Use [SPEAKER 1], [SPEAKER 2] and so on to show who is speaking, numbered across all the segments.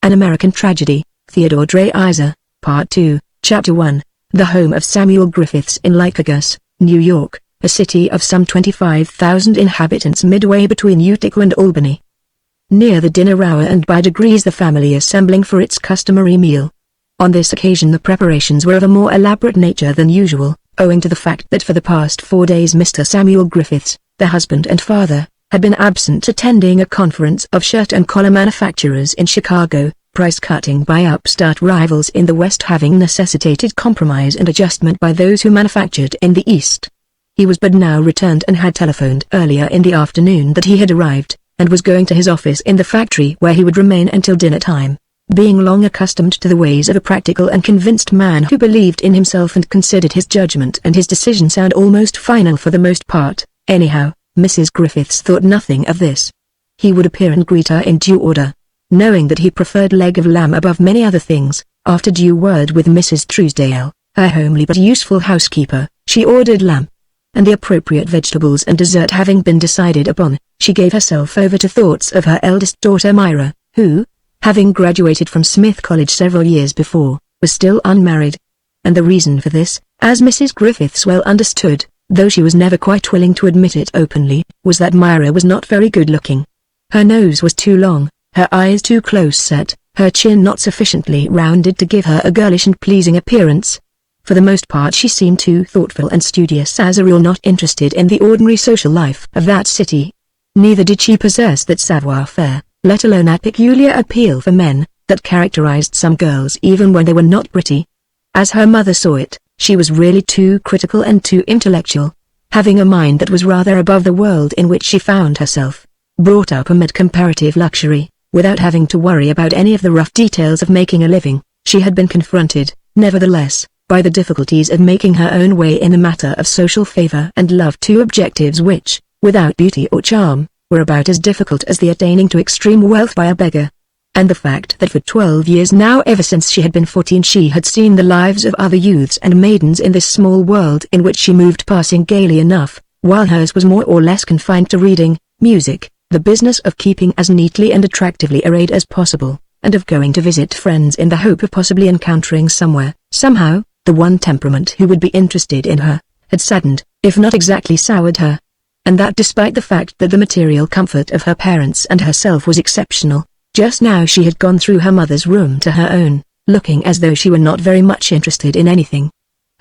[SPEAKER 1] An American Tragedy, Theodore Dreiser, Part 2, Chapter 1, The home of Samuel Griffiths in Lycurgus, New York, a city of some 25,000 inhabitants midway between Utica and Albany. Near the dinner hour and by degrees the family assembling for its customary meal. On this occasion the preparations were of a more elaborate nature than usual, owing to the fact that for the past 4 days Mr. Samuel Griffiths, the husband and father, had been absent attending a conference of shirt and collar manufacturers in Chicago, price cutting by upstart rivals in the West having necessitated compromise and adjustment by those who manufactured in the East. He was but now returned and had telephoned earlier in the afternoon that he had arrived, and was going to his office in the factory where he would remain until dinner time. Being long accustomed to the ways of a practical and convinced man who believed in himself and considered his judgment and his decision sound almost final for the most part, anyhow, Mrs. Griffiths thought nothing of this. He would appear and greet her in due order. Knowing that he preferred leg of lamb above many other things, after due word with Mrs. Truesdale, her homely but useful housekeeper, she ordered lamb. And the appropriate vegetables and dessert having been decided upon, she gave herself over to thoughts of her eldest daughter Myra, who, having graduated from Smith College several years before, was still unmarried. And the reason for this, as Mrs. Griffiths well understood, though she was never quite willing to admit it openly, was that Myra was not very good looking. Her nose was too long, her eyes too close set, her chin not sufficiently rounded to give her a girlish and pleasing appearance. For the most part she seemed too thoughtful and studious, as a rule not interested in the ordinary social life of that city. Neither did she possess that savoir-faire, let alone that peculiar appeal for men, that characterized some girls even when they were not pretty. As her mother saw it, she was really too critical and too intellectual, having a mind that was rather above the world in which she found herself, brought up amid comparative luxury, without having to worry about any of the rough details of making a living. She had been confronted, nevertheless, by the difficulties of making her own way in the matter of social favor and love, two objectives which, without beauty or charm, were about as difficult as the attaining to extreme wealth by a beggar. And the fact that for 12 years now, ever since she had been 14, she had seen the lives of other youths and maidens in this small world in which she moved passing gaily enough, while hers was more or less confined to reading, music, the business of keeping as neatly and attractively arrayed as possible, and of going to visit friends in the hope of possibly encountering somewhere, somehow, the one temperament who would be interested in her, had saddened, if not exactly soured her. And that despite the fact that the material comfort of her parents and herself was exceptional. Just now she had gone through her mother's room to her own, looking as though she were not very much interested in anything.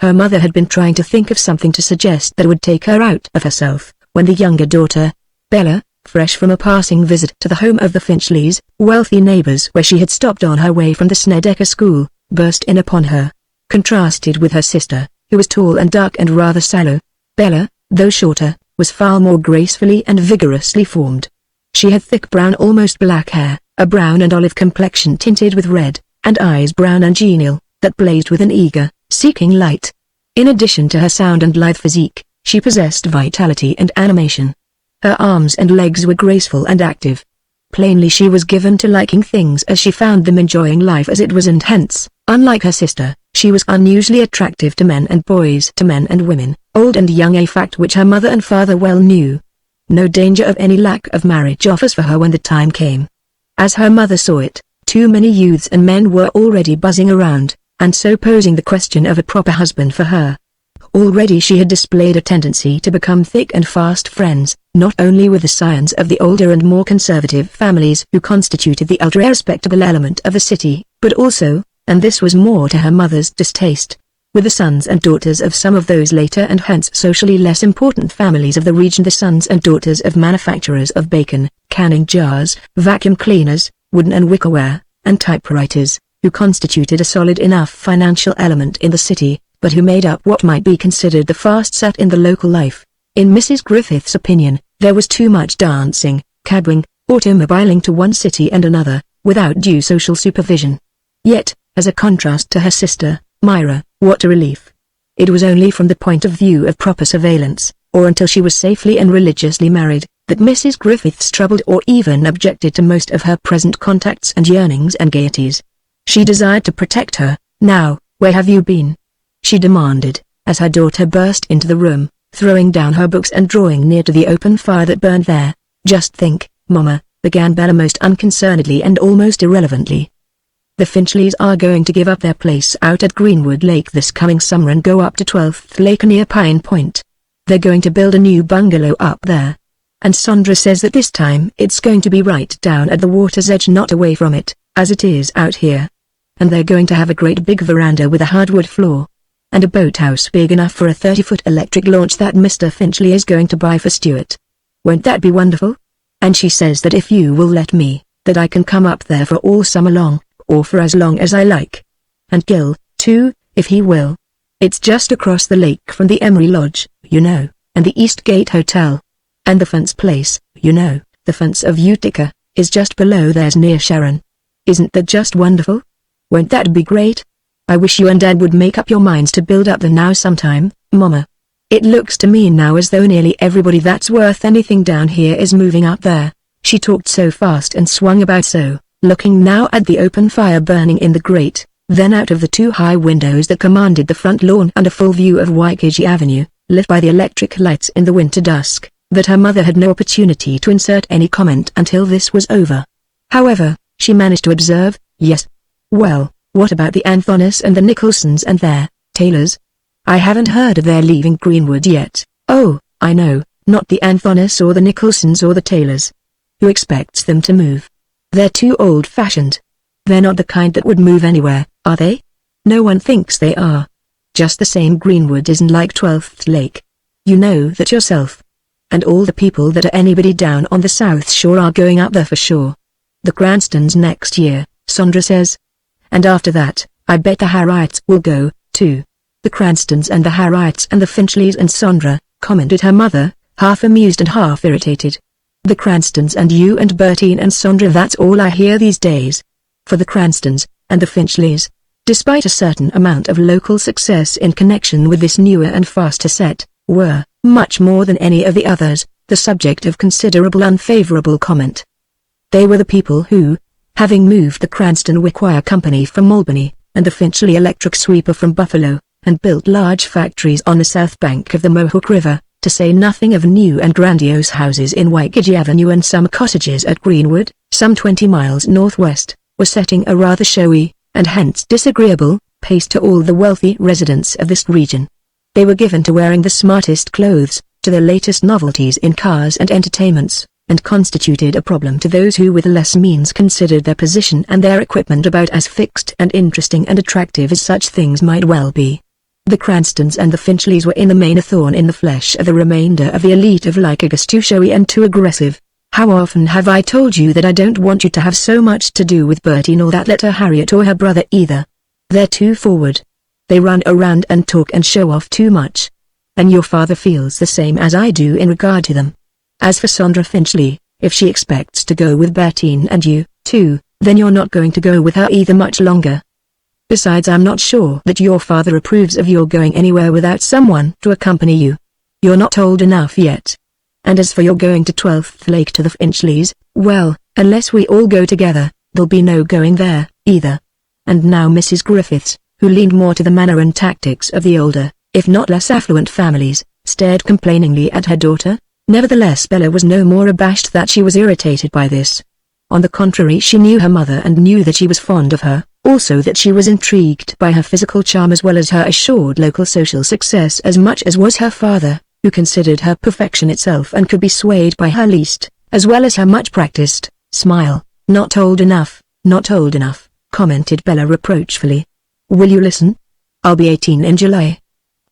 [SPEAKER 1] Her mother had been trying to think of something to suggest that would take her out of herself, when the younger daughter, Bella, fresh from a passing visit to the home of the Finchleys, wealthy neighbors where she had stopped on her way from the Snedeker school, burst in upon her. Contrasted with her sister, who was tall and dark and rather sallow, Bella, though shorter, was far more gracefully and vigorously formed. She had thick brown, almost black hair, a brown and olive complexion tinted with red, and eyes brown and genial, that blazed with an eager, seeking light. In addition to her sound and lithe physique, she possessed vitality and animation. Her arms and legs were graceful and active. Plainly she was given to liking things as she found them, enjoying life as it was, and hence, unlike her sister, she was unusually attractive to men and boys, to men and women, old and young, a fact which her mother and father well knew. No danger of any lack of marriage offers for her when the time came. As her mother saw it, too many youths and men were already buzzing around, and so posing the question of a proper husband for her. Already she had displayed a tendency to become thick and fast friends, not only with the scions of the older and more conservative families who constituted the ultra-respectable element of the city, but also, and this was more to her mother's distaste, with the sons and daughters of some of those later and hence socially less important families of the region, the sons and daughters of manufacturers of bacon, canning jars, vacuum cleaners, wooden and wickerware, and typewriters, who constituted a solid enough financial element in the city, but who made up what might be considered the fast set in the local life. In Mrs. Griffith's opinion, there was too much dancing, cabbing, automobiling to one city and another, without due social supervision. Yet, as a contrast to her sister, Myra, what a relief. It was only from the point of view of proper surveillance, or until she was safely and religiously married, that Mrs. Griffiths troubled or even objected to most of her present contacts and yearnings and gaieties. She desired to protect her. "Now, where have you been?" she demanded, as her daughter burst into the room, throwing down her books and drawing near to the open fire that burned there. "Just think, Mama," began Bella most unconcernedly and almost irrelevantly. The Finchleys are going to give up their place out at Greenwood Lake this coming summer and go up to 12th Lake near Pine Point. They're going to build a new bungalow up there. And Sandra says that this time it's going to be right down at the water's edge, not away from it, as it is out here. And they're going to have a great big veranda with a hardwood floor. And a boathouse big enough for a 30-foot electric launch that Mr. Finchley is going to buy for Stuart. Won't that be wonderful? And she says that if you will let me, that I can come up there for all summer long, or for as long as I like. And Gil, too, if he will. It's just across the lake from the Emery Lodge, you know, and the Eastgate Hotel. And the Funt's place, you know, the Funt's of Utica, is just below theirs near Sharon. Isn't that just wonderful? Won't that be great? I wish you and Dad would make up your minds to build up there now sometime, Mama. It looks to me now as though nearly everybody that's worth anything down here is moving up there. She talked so fast and swung about so, looking now at the open fire burning in the grate, then out of the two high windows that commanded the front lawn and a full view of Waikiki Avenue, lit by the electric lights in the winter dusk, that her mother had no opportunity to insert any comment until this was over. However, she managed to observe, yes. Well, what about the Anthonis and the Nicholsons and their Taylors? I haven't heard of their leaving Greenwood yet. Oh, I know, not the Anthonis or the Nicholsons or the Taylors. Who expects them to move? They're too old-fashioned. They're not the kind that would move anywhere, are they? No one thinks they are. Just the same, Greenwood isn't like 12th Lake. You know that yourself. And all the people that are anybody down on the South Shore are going up there for sure. The Cranstons next year, Sandra says. And after that, I bet the Harriets will go, too. The Cranstons and the Harriets and the Finchleys and Sandra, commented her mother, half amused and half irritated. The Cranstons and you and Bertine and Sandra, that's all I hear these days. For the Cranstons, and the Finchleys, despite a certain amount of local success in connection with this newer and faster set, were, much more than any of the others, the subject of considerable unfavorable comment. They were the people who, having moved the Cranston Wickwire Company from Albany, and the Finchley Electric Sweeper from Buffalo, and built large factories on the south bank of the Mohawk River, to say nothing of new and grandiose houses in Waikiki Avenue and summer cottages at Greenwood, some 20 miles northwest, were setting a rather showy, and hence disagreeable, pace to all the wealthy residents of this region. They were given to wearing the smartest clothes, to the latest novelties in cars and entertainments, and constituted a problem to those who with less means considered their position and their equipment about as fixed and interesting and attractive as such things might well be. The Cranstons and the Finchleys were in the main a thorn in the flesh of the remainder of the elite of Lycurgus, too showy and too aggressive. How often have I told you that I don't want you to have so much to do with Bertie nor that letter Harriet or her brother either. They're too forward. They run around and talk and show off too much. And your father feels the same as I do in regard to them. As for Sandra Finchley, if she expects to go with Bertine and you, too, then you're not going to go with her either much longer. Besides, I'm not sure that your father approves of your going anywhere without someone to accompany you. You're not old enough yet. And as for your going to 12th Lake to the Finchleys, well, unless we all go together, there'll be no going there, either. And now Mrs. Griffiths, who leaned more to the manner and tactics of the older, if not less affluent families, stared complainingly at her daughter. Nevertheless, Bella was no more abashed that she was irritated by this. On the contrary, she knew her mother and knew that she was fond of her, also that she was intrigued by her physical charm as well as her assured local social success as much as was her father, who considered her perfection itself and could be swayed by her least, as well as her much practiced, smile. Not old enough, not old enough, commented Bella reproachfully. Will you listen? I'll be 18 in July.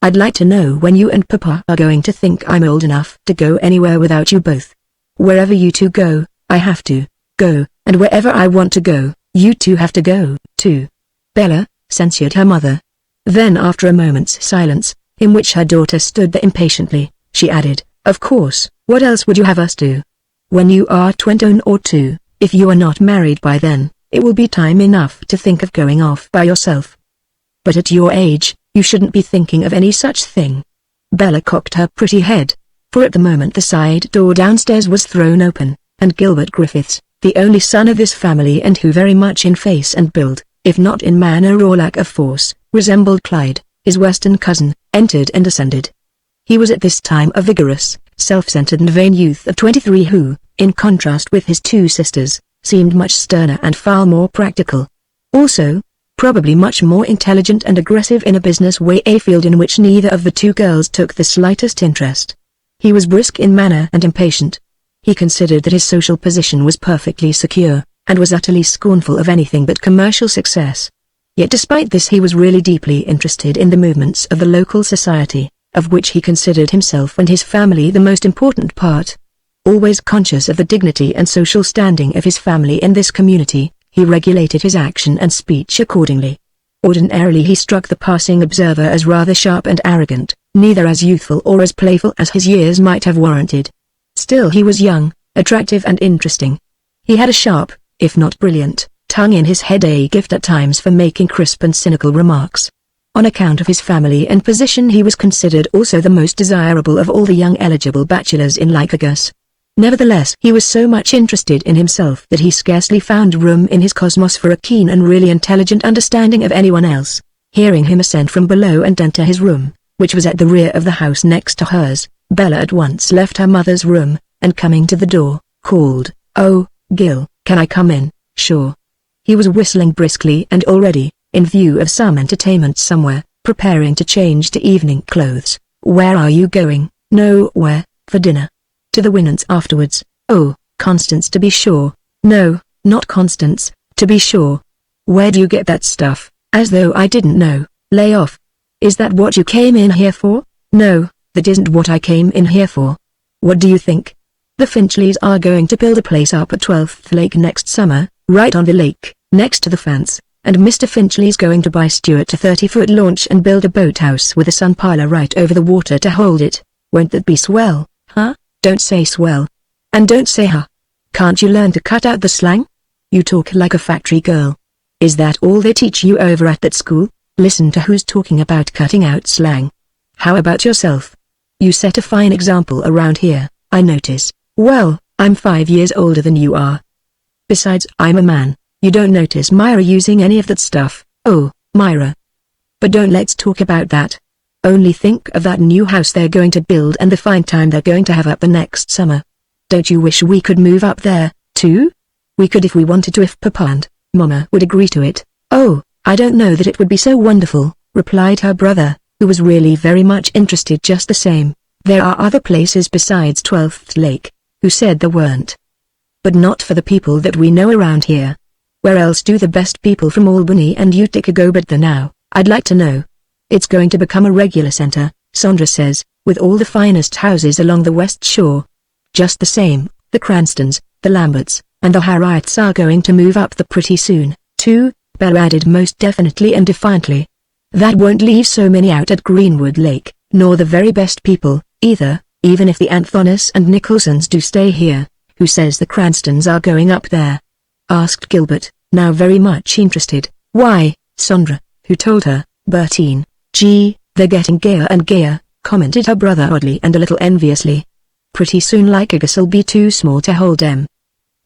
[SPEAKER 1] I'd like to know when you and Papa are going to think I'm old enough to go anywhere without you both. Wherever you two go, I have to go, and wherever I want to go, you two have to go, too. Bella, censured her mother. Then after a moment's silence, in which her daughter stood there impatiently, she added, of course, what else would you have us do? When you are 21 or 2, if you are not married by then, it will be time enough to think of going off by yourself. But at your age, you shouldn't be thinking of any such thing. Bella cocked her pretty head, for at the moment the side door downstairs was thrown open, and Gilbert Griffiths, the only son of this family and who very much in face and build, if not in manner or lack of force, resembled Clyde, his western cousin, entered and ascended. He was at this time a vigorous, self-centered and vain youth of 23 who, in contrast with his two sisters, seemed much sterner and far more practical. Also, probably much more intelligent and aggressive in a business way, a field in which neither of the two girls took the slightest interest. He was brisk in manner and impatient. He considered that his social position was perfectly secure, and was utterly scornful of anything but commercial success. Yet despite this he was really deeply interested in the movements of the local society, of which he considered himself and his family the most important part. Always conscious of the dignity and social standing of his family in this community, he regulated his action and speech accordingly. Ordinarily he struck the passing observer as rather sharp and arrogant, neither as youthful or as playful as his years might have warranted. Still he was young, attractive and interesting. He had a sharp, if not brilliant, tongue in his head, a gift at times for making crisp and cynical remarks. On account of his family and position he was considered also the most desirable of all the young eligible bachelors in Lycurgus. Nevertheless he was so much interested in himself that he scarcely found room in his cosmos for a keen and really intelligent understanding of anyone else. Hearing him ascend from below and enter his room, which was at the rear of the house next to hers, Bella at once left her mother's room, and coming to the door, called, "Oh, Gil, can I come in?" "Sure." He was whistling briskly and already, in view of some entertainment somewhere, preparing to change to evening clothes. "Where are you going?" "Nowhere, for dinner." "To the Winants afterwards." "Oh, Constance to be sure." "No, not Constance, to be sure." "Where do you get that stuff?" "As though I didn't know." "Lay off." "Is that what you came in here for?" "No, that isn't what I came in here for." "What do you think?" "The Finchleys are going to build a place up at 12th Lake next summer, right on the lake, next to the fence, and Mr. Finchley's going to buy Stuart a 30-foot launch and build a boathouse with a sun parlor right over the water to hold it. Won't that be swell?" "Huh? Don't say swell. And don't say huh. Can't you learn to cut out the slang? You talk like a factory girl. Is that all they teach you over at that school? Listen to who's talking about cutting out slang. How about yourself? You set a fine example around here, I notice." "Well, I'm 5 years older than you are. Besides, I'm a man. You don't notice Myra using any of that stuff." "Oh, Myra. But don't let's talk about that. Only think of that new house they're going to build and the fine time they're going to have up the next summer. Don't you wish we could move up there, too?" "We could if we wanted to, if Papa and Mama would agree to it." "Oh, I don't know that it would be so wonderful," replied her brother, who was really very much interested just the same. "There are other places besides 12th Lake." "Who said there weren't?" "But not for the people that we know around here. Where else do the best people from Albany and Utica go but there now, I'd like to know? It's going to become a regular center, Sandra says, with all the finest houses along the West Shore. Just the same, the Cranstons, the Lamberts, and the Harriets are going to move up there pretty soon, too," Bella added most definitely and defiantly. "That won't leave so many out at Greenwood Lake, nor the very best people, either, even if the Anthonis and Nicholsons do stay here." "Who says the Cranstons are going up there?" asked Gilbert, now very much interested. "Why, Sandra." "Who told her?" "Bertine." "Gee, they're getting gayer and gayer," commented her brother oddly and a little enviously. "Pretty soon Lycurgus'll be too small to hold them."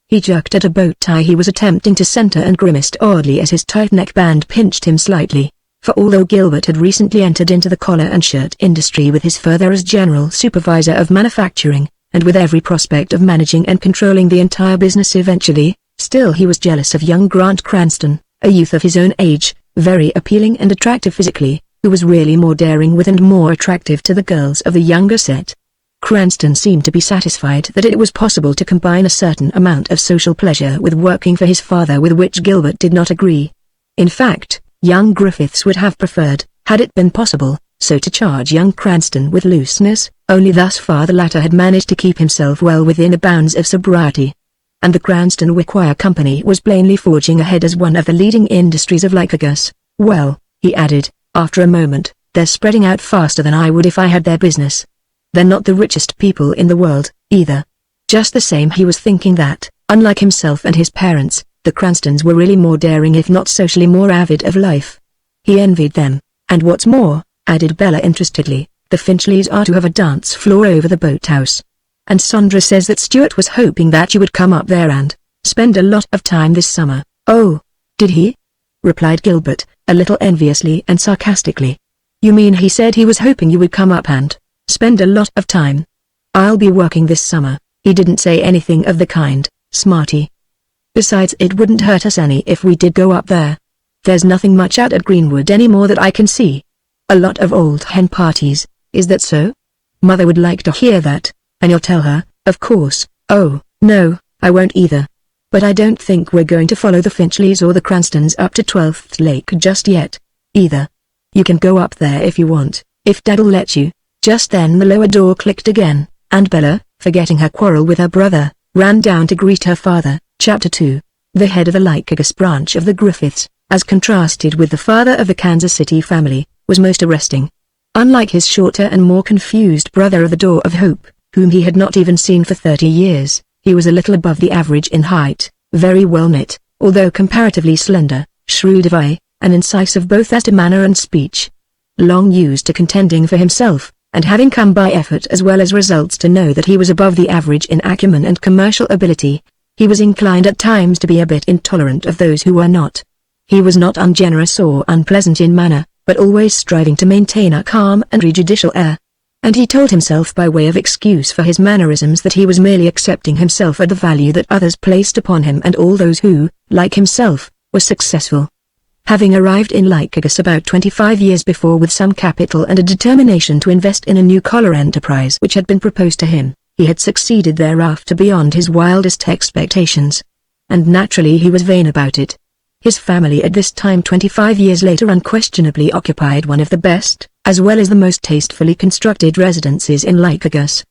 [SPEAKER 1] He jerked at a bow tie he was attempting to center and grimaced oddly as his tight neckband pinched him slightly, for although Gilbert had recently entered into the collar and shirt industry with his father as general supervisor of manufacturing, and with every prospect of managing and controlling the entire business eventually, still he was jealous of young Grant Cranston, a youth of his own age, very appealing and attractive physically, who was really more daring with and more attractive to the girls of the younger set. Cranston seemed to be satisfied that it was possible to combine a certain amount of social pleasure with working for his father, with which Gilbert did not agree. In fact, young Griffiths would have preferred, had it been possible, so to charge young Cranston with looseness, only thus far the latter had managed to keep himself well within the bounds of sobriety. And the Cranston Wickwire Company was plainly forging ahead as one of the leading industries of Lycurgus. "Well," he added, after a moment, "they're spreading out faster than I would if I had their business. They're not the richest people in the world, either." Just the same he was thinking that, unlike himself and his parents, the Cranstons were really more daring if not socially more avid of life. He envied them, and what's more, added Bella interestedly, the Finchleys are to have a dance floor over the boathouse. And Sandra says that Stuart was hoping that you would come up there and spend a lot of time this summer. "Oh, did he?" replied Gilbert, a little enviously and sarcastically. "You mean he said he was hoping you would come up and spend a lot of time?" "I'll be working this summer." "He didn't say anything of the kind, smarty. Besides, it wouldn't hurt us any if we did go up there. There's nothing much out at Greenwood anymore that I can see. A lot of old hen parties, is that so? Mother would like to hear that, and you'll tell her, of course. Oh, no, I won't either. But I don't think we're going to follow the Finchleys or the Cranstons up to 12th Lake just yet, either. You can go up there if you want, if Dad'll let you. Just then the lower door clicked again, and Bella, forgetting her quarrel with her brother, ran down to greet her father. Chapter 2. The head of the Lycurgus branch of the Griffiths, as contrasted with the father of the Kansas City family, was most arresting. Unlike his shorter and more confused brother of the Door of Hope, whom he had not even seen for 30 years, he was a little above the average in height, very well knit, although comparatively slender, shrewd of eye, and incisive both as to manner and speech. Long used to contending for himself, and having come by effort as well as results to know that he was above the average in acumen and commercial ability, he was inclined at times to be a bit intolerant of those who were not. He was not ungenerous or unpleasant in manner, but always striving to maintain a calm and judicial air. And he told himself by way of excuse for his mannerisms that he was merely accepting himself at the value that others placed upon him and all those who, like himself, were successful. Having arrived in Lycurgus about 25 years before with some capital and a determination to invest in a new collar enterprise which had been proposed to him, he had succeeded thereafter beyond his wildest expectations. And naturally he was vain about it. His family at this time 25 years later unquestionably occupied one of the best, as well as the most tastefully constructed residences in Lycurgus.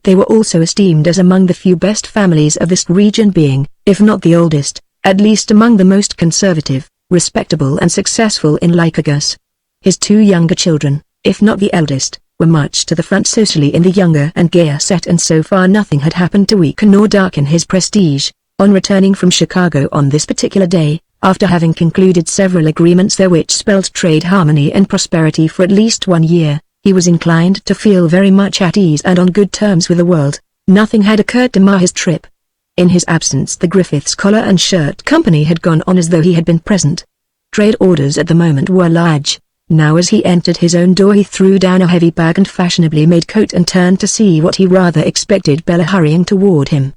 [SPEAKER 1] They were also esteemed as among the few best families of this region, being, if not the oldest, at least among the most conservative, respectable and successful in Lycurgus. His two younger children, if not the eldest, were much to the front socially in the younger and gayer set, and so far nothing had happened to weaken nor darken his prestige. On returning from Chicago on this particular day, after having concluded several agreements there which spelled trade harmony and prosperity for at least 1 year, he was inclined to feel very much at ease and on good terms with the world. Nothing had occurred to mar his trip. In his absence the Griffiths Collar and Shirt Company had gone on as though he had been present. Trade orders at the moment were large. Now as he entered his own door he threw down a heavy bag and fashionably made coat and turned to see what he rather expected Bella hurrying toward him.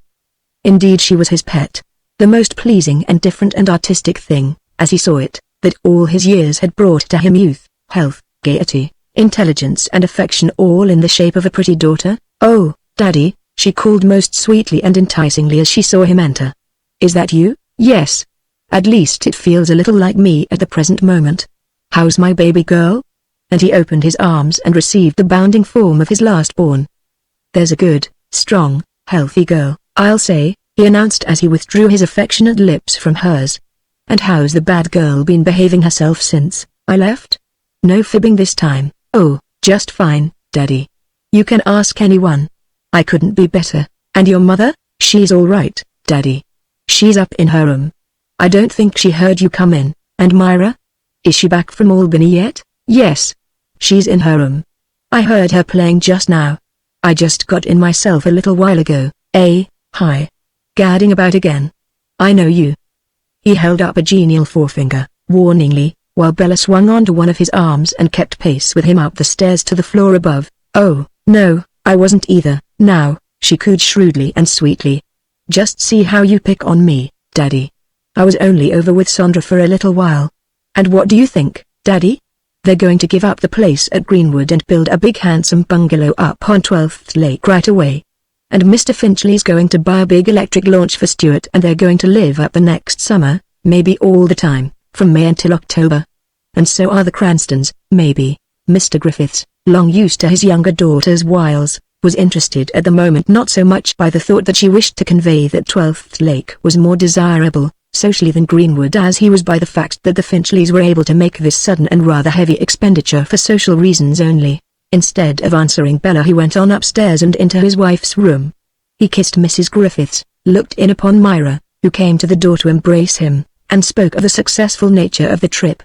[SPEAKER 1] Indeed she was his pet. The most pleasing and different and artistic thing, as he saw it, that all his years had brought to him: youth, health, gaiety, intelligence and affection, all in the shape of a pretty daughter. "Oh, Daddy," she called most sweetly and enticingly as she saw him enter. "Is that you?" "Yes. At least it feels a little like me at the present moment. How's my baby girl?" And he opened his arms and received the bounding form of his last-born. "There's a good, strong, healthy girl, I'll say," he announced as he withdrew his affectionate lips from hers. "And how's the bad girl been behaving herself since I left?" "No fibbing this time." "Oh, just fine, Daddy. You can ask anyone. I couldn't be better. And your mother?" "She's all right, Daddy. She's up in her room. I don't think she heard you come in." "And Myra? Is she back from Albany yet?" "Yes. She's in her room. I heard her playing just now. I just got in myself a little while ago." Hi. Gadding about again. I know you." He held up a genial forefinger, warningly, while Bella swung onto one of his arms and kept pace with him up the stairs to the floor above. "Oh, no, I wasn't either." "Now," she cooed shrewdly and sweetly. "Just see how you pick on me, Daddy. I was only over with Sandra for a little while. And what do you think, Daddy? They're going to give up the place at Greenwood and build a big handsome bungalow up on 12th Lake right away. And Mr. Finchley's going to buy a big electric launch for Stuart, and they're going to live up the next summer, maybe all the time, from May until October. And so are the Cranstons, maybe." Mr. Griffiths, long used to his younger daughter's wiles, was interested at the moment not so much by the thought that she wished to convey that 12th Lake was more desirable, socially, than Greenwood, as he was by the fact that the Finchleys were able to make this sudden and rather heavy expenditure for social reasons only. Instead of answering Bella he went on upstairs and into his wife's room. He kissed Mrs. Griffiths, looked in upon Myra, who came to the door to embrace him, and spoke of the successful nature of the trip.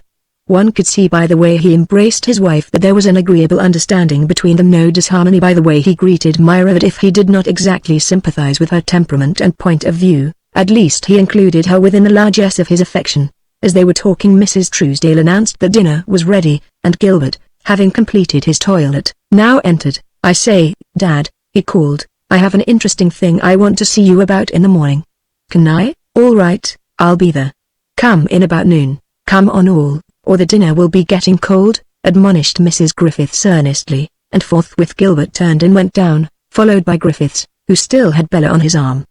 [SPEAKER 1] One could see by the way he embraced his wife that there was an agreeable understanding between them, no disharmony by the way he greeted Myra, that if he did not exactly sympathize with her temperament and point of view, at least he included her within the largesse of his affection. As they were talking Mrs. Truesdale announced that dinner was ready, and Gilbert, having completed his toilet, now entered. "I say, Dad," he called, "I have an interesting thing I want to see you about in the morning." "Can I?" "All right, I'll be there. Come in about noon. "Come on all, or the dinner will be getting cold," admonished Mrs. Griffiths earnestly, and forthwith Gilbert turned and went down, followed by Griffiths, who still had Bella on his arm.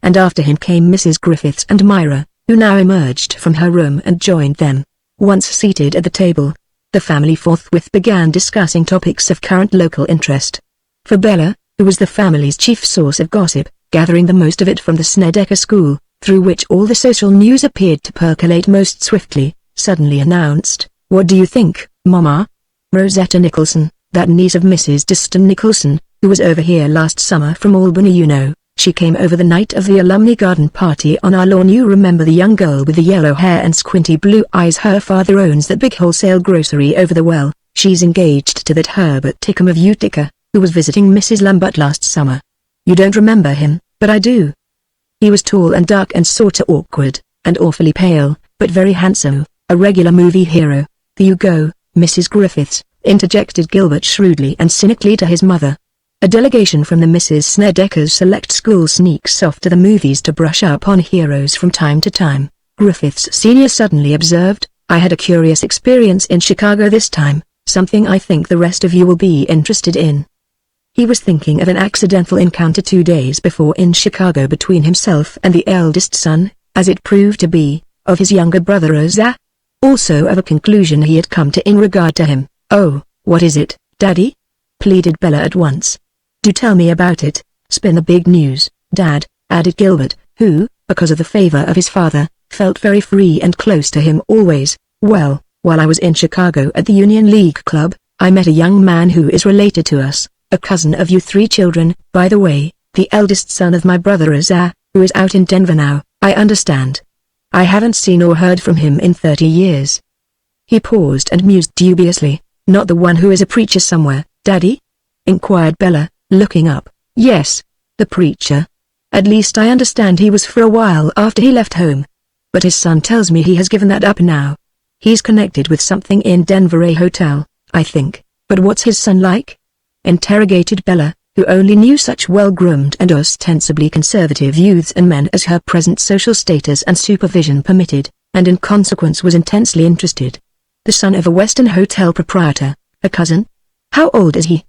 [SPEAKER 1] And after him came Mrs. Griffiths and Myra, who now emerged from her room and joined them. Once seated at the table, the family forthwith began discussing topics of current local interest. For Bella, who was the family's chief source of gossip, gathering the most of it from the Snedeker School, through which all the social news appeared to percolate most swiftly, suddenly announced, "What do you think, Mama? Rosetta Nicholson, that niece of Mrs. Diston Nicholson, who was over here last summer from Albany, you know. She came over the night of the alumni garden party on our lawn. You remember the young girl with the yellow hair and squinty blue eyes? Her father owns that big wholesale grocery over the well. She's engaged to that Herbert Tickham of Utica, who was visiting Mrs. Lambert last summer. You don't remember him, but I do. He was tall and dark and sorta awkward, and awfully pale, but very handsome, a regular movie hero." "There you go, Mrs. Griffiths," interjected Gilbert shrewdly and cynically to his mother. "A delegation from the Mrs. Snedeker's select school sneaks off to the movies to brush up on heroes from time to time." Griffiths Sr. suddenly observed, "I had a curious experience in Chicago this time, something I think the rest of you will be interested in." He was thinking of an accidental encounter 2 days before in Chicago between himself and the eldest son, as it proved to be, of his younger brother Rosa. Also of a conclusion he had come to in regard to him. "Oh, what is it, Daddy?" pleaded Bella at once. "Do tell me about it. Spin the big news, Dad," added Gilbert, who, because of the favor of his father, felt very free and close to him always. "Well, while I was in Chicago at the Union League Club, I met a young man who is related to us, a cousin of you 3 children, by the way, the eldest son of my brother Rosa, who is out in Denver now, I understand. I haven't seen or heard from him in 30 years. He paused and mused dubiously. "Not the one who is a preacher somewhere, Daddy?" inquired Bella, looking up. "Yes, the preacher. At least I understand he was for a while after he left home. But his son tells me he has given that up now. He's connected with something in Denver, a hotel, I think. But what's his son like?" interrogated Bella, who only knew such well-groomed and ostensibly conservative youths and men as her present social status and supervision permitted, and in consequence was intensely interested. "The son of a Western hotel proprietor, a cousin? How old is he?"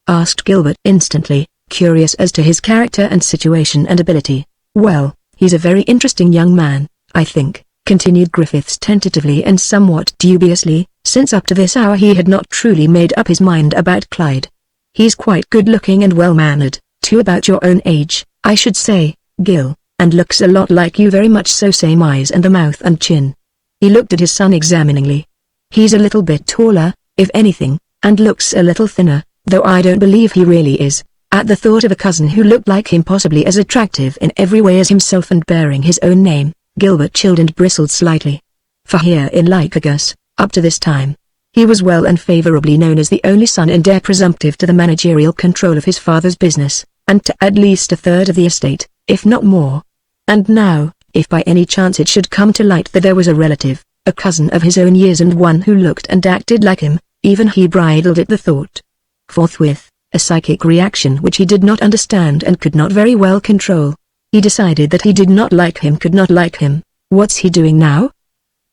[SPEAKER 1] asked Gilbert instantly, curious as to his character and situation and ability. "Well, he's a very interesting young man, I think," continued Griffiths tentatively and somewhat dubiously, since up to this hour he had not truly made up his mind about Clyde. "He's quite good-looking and well-mannered, too, about your own age, I should say, Gil, and looks a lot like you, very much so, same eyes and the mouth and chin." He looked at his son examiningly. "He's a little bit taller, if anything, and looks a little thinner, though I don't believe he really is." At the thought of a cousin who looked like him, possibly as attractive in every way as himself and bearing his own name, Gilbert chilled and bristled slightly. For here in Lycurgus, up to this time, he was well and favorably known as the only son and heir presumptive to the managerial control of his father's business, and to at least a third of the estate, if not more. And now, if by any chance it should come to light that there was a relative, a cousin of his own years and one who looked and acted like him, even he bridled at the thought. Forthwith, a psychic reaction which he did not understand and could not very well control. He decided that he did not like him, could not like him. "What's he doing now?"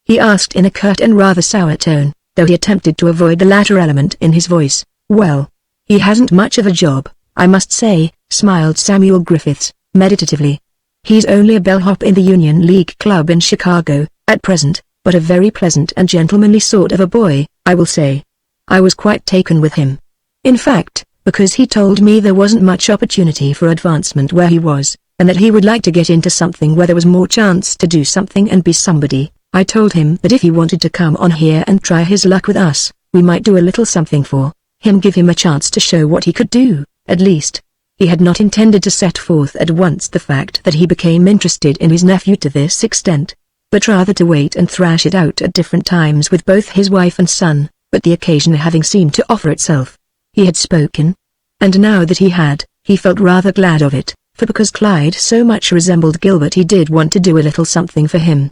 [SPEAKER 1] he asked in a curt and rather sour tone, though he attempted to avoid the latter element in his voice. "Well, he hasn't much of a job, I must say," smiled Samuel Griffiths, meditatively. "He's only a bellhop in the Union League Club in Chicago, at present, but a very pleasant and gentlemanly sort of a boy, I will say. I was quite taken with him. In fact, because he told me there wasn't much opportunity for advancement where he was, and that he would like to get into something where there was more chance to do something and be somebody. I told him that if he wanted to come on here and try his luck with us, we might do a little something for him, give him a chance to show what he could do, at least." He had not intended to set forth at once the fact that he became interested in his nephew to this extent, but rather to wait and thrash it out at different times with both his wife and son, but the occasion having seemed to offer itself, he had spoken. And now that he had, he felt rather glad of it, for because Clyde so much resembled Gilbert he did want to do a little something for him.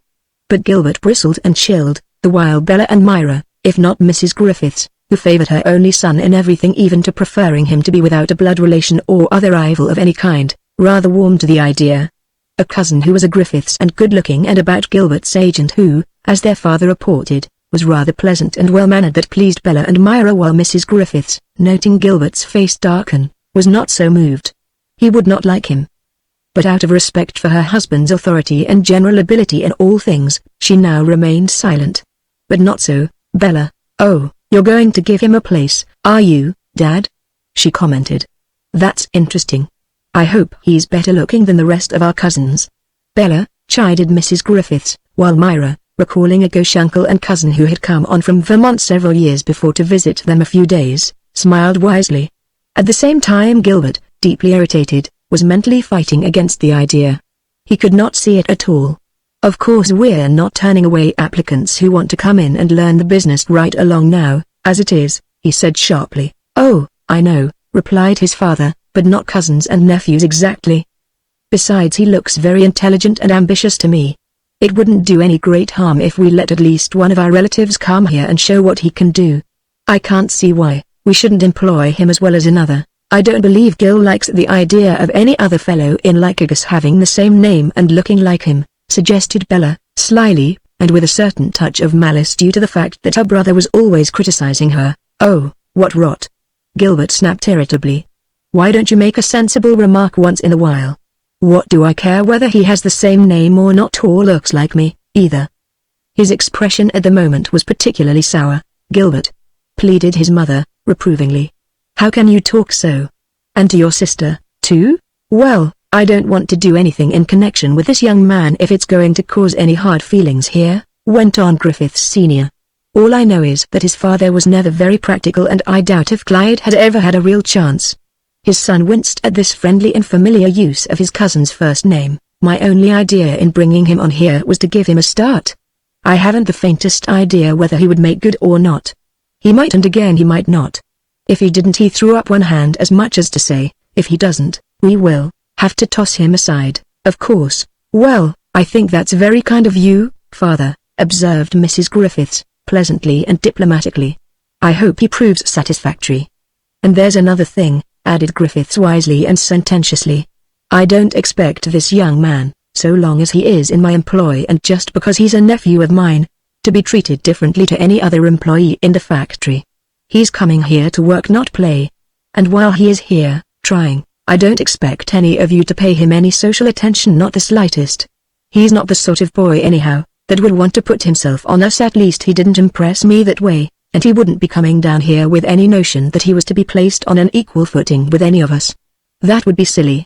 [SPEAKER 1] But Gilbert bristled and chilled, the while Bella and Myra, if not Mrs. Griffiths, who favored her only son in everything even to preferring him to be without a blood relation or other rival of any kind, rather warmed to the idea. A cousin who was a Griffiths and good-looking and about Gilbert's age and who, as their father reported, was rather pleasant and well-mannered. That pleased Bella and Myra, while Mrs. Griffiths, noting Gilbert's face darken, was not so moved. He would not like him. But out of respect for her husband's authority and general ability in all things, she now remained silent. But not so, Bella. "Oh, you're going to give him a place, are you, Dad?" she commented. "That's interesting. I hope he's better looking than the rest of our cousins." "Bella," chided Mrs. Griffiths, while Myra, recalling a gauche uncle and cousin who had come on from Vermont several years before to visit them a few days, smiled wisely. At the same time Gilbert, deeply irritated, was mentally fighting against the idea. He could not see it at all. "Of course we're not turning away applicants who want to come in and learn the business right along now, as it is," he said sharply. "Oh, I know," replied his father, "but not cousins and nephews exactly. Besides, he looks very intelligent and ambitious to me. It wouldn't do any great harm if we let at least one of our relatives come here and show what he can do. I can't see why we shouldn't employ him as well as another. I don't believe Gil likes the idea of any other fellow in Lycurgus having the same name and looking like him," suggested Bella, slyly, and with a certain touch of malice due to the fact that her brother was always criticizing her. "Oh, what rot!" Gilbert snapped irritably. "Why don't you make a sensible remark once in a while? What do I care whether he has the same name or not or looks like me, either?" His expression at the moment was particularly sour. "Gilbert," pleaded his mother, reprovingly. "How can you talk so? And to your sister, too? Well, I don't want to do anything in connection with this young man if it's going to cause any hard feelings here," went on Griffiths Sr. "All I know is that his father was never very practical and I doubt if Clyde had ever had a real chance." His son winced at this friendly and familiar use of his cousin's first name. "My only idea in bringing him on here was to give him a start. I haven't the faintest idea whether he would make good or not. He might, and again he might not. If he didn't," he threw up one hand as much as to say, "if he doesn't, we will have to toss him aside, of course." "Well, I think that's very kind of you, Father," observed Mrs. Griffiths, pleasantly and diplomatically. "I hope he proves satisfactory. And there's another thing," added Griffiths wisely and sententiously. "I don't expect this young man, so long as he is in my employ and just because he's a nephew of mine, to be treated differently to any other employee in the factory. He's coming here to work, not play. And while he is here, trying, I don't expect any of you to pay him any social attention, not the slightest. He's not the sort of boy anyhow, that would want to put himself on us. At least he didn't impress me that way, and he wouldn't be coming down here with any notion that he was to be placed on an equal footing with any of us. That would be silly.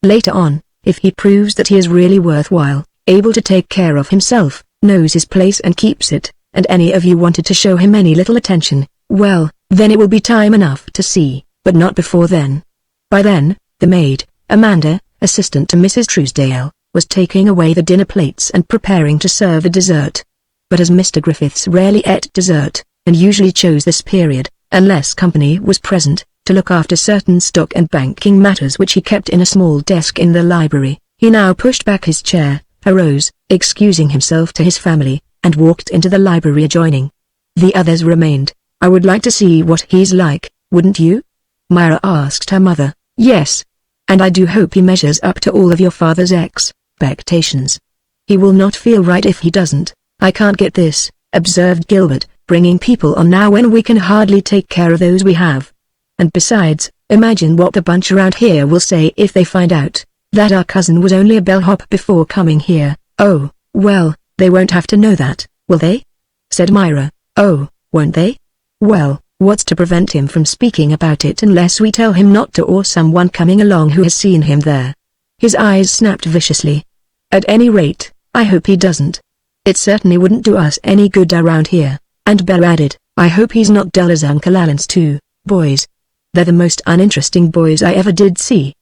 [SPEAKER 1] Later on, if he proves that he is really worthwhile, able to take care of himself, knows his place and keeps it, and any of you wanted to show him any little attention, well, then it will be time enough to see, but not before then." By then, the maid, Amanda, assistant to Mrs. Truesdale, was taking away the dinner plates and preparing to serve the dessert. But as Mr. Griffiths rarely ate dessert, and usually chose this period, unless company was present, to look after certain stock and banking matters which he kept in a small desk in the library, he now pushed back his chair, arose, excusing himself to his family, and walked into the library adjoining. The others remained. "I would like to see what he's like, wouldn't you?" Myra asked her mother. "Yes. And I do hope he measures up to all of your father's expectations. He will not feel right if he doesn't." "I can't get this," observed Gilbert, "bringing people on now when we can hardly take care of those we have. And besides, imagine what the bunch around here will say if they find out that our cousin was only a bellhop before coming here." "Oh, well, they won't have to know that, will they?" said Myra. "Oh, won't they? Well, what's to prevent him from speaking about it unless we tell him not to, or someone coming along who has seen him there?" His eyes snapped viciously. "At any rate, I hope he doesn't. It certainly wouldn't do us any good around here." And Bella added, "I hope he's not dull as Uncle Alan's two boys. They're the most uninteresting boys I ever did see."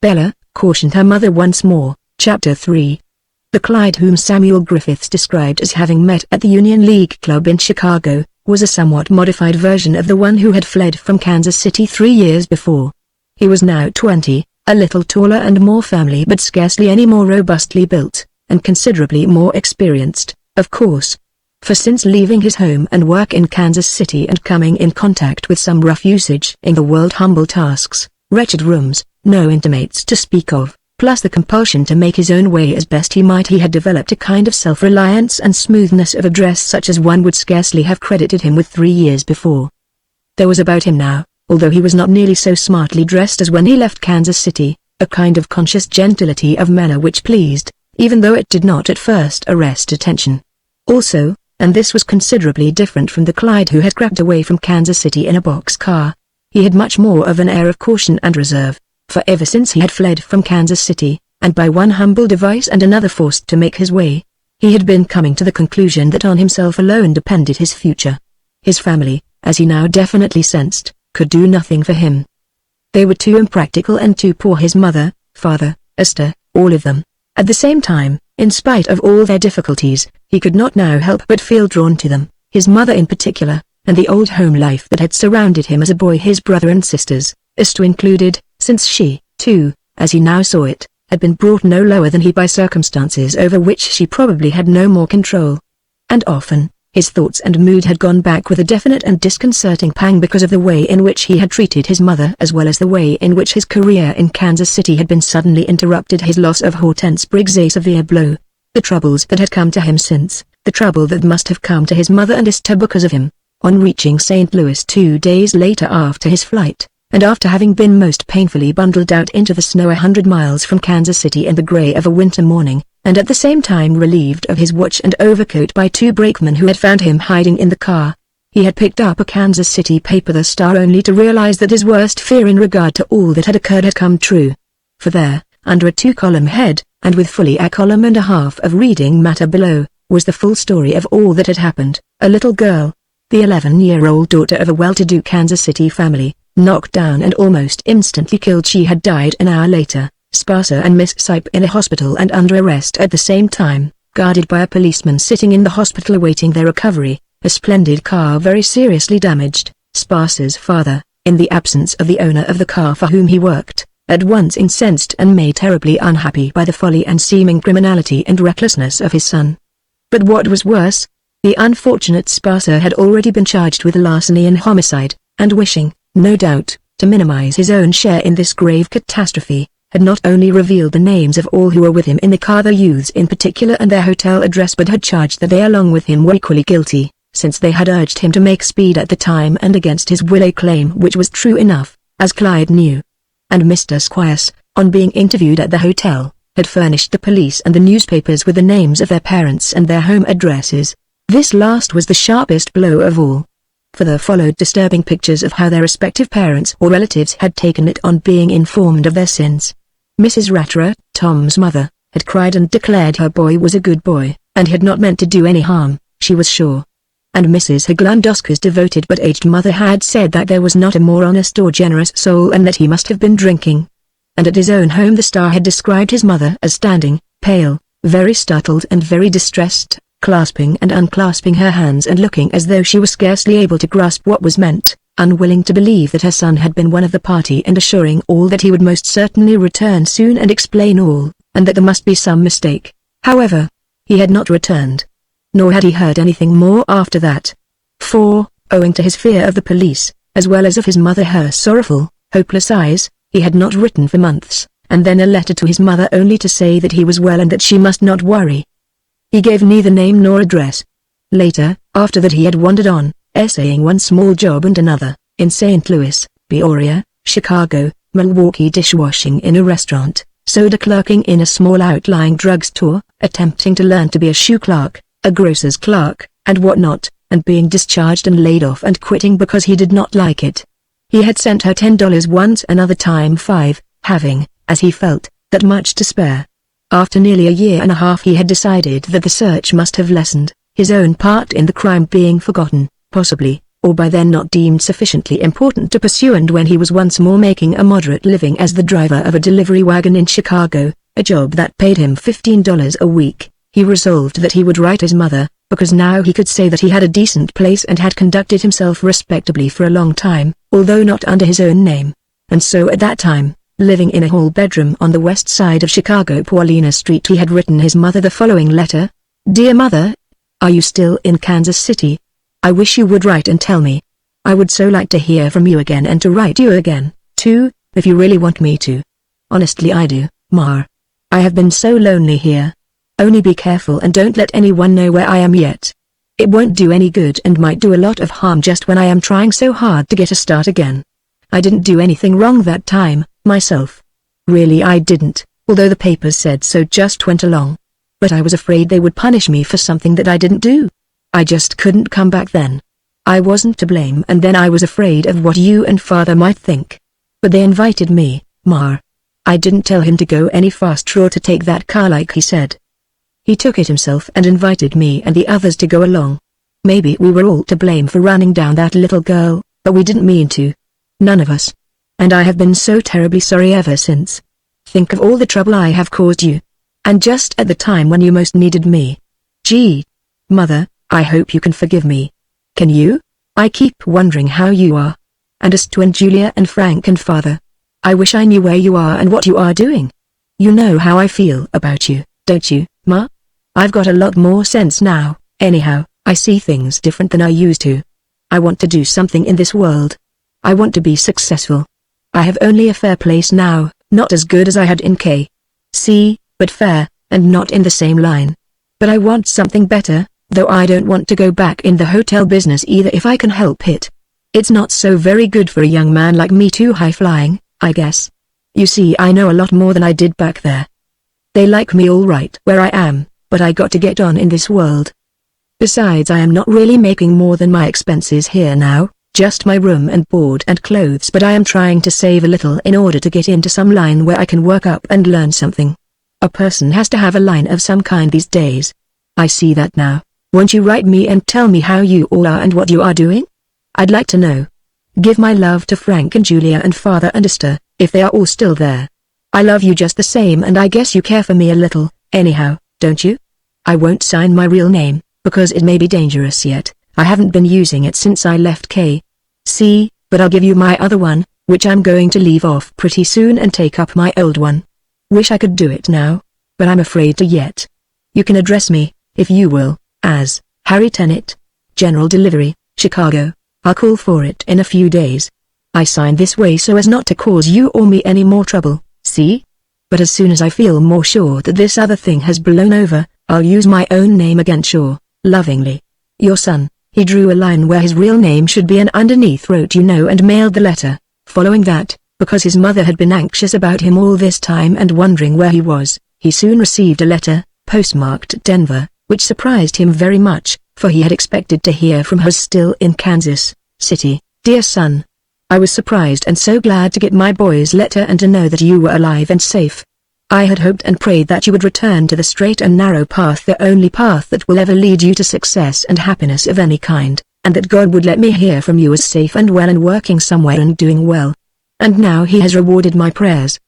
[SPEAKER 1] "Bella," cautioned her mother once more. Chapter 3. The Clyde whom Samuel Griffiths described as having met at the Union League Club in Chicago, was a somewhat modified version of the one who had fled from Kansas City 3 years before. He was now 20, a little taller and more firmly but scarcely any more robustly built, and considerably more experienced, of course. For since leaving his home and work in Kansas City and coming in contact with some rough usage in the world, humble tasks, wretched rooms, no intimates to speak of, plus the compulsion to make his own way as best he might, he had developed a kind of self-reliance and smoothness of address such as one would scarcely have credited him with 3 years before. There was about him now, although he was not nearly so smartly dressed as when he left Kansas City, a kind of conscious gentility of manner which pleased, even though it did not at first arrest attention. Also, and this was considerably different from the Clyde who had crept away from Kansas City in a boxcar, he had much more of an air of caution and reserve, for ever since he had fled from Kansas City, and by one humble device and another forced to make his way, he had been coming to the conclusion that on himself alone depended his future. His family, as he now definitely sensed, could do nothing for him. They were too impractical and too poor, his mother, father, Esther, all of them. At the same time, in spite of all their difficulties, he could not now help but feel drawn to them, his mother in particular, and the old home life that had surrounded him as a boy, his brother and sisters, Esther included, since she, too, as he now saw it, had been brought no lower than he by circumstances over which she probably had no more control. And often, his thoughts and mood had gone back with a definite and disconcerting pang because of the way in which he had treated his mother as well as the way in which his career in Kansas City had been suddenly interrupted. His loss of Hortense Briggs a severe blow. The troubles that had come to him since, the trouble that must have come to his mother and Esther because of him, on reaching St. Louis 2 days later after his flight, and after having been most painfully bundled out into the snow 100 miles from Kansas City in the gray of a winter morning, and at the same time relieved of his watch and overcoat by 2 brakemen who had found him hiding in the car. He had picked up a Kansas City paper, the Star, only to realize that his worst fear in regard to all that had occurred had come true. For there, under a 2-column head, and with fully a column and a half of reading matter below, was the full story of all that had happened. A little girl, the 11-year-old daughter of a well-to-do Kansas City family, knocked down and almost instantly killed. She had died an hour later, Sparser and Miss Sipe in a hospital and under arrest at the same time, guarded by a policeman sitting in the hospital awaiting their recovery. A splendid car very seriously damaged. Sparser's father, in the absence of the owner of the car for whom he worked, at once incensed and made terribly unhappy by the folly and seeming criminality and recklessness of his son. But what was worse, the unfortunate Sparser had already been charged with larceny and homicide, and wishing, no doubt, to minimize his own share in this grave catastrophe, had not only revealed the names of all who were with him in the car, the youths in particular, and their hotel address, but had charged that they along with him were equally guilty, since they had urged him to make speed at the time and against his will, a claim which was true enough, as Clyde knew. And Mr. Squires, on being interviewed at the hotel, had furnished the police and the newspapers with the names of their parents and their home addresses. This last was the sharpest blow of all, for there followed disturbing pictures of how their respective parents or relatives had taken it on being informed of their sins. Mrs. Ratterer, Tom's mother, had cried and declared her boy was a good boy, and had not meant to do any harm, she was sure. And Mrs. Haglandowska's devoted but aged mother had said that there was not a more honest or generous soul and that he must have been drinking. And at his own home the Star had described his mother as standing, pale, very startled and very distressed, clasping and unclasping her hands and looking as though she was scarcely able to grasp what was meant, unwilling to believe that her son had been one of the party, and assuring all that he would most certainly return soon and explain all, and that there must be some mistake. However, he had not returned. Nor had he heard anything more after that. For, owing to his fear of the police, as well as of his mother, her sorrowful, hopeless eyes, he had not written for months, and then a letter to his mother only to say that he was well and that she must not worry. He gave neither name nor address. Later, after that, he had wandered on, essaying one small job and another, in St. Louis, Peoria, Chicago, Milwaukee, dishwashing in a restaurant, soda clerking in a small outlying drugstore, attempting to learn to be a shoe clerk, a grocer's clerk, and whatnot, and being discharged and laid off and quitting because he did not like it. He had sent her $10 once, another time 5, having, as he felt, that much to spare. After nearly a year and a half he had decided that the search must have lessened, his own part in the crime being forgotten, possibly, or by then not deemed sufficiently important to pursue, and when he was once more making a moderate living as the driver of a delivery wagon in Chicago, a job that paid him $15 a week, he resolved that he would write his mother, because now he could say that he had a decent place and had conducted himself respectably for a long time, although not under his own name. And so at that time, living in a hall bedroom on the west side of Chicago, Paulina Street, he had written his mother the following letter. Dear Mother, are you still in Kansas City? I wish you would write and tell me. I would so like to hear from you again and to write you again, too, if you really want me to. Honestly, I do. Ma. I have been so lonely here. Only be careful and don't let anyone know where I am yet. It won't do any good and might do a lot of harm just when I am trying so hard to get a start again. I didn't do anything wrong that time, myself. Really I didn't, although the papers said so. Just went along. But I was afraid they would punish me for something that I didn't do. I just couldn't come back then. I wasn't to blame, and then I was afraid of what you and Father might think. But they invited me, Ma. I didn't tell him to go any faster or to take that car like he said. He took it himself and invited me and the others to go along. Maybe we were all to blame for running down that little girl, but we didn't mean to. None of us. And I have been so terribly sorry ever since. Think of all the trouble I have caused you. And just at the time when you most needed me. Gee. Mother, I hope you can forgive me. Can you? I keep wondering how you are. And as to Julia and Frank and Father. I wish I knew where you are and what you are doing. You know how I feel about you, don't you, Ma? I've got a lot more sense now, anyhow. I see things different than I used to. I want to do something in this world. I want to be successful. I have only a fair place now, not as good as I had in K.C., but fair, and not in the same line. But I want something better, though I don't want to go back in the hotel business either if I can help it. It's not so very good for a young man like me too high-flying, I guess. You see, I know a lot more than I did back there. They like me all right where I am, but I got to get on in this world. Besides, I am not really making more than my expenses here now, just my room and board and clothes, but I am trying to save a little in order to get into some line where I can work up and learn something. A person has to have a line of some kind these days. I see that now. Won't you write me and tell me how you all are and what you are doing? I'd like to know. Give my love to Frank and Julia and Father and Esther, if they are all still there. I love you just the same, and I guess you care for me a little, anyhow, don't you? I won't sign my real name, because it may be dangerous yet. I haven't been using it since I left K.C., but I'll give you my other one, which I'm going to leave off pretty soon and take up my old one. Wish I could do it now, but I'm afraid to yet. You can address me, if you will, as Harry Tennant, General Delivery, Chicago. I'll call for it in a few days. I signed this way so as not to cause you or me any more trouble, see? But as soon as I feel more sure that this other thing has blown over, I'll use my own name again. Sure, lovingly. Your son. He drew a line where his real name should be and underneath wrote you know and mailed the letter. Following that, because his mother had been anxious about him all this time and wondering where he was, he soon received a letter, postmarked Denver, which surprised him very much, for he had expected to hear from her still in Kansas City. Dear son, I was surprised and so glad to get my boy's letter and to know that you were alive and safe. I had hoped and prayed that you would return to the straight and narrow path, the only path that will ever lead you to success and happiness of any kind, and that God would let me hear from you as safe and well and working somewhere and doing well. And now he has rewarded my prayers.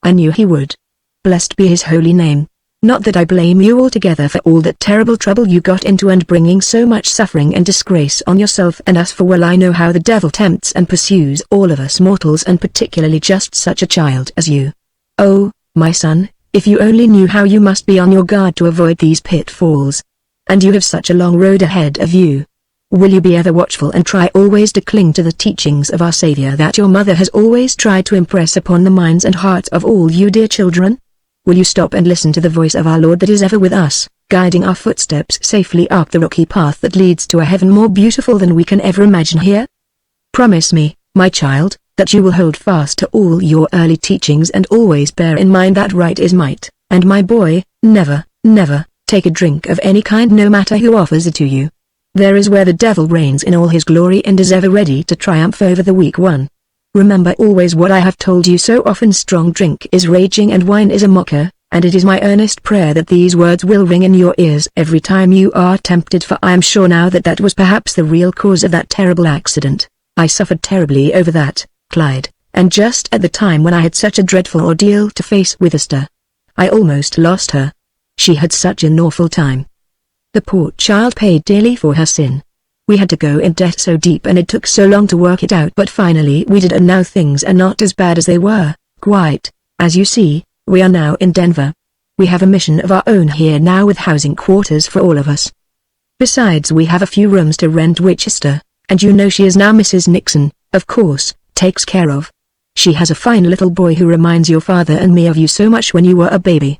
[SPEAKER 1] I knew he would. Blessed be his holy name. Not that I blame you altogether for all that terrible trouble you got into and bringing so much suffering and disgrace on yourself and us, for well I know how the devil tempts and pursues all of us mortals, and particularly just such a child as you. Oh, my son, if you only knew how you must be on your guard to avoid these pitfalls. And you have such a long road ahead of you. Will you be ever watchful and try always to cling to the teachings of our Savior that your mother has always tried to impress upon the minds and hearts of all you dear children? Will you stop and listen to the voice of our Lord that is ever with us, guiding our footsteps safely up the rocky path that leads to a heaven more beautiful than we can ever imagine here? Promise me, my child, that you will hold fast to all your early teachings and always bear in mind that right is might, and my boy, never, never, take a drink of any kind no matter who offers it to you. There is where the devil reigns in all his glory and is ever ready to triumph over the weak one. Remember always what I have told you so often: strong drink is raging and wine is a mocker, and it is my earnest prayer that these words will ring in your ears every time you are tempted, for I am sure now that that was perhaps the real cause of that terrible accident. I suffered terribly over that, Clyde, and just at the time when I had such a dreadful ordeal to face with Esther. I almost lost her. She had such an awful time. The poor child paid dearly for her sin. We had to go in debt so deep and it took so long to work it out, but finally we did, and now things are not as bad as they were, quite. As you see, we are now in Denver. We have a mission of our own here now with housing quarters for all of us. Besides, we have a few rooms to rent which Esther, and you know she is now Mrs. Nixon, of course, takes care of. She has a fine little boy who reminds your father and me of you so much when you were a baby.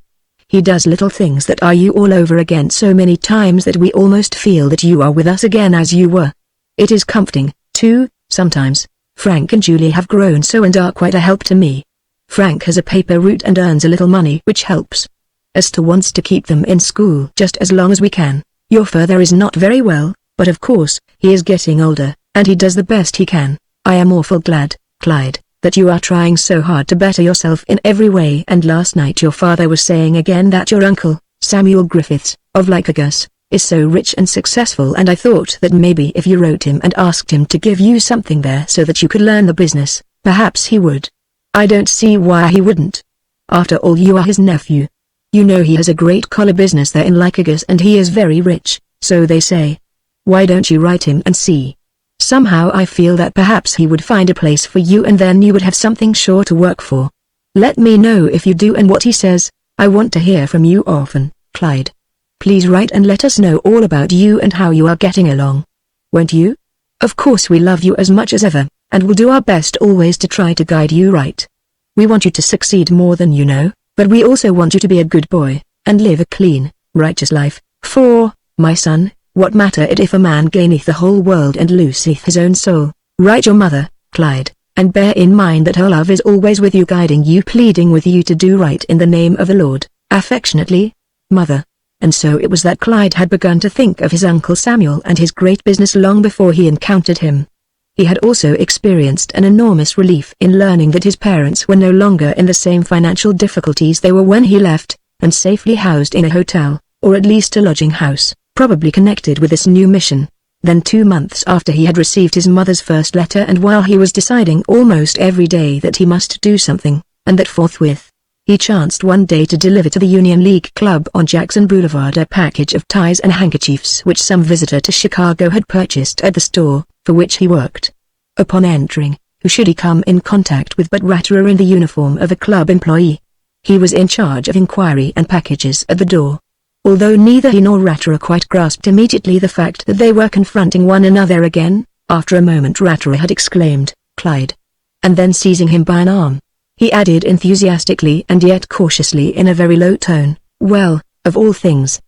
[SPEAKER 1] He does little things that are you all over again so many times that we almost feel that you are with us again as you were. It is comforting, too, sometimes. Frank and Julie have grown so and are quite a help to me. Frank has a paper route and earns a little money which helps. Esther wants to keep them in school just as long as we can. Your father is not very well, but of course, he is getting older, and he does the best he can. I am awful glad, Clyde, that you are trying so hard to better yourself in every way. And last night your father was saying again that your uncle, Samuel Griffiths, of Lycurgus, is so rich and successful, and I thought that maybe if you wrote him and asked him to give you something there so that you could learn the business, perhaps he would. I don't see why he wouldn't. After all, you are his nephew. You know he has a great collar business there in Lycurgus and he is very rich, so they say. Why don't you write him and see? Somehow I feel that perhaps he would find a place for you and then you would have something sure to work for. Let me know if you do and what he says. I want to hear from you often, Clyde. Please write and let us know all about you and how you are getting along. Won't you? Of course we love you as much as ever, and will do our best always to try to guide you right. We want you to succeed more than you know, but we also want you to be a good boy, and live a clean, righteous life, for, my son, what matter it if a man gaineth the whole world and loseth his own soul? Write your mother, Clyde, and bear in mind that her love is always with you, guiding you, pleading with you to do right in the name of the Lord. Affectionately, Mother. And so it was that Clyde had begun to think of his Uncle Samuel and his great business long before he encountered him. He had also experienced an enormous relief in learning that his parents were no longer in the same financial difficulties they were when he left, and safely housed in a hotel, or at least a lodging house, probably connected with this new mission. Then 2 months after he had received his mother's first letter, and while he was deciding almost every day that he must do something, and that forthwith, he chanced one day to deliver to the Union League Club on Jackson Boulevard a package of ties and handkerchiefs which some visitor to Chicago had purchased at the store, for which he worked. Upon entering, who should he come in contact with but Ratterer in the uniform of a club employee? He was in charge of inquiry and packages at the door. Although neither he nor Ratterer quite grasped immediately the fact that they were confronting one another again, after a moment Ratterer had exclaimed, "Clyde!" And then seizing him by an arm, he added enthusiastically and yet cautiously in a very low tone, "Well, of all things.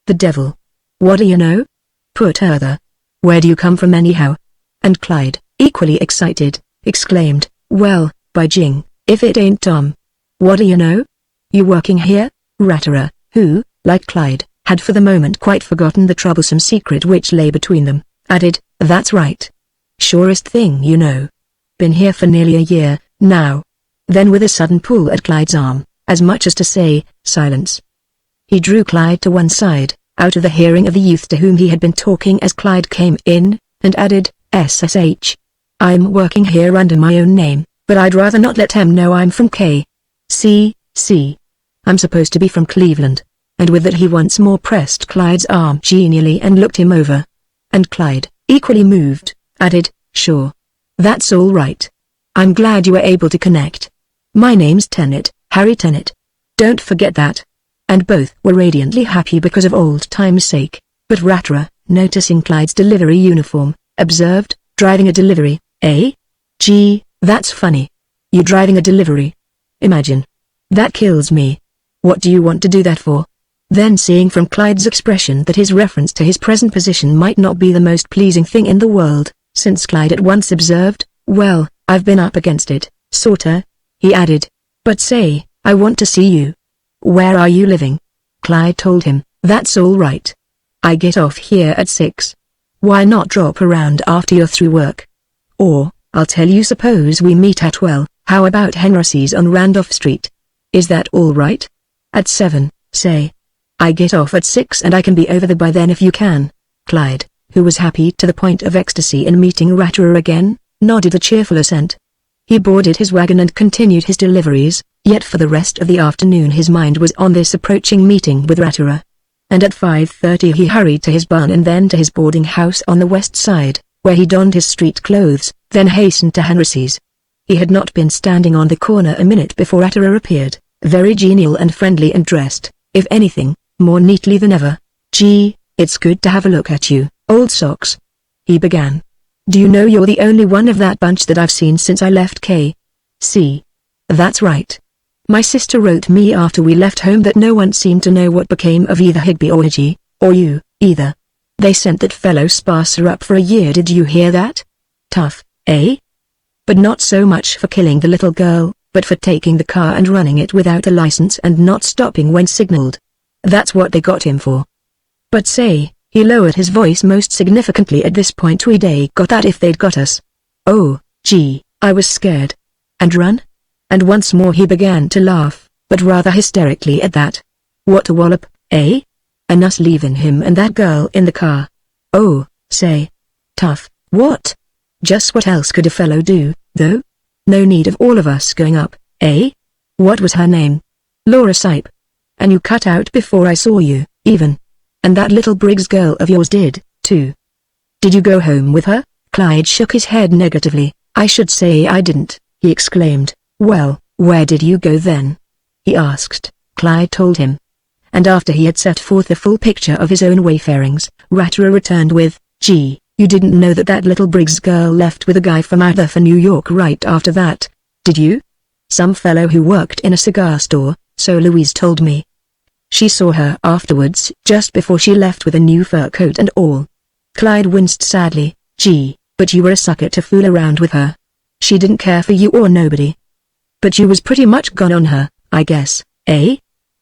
[SPEAKER 1] The devil. What do you know? Put her. Where do you come from anyhow?" And Clyde, equally excited, exclaimed, "Well, by jing, if it ain't Tom. What do you know? You working here?" Ratterer, who, like Clyde, had for the moment quite forgotten the troublesome secret which lay between them, added, "That's right. Surest thing you know. Been here for nearly a year, now." Then with a sudden pull at Clyde's arm, as much as to say, "Silence." He drew Clyde to one side, out of the hearing of the youth to whom he had been talking as Clyde came in, and added, "SSH. I'm working here under my own name, but I'd rather not let him know I'm from K.C. I'm supposed to be from Cleveland." And with that he once more pressed Clyde's arm genially and looked him over. And Clyde, equally moved, added, "Sure. That's all right. I'm glad you were able to connect. My name's Tennant, Harry Tennant. Don't forget that." And both were radiantly happy because of old time's sake. But Ratterer, noticing Clyde's delivery uniform, observed, "Driving a delivery, eh? Gee, that's funny. You driving a delivery? Imagine. That kills me. What do you want to do that for?" Then seeing from Clyde's expression that his reference to his present position might not be the most pleasing thing in the world, since Clyde at once observed, "Well, I've been up against it, sorta," he added. "But say, I want to see you. Where are you living?" Clyde told him, "That's all right. I get off here at 6. Why not drop around after you're through work? Or, I'll tell you, suppose we meet at how about Henry's on Randolph Street? Is that all right? At 7, say. I get off at 6 and I can be over there by then if you can." Clyde, who was happy to the point of ecstasy in meeting Ratterer again, nodded a cheerful assent. He boarded his wagon and continued his deliveries, yet for the rest of the afternoon his mind was on this approaching meeting with Ratterer. And at 5:30 he hurried to his barn and then to his boarding house on the west side, where he donned his street clothes, then hastened to Henry's. He had not been standing on the corner a minute before Ratterer appeared, very genial and friendly and dressed, if anything, more neatly than ever. "Gee, it's good to have a look at you, old socks," he began. "Do you know you're the only one of that bunch that I've seen since I left K. See? That's right. My sister wrote me after we left home that no one seemed to know what became of either Higby or Higgy, or you, either. They sent that fellow Sparser up for a year. Did you hear that? Tough, eh? But not so much for killing the little girl, but for taking the car and running it without a license and not stopping when signaled. That's what they got him for. But say, he lowered his voice most significantly at this point, we'd got that if they'd got us. Oh, gee, I was scared. And run? And once more he began to laugh, but rather hysterically at that. What a wallop, eh? And us leaving him and that girl in the car. Oh, say. Tough, what? Just what else could a fellow do, though? No need of all of us going up, eh? What was her name? Laura Sipe. And you cut out before I saw you, even. And that little Briggs girl of yours did, too. Did you go home with her? Clyde shook his head negatively. I should say I didn't, he exclaimed. Well, where did you go then? He asked. Clyde told him. And after he had set forth the full picture of his own wayfarings, Ratterer returned with, Gee, you didn't know that little Briggs girl left with a guy from out there for New York right after that, did you? Some fellow who worked in a cigar store, so Louise told me. She saw her afterwards, just before she left, with a new fur coat and all. Clyde winced sadly. Gee, but you were a sucker to fool around with her. She didn't care for you or nobody. But you was pretty much gone on her, I guess, eh?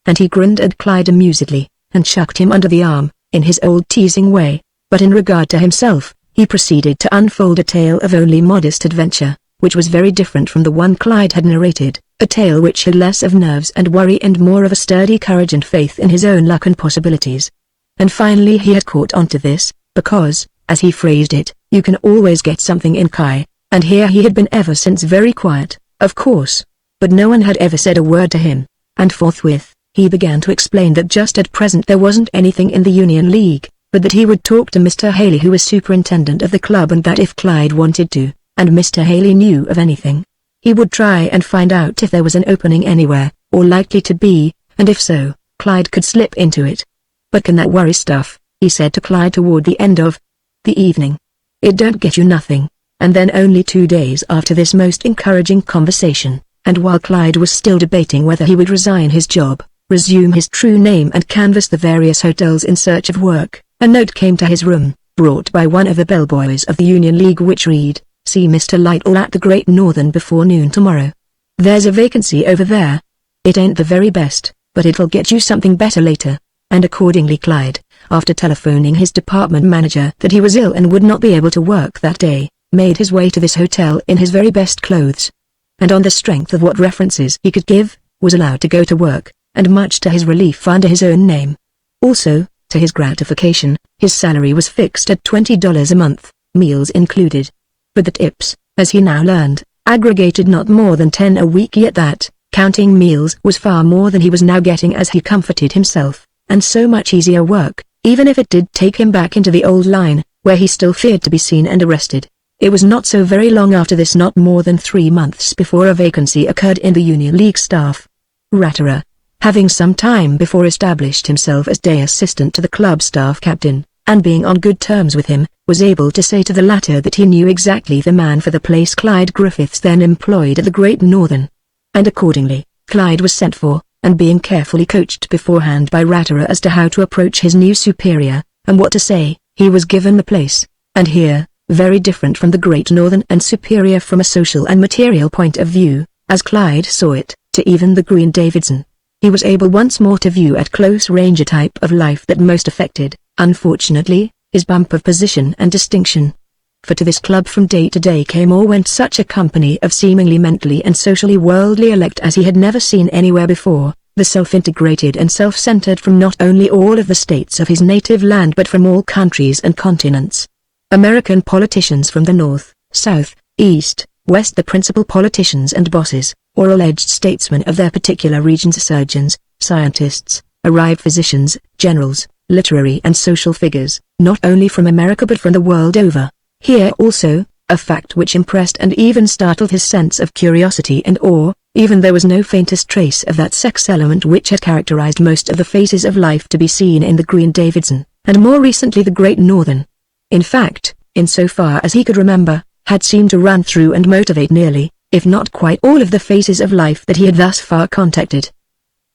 [SPEAKER 1] And he grinned at Clyde amusedly, and chucked him under the arm, in his old teasing way. But in regard to himself, he proceeded to unfold a tale of only modest adventure, which was very different from the one Clyde had narrated, a tale which had less of nerves and worry and more of a sturdy courage and faith in his own luck and possibilities. And finally he had caught on to this, because, as he phrased it, you can always get something in Kai, and here he had been ever since, very quiet, of course, but no one had ever said a word to him, and forthwith, he began to explain that just at present there wasn't anything in the Union League, but that he would talk to Mr. Haley, who was superintendent of the club, and that if Clyde wanted to, and Mr. Haley knew of anything, he would try and find out if there was an opening anywhere, or likely to be, and if so, Clyde could slip into it. But can that worry stuff, he said to Clyde toward the end of the evening. It don't get you nothing. And then only 2 days after this most encouraging conversation, and while Clyde was still debating whether he would resign his job, resume his true name and canvass the various hotels in search of work, a note came to his room, brought by one of the bellboys of the Union League, which read, See Mr. Lytle at the Great Northern before noon tomorrow. There's a vacancy over there. It ain't the very best, but it'll get you something better later. And accordingly Clyde, after telephoning his department manager that he was ill and would not be able to work that day, made his way to this hotel in his very best clothes. And on the strength of what references he could give, was allowed to go to work, and much to his relief under his own name. Also, to his gratification, his salary was fixed at $20 a month, meals included. But the tips, as he now learned, aggregated not more than 10 a week, yet that, counting meals, was far more than he was now getting as he comforted himself, and so much easier work, even if it did take him back into the old line, where he still feared to be seen and arrested. It was not so very long after this, not more than 3 months before a vacancy occurred in the Union League staff. Ratterer, having some time before established himself as day assistant to the club staff captain, and being on good terms with him, was able to say to the latter that he knew exactly the man for the place Clyde Griffiths then employed at the Great Northern. And accordingly, Clyde was sent for, and being carefully coached beforehand by Ratterer as to how to approach his new superior, and what to say, he was given the place, and here, very different from the Great Northern and superior from a social and material point of view, as Clyde saw it, to even the Green Davidson. He was able once more to view at close range a type of life that most affected, unfortunately, his bump of position and distinction. For to this club from day to day came or went such a company of seemingly mentally and socially worldly elect as he had never seen anywhere before, the self-integrated and self-centered from not only all of the states of his native land but from all countries and continents. American politicians from the north, south, east, west, the principal politicians and bosses, or alleged statesmen of their particular regions, surgeons, scientists, arrived physicians, generals, literary and social figures, not only from America but from the world over. Here also, a fact which impressed and even startled his sense of curiosity and awe, even there was no faintest trace of that sex element which had characterized most of the phases of life to be seen in the Green Davidson, and more recently the Great Northern. In fact, in so far as he could remember, had seemed to run through and motivate nearly, if not quite all of the phases of life that he had thus far contacted.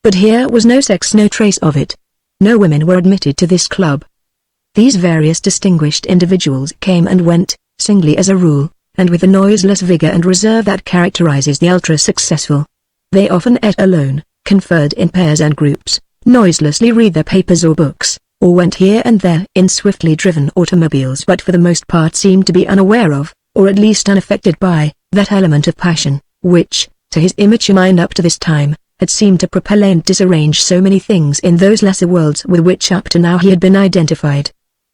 [SPEAKER 1] But here was no sex, no trace of it. No women were admitted to this club. These various distinguished individuals came and went, singly as a rule, and with the noiseless vigor and reserve that characterizes the ultra-successful. They often ate alone, conferred in pairs and groups, noiselessly read their papers or books, or went here and there in swiftly driven automobiles, but for the most part seemed to be unaware of, or at least unaffected by, that element of passion, which, to his immature mind up to this time, had seemed to propel and disarrange so many things in those lesser worlds with which up to now he had been identified.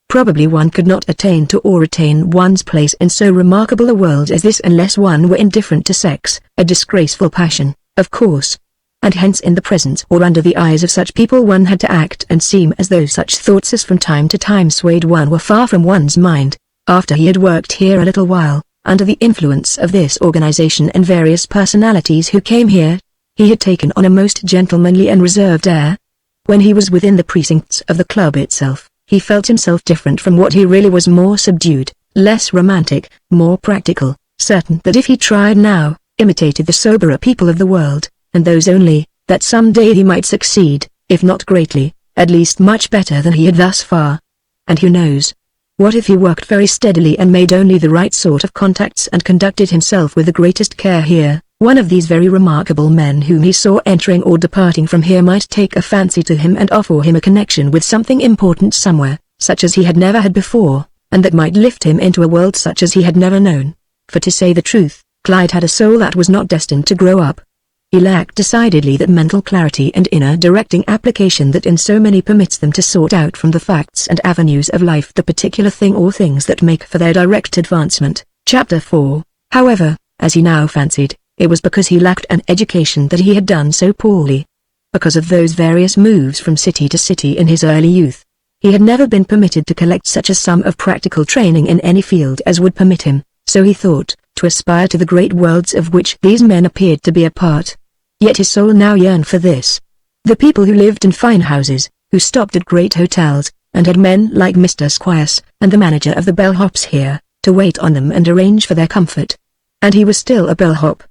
[SPEAKER 1] Probably one could not attain to or retain one's place in so remarkable a world as this unless one were indifferent to sex, a disgraceful passion, of course. And hence in the presence or under the eyes of such people one had to act and seem as though such thoughts as from time to time swayed one were far from one's mind. After he had worked here a little while, under the influence of this organization and various personalities who came here, he had taken on a most gentlemanly and reserved air. When he was within the precincts of the club itself, he felt himself different from what he really was, more subdued, less romantic, more practical, certain that if he tried now, imitated the soberer people of the world, and those only, that some day he might succeed, if not greatly, at least much better than he had thus far. And who knows? What if he worked very steadily and made only the right sort of contacts and conducted himself with the greatest care here? One of these very remarkable men whom he saw entering or departing from here might take a fancy to him and offer him a connection with something important somewhere, such as he had never had before, and that might lift him into a world such as he had never known. For to say the truth, Clyde had a soul that was not destined to grow up. He lacked decidedly that mental clarity and inner directing application that in so many permits them to sort out from the facts and avenues of life the particular thing or things that make for their direct advancement. Chapter 4. However, as he now fancied, it was because he lacked an education that he had done so poorly. Because of those various moves from city to city in his early youth, he had never been permitted to collect such a sum of practical training in any field as would permit him, so he thought, to aspire to the great worlds of which these men appeared to be a part. Yet his soul now yearned for this. The people who lived in fine houses, who stopped at great hotels, and had men like Mr. Squires, and the manager of the bellhops here, to wait on them and arrange for their comfort. And he was still a bellhop,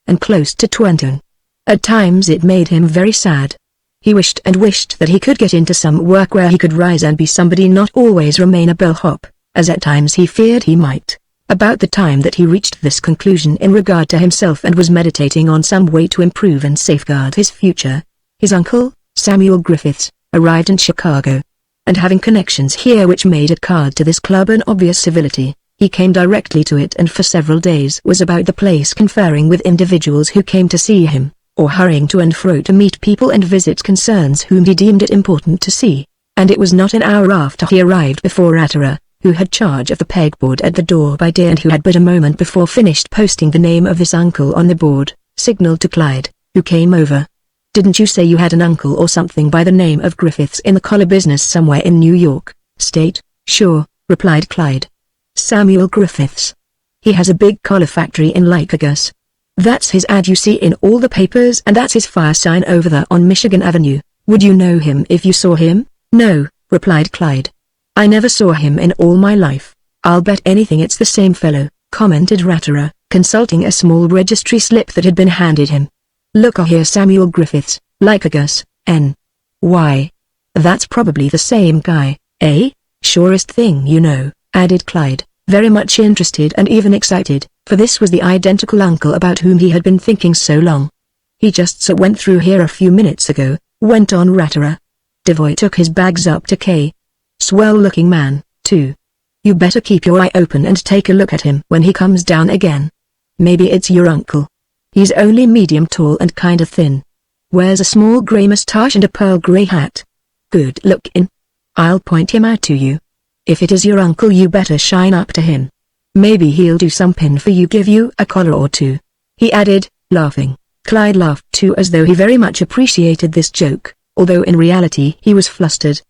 [SPEAKER 1] and close to 20. At times it made him very sad. He wished and wished that he could get into some work where he could rise and be somebody, not always remain a bellhop, as at times he feared he might. About the time that he reached this conclusion in regard to himself and was meditating on some way to improve and safeguard his future, his uncle, Samuel Griffiths, arrived in Chicago. And having connections here which made a card to this club an obvious civility, he came directly to it and for several days was about the place conferring with individuals who came to see him, or hurrying to and fro to meet people and visit concerns whom he deemed it important to see. And it was not an hour after he arrived before Ratterer, who had charge of the pegboard at the door by day and who had but a moment before finished posting the name of this uncle on the board, signaled to Clyde, who came over. "Didn't you say you had an uncle or something by the name of Griffiths in the collar business somewhere in New York State?" "Sure," replied Clyde. "Samuel Griffiths. He has a big collar factory in Lycurgus. That's his ad you see in all the papers, and that's his fire sign over there on Michigan Avenue. Would you know him if you saw him?" "No," replied Clyde. "I never saw him in all my life." "I'll bet anything it's the same fellow," commented Ratterer, consulting a small registry slip that had been handed him. "Look here, Samuel Griffiths, Lycurgus, N. Why, that's probably the same guy, eh?" "Surest thing you know," added Clyde, very much interested and even excited, for this was the identical uncle about whom he had been thinking so long. "He just so went through here a few minutes ago," went on Ratterer. "Devoy took his bags up to K. Swell-looking man, too. You better keep your eye open and take a look at him when he comes down again. Maybe it's your uncle. He's only medium tall and kinda thin. Wears a small grey moustache and a pearl grey hat. Good looking. I'll point him out to you. If it is your uncle you better shine up to him. Maybe he'll do something for you, give you a collar or two," he added, laughing. Clyde laughed too, as though he very much appreciated this joke, although in reality he was flustered.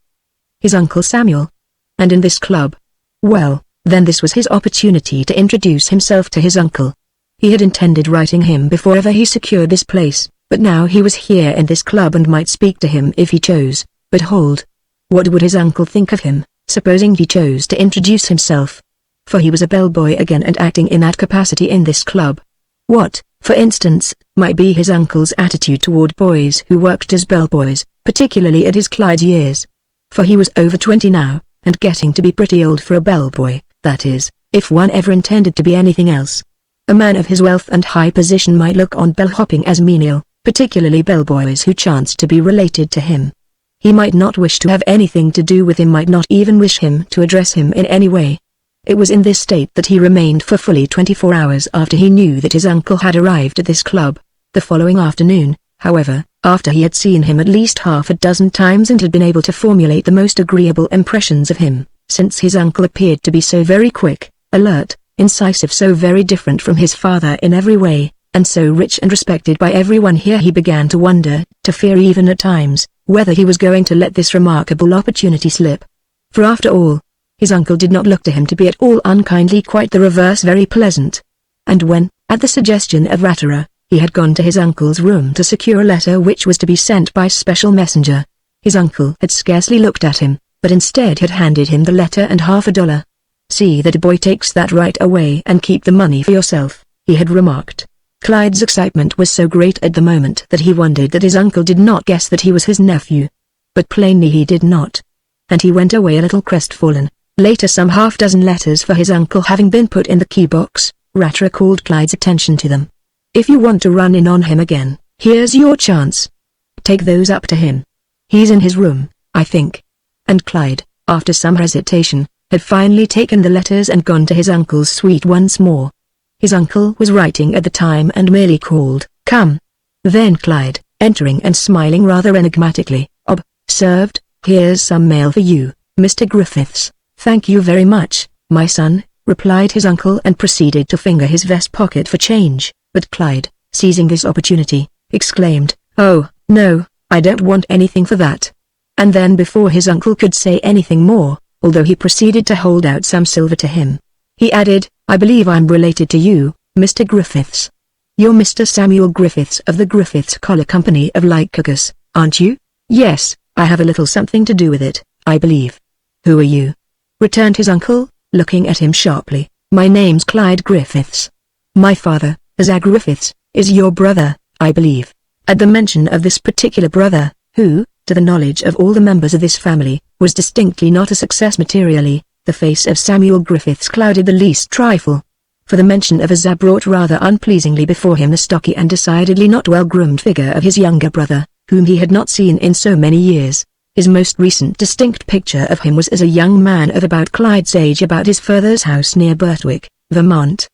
[SPEAKER 1] His Uncle Samuel. And in this club. Well, then this was his opportunity to introduce himself to his uncle. He had intended writing him before ever he secured this place, but now he was here in this club and might speak to him if he chose. But hold. What would his uncle think of him, supposing he chose to introduce himself? For he was a bellboy again and acting in that capacity in this club. What, for instance, might be his uncle's attitude toward boys who worked as bellboys, particularly at his Clyde's years. For he was over 20 now, and getting to be pretty old for a bellboy, that is, if one ever intended to be anything else. A man of his wealth and high position might look on bellhopping as menial, particularly bellboys who chanced to be related to him. He might not wish to have anything to do with him, might not even wish him to address him in any way. It was in this state that he remained for fully 24 hours after he knew that his uncle had arrived at this club. The following afternoon, however, after he had seen him at least half a dozen times and had been able to formulate the most agreeable impressions of him, since his uncle appeared to be so very quick, alert, incisive, so very different from his father in every way, and so rich and respected by everyone here, he began to wonder, to fear even at times, whether he was going to let this remarkable opportunity slip. For after all, his uncle did not look to him to be at all unkindly, quite the reverse, very pleasant. And when, at the suggestion of Ratterer, he had gone to his uncle's room to secure a letter which was to be sent by special messenger, his uncle had scarcely looked at him, but instead had handed him the letter and $50. "See that a boy takes that right away and keep the money for yourself," he had remarked. Clyde's excitement was so great at the moment that he wondered that his uncle did not guess that he was his nephew. But plainly he did not. And he went away a little crestfallen. Later, some half-dozen letters for his uncle having been put in the key box, Ratterer called Clyde's attention to them. "If you want to run in on him again, here's your chance. Take those up to him. He's in his room, I think." And Clyde, after some hesitation, had finally taken the letters and gone to his uncle's suite once more. His uncle was writing at the time and merely called, "Come." Then Clyde, entering and smiling rather enigmatically, observed, "Here's some mail for you, Mr. Griffiths." "Thank you very much, my son," replied his uncle, and proceeded to finger his vest pocket for change, but Clyde, seizing this opportunity, exclaimed, "Oh, no, I don't want anything for that." And then, before his uncle could say anything more, although he proceeded to hold out some silver to him, he added, "I believe I'm related to you, Mr. Griffiths. You're Mr. Samuel Griffiths of the Griffiths Collar Company of Lycurgus, aren't you?" "Yes, I have a little something to do with it, I believe." "Who are you?" returned his uncle, looking at him sharply. "My name's Clyde Griffiths. My father, Asa Griffiths, is your brother, I believe." At the mention of this particular brother, who, to the knowledge of all the members of this family, was distinctly not a success materially, the face of Samuel Griffiths clouded the least trifle. For the mention of Asa brought rather unpleasingly before him the stocky and decidedly not well-groomed figure of his younger brother, whom he had not seen in so many years. His most recent distinct picture of him was as a young man of about Clyde's age about his father's house near Birtwick, Vermont.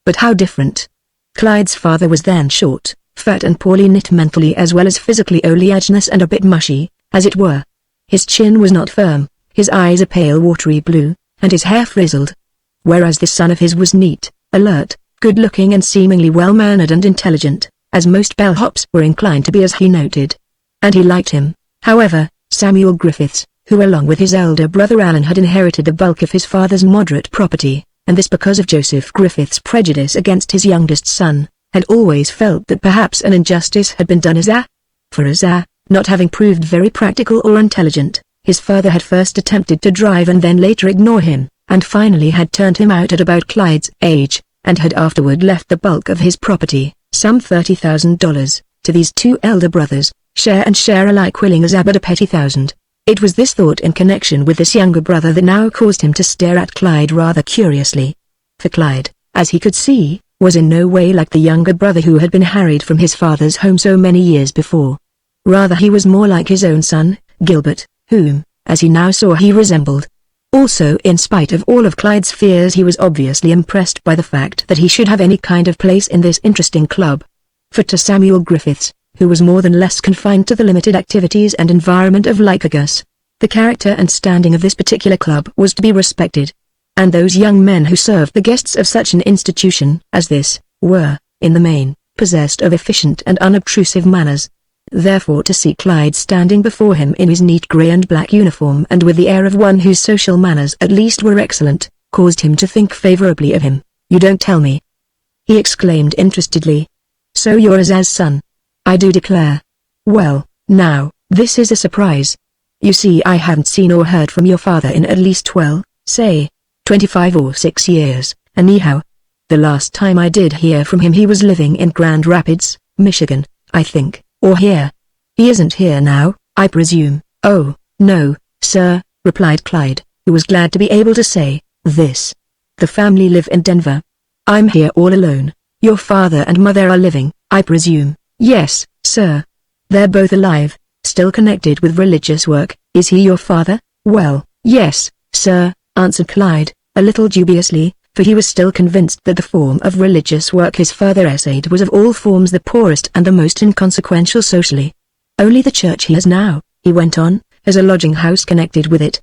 [SPEAKER 1] But how different! Clyde's father was then short, fat and poorly knit mentally as well as physically, oleaginous and a bit mushy, as it were. His chin was not firm, his eyes a pale watery blue, and his hair frizzled. Whereas this son of his was neat, alert, good-looking and seemingly well-mannered and intelligent, as most bellhops were inclined to be, as he noted. And he liked him, however, Samuel Griffiths, who along with his elder brother Alan had inherited the bulk of his father's moderate property, and this because of Joseph Griffiths' prejudice against his youngest son, had always felt that perhaps an injustice had been done Asa. For Asa, not having proved very practical or intelligent, his father had first attempted to drive and then later ignore him, and finally had turned him out at about Clyde's age, and had afterward left the bulk of his property, some $30,000, to these two elder brothers, share and share alike, willing Asa but a petty $1,000. It was this thought in connection with this younger brother that now caused him to stare at Clyde rather curiously. For Clyde, as he could see, was in no way like the younger brother who had been harried from his father's home so many years before. Rather he was more like his own son, Gilbert, whom, as he now saw, he resembled. Also, in spite of all of Clyde's fears, he was obviously impressed by the fact that he should have any kind of place in this interesting club. For to Samuel Griffiths, who was more than less confined to the limited activities and environment of Lycurgus, the character and standing of this particular club was to be respected. And those young men who served the guests of such an institution as this, were, in the main, possessed of efficient and unobtrusive manners. Therefore to see Clyde standing before him in his neat grey and black uniform and with the air of one whose social manners at least were excellent, caused him to think favourably of him. "You don't tell me?" he exclaimed interestedly. "So you're Asa's son?" "I do declare. Well, now, this is a surprise. You see, I haven't seen or heard from your father in at least 25 or 6 years, anyhow. The last time I did hear from him he was living in Grand Rapids, Michigan, I think, or here. He isn't here now, I presume. Oh, no, sir, replied Clyde, who was glad to be able to say this. The family live in Denver. I'm here all alone. Your father and mother are living, I presume. Yes, sir. They're both alive, still connected with religious work. Is he your father? Well, yes, sir, answered Clyde, a little dubiously, for he was still convinced that the form of religious work his father essayed was of all forms the poorest and the most inconsequential socially. Only the church he has now, he went on, has a lodging house connected with it.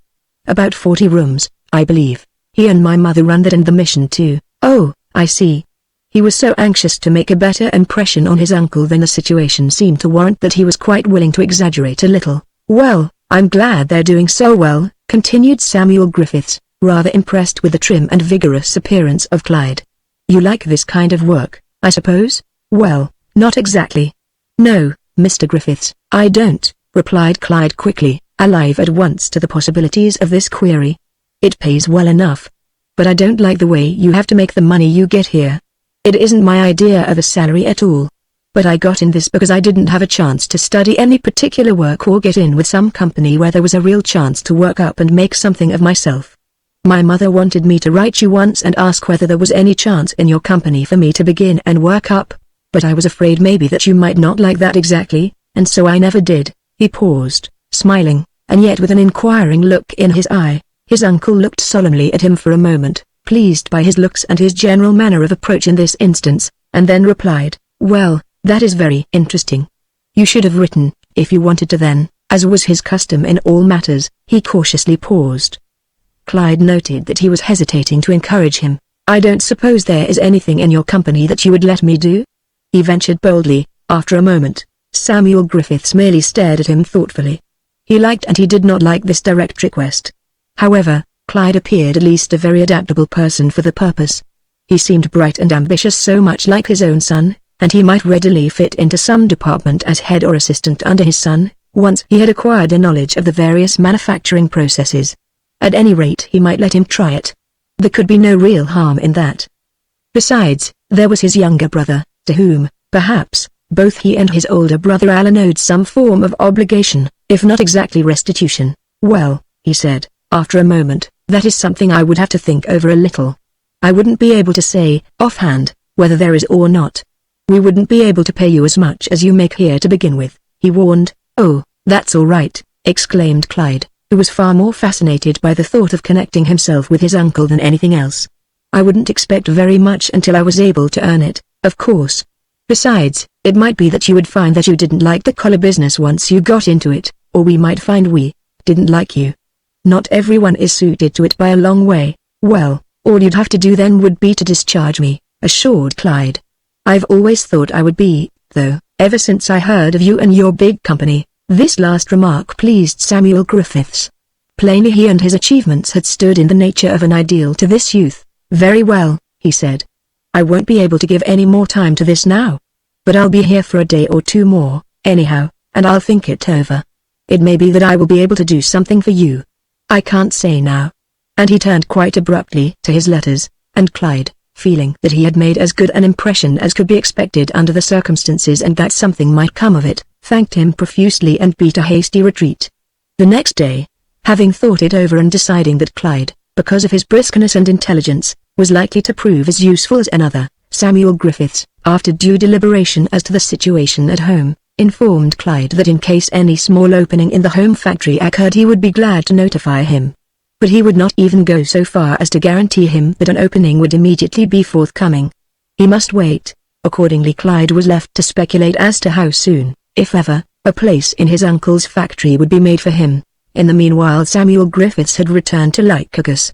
[SPEAKER 1] About 40 rooms, I believe. He and my mother run that and the mission too. Oh, I see. He was so anxious to make a better impression on his uncle than the situation seemed to warrant that he was quite willing to exaggerate a little. Well, I'm glad they're doing so well, continued Samuel Griffiths, rather impressed with the trim and vigorous appearance of Clyde. You like this kind of work, I suppose? Well, not exactly. No, Mr. Griffiths, I don't, replied Clyde quickly, alive at once to the possibilities of this query. It pays well enough. But I don't like the way you have to make the money you get here. It isn't my idea of a salary at all. But I got in this because I didn't have a chance to study any particular work or get in with some company where there was a real chance to work up and make something of myself. My mother wanted me to write you once and ask whether there was any chance in your company for me to begin and work up, but I was afraid maybe that you might not like that exactly, and so I never did. He paused, smiling, and yet with an inquiring look in his eye. His uncle looked solemnly at him for a moment, pleased by his looks and his general manner of approach in this instance, and then replied, well, that is very interesting. You should have written, if you wanted to then, as was his custom in all matters. He cautiously paused. Clyde noted that he was hesitating to encourage him. I don't suppose there is anything in your company that you would let me do? He ventured boldly. After a moment, Samuel Griffiths merely stared at him thoughtfully. He liked and he did not like this direct request. However, Clyde appeared at least a very adaptable person for the purpose. He seemed bright and ambitious, so much like his own son, and he might readily fit into some department as head or assistant under his son, once he had acquired a knowledge of the various manufacturing processes. At any rate, he might let him try it. There could be no real harm in that. Besides, there was his younger brother, to whom, perhaps, both he and his older brother Alan owed some form of obligation, if not exactly restitution. Well, he said, after a moment, that is something I would have to think over a little. I wouldn't be able to say, offhand, whether there is or not. We wouldn't be able to pay you as much as you make here to begin with, he warned. Oh, that's all right, exclaimed Clyde, who was far more fascinated by the thought of connecting himself with his uncle than anything else. I wouldn't expect very much until I was able to earn it, of course. Besides, it might be that you would find that you didn't like the collar business once you got into it, or we might find we didn't like you. Not everyone is suited to it by a long way. Well, all you'd have to do then would be to discharge me, assured Clyde. I've always thought I would be, though, ever since I heard of you and your big company. This last remark pleased Samuel Griffiths. Plainly he and his achievements had stood in the nature of an ideal to this youth. Very well, he said. I won't be able to give any more time to this now. But I'll be here for a day or two more, anyhow, and I'll think it over. It may be that I will be able to do something for you. I can't say now. And he turned quite abruptly to his letters, and Clyde, feeling that he had made as good an impression as could be expected under the circumstances and that something might come of it, thanked him profusely and beat a hasty retreat. The next day, having thought it over and deciding that Clyde, because of his briskness and intelligence, was likely to prove as useful as another, Samuel Griffiths, after due deliberation as to the situation at home, informed Clyde that in case any small opening in the home factory occurred he would be glad to notify him. But he would not even go so far as to guarantee him that an opening would immediately be forthcoming. He must wait. Accordingly Clyde was left to speculate as to how soon, if ever, a place in his uncle's factory would be made for him. In the meanwhile Samuel Griffiths had returned to Lycurgus.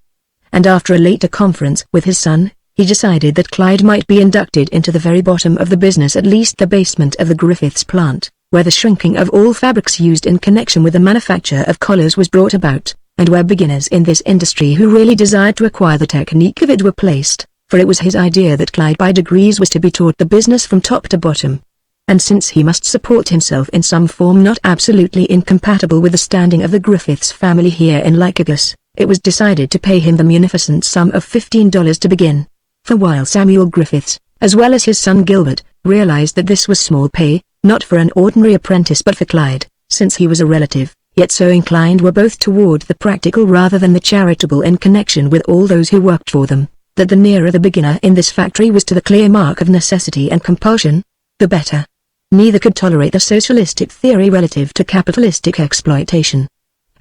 [SPEAKER 1] And after a later conference with his son, he decided that Clyde might be inducted into the very bottom of the business, at least the basement of the Griffiths plant, where the shrinking of all fabrics used in connection with the manufacture of collars was brought about, and where beginners in this industry who really desired to acquire the technique of it were placed, for it was his idea that Clyde by degrees was to be taught the business from top to bottom. And since he must support himself in some form not absolutely incompatible with the standing of the Griffiths family here in Lycurgus, it was decided to pay him the munificent sum of $15 to begin. For while Samuel Griffiths, as well as his son Gilbert, realized that this was small pay, not for an ordinary apprentice but for Clyde, since he was a relative, yet so inclined were both toward the practical rather than the charitable in connection with all those who worked for them, that the nearer the beginner in this factory was to the clear mark of necessity and compulsion, the better. Neither could tolerate the socialistic theory relative to capitalistic exploitation.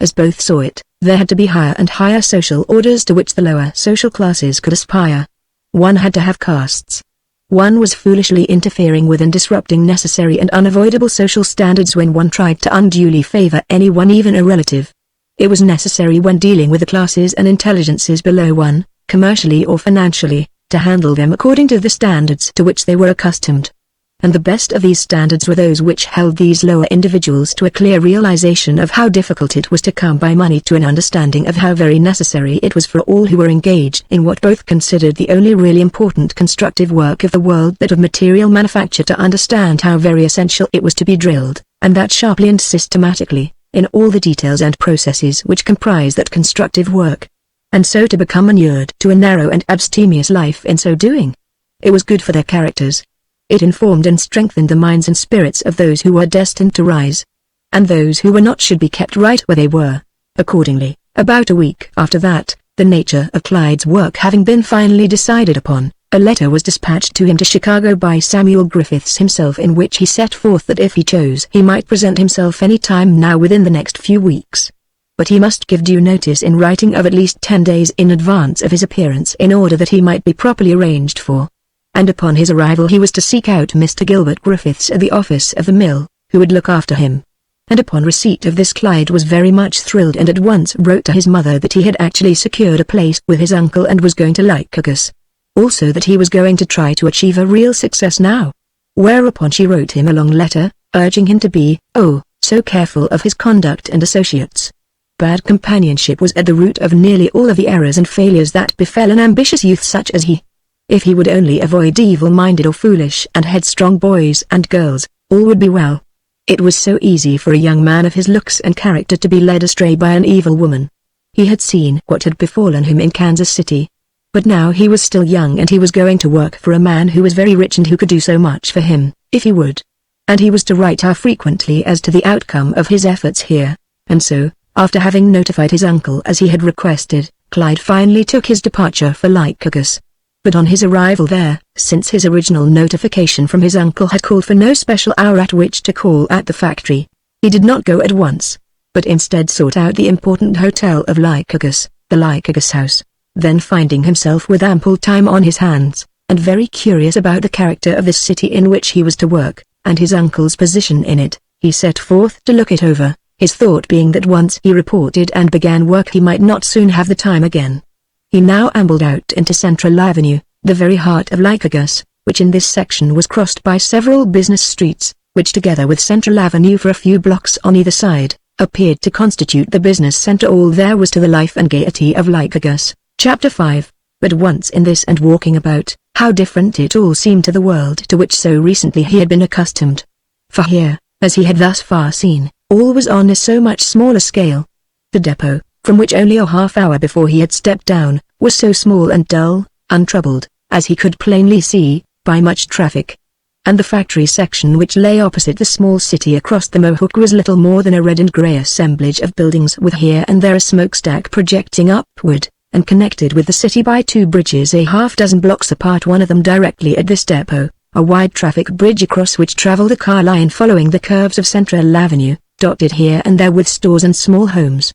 [SPEAKER 1] As both saw it, there had to be higher and higher social orders to which the lower social classes could aspire. One had to have castes. One was foolishly interfering with and disrupting necessary and unavoidable social standards when one tried to unduly favor anyone, even a relative. It was necessary when dealing with the classes and intelligences below one, commercially or financially, to handle them according to the standards to which they were accustomed. And the best of these standards were those which held these lower individuals to a clear realization of how difficult it was to come by money, to an understanding of how very necessary it was for all who were engaged in what both considered the only really important constructive work of the world, that of material manufacture, to understand how very essential it was to be drilled, and that sharply and systematically, in all the details and processes which comprise that constructive work. And so to become inured to a narrow and abstemious life in so doing. It was good for their characters. It informed and strengthened the minds and spirits of those who were destined to rise. And those who were not should be kept right where they were. Accordingly, about a week after that, the nature of Clyde's work having been finally decided upon, a letter was dispatched to him to Chicago by Samuel Griffiths himself, in which he set forth that if he chose he might present himself any time now within the next few weeks. But he must give due notice in writing of at least 10 days in advance of his appearance, in order that he might be properly arranged for. And upon his arrival he was to seek out Mr. Gilbert Griffiths at the office of the mill, who would look after him. And upon receipt of this, Clyde was very much thrilled, and at once wrote to his mother that he had actually secured a place with his uncle and was going to Lycurgus. Also that he was going to try to achieve a real success now. Whereupon she wrote him a long letter, urging him to be, so careful of his conduct and associates. Bad companionship was at the root of nearly all of the errors and failures that befell an ambitious youth such as he. If he would only avoid evil-minded or foolish and headstrong boys and girls, all would be well. It was so easy for a young man of his looks and character to be led astray by an evil woman. He had seen what had befallen him in Kansas City. But now he was still young, and he was going to work for a man who was very rich and who could do so much for him, if he would. And he was to write her frequently as to the outcome of his efforts here. And so, after having notified his uncle as he had requested, Clyde finally took his departure for Lycurgus. But on his arrival there, since his original notification from his uncle had called for no special hour at which to call at the factory, he did not go at once, but instead sought out the important hotel of Lycurgus, the Lycurgus House. Then finding himself with ample time on his hands, and very curious about the character of this city in which he was to work, and his uncle's position in it, he set forth to look it over, his thought being that once he reported and began work he might not soon have the time again. He now ambled out into Central Avenue, the very heart of Lycurgus, which in this section was crossed by several business streets, which together with Central Avenue for a few blocks on either side, appeared to constitute the business center. All there was to the life and gaiety of Lycurgus. Chapter 5. But once in this and walking about, how different it all seemed to the world to which so recently he had been accustomed. For here, as he had thus far seen, all was on a so much smaller scale. The depot, from which only a half hour before he had stepped down, was so small and dull, untroubled, as he could plainly see, by much traffic. And the factory section which lay opposite the small city across the Mohawk was little more than a red and grey assemblage of buildings with here and there a smokestack projecting upward, and connected with the city by two bridges a half-dozen blocks apart, one of them directly at this depot, a wide traffic bridge across which travelled a car line following the curves of Central Avenue, dotted here and there with stores and small homes.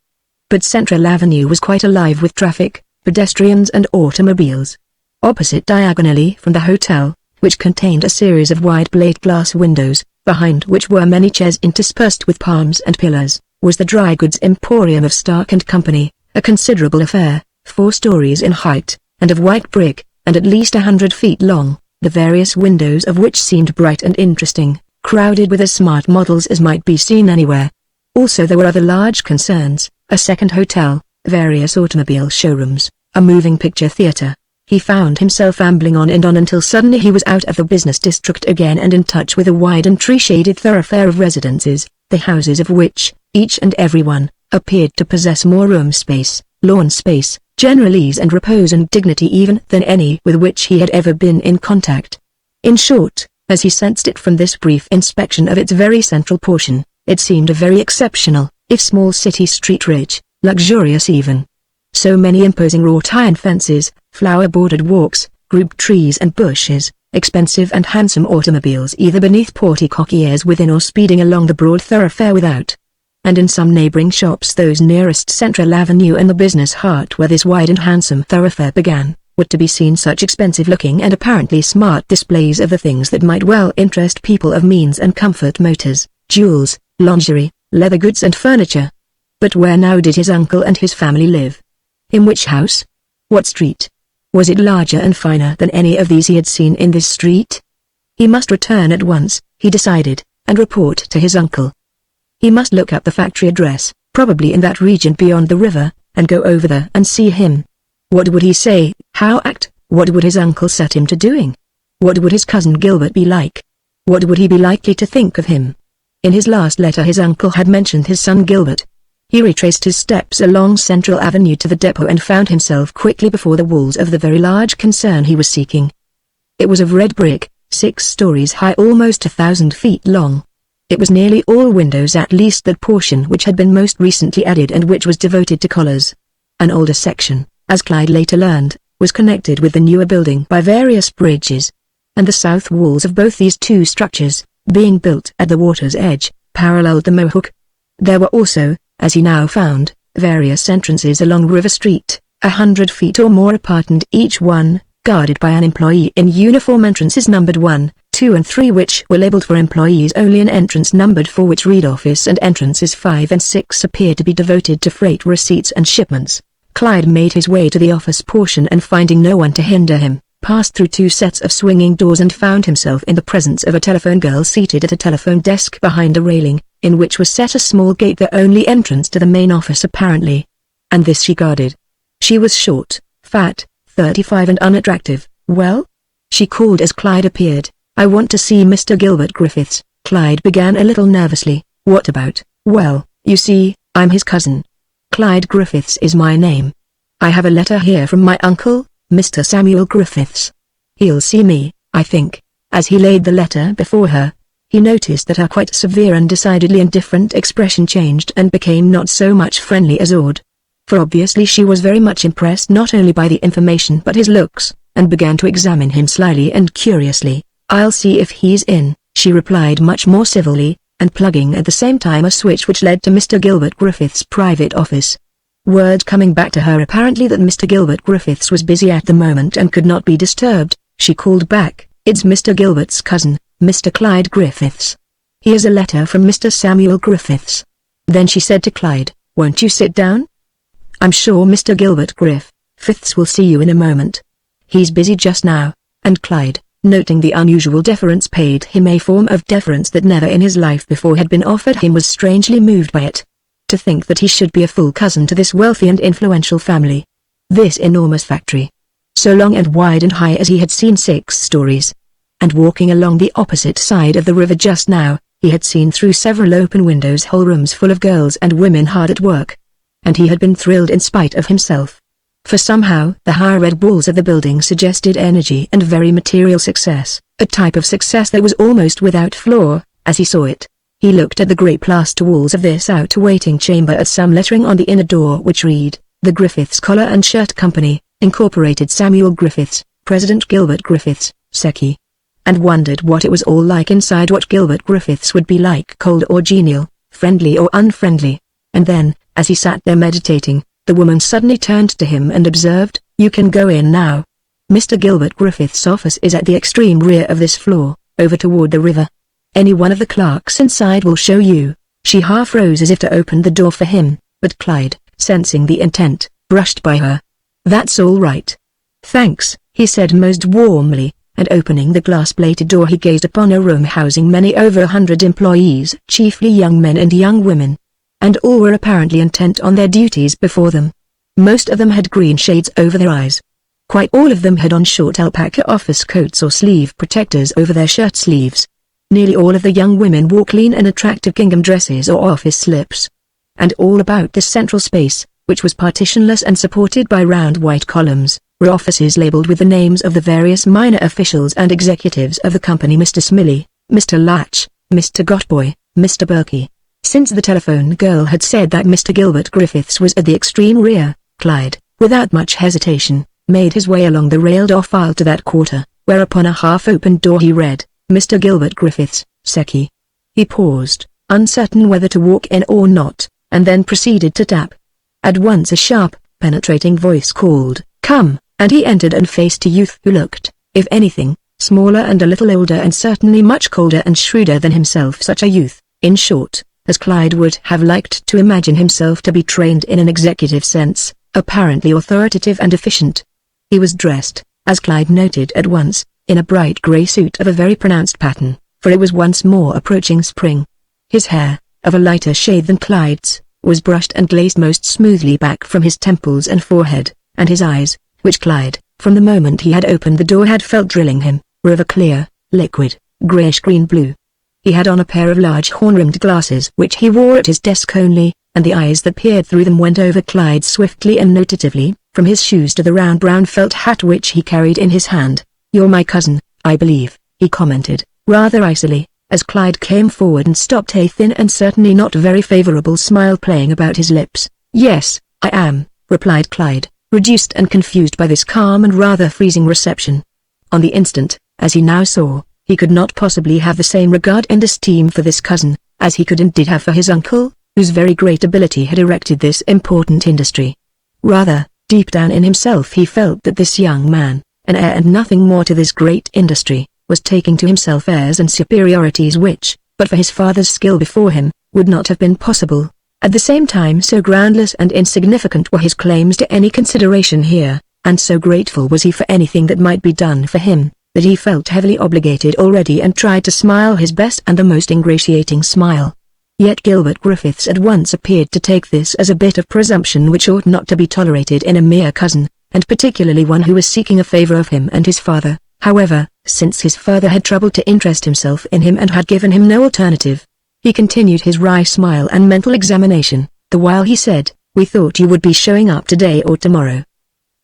[SPEAKER 1] But Central Avenue was quite alive with traffic, pedestrians and automobiles. Opposite diagonally from the hotel, which contained a series of wide plate-glass windows, behind which were many chairs interspersed with palms and pillars, was the dry goods emporium of Stark and Company, a considerable affair, 4 stories in height, and of white brick, and at least 100 feet long, the various windows of which seemed bright and interesting, crowded with as smart models as might be seen anywhere. Also there were other large concerns, a second hotel, various automobile showrooms, a moving picture theater. He found himself ambling on and on until suddenly he was out of the business district again and in touch with a wide and tree-shaded thoroughfare of residences, the houses of which, each and every one, appeared to possess more room space, lawn space, general ease and repose and dignity even than any with which he had ever been in contact. In short, as he sensed it from this brief inspection of its very central portion, it seemed a very exceptional, if small city street rich, luxurious even. So many imposing wrought iron fences, flower-bordered walks, grouped trees and bushes, expensive and handsome automobiles either beneath porticoes within or speeding along the broad thoroughfare without. And in some neighboring shops those nearest Central Avenue and the business heart where this wide and handsome thoroughfare began, were to be seen such expensive-looking and apparently smart displays of the things that might well interest people of means and comfort: motors, jewels, lingerie, leather goods and furniture. But where now did his uncle and his family live? In which house? What street? Was it larger and finer than any of these he had seen in this street? He must return at once, he decided, and report to his uncle. He must look up the factory address, probably in that region beyond the river, and go over there and see him. What would he say, how act, what would his uncle set him to doing? What would his cousin Gilbert be like? What would he be likely to think of him? In his last letter his uncle had mentioned his son Gilbert. He retraced his steps along Central Avenue to the depot and found himself quickly before the walls of the very large concern he was seeking. It was of red brick, 6 stories high, almost 1,000 feet long. It was nearly all windows, at least that portion which had been most recently added and which was devoted to collars. An older section, as Clyde later learned, was connected with the newer building by various bridges. And the south walls of both these two structures, being built at the water's edge, paralleled the Mohawk. There were also, as he now found, various entrances along River Street, 100 feet or more apart, and each one guarded by an employee in uniform. Entrances numbered 1, 2 and 3 which were labeled for employees only, an entrance numbered 4 which read office, and entrances 5 and 6 appeared to be devoted to freight receipts and shipments. Clyde made his way to the office portion and, finding no one to hinder him, passed through 2 sets of swinging doors and found himself in the presence of a telephone girl seated at a telephone desk behind a railing, in which was set a small gate, the only entrance to the main office apparently. And this she guarded. She was short, fat, 35 and unattractive. "Well?" she called as Clyde appeared. "I want to see Mr. Gilbert Griffiths," Clyde began a little nervously. "What about?" "Well, you see, I'm his cousin. Clyde Griffiths is my name. I have a letter here from my uncle, Mr. Samuel Griffiths. He'll see me, I think." As he laid the letter before her, he noticed that her quite severe and decidedly indifferent expression changed and became not so much friendly as awed. For obviously she was very much impressed not only by the information but his looks, and began to examine him slyly and curiously. "I'll see if he's in," she replied much more civilly, and plugging at the same time a switch which led to Mr. Gilbert Griffiths' private office. Word coming back to her apparently that Mr. Gilbert Griffiths was busy at the moment and could not be disturbed, she called back, "It's Mr. Gilbert's cousin, Mr. Clyde Griffiths. Here's a letter from Mr. Samuel Griffiths." Then she said to Clyde, "Won't you sit down? I'm sure Mr. Gilbert Griffiths will see you in a moment. He's busy just now," and Clyde, noting the unusual deference paid him, a form of deference that never in his life before had been offered him, was strangely moved by it. To think that he should be a full cousin to this wealthy and influential family. This enormous factory, so long and wide and high as he had seen 6 stories. And walking along the opposite side of the river just now, he had seen through several open windows whole rooms full of girls and women hard at work. And he had been thrilled in spite of himself. For somehow the high red walls of the building suggested energy and very material success, a type of success that was almost without flaw, as he saw it. He looked at the grey plaster walls of this out-waiting chamber, at some lettering on the inner door which read, "The Griffiths Collar and Shirt Company, Incorporated, Samuel Griffiths, President Gilbert Griffiths, Secchi," and wondered what it was all like inside, what Gilbert Griffiths would be like, cold or genial, friendly or unfriendly. And then, as he sat there meditating, the woman suddenly turned to him and observed, "You can go in now. Mr. Gilbert Griffiths' office is at the extreme rear of this floor, over toward the river. Any one of the clerks inside will show you." She half rose as if to open the door for him, but Clyde, sensing the intent, brushed by her. "That's all right. Thanks," he said most warmly, and opening the glass-plated door he gazed upon a room housing many over 100 employees, chiefly young men and young women. And all were apparently intent on their duties before them. Most of them had green shades over their eyes. Quite all of them had on short alpaca office coats or sleeve protectors over their shirt sleeves. Nearly all of the young women wore clean and attractive gingham dresses or office slips. And all about this central space, which was partitionless and supported by round white columns, were offices labeled with the names of the various minor officials and executives of the company: Mr. Smiley, Mr. Latch, Mr. Gottboy, Mr. Berkey. Since the telephone girl had said that Mr. Gilbert Griffiths was at the extreme rear, Clyde, without much hesitation, made his way along the railed-off aisle to that quarter, where upon a half-opened door he read, "Mr. Gilbert Griffiths, Secchi." He paused, uncertain whether to walk in or not, and then proceeded to tap. At once a sharp, penetrating voice called, "Come," and he entered and faced a youth who looked, if anything, smaller and a little older and certainly much colder and shrewder than himself. Such a youth, in short, as Clyde would have liked to imagine himself to be trained in an executive sense, apparently authoritative and efficient. He was dressed, as Clyde noted at once, in a bright grey suit of a very pronounced pattern, for it was once more approaching spring. His hair, of a lighter shade than Clyde's, was brushed and glazed most smoothly back from his temples and forehead, and his eyes, which Clyde, from the moment he had opened the door had felt drilling him, were of a clear, liquid, greyish-green blue. He had on a pair of large horn-rimmed glasses which he wore at his desk only, and the eyes that peered through them went over Clyde swiftly and notatively, from his shoes to the round brown felt hat which he carried in his hand. "You're my cousin, I believe," he commented, rather icily, as Clyde came forward and stopped, a thin and certainly not very favorable smile playing about his lips. "Yes, I am," replied Clyde, reduced and confused by this calm and rather freezing reception. On the instant, as he now saw, he could not possibly have the same regard and esteem for this cousin, as he could and did have for his uncle, whose very great ability had erected this important industry. Rather, deep down in himself he felt that this young man, an heir and nothing more to this great industry, was taking to himself airs and superiorities which, but for his father's skill before him, would not have been possible. At the same time, so groundless and insignificant were his claims to any consideration here, and so grateful was he for anything that might be done for him, that he felt heavily obligated already and tried to smile his best and the most ingratiating smile. Yet Gilbert Griffiths at once appeared to take this as a bit of presumption which ought not to be tolerated in a mere cousin, and particularly one who was seeking a favor of him and his father. However, since his father had troubled to interest himself in him and had given him no alternative, he continued his wry smile and mental examination, the while he said, "We thought you would be showing up today or tomorrow.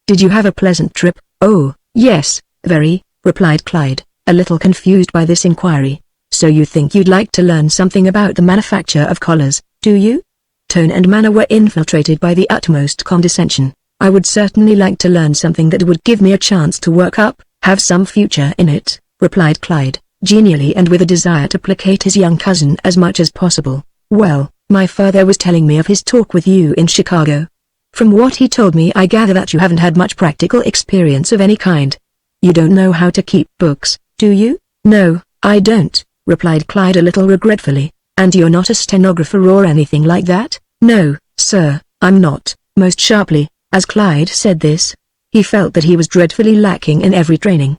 [SPEAKER 1] Did you have a pleasant trip?" "Oh, yes, very," replied Clyde, a little confused by this inquiry. "So you think you'd like to learn something about the manufacture of collars, do you?" Tone and manner were infiltrated by the utmost condescension. "I would certainly like to learn something that would give me a chance to work up, have some future in it," replied Clyde, genially and with a desire to placate his young cousin as much as possible. "Well, my father was telling me of his talk with you in Chicago. From what he told me I gather that you haven't had much practical experience of any kind. You don't know how to keep books, do you?" "No, I don't," replied Clyde a little regretfully. "And you're not a stenographer or anything like that?" "No, sir, I'm not." Most sharply, as Clyde said this, he felt that he was dreadfully lacking in every training.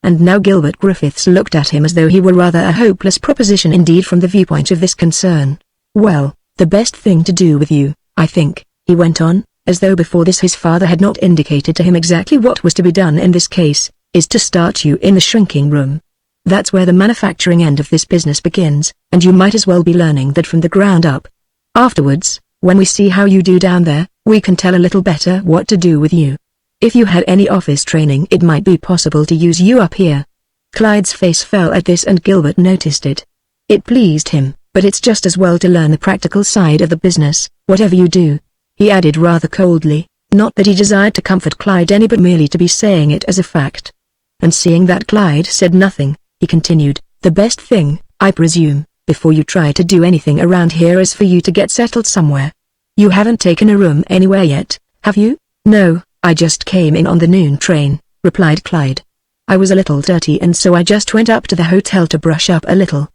[SPEAKER 1] And now Gilbert Griffiths looked at him as though he were rather a hopeless proposition indeed from the viewpoint of this concern. "Well, the best thing to do with you, I think," he went on, as though before this his father had not indicated to him exactly what was to be done in this case, "is to start you in the shrinking room. That's where the manufacturing end of this business begins, and you might as well be learning that from the ground up. Afterwards, when we see how you do down there, we can tell a little better what to do with you. If you had any office training it might be possible to use you up here." Clyde's face fell at this and Gilbert noticed it. It pleased him, "But it's just as well to learn the practical side of the business, whatever you do," he added rather coldly, not that he desired to comfort Clyde any but merely to be saying it as a fact. And seeing that Clyde said nothing, he continued, "The best thing, I presume, before you try to do anything around here is for you to get settled somewhere. You haven't taken a room anywhere yet, have you?" "No, I just came in on the noon train," replied Clyde. "I was a little dirty and so I just went up to the hotel to brush up a little.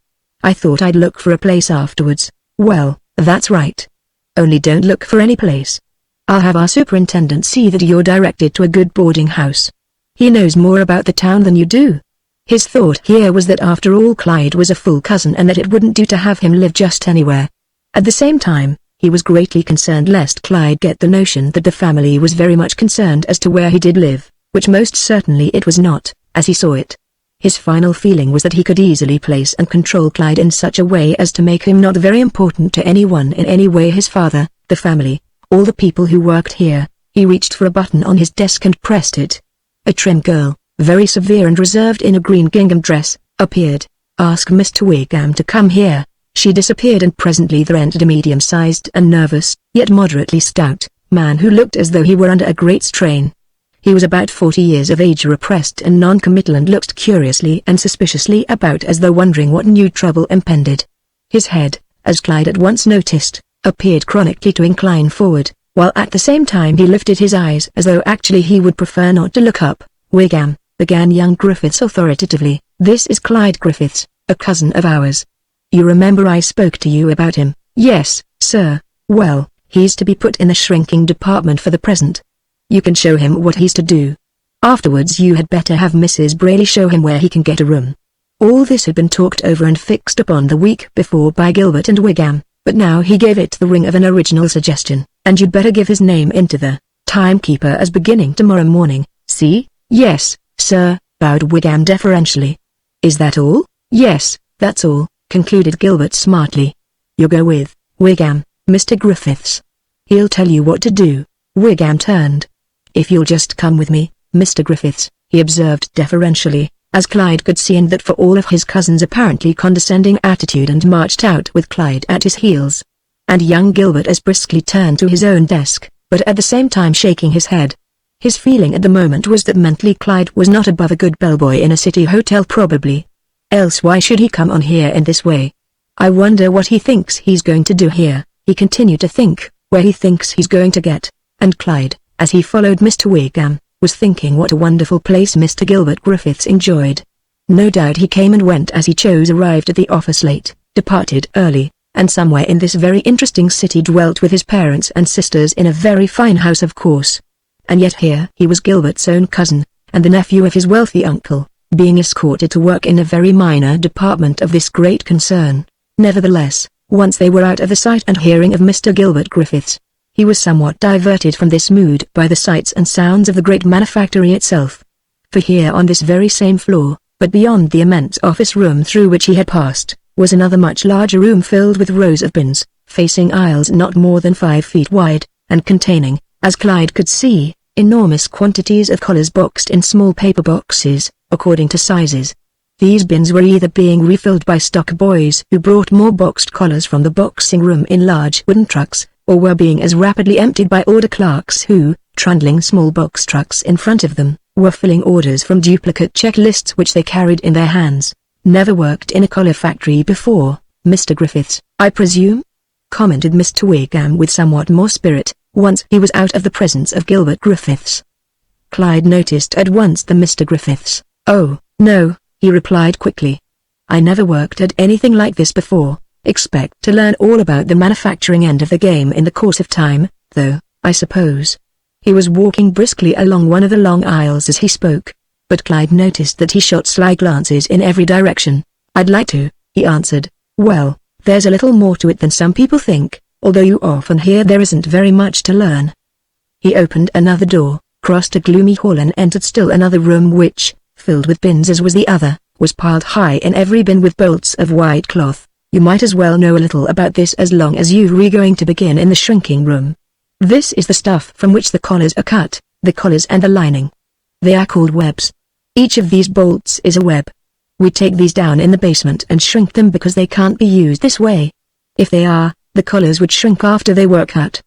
[SPEAKER 1] I thought I'd look for a place afterwards." "Well, that's right. Only don't look for any place. I'll have our superintendent see that you're directed to a good boarding house. He knows more about the town than you do." His thought here was that after all Clyde was a full cousin and that it wouldn't do to have him live just anywhere. At the same time, he was greatly concerned lest Clyde get the notion that the family was very much concerned as to where he did live, which most certainly it was not, as he saw it. His final feeling was that he could easily place and control Clyde in such a way as to make him not very important to anyone in any way, his father, the family, all the people who worked here. He reached for a button on his desk and pressed it. A trim girl, very severe and reserved in a green gingham dress, appeared. "Ask Mr. Wiggum to come here." She disappeared and presently there entered a medium-sized and nervous, yet moderately stout, man who looked as though he were under a great strain. He was about 40 years of age, repressed and non-committal, and looked curiously and suspiciously about as though wondering what new trouble impended. His head, as Clyde at once noticed, appeared chronically to incline forward, while at the same time he lifted his eyes as though actually he would prefer not to look up. "Wiggum," began young Griffiths authoritatively, "this is Clyde Griffiths, a cousin of ours. You remember I spoke to you about him?" "Yes, sir." "Well, he's to be put in the shrinking department for the present. You can show him what he's to do. Afterwards you had better have Mrs. Braley show him where he can get a room." All this had been talked over and fixed upon the week before by Gilbert and Wiggum, but now he gave it the ring of an original suggestion. "And you'd better give his name into the timekeeper as beginning tomorrow morning, see?" "Yes, sir," bowed Wiggum deferentially. "Is that all?" "Yes, that's all," concluded Gilbert smartly. "You go with Wiggum, Mr. Griffiths. He'll tell you what to do." Wiggum turned. "If you'll just come with me, Mr. Griffiths," he observed deferentially, as Clyde could see, and that for all of his cousin's apparently condescending attitude, and marched out with Clyde at his heels. And young Gilbert as briskly turned to his own desk, but at the same time shaking his head. His feeling at the moment was that mentally Clyde was not above a good bellboy in a city hotel probably. Else why should he come on here in this way? "I wonder what he thinks he's going to do here," he continued to think, "where he thinks he's going to get." And Clyde, as he followed Mr. Wiggum, was thinking what a wonderful place Mr. Gilbert Griffiths enjoyed. No doubt he came and went as he chose, arrived at the office late, departed early, and somewhere in this very interesting city dwelt with his parents and sisters in a very fine house, of course. And yet here he was, Gilbert's own cousin, and the nephew of his wealthy uncle, being escorted to work in a very minor department of this great concern. Nevertheless, once they were out of the sight and hearing of Mr. Gilbert Griffiths, he was somewhat diverted from this mood by the sights and sounds of the great manufactory itself. For here on this very same floor, but beyond the immense office room through which he had passed, was another much larger room filled with rows of bins, facing aisles not more than 5 feet wide, and containing, as Clyde could see, enormous quantities of collars boxed in small paper boxes, according to sizes. These bins were either being refilled by stock boys who brought more boxed collars from the boxing room in large wooden trucks, or were being as rapidly emptied by order clerks who, trundling small box trucks in front of them, were filling orders from duplicate checklists which they carried in their hands. "Never worked in a collar factory before, Mr. Griffiths, I presume?" commented Mr. Wiggum with somewhat more spirit, once he was out of the presence of Gilbert Griffiths. Clyde noticed at once the Mr. Griffiths. "Oh, no," he replied quickly. "I never worked at anything like this before. Expect to learn all about the manufacturing end of the game in the course of time, though, I suppose." He was walking briskly along one of the long aisles as he spoke, but Clyde noticed that he shot sly glances in every direction. "I'd like to," he answered. "Well, there's a little more to it than some people think, although you often hear there isn't very much to learn." He opened another door, crossed a gloomy hall and entered still another room which, filled with bins as was the other, was piled high in every bin with bolts of white cloth. "You might as well know a little about this as long as you're going to begin in the shrinking room. This is the stuff from which the collars are cut, the collars and the lining. They are called webs. Each of these bolts is a web. We take these down in the basement and shrink them because they can't be used this way. If they are, the collars would shrink after they were cut.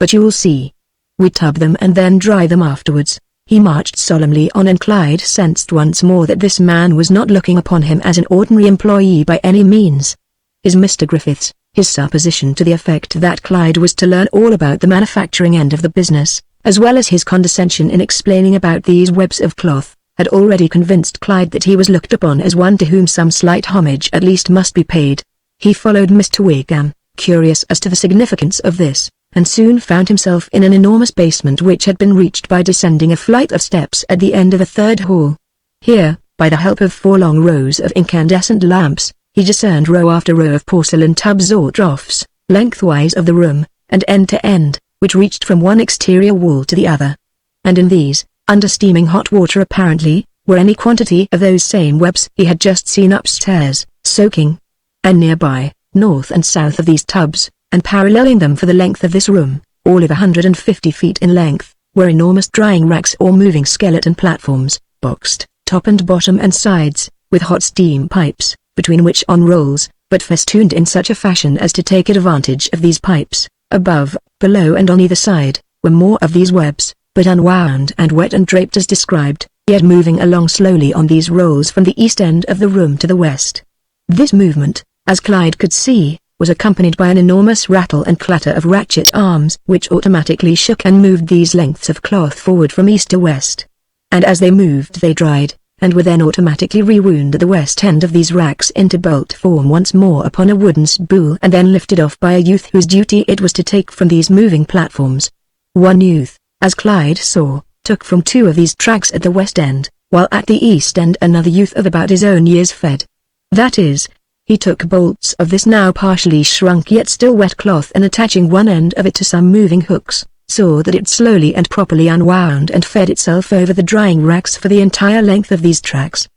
[SPEAKER 1] But you'll see. We tub them and then dry them afterwards." He marched solemnly on, and Clyde sensed once more that this man was not looking upon him as an ordinary employee by any means. His Mr. Griffiths, his supposition to the effect that Clyde was to learn all about the manufacturing end of the business, as well as his condescension in explaining about these webs of cloth, had already convinced Clyde that he was looked upon as one to whom some slight homage at least must be paid. He followed Mr. Wiggum, curious as to the significance of this, and soon found himself in an enormous basement which had been reached by descending a flight of steps at the end of a third hall. Here, by the help of 4 long rows of incandescent lamps, he discerned row after row of porcelain tubs or troughs, lengthwise of the room, and end to end, which reached from one exterior wall to the other. And in these, under steaming hot water apparently, were any quantity of those same webs he had just seen upstairs, soaking. And nearby, north and south of these tubs, and paralleling them for the length of this room, all of 150 feet in length, were enormous drying racks or moving skeleton platforms, boxed, top and bottom and sides, with hot steam pipes, between which on rolls, but festooned in such a fashion as to take advantage of these pipes. Above, below and on either side, were more of these webs, but unwound and wet and draped as described, yet moving along slowly on these rolls from the east end of the room to the west. This movement, as Clyde could see, was accompanied by an enormous rattle and clatter of ratchet arms which automatically shook and moved these lengths of cloth forward from east to west. And as they moved they dried, and were then automatically rewound at the west end of these racks into bolt form once more upon a wooden spool and then lifted off by a youth whose duty it was to take from these moving platforms. One youth, as Clyde saw, took from two of these tracks at the west end, while at the east end another youth of about his own years fed. That is, he took bolts of this now partially shrunk yet still wet cloth and attaching one end of it to some moving hooks, saw that it slowly and properly unwound and fed itself over the drying racks for the entire length of these tracks.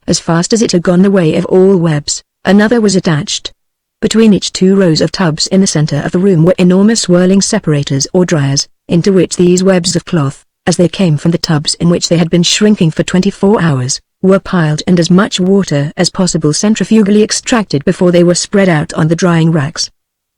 [SPEAKER 1] As fast as it had gone the way of all webs, another was attached. Between each two rows of tubs in the center of the room were enormous whirling separators or dryers, into which these webs of cloth, as they came from the tubs in which they had been shrinking for 24 hours, were piled and as much water as possible centrifugally extracted before they were spread out on the drying racks.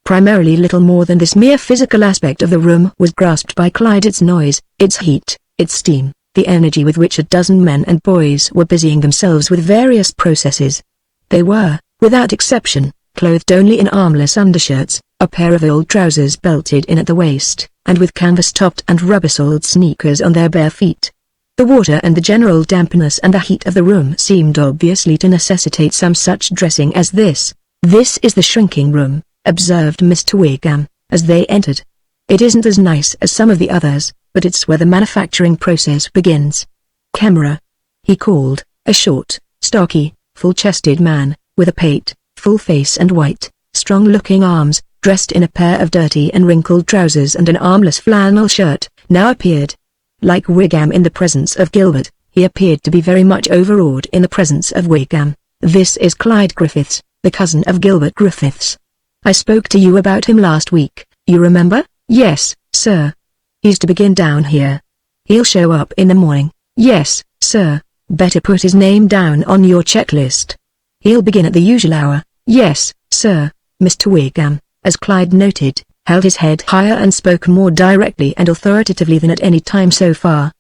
[SPEAKER 1] Primarily little more than this mere physical aspect of the room was grasped by Clyde: its noise, its heat, its steam, the energy with which a dozen men and boys were busying themselves with various processes. They were, without exception, clothed only in armless undershirts, a pair of old trousers belted in at the waist, and with canvas-topped and rubber-soled sneakers on their bare feet. The water and the general dampness and the heat of the room seemed obviously to necessitate some such dressing as this. "This is the shrinking room," observed Mr. Wiggum, as they entered. "It isn't as nice as some of the others, but it's where the manufacturing process begins. Camera," he called, a short, stocky, full-chested man, with a pate, full face and white, strong-looking arms, dressed in a pair of dirty and wrinkled trousers and an armless flannel shirt, now appeared. Like Wiggum in the presence of Gilbert, he appeared to be very much overawed in the presence of Wiggum. "This is Clyde Griffiths, the cousin of Gilbert Griffiths. I spoke to you about him last week, you remember?" "Yes, sir. He's to begin down here. He'll show up in the morning." "Yes, sir. Better put his name down on your checklist. He'll begin at the usual hour." "Yes, sir." Mr. Wiggum, as Clyde noted, held his head higher and spoke more directly and authoritatively than at any time so far.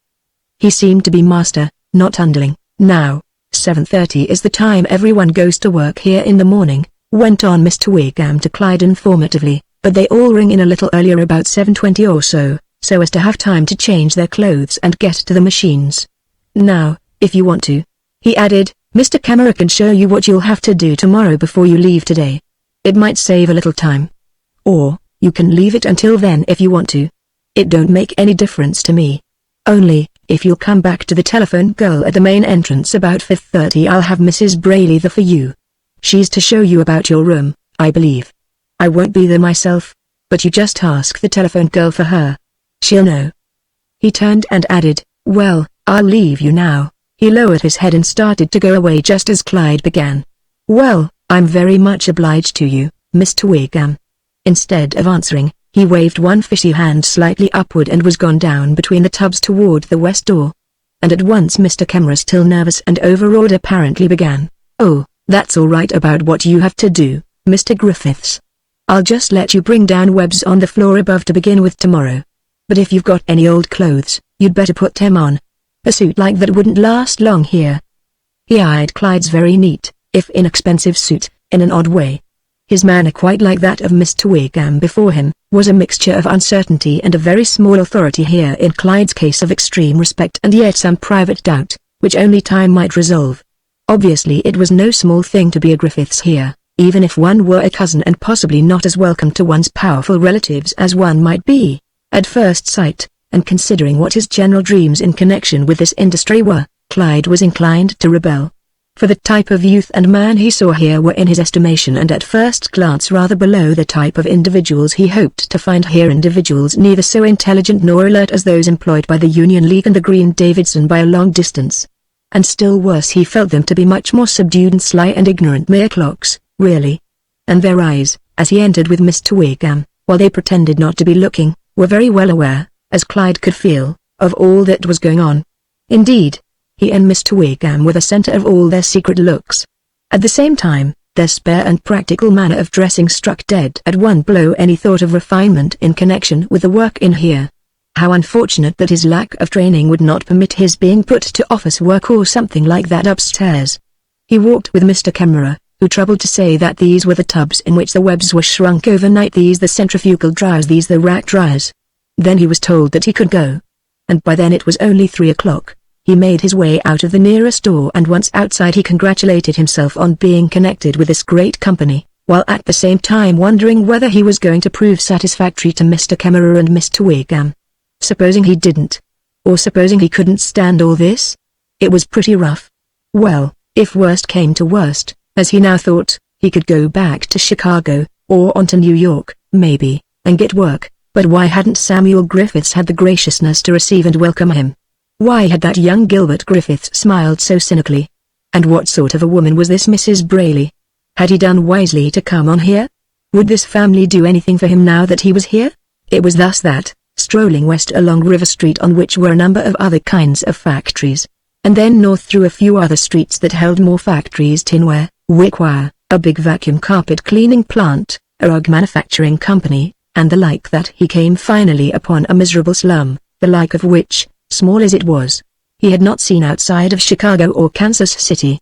[SPEAKER 1] He seemed to be master, not underling. "Now, 7:30 is the time everyone goes to work here in the morning," went on Mr. Wiggum to Clyde informatively, "but they all ring in a little earlier, about 7:20 or so as to have time to change their clothes and get to the machines. Now, if you want to," he added, "Mr. Camera can show you what you'll have to do tomorrow before you leave today. It might save a little time. Or, you can leave it until then if you want to. It don't make any difference to me. Only, if you'll come back to the telephone girl at the main entrance about 5:30, I'll have Mrs. Brayley there for you. She's to show you about your room, I believe. I won't be there myself, but you just ask the telephone girl for her. She'll know." He turned and added, "Well, I'll leave you now." He lowered his head and started to go away just as Clyde began. "Well, I'm very much obliged to you, Mr. Wiggum." Instead of answering, he waved one fishy hand slightly upward and was gone down between the tubs toward the west door. And at once Mr. Camera, still nervous and overawed apparently, began, "Oh, that's all right about what you have to do, Mr. Griffiths. I'll just let you bring down webs on the floor above to begin with tomorrow. But if you've got any old clothes, you'd better put them on. A suit like that wouldn't last long here." He eyed Clyde's very neat, if inexpensive suit, in an odd way. His manner, quite like that of Mr. Wiggum before him, was a mixture of uncertainty and a very small authority, here in Clyde's case of extreme respect and yet some private doubt, which only time might resolve. Obviously it was no small thing to be a Griffiths here, even if one were a cousin and possibly not as welcome to one's powerful relatives as one might be, at first sight, and considering what his general dreams in connection with this industry were, Clyde was inclined to rebel. For the type of youth and man he saw here were in his estimation and at first glance rather below the type of individuals he hoped to find here, individuals neither so intelligent nor alert as those employed by the Union League and the Green Davidson by a long distance. And still worse, he felt them to be much more subdued and sly and ignorant, mere clocks, really. And their eyes, as he entered with Mr. Wiggum, while they pretended not to be looking, were very well aware, as Clyde could feel, of all that was going on. Indeed, he and Mr. Wickham were the center of all their secret looks. At the same time, their spare and practical manner of dressing struck dead at one blow any thought of refinement in connection with the work in here. How unfortunate that his lack of training would not permit his being put to office work or something like that upstairs. He walked with Mr. Kemmerer, who troubled to say that these were the tubs in which the webs were shrunk overnight, these the centrifugal dryers, these the rack dryers. Then he was told that he could go. And by then it was only 3 o'clock. He made his way out of the nearest door, and once outside he congratulated himself on being connected with this great company, while at the same time wondering whether he was going to prove satisfactory to Mr. Kemmerer and Mr. Wickham. Supposing he didn't? Or supposing he couldn't stand all this? It was pretty rough. Well, if worst came to worst, as he now thought, he could go back to Chicago, or on to New York, maybe, and get work. But why hadn't Samuel Griffiths had the graciousness to receive and welcome him? Why had that young Gilbert Griffiths smiled so cynically? And what sort of a woman was this Mrs. Brayley? Had he done wisely to come on here? Would this family do anything for him now that he was here? It was thus that, strolling west along River Street, on which were a number of other kinds of factories, and then north through a few other streets that held more factories, tinware, wickwire, a big vacuum carpet cleaning plant, a rug manufacturing company, and the like, that he came finally upon a miserable slum, the like of which, small as it was, he had not seen outside of Chicago or Kansas City.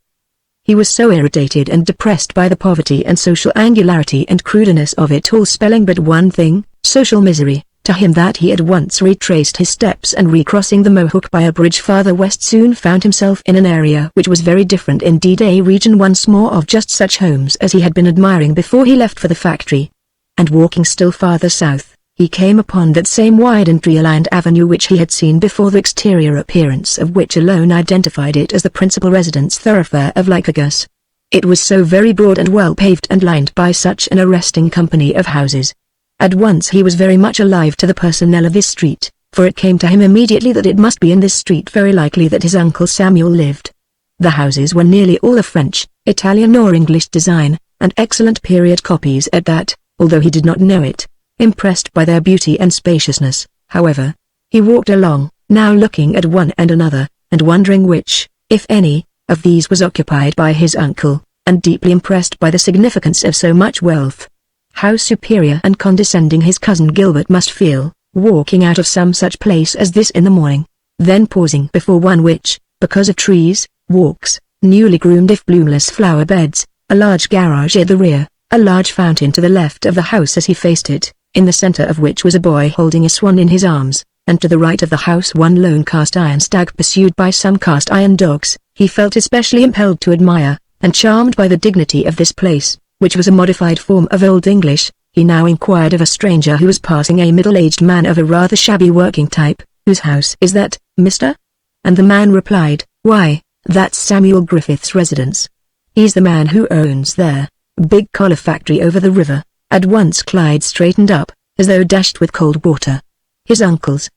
[SPEAKER 1] He was so irritated and depressed by the poverty and social angularity and crudeness of it all, spelling but one thing, social misery, to him, that he at once retraced his steps, and recrossing the Mohawk by a bridge farther west soon found himself in an area which was very different indeed, a region once more of just such homes as he had been admiring before he left for the factory. And walking still farther south, he came upon that same wide and tree-lined avenue which he had seen before, the exterior appearance of which alone identified it as the principal residence thoroughfare of Lycurgus. It was so very broad and well paved and lined by such an arresting company of houses. At once he was very much alive to the personnel of this street, for it came to him immediately that it must be in this street very likely that his Uncle Samuel lived. The houses were nearly all of French, Italian or English design, and excellent period copies at that, although he did not know it. Impressed by their beauty and spaciousness, however, he walked along, now looking at one and another, and wondering which, if any, of these was occupied by his uncle, and deeply impressed by the significance of so much wealth. How superior and condescending his cousin Gilbert must feel, walking out of some such place as this in the morning, then pausing before one which, because of trees, walks, newly groomed if bloomless flower beds, a large garage at the rear, a large fountain to the left of the house as he faced it, in the center of which was a boy holding a swan in his arms, and to the right of the house one lone cast-iron stag pursued by some cast-iron dogs, he felt especially impelled to admire, and charmed by the dignity of this place, which was a modified form of Old English. He now inquired of a stranger who was passing, a middle-aged man of a rather shabby working type, "Whose house is that, mister?" And the man replied, "Why, that's Samuel Griffith's residence. He's the man who owns their big collar factory over the river." At once Clyde straightened up, as though dashed with cold water. His uncle's,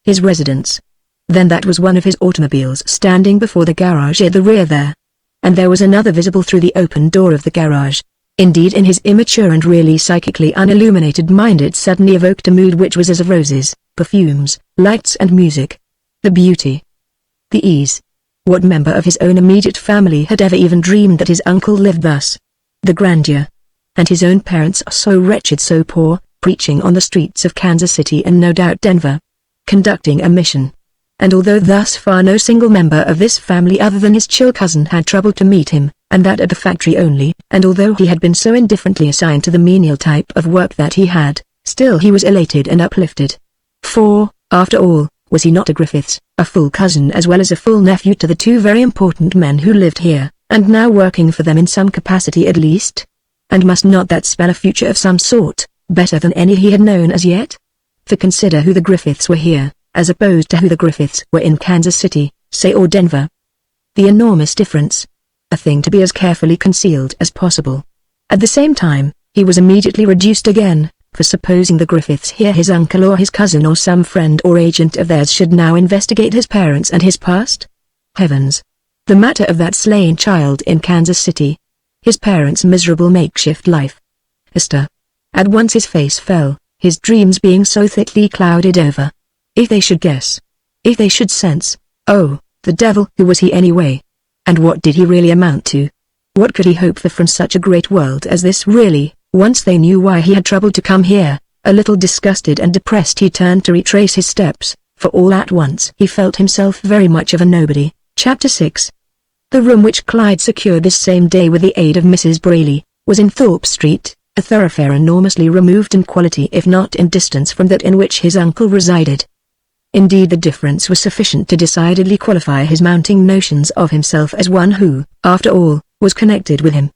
[SPEAKER 1] his residence. Then that was one of his automobiles standing before the garage at the rear there. And there was another visible through the open door of the garage. Indeed, in his immature and really psychically unilluminated mind it suddenly evoked a mood which was as of roses, perfumes, lights and music. The beauty. The ease. What member of his own immediate family had ever even dreamed that his uncle lived thus? The grandeur. And his own parents are so wretched, so poor, preaching on the streets of Kansas City and no doubt Denver, conducting a mission. And although thus far no single member of this family other than his chill cousin had troubled to meet him, and that at the factory only, and although he had been so indifferently assigned to the menial type of work that he had, still he was elated and uplifted. For, after all, was he not a Griffiths, a full cousin as well as a full nephew to the two very important men who lived here, and now working for them in some capacity at least? And must not that spell a future of some sort, better than any he had known as yet? For consider who the Griffiths were here, as opposed to who the Griffiths were in Kansas City, say, or Denver. The enormous difference. A thing to be as carefully concealed as possible. At the same time, he was immediately reduced again, for supposing the Griffiths here, his uncle or his cousin or some friend or agent of theirs should now investigate his parents and his past? Heavens! The matter of that slain child in Kansas City. His parents' miserable makeshift life. Esther. At once his face fell, his dreams being so thickly clouded over. If they should guess. If they should sense. Oh, the devil, who was he anyway? And what did he really amount to? What could he hope for from such a great world as this really? Once they knew why he had troubled to come here, a little disgusted and depressed he turned to retrace his steps, for all at once he felt himself very much of a nobody. Chapter 6. The room which Clyde secured this same day with the aid of Mrs. Braley, was in Thorpe Street, a thoroughfare enormously removed in quality if not in distance from that in which his uncle resided. Indeed, the difference was sufficient to decidedly qualify his mounting notions of himself as one who, after all, was connected with him.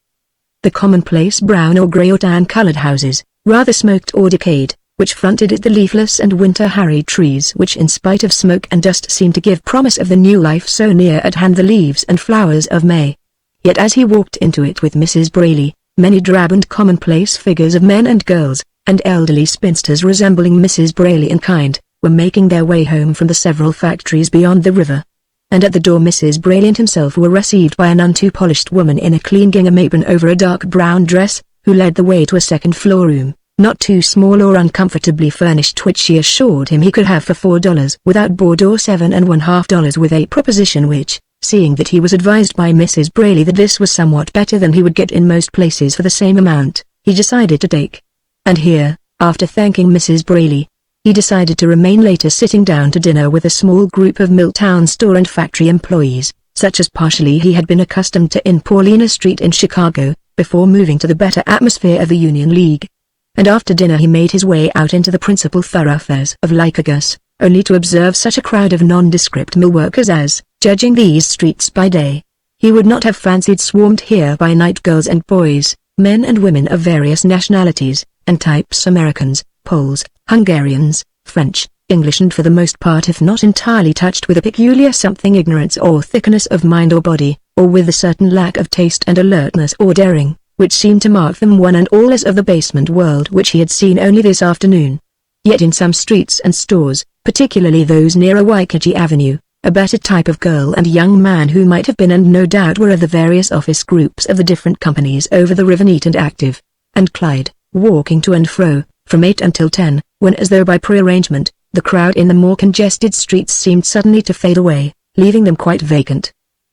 [SPEAKER 1] The commonplace brown or grey or tan-coloured houses, rather smoked or decayed, which fronted at the leafless and winter-harried trees which in spite of smoke and dust seemed to give promise of the new life so near at hand, the leaves and flowers of May. Yet as he walked into it with Mrs. Braley, many drab and commonplace figures of men and girls, and elderly spinsters resembling Mrs. Braley in kind, were making their way home from the several factories beyond the river. And at the door Mrs. Braley and himself were received by a none too polished woman in a clean gingham apron over a dark brown dress, who led the way to a second-floor room, not too small or uncomfortably furnished, which she assured him he could have for $4 without board or $7.50 with a proposition which, seeing that he was advised by Mrs. Braley that this was somewhat better than he would get in most places for the same amount, he decided to take. And here, after thanking Mrs. Braley, he decided to remain later, sitting down to dinner with a small group of Milltown store and factory employees, such as partially he had been accustomed to in Paulina Street in Chicago, before moving to the better atmosphere of the Union League. And after dinner he made his way out into the principal thoroughfares of Lycurgus, only to observe such a crowd of nondescript mill workers as, judging these streets by day, he would not have fancied swarmed here by night. Girls and boys, men and women of various nationalities and types, Americans, Poles, Hungarians, French, English, and for the most part if not entirely touched with a peculiar something, ignorance or thickness of mind or body, or with a certain lack of taste and alertness or daring, which seemed to mark them one and all as of the basement world which he had seen only this afternoon. Yet in some streets and stores, particularly those near Waikiki Avenue, a better type of girl and young man who might have been and no doubt were of the various office groups of the different companies over the river, neat and active, and Clyde, walking to and fro, from 8 until 10, when as though by prearrangement, the crowd in the more congested streets seemed suddenly to fade away, leaving them quite vacant.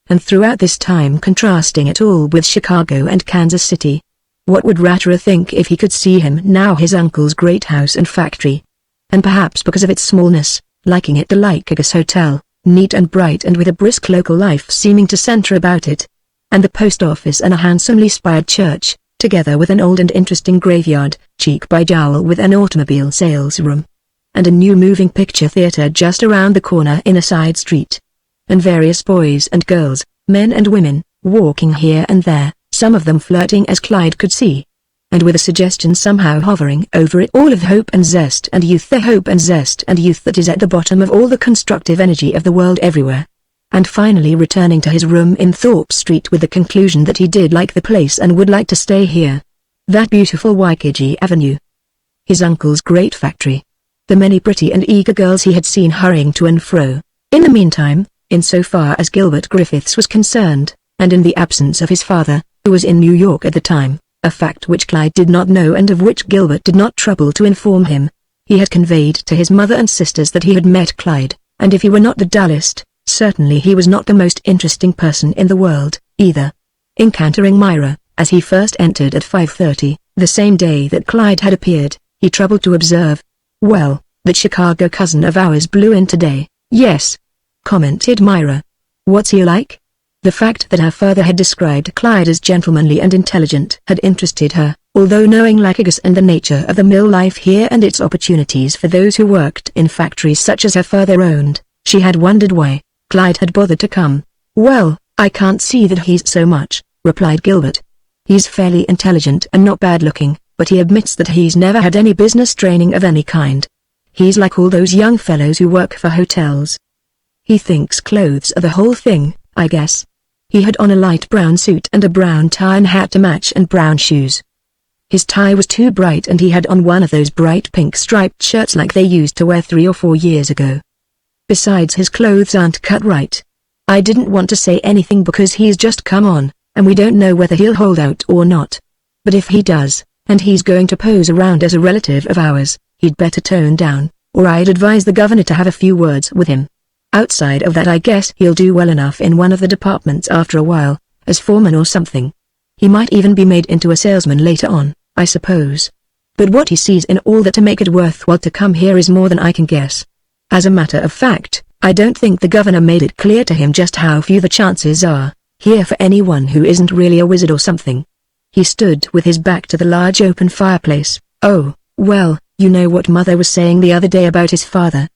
[SPEAKER 1] And throughout this time contrasting it all with Chicago and Kansas City. What would Rattler think if he could see him now, his uncle's great house and factory? And perhaps because of its smallness, liking it the Lycurgus Hotel, neat and bright and with a brisk local life seeming to center about it. And the post office and a handsomely spired church, together with an old and interesting graveyard, cheek by jowl with an automobile sales room. And a new moving picture theater just around the corner in a side street. And various boys and girls, men and women, walking here and there, some of them flirting as Clyde could see. And with a suggestion somehow hovering over it all of hope and zest and youth, the hope and zest and youth that is at the bottom of all the constructive energy of the world everywhere. And finally returning to his room in Thorpe Street with the conclusion that he did like the place and would like to stay here. That beautiful Waikiki Avenue. His uncle's great factory. The many pretty and eager girls he had seen hurrying to and fro. In the meantime, in so far as Gilbert Griffiths was concerned, and in the absence of his father, who was in New York at the time, a fact which Clyde did not know and of which Gilbert did not trouble to inform him, he had conveyed to his mother and sisters that he had met Clyde, and if he were not the dullest, certainly he was not the most interesting person in the world, either. Encountering Myra, as he first entered at 5:30, the same day that Clyde had appeared, he troubled to observe, "Well, that Chicago cousin of ours blew in today." "Yes," commented Myra. "What's he like?" The fact that her father had described Clyde as gentlemanly and intelligent had interested her, although knowing Lycurgus and the nature of the mill life here and its opportunities for those who worked in factories such as her father owned, she had wondered why Clyde had bothered to come. "Well, I can't see that he's so much," replied Gilbert. "He's fairly intelligent and not bad looking, but he admits that he's never had any business training of any kind. He's like all those young fellows who work for hotels. He thinks clothes are the whole thing, I guess." He had on a light brown suit and a brown tie and hat to match and brown shoes. His tie was too bright and he had on one of those bright pink striped shirts like they used to wear 3 or 4 years ago. Besides, his clothes aren't cut right. I didn't want to say anything because he's just come on, and we don't know whether he'll hold out or not. But if he does, and he's going to pose around as a relative of ours, he'd better tone down, or I'd advise the governor to have a few words with him. Outside of that I guess he'll do well enough in one of the departments after a while, as foreman or something. He might even be made into a salesman later on, I suppose. But what he sees in all that to make it worthwhile to come here is more than I can guess. As a matter of fact, I don't think the governor made it clear to him just how few the chances are here for anyone who isn't really a wizard or something. He stood with his back to the large open fireplace. Oh, well, you know what Mother was saying the other day about his father.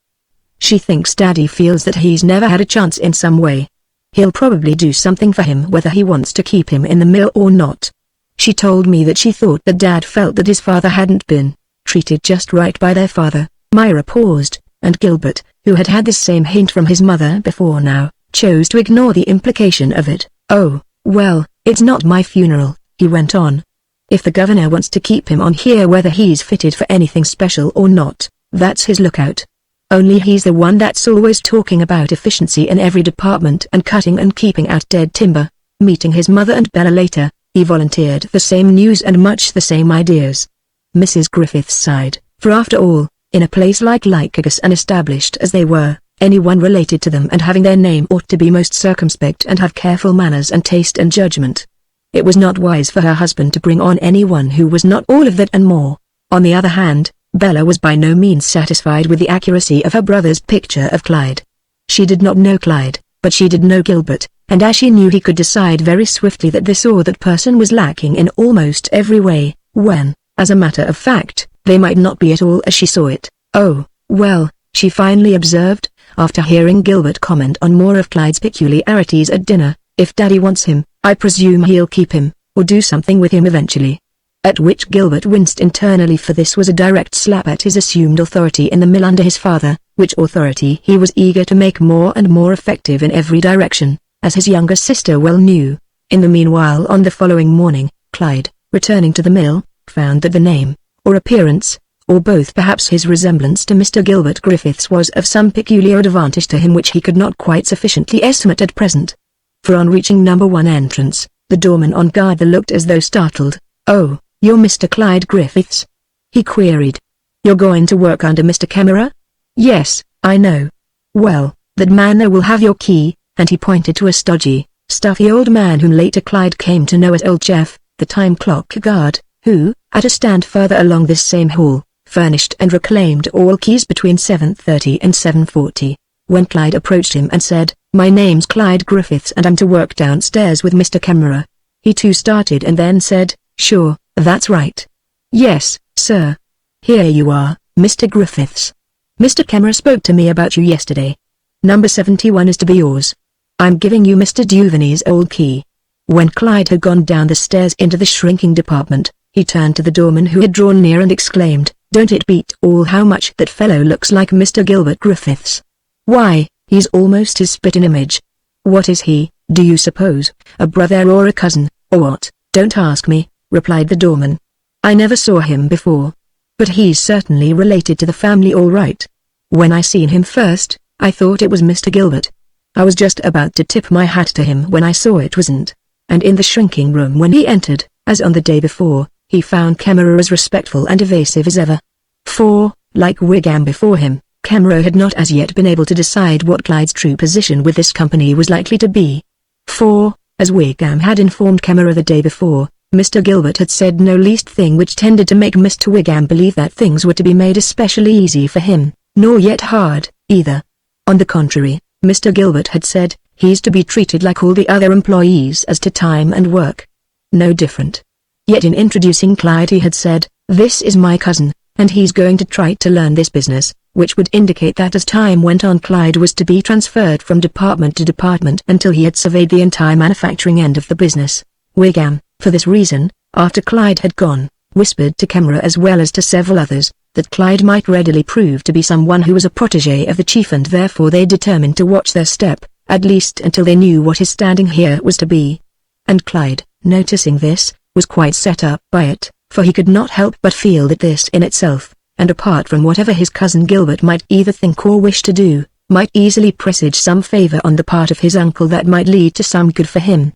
[SPEAKER 1] She thinks Daddy feels that he's never had a chance in some way. He'll probably do something for him whether he wants to keep him in the mill or not. She told me that she thought that Dad felt that his father hadn't been treated just right by their father. Myra paused, and Gilbert, who had had this same hint from his mother before now, chose to ignore the implication of it. Oh, well, it's not my funeral, he went on. If the governor wants to keep him on here whether he's fitted for anything special or not, that's his lookout. Only he's the one that's always talking about efficiency in every department and cutting and keeping out dead timber. Meeting his mother and Bella later, he volunteered the same news and much the same ideas. Mrs. Griffith sighed, for after all, in a place like Lycurgus and established as they were, anyone related to them and having their name ought to be most circumspect and have careful manners and taste and judgment. It was not wise for her husband to bring on anyone who was not all of that and more. On the other hand, Bella was by no means satisfied with the accuracy of her brother's picture of Clyde. She did not know Clyde, but she did know Gilbert, and as she knew he could decide very swiftly that this or that person was lacking in almost every way, when, as a matter of fact, they might not be at all as she saw it. Oh, well, she finally observed, after hearing Gilbert comment on more of Clyde's peculiarities at dinner, if Daddy wants him, I presume he'll keep him, or do something with him eventually. At which Gilbert winced internally, for this was a direct slap at his assumed authority in the mill under his father, which authority he was eager to make more and more effective in every direction, as his younger sister well knew. In the meanwhile, on the following morning, Clyde, returning to the mill, found that the name, or appearance, or both perhaps his resemblance to Mr. Gilbert Griffiths was of some peculiar advantage to him which he could not quite sufficiently estimate at present. For on reaching number 1 entrance, the doorman on guard there looked as though startled. "Oh, you're Mr. Clyde Griffiths?" he queried. "You're going to work under Mr. Kemmerer?" "Yes, I know." "Well, that man there will have your key," and he pointed to a stodgy, stuffy old man whom later Clyde came to know as Old Jeff, the time clock guard, who, at a stand further along this same hall, furnished and reclaimed all keys between 7:30 and 7:40. When Clyde approached him and said, "My name's Clyde Griffiths and I'm to work downstairs with Mr. Kemmerer," he too started and then said, "Sure, that's right." "Yes, sir. Here you are, Mr. Griffiths. Mr. Kemmerer spoke to me about you yesterday. Number 71 is to be yours. I'm giving you Mr. Duvernay's old key." When Clyde had gone down the stairs into the shrinking department, he turned to the doorman who had drawn near and exclaimed, "Don't it beat all how much that fellow looks like Mr. Gilbert Griffiths? Why, he's almost his spit-in image." "What is he, do you suppose, a brother or a cousin, or what?" "Don't ask me," replied the doorman. "I never saw him before. But he's certainly related to the family all right. When I seen him first, I thought it was Mr. Gilbert. I was just about to tip my hat to him when I saw it wasn't." And in the shrinking room when he entered, as on the day before, he found Kemmerer as respectful and evasive as ever. For, like Wigham before him, Kemmerer had not as yet been able to decide what Clyde's true position with this company was likely to be. For, as Wigham had informed Kemmerer the day before, Mr. Gilbert had said no least thing which tended to make Mr. Wigham believe that things were to be made especially easy for him, nor yet hard, either. On the contrary, Mr. Gilbert had said, he's to be treated like all the other employees as to time and work. No different. Yet in introducing Clyde he had said, "This is my cousin, and he's going to try to learn this business," which would indicate that as time went on Clyde was to be transferred from department to department until he had surveyed the entire manufacturing end of the business. Wigham, for this reason, after Clyde had gone, whispered to Kemmerer as well as to several others, that Clyde might readily prove to be someone who was a protégé of the chief, and therefore they determined to watch their step, at least until they knew what his standing here was to be. And Clyde, noticing this, was quite set up by it, for he could not help but feel that this in itself, and apart from whatever his cousin Gilbert might either think or wish to do, might easily presage some favor on the part of his uncle that might lead to some good for him.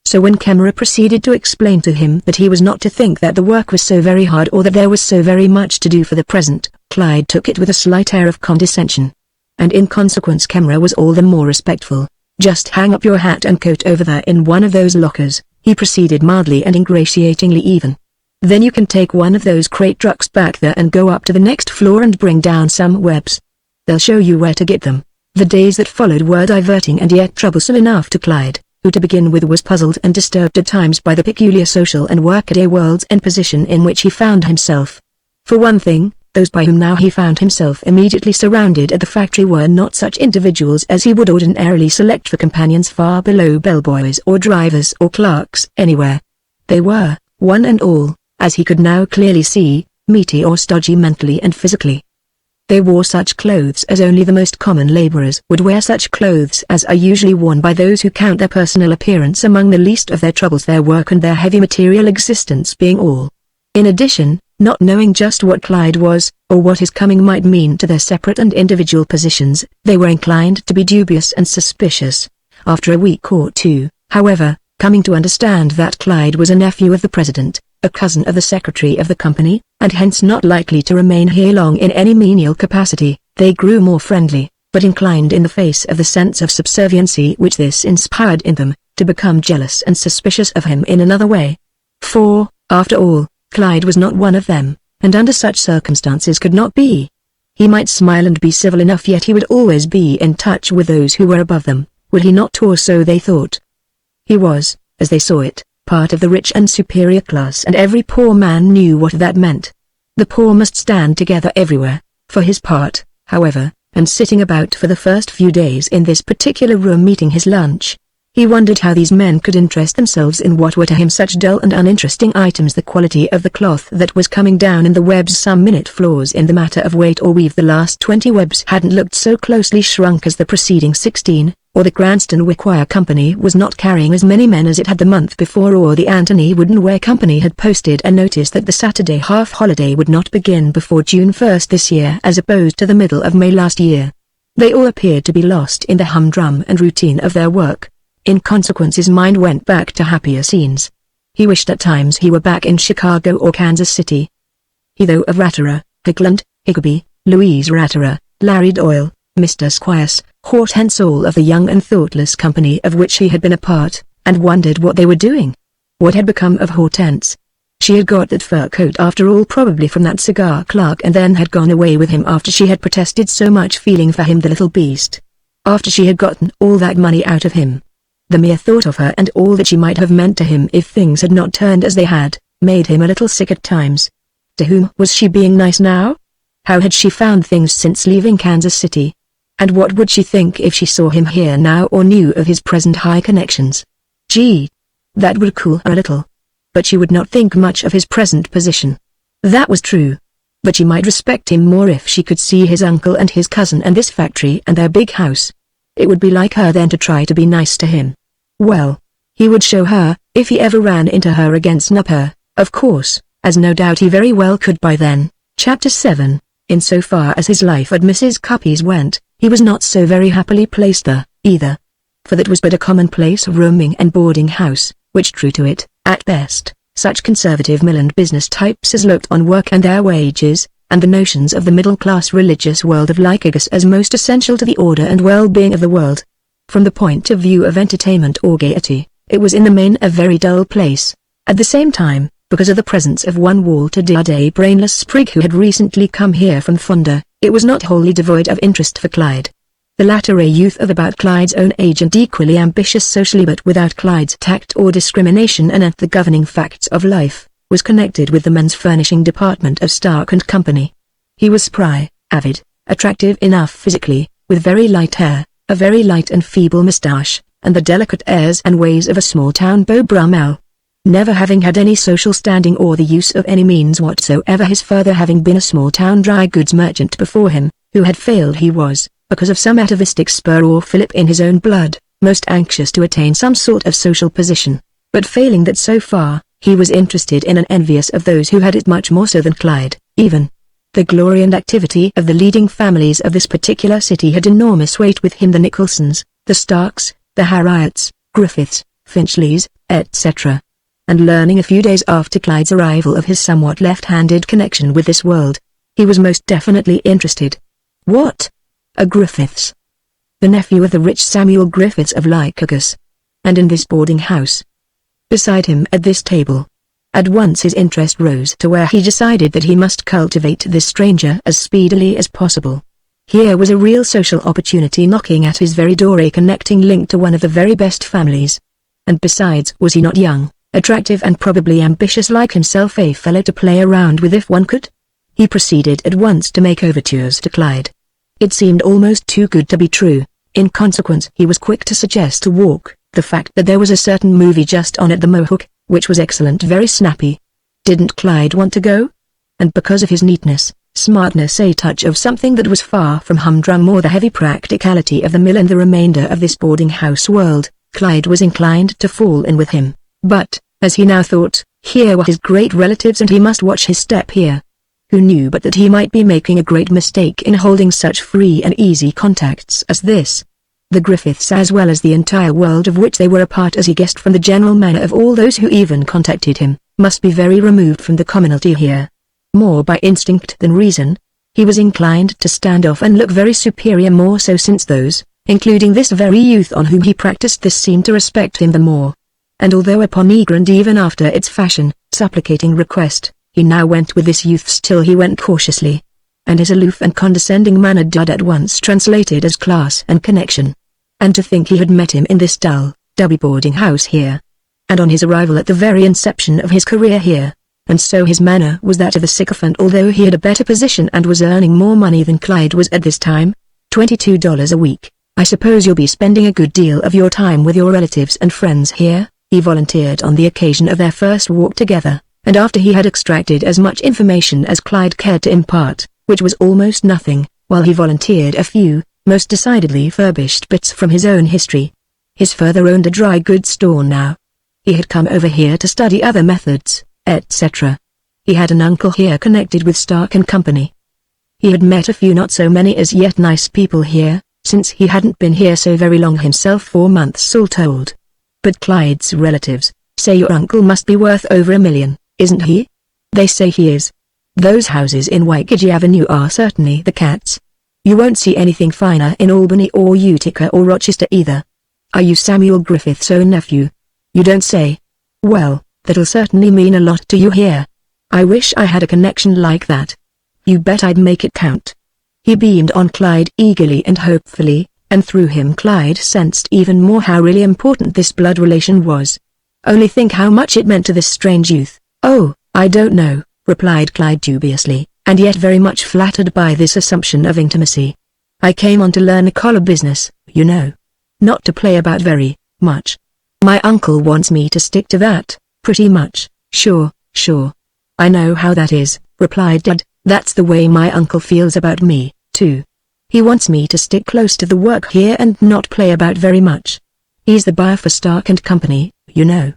[SPEAKER 1] So when Kemmerer proceeded to explain to him that he was not to think that the work was so very hard or that there was so very much to do for the present, Clyde took it with a slight air of condescension. And in consequence Kemmerer was all the more respectful. "Just hang up your hat and coat over there in one of those lockers," he proceeded mildly and ingratiatingly even. "Then you can take one of those crate trucks back there and go up to the next floor and bring down some webs. They'll show you where to get them." The days that followed were diverting and yet troublesome enough to Clyde, who to begin with was puzzled and disturbed at times by the peculiar social and workaday worlds and position in which he found himself. For one thing, those by whom now he found himself immediately surrounded at the factory were not such individuals as he would ordinarily select for companions far below bellboys or drivers or clerks anywhere. They were, one and all, as he could now clearly see, meaty or stodgy mentally and physically. They wore such clothes as only the most common laborers would wear, such clothes as are usually worn by those who count their personal appearance among the least of their troubles, their work and their heavy material existence being all. In addition, not knowing just what Clyde was, or what his coming might mean to their separate and individual positions, they were inclined to be dubious and suspicious. After a week or two, however, coming to understand that Clyde was a nephew of the president, a cousin of the secretary of the company, and hence not likely to remain here long in any menial capacity, they grew more friendly, but inclined in the face of the sense of subserviency which this inspired in them, to become jealous and suspicious of him in another way. For, after all, Clyde was not one of them, and under such circumstances could not be. He might smile and be civil enough, yet he would always be in touch with those who were above them, would he not? Or so they thought. He was, as they saw it, part of the rich and superior class, and every poor man knew what that meant. The poor must stand together everywhere. For his part, however, and sitting about for the first few days in this particular room eating his lunch, he wondered how these men could interest themselves in what were to him such dull and uninteresting items. The quality of the cloth that was coming down in the webs, some minute flaws in the matter of weight or weave. The last 20 webs hadn't looked so closely shrunk as the preceding 16, or the Cranston Wickwire Company was not carrying as many men as it had the month before, or the Anthony Woodenware Company had posted a notice that the Saturday half-holiday would not begin before June 1st this year as opposed to the middle of May last year. They all appeared to be lost in the humdrum and routine of their work. In consequence his mind went back to happier scenes. He wished at times he were back in Chicago or Kansas City. He thought of Ratterer, Hickland, Hickeby, Louise Ratterer, Larry Doyle, Mr. Squires, Hortense, all of the young and thoughtless company of which he had been a part, and wondered what they were doing. What had become of Hortense? She had got that fur coat after all, probably from that cigar clerk, and then had gone away with him after she had protested so much feeling for him, the little beast. After she had gotten all that money out of him. The mere thought of her and all that she might have meant to him if things had not turned as they had, made him a little sick at times. To whom was she being nice now? How had she found things since leaving Kansas City? And what would she think if she saw him here now or knew of his present high connections? Gee, that would cool her a little. But she would not think much of his present position. That was true. But she might respect him more if she could see his uncle and his cousin and this factory and their big house. It would be like her then to try to be nice to him. Well, he would show her, if he ever ran into her again. Snub her, of course, as no doubt he very well could by then. Chapter 7. In so far as his life at Mrs. Cuppy's went, he was not so very happily placed there, either. For that was but a commonplace rooming and boarding house, which drew to it, at best, such conservative mill and business types as looked on work and their wages, and the notions of the middle-class religious world of Lycurgus as most essential to the order and well-being of the world. From the point of view of entertainment or gaiety, it was in the main a very dull place. At the same time, because of the presence of one Walter Dade, a brainless sprig who had recently come here from Thunder, it was not wholly devoid of interest for Clyde. The latter, a youth of about Clyde's own age and equally ambitious socially but without Clyde's tact or discrimination anent the governing facts of life, was connected with the men's furnishing department of Stark and Company. He was spry, avid, attractive enough physically, with very light hair, a very light and feeble moustache, and the delicate airs and ways of a small-town Beau Brummel. Never having had any social standing or the use of any means whatsoever, his father having been a small-town dry goods merchant before him, who had failed, he was, because of some atavistic spur or fillip in his own blood, most anxious to attain some sort of social position, but failing that so far, he was interested in and envious of those who had it much more so than Clyde, even. The glory and activity of the leading families of this particular city had enormous weight with him: the Nicholsons, the Starks, the Harriets, Griffiths, Finchleys, etc. And learning a few days after Clyde's arrival of his somewhat left-handed connection with this world, he was most definitely interested. What? A Griffiths? The nephew of the rich Samuel Griffiths of Lycurgus. And in this boarding house. Beside him at this table. At once his interest rose to where he decided that he must cultivate this stranger as speedily as possible. Here was a real social opportunity knocking at his very door, a connecting link to one of the very best families. And besides, was he not young, attractive and probably ambitious like himself, a fellow to play around with if one could? He proceeded at once to make overtures to Clyde. It seemed almost too good to be true. In consequence, he was quick to suggest a walk, the fact that there was a certain movie just on at the Mohawk, which was excellent, very snappy. Didn't Clyde want to go? And because of his neatness, smartness, a touch of something that was far from humdrum or the heavy practicality of the mill and the remainder of this boarding house world, Clyde was inclined to fall in with him. But, as he now thought, here were his great relatives and he must watch his step here. Who knew but that he might be making a great mistake in holding such free and easy contacts as this? The Griffiths, as well as the entire world of which they were a part, as he guessed from the general manner of all those who even contacted him, must be very removed from the commonalty here. More by instinct than reason, he was inclined to stand off and look very superior, more so since those, including this very youth on whom he practiced this, seemed to respect him the more. And although upon eager and even after its fashion, supplicating request, he now went with this youth, still he went cautiously. And his aloof and condescending manner did at once translated as class and connection. And to think he had met him in this dull, dubby boarding house here. And on his arrival at the very inception of his career here. And so his manner was that of a sycophant, although he had a better position and was earning more money than Clyde was at this time. $22 a week. I suppose you'll be spending a good deal of your time with your relatives and friends here, he volunteered on the occasion of their first walk together, and after he had extracted as much information as Clyde cared to impart, which was almost nothing, while he volunteered a few, most decidedly furbished bits from his own history. His father owned a dry goods store now. He had come over here to study other methods, etc. He had an uncle here connected with Stark and Company. He had met a few not so many as yet nice people here, since he hadn't been here so very long himself, 4 months all told. But Clyde's relatives say your uncle must be worth over $1 million, isn't he? They say he is. Those houses in Waikiki Avenue are certainly the cat's. You won't see anything finer in Albany or Utica or Rochester either. Are you Samuel Griffith's own nephew? You don't say. Well, that'll certainly mean a lot to you here. I wish I had a connection like that. You bet I'd make it count. He beamed on Clyde eagerly and hopefully, and through him Clyde sensed even more how really important this blood relation was. Only think how much it meant to this strange youth. Oh, I don't know, replied Clyde dubiously, and yet very much flattered by this assumption of intimacy. I came on to learn a collar business, you know. Not to play about very much. My uncle wants me to stick to that, pretty much. Sure. I know how that is, replied Dad. That's the way my uncle feels about me, too. He wants me to stick close to the work here and not play about very much. He's the buyer for Stark and Company, you know.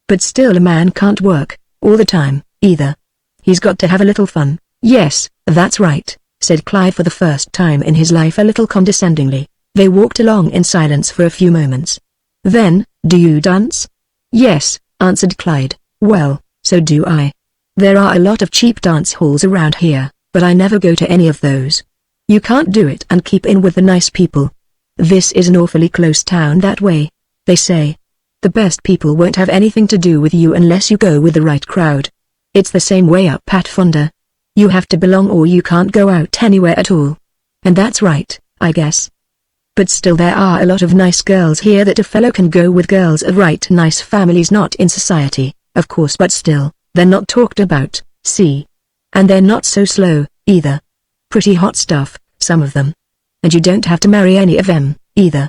[SPEAKER 1] But still a man can't work all the time, either. He's got to have a little fun. Yes, that's right, said Clyde for the first time in his life a little condescendingly. They walked along in silence for a few moments. Then, do you dance? Yes, answered Clyde. Well, so do I. There are a lot of cheap dance halls around here, but I never go to any of those. You can't do it and keep in with the nice people. This is an awfully close town that way, they say. The best people won't have anything to do with you unless you go with the right crowd. It's the same way up at Fonda. You have to belong or you can't go out anywhere at all. And that's right, I guess. But still there are a lot of nice girls here that a fellow can go with, girls of right nice families, not in society, of course, but still, they're not talked about, see. And they're not so slow, either. Pretty hot stuff, some of them. And you don't have to marry any of them, either.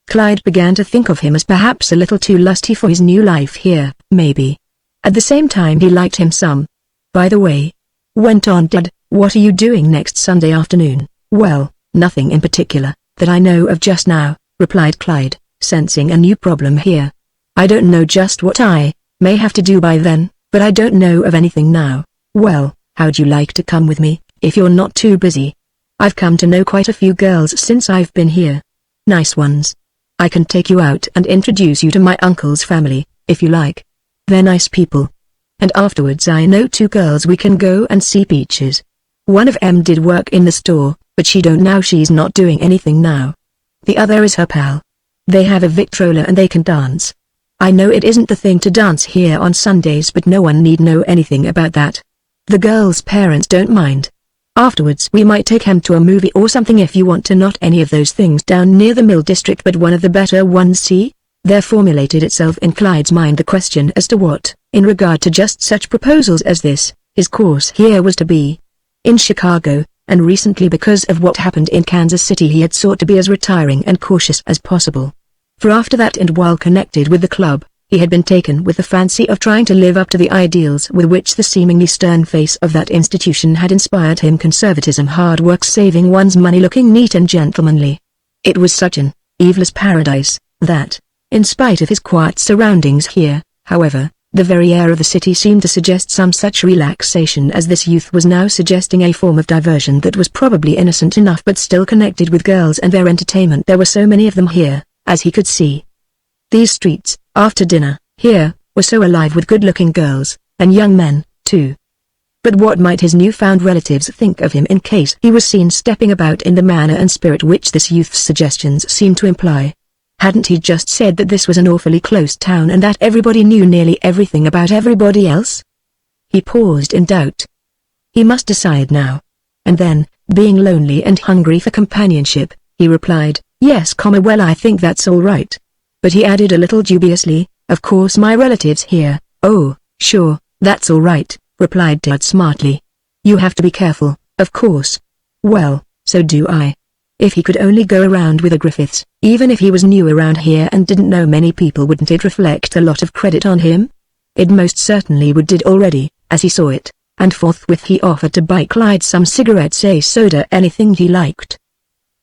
[SPEAKER 1] Clyde began to think of him as perhaps a little too lusty for his new life here, maybe. At the same time he liked him some. By the way, went on Dad, what are you doing next Sunday afternoon? Well, nothing in particular, that I know of just now, replied Clyde, sensing a new problem here. I don't know just what I may have to do by then, but I don't know of anything now. Well, how'd you like to come with me, if you're not too busy? I've come to know quite a few girls since I've been here. Nice ones. I can take you out and introduce you to my uncle's family, if you like. They're nice people. And afterwards I know 2 girls we can go and see Peaches. One of 'em did work in the store, but she don't now, she's not doing anything now. The other is her pal. They have a Victrola and they can dance. I know it isn't the thing to dance here on Sundays, but no one need know anything about that. The girl's parents don't mind. Afterwards we might take 'em to a movie or something if you want to. Not any of those things down near the Mill District, but one of the better ones. See? There formulated itself in Clyde's mind the question as to what, in regard to just such proposals as this, his course here was to be. In Chicago, and recently because of what happened in Kansas City, he had sought to be as retiring and cautious as possible. For after that, and while connected with the club, he had been taken with the fancy of trying to live up to the ideals with which the seemingly stern face of that institution had inspired him: conservatism, hard work, saving one's money, looking neat and gentlemanly. It was such an eveless paradise, that, in spite of his quiet surroundings here, however, the very air of the city seemed to suggest some such relaxation as this youth was now suggesting, a form of diversion that was probably innocent enough but still connected with girls and their entertainment. There were so many of them here, as he could see. These streets, after dinner, here, were so alive with good-looking girls, and young men, too. But what might his new-found relatives think of him in case he was seen stepping about in the manner and spirit which this youth's suggestions seemed to imply? Hadn't he just said that this was an awfully close town and that everybody knew nearly everything about everybody else? He paused in doubt. He must decide now. And then, being lonely and hungry for companionship, he replied, "Yes, well, I think that's all right." But he added a little dubiously, "Of course my relatives here." "Oh, sure, that's all right," replied Dad smartly. "You have to be careful, of course." "Well, so do I." If he could only go around with the Griffiths, even if he was new around here and didn't know many people, wouldn't it reflect a lot of credit on him? It most certainly would, did already, as he saw it, and forthwith he offered to buy Clyde some cigarettes, a soda, anything he liked.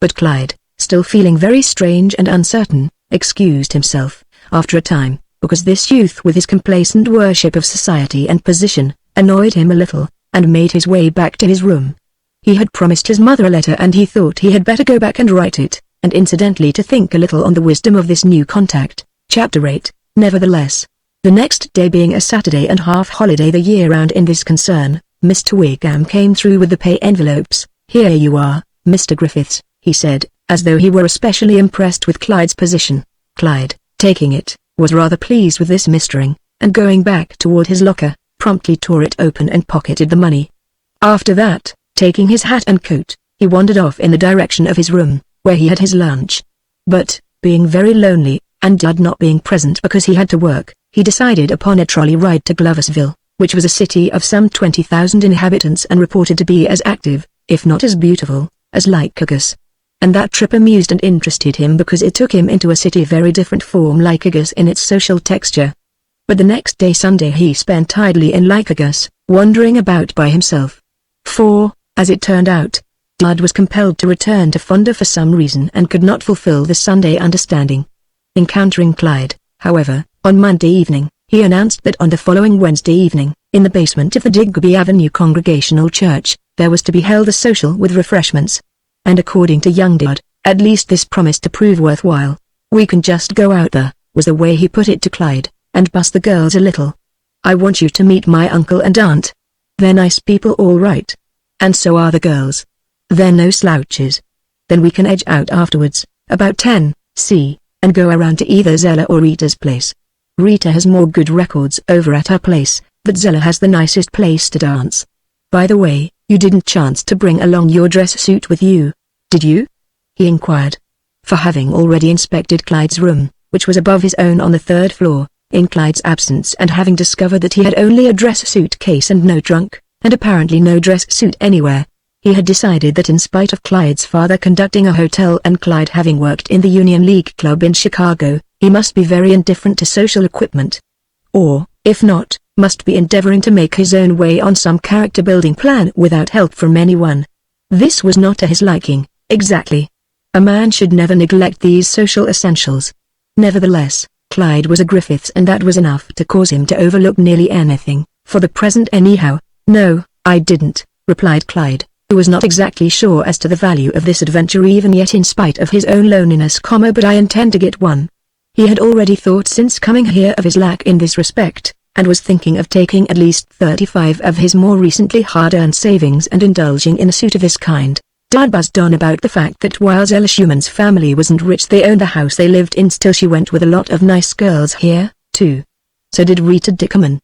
[SPEAKER 1] But Clyde, still feeling very strange and uncertain, excused himself, after a time, because this youth with his complacent worship of society and position, annoyed him a little, and made his way back to his room. He had promised his mother a letter and he thought he had better go back and write it, and incidentally to think a little on the wisdom of this new contact. Chapter 8, Nevertheless. The next day being a Saturday and half holiday the year round in this concern, Mr. Wiggam came through with the pay envelopes. "Here you are, Mr. Griffiths," he said, as though he were especially impressed with Clyde's position. Clyde, taking it, was rather pleased with this mistering, and going back toward his locker, promptly tore it open and pocketed the money. After that, taking his hat and coat, he wandered off in the direction of his room, where he had his lunch. But, being very lonely, and Dad not being present because he had to work, he decided upon a trolley ride to Gloversville, which was a city of some 20,000 inhabitants and reported to be as active, if not as beautiful, as Lycurgus. And that trip amused and interested him because it took him into a city very different from Lycurgus in its social texture. But the next day, Sunday, he spent idly in Lycurgus, wandering about by himself. For, as it turned out, Dad was compelled to return to Fonda for some reason and could not fulfill the Sunday understanding. Encountering Clyde, however, on Monday evening, he announced that on the following Wednesday evening, in the basement of the Digby Avenue Congregational Church, there was to be held a social with refreshments. And according to young Dad, at least this promised to prove worthwhile. "We can just go out there," was the way he put it to Clyde, "and bust the girls a little. I want you to meet my uncle and aunt. They're nice people all right. And so are the girls. They're no slouches. Then we can edge out afterwards, about 10, see, and go around to either Zella or Rita's place. Rita has more good records over at her place, but Zella has the nicest place to dance. By the way, you didn't chance to bring along your dress suit with you, did you?" he inquired. For having already inspected Clyde's room, which was above his own on the 3rd floor, in Clyde's absence, and having discovered that he had only a dress suit case and no trunk, and apparently no dress suit anywhere, he had decided that in spite of Clyde's father conducting a hotel and Clyde having worked in the Union League Club in Chicago, he must be very indifferent to social equipment. Or, if not, must be endeavoring to make his own way on some character-building plan without help from anyone. This was not to his liking, exactly. A man should never neglect these social essentials. Nevertheless, Clyde was a Griffiths, and that was enough to cause him to overlook nearly anything, for the present anyhow. "No, I didn't," replied Clyde, who was not exactly sure as to the value of this adventure even yet in spite of his own loneliness, "but I intend to get one." He had already thought since coming here of his lack in this respect, and was thinking of taking at least 35 of his more recently hard-earned savings and indulging in a suit of this kind. Dad buzzed on about the fact that while Zella Schumann's family wasn't rich, they owned the house they lived in. Still, she went with a lot of nice girls here, too. So did Rita Dickerman.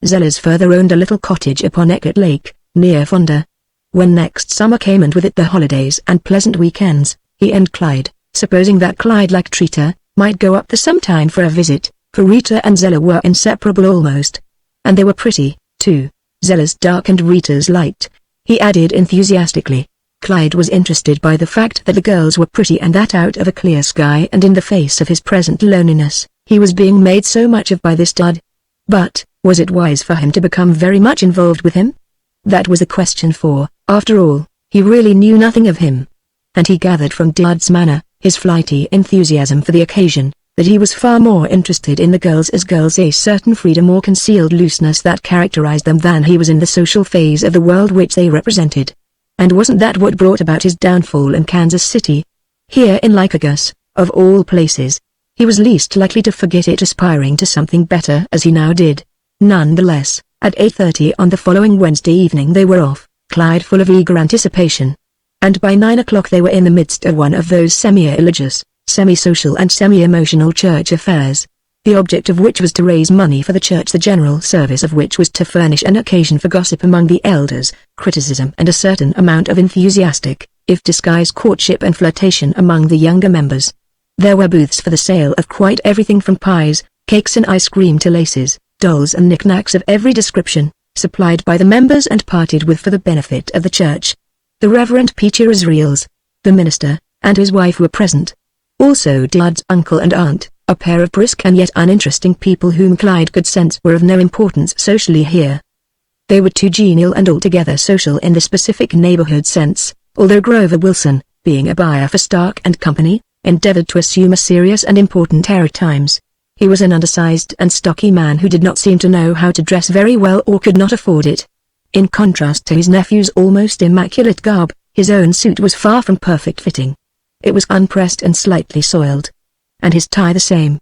[SPEAKER 1] Zella's father owned a little cottage upon Eckert Lake, near Fonda. When next summer came, and with it the holidays and pleasant weekends, he and Clyde, supposing that Clyde liked Rita, might go up there sometime for a visit, for Rita and Zella were inseparable almost. And they were pretty, too. Zella's dark and Rita's light, he added enthusiastically. Clyde was interested by the fact that the girls were pretty, and that out of a clear sky and in the face of his present loneliness, he was being made so much of by this dad. But, was it wise for him to become very much involved with him? That was a question, for, after all, he really knew nothing of him. And he gathered from Dad's manner, his flighty enthusiasm for the occasion, that he was far more interested in the girls as girls, a certain freedom or concealed looseness that characterized them, than he was in the social phase of the world which they represented. And wasn't that what brought about his downfall in Kansas City? Here in Lycurgus, of all places, he was least likely to forget it, aspiring to something better as he now did. Nonetheless, at 8:30 on the following Wednesday evening they were off, Clyde full of eager anticipation. And by 9 o'clock they were in the midst of one of those semi-religious, semi-social and semi-emotional church affairs, the object of which was to raise money for the church, the general service of which was to furnish an occasion for gossip among the elders, criticism and a certain amount of enthusiastic, if disguised courtship and flirtation among the younger members. There were booths for the sale of quite everything from pies, cakes and ice cream to laces, dolls and knickknacks of every description, supplied by the members and parted with for the benefit of the church. The Reverend Peter Israels, the minister, and his wife were present. Also Dad's uncle and aunt, a pair of brisk and yet uninteresting people whom Clyde could sense were of no importance socially here. They were too genial and altogether social in the specific neighborhood sense, although Grover Wilson, being a buyer for Stark and Company, endeavored to assume a serious and important air at times. He was an undersized and stocky man who did not seem to know how to dress very well or could not afford it. In contrast to his nephew's almost immaculate garb, his own suit was far from perfect fitting. It was unpressed and slightly soiled. And his tie the same.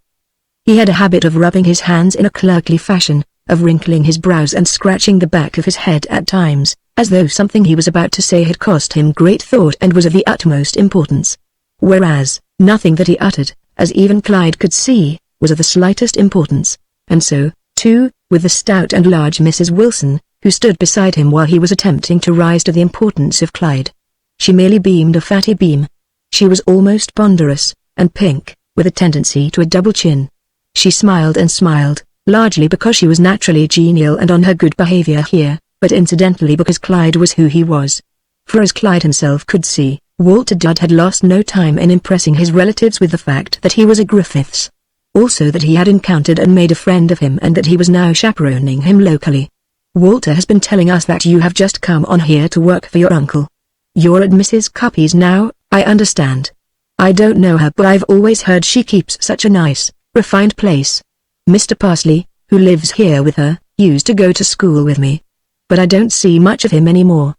[SPEAKER 1] He had a habit of rubbing his hands in a clerkly fashion, of wrinkling his brows and scratching the back of his head at times, as though something he was about to say had cost him great thought and was of the utmost importance. Whereas, nothing that he uttered, as even Clyde could see, was of the slightest importance. And so, too, with the stout and large Mrs. Wilson, who stood beside him while he was attempting to rise to the importance of Clyde. She merely beamed a fatty beam. She was almost ponderous, and pink, with a tendency to a double chin. She smiled and smiled, largely because she was naturally genial and on her good behavior here, but incidentally because Clyde was who he was. For as Clyde himself could see, Walter Judd had lost no time in impressing his relatives with the fact that he was a Griffiths. Also that he had encountered and made a friend of him, and that he was now chaperoning him locally. "Walter has been telling us that you have just come on here to work for your uncle. You're at Mrs. Cuppy's now, I understand. I don't know her, but I've always heard she keeps such a nice, refined place. Mr. Parsley, who lives here with her, used to go to school with me. But I don't see much of him anymore.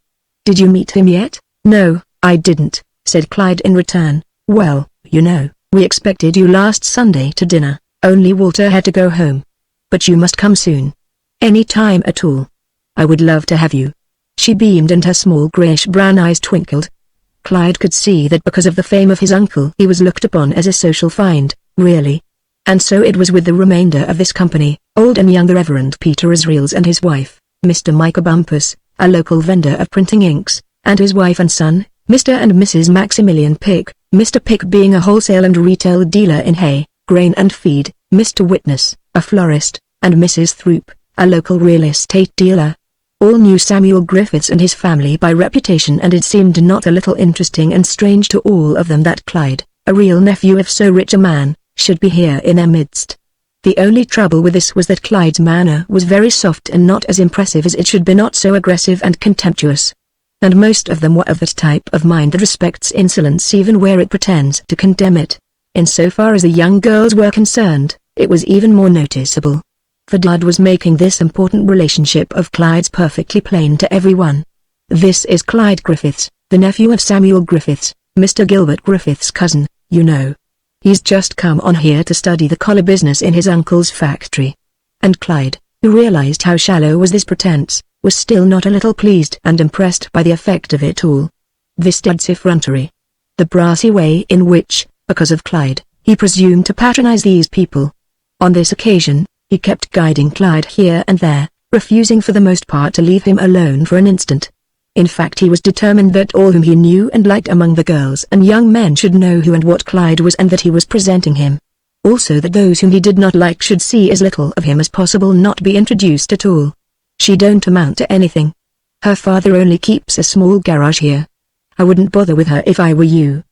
[SPEAKER 1] Did you meet him yet?" "No, I didn't," said Clyde in return. "Well, you know, we expected you last Sunday to dinner, only Walter had to go home. But you must come soon. Any time at all. I would love to have you." She beamed and her small grayish-brown eyes twinkled. Clyde could see that because of the fame of his uncle he was looked upon as a social find, really. And so it was with the remainder of this company, old and young, the Reverend Peter Israels and his wife, Mr. Micah Bumpus, a local vendor of printing inks, and his wife and son, Mr. and Mrs. Maximilian Pick, Mr. Pick being a wholesale and retail dealer in hay, grain and feed, Mr. Witness, a florist, and Mrs. Throop, a local real estate dealer. All knew Samuel Griffiths and his family by reputation, and it seemed not a little interesting and strange to all of them that Clyde, a real nephew of so rich a man, should be here in their midst. The only trouble with this was that Clyde's manner was very soft and not as impressive as it should be, not so aggressive and contemptuous. And most of them were of that type of mind that respects insolence even where it pretends to condemn it. In so far as the young girls were concerned, it was even more noticeable. For Dad was making this important relationship of Clyde's perfectly plain to everyone. "This is Clyde Griffiths, the nephew of Samuel Griffiths, Mr. Gilbert Griffiths' cousin, you know. He's just come on here to study the collar business in his uncle's factory." And Clyde, who realized how shallow was this pretense, was still not a little pleased and impressed by the effect of it all. This Dud's effrontery. The brassy way in which, because of Clyde, he presumed to patronize these people. On this occasion, he kept guiding Clyde here and there, refusing for the most part to leave him alone for an instant. In fact, he was determined that all whom he knew and liked among the girls and young men should know who and what Clyde was and that he was presenting him. Also that those whom he did not like should see as little of him as possible, not be introduced at all. "She don't amount to anything. Her father only keeps a small garage here. I wouldn't bother with her if I were you.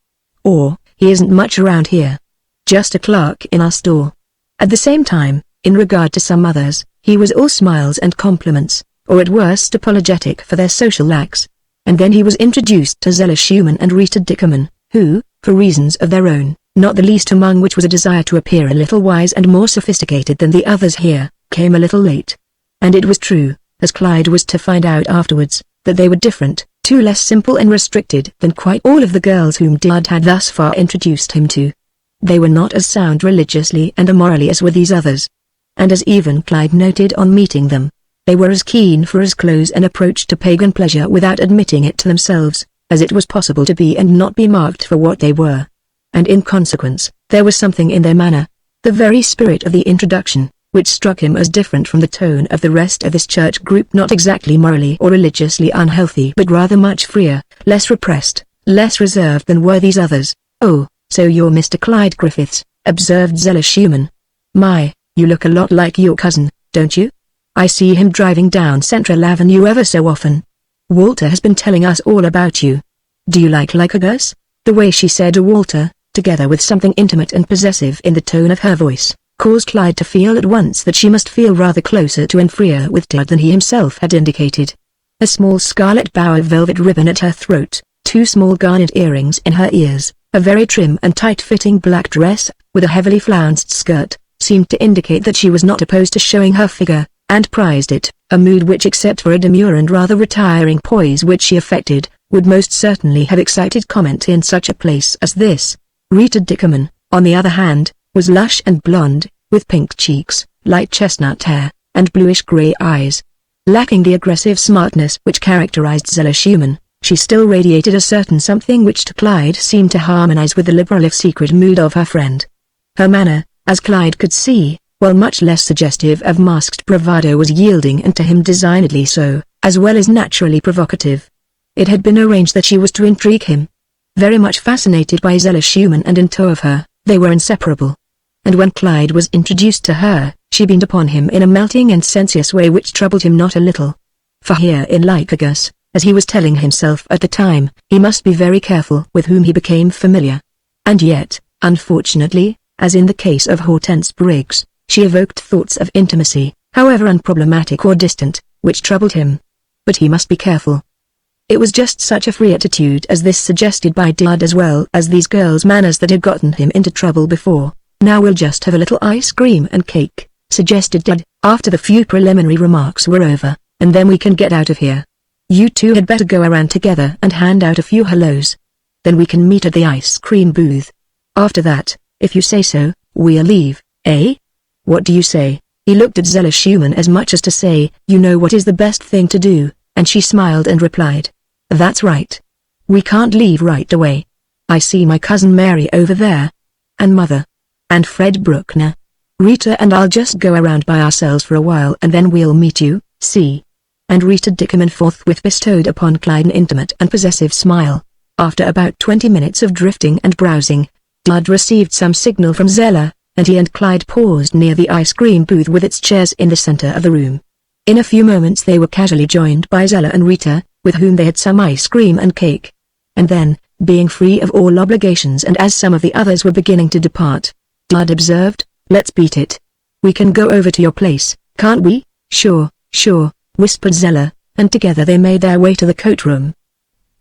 [SPEAKER 1] Or, he isn't much around here. Just a clerk in our store." At the same time, in regard to some others, he was all smiles and compliments, or at worst apologetic for their social lacks. And then he was introduced to Zella Schumann and Rita Dickerman, who, for reasons of their own, not the least among which was a desire to appear a little wise and more sophisticated than the others here, came a little late. And it was true, as Clyde was to find out afterwards, that they were different, too less simple and restricted than quite all of the girls whom Dad had thus far introduced him to. They were not as sound religiously and immorally as were these others. And as even Clyde noted on meeting them, they were as keen for as close an approach to pagan pleasure without admitting it to themselves, as it was possible to be and not be marked for what they were. And in consequence, there was something in their manner, the very spirit of the introduction, which struck him as different from the tone of the rest of this church group, not exactly morally or religiously unhealthy but rather much freer, less repressed, less reserved than were these others. "Oh, so you're Mr. Clyde Griffiths," observed Zella Schumann. "My, you look a lot like your cousin, don't you? I see him driving down Central Avenue ever so often. Walter has been telling us all about you. Do you like Lycurgus?" The way she said Walter, together with something intimate and possessive in the tone of her voice, caused Clyde to feel at once that she must feel rather closer to and freer with Dad than he himself had indicated. A small scarlet bow of velvet ribbon at her throat, 2 small garnet earrings in her ears, a very trim and tight-fitting black dress, with a heavily flounced skirt, seemed to indicate that she was not opposed to showing her figure, and prized it, a mood which, except for a demure and rather retiring poise which she affected, would most certainly have excited comment in such a place as this. Rita Dickerman, on the other hand, was lush and blonde, with pink cheeks, light chestnut hair, and bluish-gray eyes. Lacking the aggressive smartness which characterized Zella Schumann, she still radiated a certain something which to Clyde seemed to harmonize with the liberal if secret mood of her friend. Her manner, as Clyde could see, while much less suggestive of masked bravado, was yielding and to him designedly so, as well as naturally provocative. It had been arranged that she was to intrigue him. Very much fascinated by Zella Schumann and in tow of her, they were inseparable. And when Clyde was introduced to her, she beamed upon him in a melting and sensuous way which troubled him not a little. For here in Lycurgus, as he was telling himself at the time, he must be very careful with whom he became familiar. And yet, unfortunately, as in the case of Hortense Briggs, she evoked thoughts of intimacy, however unproblematic or distant, which troubled him. But he must be careful. It was just such a free attitude as this suggested by Dad as well as these girls' manners that had gotten him into trouble before. "Now we'll just have a little ice cream and cake," suggested Dad, after the few preliminary remarks were over, "and then we can get out of here. You two had better go around together and hand out a few hellos. Then we can meet at the ice cream booth. After that, if you say so, we'll leave, eh? What do you say?" He looked at Zella Schumann as much as to say, "You know what is the best thing to do," and she smiled and replied, "That's right. We can't leave right away. I see my cousin Mary over there. And Mother. And Fred Bruckner. Rita and I'll just go around by ourselves for a while and then we'll meet you, see?" And Rita Dickerman forthwith bestowed upon Clyde an intimate and possessive smile. After about 20 minutes of drifting and browsing, Dad received some signal from Zella, and he and Clyde paused near the ice cream booth with its chairs in the center of the room. In a few moments they were casually joined by Zella and Rita, with whom they had some ice cream and cake. And then, being free of all obligations and as some of the others were beginning to depart, Dad observed, "Let's beat it. We can go over to your place, can't we?" "Sure, sure," whispered Zella, and together they made their way to the coat room.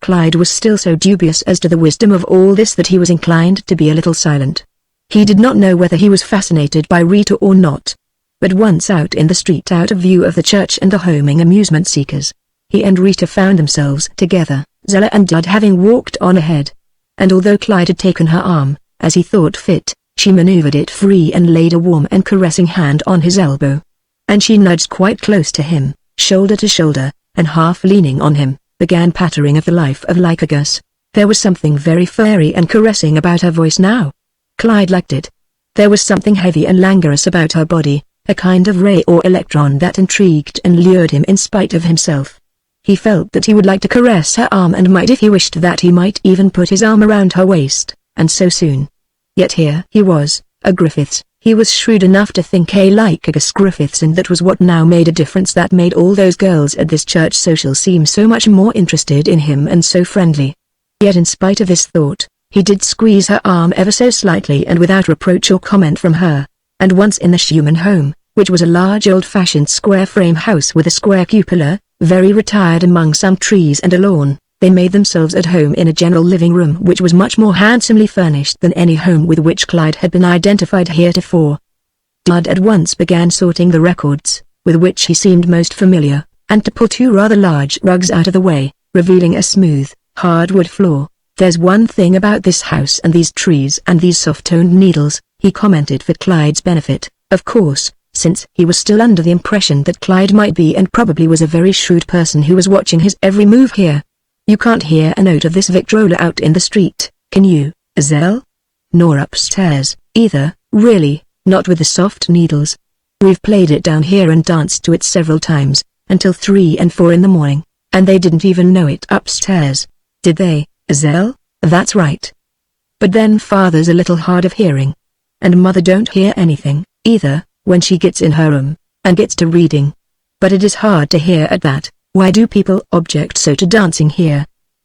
[SPEAKER 1] Clyde was still so dubious as to the wisdom of all this that he was inclined to be a little silent. He did not know whether he was fascinated by Rita or not. But once out in the street, out of view of the church and the homing amusement seekers, he and Rita found themselves together, Zella and Dad having walked on ahead. And although Clyde had taken her arm, as he thought fit, She maneuvered it free and laid a warm and caressing hand on his elbow. And she nudged quite close to him, shoulder to shoulder, and half leaning on him, began pattering of the life of Lycurgus. There was something very fairy and caressing about her voice now. Clyde liked it. There was something heavy and languorous about her body, a kind of ray or electron that intrigued and lured him in spite of himself. He felt that he would like to caress her arm and might, if he wished, that he might even put his arm around her waist, and so soon. Yet here he was, a Griffiths. He was shrewd enough to think a Lycurgus Griffiths, and that was what now made a difference that made all those girls at this church social seem so much more interested in him and so friendly. Yet in spite of this thought, he did squeeze her arm ever so slightly and without reproach or comment from her. And once in the Schumann home, which was a large old-fashioned square-frame house with a square cupola, very retired among some trees and a lawn, they made themselves at home in a general living room which was much more handsomely furnished than any home with which Clyde had been identified heretofore. Clyde at once began sorting the records, with which he seemed most familiar, and to pull two rather large rugs out of the way, revealing a smooth, hardwood floor. "There's one thing about this house and these trees and these soft-toned needles," he commented for Clyde's benefit, of course, since he was still under the impression that Clyde might be and probably was a very shrewd person who was watching his every move here. "You can't hear a note of this Victrola out in the street, can you, Zell? Nor upstairs, either, really, not with the soft needles. We've played it down here and danced to it several times, until 3 and 4 in the morning, and they didn't even know it upstairs. Did they, Zell? That's right. But then Father's a little hard of hearing. And Mother don't hear anything, either, when she gets in her room, and gets to reading. But it is hard to hear at that." "Why do people object so to dancing here?"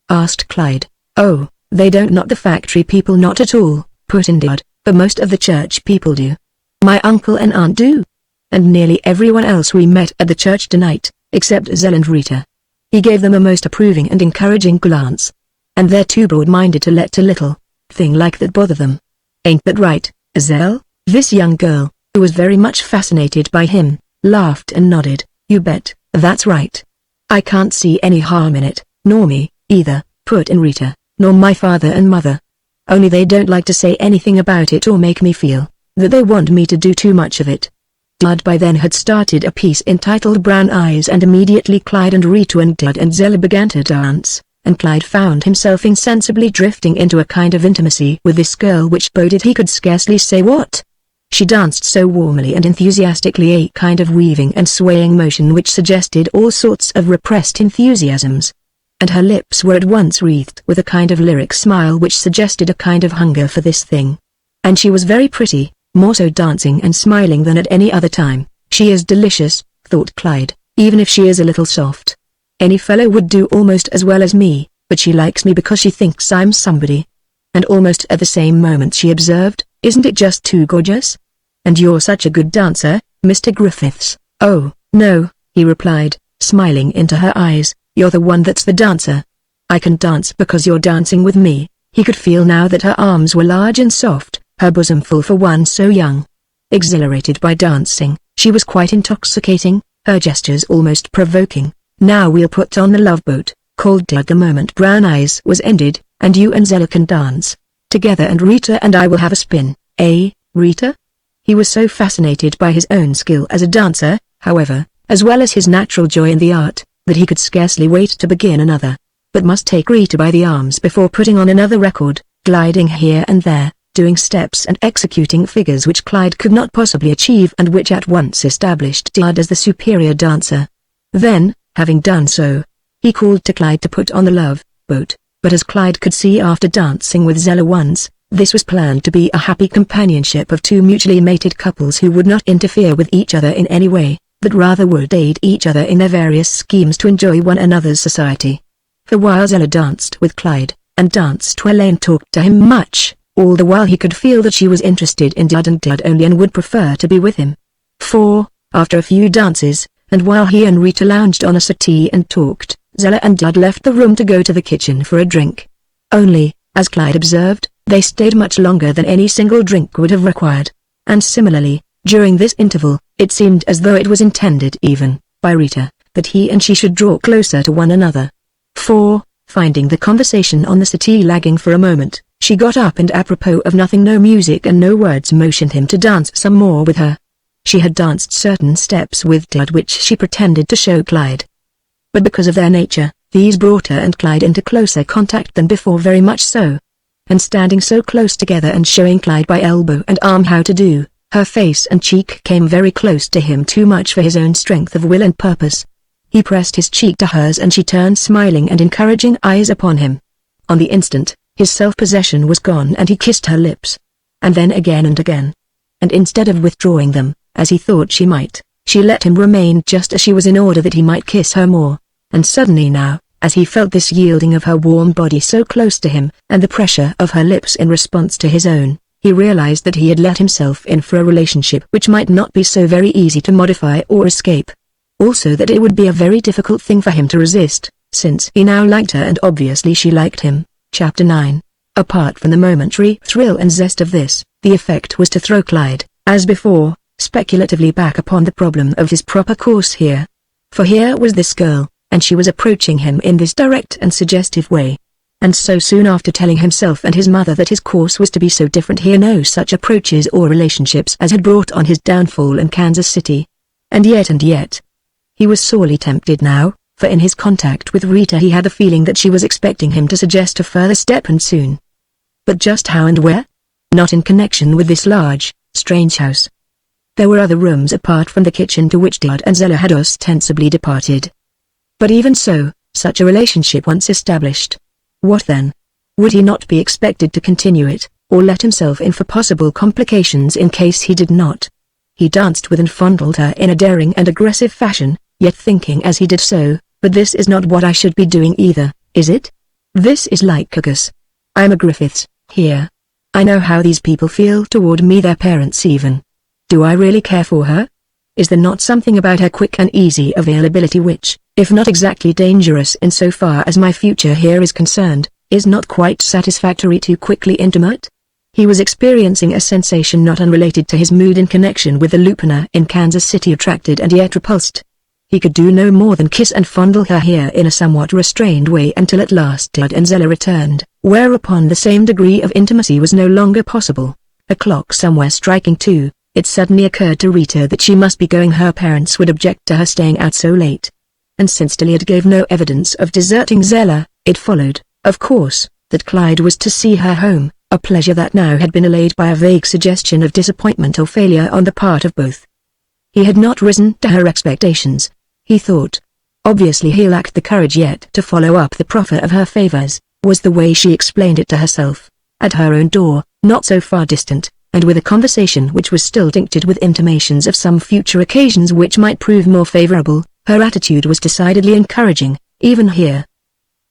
[SPEAKER 1] asked Clyde. "Oh, they don't, not the factory people, not at all," put in Dad, "but most of the church people do. My uncle and aunt do. And nearly everyone else we met at the church tonight, except Zell and Rita." He gave them a most approving and encouraging glance. "And they're too broad-minded to let a little thing like that bother them. Ain't that right, Zell?" This young girl, who was very much fascinated by him, laughed and nodded. "You bet, that's right. I can't see any harm in it, nor me, either," put in Rita, "nor my father and mother. Only they don't like to say anything about it or make me feel that they want me to do too much of it." Dad by then had started a piece entitled Brown Eyes, and immediately Clyde and Rita and Dad and Zella began to dance, and Clyde found himself insensibly drifting into a kind of intimacy with this girl which boded he could scarcely say what. She danced so warmly and enthusiastically, a kind of weaving and swaying motion which suggested all sorts of repressed enthusiasms. And her lips were at once wreathed with a kind of lyric smile which suggested a kind of hunger for this thing. And she was very pretty, more so dancing and smiling than at any other time. "She is delicious," thought Clyde, "even if she is a little soft. Any fellow would do almost as well as me, but she likes me because she thinks I'm somebody." And almost at the same moment she observed, "Isn't it just too gorgeous? And you're such a good dancer, Mr. Griffiths." "Oh, no," he replied, smiling into her eyes, "you're the one that's the dancer. I can dance because you're dancing with me." He could feel now that her arms were large and soft, her bosom full for one so young. Exhilarated by dancing, she was quite intoxicating, her gestures almost provoking. "Now we'll put on the love boat," called Dad the moment Brown Eyes was ended, "and you and Zella can dance together, and Rita and I will have a spin, eh, Rita?" He was so fascinated by his own skill as a dancer, however, as well as his natural joy in the art, that he could scarcely wait to begin another, but must take Rita by the arms before putting on another record, gliding here and there, doing steps and executing figures which Clyde could not possibly achieve and which at once established Dad as the superior dancer. Then, having done so, he called to Clyde to put on the love boat, but as Clyde could see after dancing with Zella once, this was planned to be a happy companionship of two mutually mated couples who would not interfere with each other in any way, but rather would aid each other in their various schemes to enjoy one another's society. For while Zella danced with Clyde, and danced well and talked to him much, all the while he could feel that she was interested in Dad and Dad only and would prefer to be with him. For, after a few dances, and while he and Rita lounged on a settee and talked, Zella and Dad left the room to go to the kitchen for a drink. Only, as Clyde observed, they stayed much longer than any single drink would have required. And similarly, during this interval, it seemed as though it was intended even, by Rita, that he and she should draw closer to one another. For, finding the conversation on the settee lagging for a moment, She got up and apropos of nothing, no music and no words, motioned him to dance some more with her. She had danced certain steps with Theodore which she pretended to show Clyde. But because of their nature, these brought her and Clyde into closer contact than before, very much so. And standing so close together and showing Clyde by elbow and arm how to do, her face and cheek came very close to him, too much for his own strength of will and purpose. He pressed his cheek to hers and she turned smiling and encouraging eyes upon him. On the instant, his self-possession was gone and he kissed her lips. And then again and again. And instead of withdrawing them, as he thought she might, she let him remain just as she was in order that he might kiss her more. And suddenly now, as he felt this yielding of her warm body so close to him, and the pressure of her lips in response to his own, he realized that he had let himself in for a relationship which might not be so very easy to modify or escape. Also that it would be a very difficult thing for him to resist, since he now liked her and obviously she liked him. Chapter 9. Apart from the momentary thrill and zest of this, the effect was to throw Clyde, as before, speculatively back upon the problem of his proper course here. For here was this girl, and she was approaching him in this direct and suggestive way. And so soon after telling himself and his mother that his course was to be so different here, no such approaches or relationships as had brought on his downfall in Kansas City. And yet, he was sorely tempted now, for in his contact with Rita he had the feeling that she was expecting him to suggest a further step, and soon. But just how and where? Not in connection with this large, strange house. There were other rooms apart from the kitchen to which Theodore and Zella had ostensibly departed. But even so, such a relationship once established, what then? Would he not be expected to continue it, or let himself in for possible complications in case he did not? He danced with and fondled her in a daring and aggressive fashion, yet thinking as he did so, but this is not what I should be doing either, is it? This is like August. I'm a Griffiths, here. I know how these people feel toward me, their parents even. Do I really care for her? Is there not something about her quick and easy availability which, if not exactly dangerous in so far as my future here is concerned, is not quite satisfactory, too quickly intimate? He was experiencing a sensation not unrelated to his mood in connection with the Lupiner in Kansas City, attracted and yet repulsed. He could do no more than kiss and fondle her here in a somewhat restrained way until at last Theodore and Zella returned, whereupon the same degree of intimacy was no longer possible. A clock somewhere striking 2, it suddenly occurred to Rita that she must be going. Her parents would object to her staying out so late. And since Theodore gave no evidence of deserting Zella, it followed, of course, that Clyde was to see her home, a pleasure that now had been allayed by a vague suggestion of disappointment or failure on the part of both. He had not risen to her expectations, he thought. Obviously he lacked the courage yet to follow up the proffer of her favors, was the way she explained it to herself, at her own door, not so far distant, and with a conversation which was still tinctured with intimations of some future occasions which might prove more favorable. Her attitude was decidedly encouraging, even here.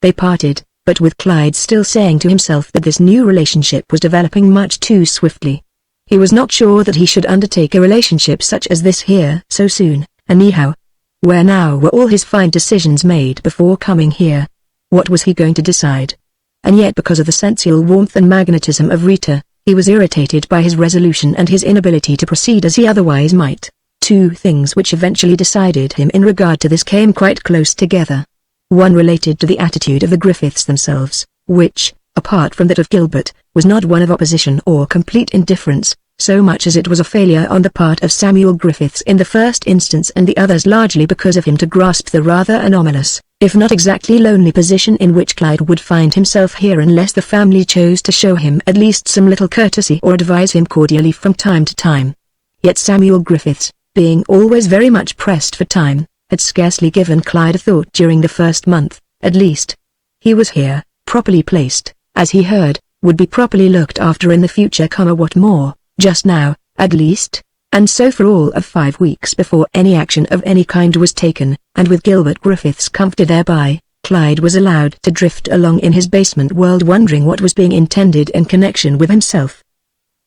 [SPEAKER 1] They parted, but with Clyde still saying to himself that this new relationship was developing much too swiftly. He was not sure that he should undertake a relationship such as this here so soon, anyhow. Where now were all his fine decisions made before coming here? What was he going to decide? And yet, because of the sensual warmth and magnetism of Rita, he was irritated by his resolution and his inability to proceed as he otherwise might. Two things which eventually decided him in regard to this came quite close together. One related to the attitude of the Griffiths themselves, which, apart from that of Gilbert, was not one of opposition or complete indifference, so much as it was a failure on the part of Samuel Griffiths in the first instance, and the others largely because of him to grasp the rather anomalous, if not exactly lonely position in which Clyde would find himself here unless the family chose to show him at least some little courtesy or advise him cordially from time to time. Yet Samuel Griffiths, being always very much pressed for time, had scarcely given Clyde a thought during the first month, at least. He was here, properly placed, as he heard, would be properly looked after in the future, what more, just now, at least, and so for all of 5 weeks before any action of any kind was taken, and with Gilbert Griffiths comforted thereby, Clyde was allowed to drift along in his basement world, wondering what was being intended in connection with himself.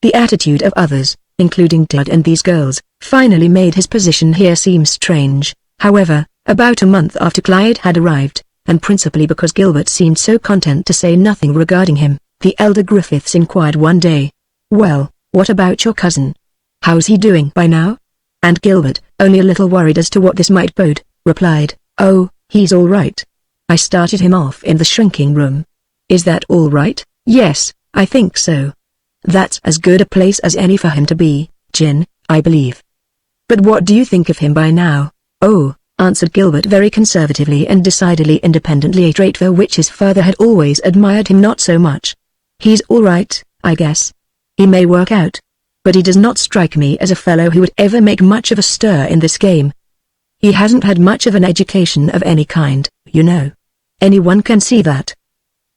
[SPEAKER 1] The attitude of others, including Theodore and these girls, finally made his position here seem strange. However, about a month after Clyde had arrived, and principally because Gilbert seemed so content to say nothing regarding him, the elder Griffiths inquired one day, "Well, what about your cousin? How's he doing by now?" And Gilbert, only a little worried as to what this might bode, replied, "Oh, he's all right. I started him off in the shrinking room." "Is that all right?" "Yes, I think so. That's as good a place as any for him to be, Jin, I believe. But what do you think of him by now? Oh, answered Gilbert very conservatively and decidedly independently, a trait for which his father had always admired him not so much. He's all right, I guess. He may work out. But he does not strike me as a fellow who would ever make much of a stir in this game. He hasn't had much of an education of any kind, you know. Anyone can see that.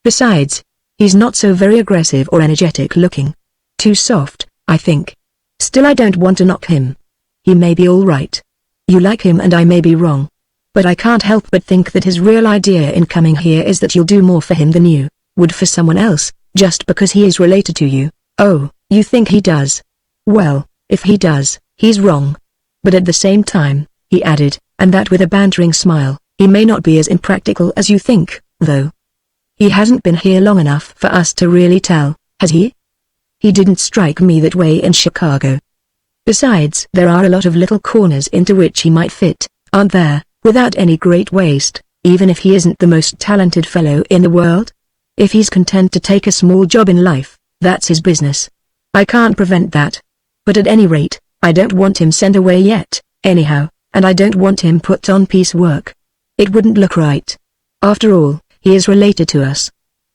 [SPEAKER 1] Besides, he's not so very aggressive or energetic looking. Too soft, I think. Still, I don't want to knock him. He may be all right. You like him and I may be wrong. But I can't help but think that his real idea in coming here is that you'll do more for him than you would for someone else, just because he is related to you. Oh, you think he does? Well, if he does, he's wrong. But at the same time, he added, and that with a bantering smile, he may not be as impractical as you think, though. He hasn't been here long enough for us to really tell, has he? He didn't strike me that way in Chicago. Besides, there are a lot of little corners into which he might fit, aren't there, without any great waste, even if he isn't the most talented fellow in the world? If he's content to take a small job in life, that's his business. I can't prevent that. But at any rate, I don't want him sent away yet, anyhow, and I don't want him put on piecework. It wouldn't look right. After all, he is related to us.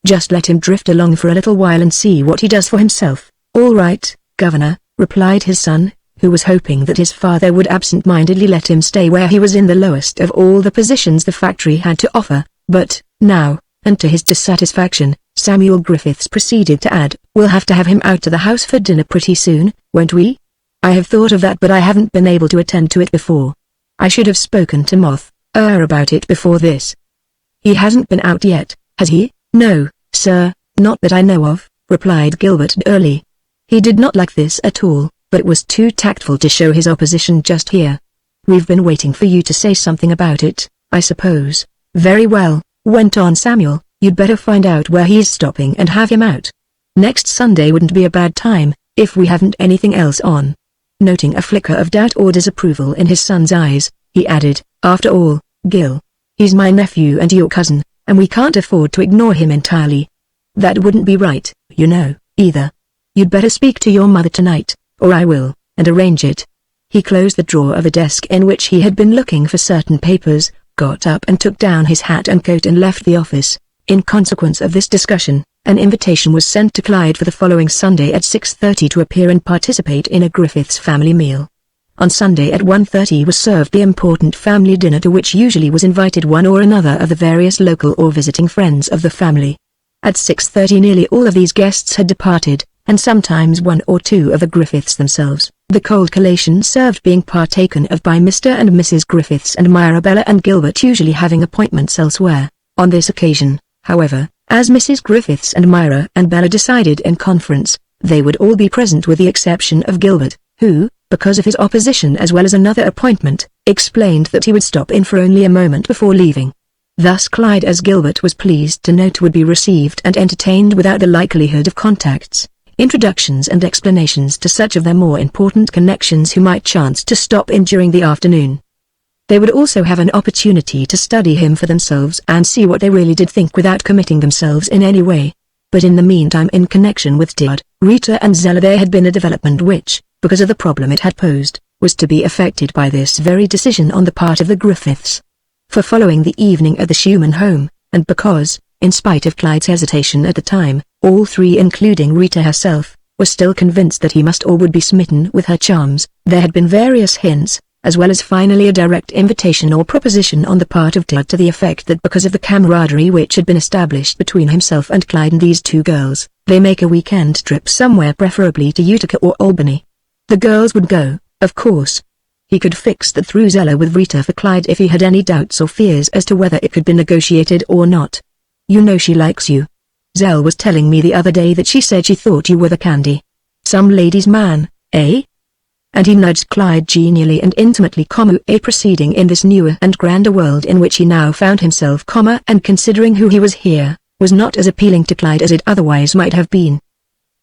[SPEAKER 1] Just let him drift along for a little while and see what he does for himself. All right, Governor, replied his son, who was hoping that his father would absent-mindedly let him stay where he was in the lowest of all the positions the factory had to offer. But, now, and to his dissatisfaction, Samuel Griffiths proceeded to add, we'll have to have him out to the house for dinner pretty soon, won't we? I have thought of that, but I haven't been able to attend to it before. I should have spoken to about it before this. He hasn't been out yet, has he? No, sir, not that I know of, replied Gilbert dully. He did not like this at all, but was too tactful to show his opposition just here. We've been waiting for you to say something about it, I suppose. Very well, went on Samuel, you'd better find out where he is stopping and have him out. Next Sunday wouldn't be a bad time, if we haven't anything else on. Noting a flicker of doubt or disapproval in his son's eyes, he added, after all, Gil, he's my nephew and your cousin, and we can't afford to ignore him entirely. That wouldn't be right, you know, either. You'd better speak to your mother tonight, or I will, and arrange it. He closed the drawer of a desk in which he had been looking for certain papers, got up and took down his hat and coat and left the office. In consequence of this discussion, an invitation was sent to Clyde for the following Sunday at 6:30 to appear and participate in a Griffiths family meal. On Sunday at 1:30 was served the important family dinner to which usually was invited one or another of the various local or visiting friends of the family. At 6:30 nearly all of these guests had departed, and sometimes one or two of the Griffiths themselves, the cold collation served being partaken of by Mr. and Mrs. Griffiths and Mirabella and Gilbert usually having appointments elsewhere. On this occasion, however, as Mrs. Griffiths and Myra and Bella decided in conference, they would all be present with the exception of Gilbert, who, because of his opposition as well as another appointment, explained that he would stop in for only a moment before leaving. Thus Clyde, as Gilbert was pleased to note, would be received and entertained without the likelihood of contacts, introductions and explanations to such of their more important connections who might chance to stop in during the afternoon. They would also have an opportunity to study him for themselves and see what they really did think without committing themselves in any way. But in the meantime, in connection with Theodore, Rita and Zella, there had been a development which, because of the problem it had posed, was to be affected by this very decision on the part of the Griffiths. For following the evening at the Schumann home, and because, in spite of Clyde's hesitation at the time, all three, including Rita herself, were still convinced that he must or would be smitten with her charms, there had been various hints, as well as finally a direct invitation or proposition on the part of Theodore to the effect that because of the camaraderie which had been established between himself and Clyde and these two girls, they make a weekend trip somewhere, preferably to Utica or Albany. The girls would go, of course. He could fix that through Zella with Rita for Clyde if he had any doubts or fears as to whether it could be negotiated or not. You know she likes you. Zell was telling me the other day that she said she thought you were the candy. Some lady's man, eh? And he nudged Clyde genially and intimately, a proceeding in this newer and grander world in which he now found himself, and considering who he was here, was not as appealing to Clyde as it otherwise might have been.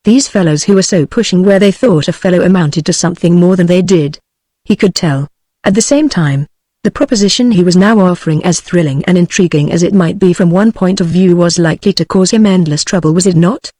[SPEAKER 1] These fellows who were so pushing where they thought a fellow amounted to something more than they did. He could tell. At the same time, the proposition he was now offering, as thrilling and intriguing as it might be from one point of view, was likely to cause him endless trouble, was it not?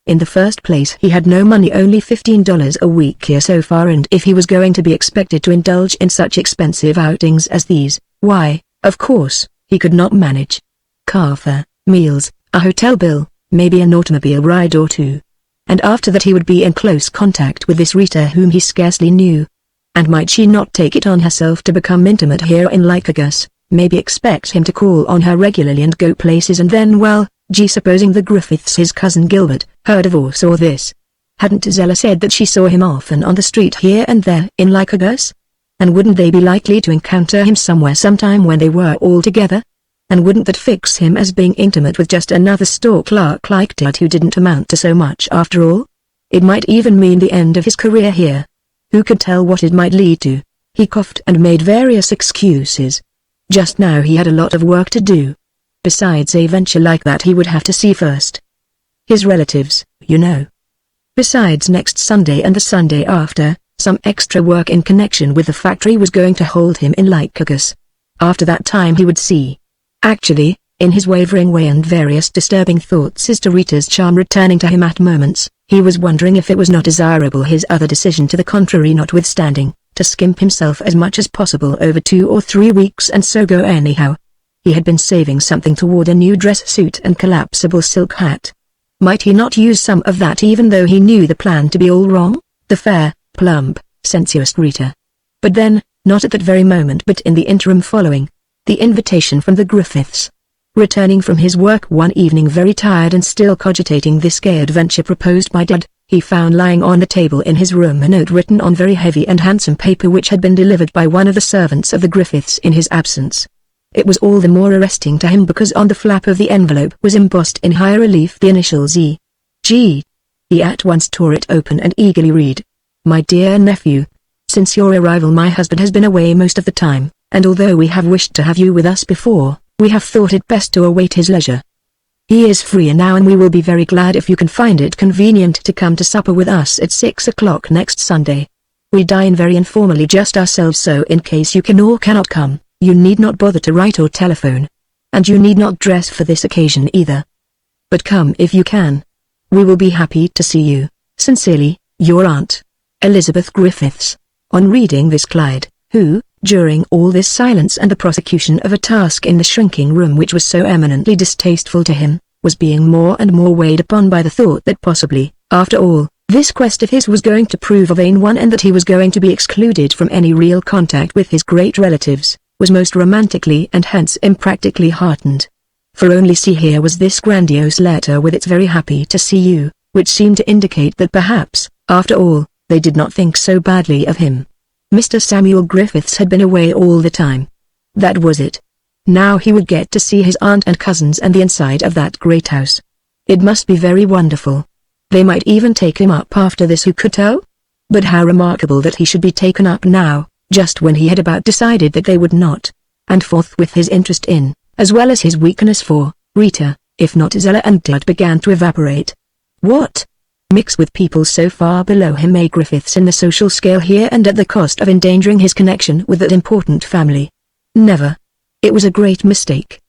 [SPEAKER 1] In the first place, he had no money, only $15 a week here so far, and if he was going to be expected to indulge in such expensive outings as these, why, of course, he could not manage. Car fare, meals, a hotel bill, maybe an automobile ride or two. And after that he would be in close contact with this Rita whom he scarcely knew. And might she not take it on herself to become intimate here in Lycurgus, maybe expect him to call on her regularly and go places, and then, well, gee, supposing the Griffiths, his cousin Gilbert, heard of or saw this. Hadn't Zella said that she saw him often on the street here and there in Lycurgus? And wouldn't they be likely to encounter him somewhere sometime when they were all together? And wouldn't that fix him as being intimate with just another store clerk like Dad who didn't amount to so much after all? It might even mean the end of his career here. Who could tell what it might lead to? He coughed and made various excuses. Just now he had a lot of work to do. Besides, a venture like that he would have to see first his relatives, you know. Besides, next Sunday and the Sunday after, some extra work in connection with the factory was going to hold him in Lycurgus. After that time he would see. Actually, in his wavering way and various disturbing thoughts as to Rita's charm returning to him at moments, he was wondering if it was not desirable, his other decision to the contrary notwithstanding, to skimp himself as much as possible over 2 or 3 weeks and so go anyhow. He had been saving something toward a new dress suit and collapsible silk hat. Might he not use some of that even though he knew the plan to be all wrong? The fair, plump, sensuous Rita. But then, not at that very moment but in the interim following. The invitation from the Griffiths. Returning from his work one evening very tired and still cogitating this gay adventure proposed by Dad, he found lying on the table in his room a note written on very heavy and handsome paper which had been delivered by one of the servants of the Griffiths in his absence. It was all the more arresting to him because on the flap of the envelope was embossed in high relief the initials E.G. He at once tore it open and eagerly read. My dear nephew, since your arrival my husband has been away most of the time, and although we have wished to have you with us before, we have thought it best to await his leisure. He is free now and we will be very glad if you can find it convenient to come to supper with us at 6 o'clock next Sunday. We dine very informally just ourselves, so in case you can or cannot come, you need not bother to write or telephone. And you need not dress for this occasion either. But come if you can. We will be happy to see you. Sincerely, your aunt, Elizabeth Griffiths. On reading this, Clyde, who, during all this silence and the prosecution of a task in the shrinking room which was so eminently distasteful to him, was being more and more weighed upon by the thought that possibly, after all, this quest of his was going to prove a vain one and that he was going to be excluded from any real contact with his great relatives, was most romantically and hence impractically heartened. For only see, here was this grandiose letter with its very happy to see you, which seemed to indicate that perhaps, after all, they did not think so badly of him. Mr. Samuel Griffiths had been away all the time. That was it. Now he would get to see his aunt and cousins and the inside of that great house. It must be very wonderful. They might even take him up after this, who could tell? But how remarkable that he should be taken up now, just when he had about decided that they would not. And forthwith his interest in, as well as his weakness for, Rita, if not Zella and Dad, began to evaporate. What? Mix with people so far below him, a Griffiths in the social scale here, and at the cost of endangering his connection with that important family? Never. It was a great mistake.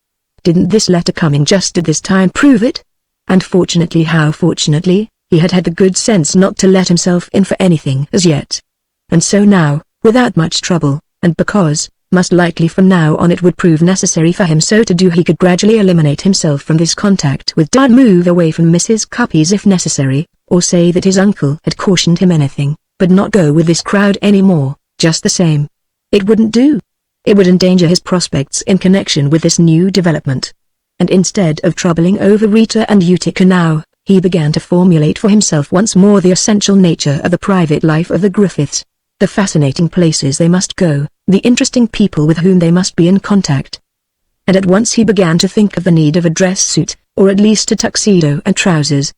[SPEAKER 1] Didn't this letter coming just at this time prove it? And fortunately, how fortunately, he had had the good sense not to let himself in for anything as yet. And so now, without much trouble, and because, most likely from now on it would prove necessary for him so to do, he could gradually eliminate himself from this contact with Dad, move away from Mrs. Cuppy's if necessary, or say that his uncle had cautioned him anything, but not go with this crowd any more, just the same. It wouldn't do. It would endanger his prospects in connection with this new development. And instead of troubling over Rita and Utica now, he began to formulate for himself once more the essential nature of the private life of the Griffiths. The fascinating places they must go, the interesting people with whom they must be in contact. And at once he began to think of the need of a dress suit, or at least a tuxedo and trousers.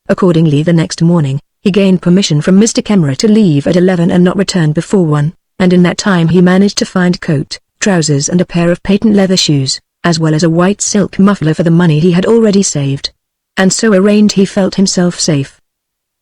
[SPEAKER 1] Accordingly, the next morning, he gained permission from Mr. Kemmerer to leave at 11 and not return before 1, and in that time he managed to find coat, trousers and a pair of patent leather shoes, as well as a white silk muffler for the money he had already saved. And so arrayed he felt himself safe.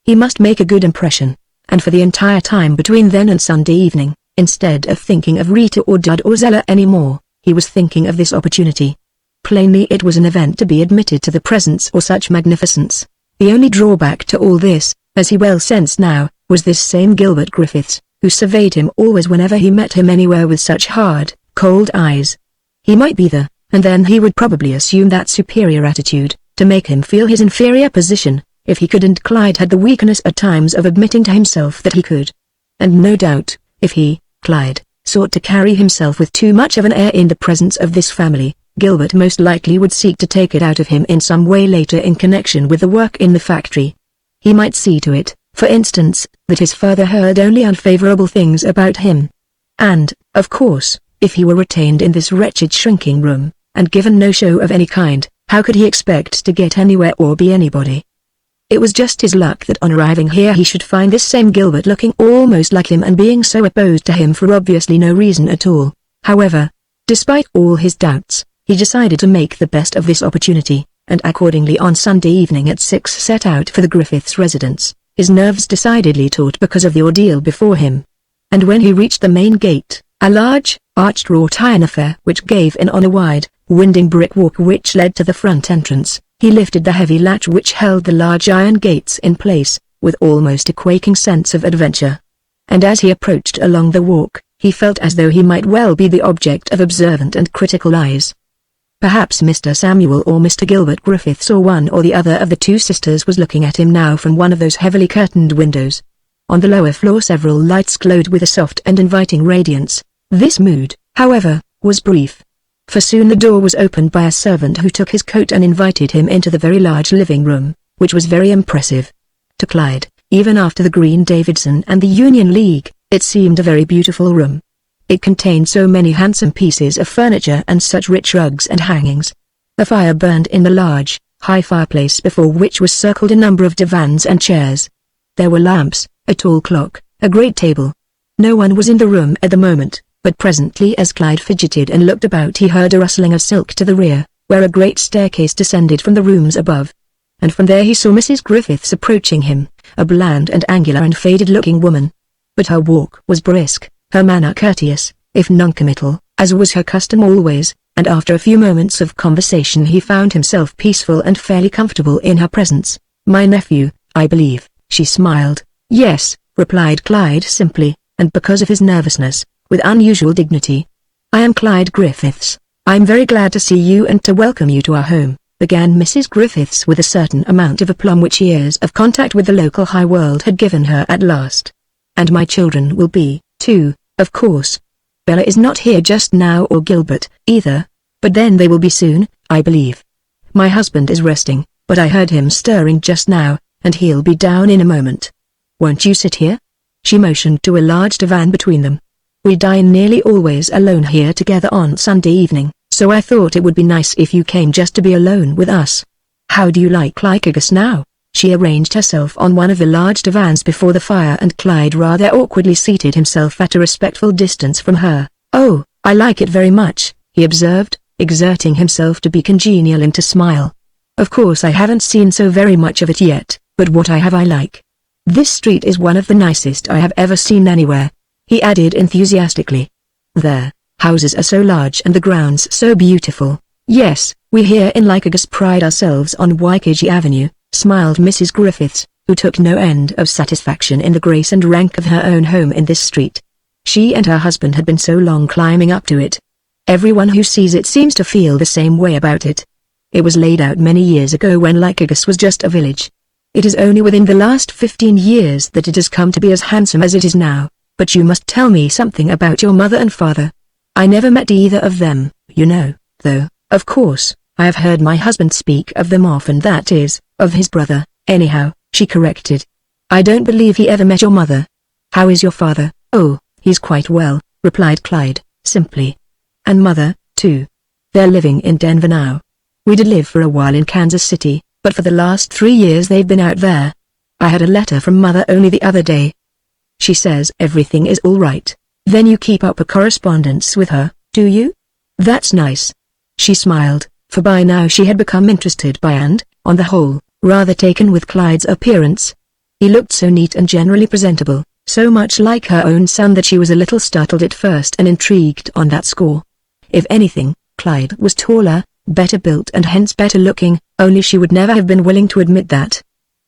[SPEAKER 1] He must make a good impression. And for the entire time between then and Sunday evening, instead of thinking of Rita or Dad or Zella any more, he was thinking of this opportunity. Plainly it was an event to be admitted to the presence or such magnificence. The only drawback to all this, as he well sensed now, was this same Gilbert Griffiths, who surveyed him always whenever he met him anywhere with such hard, cold eyes. He might be there, and then he would probably assume that superior attitude, to make him feel his inferior position, if he could, and Clyde had the weakness at times of admitting to himself that he could. And no doubt, if he, Clyde, sought to carry himself with too much of an air in the presence of this family, Gilbert most likely would seek to take it out of him in some way later in connection with the work in the factory. He might see to it, for instance, that his father heard only unfavorable things about him. And, of course, if he were retained in this wretched shrinking room, and given no show of any kind, how could he expect to get anywhere or be anybody? It was just his luck that on arriving here he should find this same Gilbert looking almost like him and being so opposed to him for obviously no reason at all. However, despite all his doubts, he decided to make the best of this opportunity, and accordingly on Sunday evening at 6 set out for the Griffiths' residence, his nerves decidedly taut because of the ordeal before him. And when he reached the main gate, a large, arched wrought iron affair which gave in on a wide, winding brick walk which led to the front entrance, he lifted the heavy latch which held the large iron gates in place, with almost a quaking sense of adventure. And as he approached along the walk, he felt as though he might well be the object of observant and critical eyes. Perhaps Mr. Samuel or Mr. Gilbert Griffiths or one or the other of the two sisters was looking at him now from one of those heavily curtained windows. On the lower floor several lights glowed with a soft and inviting radiance. This mood, however, was brief. For soon the door was opened by a servant who took his coat and invited him into the very large living room, which was very impressive. To Clyde, even after the Green Davidson and the Union League, it seemed a very beautiful room. It contained so many handsome pieces of furniture and such rich rugs and hangings. A fire burned in the large, high fireplace before which was circled a number of divans and chairs. There were lamps, a tall clock, a great table. No one was in the room at the moment, but presently as Clyde fidgeted and looked about he heard a rustling of silk to the rear, where a great staircase descended from the rooms above. And from there he saw Mrs. Griffiths approaching him, a bland and angular and faded-looking woman. But her walk was brisk, her manner courteous, if noncommittal, as was her custom always, and after a few moments of conversation he found himself peaceful and fairly comfortable in her presence. "My nephew, I believe," she smiled. "Yes," replied Clyde simply, and because of his nervousness, with unusual dignity. "I am Clyde Griffiths. I'm very glad to see you and to welcome you to our home," began Mrs. Griffiths with a certain amount of aplomb which years of contact with the local high world had given her at last. "And my children will be, too, of course. Bella is not here just now or Gilbert, either, but then they will be soon, I believe. My husband is resting, but I heard him stirring just now, and he'll be down in a moment. Won't you sit here?" She motioned to a large divan between them. "We dine nearly always alone here together on Sunday evening, so I thought it would be nice if you came just to be alone with us. How do you like Lycurgus now?" She arranged herself on one of the large divans before the fire and Clyde rather awkwardly seated himself at a respectful distance from her. "Oh, I like it very much," he observed, exerting himself to be congenial and to smile. "Of course I haven't seen so very much of it yet, but what I have I like. This street is one of the nicest I have ever seen anywhere," he added enthusiastically. "Their houses are so large and the grounds so beautiful." "Yes, we here in Lycurgus pride ourselves on Waikiki Avenue," smiled Mrs. Griffiths, who took no end of satisfaction in the grace and rank of her own home in this street. She and her husband had been so long climbing up to it. Everyone who sees it seems to feel the same way about it. It was laid out many years ago when Lycurgus was just a village. It is only within the last 15 years that it has come to be as handsome as it is now. But you must tell me something about your mother and father. I never met either of them, you know, though, of course, I have heard my husband speak of them often, that is, of his brother, anyhow," she corrected. "I don't believe he ever met your mother. How is your father?" "Oh, he's quite well," replied Clyde, simply. "And mother, too. They're living in Denver now. We did live for a while in Kansas City, but for the last 3 years they've been out there. I had a letter from mother only the other day. She says everything is all right." "Then you keep up a correspondence with her, do you? That's nice." She smiled, for by now she had become interested by and, on the whole, rather taken with Clyde's appearance. He looked so neat and generally presentable, so much like her own son that she was a little startled at first and intrigued on that score. If anything, Clyde was taller, better built and hence better looking, only she would never have been willing to admit that.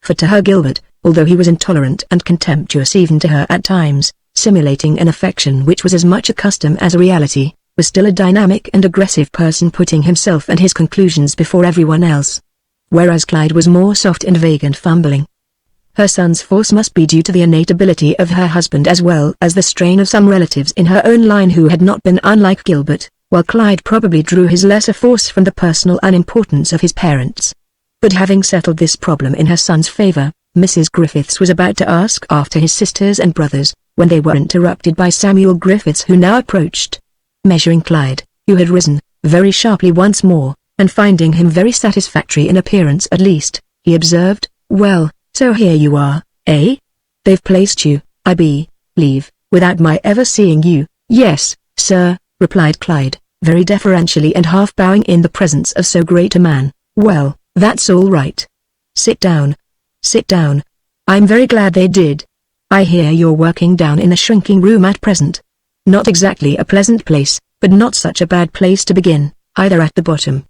[SPEAKER 1] for to her Gilbert, although he was intolerant and contemptuous even to her at times, simulating an affection which was as much a custom as a reality, was still a dynamic and aggressive person putting himself and his conclusions before everyone else. Whereas Clyde was more soft and vague and fumbling. Her son's force must be due to the innate ability of her husband as well as the strain of some relatives in her own line who had not been unlike Gilbert, while Clyde probably drew his lesser force from the personal unimportance of his parents. But having settled this problem in her son's favor, Mrs. Griffiths was about to ask after his sisters and brothers, when they were interrupted by Samuel Griffiths who now approached. Measuring Clyde, who had risen, very sharply once more, and finding him very satisfactory in appearance at least, he observed, "Well, so here you are, eh? They've placed you, I believe, without my ever seeing you." "Yes, sir," replied Clyde, very deferentially and half bowing in the presence of so great a man. "Well, that's all right. Sit down. Sit down. I'm very glad they did. I hear you're working down in a shrinking room at present. Not exactly a pleasant place, but not such a bad place to begin, either at the bottom.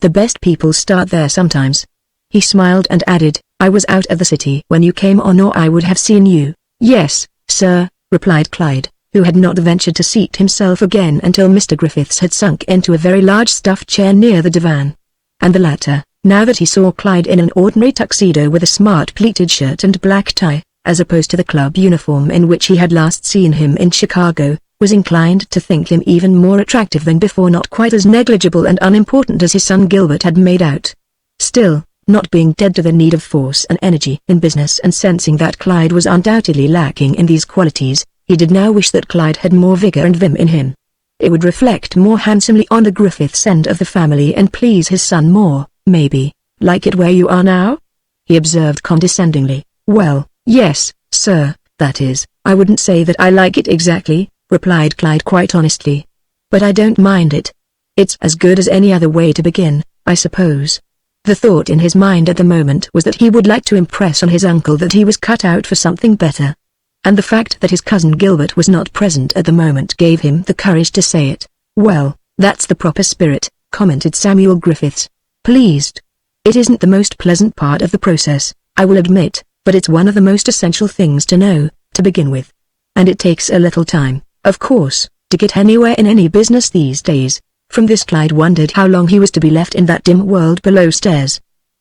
[SPEAKER 1] The best people start there sometimes." He smiled and added, "I was out of the city when you came on or I would have seen you." "Yes, sir," replied Clyde, who had not ventured to seat himself again until Mr. Griffiths had sunk into a very large stuffed chair near the divan. And the latter, now that he saw Clyde in an ordinary tuxedo with a smart pleated shirt and black tie, as opposed to the club uniform in which he had last seen him in Chicago, was inclined to think him even more attractive than before, not quite as negligible and unimportant as his son Gilbert had made out. Still, not being dead to the need of force and energy in business and sensing that Clyde was undoubtedly lacking in these qualities, he did now wish that Clyde had more vigor and vim in him. It would reflect more handsomely on the Griffiths end of the family and please his son more, maybe. "Like it where you are now?" he observed condescendingly. "Well, yes, sir, that is, I wouldn't say that I like it exactly," replied Clyde quite honestly. "But I don't mind it. It's as good as any other way to begin, I suppose." The thought in his mind at the moment was that he would like to impress on his uncle that he was cut out for something better. And the fact that his cousin Gilbert was not present at the moment gave him the courage to say it. "Well, that's the proper spirit," commented Samuel Griffiths. "Pleased. It isn't the most pleasant part of the process, I will admit, but it's one of the most essential things to know, to begin with. And it takes a little time, of course, to get anywhere in any business these days." From this Clyde wondered how long he was to be left in that dim world below stairs.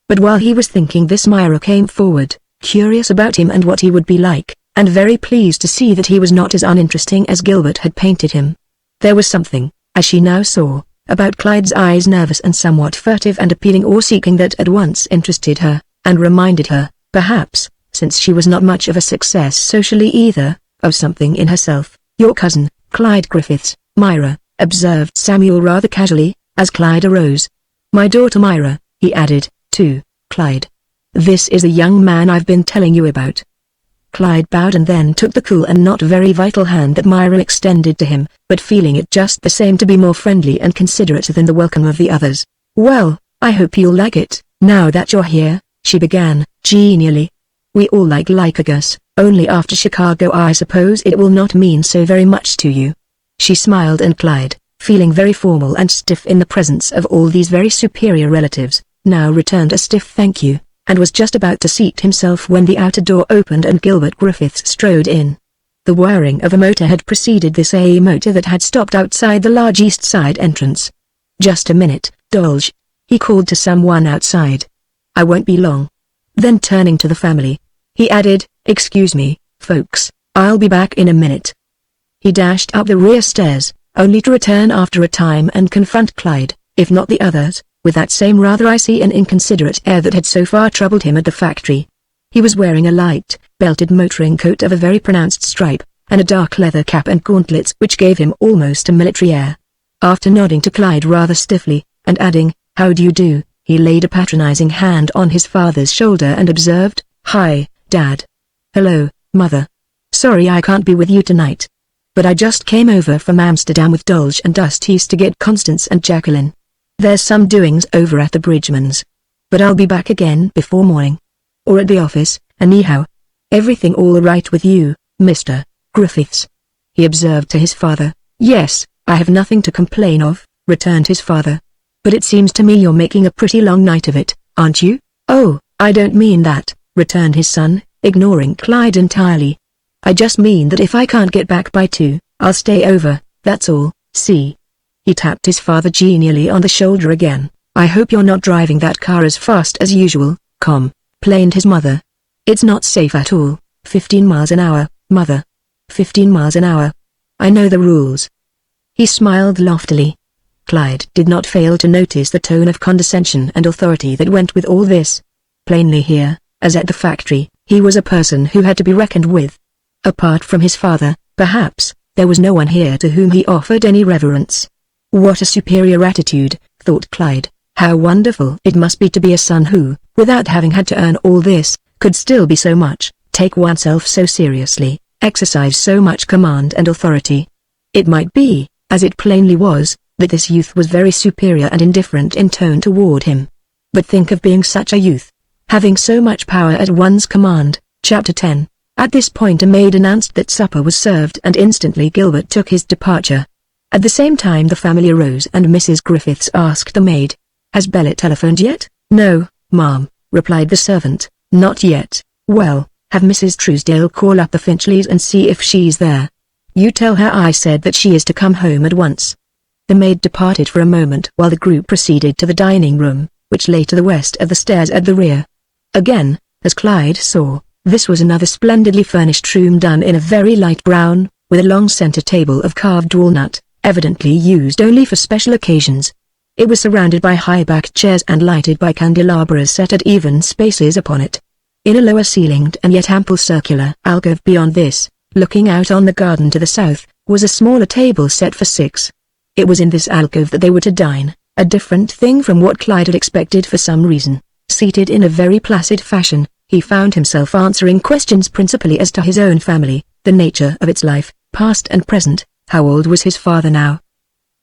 [SPEAKER 1] But while he was thinking this, Myra came forward, curious about him and what he would be like, and very pleased to see that he was not as uninteresting as Gilbert had painted him. There was something, as she now saw, about Clyde's eyes, nervous and somewhat furtive and appealing or seeking, that at once interested her, and reminded her, perhaps, since she was not much of a success socially either, of something in herself. "Your cousin, Clyde Griffiths, Myra," observed Samuel rather casually, as Clyde arose. "My daughter Myra," he added, to Clyde. "This is the young man I've been telling you about." Clyde bowed and then took the cool and not very vital hand that Myra extended to him, but feeling it just the same to be more friendly and considerate than the welcome of the others. "Well, I hope you'll like it, now that you're here," she began, genially. "We all like Gus, only after Chicago I suppose it will not mean so very much to you." She smiled, and Clyde, feeling very formal and stiff in the presence of all these very superior relatives, now returned a stiff thank you, and was just about to seat himself when the outer door opened and Gilbert Griffiths strode in. The whirring of a motor had preceded this, a motor that had stopped outside the large east side entrance. "Just a minute, Dolge," he called to someone outside. "I won't be long." Then turning to the family, he added, "Excuse me, folks, I'll be back in a minute." He dashed up the rear stairs, only to return after a time and confront Clyde, if not the others, with that same rather icy and inconsiderate air that had so far troubled him at the factory. He was wearing a light, belted motoring coat of a very pronounced stripe, and a dark leather cap and gauntlets which gave him almost a military air. After nodding to Clyde rather stiffly, and adding, "How do you do?" he laid a patronizing hand on his father's shoulder and observed, "Hi, Dad." "Hello, Mother. Sorry I can't be with you tonight. But I just came over from Amsterdam with Dolge and Dusties to get Constance and Jacqueline. There's some doings over at the Bridgmans. But I'll be back again before morning. Or at the office, anyhow. Everything all right with you, Mr. Griffiths?" he observed to his father. "Yes, I have nothing to complain of," returned his father. "But it seems to me you're making a pretty long night of it, aren't you?" "Oh, I don't mean that," returned his son, ignoring Clyde entirely. I just mean that if I can't get back by 2, I'll stay over, that's all, see? He tapped his father genially on the shoulder again. I hope you're not driving that car as fast as usual, complained his mother. It's not safe at all. 15 miles an hour, mother. 15 miles an hour. I know the rules. He smiled loftily. Clyde did not fail to notice the tone of condescension and authority that went with all this. Plainly here, as at the factory, he was a person who had to be reckoned with. Apart from his father, perhaps, there was no one here to whom he offered any reverence. What a superior attitude, thought Clyde. How wonderful it must be to be a son who, without having had to earn all this, could still be so much, take oneself so seriously, exercise so much command and authority. It might be, as it plainly was, that this youth was very superior and indifferent in tone toward him. But think of being such a youth, having so much power at one's command. Chapter 10. At this point a maid announced that supper was served and instantly Gilbert took his departure. At the same time the family arose and Mrs. Griffiths asked the maid, "Has Bella telephoned yet?" "No, ma'am," replied the servant, "not yet." "Well, have Mrs. Truesdale call up the Finchleys and see if she's there. You tell her I said that she is to come home at once." The maid departed for a moment while the group proceeded to the dining room, which lay to the west of the stairs at the rear. Again, as Clyde saw, this was another splendidly furnished room done in a very light brown, with a long center table of carved walnut, evidently used only for special occasions. It was surrounded by high-backed chairs and lighted by candelabras set at even spaces upon it. In a lower-ceilinged and yet ample circular alcove beyond this, looking out on the garden to the south, was a smaller table set for 6. It was in this alcove that they were to dine, a different thing from what Clyde had expected for some reason. Seated in a very placid fashion, he found himself answering questions principally as to his own family, the nature of its life, past and present. How old was his father now?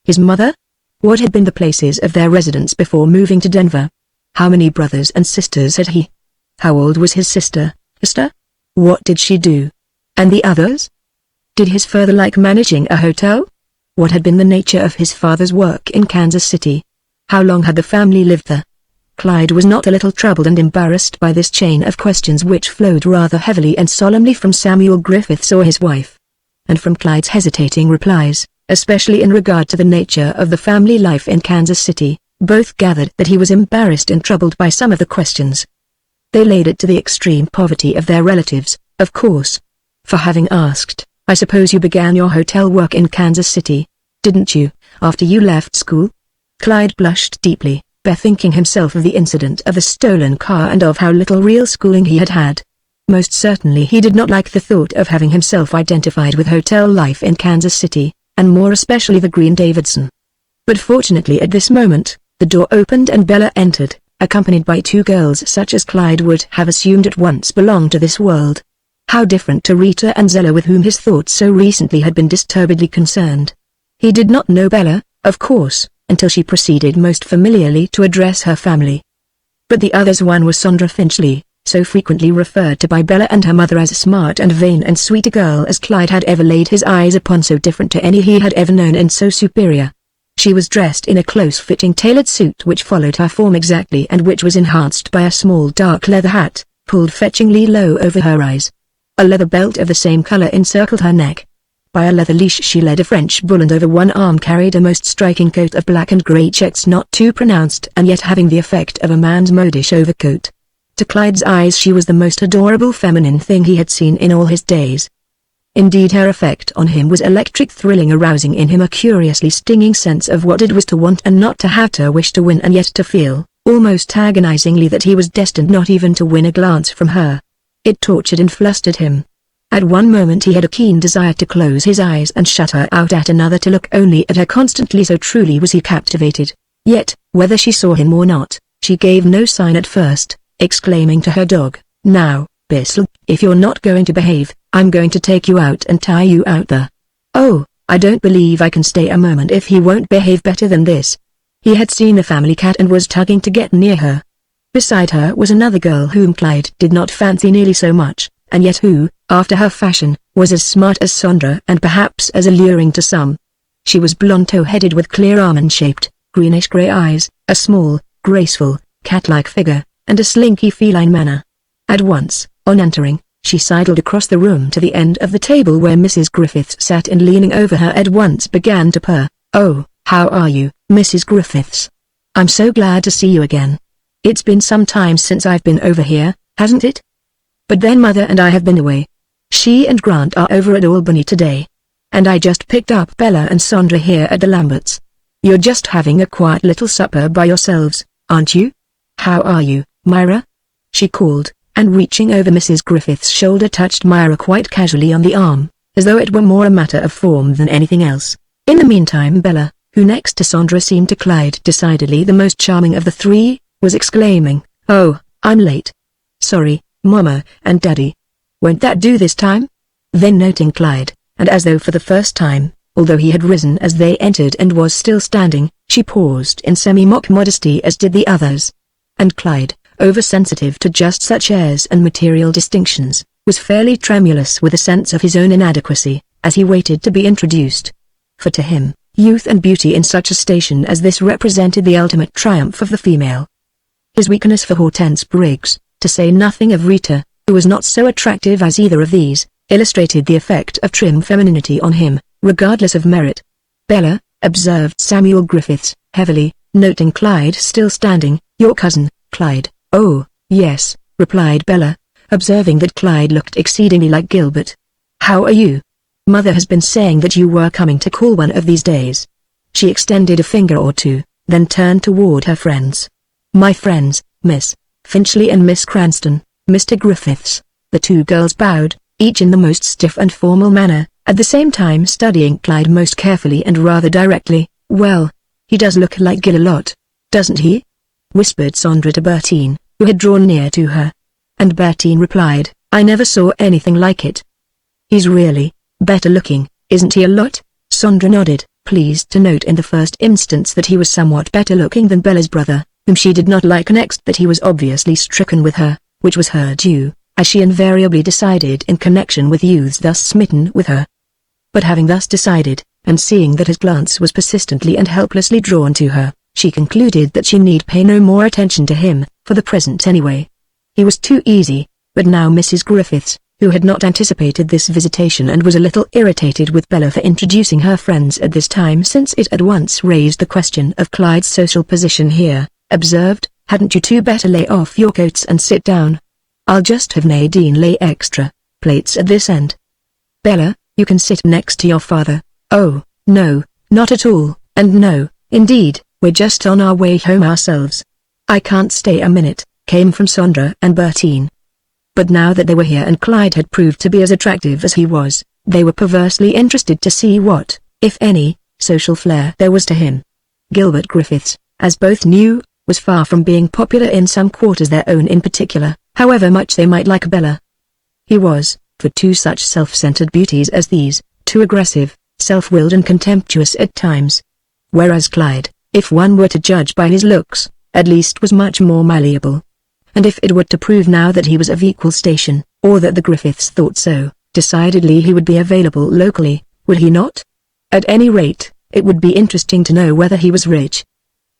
[SPEAKER 1] His mother? What had been the places of their residence before moving to Denver? How many brothers and sisters had he? How old was his sister, Esther? What did she do? And the others? Did his father like managing a hotel? What had been the nature of his father's work in Kansas City? How long had the family lived there? Clyde was not a little troubled and embarrassed by this chain of questions which flowed rather heavily and solemnly from Samuel Griffiths or his wife, and from Clyde's hesitating replies, especially in regard to the nature of the family life in Kansas City. Both gathered that he was embarrassed and troubled by some of the questions. They laid it to the extreme poverty of their relatives, of course. For having asked, "I suppose you began your hotel work in Kansas City, didn't you, after you left school?" Clyde blushed deeply, bethinking himself of the incident of the stolen car and of how little real schooling he had had. Most certainly he did not like the thought of having himself identified with hotel life in Kansas City, and more especially the Green Davidson. But fortunately at this moment, the door opened and Bella entered, accompanied by 2 girls such as Clyde would have assumed at once belonged to this world. How different to Rita and Zella with whom his thoughts so recently had been disturbedly concerned. He did not know Bella, of course, until she proceeded most familiarly to address her family. But the others, one was Sondra Finchley, so frequently referred to by Bella and her mother as a smart and vain and sweet a girl as Clyde had ever laid his eyes upon, so different to any he had ever known and so superior. She was dressed in a close-fitting tailored suit which followed her form exactly and which was enhanced by a small dark leather hat, pulled fetchingly low over her eyes. A leather belt of the same color encircled her neck. By a leather leash she led a French bull and over one arm carried a most striking coat of black and grey checks, not too pronounced and yet having the effect of a man's modish overcoat. To Clyde's eyes she was the most adorable feminine thing he had seen in all his days. Indeed her effect on him was electric, thrilling, arousing in him a curiously stinging sense of what it was to want and not to have, to wish to win and yet to feel, almost agonizingly, that he was destined not even to win a glance from her. It tortured and flustered him. At one moment he had a keen desire to close his eyes and shut her out, at another to look only at her constantly, so truly was he captivated. Yet, whether she saw him or not, she gave no sign at first, exclaiming to her dog, "Now, Bissell, if you're not going to behave, I'm going to take you out and tie you out there." "Oh, I don't believe I can stay a moment if he won't behave better than this." He had seen the family cat and was tugging to get near her. Beside her was another girl whom Clyde did not fancy nearly so much, and yet who, after her fashion, was as smart as Sondra and perhaps as alluring to some. She was blonde, tow-headed with clear almond-shaped, greenish-grey eyes, a small, graceful, cat-like figure, and a slinky feline manner. At once, on entering, she sidled across the room to the end of the table where Mrs. Griffiths sat, and leaning over her at once began to purr. "Oh, how are you, Mrs. Griffiths? I'm so glad to see you again. It's been some time since I've been over here, hasn't it? But then Mother and I have been away. She and Grant are over at Albany today. And I just picked up Bella and Sondra here at the Lamberts. You're just having a quiet little supper by yourselves, aren't you? How are you, Myra?" she called, and reaching over Mrs. Griffith's shoulder touched Myra quite casually on the arm, as though it were more a matter of form than anything else. In the meantime Bella, who next to Sondra seemed to Clyde decidedly the most charming of the three, was exclaiming, "Oh, I'm late. Sorry, Mama and Daddy. Won't that do this time?" Then noting Clyde, and as though for the first time, although he had risen as they entered and was still standing, she paused in semi-mock modesty, as did the others. And Clyde, oversensitive to just such airs and material distinctions, was fairly tremulous with a sense of his own inadequacy, as he waited to be introduced. For to him, youth and beauty in such a station as this represented the ultimate triumph of the female. His weakness for Hortense Briggs, to say nothing of Rita, who was not so attractive as either of these, illustrated the effect of trim femininity on him, regardless of merit. "Bella," observed Samuel Griffiths, heavily, noting Clyde still standing, "your cousin, Clyde." "Oh, yes," replied Bella, observing that Clyde looked exceedingly like Gilbert. "How are you? Mother has been saying that you were coming to call one of these days." She extended a finger or two, then turned toward her friends. "My friends, Miss Finchley and Miss Cranston, Mr. Griffiths." The two girls bowed, each in the most stiff and formal manner, at the same time studying Clyde most carefully and rather directly. "Well, he does look like Gil a lot, doesn't he?" whispered Sondra to Bertine, who had drawn near to her. And Bertine replied, "I never saw anything like it." "He's really better looking, isn't he a lot?" Sondra nodded, pleased to note in the first instance that he was somewhat better looking than Bella's brother, whom she did not like, next that he was obviously stricken with her, which was her due, as she invariably decided in connection with youths thus smitten with her. But having thus decided, and seeing that his glance was persistently and helplessly drawn to her, she concluded that she need pay no more attention to him, for the present anyway. He was too easy, but now Mrs. Griffiths, who had not anticipated this visitation and was a little irritated with Bella for introducing her friends at this time, since it at once raised the question of Clyde's social position here, observed, "Hadn't you two better lay off your coats and sit down? I'll just have Nadine lay extra plates at this end. Bella, you can sit next to your father." "Oh, no, not at all, and no, indeed, we're just on our way home ourselves. I can't stay a minute," came from Sondra and Bertine. But now that they were here and Clyde had proved to be as attractive as he was, they were perversely interested to see what, if any, social flair there was to him. Gilbert Griffiths, as both knew, was far from being popular in some quarters, their own in particular, however much they might like Bella. He was, for two such self-centered beauties as these, too aggressive, self-willed and contemptuous at times. Whereas Clyde, if one were to judge by his looks, at least was much more malleable. And if it were to prove now that he was of equal station, or that the Griffiths thought so, decidedly he would be available locally, would he not? At any rate, it would be interesting to know whether he was rich.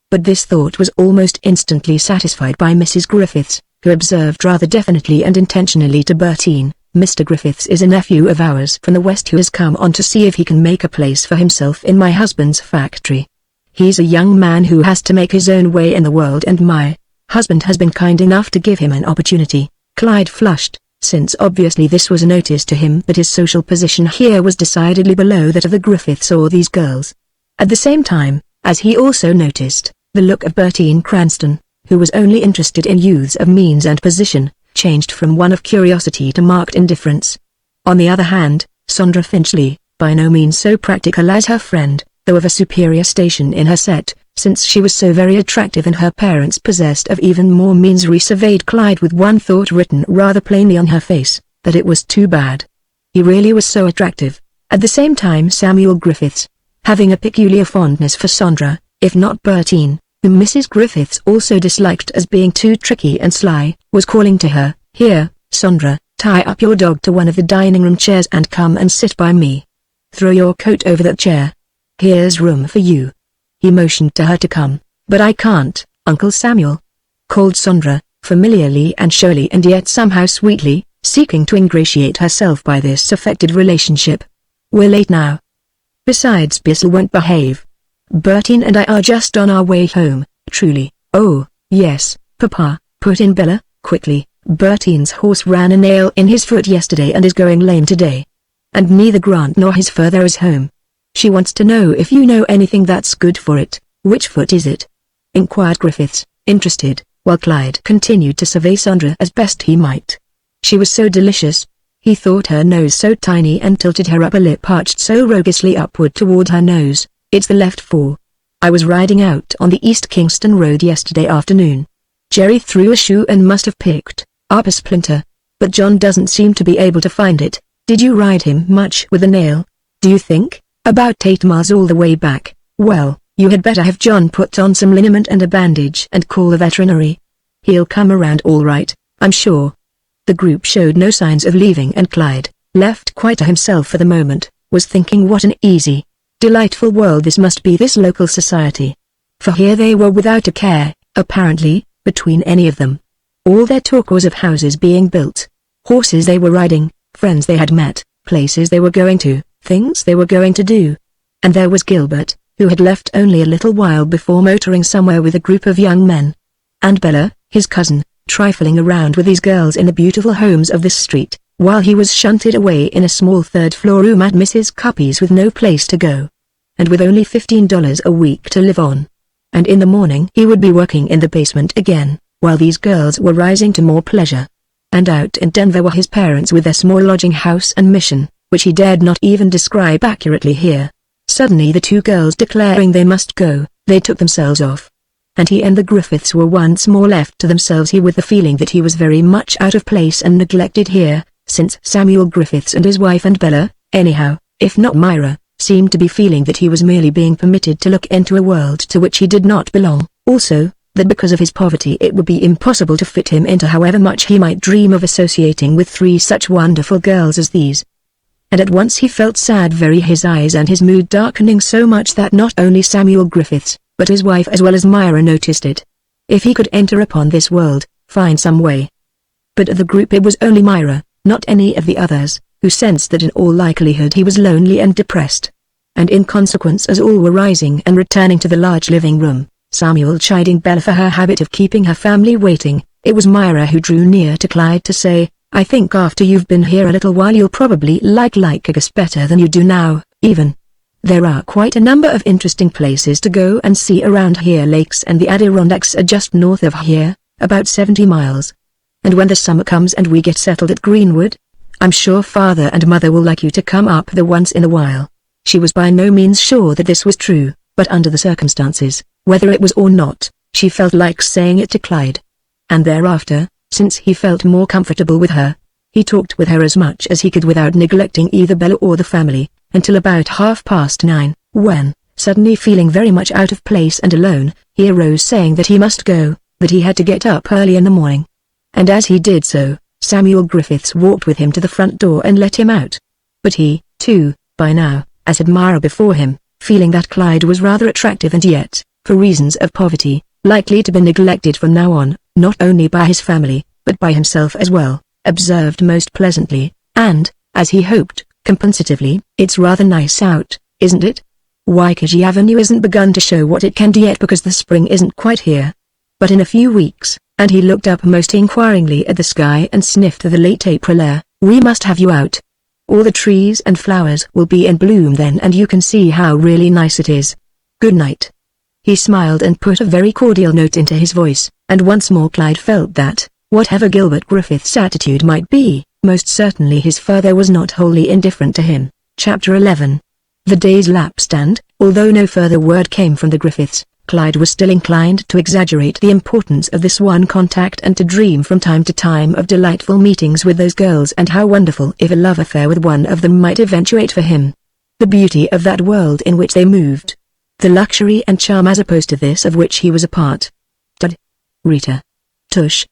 [SPEAKER 1] But this thought was almost instantly satisfied by Mrs. Griffiths, who observed rather definitely and intentionally to Bertine, "Mr. Griffiths is a nephew of ours from the West who has come on to see if he can make a place for himself in my husband's factory. He's a young man who has to make his own way in the world, and my husband has been kind enough to give him an opportunity." Clyde flushed, since obviously this was a notice to him that his social position here was decidedly below that of the Griffiths or these girls. At the same time, as he also noticed, the look of Bertine Cranston, who was only interested in youths of means and position, changed from one of curiosity to marked indifference. On the other hand, Sondra Finchley, by no means so practical as her friend, though of a superior station in her set, since she was so very attractive and her parents possessed of even more means, resurveyed Clyde with one thought written rather plainly on her face, that it was too bad. He really was so attractive. At the same time Samuel Griffiths, having a peculiar fondness for Sondra, if not Bertine, whom Mrs. Griffiths also disliked as being too tricky and sly, was calling to her, "Here, Sondra, tie up your dog to one of the dining room chairs and come and sit by me. Throw your coat over that chair. Here's room for you." He motioned to her to come. "But I can't, Uncle Samuel," called Sondra, familiarly and showily and yet somehow sweetly, seeking to ingratiate herself by this affected relationship. "We're late now. Besides, Bissell won't behave. Bertine and I are just on our way home, truly." "Oh, yes, Papa," put in Bella, quickly. "Bertine's horse ran a nail in his foot yesterday and is going lame today. And neither Grant nor his father is home. She wants to know if you know anything that's good for it." "Which foot is it?" inquired Griffiths, interested, while Clyde continued to survey Sandra as best he might. She was so delicious. He thought her nose so tiny and tilted her upper lip arched so roguishly upward toward her nose. "It's the left fore. I was riding out on the East Kingston Road yesterday afternoon. Jerry threw a shoe and must have picked up a splinter. But John doesn't seem to be able to find it." "Did you ride him much with a nail, do you think?" "About 8 miles all the way back." "Well, you had better have John put on some liniment and a bandage and call the veterinary. He'll come around all right, I'm sure." The group showed no signs of leaving, and Clyde, left quite to himself for the moment, was thinking what an easy, delightful world this must be, this local society. For here they were without a care, apparently, between any of them. All their talk was of houses being built, horses they were riding, friends they had met, places they were going to, things they were going to do. And there was Gilbert, who had left only a little while before motoring somewhere with a group of young men. And Bella, his cousin, trifling around with these girls in the beautiful homes of this street, while he was shunted away in a small third-floor room at Mrs. Cuppy's with no place to go. And with only $15 a week to live on. And in the morning he would be working in the basement again, while these girls were rising to more pleasure. And out in Denver were his parents with their small lodging house and mission, which he dared not even describe accurately here. Suddenly, the two girls declaring they must go, they took themselves off. And he and the Griffiths were once more left to themselves, he with the feeling that he was very much out of place and neglected here, since Samuel Griffiths and his wife and Bella, anyhow, if not Myra, seemed to be feeling that he was merely being permitted to look into a world to which he did not belong. Also, that because of his poverty it would be impossible to fit him into however much he might dream of associating with 3 such wonderful girls as these. And at once he felt sad, very his eyes and his mood darkening so much that not only Samuel Griffiths, but his wife as well as Myra noticed it. If he could enter upon this world, find some way. But of the group it was only Myra, not any of the others, who sensed that in all likelihood he was lonely and depressed. And in consequence, as all were rising and returning to the large living room, Samuel chiding Bella for her habit of keeping her family waiting, it was Myra who drew near to Clyde to say, "I think after you've been here a little while you'll probably like Lycurgus better than you do now, even. There are quite a number of interesting places to go and see around here. Lakes and the Adirondacks are just north of here, about 70 miles. And when the summer comes and we get settled at Greenwood, I'm sure Father and Mother will like you to come up there once in a while." She was by no means sure that this was true, but under the circumstances, whether it was or not, she felt like saying it to Clyde. And thereafter, since he felt more comfortable with her, he talked with her as much as he could without neglecting either Bella or the family, until about 9:30, when, suddenly feeling very much out of place and alone, he arose saying that he must go, that he had to get up early in the morning. And as he did so, Samuel Griffiths walked with him to the front door and let him out. But he, too, by now, as had Myra before him, feeling that Clyde was rather attractive and yet, for reasons of poverty, likely to be neglected from now on, not only by his family, but by himself as well, observed most pleasantly, and, as he hoped, compensatively, "It's rather nice out, isn't it? Waikiki Avenue isn't begun to show what it can do yet because the spring isn't quite here. But in a few weeks," and he looked up most inquiringly at the sky and sniffed the late April air, "we must have you out. All the trees and flowers will be in bloom then and you can see how really nice it is. Good night." He smiled and put a very cordial note into his voice, and once more Clyde felt that, whatever Gilbert Griffith's attitude might be, most certainly his father was not wholly indifferent to him. Chapter 11. The days lapsed and, although no further word came from the Griffiths, Clyde was still inclined to exaggerate the importance of this one contact and to dream from time to time of delightful meetings with those girls and how wonderful if a love affair with one of them might eventuate for him. The beauty of that world in which they moved. The luxury and charm as opposed to this of which he was a part. Rita. Tush.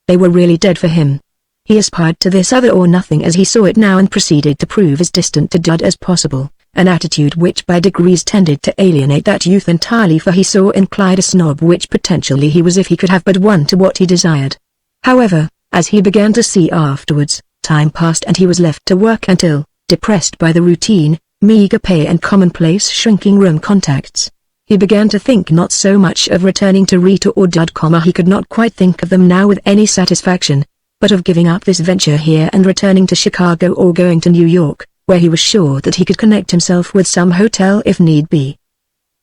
[SPEAKER 1] They were really dead for him. He aspired to this other or nothing as he saw it now and proceeded to prove as distant to Judd as possible, an attitude which by degrees tended to alienate that youth entirely, for he saw in Clyde a snob which potentially he was if he could have but one to what he desired. However, as he began to see afterwards, time passed and he was left to work until, depressed by the routine, meager pay and commonplace shrinking room contacts, he began to think not so much of returning to Rita or Dud, he could not quite think of them now with any satisfaction, but of giving up this venture here and returning to Chicago or going to New York, where he was sure that he could connect himself with some hotel if need be.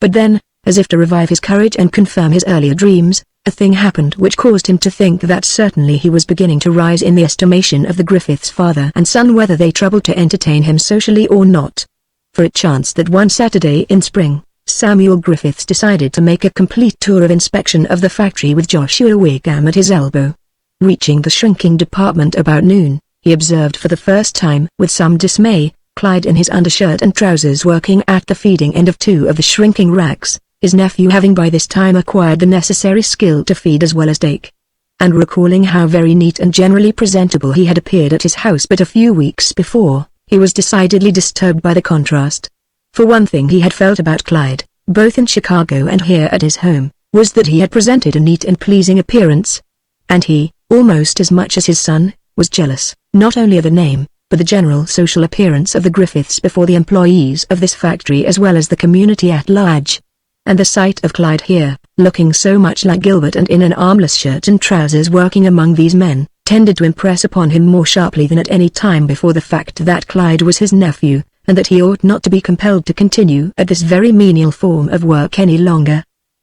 [SPEAKER 1] But then, as if to revive his courage and confirm his earlier dreams, a thing happened which caused him to think that certainly he was beginning to rise in the estimation of the Griffiths' father and son, whether they troubled to entertain him socially or not. For it chanced that one Saturday in spring, Samuel Griffiths decided to make a complete tour of inspection of the factory with Joshua Wickham at his elbow. Reaching the shrinking department about noon, he observed for the first time with some dismay, Clyde in his undershirt and trousers working at the feeding end of two of the shrinking racks, his nephew having by this time acquired the necessary skill to feed as well as take. And recalling how very neat and generally presentable he had appeared at his house but a few weeks before, he was decidedly disturbed by the contrast. For one thing he had felt about Clyde, both in Chicago and here at his home, was that he had presented a neat and pleasing appearance. And he, almost as much as his son, was jealous, not only of the name, but the general social appearance of the Griffiths before the employees of this factory as well as the community at large. And the sight of Clyde here, looking so much like Gilbert and in an armless shirt and trousers working among these men, tended to impress upon him more sharply than at any time before the fact that Clyde was his nephew, and that he ought not to be compelled to continue at this very menial form of work any longer.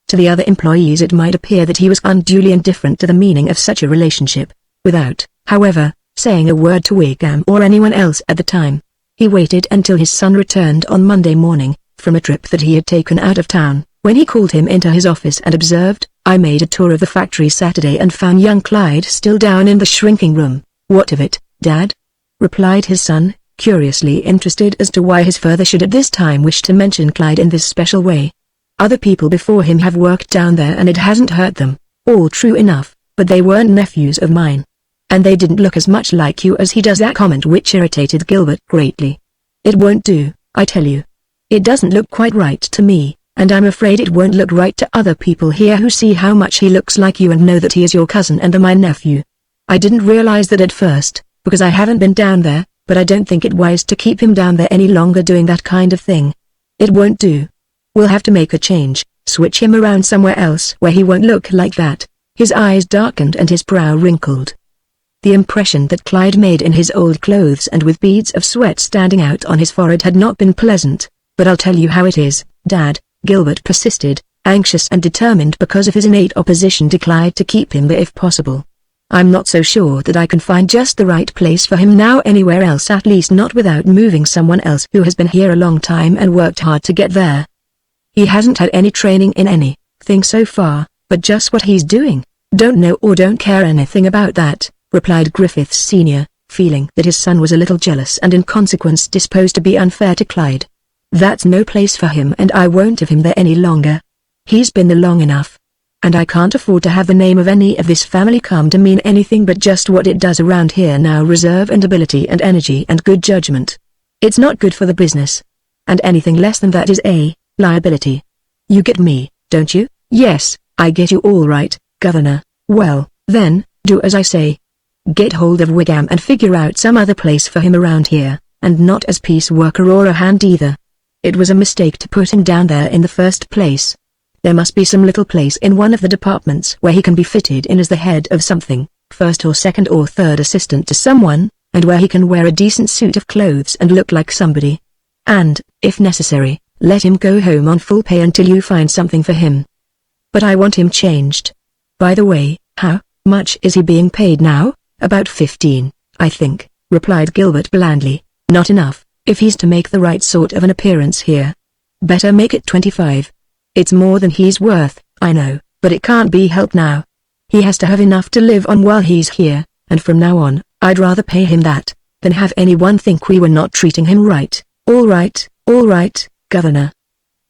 [SPEAKER 1] To the other employees it might appear that he was unduly indifferent to the meaning of such a relationship, without, however, saying a word to Wickham or anyone else at the time. He waited until his son returned on Monday morning, from a trip that he had taken out of town, when he called him into his office and observed, "I made a tour of the factory Saturday and found young Clyde still down in the shrinking room." "What of it, Dad?" replied his son, curiously interested as to why his father should at this time wish to mention Clyde in this special way. "Other people before him have worked down there and it hasn't hurt them." "All true enough, but they weren't nephews of mine. And they didn't look as much like you as he does." That comment which irritated Gilbert greatly. "It won't do, I tell you. It doesn't look quite right to me, and I'm afraid it won't look right to other people here who see how much he looks like you and know that he is your cousin and my nephew. I didn't realize that at first, because I haven't been down there, but I don't think it wise to keep him down there any longer doing that kind of thing. It won't do. We'll have to make a change, switch him around somewhere else where he won't look like that." His eyes darkened and his brow wrinkled. The impression that Clyde made in his old clothes and with beads of sweat standing out on his forehead had not been pleasant. "But I'll tell you how it is, Dad," Gilbert persisted, anxious and determined because of his innate opposition to Clyde to keep him there if possible. "I'm not so sure that I can find just the right place for him now anywhere else, at least not without moving someone else who has been here a long time and worked hard to get there. He hasn't had any training in anything so far, but just what he's doing, don't know or don't care anything about that," replied Griffiths Sr., feeling that his son was a little jealous and in consequence disposed to be unfair to Clyde. "That's no place for him and I won't have him there any longer. He's been there long enough. And I can't afford to have the name of any of this family come to mean anything but just what it does around here now: reserve and ability and energy and good judgment. It's not good for the business. And anything less than that is a liability. You get me, don't you?" "Yes, I get you all right, Governor." "Well, then, do as I say. Get hold of Wickham and figure out some other place for him around here, and not as piece worker or a hand either. It was a mistake to put him down there in the first place. There must be some little place in one of the departments where he can be fitted in as the head of something, first or second or third assistant to someone, and where he can wear a decent suit of clothes and look like somebody. And, if necessary, let him go home on full pay until you find something for him." "But I want him changed. By the way, how much is he being paid now?" "About 15, I think," replied Gilbert blandly. "Not enough, if he's to make the right sort of an appearance here. Better make it 25. It's more than he's worth, I know, but it can't be helped now. He has to have enough to live on while he's here, and from now on, I'd rather pay him that, than have anyone think we were not treating him right." All right, Governor.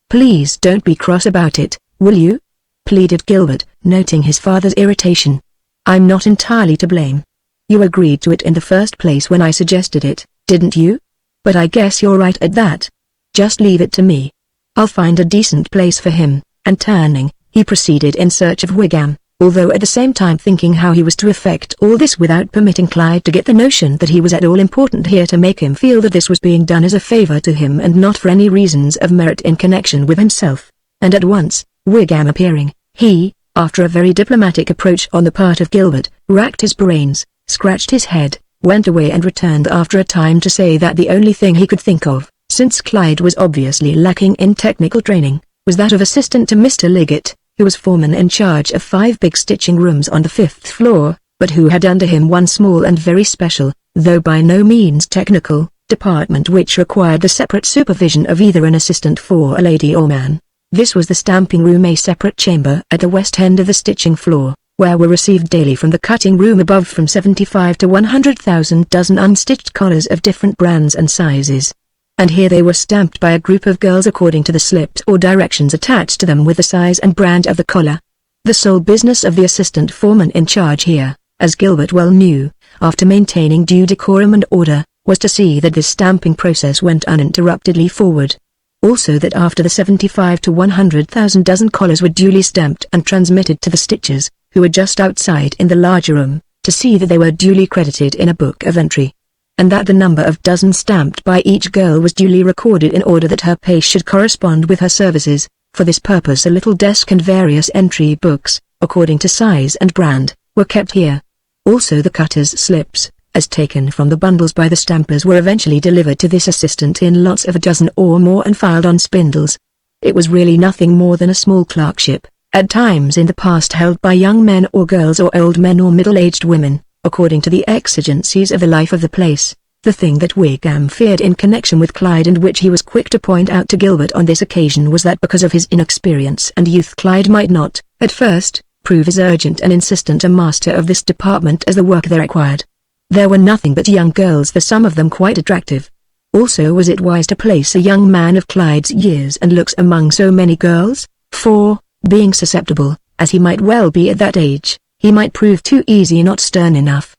[SPEAKER 1] Please don't be cross about it, will you?" pleaded Gilbert, noting his father's irritation. "I'm not entirely to blame. You agreed to it in the first place when I suggested it, didn't you? But I guess you're right at that. Just leave it to me. I'll find a decent place for him," and turning, he proceeded in search of Wickham. although at the same time thinking how he was to effect all this without permitting Clyde to get the notion that he was at all important here, to make him feel that this was being done as a favor to him and not for any reasons of merit in connection with himself. And at once, Wigham appearing, he, after a very diplomatic approach on the part of Gilbert, racked his brains, scratched his head, went away and returned after a time to say that the only thing he could think of, since Clyde was obviously lacking in technical training, was that of assistant to Mr. Liggett, who was foreman in charge of 5 big stitching rooms on the 5th floor, but who had under him one small and very special, though by no means technical, department which required the separate supervision of either an assistant for a lady or man. This was the stamping room, a separate chamber at the west end of the stitching floor, where were received daily from the cutting room above from 75 to 100,000 dozen unstitched collars of different brands and sizes. And here they were stamped by a group of girls according to the slips or directions attached to them with the size and brand of the collar. The sole business of the assistant foreman in charge here, as Gilbert well knew, after maintaining due decorum and order, was to see that this stamping process went uninterruptedly forward. Also that after the 75 to 100,000 dozen collars were duly stamped and transmitted to the stitchers, who were just outside in the larger room, to see that they were duly credited in a book of entry. And that the number of dozen stamped by each girl was duly recorded in order that her pay should correspond with her services. For this purpose a little desk and various entry books, according to size and brand, were kept here. Also the cutters' slips, as taken from the bundles by the stampers, were eventually delivered to this assistant in lots of a dozen or more and filed on spindles. It was really nothing more than a small clerkship, at times in the past held by young men or girls or old men or middle-aged women, according to the exigencies of the life of the place. The thing that Wigham feared in connection with Clyde, and which he was quick to point out to Gilbert on this occasion, was that because of his inexperience and youth Clyde might not, at first, prove as urgent and insistent a master of this department as the work there required. There were nothing but young girls there, some of them quite attractive. Also was it wise to place a young man of Clyde's years and looks among so many girls, for, being susceptible, as he might well be at that age, he might prove too easy, not stern enough.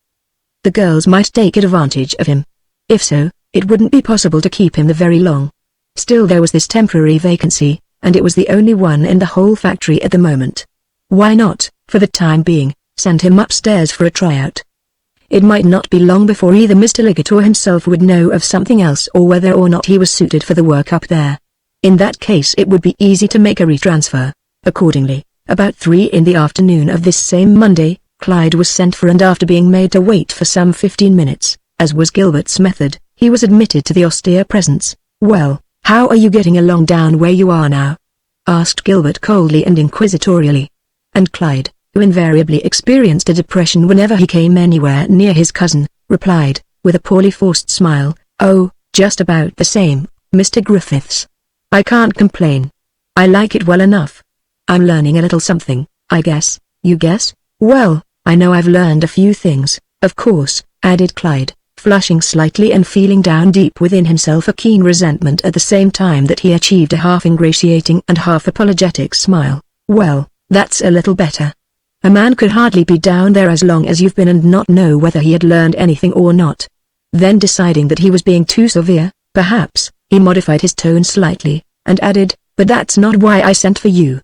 [SPEAKER 1] The girls might take advantage of him. If so, it wouldn't be possible to keep him there very long. Still there was this temporary vacancy, and it was the only one in the whole factory at the moment. Why not, for the time being, send him upstairs for a tryout? It might not be long before either Mr. Liggett or himself would know of something else, or whether or not he was suited for the work up there. In that case it would be easy to make a retransfer. Accordingly, about 3 in the afternoon of this same Monday, Clyde was sent for, and after being made to wait for some 15 minutes, as was Gilbert's method, he was admitted to the austere presence. "Well, how are you getting along down where you are now?" asked Gilbert coldly and inquisitorially. And Clyde, who invariably experienced a depression whenever he came anywhere near his cousin, replied, with a poorly forced smile, "Oh, just about the same, Mr. Griffiths. I can't complain. I like it well enough. I'm learning a little something, I guess." "You guess? Well, I know I've learned a few things, of course," added Clyde, flushing slightly and feeling down deep within himself a keen resentment at the same time that he achieved a half ingratiating and half apologetic smile. "Well, that's a little better. A man could hardly be down there as long as you've been and not know whether he had learned anything or not." Then deciding that he was being too severe, perhaps, he modified his tone slightly, and added, "But that's not why I sent for you.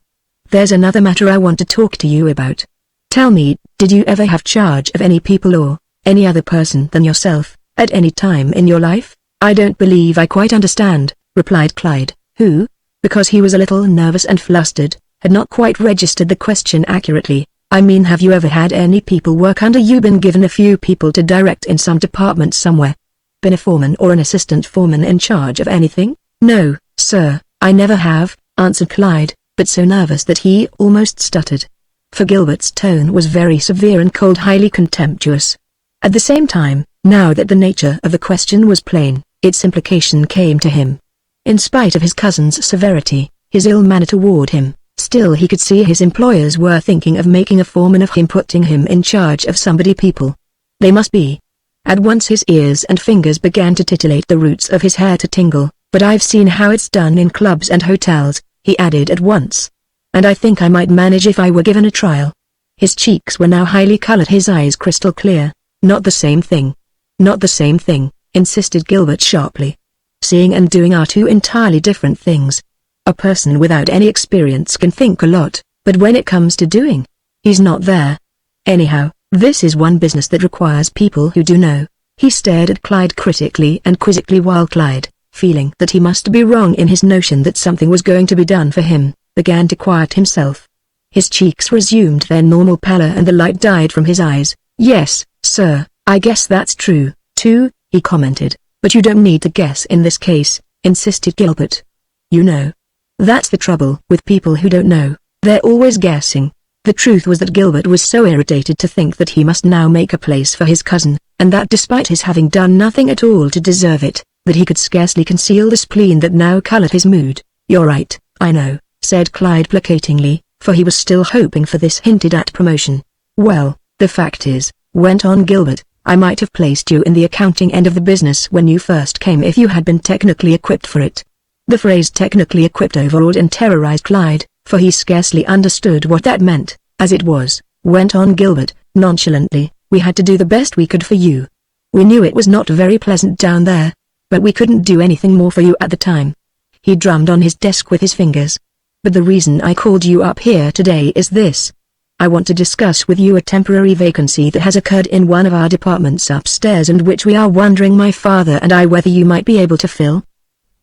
[SPEAKER 1] There's another matter I want to talk to you about. Tell me, did you ever have charge of any people or any other person than yourself, at any time in your life?" "I don't believe I quite understand," replied Clyde, who, because he was a little nervous and flustered, had not quite registered the question accurately. "I mean, have you ever had any people work under you, been given a few people to direct in some department somewhere? Been a foreman or an assistant foreman in charge of anything?" "No, sir, I never have," answered Clyde, but so nervous that he almost stuttered. For Gilbert's tone was very severe and cold, highly contemptuous. At the same time, now that the nature of the question was plain, its implication came to him. In spite of his cousin's severity, his ill manner toward him, still he could see his employers were thinking of making a foreman of him, putting him in charge of somebody people. They must be. At once his ears and fingers began to titillate, the roots of his hair to tingle. "But I've seen how it's done in clubs and hotels," he added at once. "And I think I might manage if I were given a trial." His cheeks were now highly colored, his eyes crystal clear. "Not the same thing. Not the same thing," insisted Gilbert sharply. "Seeing and doing are two entirely different things. A person without any experience can think a lot, but when it comes to doing, He's not there. Anyhow, this is one business that requires people who do know. He stared at Clyde critically and quizzically while Clyde, feeling that he must be wrong in his notion that something was going to be done for him, began to quiet himself. His cheeks resumed their normal pallor and the light died from his eyes. "Yes, sir, I guess that's true, too," he commented. "But you don't need to guess in this case," insisted Gilbert. "You know. That's the trouble with people who don't know, they're always guessing." The truth was that Gilbert was so irritated to think that he must now make a place for his cousin, and that despite his having done nothing at all to deserve it, that he could scarcely conceal the spleen that now colored his mood. "You're right, I know," said Clyde placatingly, for he was still hoping for this hinted-at promotion. "Well, the fact is," went on Gilbert, "I might have placed you in the accounting end of the business when you first came if you had been technically equipped for it." The phrase technically equipped overawed and terrorized Clyde, for he scarcely understood what that meant. "As it was," went on Gilbert, nonchalantly, "we had to do the best we could for you. We knew it was not very pleasant down there, but we couldn't do anything more for you at the time." He drummed on his desk with his fingers. "But the reason I called you up here today is this. I want to discuss with you a temporary vacancy that has occurred in one of our departments upstairs and which we are wondering my father and I whether you might be able to fill."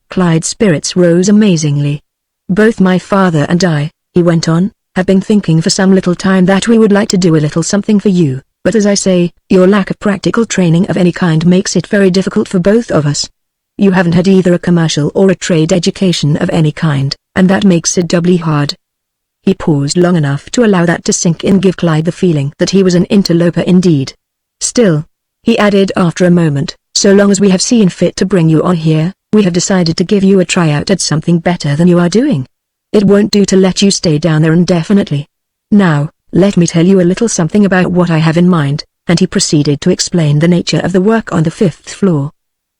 [SPEAKER 1] Clyde's spirits rose amazingly. "Both my father and I," he went on, "have been thinking for some little time that we would like to do a little something for you, but as I say, your lack of practical training of any kind makes it very difficult for both of us. You haven't had either a commercial or a trade education of any kind, and that makes it doubly hard." He paused long enough to allow that to sink in, give Clyde the feeling that he was an interloper indeed. "Still," he added after a moment, "so long as we have seen fit to bring you on here, we have decided to give you a tryout at something better than you are doing. It won't do to let you stay down there indefinitely. Now, let me tell you a little something about what I have in mind," and he proceeded to explain the nature of the work on the 5th floor.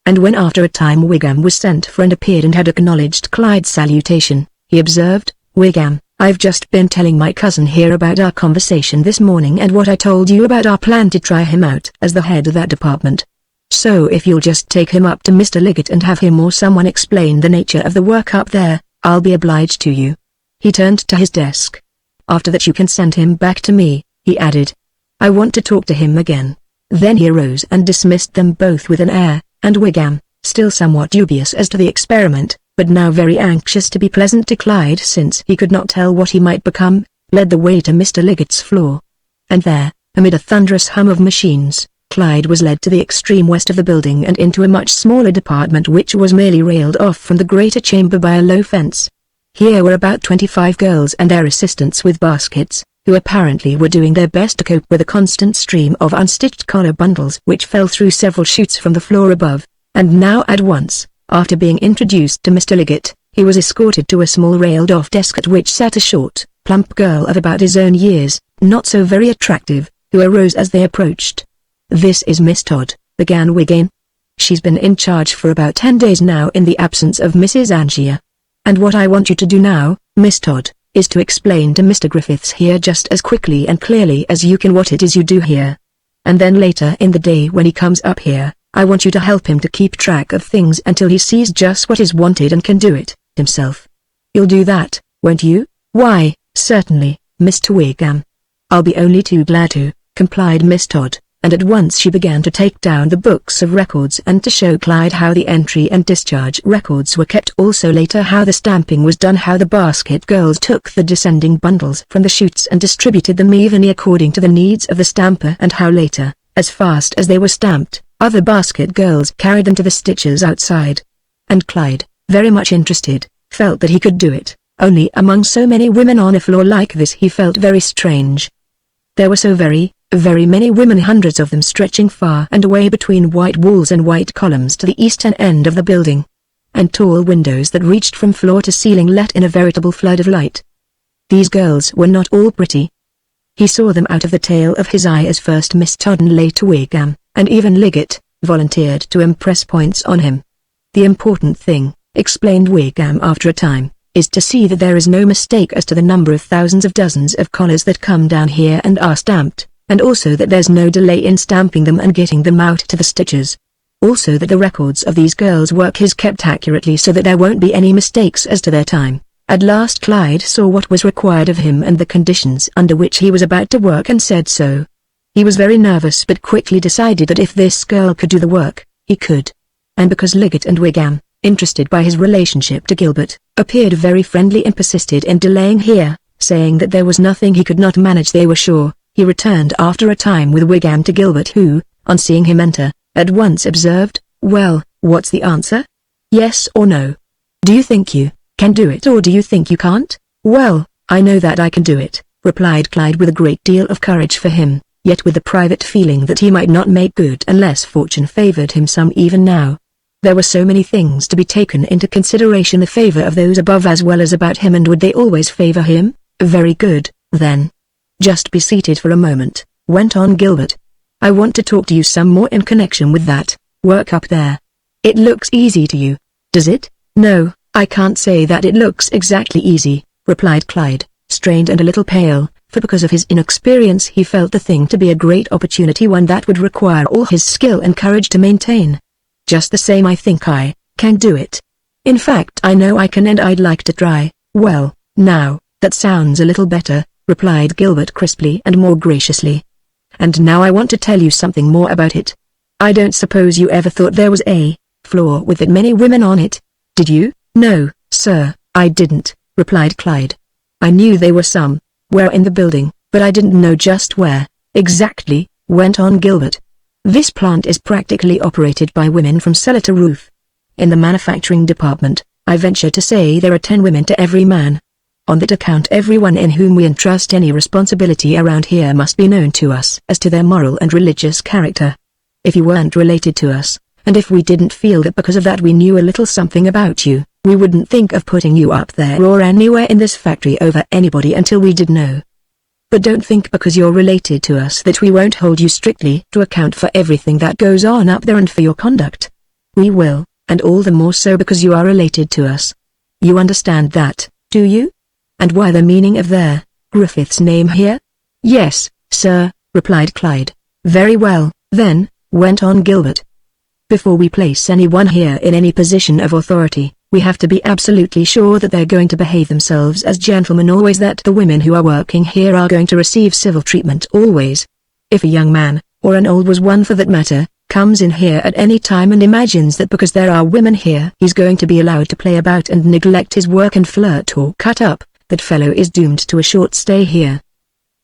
[SPEAKER 1] And when after a time Wiggum was sent for and appeared and had acknowledged Clyde's salutation, he observed, "Wiggum, I've just been telling my cousin here about our conversation this morning and what I told you about our plan to try him out as the head of that department. So if you'll just take him up to Mr. Liggett and have him or someone explain the nature of the work up there, I'll be obliged to you." He turned to his desk. "After that you can send him back to me," he added. "I want to talk to him again." Then he arose and dismissed them both with an air, and Wiggum, still somewhat dubious as to the experiment, but now very anxious to be pleasant to Clyde since he could not tell what he might become, led the way to Mr. Liggett's floor. And there, amid a thunderous hum of machines, Clyde was led to the extreme west of the building and into a much smaller department which was merely railed off from the greater chamber by a low fence. Here were about 25 girls and their assistants with baskets, who apparently were doing their best to cope with a constant stream of unstitched collar bundles which fell through several chutes from the floor above, and now at once, after being introduced to Mr. Liggett, he was escorted to a small railed-off desk at which sat a short, plump girl of about his own years, not so very attractive, who arose as they approached. "This is Miss Todd," began Wiggin. "She's been in charge for about 10 days now in the absence of Mrs. Angier. And what I want you to do now, Miss Todd, is to explain to Mr. Griffiths here just as quickly and clearly as you can what it is you do here. And then later in the day when he comes up here, I want you to help him to keep track of things until he sees just what is wanted and can do it himself. You'll do that, won't you?" "Why, certainly, Mr. Wiggum. I'll be only too glad to," complied Miss Todd, and at once she began to take down the books of records and to show Clyde how the entry and discharge records were kept, also later how the stamping was done, how the basket girls took the descending bundles from the chutes and distributed them evenly according to the needs of the stamper, and how later, as fast as they were stamped, other basket girls carried them to the stitchers outside. And Clyde, very much interested, felt that he could do it, only among so many women on a floor like this he felt very strange. There were so very many women, hundreds of them stretching far and away between white walls and white columns to the eastern end of the building, and tall windows that reached from floor to ceiling let in a veritable flood of light. These girls were not all pretty. He saw them out of the tail of his eye as first Miss Todd and later Wiggum, and even Liggett, volunteered to impress points on him. "The important thing," explained Wiggum after a time, "is to see that there is no mistake as to the number of thousands of dozens of collars that come down here and are stamped, and also that there's no delay in stamping them and getting them out to the stitchers. Also that the records of these girls' work is kept accurately so that there won't be any mistakes as to their time, At last Clyde saw what was required of him and the conditions under which he was about to work and said so. He was very nervous but quickly decided that if this girl could do the work, he could. And because Liggett and Wigham, interested by his relationship to Gilbert, appeared very friendly and persisted in delaying here, saying that there was nothing he could not manage they were sure, he returned after a time with Wigham to Gilbert who, on seeing him enter, at once observed, "Well, what's the answer? Yes or no? Do you think you can do it or do you think you can't?" "Well, I know that I can do it," replied Clyde with a great deal of courage for him, yet with the private feeling that he might not make good unless fortune favored him some even now. There were so many things to be taken into consideration, the favor of those above as well as about him, and would they always favor him? Very good, then. "Just be seated for a moment," went on Gilbert. "I want to talk to you some more in connection with that work up there. It looks easy to you, does it?" "No, I can't say that it looks exactly easy," replied Clyde, strained and a little pale, for because of his inexperience he felt the thing to be a great opportunity, one that would require all his skill and courage to maintain. "Just the same I think I can do it. In fact I know I can and I'd like to try." "Well, now, that sounds a little better," replied Gilbert crisply and more graciously. "And now I want to tell you something more about it. I don't suppose you ever thought there was a floor with that many women on it, did you?" "No, sir, I didn't," replied Clyde. "I knew there were some, where in the building, but I didn't know just where, exactly," went on Gilbert. "This plant is practically operated by women from cellar to roof. In the manufacturing department, I venture to say there are 10 women to every man. On that account everyone in whom we entrust any responsibility around here must be known to us as to their moral and religious character. If you weren't related to us, and if we didn't feel that because of that we knew a little something about you, we wouldn't think of putting you up there or anywhere in this factory over anybody until we did know. But don't think because you're related to us that we won't hold you strictly to account for everything that goes on up there and for your conduct. We will, and all the more so because you are related to us. You understand that, do you? And why the meaning of their Griffith's name here?" "Yes, sir," replied Clyde. "Very well, then," went on Gilbert. "Before we place anyone here in any position of authority, we have to be absolutely sure that they're going to behave themselves as gentlemen always, that the women who are working here are going to receive civil treatment always. If a young man, or an old one for that matter, comes in here at any time and imagines that because there are women here he's going to be allowed to play about and neglect his work and flirt or cut up, that fellow is doomed to a short stay here.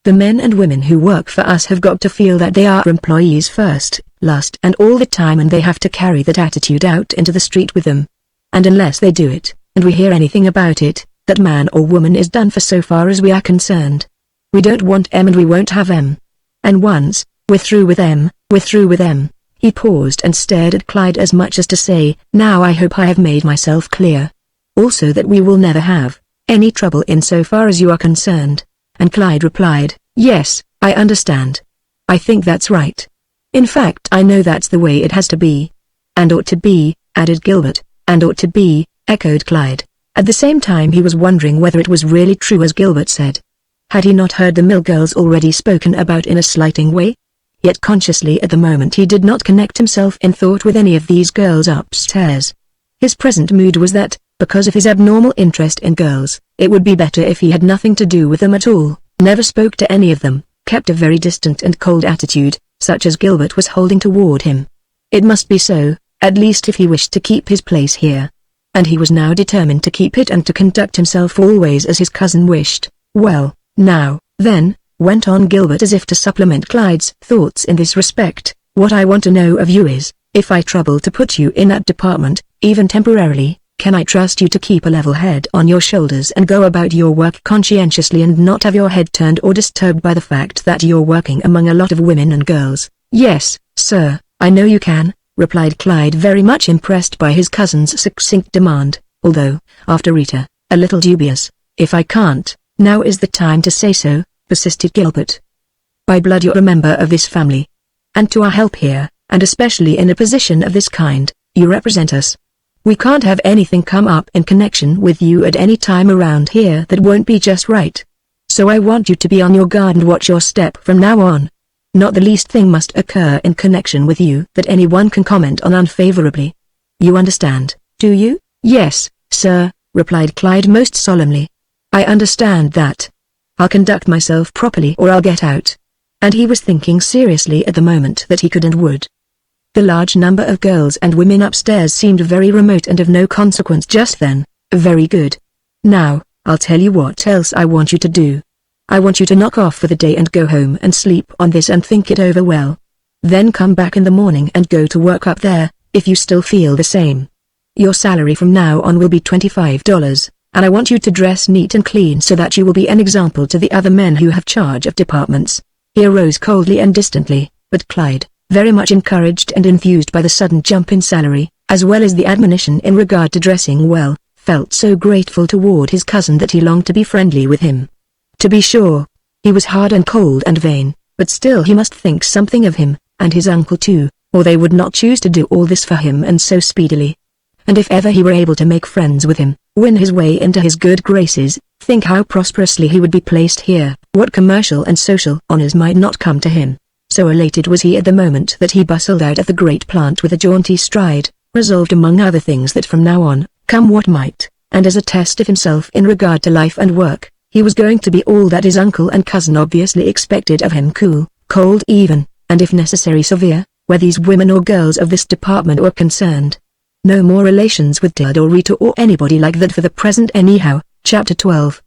[SPEAKER 1] The men and women who work for us have got to feel that they are employees first, last and all the time, and they have to carry that attitude out into the street with them. And unless they do it, and we hear anything about it, that man or woman is done for so far as we are concerned. We don't want M and we won't have M. And once we're through with M, we're through with M." He paused and stared at Clyde as much as to say, "Now I hope I have made myself clear. Also that we will never have any trouble in so far as you are concerned." And Clyde replied, "Yes, I understand. I think that's right. In fact I know that's the way it has to be." "And ought to be," added Gilbert. "And ought to be," echoed Clyde. At the same time he was wondering whether it was really true as Gilbert said. Had he not heard the mill girls already spoken about in a slighting way? Yet consciously at the moment he did not connect himself in thought with any of these girls upstairs. His present mood was that, because of his abnormal interest in girls, it would be better if he had nothing to do with them at all, never spoke to any of them, kept a very distant and cold attitude, such as Gilbert was holding toward him. It must be so, at least if he wished to keep his place here. And he was now determined to keep it and to conduct himself always as his cousin wished. "Well, now, then," went on Gilbert as if to supplement Clyde's thoughts in this respect, "what I want to know of you is, if I trouble to put you in that department, even temporarily, can I trust you to keep a level head on your shoulders and go about your work conscientiously and not have your head turned or disturbed by the fact that you're working among a lot of women and girls?" "Yes, sir, I know you can," replied Clyde, very much impressed by his cousin's succinct demand, although, after Rita, a little dubious. "If I can't, now is the time to say so," persisted Gilbert. "By blood you're a member of this family. And to our help here, and especially in a position of this kind, you represent us. We can't have anything come up in connection with you at any time around here that won't be just right. So I want you to be on your guard and watch your step from now on. Not the least thing must occur in connection with you that anyone can comment on unfavorably. You understand, do you?" "Yes, sir," replied Clyde most solemnly. I understand that. I'll conduct myself properly or I'll get out. And he was thinking seriously at the moment that he could and would. The large number of girls and women upstairs seemed very remote and of no consequence just then. Very good. Now, I'll tell you what else I want you to do. I want you to knock off for the day and go home and sleep on this and think it over well. Then come back in the morning and go to work up there, if you still feel the same. Your salary from now on will be $25, and I want you to dress neat and clean so that you will be an example to the other men who have charge of departments. He arose coldly and distantly, but Clyde, very much encouraged and enthused by the sudden jump in salary, as well as the admonition in regard to dressing well, felt so grateful toward his cousin that he longed to be friendly with him. To be sure, he was hard and cold and vain, but still he must think something of him, and his uncle too, or they would not choose to do all this for him and so speedily. And if ever he were able to make friends with him, win his way into his good graces, think how prosperously he would be placed here, what commercial and social honors might not come to him. So elated was he at the moment that he bustled out of the great plant with a jaunty stride, resolved among other things that from now on, come what might, and as a test of himself in regard to life and work, he was going to be all that his uncle and cousin obviously expected of him: cool, cold even, and if necessary severe, where these women or girls of this department were concerned. No more relations with Dad or Rita or anybody like that for the present anyhow. Chapter 12.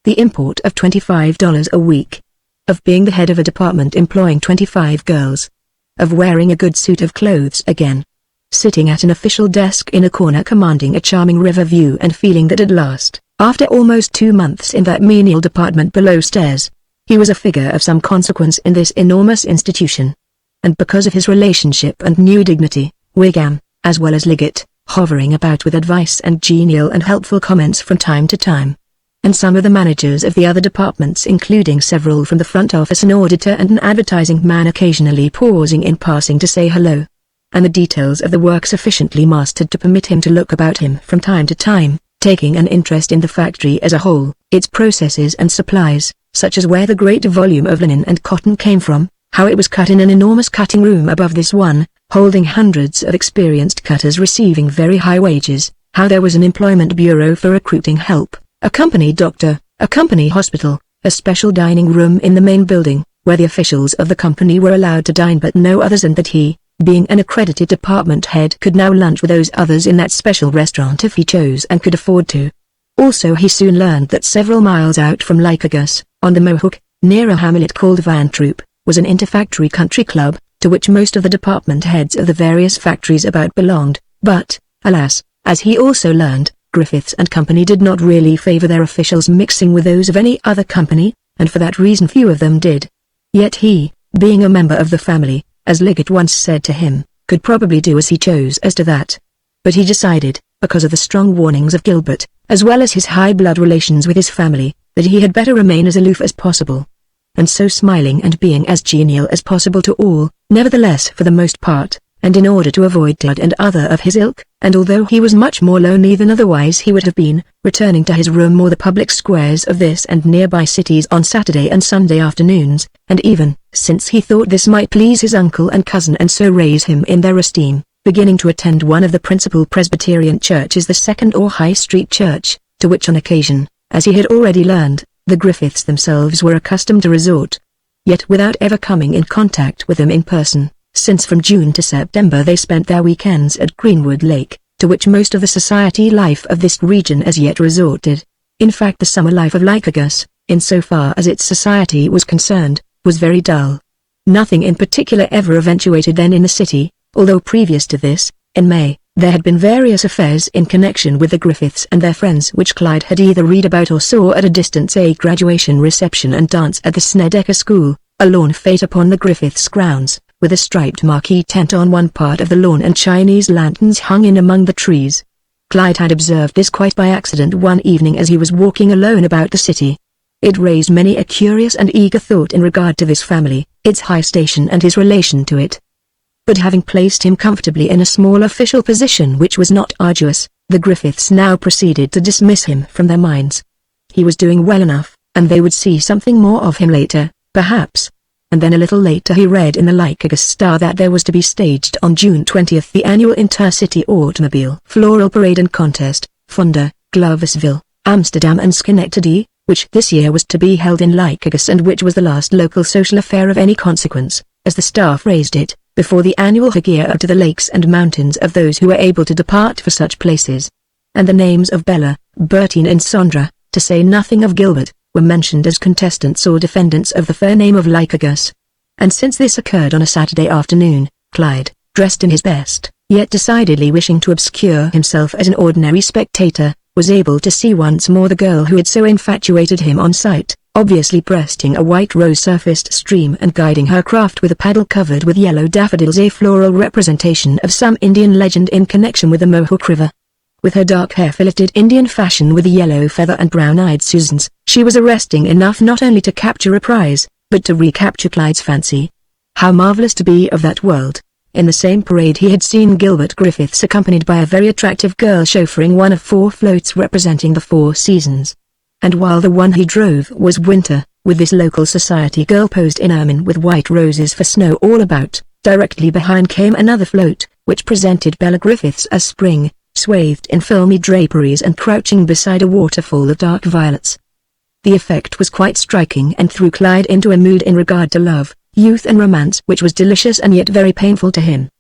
[SPEAKER 1] The import of $25 a week. Of being the head of a department employing 25 girls. Of wearing a good suit of clothes again. Sitting at an official desk in a corner commanding a charming river view and feeling that at last, after almost 2 months in that menial department below stairs, he was a figure of some consequence in this enormous institution. And because of his relationship and new dignity, Wigham, as well as Liggett, hovering about with advice and genial and helpful comments from time to time. And some of the managers of the other departments, including several from the front office, an auditor and an advertising man occasionally pausing in passing to say hello. And the details of the work sufficiently mastered to permit him to look about him from time to time, taking an interest in the factory as a whole, its processes and supplies, such as where the great volume of linen and cotton came from, how it was cut in an enormous cutting room above this one, holding hundreds of experienced cutters receiving very high wages, how there was an employment bureau for recruiting help, a company doctor, a company hospital, a special dining room in the main building, where the officials of the company were allowed to dine but no others, and that he, being an accredited department head, could now lunch with those others in that special restaurant if he chose and could afford to. Also he soon learned that several miles out from Lycurgus, on the Mohawk, near a hamlet called Van Troop, was an interfactory country club, to which most of the department heads of the various factories about belonged, but, alas, as he also learned, Griffiths and Company did not really favor their officials mixing with those of any other company, and for that reason few of them did. Yet he, being a member of the family, as Liggett once said to him, could probably do as he chose as to that. But he decided, because of the strong warnings of Gilbert, as well as his high blood relations with his family, that he had better remain as aloof as possible. And so smiling and being as genial as possible to all, nevertheless for the most part, and in order to avoid Dad and other of his ilk, and although he was much more lonely than otherwise he would have been, returning to his room or the public squares of this and nearby cities on Saturday and Sunday afternoons, and even, since he thought this might please his uncle and cousin and so raise him in their esteem, beginning to attend one of the principal Presbyterian churches, the Second or High Street Church, to which on occasion, as he had already learned, the Griffiths themselves were accustomed to resort. Yet without ever coming in contact with them in person, since from June to September they spent their weekends at Greenwood Lake, to which most of the society life of this region as yet resorted. In fact, the summer life of Lycurgus, in so far as its society was concerned, was very dull. Nothing in particular ever eventuated then in the city, although previous to this, in May, there had been various affairs in connection with the Griffiths and their friends which Clyde had either read about or saw at a distance: a graduation reception and dance at the Snedeker School, a lawn fete upon the Griffiths' grounds, with a striped marquee tent on one part of the lawn and Chinese lanterns hung in among the trees. Clyde had observed this quite by accident one evening as he was walking alone about the city. It raised many a curious and eager thought in regard to this family, its high station and his relation to it. But having placed him comfortably in a small official position which was not arduous, the Griffiths now proceeded to dismiss him from their minds. He was doing well enough, and they would see something more of him later, perhaps. And then a little later he read in the Lycurgus Star that there was to be staged on June 20th the annual Intercity Automobile Floral Parade and Contest, Fonda, Gloversville, Amsterdam and Schenectady, which this year was to be held in Lycurgus and which was the last local social affair of any consequence, as the staff phrased it, before the annual Hegira up to the lakes and mountains of those who were able to depart for such places. And the names of Bella, Bertine and Sondra, to say nothing of Gilbert, were mentioned as contestants or defendants of the fair name of Lycurgus. And since this occurred on a Saturday afternoon, Clyde, dressed in his best, yet decidedly wishing to obscure himself as an ordinary spectator, was able to see once more the girl who had so infatuated him on sight, obviously breasting a white rose-surfaced stream and guiding her craft with a paddle covered with yellow daffodils, a floral representation of some Indian legend in connection with the Mohawk River. With her dark hair filleted Indian fashion with a yellow feather and brown-eyed Susans, she was arresting enough not only to capture a prize, but to recapture Clyde's fancy. How marvelous to be of that world! In the same parade he had seen Gilbert Griffiths accompanied by a very attractive girl chauffeuring one of 4 floats representing the 4 seasons. And while the one he drove was winter, with this local society girl posed in ermine with white roses for snow all about, directly behind came another float, which presented Bella Griffiths as spring, swathed in filmy draperies and crouching beside a waterfall of dark violets. The effect was quite striking and threw Clyde into a mood in regard to love, youth and romance which was delicious and yet very painful to him.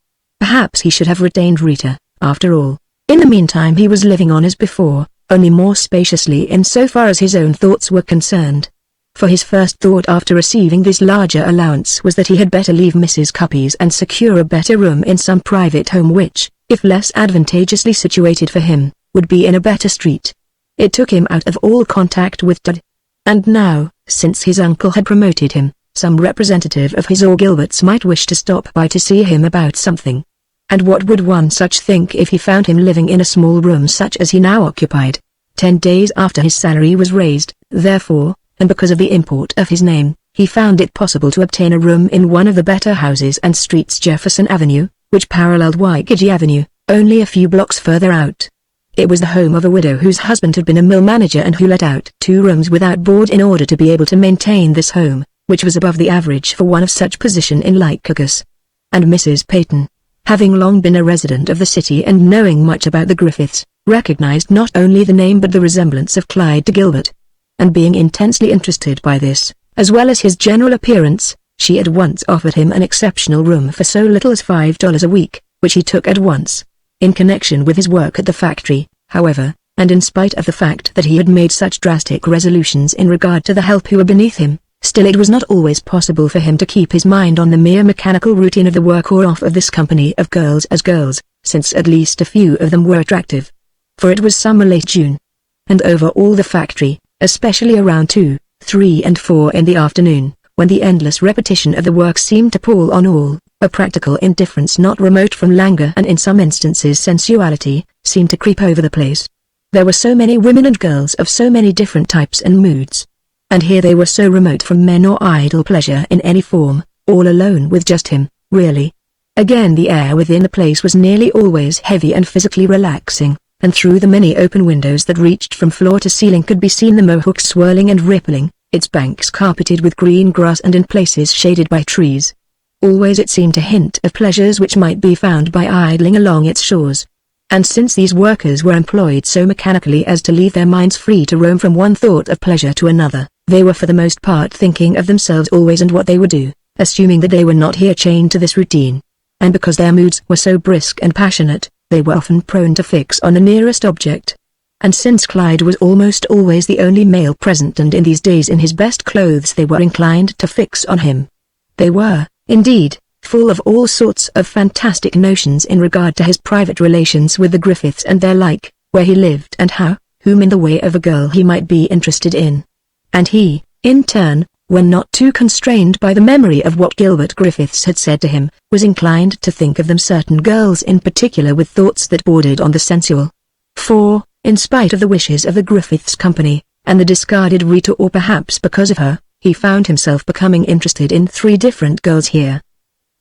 [SPEAKER 1] Perhaps he should have retained Rita, after all. In the meantime he was living on as before, only more spaciously in so far as his own thoughts were concerned. For his first thought after receiving this larger allowance was that he had better leave Mrs. Cuppy's and secure a better room in some private home which, if less advantageously situated for him, would be in a better street. It took him out of all contact with Dud. And now, since his uncle had promoted him, some representative of his or Gilbert's might wish to stop by to see him about something. And what would one such think if he found him living in a small room such as he now occupied? 10 days after his salary was raised, therefore, and because of the import of his name, he found it possible to obtain a room in one of the better houses and streets, Jefferson Avenue, which paralleled Waikiki Avenue, only a few blocks further out. It was the home of a widow whose husband had been a mill manager and who let out 2 rooms without board in order to be able to maintain this home, which was above the average for one of such position in Lycurgus. And Mrs. Peyton, having long been a resident of the city and knowing much about the Griffiths, recognized not only the name but the resemblance of Clyde to Gilbert. And being intensely interested by this, as well as his general appearance, she at once offered him an exceptional room for so little as $5 a week, which he took at once. In connection with his work at the factory, however, and in spite of the fact that he had made such drastic resolutions in regard to the help who were beneath him, still it was not always possible for him to keep his mind on the mere mechanical routine of the work or off of this company of girls as girls, since at least a few of them were attractive. For it was summer late June. And over all the factory, especially around 2, 3 and 4 in the afternoon, when the endless repetition of the work seemed to pall on all, a practical indifference not remote from languor and in some instances sensuality, seemed to creep over the place. There were so many women and girls of so many different types and moods. And here they were so remote from men or idle pleasure in any form, all alone with just him, really. Again the air within the place was nearly always heavy and physically relaxing, and through the many open windows that reached from floor to ceiling could be seen the Mohawk swirling and rippling, its banks carpeted with green grass and in places shaded by trees. Always it seemed to hint of pleasures which might be found by idling along its shores. And since these workers were employed so mechanically as to leave their minds free to roam from one thought of pleasure to another, they were for the most part thinking of themselves always and what they would do, assuming that they were not here chained to this routine. And because their moods were so brisk and passionate, they were often prone to fix on the nearest object. And since Clyde was almost always the only male present and in these days in his best clothes, they were inclined to fix on him. They were, indeed, full of all sorts of fantastic notions in regard to his private relations with the Griffiths and their like, where he lived and how, whom in the way of a girl he might be interested in. And he, in turn, when not too constrained by the memory of what Gilbert Griffiths had said to him, was inclined to think of them certain girls in particular with thoughts that bordered on the sensual. For, in spite of the wishes of the Griffiths company, and the discarded Rita, or perhaps because of her, he found himself becoming interested in 3 different girls here.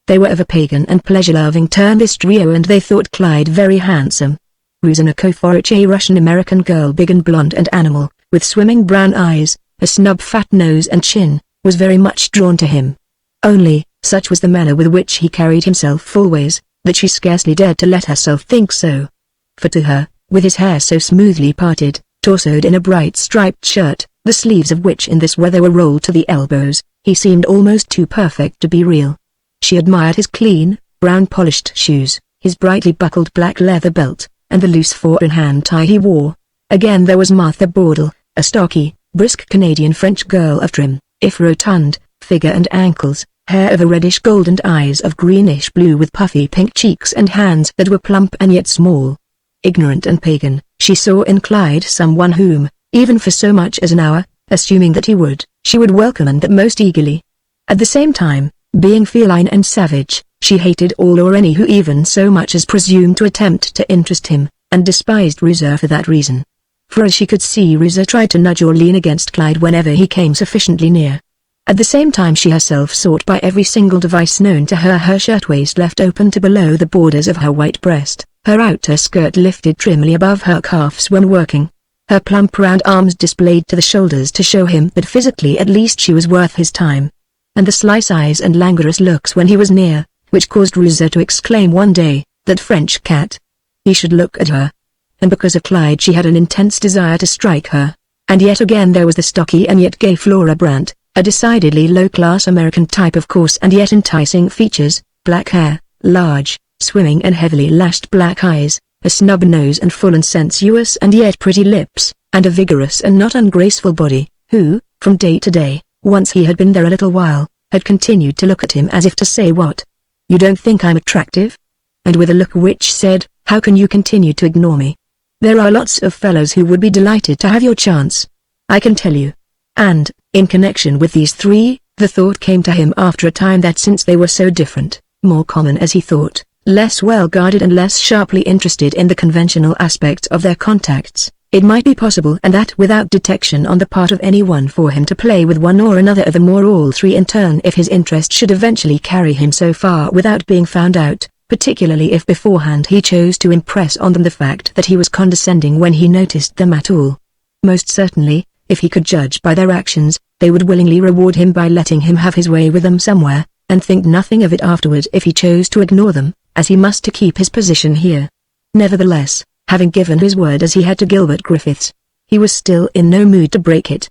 [SPEAKER 1] They were of a pagan and pleasure-loving turn, this trio, and they thought Clyde very handsome. Ruzana Koforich, a Russian-American girl, big and blonde and animal, with swimming brown eyes, a snub fat nose and chin, was very much drawn to him. Only, such was the manner with which he carried himself always, that she scarcely dared to let herself think so. For to her, with his hair so smoothly parted, torsoed in a bright striped shirt, the sleeves of which in this weather were rolled to the elbows. He seemed almost too perfect to be real. She admired his clean, brown polished shoes, his brightly buckled black leather belt, and the loose four-in-hand tie he wore. Again there was Martha Bordel, a stocky, brisk Canadian-French girl of trim, if rotund, figure and ankles, hair of a reddish gold and eyes of greenish blue with puffy pink cheeks and hands that were plump and yet small. Ignorant and pagan, she saw in Clyde someone whom, even for so much as an hour, assuming that he would, she would welcome and that most eagerly. At the same time, being feline and savage, she hated all or any who even so much as presumed to attempt to interest him, and despised Dreiser for that reason. For as she could see, Dreiser tried to nudge or lean against Clyde whenever he came sufficiently near. At the same time she herself sought by every single device known to her shirtwaist left open to below the borders of her white breast, her outer skirt lifted trimly above her calves when working, her plump round arms displayed to the shoulders to show him that physically at least she was worth his time, and the slice eyes and languorous looks when he was near, which caused Dreiser to exclaim one day, "That French cat!" He should look at her. And because of Clyde she had an intense desire to strike her. And yet again there was the stocky and yet gay Flora Brandt, a decidedly low-class American type of coarse and yet enticing features, black hair, large, swimming and heavily lashed black eyes, a snub nose and full and sensuous and yet pretty lips, and a vigorous and not ungraceful body, who, from day to day, once he had been there a little while, had continued to look at him as if to say, "What? You don't think I'm attractive?" And with a look which said, "How can you continue to ignore me? There are lots of fellows who would be delighted to have your chance, I can tell you." And, in connection with these three, the thought came to him after a time that since they were so different, more common as he thought, less well guarded and less sharply interested in the conventional aspect of their contacts, it might be possible and that without detection on the part of anyone for him to play with one or another of them or all three in turn if his interest should eventually carry him so far without being found out, particularly if beforehand he chose to impress on them the fact that he was condescending when he noticed them at all. Most certainly, if he could judge by their actions, they would willingly reward him by letting him have his way with them somewhere, and think nothing of it afterward if he chose to ignore them, as he must to keep his position here. Nevertheless, having given his word as he had to Gilbert Griffiths, he was still in no mood to break it.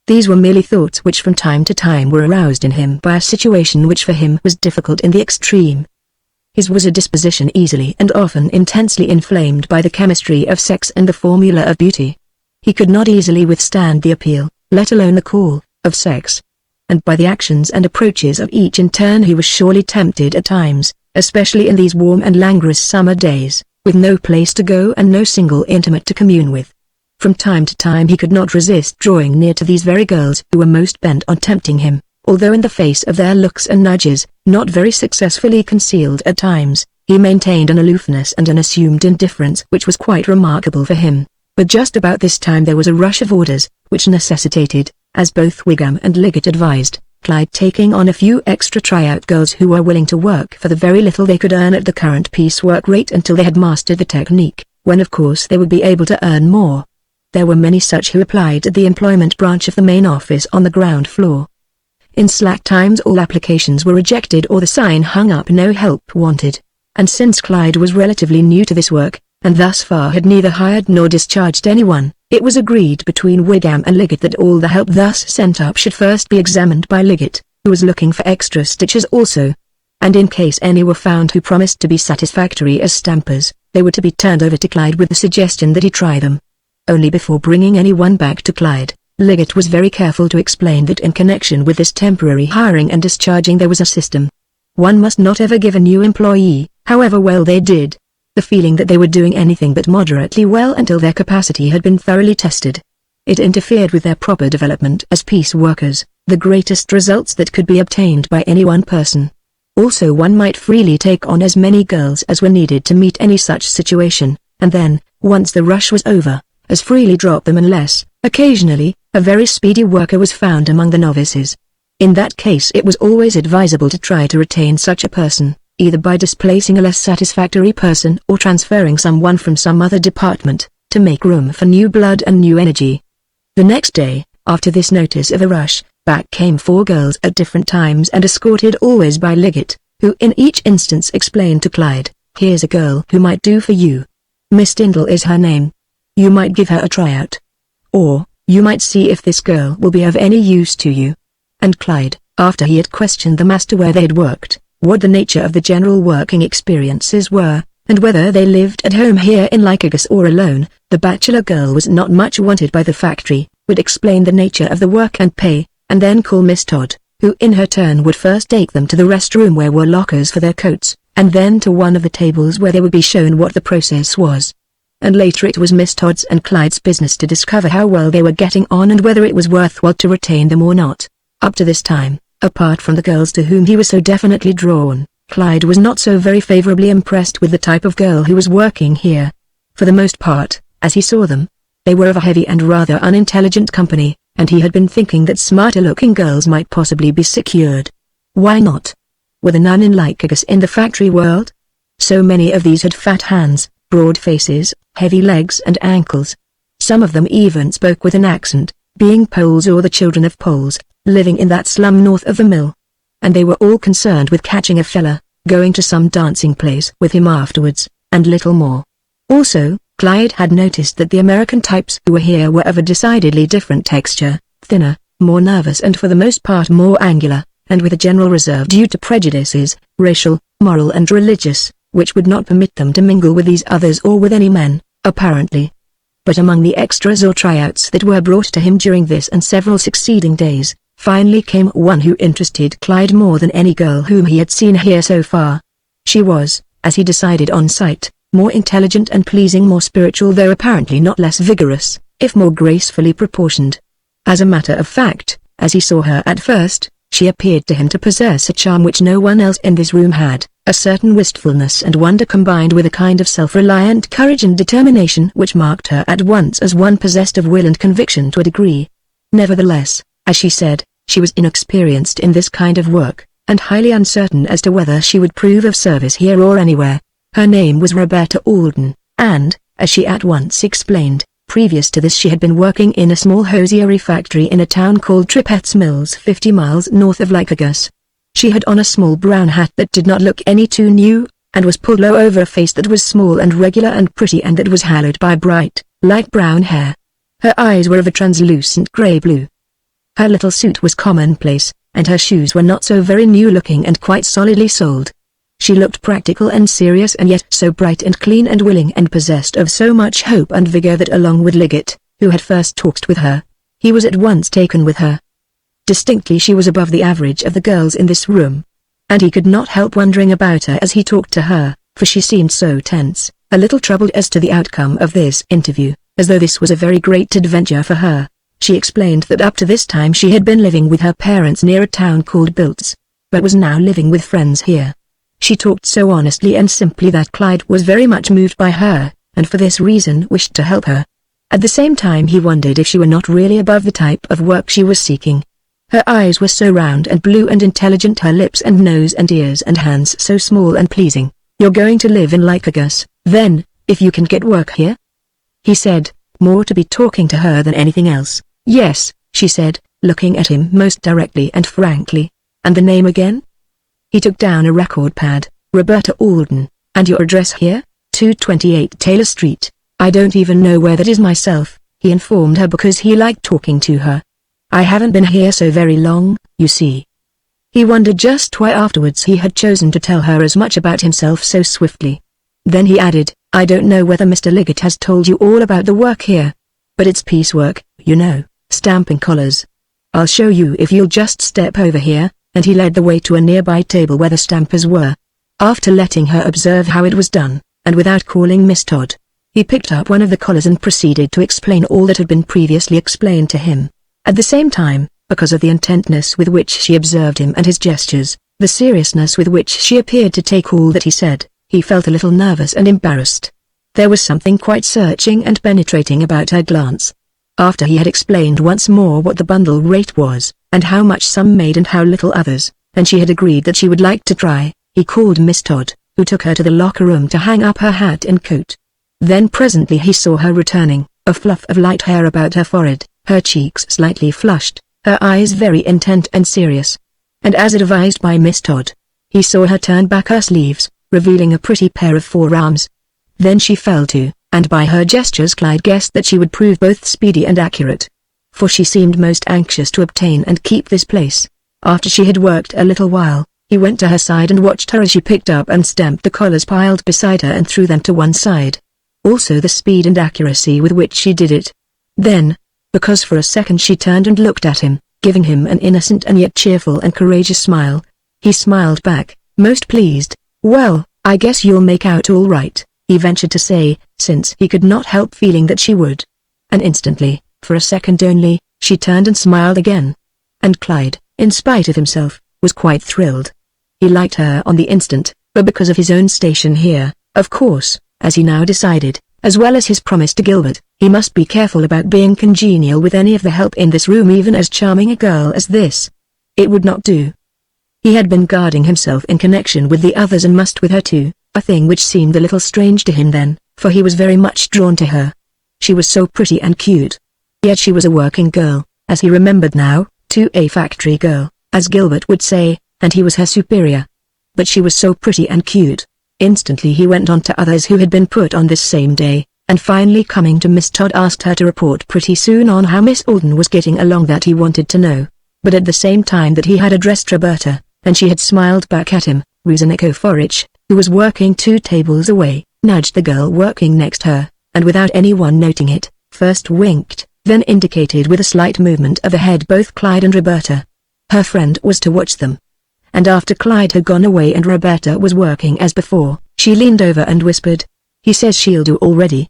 [SPEAKER 1] These were merely thoughts which from time to time were aroused in him by a situation which for him was difficult in the extreme. His was a disposition easily and often intensely inflamed by the chemistry of sex and the formula of beauty. He could not easily withstand the appeal, let alone the call, of sex. And by the actions and approaches of each in turn he was surely tempted at times, especially in these warm and languorous summer days, with no place to go and no single intimate to commune with. From time to time he could not resist drawing near to these very girls who were most bent on tempting him, although in the face of their looks and nudges, not very successfully concealed at times, he maintained an aloofness and an assumed indifference which was quite remarkable for him. But just about this time there was a rush of orders, which necessitated, as both Wigham and Liggett advised, Clyde taking on a few extra tryout girls who were willing to work for the very little they could earn at the current piecework rate until they had mastered the technique, when of course they would be able to earn more. There were many such who applied at the employment branch of the main office on the ground floor. In slack times all applications were rejected or the sign hung up "No help wanted," and since Clyde was relatively new to this work, and thus far had neither hired nor discharged anyone, it was agreed between Wigham and Liggett that all the help thus sent up should first be examined by Liggett, who was looking for extra stitches also. And in case any were found who promised to be satisfactory as stampers, they were to be turned over to Clyde with the suggestion that he try them. Only before bringing anyone back to Clyde, Liggett was very careful to explain that in connection with this temporary hiring and discharging there was a system. One must not ever give a new employee, however well they did, the feeling that they were doing anything but moderately well until their capacity had been thoroughly tested. It interfered with their proper development as piece workers, the greatest results that could be obtained by any one person. Also one might freely take on as many girls as were needed to meet any such situation, and then, once the rush was over, as freely drop them unless, occasionally, a very speedy worker was found among the novices. In that case it was always advisable to try to retain such a person, either by displacing a less satisfactory person or transferring someone from some other department, to make room for new blood and new energy. The next day, after this notice of a rush, back came 4 girls at different times and escorted always by Liggett, who in each instance explained to Clyde, "Here's a girl who might do for you. Miss Dindal is her name. You might give her a tryout, or, you might see if this girl will be of any use to you. And Clyde, after he had questioned the master where they had worked, what the nature of the general working experiences were, and whether they lived at home here in Lycurgus or alone, the bachelor girl was not much wanted by the factory, would explain the nature of the work and pay, and then call Miss Todd, who in her turn would first take them to the restroom where were lockers for their coats, and then to one of the tables where they would be shown what the process was. And later it was Miss Todd's and Clyde's business to discover how well they were getting on and whether it was worthwhile to retain them or not. Up to this time, apart from the girls to whom he was so definitely drawn, Clyde was not so very favorably impressed with the type of girl who was working here. For the most part, as he saw them, they were of a heavy and rather unintelligent company, and he had been thinking that smarter-looking girls might possibly be secured. Why not? Were there none in Lycurgus in the factory world? So many of these had fat hands, broad faces, heavy legs and ankles. Some of them even spoke with an accent, being Poles or the children of Poles, living in that slum north of the mill. And they were all concerned with catching a fella, going to some dancing place with him afterwards, and little more. Also, Clyde had noticed that the American types who were here were of a decidedly different texture, thinner, more nervous and for the most part more angular, and with a general reserve due to prejudices, racial, moral and religious, which would not permit them to mingle with these others or with any men, apparently. But among the extras or tryouts that were brought to him during this and several succeeding days, finally came one who interested Clyde more than any girl whom he had seen here so far. She was, as he decided on sight, more intelligent and pleasing, more spiritual though apparently not less vigorous, if more gracefully proportioned. As a matter of fact, as he saw her at first, she appeared to him to possess a charm which no one else in this room had, a certain wistfulness and wonder combined with a kind of self-reliant courage and determination which marked her at once as one possessed of will and conviction to a degree. Nevertheless, as she said, she was inexperienced in this kind of work, and highly uncertain as to whether she would prove of service here or anywhere. Her name was Roberta Alden, and, as she at once explained, previous to this she had been working in a small hosiery factory in a town called Tripet's Mills 50 miles north of Lycurgus. She had on a small brown hat that did not look any too new, and was pulled low over a face that was small and regular and pretty and that was haloed by bright, light brown hair. Her eyes were of a translucent grey-blue. Her little suit was commonplace, and her shoes were not so very new-looking and quite solidly soled. She looked practical and serious and yet so bright and clean and willing and possessed of so much hope and vigor that along with Liggett, who had first talked with her, he was at once taken with her. Distinctly she was above the average of the girls in this room. And he could not help wondering about her as he talked to her, for she seemed so tense, a little troubled as to the outcome of this interview, as though this was a very great adventure for her. She explained that up to this time she had been living with her parents near a town called Biltz, but was now living with friends here. She talked so honestly and simply that Clyde was very much moved by her, and for this reason wished to help her. At the same time he wondered if she were not really above the type of work she was seeking. Her eyes were so round and blue and intelligent, her lips and nose and ears and hands so small and pleasing. "You're going to live in Lycurgus, then, if you can get work here?" he said, more to be talking to her than anything else. "Yes," she said, looking at him most directly and frankly. "And the name again?" He took down a record pad. "Roberta Alden. And your address here?" 228 Taylor Street. "I don't even know where that is myself," he informed her because he liked talking to her. "I haven't been here so very long, you see." He wondered just why afterwards he had chosen to tell her as much about himself so swiftly. Then he added, "I don't know whether Mr. Liggett has told you all about the work here. But it's piecework, you know, stamping collars. I'll show you if you'll just step over here," and he led the way to a nearby table where the stampers were. After letting her observe how it was done, and without calling Miss Todd, he picked up one of the collars and proceeded to explain all that had been previously explained to him. At the same time, because of the intentness with which she observed him and his gestures, the seriousness with which she appeared to take all that he said, he felt a little nervous and embarrassed. There was something quite searching and penetrating about her glance. After he had explained once more what the bundle rate was, and how much some made and how little others, and she had agreed that she would like to try, he called Miss Todd, who took her to the locker room to hang up her hat and coat. Then presently he saw her returning, a fluff of light hair about her forehead, her cheeks slightly flushed, her eyes very intent and serious. And as advised by Miss Todd, he saw her turn back her sleeves, revealing a pretty pair of forearms. Then she fell to, and by her gestures Clyde guessed that she would prove both speedy and accurate. For she seemed most anxious to obtain and keep this place. After she had worked a little while, he went to her side and watched her as she picked up and stamped the collars piled beside her and threw them to one side. Also the speed and accuracy with which she did it. Then, because for a second she turned and looked at him, giving him an innocent and yet cheerful and courageous smile, he smiled back, most pleased. "Well, I guess you'll make out all right," he ventured to say, since he could not help feeling that she would. And instantly, for a second only, she turned and smiled again. And Clyde, in spite of himself, was quite thrilled. He liked her on the instant, but because of his own station here, of course, as he now decided, as well as his promise to Gilbert, he must be careful about being congenial with any of the help in this room, even as charming a girl as this. It would not do. He had been guarding himself in connection with the others and must with her too, a thing which seemed a little strange to him then, for he was very much drawn to her. She was so pretty and cute. Yet she was a working girl, as he remembered now, to a factory girl, as Gilbert would say, and he was her superior. But she was so pretty and cute. Instantly he went on to others who had been put on this same day, and finally coming to Miss Todd asked her to report pretty soon on how Miss Alden was getting along, that he wanted to know. But at the same time that he had addressed Roberta, and she had smiled back at him, Ruzaniko Forich, who was working 2 tables away, nudged the girl working next her, and without anyone noting it, first winked, then indicated with a slight movement of the head both Clyde and Roberta. Her friend was to watch them. And after Clyde had gone away and Roberta was working as before, she leaned over and whispered, "He says she'll do already."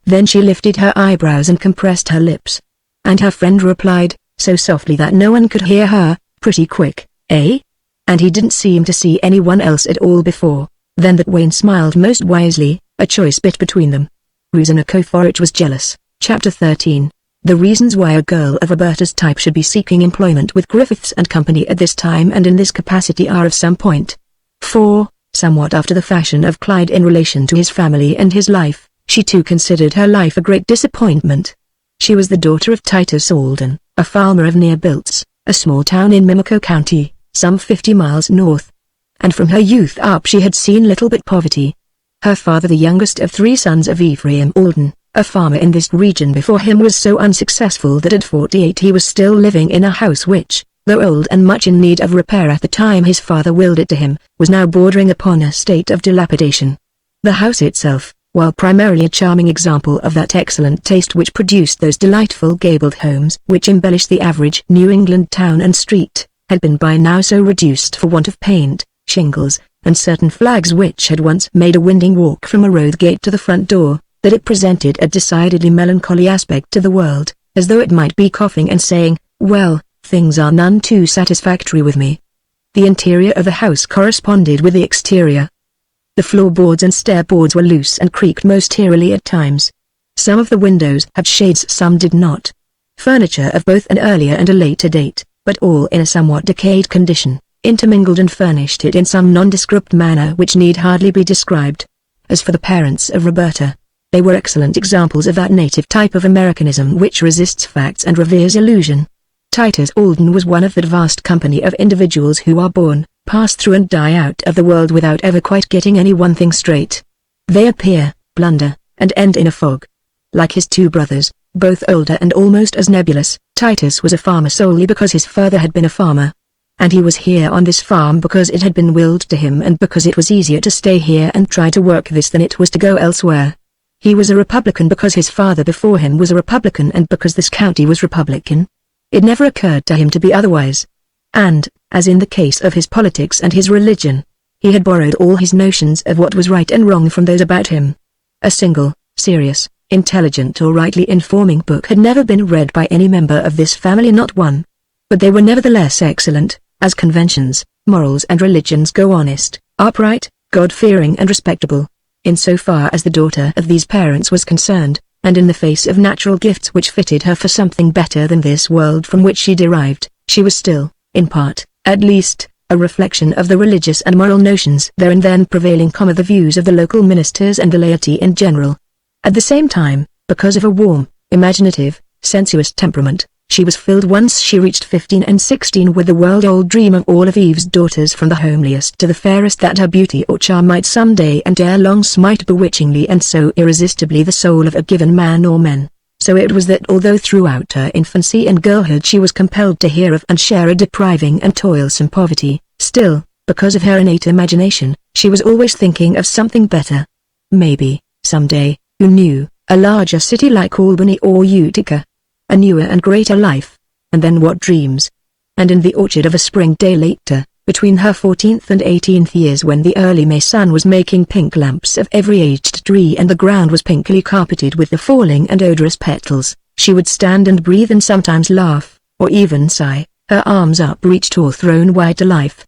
[SPEAKER 1] Then she lifted her eyebrows and compressed her lips. And her friend replied, so softly that no one could hear her, "Pretty quick, eh?" And he didn't seem to see anyone else at all before. Then that Wayne smiled most wisely, a choice bit between them. Ruzaniko Forich was jealous. Chapter 13. The reasons why a girl of Roberta's type should be seeking employment with Griffiths and Company at this time and in this capacity are of some point. 4. Somewhat after the fashion of Clyde in relation to his family and his life, she too considered her life a great disappointment. She was the daughter of Titus Alden, a farmer of near Biltz, a small town in Mimico County, some 50 miles north. And from her youth up she had seen little but poverty. Her father, the youngest of 3 sons of Ephraim Alden, a farmer in this region before him, was so unsuccessful that at 48 he was still living in a house which, though old and much in need of repair at the time his father willed it to him, was now bordering upon a state of dilapidation. The house itself, while primarily a charming example of that excellent taste which produced those delightful gabled homes which embellish the average New England town and street, had been by now so reduced for want of paint, shingles, and certain flags which had once made a winding walk from a road gate to the front door, that it presented a decidedly melancholy aspect to the world, as though it might be coughing and saying, "Well, things are none too satisfactory with me." The interior of the house corresponded with the exterior. The floorboards and stairboards were loose and creaked most eerily at times. Some of the windows had shades, some did not. Furniture of both an earlier and a later date, but all in a somewhat decayed condition, intermingled and furnished it in some nondescript manner which need hardly be described. As for the parents of Roberta, they were excellent examples of that native type of Americanism which resists facts and reveres illusion. Titus Alden was one of that vast company of individuals who are born, pass through and die out of the world without ever quite getting any one thing straight. They appear, blunder, and end in a fog. Like his 2 brothers, both older and almost as nebulous, Titus was a farmer solely because his father had been a farmer. And he was here on this farm because it had been willed to him and because it was easier to stay here and try to work this than it was to go elsewhere. He was a Republican because his father before him was a Republican and because this county was Republican. It never occurred to him to be otherwise. And, as in the case of his politics and his religion, he had borrowed all his notions of what was right and wrong from those about him. A single, serious, intelligent or rightly informing book had never been read by any member of this family, not one. But they were nevertheless excellent, as conventions, morals and religions go, honest, upright, God-fearing and respectable. In so far as the daughter of these parents was concerned, and in the face of natural gifts which fitted her for something better than this world from which she derived, she was still, in part, at least, a reflection of the religious and moral notions there and then prevailing, the views of the local ministers and the laity in general. At the same time, because of a warm, imaginative, sensuous temperament, She was filled once she reached 15 and 16 with the world-old dream of all of Eve's daughters, from the homeliest to the fairest, that her beauty or charm might someday and ere long smite bewitchingly and so irresistibly the soul of a given man or men. So it was that although throughout her infancy and girlhood she was compelled to hear of and share a depriving and toilsome poverty, still, because of her innate imagination, she was always thinking of something better. Maybe, someday, who knew, a larger city like Albany or Utica. A newer and greater life. And then what dreams? And in the orchard of a spring day later, between her 14th and 18th years, when the early May sun was making pink lamps of every aged tree and the ground was pinkly carpeted with the falling and odorous petals, she would stand and breathe and sometimes laugh, or even sigh, her arms upreached or thrown wide to life.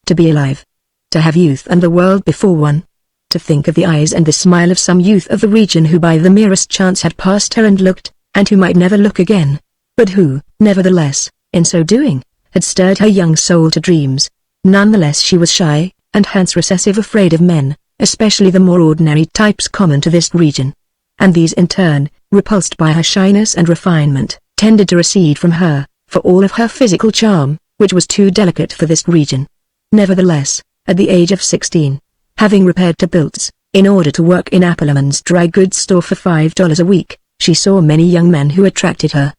[SPEAKER 1] To be alive. To have youth and the world before one. To think of the eyes and the smile of some youth of the region who by the merest chance had passed her and looked, and who might never look again, but who, nevertheless, in so doing, had stirred her young soul to dreams. Nonetheless she was shy, and hence recessive, afraid of men, especially the more ordinary types common to this region. And these in turn, repulsed by her shyness and refinement, tended to recede from her, for all of her physical charm, which was too delicate for this region. Nevertheless, at the age of 16, having repaired to Bilt's, in order to work in Appleman's dry goods store for $5 a week, she saw many young men who attracted her.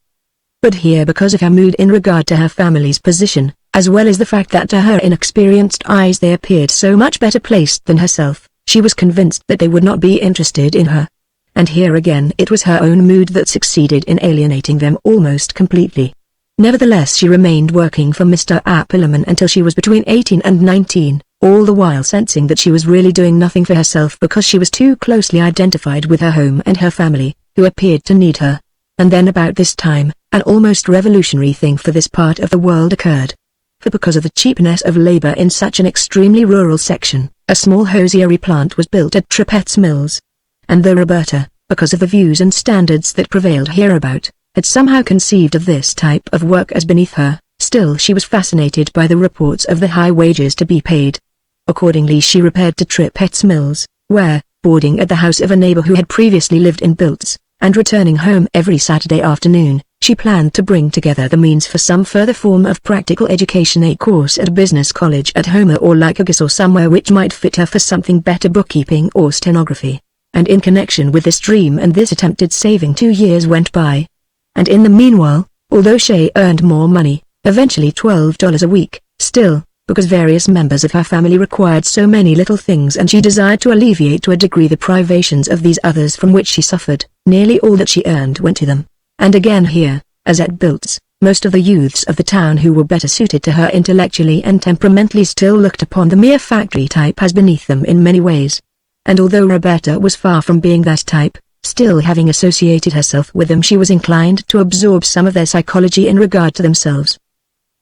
[SPEAKER 1] But here, because of her mood in regard to her family's position, as well as the fact that to her inexperienced eyes they appeared so much better placed than herself, she was convinced that they would not be interested in her. And here again it was her own mood that succeeded in alienating them almost completely. Nevertheless she remained working for Mr. Appleman until she was between 18 and 19, all the while sensing that she was really doing nothing for herself because she was too closely identified with her home and her family, who appeared to need her. And then about this time, an almost revolutionary thing for this part of the world occurred. For because of the cheapness of labor in such an extremely rural section, a small hosiery plant was built at Tripet's Mills. And though Roberta, because of the views and standards that prevailed hereabout, had somehow conceived of this type of work as beneath her, still she was fascinated by the reports of the high wages to be paid. Accordingly she repaired to Tripet's Mills, where, boarding at the house of a neighbor who had previously lived in Bilt's, and returning home every Saturday afternoon, she planned to bring together the means for some further form of practical education, a course at a business college at Homer or Lycurgus or somewhere which might fit her for something better, bookkeeping or stenography. And in connection with this dream and this attempted saving 2 years went by. And in the meanwhile, although she earned more money, eventually $12 a week, still, because various members of her family required so many little things and she desired to alleviate to a degree the privations of these others from which she suffered, nearly all that she earned went to them. And again here, as at Bilt's, most of the youths of the town who were better suited to her intellectually and temperamentally still looked upon the mere factory type as beneath them in many ways. And although Roberta was far from being that type, still having associated herself with them she was inclined to absorb some of their psychology in regard to themselves.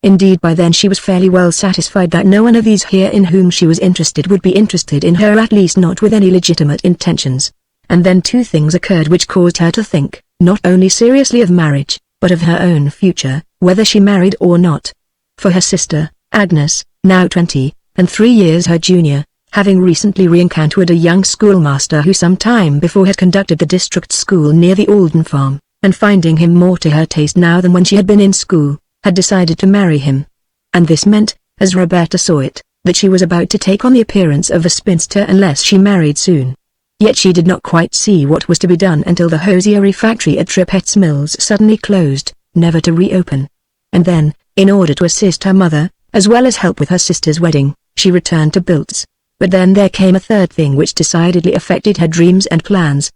[SPEAKER 1] Indeed by then she was fairly well satisfied that no one of these here in whom she was interested would be interested in her, at least not with any legitimate intentions. And then 2 things occurred which caused her to think, not only seriously of marriage, but of her own future, whether she married or not. For her sister, Agnes, now 20, and 3 years her junior, having recently re-encountered a young schoolmaster who some time before had conducted the district school near the Alden farm, and finding him more to her taste now than when she had been in school, had decided to marry him. And this meant, as Roberta saw it, that she was about to take on the appearance of a spinster unless she married soon. Yet she did not quite see what was to be done until the hosiery factory at Tripet's Mills suddenly closed, never to reopen. And then, in order to assist her mother, as well as help with her sister's wedding, she returned to Bilt's. But then there came a third thing which decidedly affected her dreams and plans.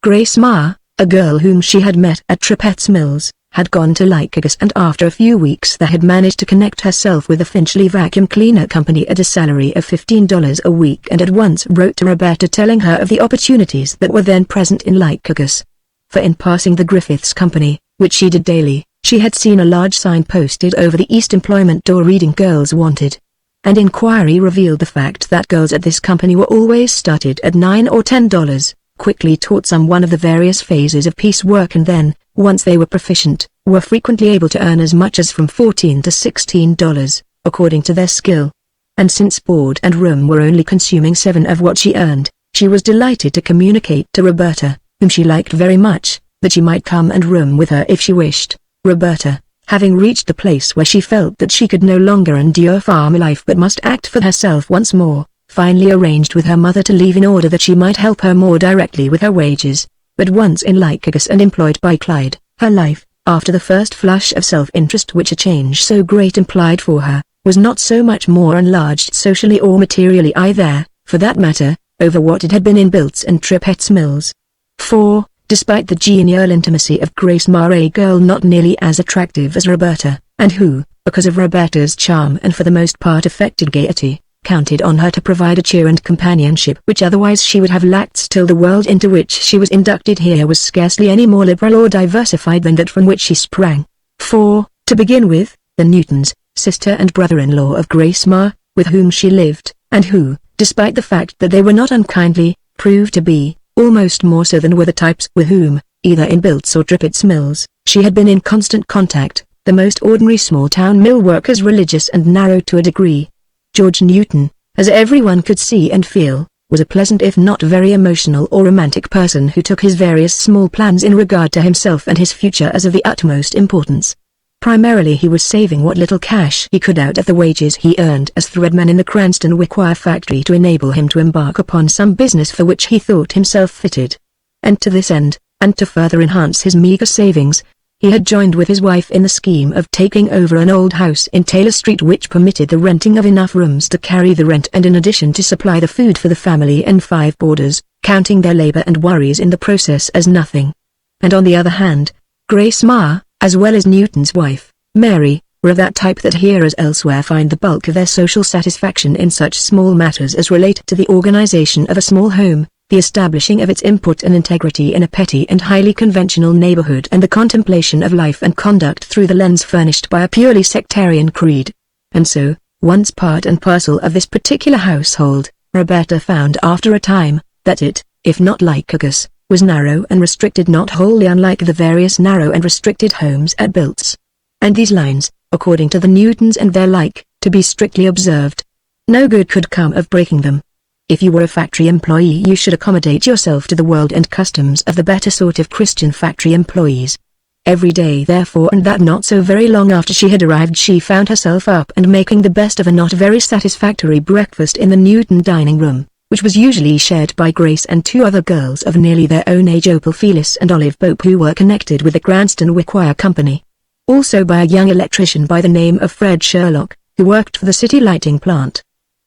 [SPEAKER 1] Grace Marr, a girl whom she had met at Tripet's Mills, had gone to Lycurgus and after a few weeks there had managed to connect herself with the Finchley Vacuum Cleaner Company at a salary of $15 a week and at once wrote to Roberta telling her of the opportunities that were then present in Lycurgus. For in passing the Griffiths Company, which she did daily, she had seen a large sign posted over the east employment door reading "Girls Wanted." And inquiry revealed the fact that girls at this company were always started at $9 or $10, quickly taught some one of the various phases of piecework and then, once they were proficient, were frequently able to earn as much as from $14 to $16, according to their skill. And since board and room were only consuming 7 of what she earned, she was delighted to communicate to Roberta, whom she liked very much, that she might come and room with her if she wished, Roberta, having reached the place where she felt that she could no longer endure farm life but must act for herself once more, finally arranged with her mother to leave in order that she might help her more directly with her wages. But once in Lycurgus and employed by Clyde, her life, after the first flush of self-interest which a change so great implied for her, was not so much more enlarged socially or materially either, for that matter, over what it had been in Bilt's and Trippett's mills. For, despite the genial intimacy of Grace Marr, a girl not nearly as attractive as Roberta, and who, because of Roberta's charm and for the most part affected gaiety, counted on her to provide a cheer and companionship which otherwise she would have lacked, still the world into which she was inducted here was scarcely any more liberal or diversified than that from which she sprang. For, to begin with, the Newtons, sister and brother-in-law of Grace Marr, with whom she lived, and who, despite the fact that they were not unkindly, proved to be, almost more so than were the types with whom, either in Bilt's or Trippett's mills, she had been in constant contact, the most ordinary small-town mill workers, religious and narrow to a degree. George Newton, as everyone could see and feel, was a pleasant if not very emotional or romantic person who took his various small plans in regard to himself and his future as of the utmost importance. Primarily he was saving what little cash he could out of the wages he earned as threadman in the Cranston wickwire factory to enable him to embark upon some business for which he thought himself fitted. And to this end, and to further enhance his meager savings, he had joined with his wife in the scheme of taking over an old house in Taylor Street which permitted the renting of enough rooms to carry the rent and in addition to supply the food for the family and 5 boarders, counting their labor and worries in the process as nothing. And on the other hand, Grace Marr, as well as Newton's wife, Mary, were of that type that here as elsewhere find the bulk of their social satisfaction in such small matters as relate to the organization of a small home, the establishing of its import and integrity in a petty and highly conventional neighborhood, and the contemplation of life and conduct through the lens furnished by a purely sectarian creed. And so, once part and parcel of this particular household, Roberta found after a time, that it, if not Lycurgus, was narrow and restricted, not wholly unlike the various narrow and restricted homes at Bilt's. And these lines, according to the Newtons and their like, to be strictly observed, no good could come of breaking them. If you were a factory employee you should accommodate yourself to the world and customs of the better sort of Christian factory employees. Every day therefore, and that not so very long after she had arrived, she found herself up and making the best of a not very satisfactory breakfast in the Newton dining room, which was usually shared by Grace and 2 other girls of nearly their own age, Opal Phyllis and Olive Bope, who were connected with the Cranston Wickwire Company. Also by a young electrician by the name of Fred Sherlock, who worked for the city lighting plant.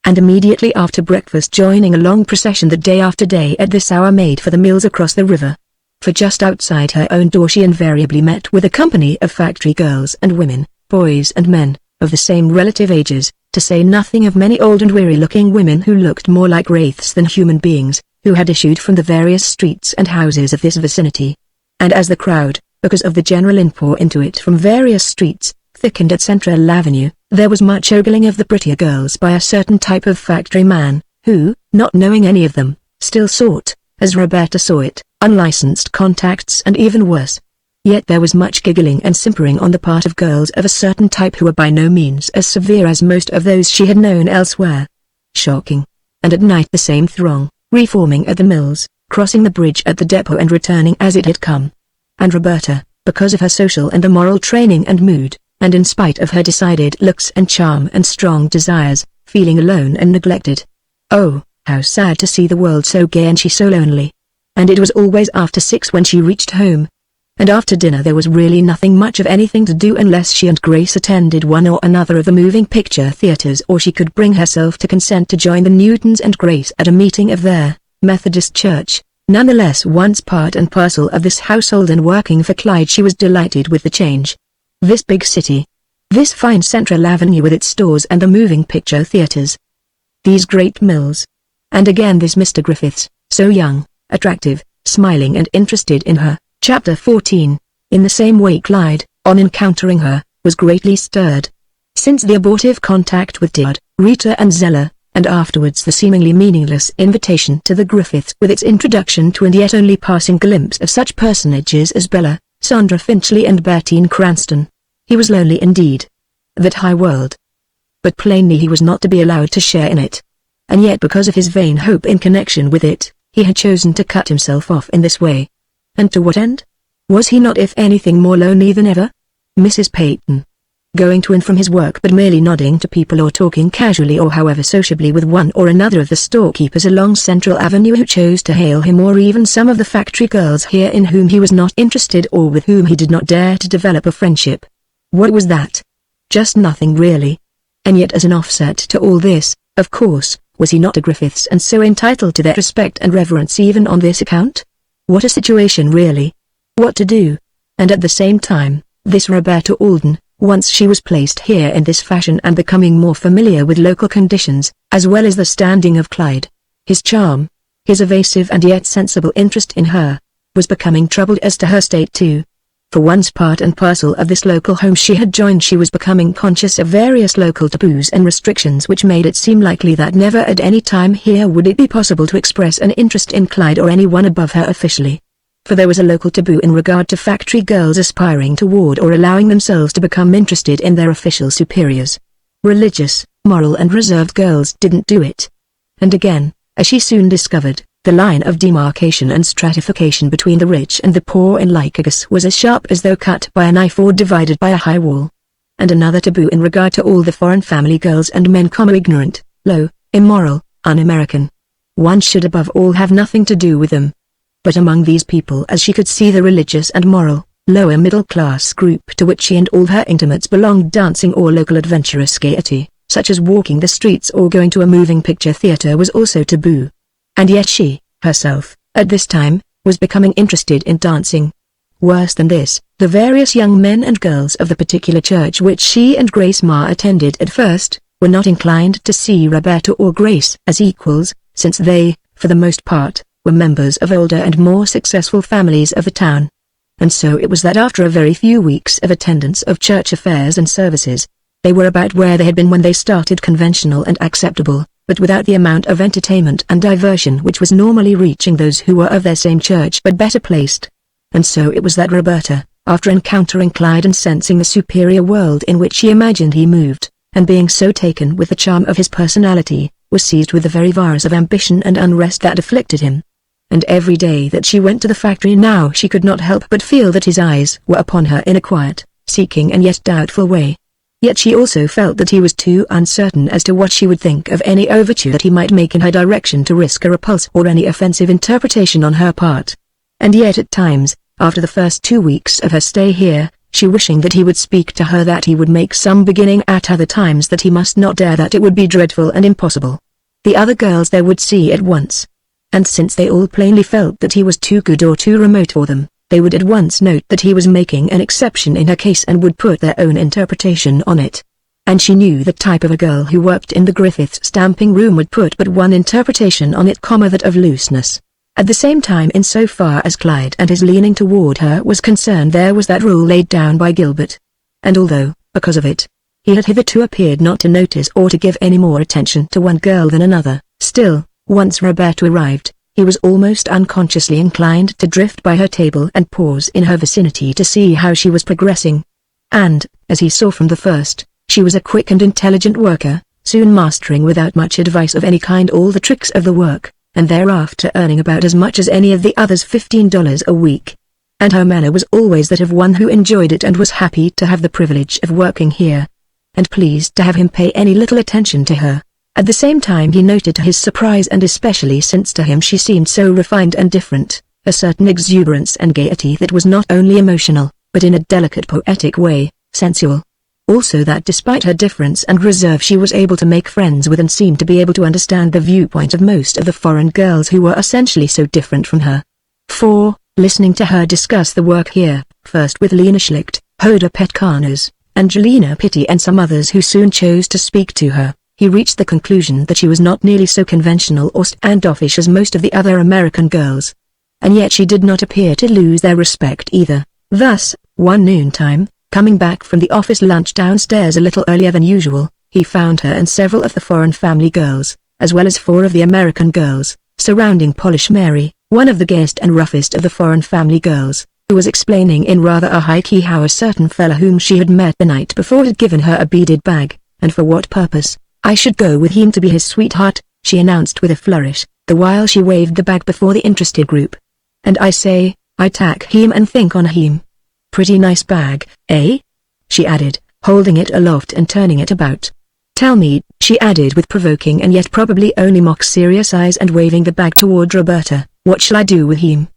[SPEAKER 1] And immediately after breakfast joining a long procession that day after day at this hour made for the mills across the river. For just outside her own door she invariably met with a company of factory girls and women, boys and men, of the same relative ages, to say nothing of many old and weary-looking women who looked more like wraiths than human beings, who had issued from the various streets and houses of this vicinity. And as the crowd, because of the general inpour into it from various streets, thickened at Central Avenue, there was much ogling of the prettier girls by a certain type of factory man, who, not knowing any of them, still sought, as Roberta saw it, unlicensed contacts and even worse. Yet there was much giggling and simpering on the part of girls of a certain type who were by no means as severe as most of those she had known elsewhere. Shocking. And at night the same throng, reforming at the mills, crossing the bridge at the depot and returning as it had come. And Roberta, because of her social and moral training and mood, and in spite of her decided looks and charm and strong desires, feeling alone and neglected. Oh, how sad to see the world so gay and she so lonely. And it was always after 6 when she reached home. And after dinner there was really nothing much of anything to do unless she and Grace attended one or another of the moving picture theaters, or she could bring herself to consent to join the Newtons and Grace at a meeting of their Methodist Church. Nonetheless, once part and parcel of this household and working for Clyde, she was delighted with the change. This big city. This fine Central Avenue with its stores and the moving picture theaters. These great mills. And again this Mr. Griffiths, so young, attractive, smiling and interested in her. Chapter 14. In the same way Clyde, on encountering her, was greatly stirred. Since the abortive contact with Dad, Rita and Zella, and afterwards the seemingly meaningless invitation to the Griffiths with its introduction to and yet only passing glimpse of such personages as Bella, Sandra Finchley and Bertine Cranston, he was lonely indeed. That high world. But plainly he was not to be allowed to share in it. And yet because of his vain hope in connection with it, he had chosen to cut himself off in this way. And to what end? Was he not if anything more lonely than ever? Mrs. Peyton. Going to and from his work but merely nodding to people or talking casually or however sociably with one or another of the storekeepers along Central Avenue who chose to hail him, or even some of the factory girls here in whom he was not interested or with whom he did not dare to develop a friendship. What was that? Just nothing really. And yet as an offset to all this, of course, was he not a Griffiths and so entitled to their respect and reverence even on this account? What a situation really. What to do? And at the same time, this Roberta Alden, once she was placed here in this fashion and becoming more familiar with local conditions, as well as the standing of Clyde, his charm, his evasive and yet sensible interest in her, was becoming troubled as to her state too. For once part and parcel of this local home she had joined, she was becoming conscious of various local taboos and restrictions which made it seem likely that never at any time here would it be possible to express an interest in Clyde or anyone above her officially. For there was a local taboo in regard to factory girls aspiring toward or allowing themselves to become interested in their official superiors. Religious, moral and reserved girls didn't do it. And again, as she soon discovered, the line of demarcation and stratification between the rich and the poor in Lycurgus was as sharp as though cut by a knife or divided by a high wall. And another taboo in regard to all the foreign family girls and men, ignorant, low, immoral, un-American. One should above all have nothing to do with them. But among these people, as she could see, the religious and moral, lower middle-class group to which she and all her intimates belonged, dancing or local adventurous gaiety, such as walking the streets or going to a moving picture theater, was also taboo. And yet she, herself, at this time, was becoming interested in dancing. Worse than this, the various young men and girls of the particular church which she and Grace Ma attended at first, were not inclined to see Roberta or Grace as equals, since they, for the most part, were members of older and more successful families of the town. And so it was that after a very few weeks of attendance of church affairs and services, they were about where they had been when they started, conventional and acceptable, but without the amount of entertainment and diversion which was normally reaching those who were of their same church but better placed. And so it was that Roberta, after encountering Clyde and sensing the superior world in which she imagined he moved, and being so taken with the charm of his personality, was seized with the very virus of ambition and unrest that afflicted him. And every day that she went to the factory now she could not help but feel that his eyes were upon her in a quiet, seeking and yet doubtful way. Yet she also felt that he was too uncertain as to what she would think of any overture that he might make in her direction to risk a repulse or any offensive interpretation on her part. And yet at times, after the first 2 weeks of her stay here, she wishing that he would speak to her, that he would make some beginning, at other times that he must not dare, that it would be dreadful and impossible. The other girls there would see at once. And since they all plainly felt that he was too good or too remote for them, they would at once note that he was making an exception in her case and would put their own interpretation on it. And she knew the type of a girl who worked in the Griffiths stamping room would put but one interpretation on it, that of looseness. At the same time, in so far as Clyde and his leaning toward her was concerned, there was that rule laid down by Gilbert. And although, because of it, he had hitherto appeared not to notice or to give any more attention to one girl than another, still, once Roberta arrived, he was almost unconsciously inclined to drift by her table and pause in her vicinity to see how she was progressing. And, as he saw from the first, she was a quick and intelligent worker, soon mastering without much advice of any kind all the tricks of the work, and thereafter earning about as much as any of the others, $15 a week. And her manner was always that of one who enjoyed it and was happy to have the privilege of working here, and pleased to have him pay any little attention to her. At the same time he noted to his surprise, and especially since to him she seemed so refined and different, a certain exuberance and gaiety that was not only emotional, but in a delicate poetic way, sensual. Also that despite her difference and reserve she was able to make friends with and seemed to be able to understand the viewpoint of most of the foreign girls who were essentially so different from her. For, listening to her discuss the work here, first with Lena Schlicht, Hoda Petkanas, Angelina Pitti and some others who soon chose to speak to her, he reached the conclusion that she was not nearly so conventional or standoffish as most of the other American girls. And yet she did not appear to lose their respect either. Thus, one noontime, coming back from the office lunch downstairs a little earlier than usual, he found her and several of the foreign family girls, as well as 4 of the American girls, surrounding Polish Mary, one of the gayest and roughest of the foreign family girls, who was explaining in rather a high key how a certain fella whom she had met the night before had given her a beaded bag, and for what purpose. "I should go with him to be his sweetheart," she announced with a flourish, the while she waved the bag before the interested group. "And I say, I tack him and think on him. Pretty nice bag, eh?" she added, holding it aloft and turning it about. Tell me, she added with provoking and yet probably only mock-serious eyes and waving the bag toward Roberta, what shall I do with him?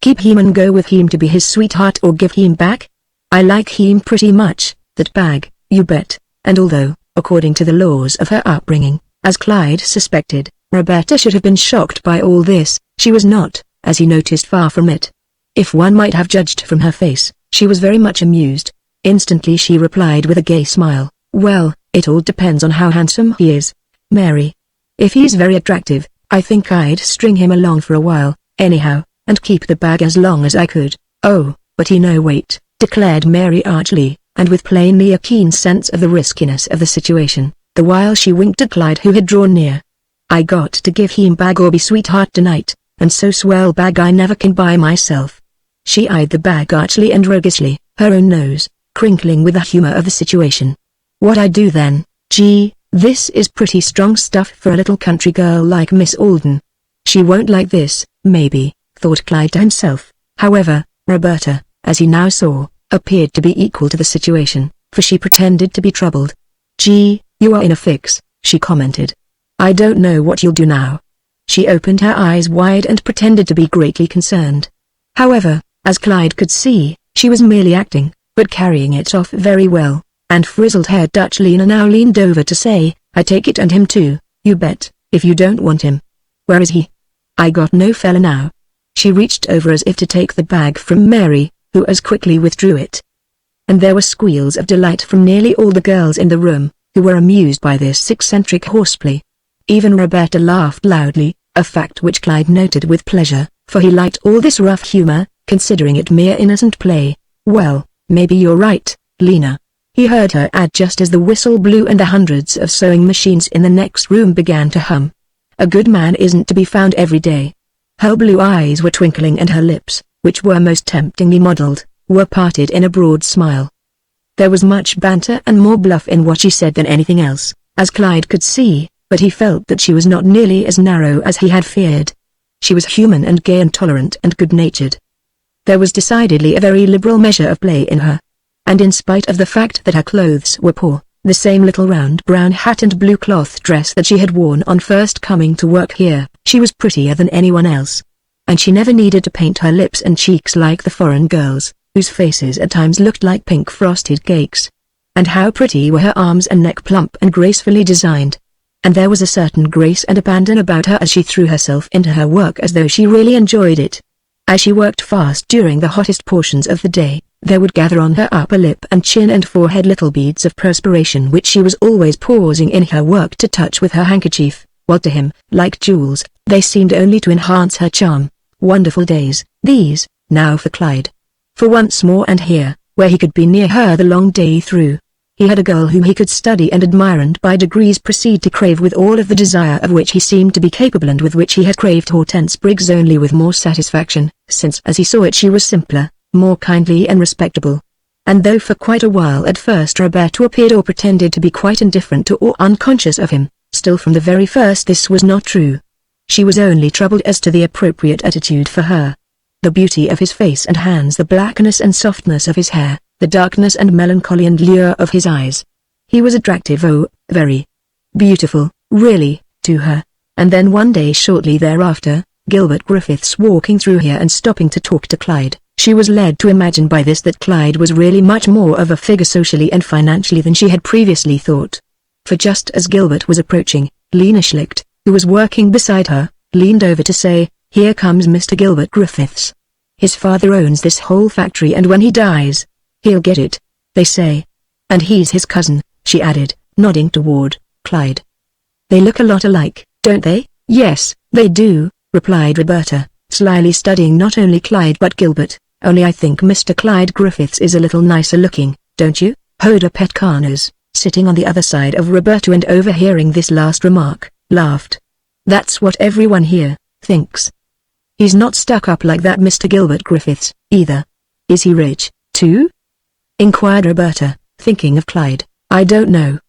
[SPEAKER 1] Keep him and go with him to be his sweetheart or give him back? I like him pretty much, that bag, you bet, and although, according to the laws of her upbringing, as Clyde suspected, Roberta should have been shocked by all this, she was not, as he noticed, far from it. If one might have judged from her face, she was very much amused. Instantly she replied with a gay smile, well, it all depends on how handsome he is, Mary. If he's very attractive, I think I'd string him along for a while, anyhow, and keep the bag as long as I could. Oh, but wait, declared Mary archly, and with plainly a keen sense of the riskiness of the situation, the while she winked at Clyde who had drawn near. I got to give him bag or be sweetheart tonight, and so swell bag I never can buy myself. She eyed the bag archly and roguishly, her own nose crinkling with the humor of the situation. What I do then? Gee, this is pretty strong stuff for a little country girl like Miss Alden. She won't like this, maybe, thought Clyde to himself. However, Roberta, as he now saw, appeared to be equal to the situation, for she pretended to be troubled. Gee, you are in a fix, she commented. I don't know what you'll do now. She opened her eyes wide and pretended to be greatly concerned. However, as Clyde could see, she was merely acting, but carrying it off very well, and frizzled-haired Dutch Lena now leaned over to say, I take it and him too, you bet, if you don't want him. Where is he? I got no fella now. She reached over as if to take the bag from Mary, who as quickly withdrew it. And there were squeals of delight from nearly all the girls in the room, who were amused by this eccentric horseplay. Even Roberta laughed loudly, a fact which Clyde noted with pleasure, for he liked all this rough humor, considering it mere innocent play. Well, maybe you're right, Lena. He heard her add just as the whistle blew and the hundreds of sewing machines in the next room began to hum. A good man isn't to be found every day. Her blue eyes were twinkling and her lips, which were most temptingly modeled, were parted in a broad smile. There was much banter and more bluff in what she said than anything else, as Clyde could see, but he felt that she was not nearly as narrow as he had feared. She was human and gay and tolerant and good-natured. There was decidedly a very liberal measure of play in her. And in spite of the fact that her clothes were poor, the same little round brown hat and blue cloth dress that she had worn on first coming to work here, she was prettier than anyone else. And she never needed to paint her lips and cheeks like the foreign girls, whose faces at times looked like pink frosted cakes. And how pretty were her arms and neck, plump and gracefully designed. And there was a certain grace and abandon about her as she threw herself into her work as though she really enjoyed it. As she worked fast during the hottest portions of the day, there would gather on her upper lip and chin and forehead little beads of perspiration which she was always pausing in her work to touch with her handkerchief, while to him, like jewels, they seemed only to enhance her charm. Wonderful days, these, now for Clyde. For once more and here, where he could be near her the long day through. He had a girl whom he could study and admire and by degrees proceed to crave with all of the desire of which he seemed to be capable and with which he had craved Hortense Briggs only with more satisfaction, since as he saw it she was simpler, more kindly and respectable. And though for quite a while at first Roberta appeared or pretended to be quite indifferent to or unconscious of him, still from the very first this was not true. She was only troubled as to the appropriate attitude for her. The beauty of his face and hands, the blackness and softness of his hair, the darkness and melancholy and lure of his eyes. He was attractive, oh, very beautiful, really, to her. And then one day shortly thereafter, Gilbert Griffiths walking through here and stopping to talk to Clyde. She was led to imagine by this that Clyde was really much more of a figure socially and financially than she had previously thought. For just as Gilbert was approaching, Lena Schlicht, who was working beside her, leaned over to say, "Here comes Mr. Gilbert Griffiths. His father owns this whole factory and when he dies, he'll get it, they say. And he's his cousin," she added, nodding toward Clyde. "They look a lot alike, don't they?" "Yes, they do," replied Roberta, slyly studying not only Clyde but Gilbert. "Only I think Mr. Clyde Griffiths is a little nicer looking, don't you?" Hoda Petkanas, sitting on the other side of Roberta and overhearing this last remark, laughed. "That's what everyone here thinks. He's not stuck up like that Mr. Gilbert Griffiths, either. Is he rich, too?" inquired Roberta, thinking of Clyde. "I don't know.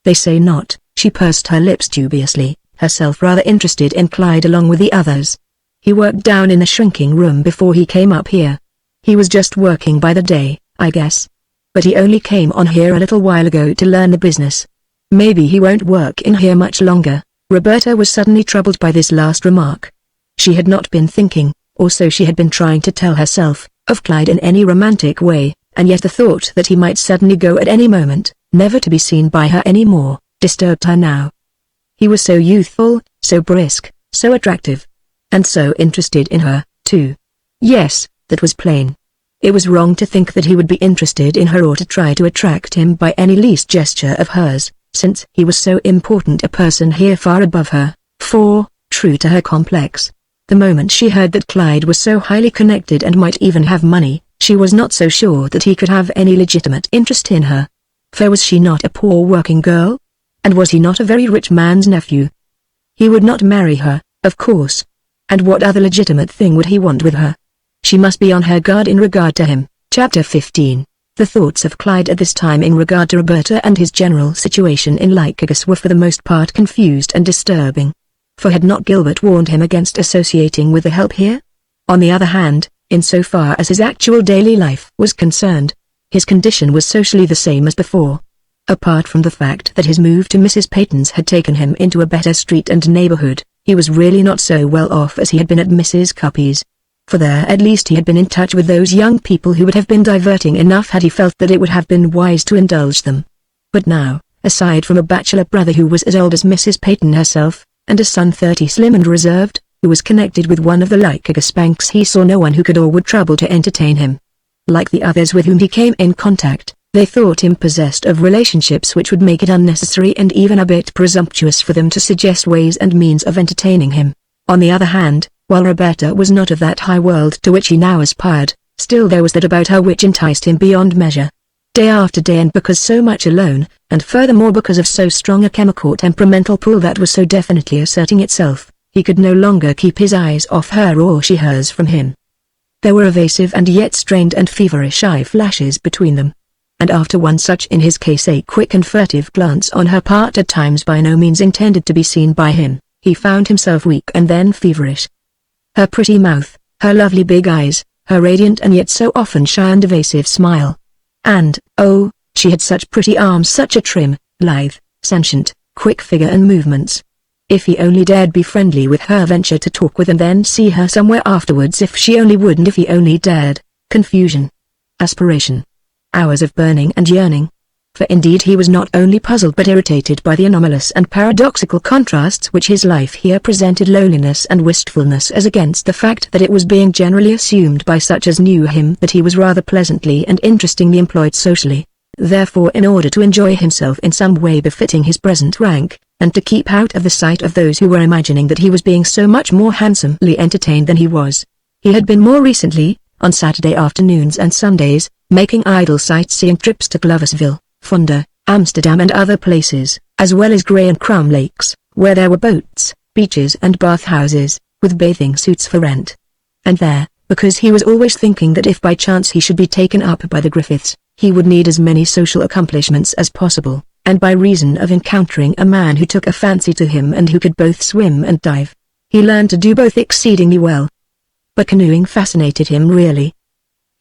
[SPEAKER 1] They say not." She pursed her lips dubiously, herself rather interested in Clyde along with the others. "He worked down in a shrinking room before he came up here. He was just working by the day, I guess." but he only came on here a little while ago to learn the business. Maybe he won't work in here much longer." Roberta was suddenly troubled by this last remark. She had not been thinking, or so she had been trying to tell herself, of Clyde in any romantic way, and yet the thought that he might suddenly go at any moment, never to be seen by her any more, disturbed her now. He was so youthful, so brisk, so attractive. And so interested in her, too. Yes, that was plain. It was wrong to think that he would be interested in her or to try to attract him by any least gesture of hers, since he was so important a person here far above her, for, true to her complex. The moment she heard that Clyde was so highly connected and might even have money, she was not so sure that he could have any legitimate interest in her. For was she not a poor working girl? And was he not a very rich man's nephew? He would not marry her, of course. And what other legitimate thing would he want with her? She must be on her guard in regard to him. Chapter 15. The thoughts of Clyde at this time in regard to Roberta and his general situation in Lycurgus were for the most part confused and disturbing. For had not Gilbert warned him against associating with the help here? On the other hand, in so far as his actual daily life was concerned, his condition was socially the same as before. Apart from the fact that his move to Mrs. Peyton's had taken him into a better street and neighborhood, he was really not so well off as he had been at Mrs. Cuppy's. For there at least he had been in touch with those young people who would have been diverting enough had he felt that it would have been wise to indulge them. But now, aside from a bachelor brother who was as old as Mrs. Peyton herself, and a son 30 slim and reserved, who was connected with one of the Lycurgus banks, he saw no one who could or would trouble to entertain him. Like the others with whom he came in contact, they thought him possessed of relationships which would make it unnecessary and even a bit presumptuous for them to suggest ways and means of entertaining him. On the other hand, while Roberta was not of that high world to which he now aspired, still there was that about her which enticed him beyond measure. Day after day, and because so much alone, and furthermore because of so strong a chemical temperamental pull that was so definitely asserting itself, he could no longer keep his eyes off her or she hers from him. There were evasive and yet strained and feverish eye flashes between them. And after one such, in his case a quick and furtive glance on her part at times by no means intended to be seen by him, he found himself weak and then feverish. Her pretty mouth, her lovely big eyes, her radiant and yet so often shy and evasive smile. And, oh, she had such pretty arms, such a trim, lithe, sentient, quick figure and movements. If he only dared be friendly with her, venture to talk with and then see her somewhere afterwards, if she only would and if he only dared. Confusion. Aspiration. Hours of burning and yearning. For indeed he was not only puzzled but irritated by the anomalous and paradoxical contrasts which his life here presented, loneliness and wistfulness as against the fact that it was being generally assumed by such as knew him that he was rather pleasantly and interestingly employed socially. Therefore, in order to enjoy himself in some way befitting his present rank, and to keep out of the sight of those who were imagining that he was being so much more handsomely entertained than he was, he had been more recently, on Saturday afternoons and Sundays, making idle sightseeing trips to Gloversville, Fonda, Amsterdam and other places, as well as Grey and Crumb Lakes, where there were boats, beaches and bathhouses, with bathing suits for rent. And there, because he was always thinking that if by chance he should be taken up by the Griffiths, he would need as many social accomplishments as possible, and by reason of encountering a man who took a fancy to him and who could both swim and dive, he learned to do both exceedingly well. But canoeing fascinated him really.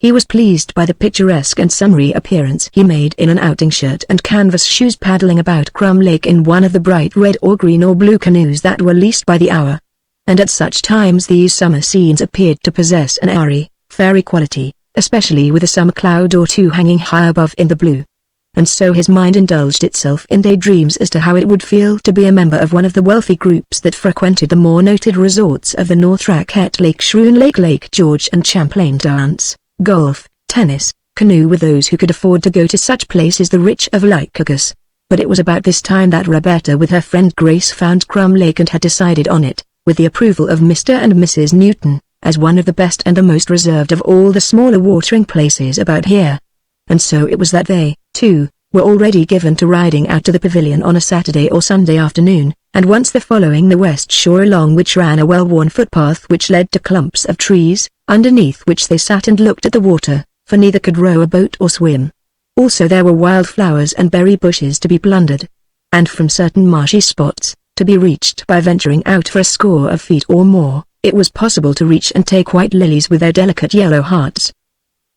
[SPEAKER 1] He was pleased by the picturesque and summery appearance he made in an outing shirt and canvas shoes, paddling about Crumb Lake in one of the bright red or green or blue canoes that were leased by the hour. And at such times these summer scenes appeared to possess an airy, fairy quality, especially with a summer cloud or two hanging high above in the blue. And so his mind indulged itself in daydreams as to how it would feel to be a member of one of the wealthy groups that frequented the more noted resorts of the North, Raquette Lake, Shroon Lake, Lake George and Champlain, dance, golf, tennis, canoe with those who could afford to go to such places, the rich of Lycurgus. But it was about this time that Roberta with her friend Grace found Crumb Lake and had decided on it, with the approval of Mr. and Mrs. Newton, as one of the best and the most reserved of all the smaller watering places about here. And so it was that they, too, were already given to riding out to the pavilion on a Saturday or Sunday afternoon, and once the following the west shore, along which ran a well-worn footpath which led to clumps of trees, underneath which they sat and looked at the water, for neither could row a boat or swim. Also there were wild flowers and berry bushes to be plundered, and from certain marshy spots, to be reached by venturing out for a score of feet or more, it was possible to reach and take white lilies with their delicate yellow hearts.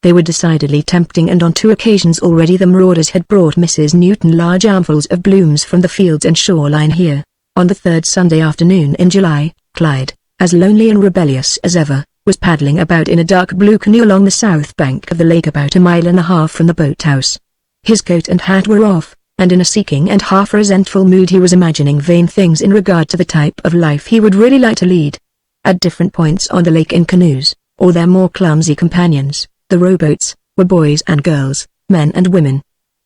[SPEAKER 1] They were decidedly tempting, and on 2 occasions already the marauders had brought Mrs. Newton large armfuls of blooms from the fields and shoreline here. On the 3rd Sunday afternoon in July, Clyde, as lonely and rebellious as ever, was paddling about in a dark blue canoe along the south bank of the lake about a mile and a half from the boathouse. His coat and hat were off, and in a seeking and half resentful mood he was imagining vain things in regard to the type of life he would really like to lead. At different points on the lake in canoes, or their more clumsy companions, the rowboats, were boys and girls, men and women.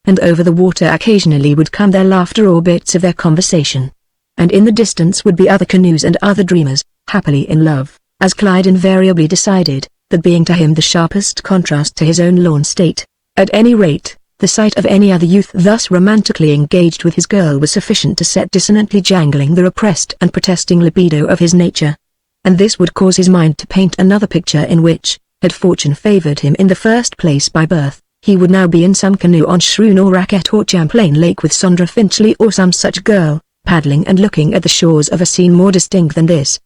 [SPEAKER 1] And over the water occasionally would come their laughter or bits of their conversation. And in the distance would be other canoes and other dreamers, happily in love, as Clyde invariably decided, that being to him the sharpest contrast to his own lorn state. At any rate, the sight of any other youth thus romantically engaged with his girl was sufficient to set dissonantly jangling the repressed and protesting libido of his nature. And this would cause his mind to paint another picture in which, had fortune favored him in the first place by birth, he would now be in some canoe on Shroon or Raquette or Champlain Lake with Sondra Finchley or some such girl, paddling and looking at the shores of a scene more distinct than this.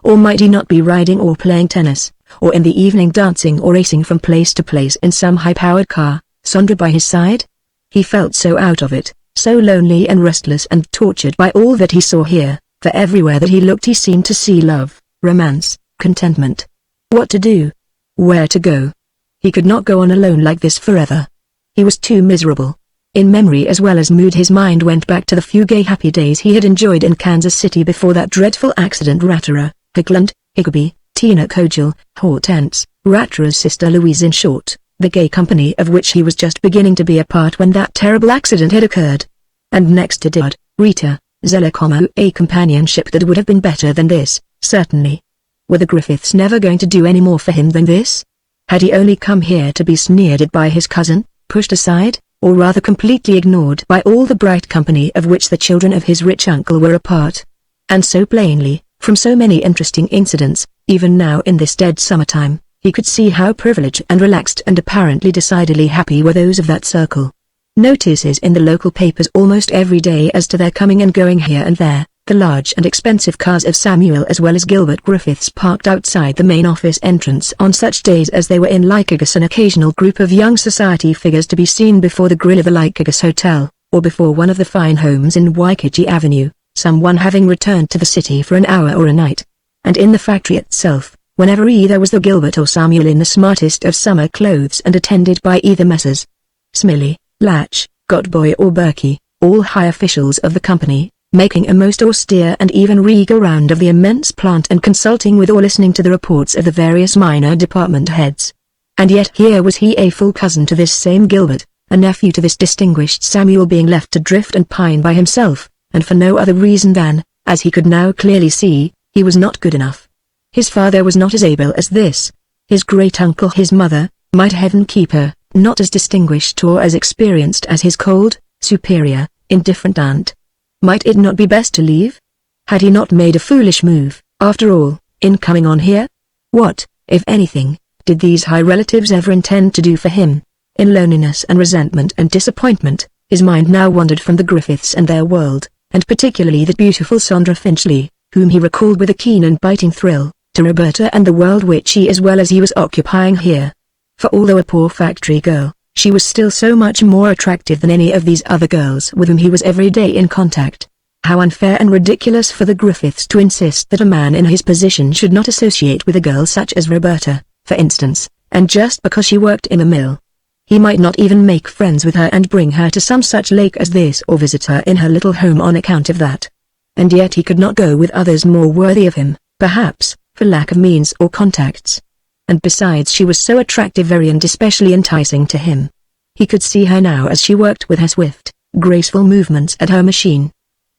[SPEAKER 1] Or might he not be riding or playing tennis, or in the evening dancing or racing from place to place in some high-powered car, Sondra by his side? He felt so out of it, so lonely and restless and tortured by all that he saw here, for everywhere that he looked he seemed to see love, romance, contentment. What to do? Where to go? He could not go on alone like this forever. He was too miserable. In memory as well as mood his mind went back to the few gay happy days he had enjoyed in Kansas City before that dreadful accident. Rattara, Hickland, Hickeby, Tina Kogel, Hortense, Rattara's sister Louise, in short, the gay company of which he was just beginning to be a part when that terrible accident had occurred. And next to Dad, Rita, Zella, a companionship that would have been better than this, certainly. Were the Griffiths never going to do any more for him than this? Had he only come here to be sneered at by his cousin, pushed aside, or rather completely ignored by all the bright company of which the children of his rich uncle were a part? And so plainly, from so many interesting incidents, even now in this dead summertime, he could see how privileged and relaxed and apparently decidedly happy were those of that circle. Notices in the local papers almost every day as to their coming and going here and there, the large and expensive cars of Samuel as well as Gilbert Griffiths parked outside the main office entrance on such days as they were in Lycurgus, an occasional group of young society figures to be seen before the grill of the Lycurgus Hotel, or before one of the fine homes in Waikiki Avenue, someone having returned to the city for an hour or a night. And in the factory itself, whenever either was the Gilbert or Samuel in the smartest of summer clothes and attended by either Messrs. Smiley, Latch, Gottboy or Berkey, all high officials of the company, making a most austere and even regal round of the immense plant and consulting with or listening to the reports of the various minor department heads. And yet here was he, a full cousin to this same Gilbert, a nephew to this distinguished Samuel, being left to drift and pine by himself, and for no other reason than, as he could now clearly see, he was not good enough. His father was not as able as this. His great-uncle, his mother, might heaven keep her, not as distinguished or as experienced as his cold, superior, indifferent aunt. Might it not be best to leave? Had he not made a foolish move, after all, in coming on here? What, if anything, did these high relatives ever intend to do for him? In loneliness and resentment and disappointment, his mind now wandered from the Griffiths and their world, and particularly the beautiful Sondra Finchley, whom he recalled with a keen and biting thrill, to Roberta and the world which he as well as he was occupying here. For although a poor factory girl, she was still so much more attractive than any of these other girls with whom he was every day in contact. How unfair and ridiculous for the Griffiths to insist that a man in his position should not associate with a girl such as Roberta, for instance, and just because she worked in a mill. He might not even make friends with her and bring her to some such lake as this or visit her in her little home on account of that. And yet he could not go with others more worthy of him, perhaps, for lack of means or contacts. And besides, she was so attractive, very and especially enticing to him. He could see her now as she worked with her swift, graceful movements at her machine.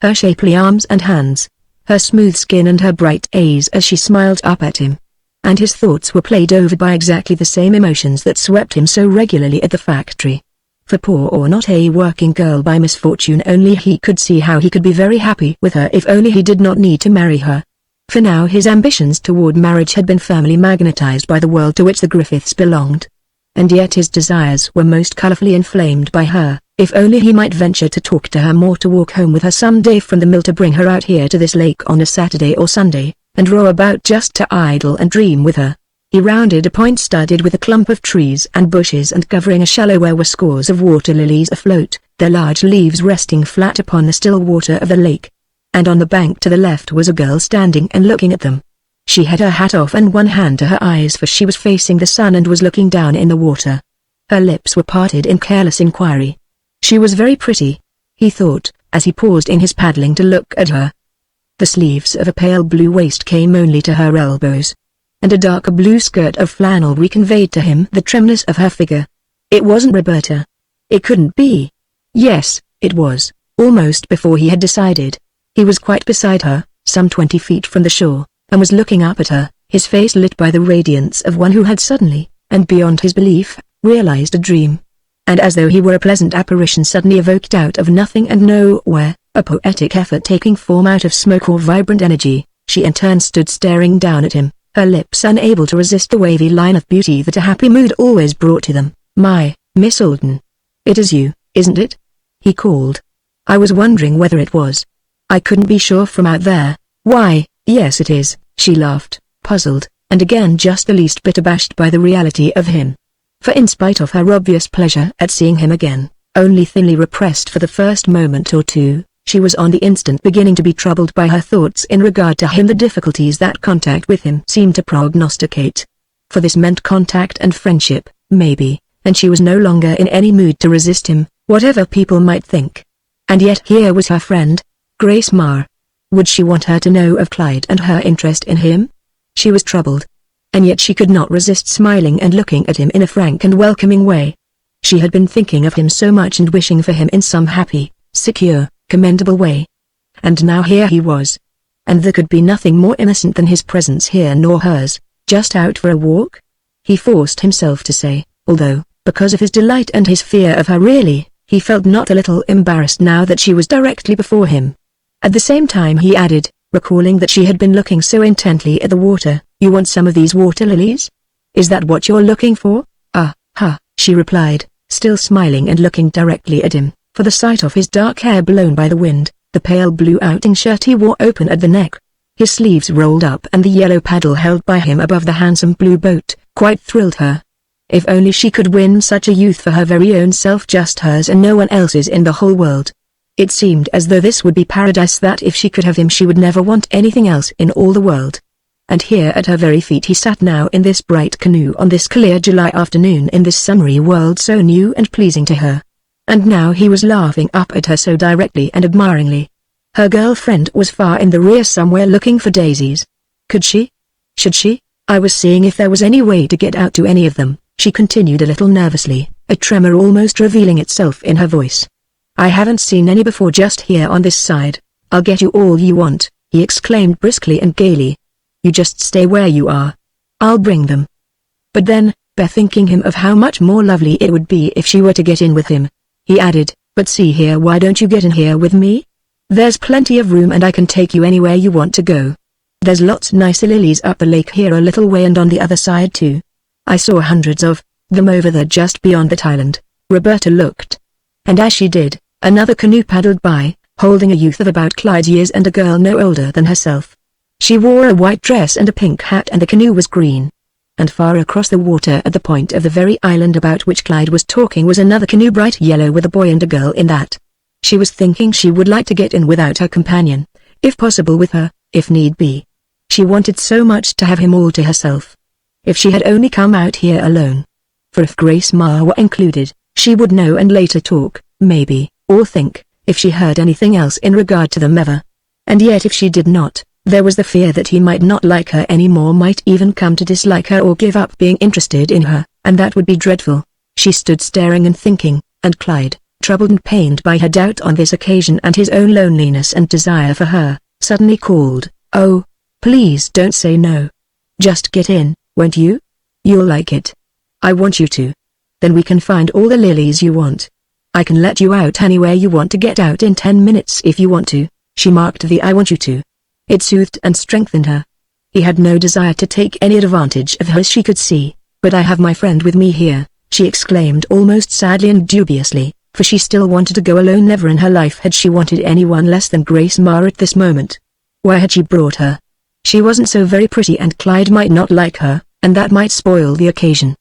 [SPEAKER 1] Her shapely arms and hands, her smooth skin and her bright eyes as she smiled up at him. And his thoughts were played over by exactly the same emotions that swept him so regularly at the factory. For poor or not a working girl by misfortune, only he could see how he could be very happy with her if only he did not need to marry her. For now his ambitions toward marriage had been firmly magnetized by the world to which the Griffiths belonged. And yet his desires were most colorfully inflamed by her, if only he might venture to talk to her more, to walk home with her some day from the mill, to bring her out here to this lake on a Saturday or Sunday, and row about just to idle and dream with her. He rounded a point studded with a clump of trees and bushes, and covering a shallow where were scores of water lilies afloat, their large leaves resting flat upon the still water of the lake. And on the bank to the left was a girl standing and looking at them. She had her hat off and one hand to her eyes, for she was facing the sun and was looking down in the water. Her lips were parted in careless inquiry. She was very pretty, he thought, as he paused in his paddling to look at her. The sleeves of a pale blue waist came only to her elbows, and a darker blue skirt of flannel reconveyed to him the trimness of her figure. It wasn't Roberta. It couldn't be. Yes, it was. Almost before he had decided, he was quite beside her, some 20 feet from the shore, and was looking up at her, his face lit by the radiance of one who had suddenly, and beyond his belief, realized a dream. And as though he were a pleasant apparition suddenly evoked out of nothing and nowhere, a poetic effort taking form out of smoke or vibrant energy, she in turn stood staring down at him, her lips unable to resist the wavy line of beauty that a happy mood always brought to them. "My, Miss Alden. It is you, isn't it?" he called. "I was wondering whether it was. I couldn't be sure from out there." "Why, yes it is," she laughed, puzzled, and again just the least bit abashed by the reality of him. For in spite of her obvious pleasure at seeing him again, only thinly repressed for the first moment or two, she was on the instant beginning to be troubled by her thoughts in regard to him, the difficulties that contact with him seemed to prognosticate. For this meant contact and friendship, maybe, and she was no longer in any mood to resist him, whatever people might think. And yet here was her friend, Grace Marr. Would she want her to know of Clyde and her interest in him? She was troubled. And yet she could not resist smiling and looking at him in a frank and welcoming way. She had been thinking of him so much and wishing for him in some happy, secure, commendable way. And now here he was. And there could be nothing more innocent than his presence here nor hers, just out for a walk? He forced himself to say, although, because of his delight and his fear of her really, he felt not a little embarrassed now that she was directly before him. At the same time he added, recalling that she had been looking so intently at the water, "You want some of these water lilies? Is that what you're looking for?" She replied, still smiling and looking directly at him, for the sight of his dark hair blown by the wind, the pale blue outing shirt he wore open at the neck, his sleeves rolled up and the yellow paddle held by him above the handsome blue boat, quite thrilled her. If only she could win such a youth for her very own self, just hers and no one else's in the whole world. It seemed as though this would be paradise, that if she could have him she would never want anything else in all the world. And here at her very feet he sat now in this bright canoe on this clear July afternoon in this summery world so new and pleasing to her. And now he was laughing up at her so directly and admiringly. Her girlfriend was far in the rear somewhere looking for daisies. Could she? Should she? "I was seeing if there was any way to get out to any of them," she continued a little nervously, a tremor almost revealing itself in her voice. "I haven't seen any before just here on this side." "I'll get you all you want," he exclaimed briskly and gaily. "You just stay where you are. I'll bring them." But then, bethinking him of how much more lovely it would be if she were to get in with him, he added, "But see here, why don't you get in here with me? There's plenty of room and I can take you anywhere you want to go. There's lots nicer lilies up the lake here a little way and on the other side too. I saw hundreds of them over there just beyond that island." Roberta looked. And as she did, another canoe paddled by, holding a youth of about Clyde's years and a girl no older than herself. She wore a white dress and a pink hat and the canoe was green. And far across the water at the point of the very island about which Clyde was talking was another canoe bright yellow with a boy and a girl in that. She was thinking she would like to get in without her companion, if possible with her, if need be. She wanted so much to have him all to herself. If she had only come out here alone. For if Grace Marr were included, she would know and later talk, maybe, or think, if she heard anything else in regard to them ever. And yet if she did not, there was the fear that he might not like her any more, might even come to dislike her or give up being interested in her, and that would be dreadful. She stood staring and thinking, and Clyde, troubled and pained by her doubt on this occasion and his own loneliness and desire for her, suddenly called, "Oh, please don't say no. Just get in, won't you? You'll like it. I want you to. Then we can find all the lilies you want. I can let you out anywhere you want to get out in 10 minutes if you want to." She marked the "I want you to." It soothed and strengthened her. He had no desire to take any advantage of her, as she could see. "But I have my friend with me here," she exclaimed almost sadly and dubiously, for she still wanted to go alone. Never in her life had she wanted anyone less than Grace Marr at this moment. Why had she brought her? She wasn't so very pretty and Clyde might not like her, and that might spoil the occasion.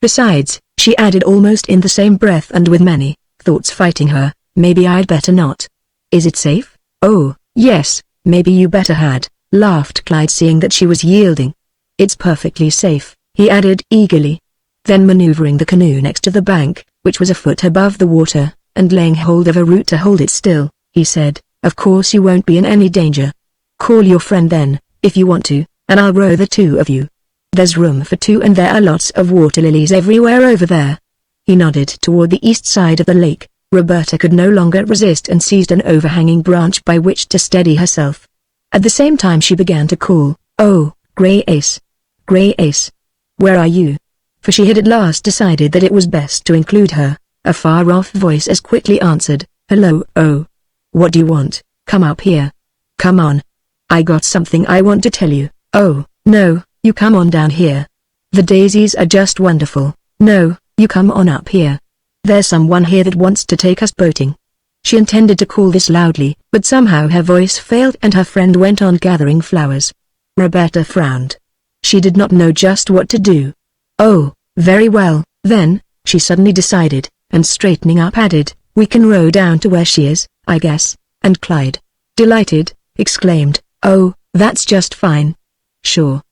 [SPEAKER 1] Besides, she added almost in the same breath and with many thoughts fighting her, maybe I'd better not. Is it safe? Oh, yes, maybe you better had, laughed Clyde seeing that she was yielding. It's perfectly safe, he added eagerly. Then maneuvering the canoe next to the bank, which was a foot above the water, and laying hold of a root to hold it still, he said, of course you won't be in any danger. Call your friend then, if you want to, and I'll row the two of you. There's room for two and there are lots of water lilies everywhere over there. He nodded toward the east side of the lake. Roberta could no longer resist and seized an overhanging branch by which to steady herself. At the same time she began to call, "Oh, Grace. Grace. Where are you?" For she had at last decided that it was best to include her. A far-off voice as quickly answered, "Hello, oh. What do you want? Come up here. Come on. I got something I want to tell you." "Oh, no, you come on down here. The daisies are just wonderful." "No, you come on up here. There's someone here that wants to take us boating." She intended to call this loudly, but somehow her voice failed and her friend went on gathering flowers. Roberta frowned. She did not know just what to do. "Oh, very well, then," she suddenly decided, and straightening up added, "we can row down to where she is, I guess," and Clyde, delighted, exclaimed, "Oh, that's just fine. Sure.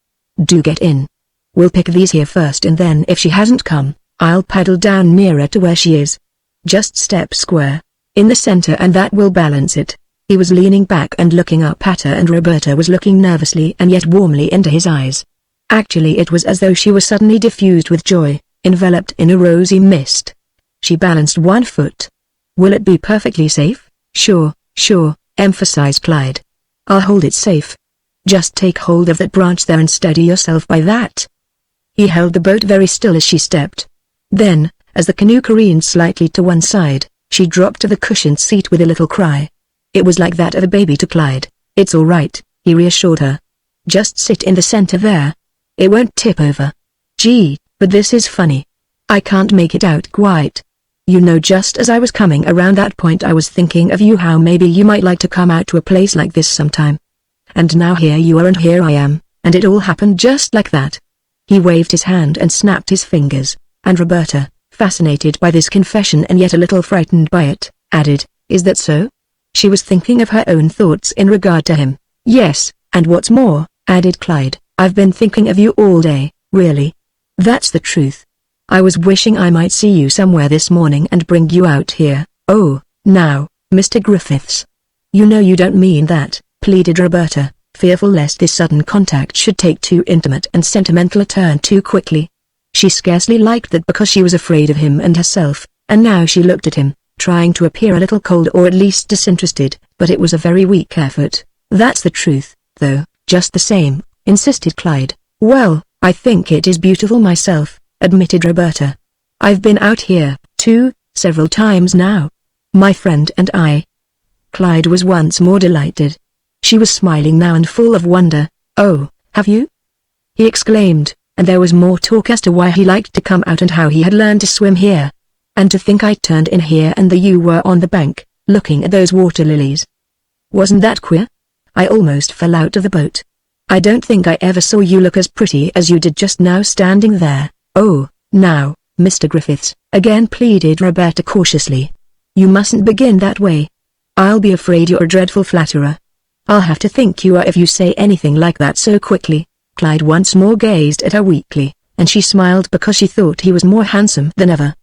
[SPEAKER 1] Do get in. We'll pick these here first and then if she hasn't come, I'll paddle down nearer to where she is. Just step square in the center and that will balance it." He was leaning back and looking up at her and Roberta was looking nervously and yet warmly into his eyes. Actually it was as though she was suddenly diffused with joy, enveloped in a rosy mist. She balanced one foot. "Will it be perfectly safe?" Sure, emphasized Clyde. "I'll hold it safe. Just take hold of that branch there and steady yourself by that." He held the boat very still as she stepped. Then, as the canoe careened slightly to one side, she dropped to the cushioned seat with a little cry. It was like that of a baby to Clyde. "It's all right," he reassured her. "Just sit in the center there. It won't tip over." "Gee, but this is funny. I can't make it out quite. You know, just as I was coming around that point I was thinking of you, how maybe you might like to come out to a place like this sometime. And now here you are and here I am, and it all happened just like that." He waved his hand and snapped his fingers, and Roberta, fascinated by this confession and yet a little frightened by it, added, "Is that so?" She was thinking of her own thoughts in regard to him. "Yes, and what's more," added Clyde, "I've been thinking of you all day, really. That's the truth. I was wishing I might see you somewhere this morning and bring you out here." "Oh, now, Mr. Griffiths. You know you don't mean that," pleaded Roberta, fearful lest this sudden contact should take too intimate and sentimental a turn too quickly. She scarcely liked that because she was afraid of him and herself, and now she looked at him, trying to appear a little cold or at least disinterested, but it was a very weak effort. "That's the truth, though, just the same," insisted Clyde. "Well, I think it is beautiful myself," admitted Roberta. "I've been out here, too, several times now. My friend and I." Clyde was once more delighted. She was smiling now and full of wonder. "Oh, have you?" he exclaimed, and there was more talk as to why he liked to come out and how he had learned to swim here. "And to think I turned in here and you were on the bank, looking at those water lilies. Wasn't that queer? I almost fell out of the boat. I don't think I ever saw you look as pretty as you did just now standing there." "Oh, now, Mr. Griffiths," again pleaded Roberta cautiously. "You mustn't begin that way. I'll be afraid you're a dreadful flatterer. I'll have to think you are if you say anything like that so quickly." Clyde once more gazed at her weakly, and she smiled because she thought he was more handsome than ever.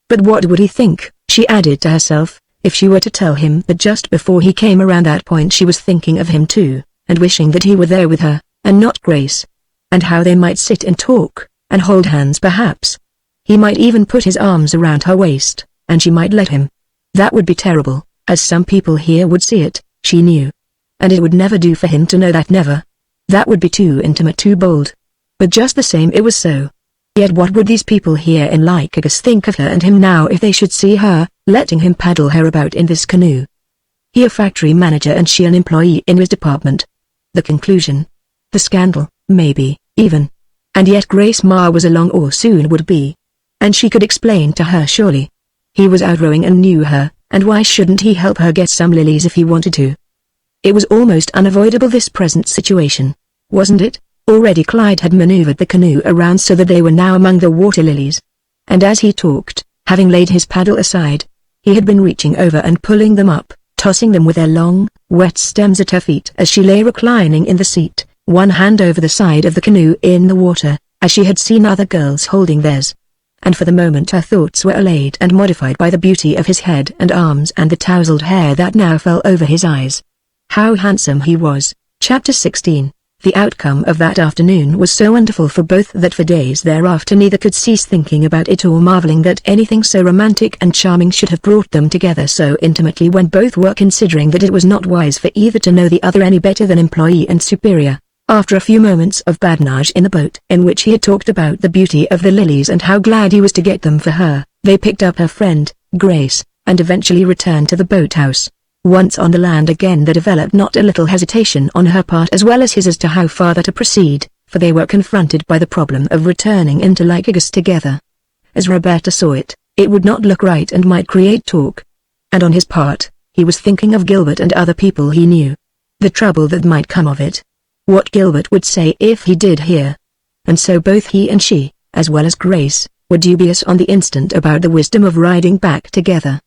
[SPEAKER 1] But what would he think, she added to herself, if she were to tell him that just before he came around that point she was thinking of him too, and wishing that he were there with her, and not Grace? And how they might sit and talk, and hold hands perhaps. He might even put his arms around her waist, and she might let him. That would be terrible, as some people here would see it, she knew. And it would never do for him to know that, never. That would be too intimate, too bold. But just the same it was so. Yet what would these people here in Lycurgus think of her and him now if they should see her, letting him paddle her about in this canoe? He a factory manager and she an employee in his department. The conclusion. The scandal, maybe, even. And yet Grace Ma was along or soon would be. And she could explain to her surely. He was out rowing and knew her, and why shouldn't he help her get some lilies if he wanted to? It was almost unavoidable, this present situation. Wasn't it? Already Clyde had maneuvered the canoe around so that they were now among the water lilies. And as he talked, having laid his paddle aside, he had been reaching over and pulling them up, tossing them with their long, wet stems at her feet as she lay reclining in the seat, one hand over the side of the canoe in the water, as she had seen other girls holding theirs. And for the moment her thoughts were allayed and modified by the beauty of his head and arms and the tousled hair that now fell over his eyes. How handsome he was. Chapter 16. The outcome of that afternoon was so wonderful for both that for days thereafter neither could cease thinking about it or marveling that anything so romantic and charming should have brought them together so intimately when both were considering that it was not wise for either to know the other any better than employee and superior. After a few moments of badinage in the boat in which he had talked about the beauty of the lilies and how glad he was to get them for her, they picked up her friend, Grace, and eventually returned to the boathouse. Once on the land again there developed not a little hesitation on her part as well as his as to how farther to proceed, for they were confronted by the problem of returning into Lycurgus together. As Roberta saw it, it would not look right and might create talk. And on his part, he was thinking of Gilbert and other people he knew. The trouble that might come of it. What Gilbert would say if he did hear. And so both he and she, as well as Grace, were dubious on the instant about the wisdom of riding back together.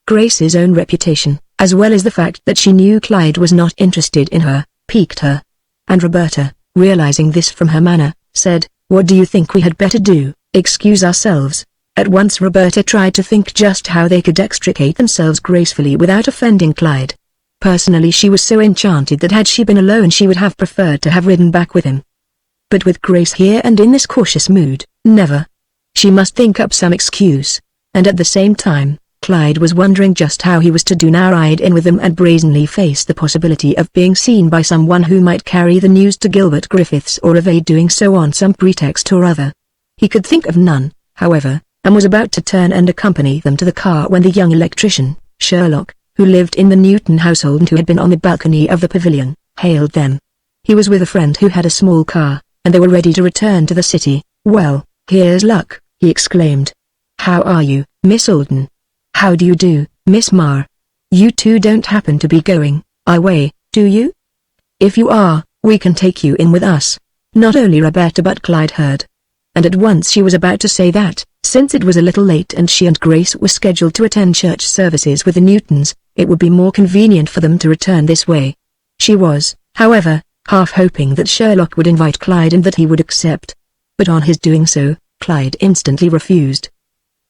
[SPEAKER 1] Grace's own reputation, as well as the fact that she knew Clyde was not interested in her, piqued her. And Roberta, realizing this from her manner, said, "What do you think we had better do, excuse ourselves?" At once Roberta tried to think just how they could extricate themselves gracefully without offending Clyde. Personally she was so enchanted that had she been alone she would have preferred to have ridden back with him. But with Grace here and in this cautious mood, never. She must think up some excuse. And at the same time, Clyde was wondering just how he was to do now ride in with them and brazenly face the possibility of being seen by someone who might carry the news to Gilbert Griffiths or evade doing so on some pretext or other. He could think of none, however, and was about to turn and accompany them to the car when the young electrician, Sherlock, who lived in the Newton household and who had been on the balcony of the pavilion, hailed them. He was with a friend who had a small car, and they were ready to return to the city. "Well, here's luck," he exclaimed. "How are you, Miss Alden? How do you do, Miss Marr? You two don't happen to be going away, do you? If you are, we can take you in with us." Not only Roberta but Clyde heard. And at once she was about to say that, since it was a little late and she and Grace were scheduled to attend church services with the Newtons, it would be more convenient for them to return this way. She was, however, half hoping that Sherlock would invite Clyde and that he would accept. But on his doing so, Clyde instantly refused.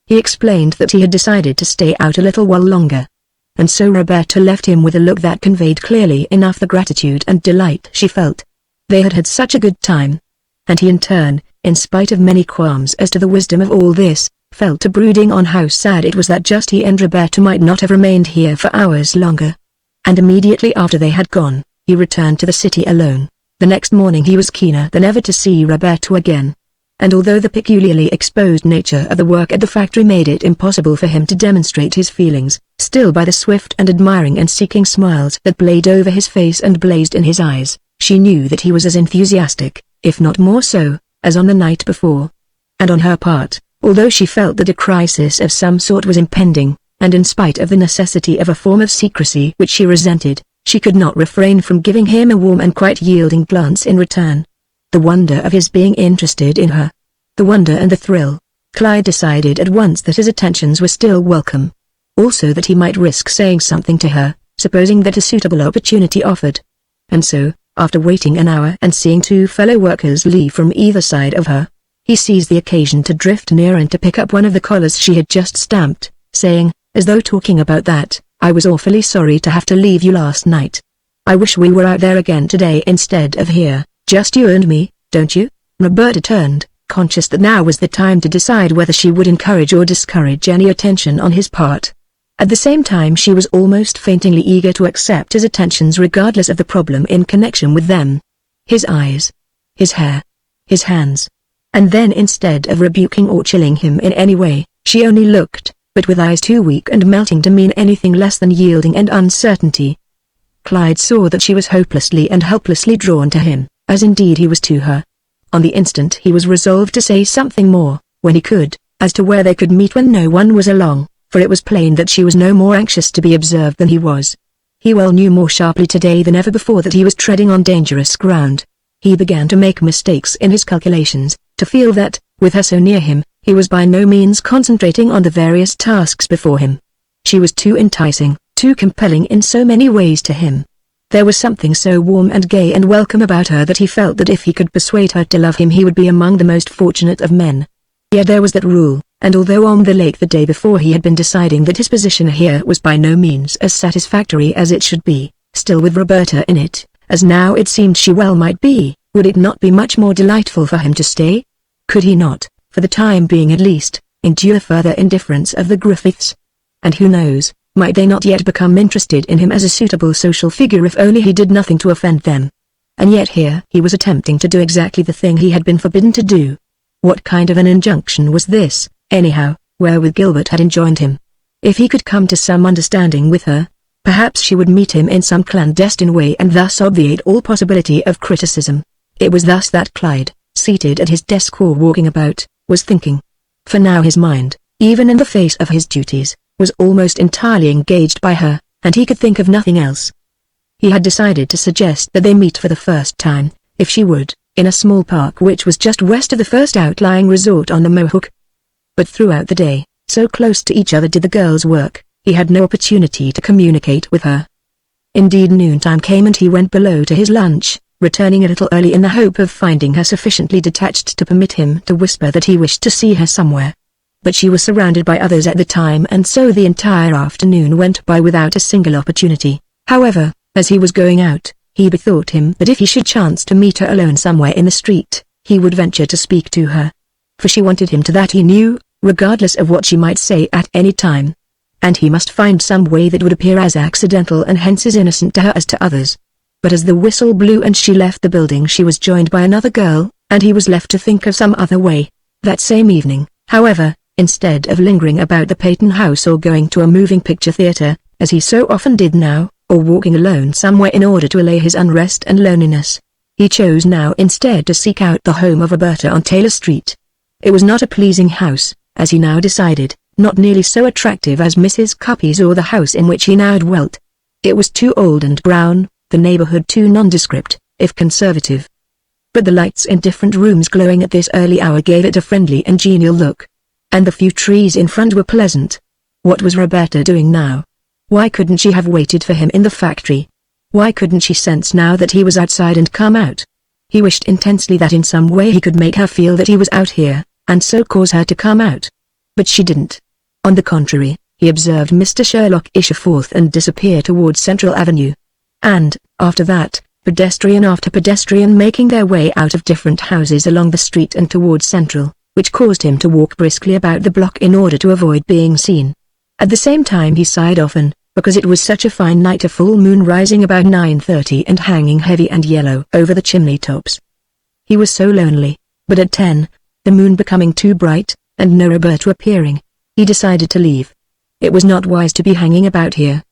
[SPEAKER 1] He explained that he had decided to stay out a little while longer. And so Roberta left him with a look that conveyed clearly enough the gratitude and delight she felt. They had had such a good time. And he in turn, in spite of many qualms as to the wisdom of all this, fell to brooding on how sad it was that just he and Roberta might not have remained here for hours longer. And immediately after they had gone, he returned to the city alone. The next morning he was keener than ever to see Roberta again. And although the peculiarly exposed nature of the work at the factory made it impossible for him to demonstrate his feelings, still by the swift and admiring and seeking smiles that played over his face and blazed in his eyes, she knew that he was as enthusiastic, if not more so, as on the night before. And on her part, although she felt that a crisis of some sort was impending, and in spite of the necessity of a form of secrecy which she resented, she could not refrain from giving him a warm and quite yielding glance in return. The wonder of his being interested in her. The wonder and the thrill. Clyde decided at once that his attentions were still welcome. Also that he might risk saying something to her, supposing that a suitable opportunity offered. And so, after waiting an hour and seeing two fellow workers leave from either side of her, he seized the occasion to drift near and to pick up one of the collars she had just stamped, saying, as though talking about that, "I was awfully sorry to have to leave you last night. I wish we were out there again today instead of here, just you and me, don't you?" Roberta turned, conscious that now was the time to decide whether she would encourage or discourage any attention on his part. At the same time she was almost faintingly eager to accept his attentions regardless of the problem in connection with them. His eyes. His hair. His hands. And then instead of rebuking or chilling him in any way, she only looked, but with eyes too weak and melting to mean anything less than yielding and uncertainty. Clyde saw that she was hopelessly and helplessly drawn to him, as indeed he was to her. On the instant he was resolved to say something more, when he could, as to where they could meet when no one was along, for it was plain that she was no more anxious to be observed than he was. He well knew more sharply today than ever before that he was treading on dangerous ground. He began to make mistakes in his calculations, to feel that, with her so near him, he was by no means concentrating on the various tasks before him. She was too enticing, too compelling in so many ways to him. There was something so warm and gay and welcome about her that he felt that if he could persuade her to love him he would be among the most fortunate of men. Yet there was that rule, and although on the lake the day before he had been deciding that his position here was by no means as satisfactory as it should be, still with Roberta in it, as now it seemed she well might be, would it not be much more delightful for him to stay? Could he not, for the time being at least, endure further indifference of the Griffiths? And who knows, might they not yet become interested in him as a suitable social figure if only he did nothing to offend them? And yet here he was attempting to do exactly the thing he had been forbidden to do. What kind of an injunction was this, anyhow, wherewith Gilbert had enjoined him? If he could come to some understanding with her, perhaps she would meet him in some clandestine way and thus obviate all possibility of criticism. It was thus that Clyde, seated at his desk or walking about, was thinking. For now his mind, even in the face of his duties, was almost entirely engaged by her, and he could think of nothing else. He had decided to suggest that they meet for the first time, if she would, in a small park which was just west of the first outlying resort on the Mohawk. But throughout the day, so close to each other did the girls work, he had no opportunity to communicate with her. Indeed noontime came and he went below to his lunch, returning a little early in the hope of finding her sufficiently detached to permit him to whisper that he wished to see her somewhere. But she was surrounded by others at the time and so the entire afternoon went by without a single opportunity. However, as he was going out, he bethought him that if he should chance to meet her alone somewhere in the street, he would venture to speak to her. For she wanted him to that he knew, regardless of what she might say at any time. And he must find some way that would appear as accidental and hence as innocent to her as to others. But as the whistle blew and she left the building she was joined by another girl, and he was left to think of some other way. That same evening, however, instead of lingering about the Peyton house or going to a moving picture theater, as he so often did now, or walking alone somewhere in order to allay his unrest and loneliness, he chose now instead to seek out the home of Roberta on Taylor Street. It was not a pleasing house, as he now decided, not nearly so attractive as Mrs. Cuppy's or the house in which he now dwelt. It was too old and brown, the neighborhood too nondescript, if conservative. But the lights in different rooms glowing at this early hour gave it a friendly and genial look. And the few trees in front were pleasant. What was Roberta doing now? Why couldn't she have waited for him in the factory? Why couldn't she sense now that he was outside and come out? He wished intensely that in some way he could make her feel that he was out here, and so cause her to come out. But she didn't. On the contrary, he observed Mr. Sherlock issue forth and disappear towards Central Avenue. And, after that, pedestrian after pedestrian making their way out of different houses along the street and towards Central, which caused him to walk briskly about the block in order to avoid being seen. At the same time he sighed often, because it was such a fine night, a full moon rising about 9:30 and hanging heavy and yellow over the chimney tops. He was so lonely, but at 10, the moon becoming too bright, and no Roberta appearing, he decided to leave. It was not wise to be hanging about here.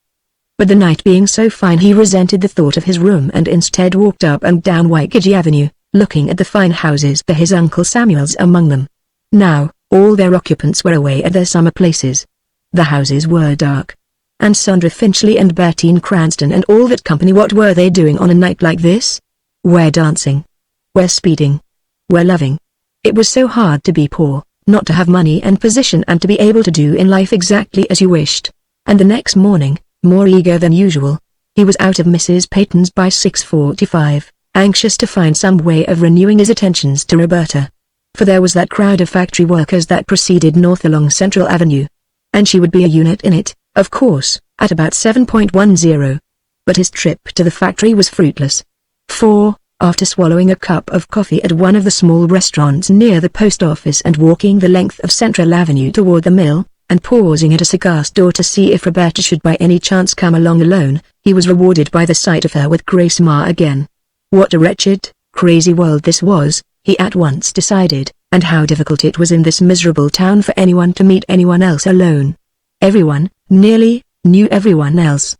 [SPEAKER 1] But the night being so fine he resented the thought of his room and instead walked up and down Waikiki Avenue, looking at the fine houses, for his Uncle Samuel's among them. Now, all their occupants were away at their summer places. The houses were dark. And Sandra Finchley and Bertine Cranston and all that company, what were they doing on a night like this? Where dancing? Where speeding? Where loving? It was so hard to be poor, not to have money and position and to be able to do in life exactly as you wished. And the next morning, more eager than usual, he was out of Mrs. Peyton's by 6:45, anxious to find some way of renewing his attentions to Roberta. For there was that crowd of factory workers that proceeded north along Central Avenue. And she would be a unit in it, of course, at about 7:10. But his trip to the factory was fruitless. For, after swallowing a cup of coffee at one of the small restaurants near the post office and walking the length of Central Avenue toward the mill, and pausing at a cigar store to see if Roberta should by any chance come along alone, he was rewarded by the sight of her with Grace Ma again. What a wretched, crazy world this was, he at once decided, and how difficult it was in this miserable town for anyone to meet anyone else alone. Everyone, nearly, knew everyone else.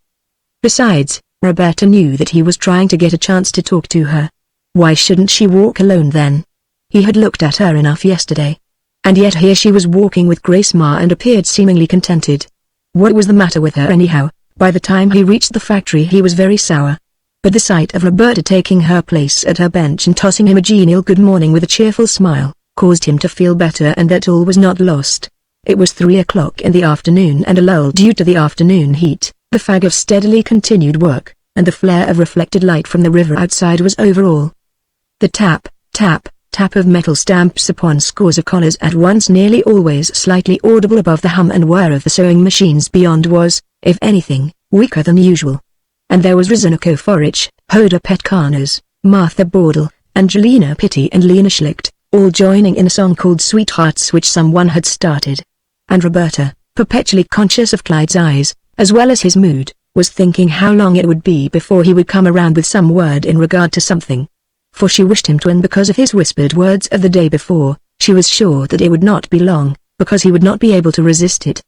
[SPEAKER 1] Besides, Roberta knew that he was trying to get a chance to talk to her. Why shouldn't she walk alone then? He had looked at her enough yesterday. And yet here she was walking with Grace Ma and appeared seemingly contented. What was the matter with her anyhow? By the time he reached the factory he was very sour. but the sight of Roberta taking her place at her bench and tossing him a genial good morning with a cheerful smile, caused him to feel better and that all was not lost. It was 3 o'clock in the afternoon and a lull due to the afternoon heat, the fag of steadily continued work, and the flare of reflected light from the river outside was over all. The tap, tap, tap of metal stamps upon scores of collars at once, nearly always slightly audible above the hum and whir of the sewing machines beyond, was, if anything, weaker than usual. And there was Rosanna Forich, Hoda Petkanas, Martha Bordel, Angelina Pitti and Lena Schlicht, all joining in a song called Sweethearts which someone had started. And Roberta, perpetually conscious of Clyde's eyes, as well as his mood, was thinking how long it would be before he would come around with some word in regard to something. For she wished him to, and because of his whispered words of the day before, she was sure that it would not be long, because he would not be able to resist it.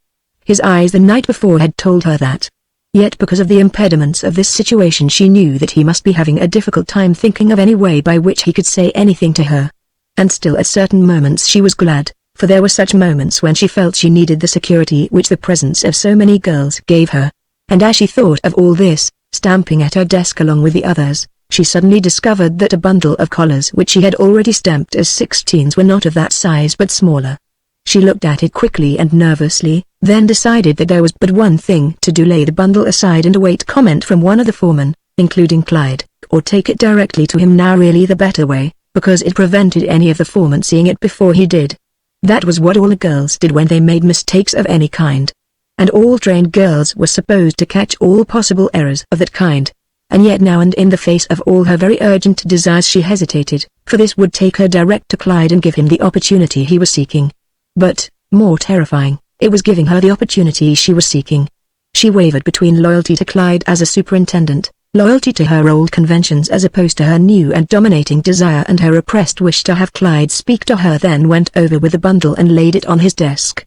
[SPEAKER 1] His eyes the night before had told her that. Yet because of the impediments of this situation she knew that he must be having a difficult time thinking of any way by which he could say anything to her. And still at certain moments she was glad, for there were such moments when she felt she needed the security which the presence of so many girls gave her. And as she thought of all this, stamping at her desk along with the others, she suddenly discovered that a bundle of collars which she had already stamped as 16s were not of that size but smaller. She looked at it quickly and nervously, then decided that there was but one thing to do: lay the bundle aside and await comment from one of the foremen, including Clyde, or take it directly to him. Now really the better way, because it prevented any of the foremen seeing it before he did. That was what all the girls did when they made mistakes of any kind. And all trained girls were supposed to catch all possible errors of that kind. And yet now, and in the face of all her very urgent desires, she hesitated, for this would take her direct to Clyde and give him the opportunity he was seeking. But, more terrifying, it was giving her the opportunity she was seeking. She wavered between loyalty to Clyde as a superintendent, loyalty to her old conventions as opposed to her new and dominating desire, and her repressed wish to have Clyde speak to her. Then went over with the bundle and laid it on his desk.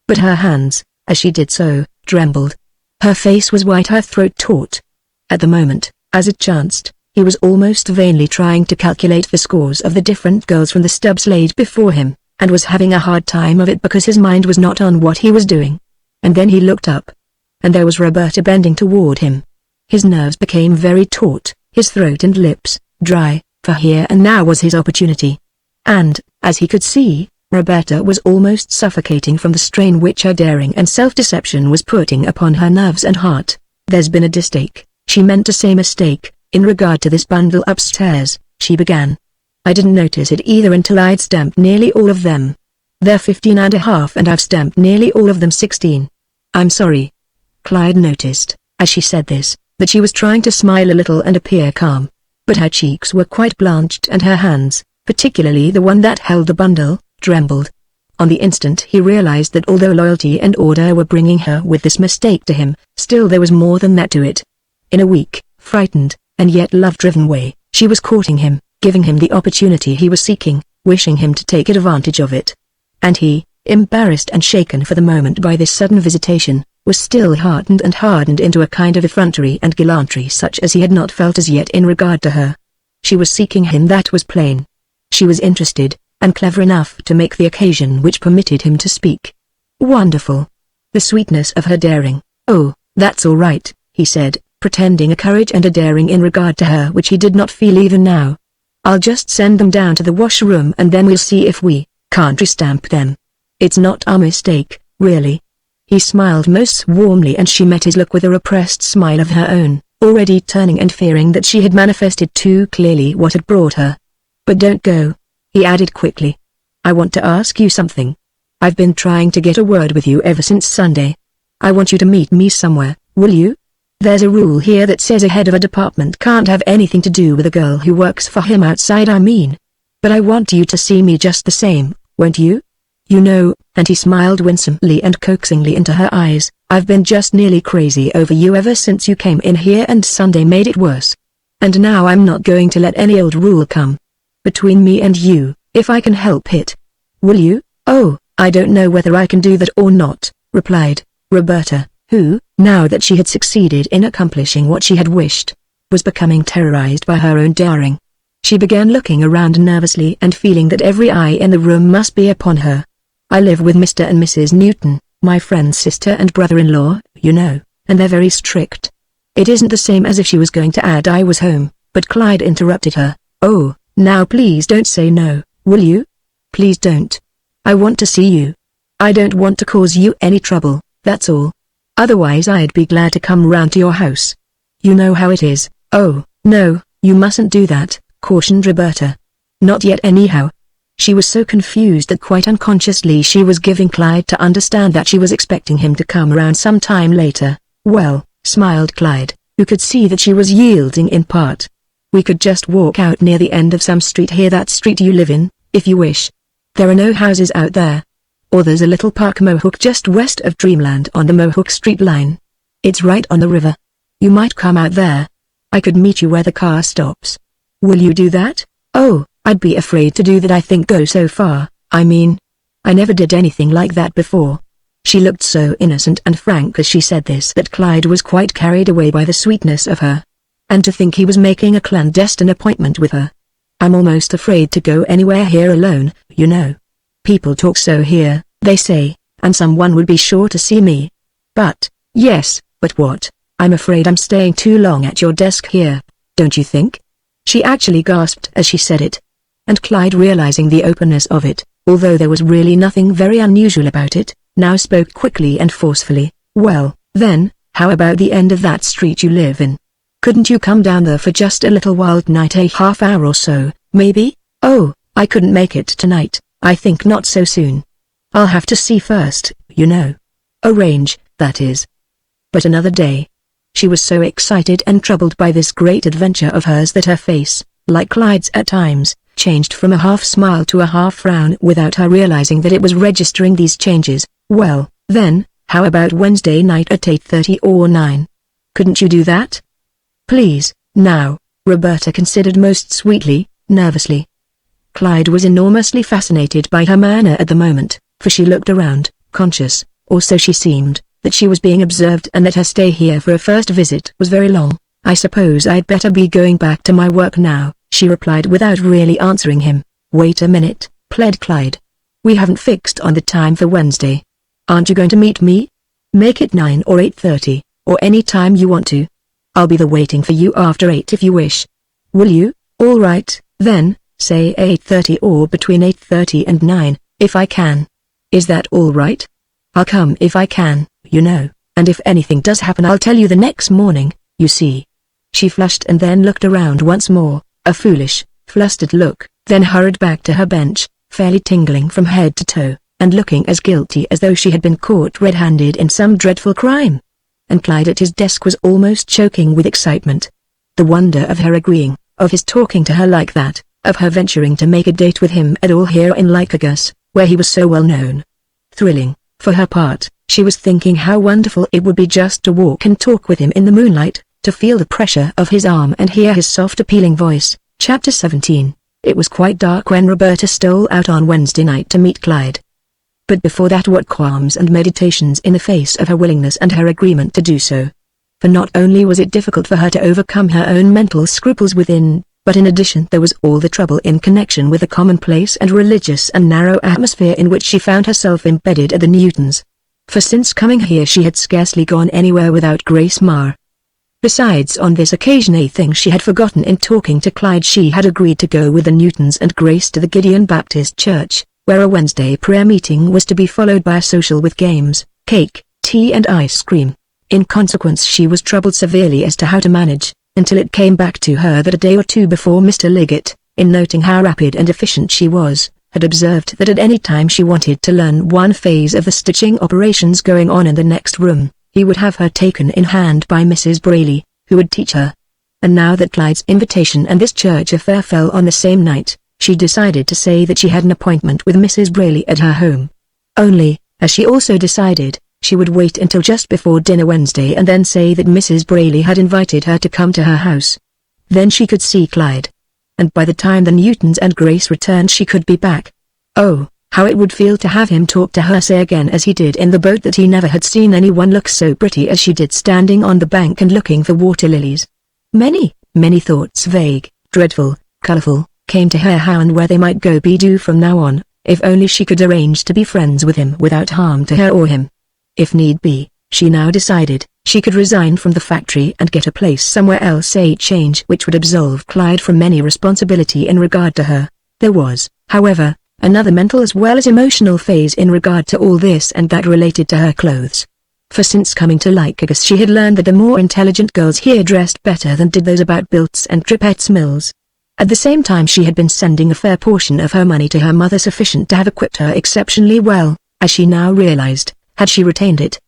[SPEAKER 1] But her hands, as she did so, trembled. Her face was white, her throat taut. At the moment, as it chanced, he was almost vainly trying to calculate the scores of the different girls from the stubs laid before him, and was having a hard time of it because his mind was not on what he was doing. And then he looked up. And there was Roberta bending toward him. His nerves became very taut, his throat and lips dry, for here and now was his opportunity. And, as he could see, Roberta was almost suffocating from the strain which her daring and self-deception was putting upon her nerves and heart. There's been a mistake, she meant to say mistake, in regard to this bundle upstairs, she began. I didn't notice it either until I'd stamped nearly all of them. They're 15.5 and I've stamped nearly all of them 16. I'm sorry. Clyde noticed, as she said this, that she was trying to smile a little and appear calm. But her cheeks were quite blanched and her hands, particularly the one that held the bundle, trembled. On the instant he realized that although loyalty and order were bringing her with this mistake to him, still there was more than that to it. In a weak, frightened, and yet love-driven way, she was courting him, giving him the opportunity he was seeking, wishing him to take advantage of it. And he, embarrassed and shaken for the moment by this sudden visitation, was still heartened and hardened into a kind of effrontery and gallantry such as he had not felt as yet in regard to her. She was seeking him, that was plain. She was interested, and clever enough to make the occasion which permitted him to speak. Wonderful. The sweetness of her daring. Oh, that's all right, he said, pretending a courage and a daring in regard to her which he did not feel even now. I'll just send them down to the washroom and then we'll see if we can't restamp them. It's not our mistake, really. He smiled most warmly and she met his look with a repressed smile of her own, already turning and fearing that she had manifested too clearly what had brought her. But don't go, he added quickly. I want to ask you something. I've been trying to get a word with you ever since Sunday. I want you to meet me somewhere, will you? There's a rule here that says a head of a department can't have anything to do with a girl who works for him outside, I mean. But I want you to see me just the same, won't you? You know, and he smiled winsomely and coaxingly into her eyes, I've been just nearly crazy over you ever since you came in here and Sunday made it worse. And now I'm not going to let any old rule come between me and you, if I can help it. Will you? Oh, I don't know whether I can do that or not, replied Roberta, who, now that she had succeeded in accomplishing what she had wished, was becoming terrorized by her own daring. She began looking around nervously and feeling that every eye in the room must be upon her. I live with Mr. and Mrs. Newton, my friend's sister and brother-in-law, you know, and they're very strict. It isn't the same as if she was going to add I was home, but Clyde interrupted her. Oh, now please don't say no, will you? Please don't. I want to see you. I don't want to cause you any trouble, that's all. Otherwise I'd be glad to come round to your house. You know how it is. Oh, no, you mustn't do that, cautioned Roberta. Not yet anyhow. She was so confused that quite unconsciously she was giving Clyde to understand that she was expecting him to come around some time later. Well, smiled Clyde, who could see that she was yielding in part. We could just walk out near the end of some street here, that street you live in, if you wish. There are no houses out there. Or there's a little park Mohawk just west of Dreamland on the Mohawk Street line. It's right on the river. You might come out there. I could meet you where the car stops. Will you do that? Oh, I'd be afraid to do that. I think go so far, I mean. I never did anything like that before. She looked so innocent and frank as she said this that Clyde was quite carried away by the sweetness of her. And to think he was making a clandestine appointment with her. I'm almost afraid to go anywhere here alone, you know. People talk so here, they say, and someone would be sure to see me. But, yes, but what? I'm afraid I'm staying too long at your desk here, don't you think? She actually gasped as she said it. And Clyde, realizing the openness of it, although there was really nothing very unusual about it, now spoke quickly and forcefully. Well, then, how about the end of that street you live in? Couldn't you come down there for just a little while tonight, a half hour or so, maybe? Oh, I couldn't make it tonight, I think not so soon. I'll have to see first, you know. Arrange, that is. But another day. She was so excited and troubled by this great adventure of hers that her face, like Clyde's at times, changed from a half smile to a half frown without her realizing that it was registering these changes. Well, then, how about Wednesday night at 8:30 or 9? Couldn't you do that? Please, now, Roberta considered most sweetly, nervously. Clyde was enormously fascinated by her manner at the moment, for she looked around, conscious, or so she seemed, that she was being observed and that her stay here for a first visit was very long. I suppose I'd better be going back to my work now, she replied without really answering him. Wait a minute, pled Clyde. We haven't fixed on the time for Wednesday. Aren't you going to meet me? Make it 9 or 8:30, or any time you want to. I'll be there waiting for you after 8 if you wish. Will you? All right, then, say 8:30 or between 8:30 and 9, if I can. Is that all right? I'll come if I can, you know, and if anything does happen I'll tell you the next morning, you see. She flushed and then looked around once more, a foolish, flustered look, then hurried back to her bench, fairly tingling from head to toe, and looking as guilty as though she had been caught red-handed in some dreadful crime. And Clyde at his desk was almost choking with excitement. The wonder of her agreeing, of his talking to her like that, of her venturing to make a date with him at all here in Lycurgus, where he was so well known. Thrilling. For her part, she was thinking how wonderful it would be just to walk and talk with him in the moonlight, to feel the pressure of his arm and hear his soft appealing voice. Chapter 17. It was quite dark when Roberta stole out on Wednesday night to meet Clyde. But before that, what qualms and meditations in the face of her willingness and her agreement to do so. For not only was it difficult for her to overcome her own mental scruples within, but in addition there was all the trouble in connection with the commonplace and religious and narrow atmosphere in which she found herself embedded at the Newtons. For since coming here she had scarcely gone anywhere without Grace Marr. Besides, on this occasion, a thing she had forgotten in talking to Clyde, she had agreed to go with the Newtons and Grace to the Gideon Baptist Church, where a Wednesday prayer meeting was to be followed by a social with games, cake, tea and ice cream. In consequence she was troubled severely as to how to manage, until it came back to her that a day or two before Mr. Liggett, in noting how rapid and efficient she was, had observed that at any time she wanted to learn one phase of the stitching operations going on in the next room, he would have her taken in hand by Mrs. Brayley, who would teach her. And now that Clyde's invitation and this church affair fell on the same night, she decided to say that she had an appointment with Mrs. Brayley at her home. Only, as she also decided, she would wait until just before dinner Wednesday and then say that Mrs. Brayley had invited her to come to her house. Then she could see Clyde. And by the time the Newtons and Grace returned she could be back. Oh, how it would feel to have him talk to her, say again as he did in the boat, that he never had seen anyone look so pretty as she did standing on the bank and looking for water lilies. Many, many thoughts, vague, dreadful, colorful, came to her how and where they might go be do from now on, if only she could arrange to be friends with him without harm to her or him. If need be, she now decided, She could resign from the factory and get a place somewhere else, a change which would absolve Clyde from any responsibility in regard to her. There was, however, another mental as well as emotional phase in regard to all this, and that related to her clothes. For since coming to Lycurgus she had learned that the more intelligent girls here dressed better than did those about Bilt's and Trippet's mills. At the same time she had been sending a fair portion of her money to her mother, sufficient to have equipped her exceptionally well, as she now realized, had she retained it.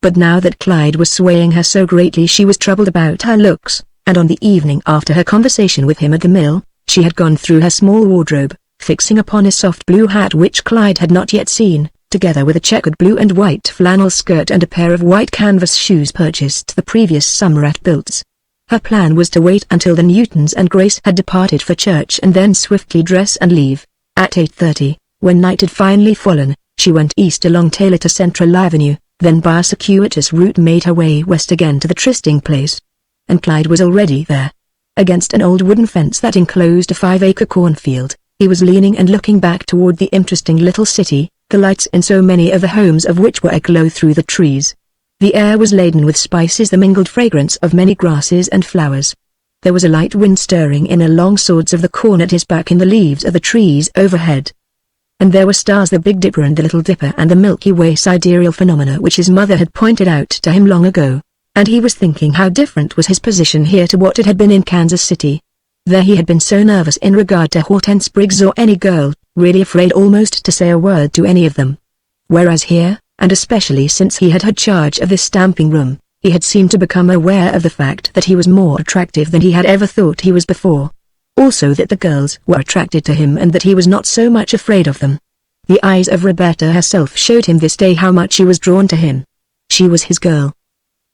[SPEAKER 1] But now that Clyde was swaying her so greatly she was troubled about her looks, and on the evening after her conversation with him at the mill, she had gone through her small wardrobe, fixing upon a soft blue hat which Clyde had not yet seen, together with a checkered blue and white flannel skirt and a pair of white canvas shoes purchased the previous summer at Bilt's. Her plan was to wait until the Newtons and Grace had departed for church and then swiftly dress and leave. At 8:30, when night had finally fallen, she went east along Taylor to Central Avenue, then by a circuitous route made her way west again to the trysting place. And Clyde was already there. Against an old wooden fence that enclosed a 5-acre cornfield, he was leaning and looking back toward the interesting little city, the lights in so many of the homes of which were aglow through the trees. The air was laden with spices, the mingled fragrance of many grasses and flowers. There was a light wind stirring in the long swords of the corn at his back in the leaves of the trees overhead. And there were stars, the Big Dipper and the Little Dipper and the Milky Way sidereal phenomena which his mother had pointed out to him long ago, and he was thinking how different was his position here to what it had been in Kansas City. There he had been so nervous in regard to Hortense Briggs or any girl, really afraid almost to say a word to any of them. Whereas here, and especially since he had had charge of this stamping room, he had seemed to become aware of the fact that he was more attractive than he had ever thought he was before. Also that the girls were attracted to him and that he was not so much afraid of them. The eyes of Roberta herself showed him this day how much she was drawn to him. She was his girl.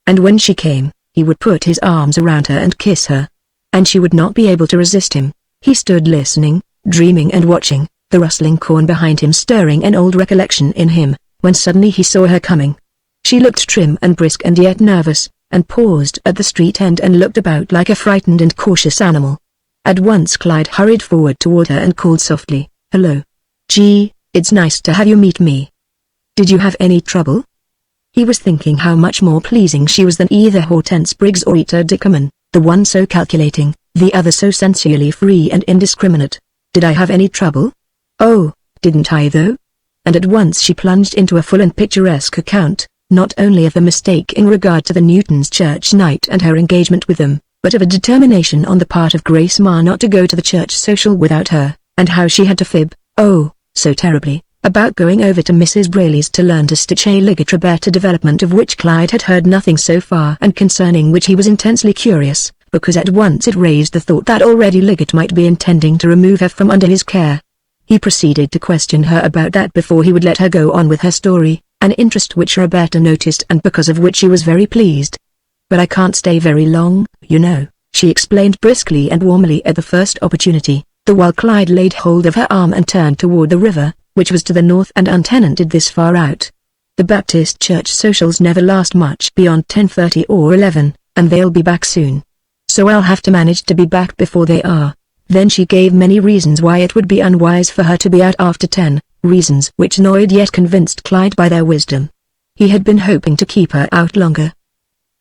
[SPEAKER 1] And when she came, he would put his arms around her and kiss her. And she would not be able to resist him. He stood listening, dreaming and watching, the rustling corn behind him stirring an old recollection in him, when suddenly he saw her coming. She looked trim and brisk and yet nervous, and paused at the street end and looked about like a frightened and cautious animal. At once Clyde hurried forward toward her and called softly, "Hello. Gee, it's nice to have you meet me. Did you have any trouble?" He was thinking how much more pleasing she was than either Hortense Briggs or Rita Dickerman, the one so calculating, the other so sensually free and indiscriminate. "Did I have any trouble?" "Oh, didn't I though?" And at once she plunged into a full and picturesque account, not only of the mistake in regard to the Newtons' church night and her engagement with them, but of a determination on the part of Grace Ma not to go to the church social without her, and how she had to fib, oh, so terribly, about going over to Mrs. Braley's to learn to stitch a ligate, Roberta development of which Clyde had heard nothing so far and concerning which he was intensely curious, because at once it raised the thought that already Liggett might be intending to remove her from under his care. He proceeded to question her about that before he would let her go on with her story, an interest which Roberta noticed and because of which she was very pleased. "But I can't stay very long, you know," she explained briskly and warmly at the first opportunity, the while Clyde laid hold of her arm and turned toward the river, which was to the north and untenanted this far out. "The Baptist church socials never last much beyond 10:30 or 11, and they'll be back soon. So I'll have to manage to be back before they are." Then she gave many reasons why it would be unwise for her to be out after 10, reasons which annoyed yet convinced Clyde by their wisdom. He had been hoping to keep her out longer.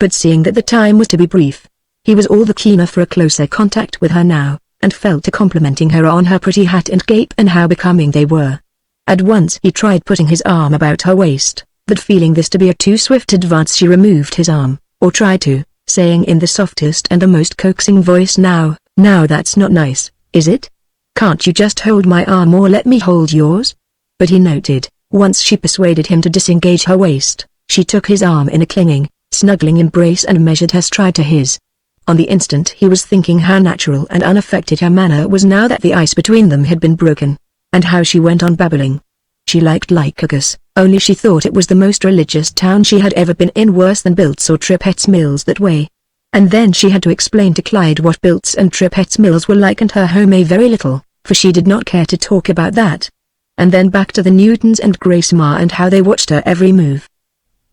[SPEAKER 1] But seeing that the time was to be brief, he was all the keener for a closer contact with her now, and fell to complimenting her on her pretty hat and cape and how becoming they were. At once he tried putting his arm about her waist, but feeling this to be a too swift advance she removed his arm, or tried to, saying in the softest and the most coaxing voice, Now that's not nice, is it? Can't you just hold my arm or let me hold yours?" But he noted, once she persuaded him to disengage her waist, she took his arm in a clinging, snuggling embrace and measured her stride to his. On the instant he was thinking how natural and unaffected her manner was now that the ice between them had been broken, and how she went on babbling. She liked Lycurgus, only she thought it was the most religious town she had ever been in, worse than Bilt's or Trippet's Mills that way. And then she had to explain to Clyde what Bilt's and Trippet's Mills were like and her home a very little, for she did not care to talk about that. And then back to the Newtons and Grace Ma and how they watched her every move.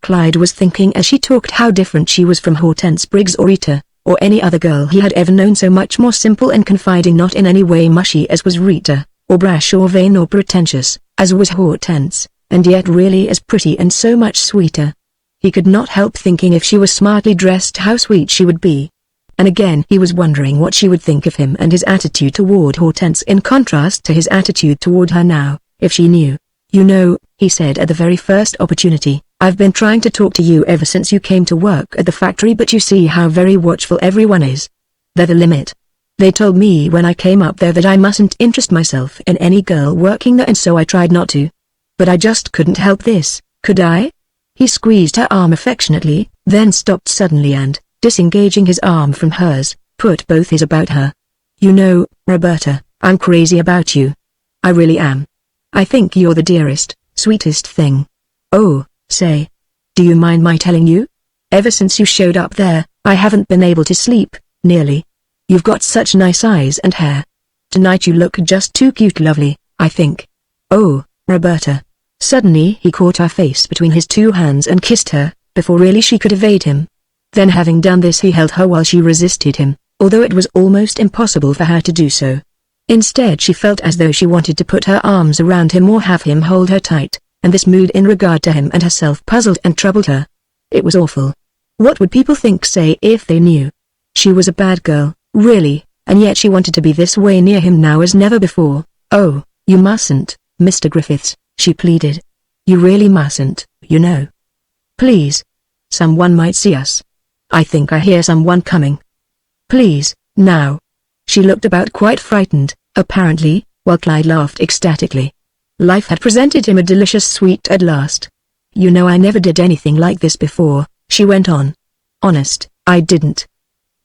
[SPEAKER 1] Clyde was thinking as she talked how different she was from Hortense Briggs or Rita, or any other girl he had ever known, so much more simple and confiding, not in any way mushy as was Rita, or brash or vain or pretentious, as was Hortense, and yet really as pretty and so much sweeter. he could not help thinking if she was smartly dressed how sweet she would be. And again he was wondering what she would think of him and his attitude toward Hortense in contrast to his attitude toward her now, if she knew. "You know," he said at the very first opportunity, "I've been trying to talk to you ever since you came to work at the factory, but you see how very watchful everyone is. They're the limit. They told me when I came up there that I mustn't interest myself in any girl working there, and so I tried not to. But I just couldn't help this, could I?" He squeezed her arm affectionately, then stopped suddenly and, disengaging his arm from hers, put both his about her. "You know, Roberta, I'm crazy about you. I really am. I think you're the dearest, sweetest thing. Oh, say. Do you mind my telling you? Ever since you showed up there, I haven't been able to sleep, nearly. You've got such nice eyes and hair. Tonight you look just too cute, lovely, I think. Oh, Roberta." Suddenly he caught her face between his two hands and kissed her, before really she could evade him. Then having done this he held her while she resisted him, although it was almost impossible for her to do so. Instead she felt as though she wanted to put her arms around him or have him hold her tight, and this mood in regard to him and herself puzzled and troubled her. It was awful. What would people say if they knew? She was a bad girl, really, and yet she wanted to be this way near him now as never before. "Oh, you mustn't, Mr. Griffiths," she pleaded. "You really mustn't, you know. Please. Someone might see us. I think I hear someone coming. Please, now." She looked about quite frightened, apparently, while Clyde laughed ecstatically. Life had presented him a delicious sweet at last. "You know I never did anything like this before," she went on. "Honest, I didn't.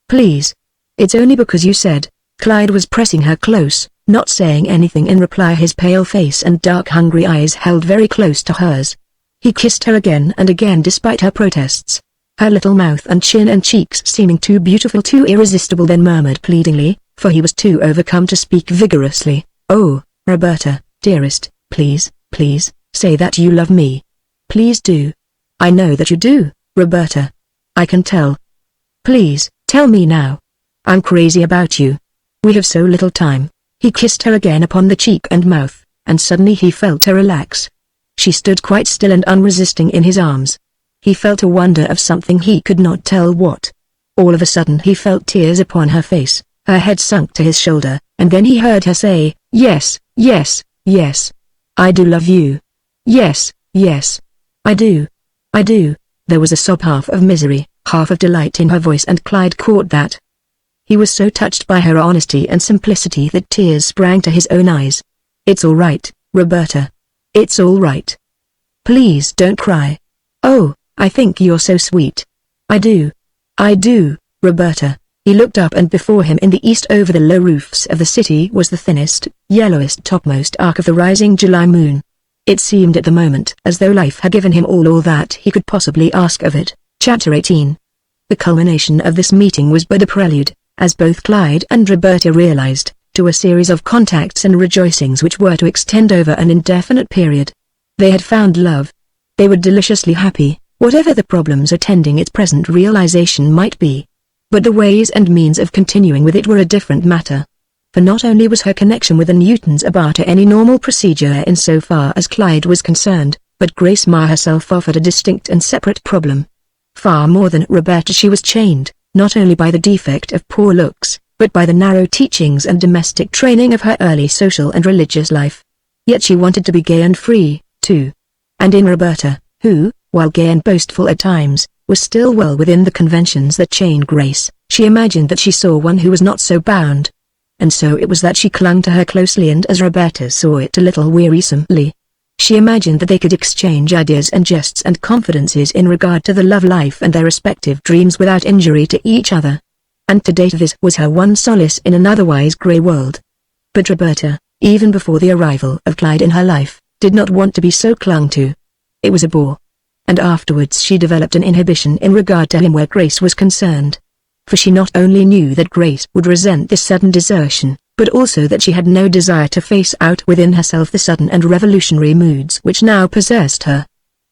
[SPEAKER 1] Please. It's only because you said." Clyde was pressing her close, not saying anything in reply. His pale face and dark hungry eyes held very close to hers. He kissed her again and again despite her protests. Her little mouth and chin and cheeks seeming too beautiful, too irresistible, then murmured pleadingly, for he was too overcome to speak vigorously, "Oh, Roberta, dearest, please, please, say that you love me. Please do. I know that you do, Roberta. I can tell. Please, tell me now. I'm crazy about you. We have so little time." He kissed her again upon the cheek and mouth, and suddenly he felt her relax. She stood quite still and unresisting in his arms. He felt a wonder of something he could not tell what. All of a sudden he felt tears upon her face, her head sunk to his shoulder, and then he heard her say, "Yes, yes, yes. I do love you. Yes, yes. I do. I do." There was a sob, half of misery, half of delight in her voice, and Clyde caught that. He was so touched by her honesty and simplicity that tears sprang to his own eyes. "It's all right, Roberta. It's all right. Please don't cry. Oh, I think you're so sweet. I do. I do, Roberta." He looked up, and before him in the east over the low roofs of the city was the thinnest, yellowest topmost arc of the rising July moon. It seemed at the moment as though life had given him all that he could possibly ask of it. Chapter 18. The culmination of this meeting was but a prelude, as both Clyde and Roberta realized, to a series of contacts and rejoicings which were to extend over an indefinite period. They had found love. They were deliciously happy, whatever the problems attending its present realization might be. But the ways and means of continuing with it were a different matter. For not only was her connection with the Newtons a bar to any normal procedure in so far as Clyde was concerned, but Grace Ma herself offered a distinct and separate problem. Far more than Roberta, she was chained, not only by the defect of poor looks, but by the narrow teachings and domestic training of her early social and religious life. Yet she wanted to be gay and free, too. And in Roberta, who, while gay and boastful at times, was still well within the conventions that chained Grace, she imagined that she saw one who was not so bound. And so it was that she clung to her closely, and as Roberta saw it a little wearisomely. She imagined that they could exchange ideas and jests and confidences in regard to the love life and their respective dreams without injury to each other. And to date this was her one solace in an otherwise grey world. But Roberta, even before the arrival of Clyde in her life, did not want to be so clung to. It was a bore. And afterwards she developed an inhibition in regard to him where Grace was concerned. For she not only knew that Grace would resent this sudden desertion, but also that she had no desire to face out within herself the sudden and revolutionary moods which now possessed her.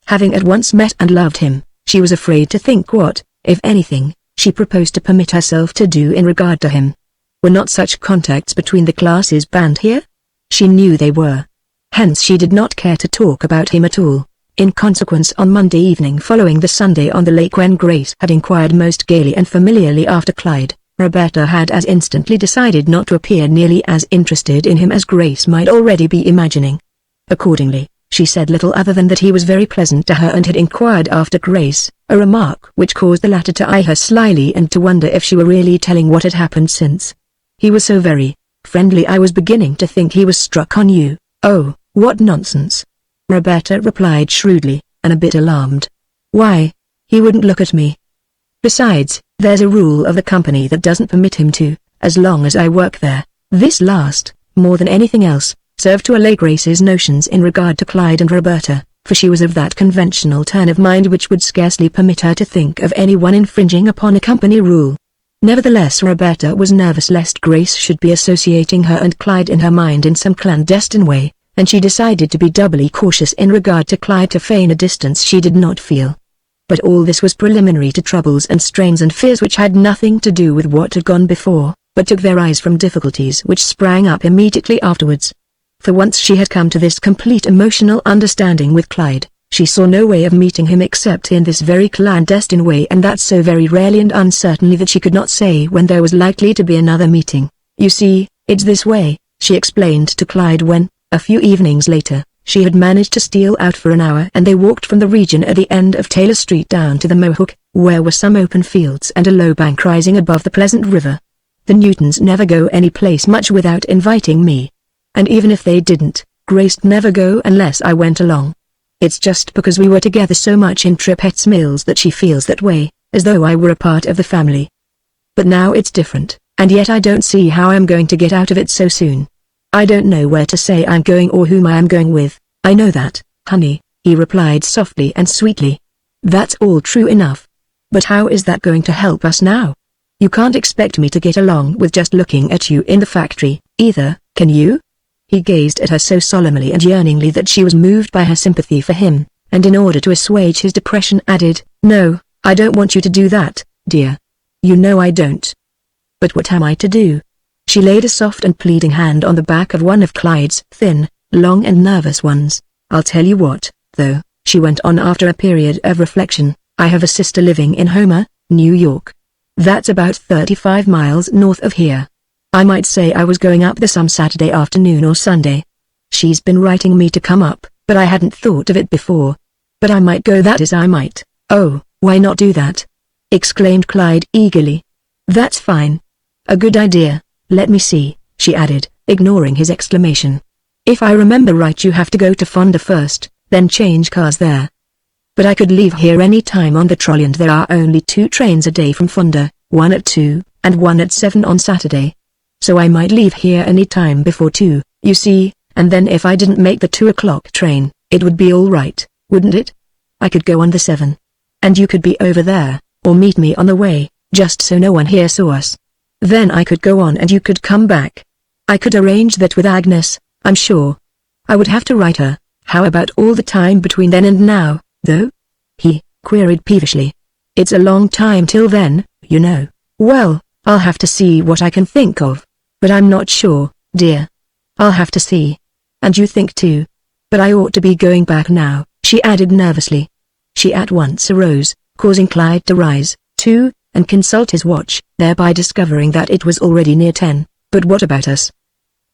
[SPEAKER 1] Having at once met and loved him, she was afraid to think what, if anything, she proposed to permit herself to do in regard to him. Were not such contacts between the classes banned here? She knew they were. Hence she did not care to talk about him at all. In consequence, on Monday evening following the Sunday on the lake when Grace had inquired most gaily and familiarly after Clyde, Roberta had as instantly decided not to appear nearly as interested in him as Grace might already be imagining. Accordingly, she said little other than that he was very pleasant to her and had inquired after Grace, a remark which caused the latter to eye her slyly and to wonder if she were really telling what had happened since. "He was so very friendly, I was beginning to think he was struck on you." "Oh, what nonsense," Roberta replied shrewdly, and a bit alarmed. "Why? He wouldn't look at me. Besides, there's a rule of the company that doesn't permit him to, as long as I work there." This last, more than anything else, served to allay Grace's notions in regard to Clyde and Roberta, for she was of that conventional turn of mind which would scarcely permit her to think of anyone infringing upon a company rule. Nevertheless, Roberta was nervous lest Grace should be associating her and Clyde in her mind in some clandestine way, and she decided to be doubly cautious in regard to Clyde to feign a distance she did not feel. But all this was preliminary to troubles and strains and fears which had nothing to do with what had gone before, but took their rise from difficulties which sprang up immediately afterwards. For once she had come to this complete emotional understanding with Clyde, she saw no way of meeting him except in this very clandestine way, and that so very rarely and uncertainly that she could not say when there was likely to be another meeting. "You see, it's this way," she explained to Clyde when, a few evenings later, she had managed to steal out for an hour and they walked from the region at the end of Taylor Street down to the Mohawk, where were some open fields and a low bank rising above the pleasant river. "The Newtons never go any place much without inviting me. And even if they didn't, Grace'd never go unless I went along. It's just because we were together so much in Trippett's Mills that she feels that way, as though I were a part of the family. But now it's different, and yet I don't see how I'm going to get out of it so soon. I don't know where to say I'm going or whom I am going with." "I know that, honey," he replied softly and sweetly. "That's all true enough. But how is that going to help us now? You can't expect me to get along with just looking at you in the factory, either, can you?" He gazed at her so solemnly and yearningly that she was moved by her sympathy for him, and in order to assuage his depression added, "No, I don't want you to do that, dear. You know I don't." "But what am I to do?" She laid a soft and pleading hand on the back of one of Clyde's thin, long and nervous ones. "I'll tell you what, though," she went on after a period of reflection, "I have a sister living in Homer, New York. That's about 35 miles north of here. I might say I was going up there some Saturday afternoon or Sunday. She's been writing me to come up, but I hadn't thought of it before. But I might go, that is I might." "Oh, why not do that?" exclaimed Clyde eagerly. "That's fine. A good idea. Let me see," she added, ignoring his exclamation. "If I remember right, you have to go to Fonda first, then change cars there. But I could leave here any time on the trolley, and there are only 2 trains a day from Fonda, one at 2, and one at 7 on Saturday. So I might leave here any time before 2, you see, and then if I didn't make the 2 o'clock train, it would be all right, wouldn't it? I could go on the 7. And you could be over there, or meet me on the way, just so no one here saw us. Then I could go on and you could come back. I could arrange that with Agnes, I'm sure. I would have to write her. How about all the time between then and now, though?" he queried peevishly. "It's a long time till then, you know." "Well, I'll have to see what I can think of. But I'm not sure, dear. I'll have to see. And you think too. But I ought to be going back now," she added nervously. She at once arose, causing Clyde to rise, too, and consult his watch, thereby discovering that it was already near 10. "But what about us?"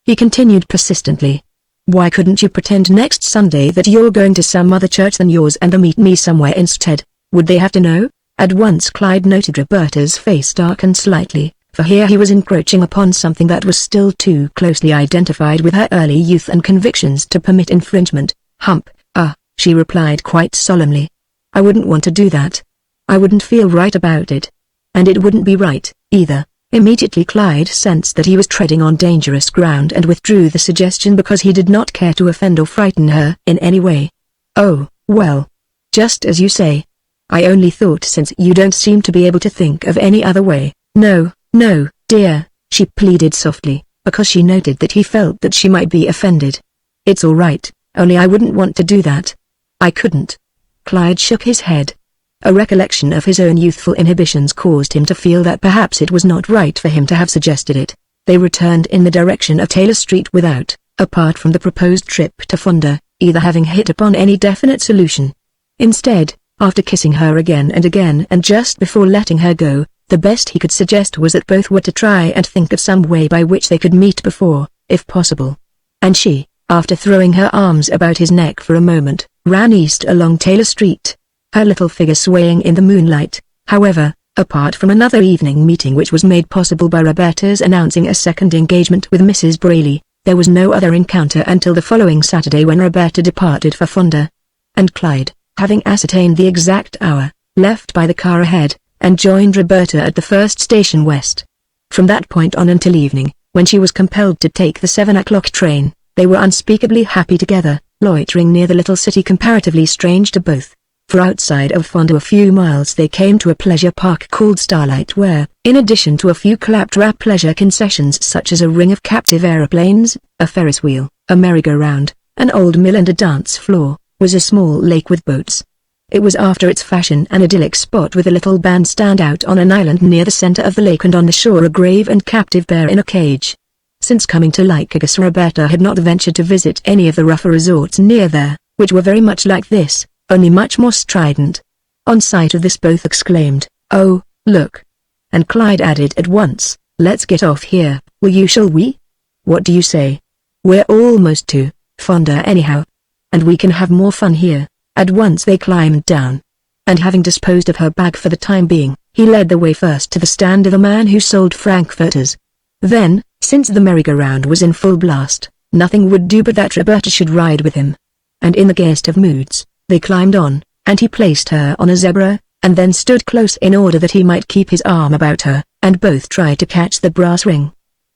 [SPEAKER 1] he continued persistently. "Why couldn't you pretend next Sunday that you're going to some other church than yours and meet me somewhere instead? Would they have to know?" At once Clyde noted Roberta's face darken slightly, for here he was encroaching upon something that was still too closely identified with her early youth and convictions to permit infringement. She replied quite solemnly. "I wouldn't want to do that. I wouldn't feel right about it. And it wouldn't be right, either." Immediately Clyde sensed that he was treading on dangerous ground and withdrew the suggestion because he did not care to offend or frighten her in any way. "Oh, well, just as you say. I only thought since you don't seem to be able to think of any other way." No, dear," she pleaded softly, because she noted that he felt that she might be offended. "It's all right, only I wouldn't want to do that. I couldn't." Clyde shook his head. A recollection of his own youthful inhibitions caused him to feel that perhaps it was not right for him to have suggested it. They returned in the direction of Taylor Street without, apart from the proposed trip to Fonda, either having hit upon any definite solution. Instead, after kissing her again and just before letting her go, the best he could suggest was that both were to try and think of some way by which they could meet before, if possible. And she, after throwing her arms about his neck for a moment, ran east along Taylor Street, her little figure swaying in the moonlight. However, apart from another evening meeting which was made possible by Roberta's announcing a second engagement with Mrs. Brayley, there was no other encounter until the following Saturday when Roberta departed for Fonda. And Clyde, having ascertained the exact hour, left by the car ahead, and joined Roberta at the first station west. From that point on until evening, when she was compelled to take the 7 o'clock train, they were unspeakably happy together, loitering near the little city comparatively strange to both. For outside of Fonda a few miles they came to a pleasure park called Starlight where, in addition to a few claptrap pleasure concessions such as a ring of captive aeroplanes, a Ferris wheel, a merry-go-round, an old mill and a dance floor, was a small lake with boats. It was after its fashion an idyllic spot with a little bandstand out on an island near the center of the lake and on the shore a grave and captive bear in a cage. Since coming to Lycurgus, Roberta had not ventured to visit any of the rougher resorts near there, which were very much like this, only much more strident. On sight of this both exclaimed, "Oh, look!" And Clyde added at once, "Let's get off here, will you, shall we? What do you say? We're almost to Fonda anyhow. And we can have more fun here." At once they climbed down. And having disposed of her bag for the time being, he led the way first to the stand of a man who sold frankfurters. Then, since the merry-go-round was in full blast, nothing would do but that Roberta should ride with him. And in the gayest of moods, they climbed on, and he placed her on a zebra, and then stood close in order that he might keep his arm about her, and both tried to catch the brass ring.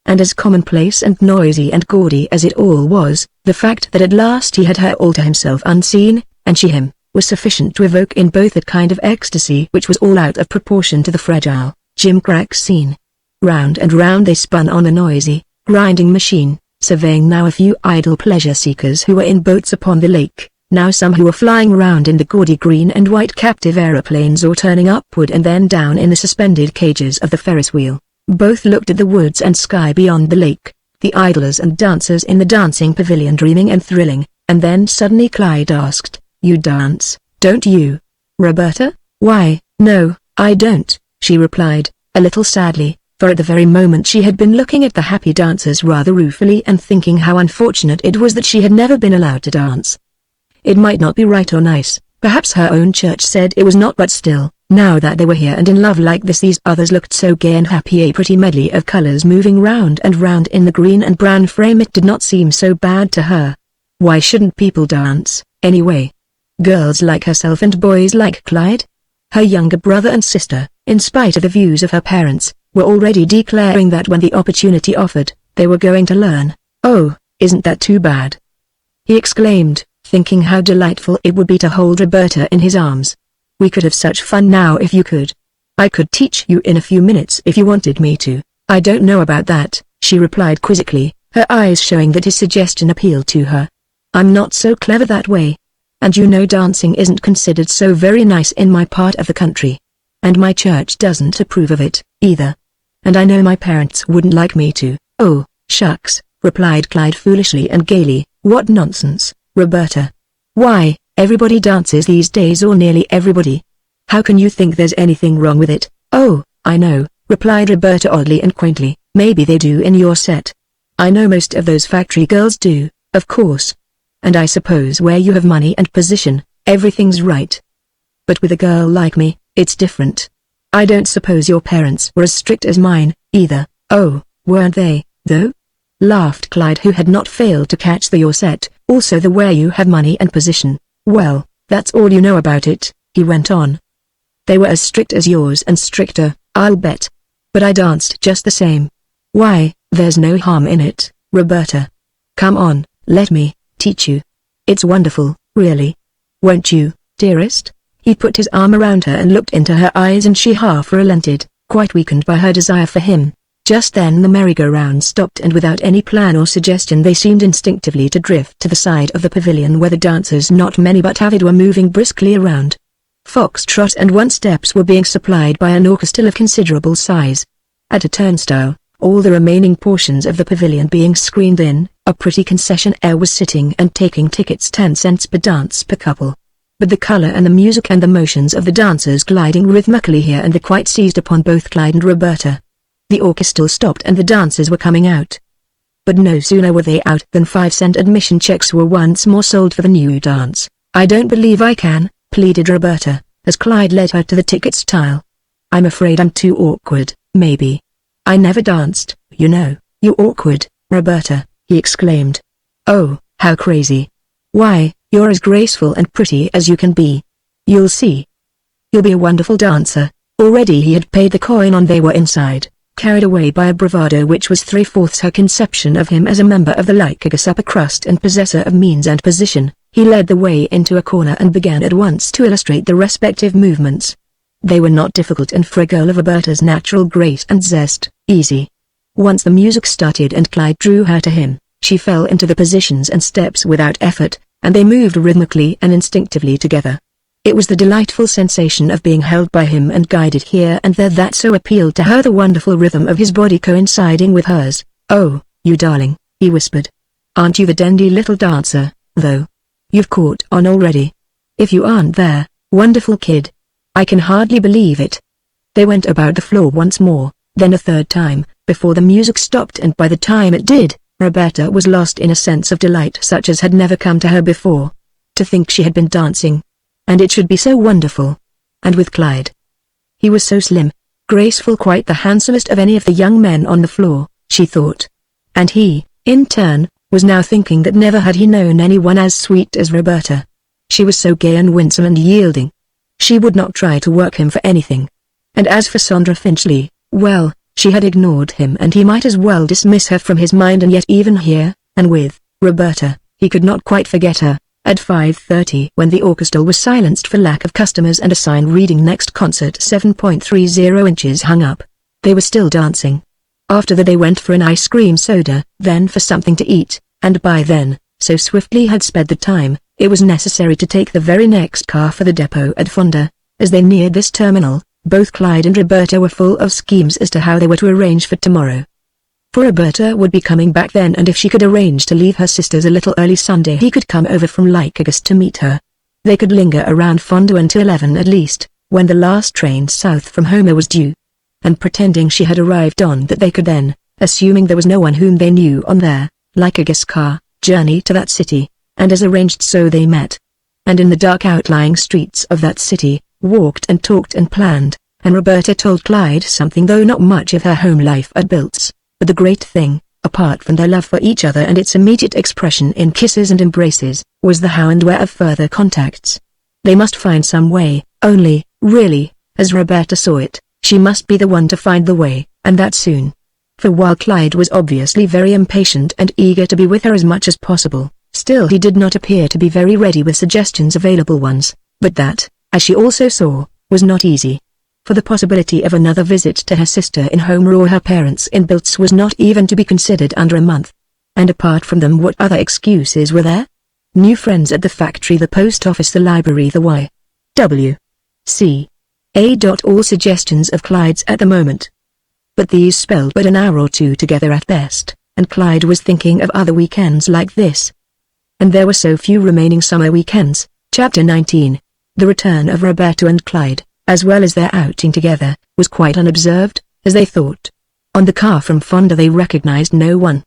[SPEAKER 1] And as commonplace and noisy and gaudy as it all was, the fact that at last he had her all to himself unseen, and she him, was sufficient to evoke in both a kind of ecstasy which was all out of proportion to the fragile, gimcrack scene. Round and round they spun on the noisy, grinding machine, surveying now a few idle pleasure-seekers who were in boats upon the lake, now some who were flying round in the gaudy green and white captive aeroplanes or turning upward and then down in the suspended cages of the Ferris wheel. Both looked at the woods and sky beyond the lake, the idlers and dancers in the dancing pavilion dreaming and thrilling, and then suddenly Clyde asked, "You dance, don't you, Roberta?" "Why, no, I don't," she replied, a little sadly, for at the very moment she had been looking at the happy dancers rather ruefully and thinking how unfortunate it was that she had never been allowed to dance. It might not be right or nice, perhaps her own church said it was not, but still, now that they were here and in love like this, these others looked so gay and happy, a pretty medley of colors moving round and round in the green and brown frame. It did not seem so bad to her. Why shouldn't people dance, anyway? Girls like herself and boys like Clyde? Her younger brother and sister, in spite of the views of her parents, were already declaring that when the opportunity offered, they were going to learn. "Oh, isn't that too bad?" he exclaimed, thinking how delightful it would be to hold Roberta in his arms. "We could have such fun now if you could. I could teach you in a few minutes if you wanted me to." "I don't know about that," she replied quizzically, her eyes showing that his suggestion appealed to her. "I'm not so clever that way. And you know dancing isn't considered so very nice in my part of the country. And my church doesn't approve of it, either. And I know my parents wouldn't like me to." "Oh, shucks," replied Clyde foolishly and gaily, "what nonsense, Roberta. Why, everybody dances these days, or nearly everybody. How can you think there's anything wrong with it?" "Oh, I know," replied Roberta oddly and quaintly, "maybe they do in your set. I know most of those factory girls do, of course. And I suppose where you have money and position, everything's right. But with a girl like me, it's different. I don't suppose your parents were as strict as mine, either." "Oh, weren't they, though?" laughed Clyde, who had not failed to catch the "your set," also the "where you have money and position." "Well, that's all you know about it," he went on. "They were as strict as yours and stricter, I'll bet. But I danced just the same. Why, there's no harm in it, Roberta. Come on, let me teach you. It's wonderful, really. Won't you, dearest?" He put his arm around her and looked into her eyes, and she half relented, quite weakened by her desire for him. Just then the merry-go-round stopped, and without any plan or suggestion they seemed instinctively to drift to the side of the pavilion where the dancers, not many but avid, were moving briskly around. Foxtrot and one-steps were being supplied by an orchestra of considerable size. At a turnstile, all the remaining portions of the pavilion being screened in, A pretty concessionaire was sitting and taking tickets 10 cents per dance per couple. But the color and the music and the motions of the dancers gliding rhythmically here and there quite seized upon both Clyde and Roberta. The orchestra stopped and the dancers were coming out. But no sooner were they out than 5-cent admission checks were once more sold for the new dance. "I don't believe I can," pleaded Roberta, as Clyde led her to the ticket stile. "I'm afraid I'm too awkward, maybe. I never danced, you know." "You awkward, Roberta," he exclaimed. "Oh, how crazy. Why, you're as graceful and pretty as you can be. You'll see. You'll be a wonderful dancer." Already he had paid the coin on they were inside, carried away by a bravado which was 3/4 her conception of him as a member of the Lycurgus upper crust and possessor of means and position. He led the way into a corner and began at once to illustrate the respective movements. They were not difficult and for a girl of Roberta's natural grace and zest, easy. Once the music started and Clyde drew her to him, she fell into the positions and steps without effort, and they moved rhythmically and instinctively together. It was the delightful sensation of being held by him and guided here and there that so appealed to her, the wonderful rhythm of his body coinciding with hers. "Oh, you darling," he whispered. "Aren't you the dandy little dancer, though? You've caught on already. If you aren't there, wonderful kid. I can hardly believe it." They went about the floor once more, then a third time, before the music stopped, and by the time it did, Roberta was lost in a sense of delight such as had never come to her before. To think she had been dancing. And it should be so wonderful. And with Clyde. He was so slim, graceful, quite the handsomest of any of the young men on the floor, she thought. And he, in turn, was now thinking that never had he known anyone as sweet as Roberta. She was so gay and winsome and yielding. She would not try to work him for anything. And as for Sandra Finchley, well, she had ignored him and he might as well dismiss her from his mind, and yet even here, and with Roberta, he could not quite forget her. At 5:30, when the orchestra was silenced for lack of customers and a sign reading "Next concert 7.30 inches" hung up, they were still dancing. After that they went for an ice cream soda, then for something to eat, and by then, so swiftly had sped the time, it was necessary to take the very next car for the depot at Fonda. As they neared this terminal, both Clyde and Roberta were full of schemes as to how they were to arrange for tomorrow. For Roberta would be coming back then, and if she could arrange to leave her sisters a little early Sunday, he could come over from Lycurgus to meet her. They could linger around Fonda until 11 at least, when the last train south from Homer was due. And pretending she had arrived on that, they could then, assuming there was no one whom they knew on their Lycurgus car, journey to that city, and as arranged so they met. And in the dark outlying streets of that city, walked and talked and planned, and Roberta told Clyde something, though not much, of her home life at Bilt's. But the great thing, apart from their love for each other and its immediate expression in kisses and embraces, was the how and where of further contacts. They must find some way, only, really, as Roberta saw it, she must be the one to find the way, and that soon. For while Clyde was obviously very impatient and eager to be with her as much as possible, still he did not appear to be very ready with suggestions, available ones, but that, as she also saw, was not easy. For the possibility of another visit to her sister in Homer or her parents in Bilt's was not even to be considered under a month. And apart from them, what other excuses were there? New friends at the factory, the post office, the library, the Y.W.C.A. All suggestions of Clyde's at the moment. But these spelled but an hour or two together at best, and Clyde was thinking of other weekends like this. And there were so few remaining summer weekends. Chapter 19. The return of Roberta and Clyde, as well as their outing together, was quite unobserved, as they thought. On the car from Fonda they recognized no one.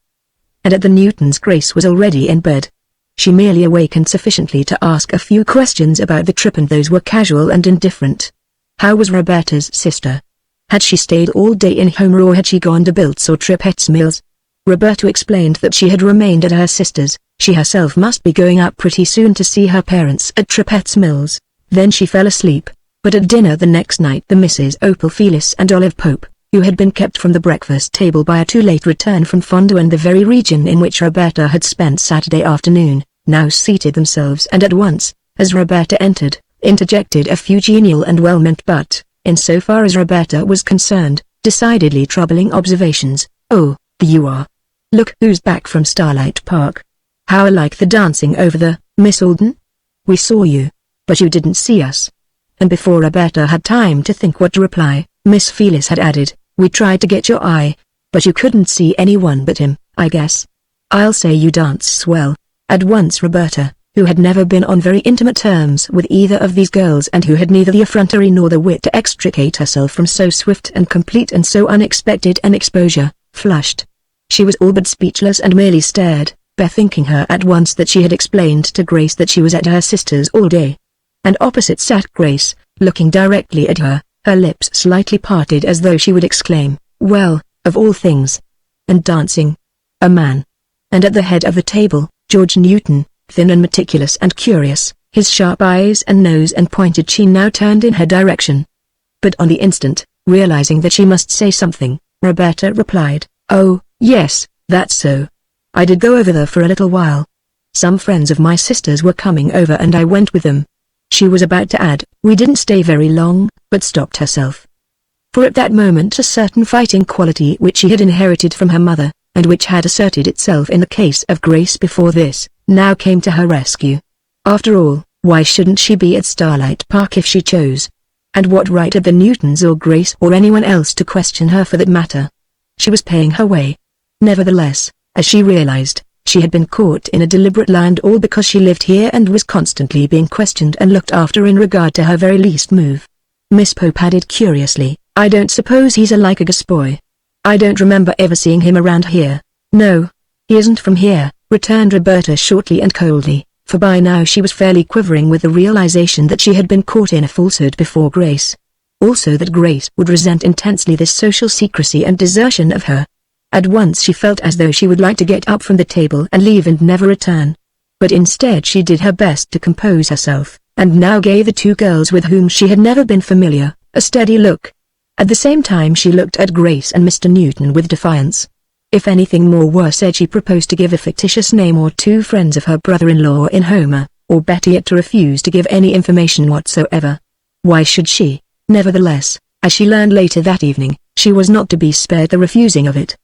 [SPEAKER 1] And at the Newtons Grace was already in bed. She merely awakened sufficiently to ask a few questions about the trip, and those were casual and indifferent. How was Roberta's sister? Had she stayed all day in Homer, or had she gone to Bilt's or Tripet's Mills? Roberta explained that she had remained at her sister's. She herself must be going up pretty soon to see her parents at Tripet's Mills. Then she fell asleep. But at dinner the next night the Misses Opal Phyllis and Olive Pope, who had been kept from the breakfast table by a too late return from Fonda and the very region in which Roberta had spent Saturday afternoon, now seated themselves and at once, as Roberta entered, interjected a few genial and well-meant but, in so far as Roberta was concerned, decidedly troubling observations. "Oh, there you are. Look who's back from Starlight Park. How I like the dancing over there, Miss Alden. We saw you, but you didn't see us." And before Roberta had time to think what to reply, Miss Phyllis had added, "We tried to get your eye, but you couldn't see anyone but him, I guess." I'll say you dance swell." At once Roberta, who had never been on very intimate terms with either of these girls and who had neither the effrontery nor the wit to extricate herself from so swift and complete and so unexpected an exposure, flushed. She was all but speechless and merely stared, bethinking her at once that she had explained to Grace that she was at her sister's all day. And opposite sat Grace, looking directly at her, her lips slightly parted as though she would exclaim, "Well, of all things! And dancing! A man!" And at the head of the table, George Newton, thin and meticulous and curious, his sharp eyes and nose and pointed chin now turned in her direction. But on the instant, realizing that she must say something, Roberta replied, "Oh, yes, that's so. I did go over there for a little while. Some friends of my sister's were coming over and I went with them." She was about to add, "We didn't stay very long," but stopped herself. For at that moment a certain fighting quality which she had inherited from her mother, and which had asserted itself in the case of Grace before this, now came to her rescue. After all, why shouldn't she be at Starlight Park if she chose? And what right had the Newtons or Grace or anyone else to question her for that matter? She was paying her way. Nevertheless, as she realized, she had been caught in a deliberate lie, and all because she lived here and was constantly being questioned and looked after in regard to her very least move. Miss Pope added curiously, "I don't suppose he's a Lycurgus boy. I don't remember ever seeing him around here." "No, he isn't from here," returned Roberta shortly and coldly, for by now she was fairly quivering with the realization that she had been caught in a falsehood before Grace. Also that Grace would resent intensely this social secrecy and desertion of her. At once she felt as though she would like to get up from the table and leave and never return. But instead she did her best to compose herself, and now gave the two girls with whom she had never been familiar a steady look. At the same time she looked at Grace and Mr. Newton with defiance. If anything more were said, she proposed to give a fictitious name or two friends of her brother-in-law in Homer, or better yet to refuse to give any information whatsoever. Why should she? Nevertheless, as she learned later that evening, she was not to be spared the refusing of it.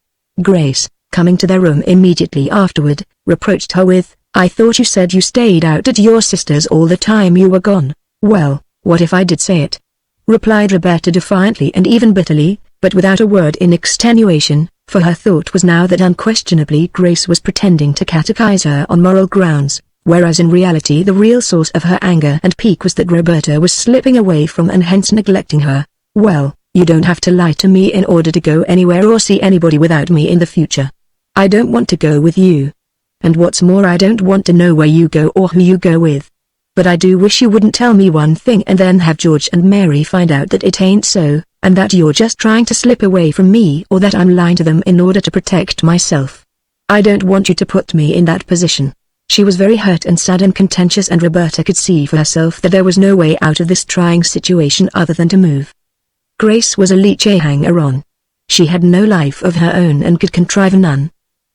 [SPEAKER 1] Grace, coming to their room immediately afterward, reproached her with, "I thought you said you stayed out at your sister's all the time you were gone." "Well, what if I did say it?" replied Roberta defiantly and even bitterly, but without a word in extenuation, for her thought was now that unquestionably Grace was pretending to catechize her on moral grounds, whereas in reality the real source of her anger and pique was that Roberta was slipping away from and hence neglecting her. "Well, you don't have to lie to me in order to go anywhere or see anybody without me in the future. I don't want to go with you. And what's more, I don't want to know where you go or who you go with. But I do wish you wouldn't tell me one thing and then have George and Mary find out that it ain't so, and that you're just trying to slip away from me or that I'm lying to them in order to protect myself. I don't want you to put me in that position." She was very hurt and sad and contentious, and Roberta could see for herself that there was no way out of this trying situation other than to move. Grace was a leech hanger-on. She had no life of her own and could contrive none.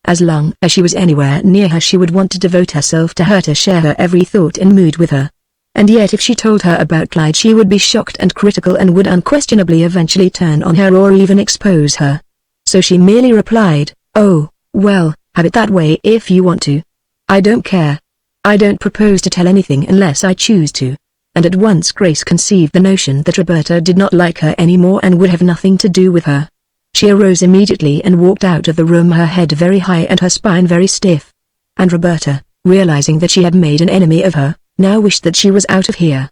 [SPEAKER 1] As long as she was anywhere near her she would want to devote herself to her, to share her every thought and mood with her. And yet if she told her about Clyde she would be shocked and critical and would unquestionably eventually turn on her or even expose her. So she merely replied, "Oh, well, have it that way if you want to. I don't care. I don't propose to tell anything unless I choose to." And at once Grace conceived the notion that Roberta did not like her anymore and would have nothing to do with her. She arose immediately and walked out of the room, her head very high and her spine very stiff. And Roberta, realizing that she had made an enemy of her, now wished that she was out of here.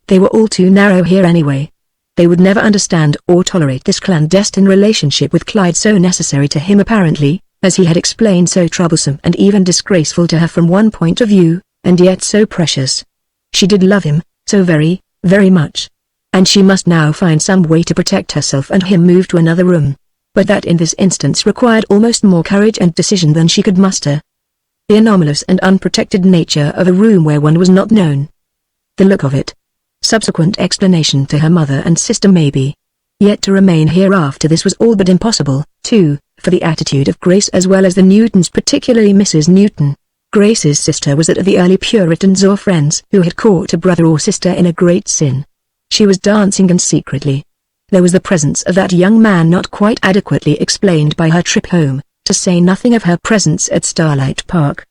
[SPEAKER 1] They were all too narrow here anyway. They would never understand or tolerate this clandestine relationship with Clyde, so necessary to him apparently, as he had explained, so troublesome and even disgraceful to her from one point of view, and yet so precious. She did love him, so very, very much. And she must now find some way to protect herself and him, move to another room. But that in this instance required almost more courage and decision than she could muster. The anomalous and unprotected nature of a room where one was not known. The look of it. Subsequent explanation to her mother and sister maybe. Yet to remain here after this was all but impossible, too, for the attitude of Grace as well as the Newtons, particularly Mrs. Newton. Grace's sister was that the early Puritans or friends who had caught a brother or sister in a great sin. She was dancing, and secretly. There was the presence of that young man not quite adequately explained by her trip home, to say nothing of her presence at Starlight Park.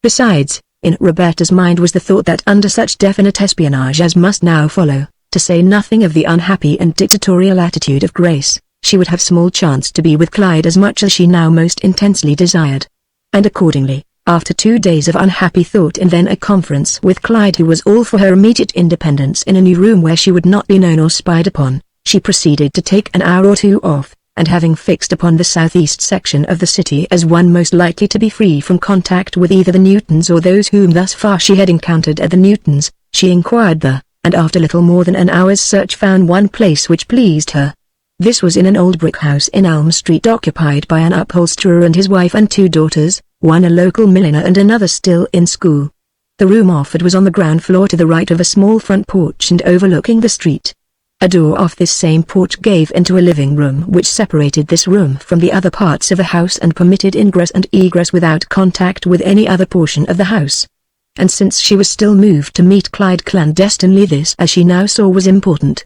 [SPEAKER 1] Besides, in Roberta's mind was the thought that under such definite espionage as must now follow, to say nothing of the unhappy and dictatorial attitude of Grace, she would have small chance to be with Clyde as much as she now most intensely desired. And accordingly, after 2 days of unhappy thought and then a conference with Clyde, who was all for her immediate independence in a new room where she would not be known or spied upon, she proceeded to take an hour or two off, and having fixed upon the southeast section of the city as one most likely to be free from contact with either the Newtons or those whom thus far she had encountered at the Newtons, she inquired there, and after little more than an hour's search found one place which pleased her. This was in an old brick house in Elm Street occupied by an upholsterer and his wife and 2 daughters, one a local milliner and another still in school. The room offered was on the ground floor to the right of a small front porch and overlooking the street. A door off this same porch gave into a living room which separated this room from the other parts of the house and permitted ingress and egress without contact with any other portion of the house. And since she was still moved to meet Clyde clandestinely, this, as she now saw, was important.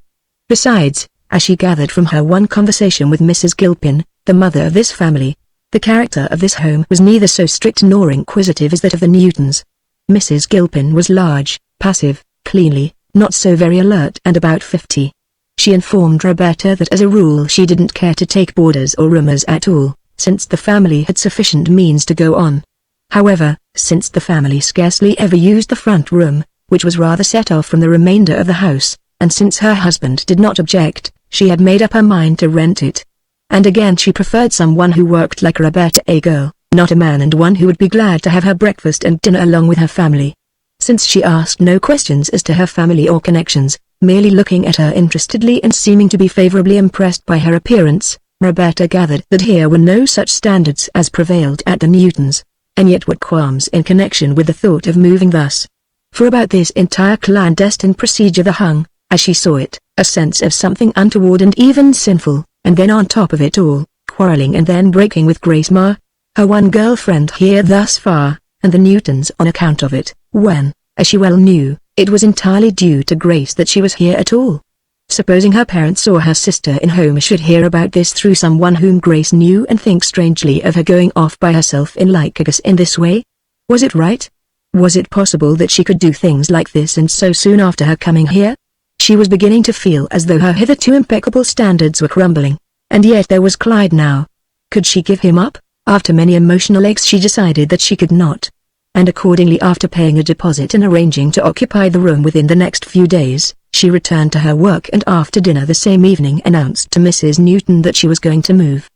[SPEAKER 1] Besides, as she gathered from her one conversation with Mrs. Gilpin, the mother of this family, the character of this home was neither so strict nor inquisitive as that of the Newtons. Mrs. Gilpin was large, passive, cleanly, not so very alert and about 50. She informed Roberta that as a rule she didn't care to take boarders or roomers at all, since the family had sufficient means to go on. However, since the family scarcely ever used the front room, which was rather set off from the remainder of the house, and since her husband did not object, she had made up her mind to rent it. And again she preferred someone who worked like Roberta, a girl, not a man, and one who would be glad to have her breakfast and dinner along with her family. Since she asked no questions as to her family or connections, merely looking at her interestedly and seeming to be favorably impressed by her appearance, Roberta gathered that here were no such standards as prevailed at the Newtons, and yet what qualms in connection with the thought of moving thus. For about this entire clandestine procedure there hung, as she saw it, a sense of something untoward and even sinful, and then on top of it all, quarreling and then breaking with Grace Ma, her one girlfriend here thus far, and the Newtons on account of it, when, as she well knew, it was entirely due to Grace that she was here at all. Supposing her parents or her sister in home should hear about this through someone whom Grace knew and think strangely of her going off by herself in Lycurgus in this way? Was it right? Was it possible that she could do things like this and so soon after her coming here? She was beginning to feel as though her hitherto impeccable standards were crumbling, and yet there was Clyde now. Could she give him up? After many emotional aches she decided that she could not. And accordingly, after paying a deposit and arranging to occupy the room within the next few days, she returned to her work and after dinner the same evening announced to Mrs. Newton that she was going to move.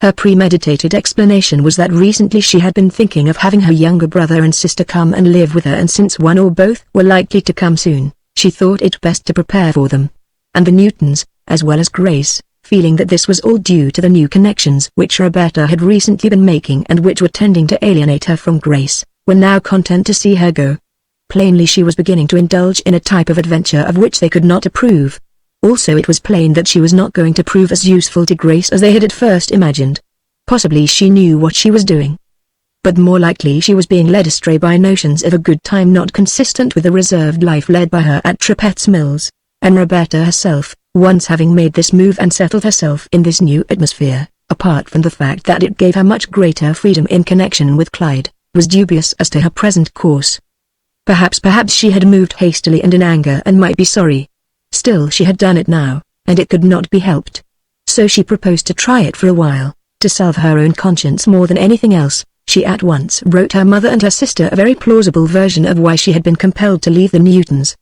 [SPEAKER 1] Her premeditated explanation was that recently she had been thinking of having her younger brother and sister come and live with her, and since one or both were likely to come soon, she thought it best to prepare for them. And the Newtons, as well as Grace, feeling that this was all due to the new connections which Roberta had recently been making and which were tending to alienate her from Grace, were now content to see her go. Plainly she was beginning to indulge in a type of adventure of which they could not approve. Also it was plain that she was not going to prove as useful to Grace as they had at first imagined. Possibly she knew what she was doing, but more likely she was being led astray by notions of a good time not consistent with the reserved life led by her at Trapetz Mills, and Roberta herself, once having made this move and settled herself in this new atmosphere, apart from the fact that it gave her much greater freedom in connection with Clyde, was dubious as to her present course. Perhaps she had moved hastily and in anger and might be sorry. Still she had done it now, and it could not be helped. So she proposed to try it for a while, to salve her own conscience more than anything else. She at once wrote her mother and her sister a very plausible version of why she had been compelled to leave the Newtons.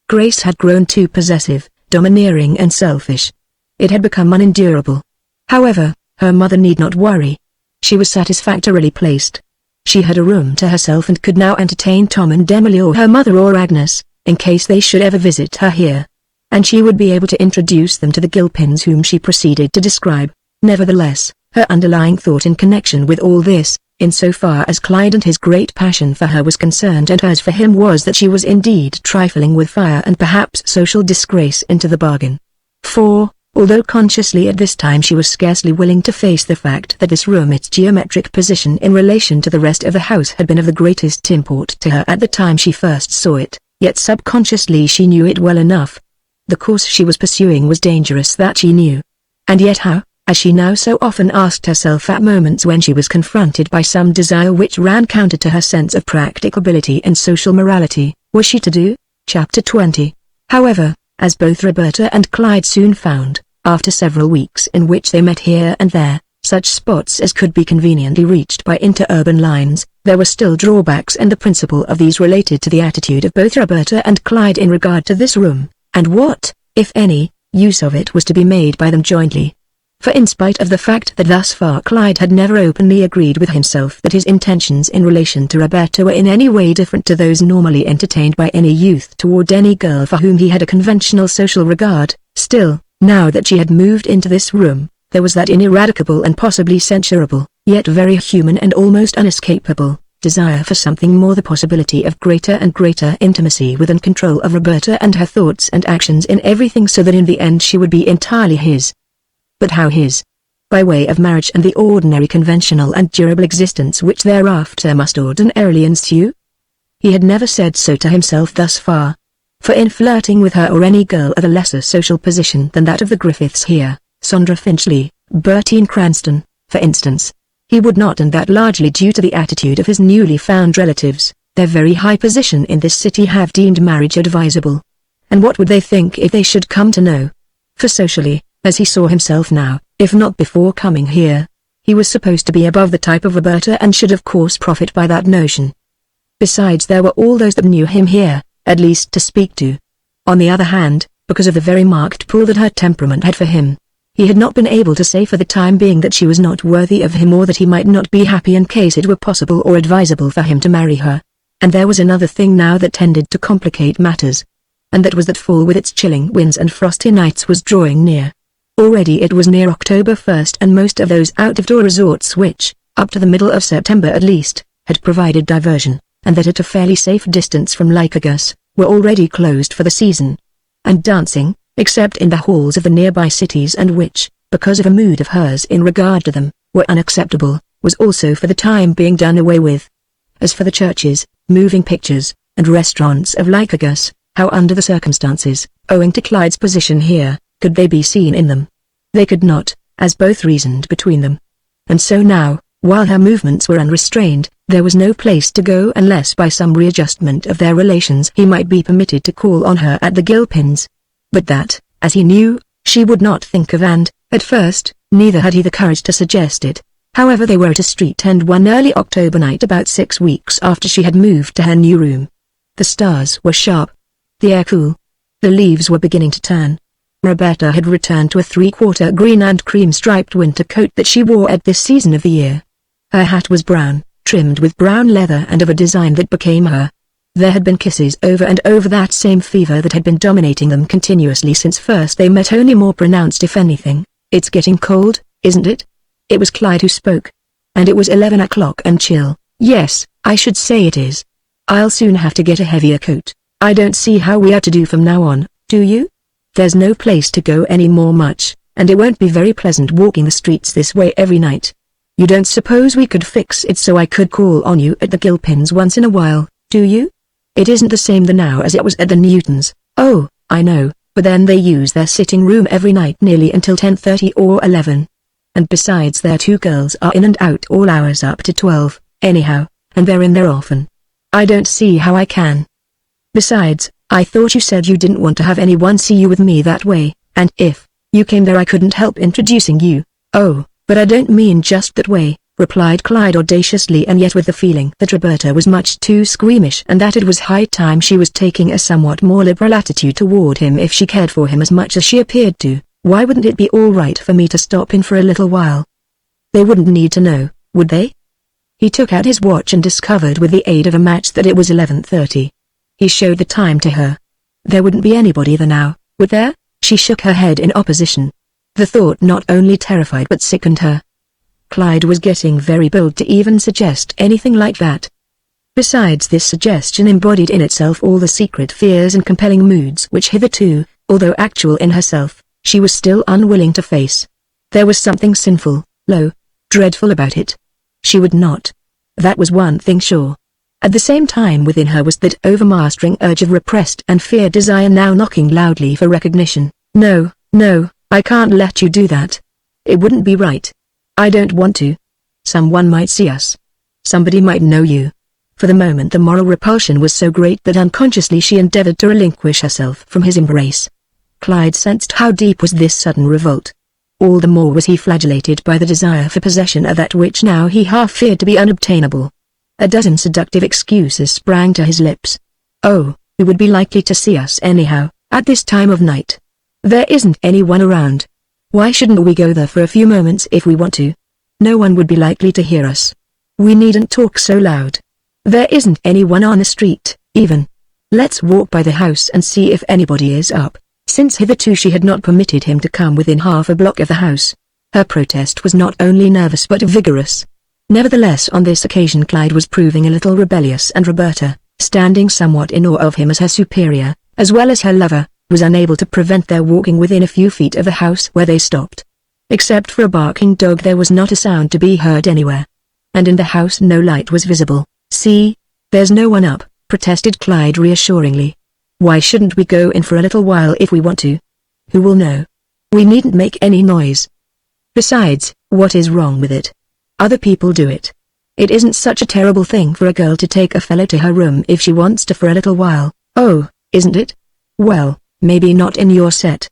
[SPEAKER 1] Grace had grown too possessive, domineering and selfish. It had become unendurable. However, her mother need not worry. She was satisfactorily placed. She had a room to herself and could now entertain Tom and Emily or her mother or Agnes, in case they should ever visit her here. And she would be able to introduce them to the Gilpins whom she proceeded to describe. Nevertheless, her underlying thought in connection with all this, insofar as Clyde and his great passion for her was concerned and hers for him, was that she was indeed trifling with fire and perhaps social disgrace into the bargain. For, although consciously at this time she was scarcely willing to face the fact that this room, its geometric position in relation to the rest of the house, had been of the greatest import to her at the time she first saw it, yet subconsciously she knew it well enough. The course she was pursuing was dangerous, that she knew. And yet how, as she now so often asked herself at moments when she was confronted by some desire which ran counter to her sense of practicability and social morality, was she to do? Chapter 20. However, as both Roberta and Clyde soon found, after several weeks in which they met here and there, such spots as could be conveniently reached by interurban lines. There were still drawbacks, and the principal of these related to the attitude of both Roberta and Clyde in regard to this room, and what, if any, use of it was to be made by them jointly. For in spite of the fact that thus far Clyde had never openly agreed with himself that his intentions in relation to Roberta were in any way different to those normally entertained by any youth toward any girl for whom he had a conventional social regard, still, now that she had moved into this room, there was that ineradicable and possibly censurable, yet very human and almost unescapable, desire for something more, the possibility of greater and greater intimacy with and control of Roberta and her thoughts and actions in everything, so that in the end she would be entirely his. But how his? By way of marriage and the ordinary conventional and durable existence which thereafter must ordinarily ensue? He had never said so to himself thus far. For in flirting with her or any girl of a lesser social position than that of the Griffiths here, Sondra Finchley, Bertine Cranston, for instance, he would not, and that largely due to the attitude of his newly found relatives, their very high position in this city, have deemed marriage advisable. And what would they think if they should come to know? For socially, as he saw himself now, if not before coming here, he was supposed to be above the type of Roberta and should of course profit by that notion. Besides, there were all those that knew him here, at least to speak to. On the other hand, because of the very marked pull that her temperament had for him, he had not been able to say for the time being that she was not worthy of him, or that he might not be happy in case it were possible or advisable for him to marry her. And there was another thing now that tended to complicate matters. And that was that fall with its chilling winds and frosty nights was drawing near. Already it was near October 1st, and most of those out-of-door resorts which, up to the middle of September at least, had provided diversion, and that at a fairly safe distance from Lycurgus, were already closed for the season. And dancing, except in the halls of the nearby cities, and which, because of a mood of hers in regard to them, were unacceptable, was also for the time being done away with. As for the churches, moving pictures, and restaurants of Lycurgus, how under the circumstances, owing to Clyde's position here, could they be seen in them? They could not, as both reasoned between them. And so now, while her movements were unrestrained, there was no place to go unless by some readjustment of their relations he might be permitted to call on her at the Gilpins. But that, as he knew, she would not think of, and, at first, neither had he the courage to suggest it. However, they were at a street end one early October night about 6 weeks after she had moved to her new room. The stars were sharp, the air cool. The leaves were beginning to turn. Roberta had returned to a 3/4 green and cream-striped winter coat that she wore at this season of the year. Her hat was brown, trimmed with brown leather and of a design that became her. There had been kisses over and over, that same fever that had been dominating them continuously since first they met, only more pronounced if anything. "It's getting cold, isn't it?" It was Clyde who spoke. "And it was 11 o'clock and chill." "Yes, I should say it is. I'll soon have to get a heavier coat. I don't see how we are to do from now on, do you? There's no place to go any more much, and it won't be very pleasant walking the streets this way every night. You don't suppose we could fix it so I could call on you at the Gilpins once in a while, do you? It isn't the same now as it was at the Newtons." "Oh, I know, but then they use their sitting room every night nearly until 10:30 or 11. And besides, their 2 girls are in and out all hours up to 12, anyhow, and they're in there often. I don't see how I can. Besides, I thought you said you didn't want to have anyone see you with me that way, and if you came there I couldn't help introducing you." "Oh, but I don't mean just that way," replied Clyde audaciously, and yet with the feeling that Roberta was much too squeamish and that it was high time she was taking a somewhat more liberal attitude toward him if she cared for him as much as she appeared to. "Why wouldn't it be all right for me to stop in for a little while? They wouldn't need to know, would they?" He took out his watch and discovered with the aid of a match that it was 11:30. He showed the time to her. "There wouldn't be anybody there now, would there?" She shook her head in opposition. The thought not only terrified but sickened her. Clyde was getting very bold to even suggest anything like that. Besides, this suggestion embodied in itself all the secret fears and compelling moods which hitherto, although actual in herself, she was still unwilling to face. There was something sinful, low, dreadful about it. She would not. That was one thing sure. At the same time within her was that overmastering urge of repressed and feared desire now knocking loudly for recognition. "No, no, I can't let you do that. It wouldn't be right. I don't want to. Someone might see us. Somebody might know you." For the moment the moral repulsion was so great that unconsciously she endeavored to relinquish herself from his embrace. Clyde sensed how deep was this sudden revolt. all the more was he flagellated by the desire for possession of that which now he half feared to be unobtainable. A dozen seductive excuses sprang to his lips. Oh, who would be likely to see us anyhow, at this time of night? There isn't anyone around. Why shouldn't we go there for a few moments if we want to? No one would be likely to hear us. We needn't talk so loud. There isn't anyone on the street, even. Let's walk by the house and see if anybody is up, since hitherto she had not permitted him to come within half a block of the house. Her protest was not only nervous but vigorous. Nevertheless, on this occasion Clyde was proving a little rebellious, and Roberta, standing somewhat in awe of him as her superior, as well as her lover, was unable to prevent their walking within a few feet of the house where they stopped. Except for a barking dog there was not a sound to be heard anywhere. And in the house no light was visible. See, there's no one up, protested Clyde reassuringly. Why shouldn't we go in for a little while if we want to? Who will know? We needn't make any noise. Besides, what is wrong with it? Other people do it. It isn't such a terrible thing for a girl to take a fellow to her room if she wants to for a little while. Oh, isn't it? Well, maybe not in your set.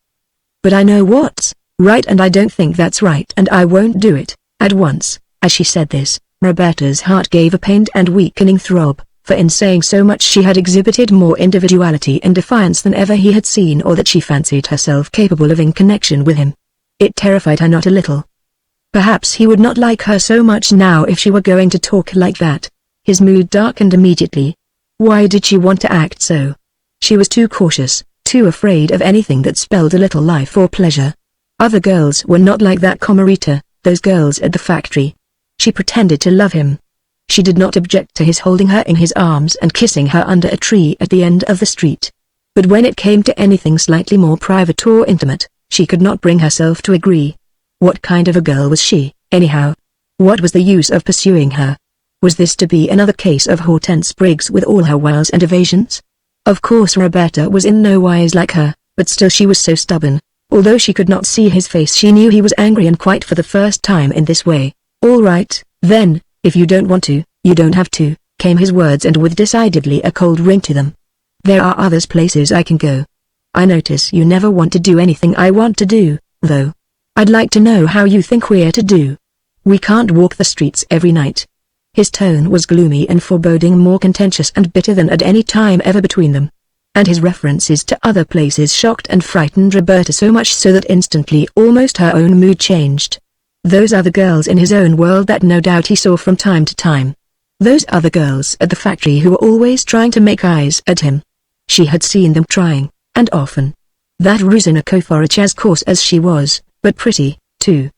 [SPEAKER 1] But I know what's right, and I don't think that's right, and I won't do it. At once, as she said this, Roberta's heart gave a pained and weakening throb, for in saying so much she had exhibited more individuality and defiance than ever he had seen, or that she fancied herself capable of in connection with him. It terrified her not a little. Perhaps he would not like her so much now if she were going to talk like that. His mood darkened immediately. Why did she want to act so? She was too cautious, too afraid of anything that spelled a little life or pleasure. Other girls were not like that, Rita, those girls at the factory. She pretended to love him. She did not object to his holding her in his arms and kissing her under a tree at the end of the street. But when it came to anything slightly more private or intimate, she could not bring herself to agree. What kind of a girl was she, anyhow? What was the use of pursuing her? Was this to be another case of Hortense Briggs with all her wiles and evasions? Of course Roberta was in no wise like her, but still she was so stubborn. Although she could not see his face, she knew he was angry, and quite for the first time in this way. All right, then, if you don't want to, you don't have to, came his words, and with decidedly a cold ring to them. There are other places I can go. I notice you never want to do anything I want to do, though. I'd like to know how you think we're to do. We can't walk the streets every night. His tone was gloomy and foreboding, more contentious and bitter than at any time ever between them. And his references to other places shocked and frightened Roberta so much so that instantly almost her own mood changed. Those other girls in his own world that no doubt he saw from time to time. Those other girls at the factory who were always trying to make eyes at him. She had seen them trying, and often. That Rosina Koforich, as coarse as she was, but pretty, too.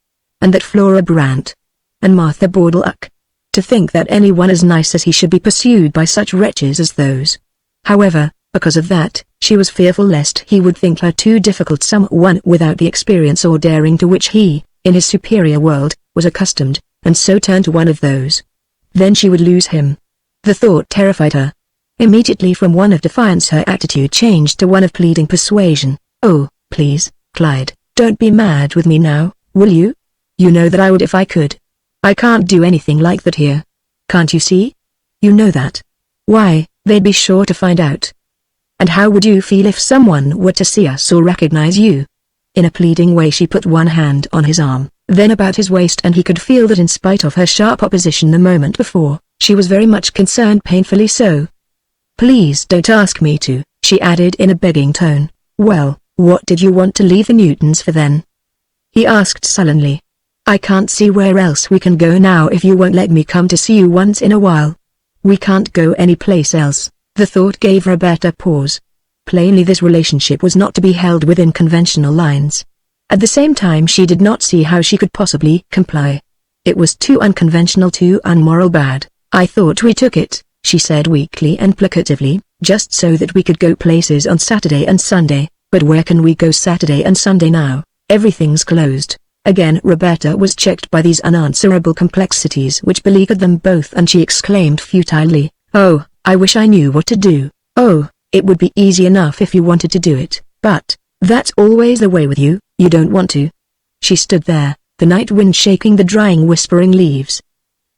[SPEAKER 1] And that Flora Brandt. And Martha Bordeluck. To think that anyone as nice as he should be pursued by such wretches as those. However, because of that, she was fearful lest he would think her too difficult, someone without the experience or daring to which he, in his superior world, was accustomed, and so turn to one of those. Then she would lose him. The thought terrified her. Immediately from one of defiance her attitude changed to one of pleading persuasion. Oh, please, Clyde, don't be mad with me now, will you? You know that I would if I could. I can't do anything like that here. Can't you see? You know that. Why, they'd be sure to find out. And how would you feel if someone were to see us or recognize you? In a pleading way she put one hand on his arm, then about his waist, and he could feel that in spite of her sharp opposition the moment before, she was very much concerned, painfully so. Please don't ask me to, she added in a begging tone. Well, what did you want to leave the Newtons for then? He asked sullenly. I can't see where else we can go now if you won't let me come to see you once in a while. We can't go any place else. The thought gave Roberta pause. Plainly this relationship was not to be held within conventional lines. At the same time she did not see how she could possibly comply. It was too unconventional, too unmoral. Bad. I thought we took it, she said weakly and placatively, just so that we could go places on Saturday and Sunday. But where can we go Saturday and Sunday now? Everything's closed. Again Roberta was checked by these unanswerable complexities which beleaguered them both, and she exclaimed futilely, Oh, I wish I knew what to do. Oh, it would be easy enough if you wanted to do it, but that's always the way with you, you don't want to. She stood there, the night wind shaking the drying, whispering leaves.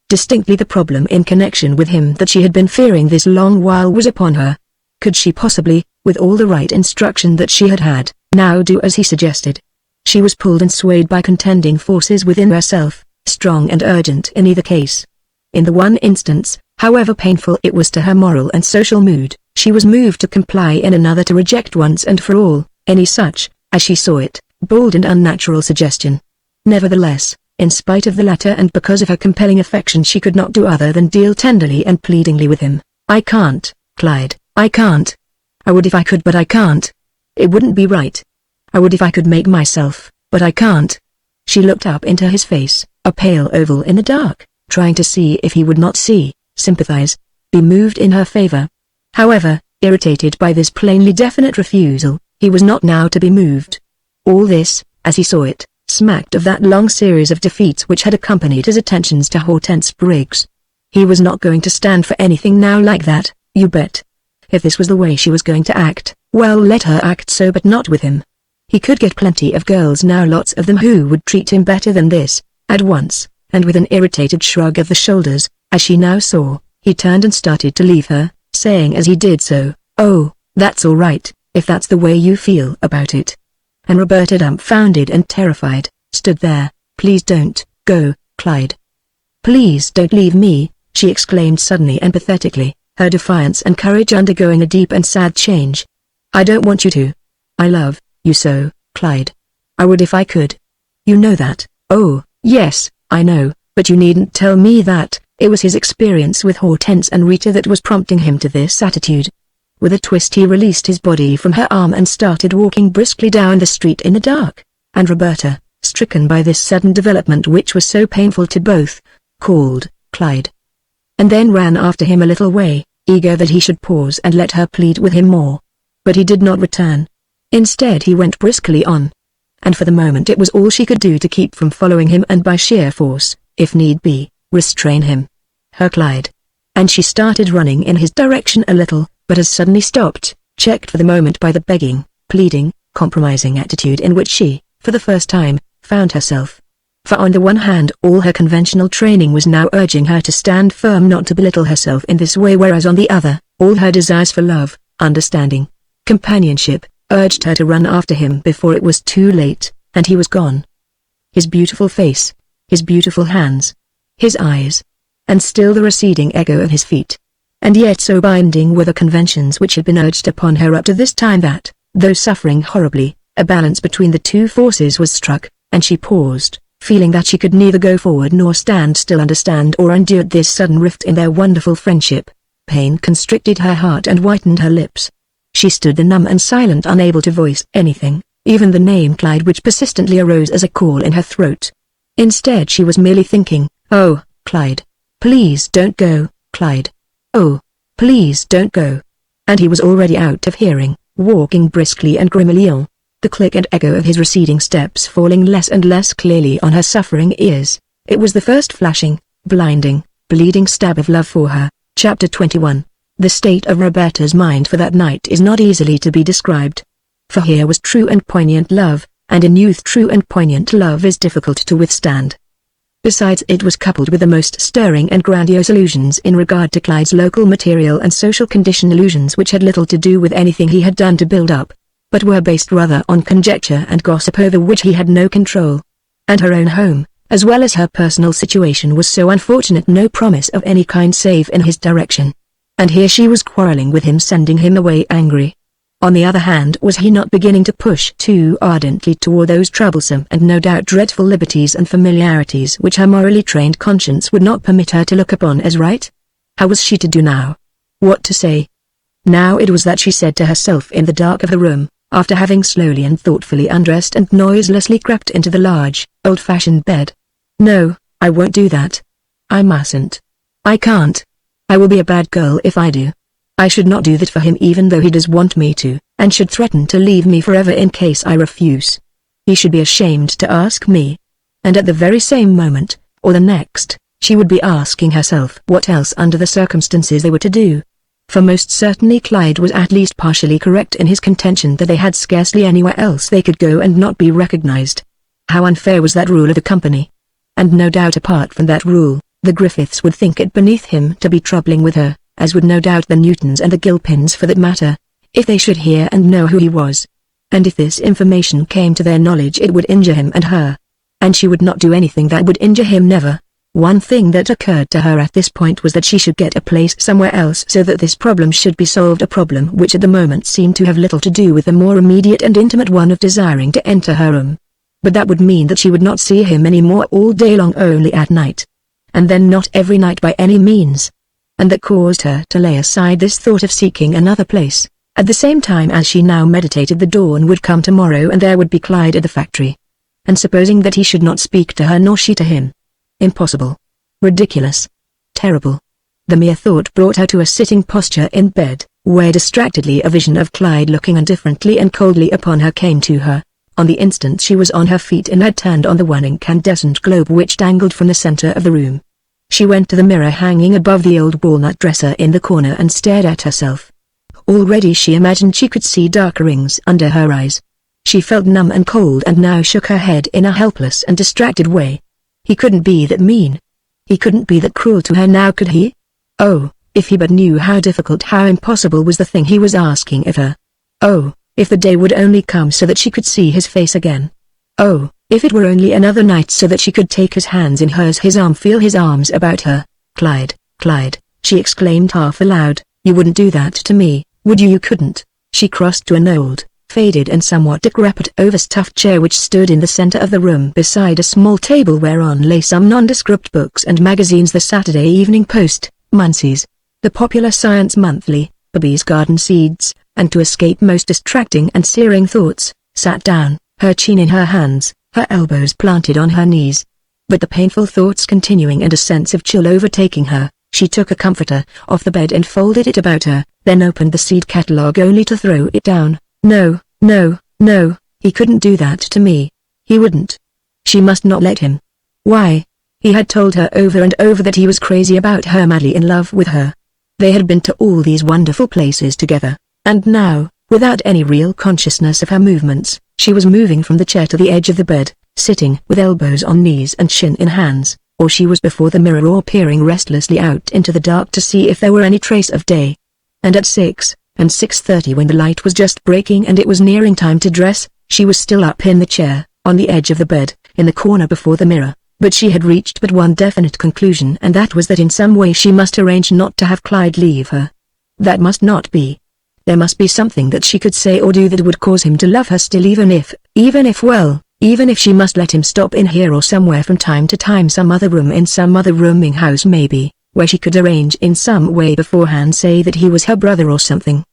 [SPEAKER 1] Distinctly the problem in connection with him that she had been fearing this long while was upon her. Could she possibly, with all the right instruction that she had had, now do as he suggested? She was pulled and swayed by contending forces within herself, strong and urgent in either case. In the one instance, however painful it was to her moral and social mood, she was moved to comply; in another to reject once and for all, any such, as she saw it, bold and unnatural suggestion. Nevertheless, in spite of the latter and because of her compelling affection, she could not do other than deal tenderly and pleadingly with him. "I can't, Clyde, I can't. I would if I could, but I can't. It wouldn't be right. I would if I could make myself, but I can't." She looked up into his face, a pale oval in the dark, trying to see if he would not see, sympathize, be moved in her favor. However, irritated by this plainly definite refusal, he was not now to be moved. All this, as he saw it, smacked of that long series of defeats which had accompanied his attentions to Hortense Briggs. He was not going to stand for anything now like that, you bet. If this was the way she was going to act, well, let her act so, but not with him. He could get plenty of girls now, lots of them, who would treat him better than this. At once, and with an irritated shrug of the shoulders, as she now saw, he turned and started to leave her, saying as he did so, "Oh, that's all right, if that's the way you feel about it." And Roberta, dumbfounded and terrified, stood there. "Please don't go, Clyde. Please don't leave me," she exclaimed suddenly and pathetically, her defiance and courage undergoing a deep and sad change. "I don't want you to. I love you so, Clyde. I would if I could. You know that." "Oh, yes, I know, but you needn't tell me that." It was his experience with Hortense and Rita that was prompting him to this attitude. With a twist he released his body from her arm and started walking briskly down the street in the dark, and Roberta, stricken by this sudden development which was so painful to both, called, "Clyde," and then ran after him a little way, eager that he should pause and let her plead with him more. But he did not return. Instead he went briskly on. And for the moment it was all she could do to keep from following him and by sheer force, if need be, restrain him. Her Clyde. And she started running in his direction a little, but as suddenly stopped, checked for the moment by the begging, pleading, compromising attitude in which she, for the first time, found herself. For on the one hand all her conventional training was now urging her to stand firm, not to belittle herself in this way, whereas on the other, all her desires for love, understanding, companionship, urged her to run after him before it was too late, and he was gone. His beautiful face, his beautiful hands, his eyes, and still the receding echo of his feet. And yet so binding were the conventions which had been urged upon her up to this time that, though suffering horribly, a balance between the two forces was struck, and she paused, feeling that she could neither go forward nor stand still, understand or endure this sudden rift in their wonderful friendship. Pain constricted her heart and whitened her lips. She stood there numb and silent, unable to voice anything, even the name Clyde, which persistently arose as a call in her throat. Instead she was merely thinking, "Oh, Clyde. Please don't go, Clyde. Oh, please don't go." And he was already out of hearing, walking briskly and grimly on, the click and echo of his receding steps falling less and less clearly on her suffering ears. It was the first flashing, blinding, bleeding stab of love for her. Chapter 21. The state of Roberta's mind for that night is not easily to be described. For here was true and poignant love, and in youth true and poignant love is difficult to withstand. Besides, it was coupled with the most stirring and grandiose illusions in regard to Clyde's local material and social condition, illusions which had little to do with anything he had done to build up, but were based rather on conjecture and gossip over which he had no control. And her own home, as well as her personal situation, was so unfortunate, no promise of any kind save in his direction. And here she was quarreling with him, sending him away angry. On the other hand, was he not beginning to push too ardently toward those troublesome and no doubt dreadful liberties and familiarities which her morally trained conscience would not permit her to look upon as right? How was she to do now? What to say? Now it was that she said to herself in the dark of the room, after having slowly and thoughtfully undressed and noiselessly crept into the large, old-fashioned bed. "No, I won't do that. I mustn't. I can't. I will be a bad girl if I do. I should not do that for him even though he does want me to, and should threaten to leave me forever in case I refuse. He should be ashamed to ask me." And at the very same moment, or the next, she would be asking herself what else under the circumstances they were to do. For most certainly Clyde was at least partially correct in his contention that they had scarcely anywhere else they could go and not be recognized. How unfair was that rule of the company! And no doubt apart from that rule, the Griffiths would think it beneath him to be troubling with her, as would no doubt the Newtons and the Gilpins for that matter, if they should hear and know who he was. And if this information came to their knowledge, it would injure him and her. And she would not do anything that would injure him, never. One thing that occurred to her at this point was that she should get a place somewhere else so that this problem should be solved, a problem which at the moment seemed to have little to do with the more immediate and intimate one of desiring to enter her room. But that would mean that she would not see him anymore all day long, only at night. And then not every night by any means. And that caused her to lay aside this thought of seeking another place. At the same time as she now meditated, the dawn would come tomorrow and there would be Clyde at the factory. And supposing that he should not speak to her nor she to him. Impossible. Ridiculous. Terrible. The mere thought brought her to a sitting posture in bed, where distractedly a vision of Clyde looking indifferently and coldly upon her came to her. On the instant she was on her feet and had turned on the one incandescent globe which dangled from the center of the room. She went to the mirror hanging above the old walnut dresser in the corner and stared at herself. Already she imagined she could see dark rings under her eyes. She felt numb and cold and now shook her head in a helpless and distracted way. He couldn't be that mean. He couldn't be that cruel to her now, could he? Oh, if he but knew how difficult, how impossible was the thing he was asking of her. Oh, if the day would only come so that she could see his face again. Oh, if it were only another night so that she could take his hands in hers, his arm, feel his arms about her. Clyde, Clyde, she exclaimed half aloud, you wouldn't do that to me, would you? You couldn't. She crossed to an old, faded and somewhat decrepit overstuffed chair which stood in the center of the room beside a small table whereon lay some nondescript books and magazines, the Saturday Evening Post, Munsey's, the Popular Science Monthly, Bobby's Garden Seeds, and to escape most distracting and searing thoughts, sat down, her chin in her hands, her elbows planted on her knees. But the painful thoughts continuing and a sense of chill overtaking her, she took a comforter off the bed and folded it about her, then opened the seed catalogue only to throw it down. No, no, no, he couldn't do that to me. He wouldn't. She must not let him. Why? He had told her over and over that he was crazy about her, madly in love with her. They had been to all these wonderful places together, and now, without any real consciousness of her movements, she was moving from the chair to the edge of the bed, sitting with elbows on knees and chin in hands, or she was before the mirror or peering restlessly out into the dark to see if there were any trace of day. And at 6:30 when the light was just breaking and it was nearing time to dress, she was still up in the chair, on the edge of the bed, in the corner before the mirror. But she had reached but one definite conclusion, and that was that in some way she must arrange not to have Clyde leave her. That must not be. There must be something that she could say or do that would cause him to love her still, even if she must let him stop in here or somewhere from time to time, some other room in some other rooming house maybe, where she could arrange in some way beforehand, say that he was her brother or something.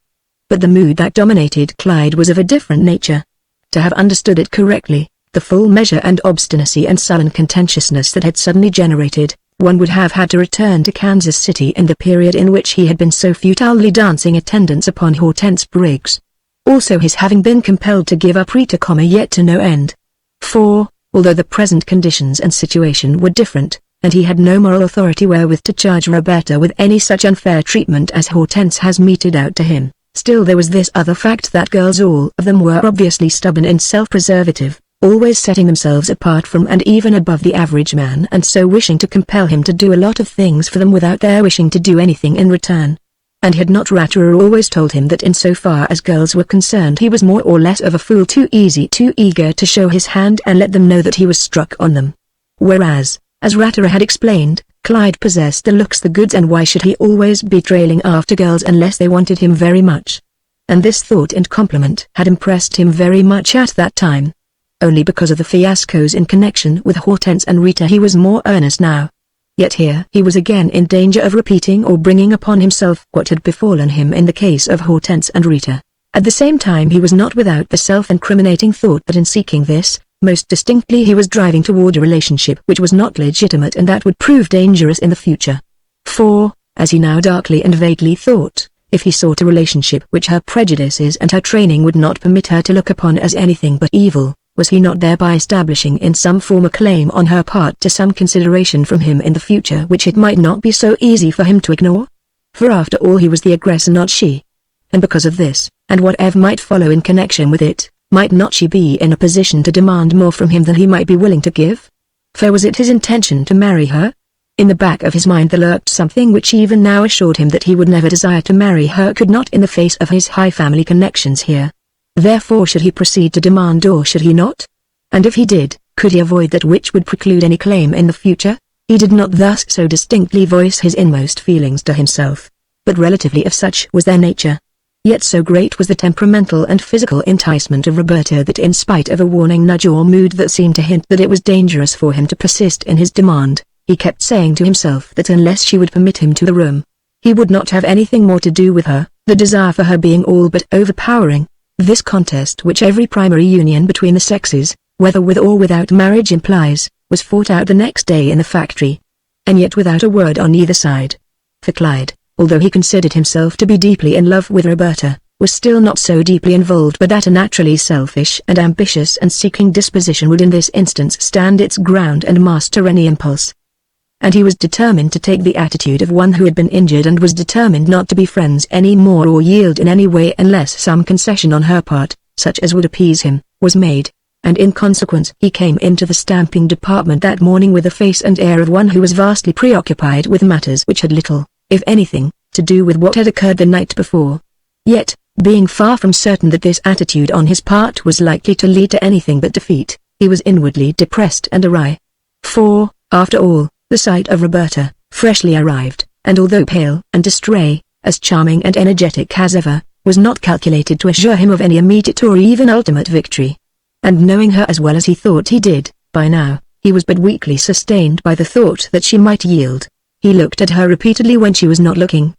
[SPEAKER 1] But the mood that dominated Clyde was of a different nature. To have understood it correctly, the full measure and obstinacy and sullen contentiousness that had suddenly generated, one would have had to return to Kansas City in the period in which he had been so futilely dancing attendance upon Hortense Briggs. Also his having been compelled to give up Rita, yet to no end. For, although the present conditions and situation were different, and he had no moral authority wherewith to charge Roberta with any such unfair treatment as Hortense has meted out to him, still there was this other fact, that girls, all of them, were obviously stubborn and self-preservative, always setting themselves apart from and even above the average man, and so wishing to compel him to do a lot of things for them without their wishing to do anything in return. And had not Ratterer always told him that in so far as girls were concerned he was more or less of a fool, too easy, too eager to show his hand and let them know that he was struck on them? Whereas, as Ratterer had explained, Clyde possessed the looks, the goods, and why should he always be trailing after girls unless they wanted him very much? And this thought and compliment had impressed him very much at that time. Only because of the fiascos in connection with Hortense and Rita he was more earnest now. Yet here he was again in danger of repeating or bringing upon himself what had befallen him in the case of Hortense and Rita. At the same time he was not without the self-incriminating thought that in seeking this, most distinctly he was driving toward a relationship which was not legitimate and that would prove dangerous in the future. For, as he now darkly and vaguely thought, if he sought a relationship which her prejudices and her training would not permit her to look upon as anything but evil, was he not thereby establishing in some form a claim on her part to some consideration from him in the future which it might not be so easy for him to ignore? For after all he was the aggressor, not she. And because of this, and whatever might follow in connection with it, might not she be in a position to demand more from him than he might be willing to give? For was it his intention to marry her? In the back of his mind there lurked something which even now assured him that he would never desire to marry her, could not in the face of his high family connections here. Therefore should he proceed to demand or should he not? And if he did, could he avoid that which would preclude any claim in the future? He did not thus so distinctly voice his inmost feelings to himself, but relatively if such was their nature. Yet so great was the temperamental and physical enticement of Roberta that in spite of a warning nudge or mood that seemed to hint that it was dangerous for him to persist in his demand, he kept saying to himself that unless she would permit him to the room, he would not have anything more to do with her, the desire for her being all but overpowering. This contest which every primary union between the sexes, whether with or without marriage implies, was fought out the next day in the factory. And yet without a word on either side. For Clyde, although he considered himself to be deeply in love with Roberta, was still not so deeply involved but that a naturally selfish and ambitious and seeking disposition would in this instance stand its ground and master any impulse. And he was determined to take the attitude of one who had been injured and was determined not to be friends any more or yield in any way unless some concession on her part, such as would appease him, was made. And in consequence he came into the stamping department that morning with the face and air of one who was vastly preoccupied with matters which had little, if anything, to do with what had occurred the night before. Yet, being far from certain that this attitude on his part was likely to lead to anything but defeat, he was inwardly depressed and awry. For, after all, the sight of Roberta, freshly arrived, and although pale and distrait, as charming and energetic as ever, was not calculated to assure him of any immediate or even ultimate victory. And knowing her as well as he thought he did, by now, he was but weakly sustained by the thought that she might yield. He looked at her repeatedly when she was not looking.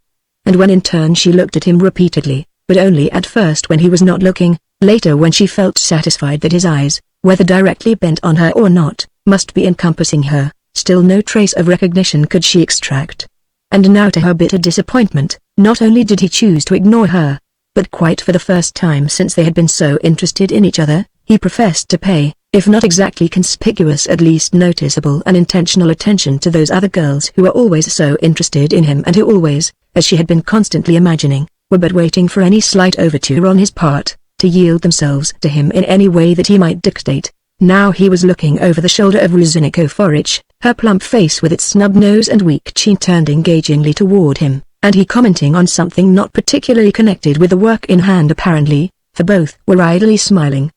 [SPEAKER 1] And when in turn she looked at him repeatedly, but only at first when he was not looking, later when she felt satisfied that his eyes, whether directly bent on her or not, must be encompassing her, still no trace of recognition could she extract. And now to her bitter disappointment, not only did he choose to ignore her, but quite for the first time since they had been so interested in each other, he professed to pay, if not exactly conspicuous at least noticeable and intentional attention to those other girls who were always so interested in him and who always, as she had been constantly imagining, were but waiting for any slight overture on his part, to yield themselves to him in any way that he might dictate. Now he was looking over the shoulder of Ruzinico Forich, her plump face with its snub nose and weak chin turned engagingly toward him, and he commenting on something not particularly connected with the work in hand apparently, for both were idly smiling.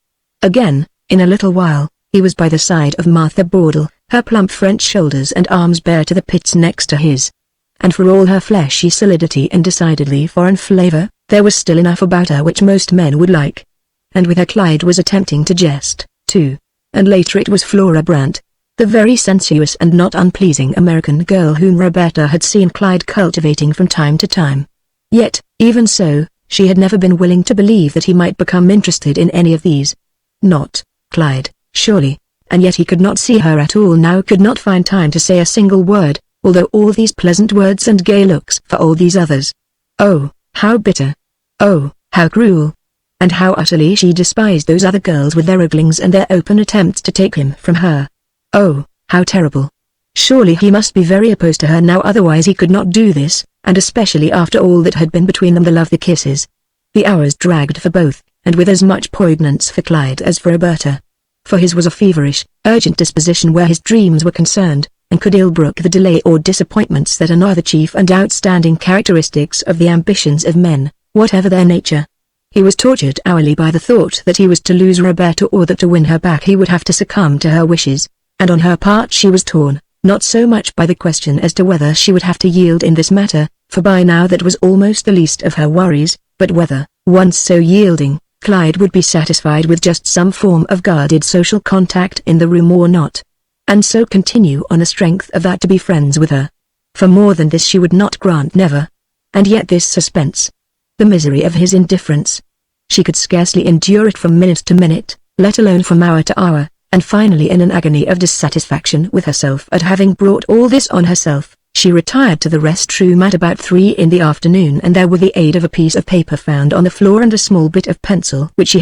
[SPEAKER 1] Again, in a little while, he was by the side of Martha Bordel, her plump French shoulders and arms bare to the pits next to his. And for all her fleshy solidity and decidedly foreign flavor, there was still enough about her which most men would like. And with her Clyde was attempting to jest, too. And later it was Flora Brandt, the very sensuous and not unpleasing American girl whom Roberta had seen Clyde cultivating from time to time. Yet, even so, she had never been willing to believe that he might become interested in any of these. Not Clyde, surely, and yet he could not see her at all now, could not find time to say a single word, although all these pleasant words and gay looks for all these others. Oh, how bitter! Oh, how cruel! And how utterly she despised those other girls with their oglings and their open attempts to take him from her. Oh, how terrible! Surely he must be very opposed to her now, otherwise he could not do this, and especially after all that had been between them, the love, the kisses. The hours dragged for both, and with as much poignance for Clyde as for Roberta. For his was a feverish, urgent disposition where his dreams were concerned, and could ill brook the delay or disappointments that are now the chief and outstanding characteristics of the ambitions of men, whatever their nature. He was tortured hourly by the thought that he was to lose Roberta or that to win her back he would have to succumb to her wishes, and on her part she was torn, not so much by the question as to whether she would have to yield in this matter, for by now that was almost the least of her worries, but whether, once so yielding, Clyde would be satisfied with just some form of guarded social contact in the room or not, and so continue on the strength of that to be friends with her. For more than this she would not grant, never. And yet this suspense, the misery of his indifference, she could scarcely endure it from minute to minute, let alone from hour to hour, and finally in an agony of dissatisfaction with herself at having brought all this on herself, she retired to the rest-room at about 3 in the afternoon, and there with the aid of a piece of paper found on the floor and a small bit of pencil which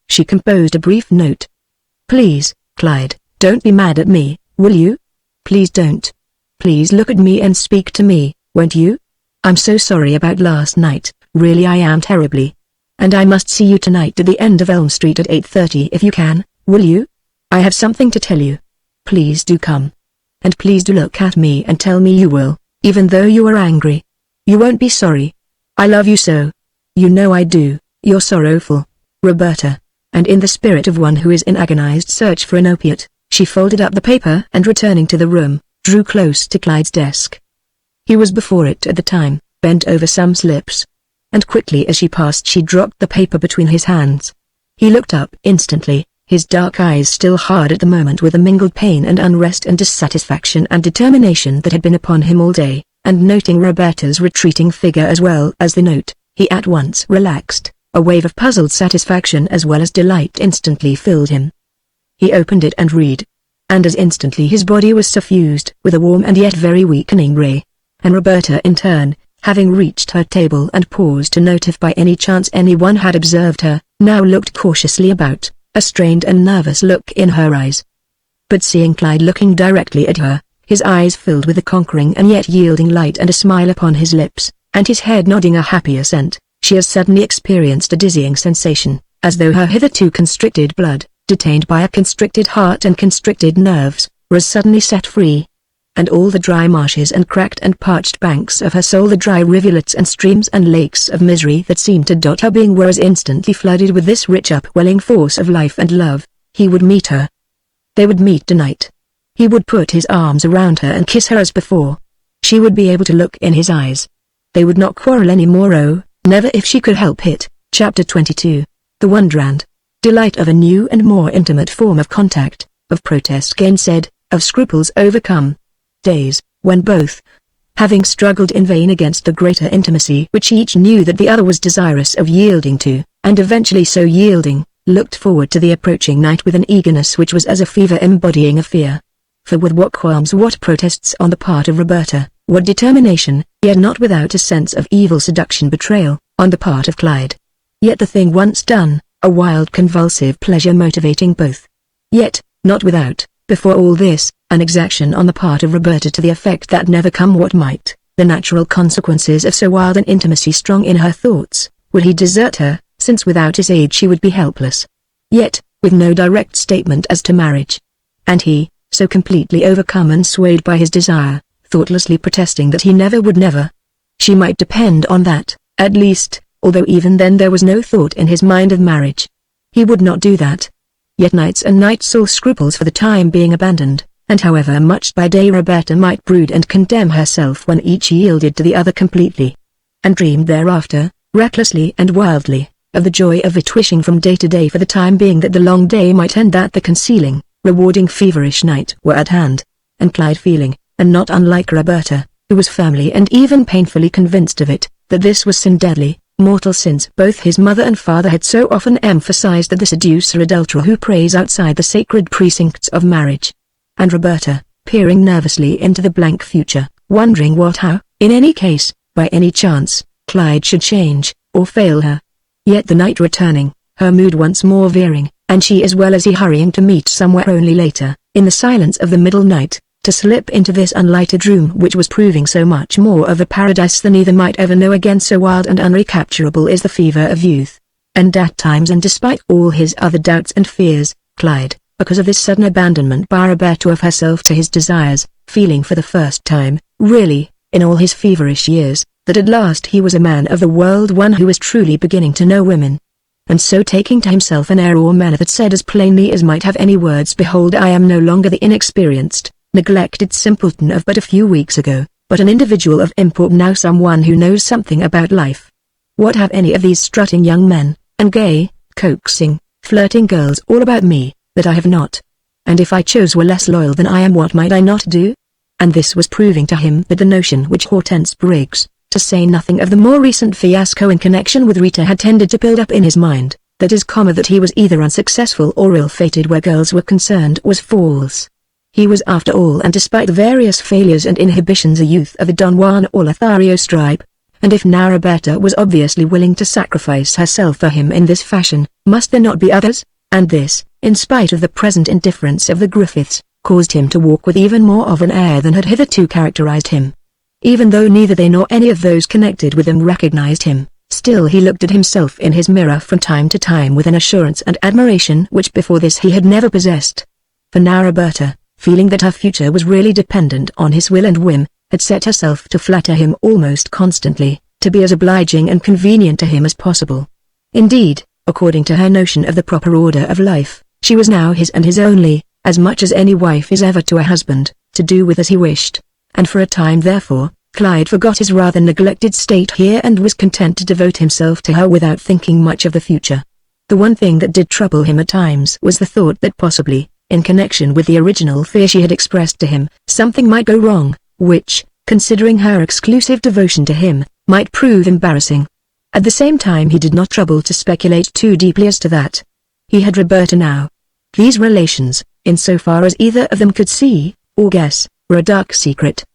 [SPEAKER 1] she composed a brief note. "Please, Clyde, don't be mad at me, will you? Please don't. Please look at me and speak to me, won't you? I'm so sorry about last night, really I am terribly. And I must see you tonight at the end of Elm Street at 8:30 if you can, will you? I have something to tell you. Please do come. And please do look at me and tell me you will, even though you are angry. You won't be sorry. I love you so. You know I do. You're sorrowful. Roberta. And in the spirit of one who is in agonized search for an opiate, she folded up the paper and returning to the room, drew close to Clyde's desk. He was before it at the time, bent over some slips. And quickly as she passed she dropped the paper between his hands. He looked up instantly, his dark eyes still hard at the moment with the mingled pain and unrest and dissatisfaction and determination that had been upon him all day, and noting Roberta's retreating figure as well as the note, he at once relaxed. A wave of puzzled satisfaction as well as delight instantly filled him. He opened it and read. And as instantly his body was suffused with a warm and yet very weakening ray. And Roberta in turn, having reached her table and paused to note if by any chance anyone had observed her, now looked cautiously about, a strained and nervous look in her eyes. But seeing Clyde looking directly at her, his eyes filled with a conquering and yet yielding light and a smile upon his lips, and his head nodding a happy assent, she as suddenly experienced a dizzying sensation, as though her hitherto constricted blood, detained by a constricted heart and constricted nerves, was suddenly set free. And all the dry marshes and cracked and parched banks of her soul, the dry rivulets and streams and lakes of misery that seemed to dot her being, were as instantly flooded with this rich upwelling force of life and love. He would meet her. They would meet tonight. He would put his arms around her and kiss her as before. She would be able to look in his eyes. They would not quarrel any more. Oh, never if she could help it. Chapter 22. The wonder and delight of a new and more intimate form of contact, of protest gainsaid, of scruples overcome. Days, when both, having struggled in vain against the greater intimacy which each knew that the other was desirous of yielding to, and eventually so yielding, looked forward to the approaching night with an eagerness which was as a fever embodying a fear. For with what qualms, what protests on the part of Roberta, what determination, yet not without a sense of evil seduction betrayal, on the part of Clyde. Yet the thing once done, a wild convulsive pleasure motivating both. Yet, not without, before all this, an exaction on the part of Roberta to the effect that never come what might, the natural consequences of so wild an intimacy strong in her thoughts, would he desert her, since without his aid she would be helpless. Yet, with no direct statement as to marriage. And he, so completely overcome and swayed by his desire, thoughtlessly protesting that he never would never. She might depend on that, at least, although even then there was no thought in his mind of marriage. He would not do that. Yet nights and nights all scruples for the time being abandoned, and however much by day Roberta might brood and condemn herself when each yielded to the other completely, and dreamed thereafter, recklessly and wildly, of the joy of it, wishing from day to day for the time being that the long day might end, that the concealing, rewarding feverish night were at hand, and Clyde feeling, and not unlike Roberta, who was firmly and even painfully convinced of it, that this was sin deadly, mortal, since both his mother and father had so often emphasized that the seducer adulterer who preys outside the sacred precincts of marriage. And Roberta, peering nervously into the blank future, wondering how, in any case, by any chance, Clyde should change, or fail her. Yet the night returning, her mood once more veering, and she as well as he hurrying to meet somewhere only later, in the silence of the middle night, to slip into this unlighted room which was proving so much more of a paradise than either might ever know again. So wild and unrecapturable is the fever of youth. And at times, and despite all his other doubts and fears, Clyde, because of this sudden abandonment by Roberta of herself to his desires, feeling for the first time, really, in all his feverish years, that at last he was a man of the world, one who was truly beginning to know women. And so taking to himself an air or manner that said as plainly as might have any words, "Behold, I am no longer the inexperienced, neglected simpleton of but a few weeks ago, but an individual of import now, someone who knows something about life. What have any of these strutting young men, and gay, coaxing, flirting girls all about me, that I have not? And if I chose were less loyal than I am, what might I not do?" And this was proving to him that the notion which Hortense Briggs, to say nothing of the more recent fiasco in connection with Rita, had tended to build up in his mind, that that he was either unsuccessful or ill-fated where girls were concerned, was false. He was after all, and despite the various failures and inhibitions, a youth of the Don Juan or Lothario stripe, and if now Roberta was obviously willing to sacrifice herself for him in this fashion, must there not be others? And this, in spite of the present indifference of the Griffiths, caused him to walk with even more of an air than had hitherto characterized him. Even though neither they nor any of those connected with him recognized him, still he looked at himself in his mirror from time to time with an assurance and admiration which before this he had never possessed. For now Roberta, feeling that her future was really dependent on his will and whim, had set herself to flatter him almost constantly, to be as obliging and convenient to him as possible. Indeed, according to her notion of the proper order of life, she was now his and his only, as much as any wife is ever to a husband, to do with as he wished. And for a time therefore, Clyde forgot his rather neglected state here and was content to devote himself to her without thinking much of the future. The one thing that did trouble him at times was the thought that possibly, in connection with the original fear she had expressed to him, something might go wrong, which, considering her exclusive devotion to him, might prove embarrassing. At the same time he did not trouble to speculate too deeply as to that. He had Roberta now. These relations, insofar as either of them could see, or guess, were a dark secret.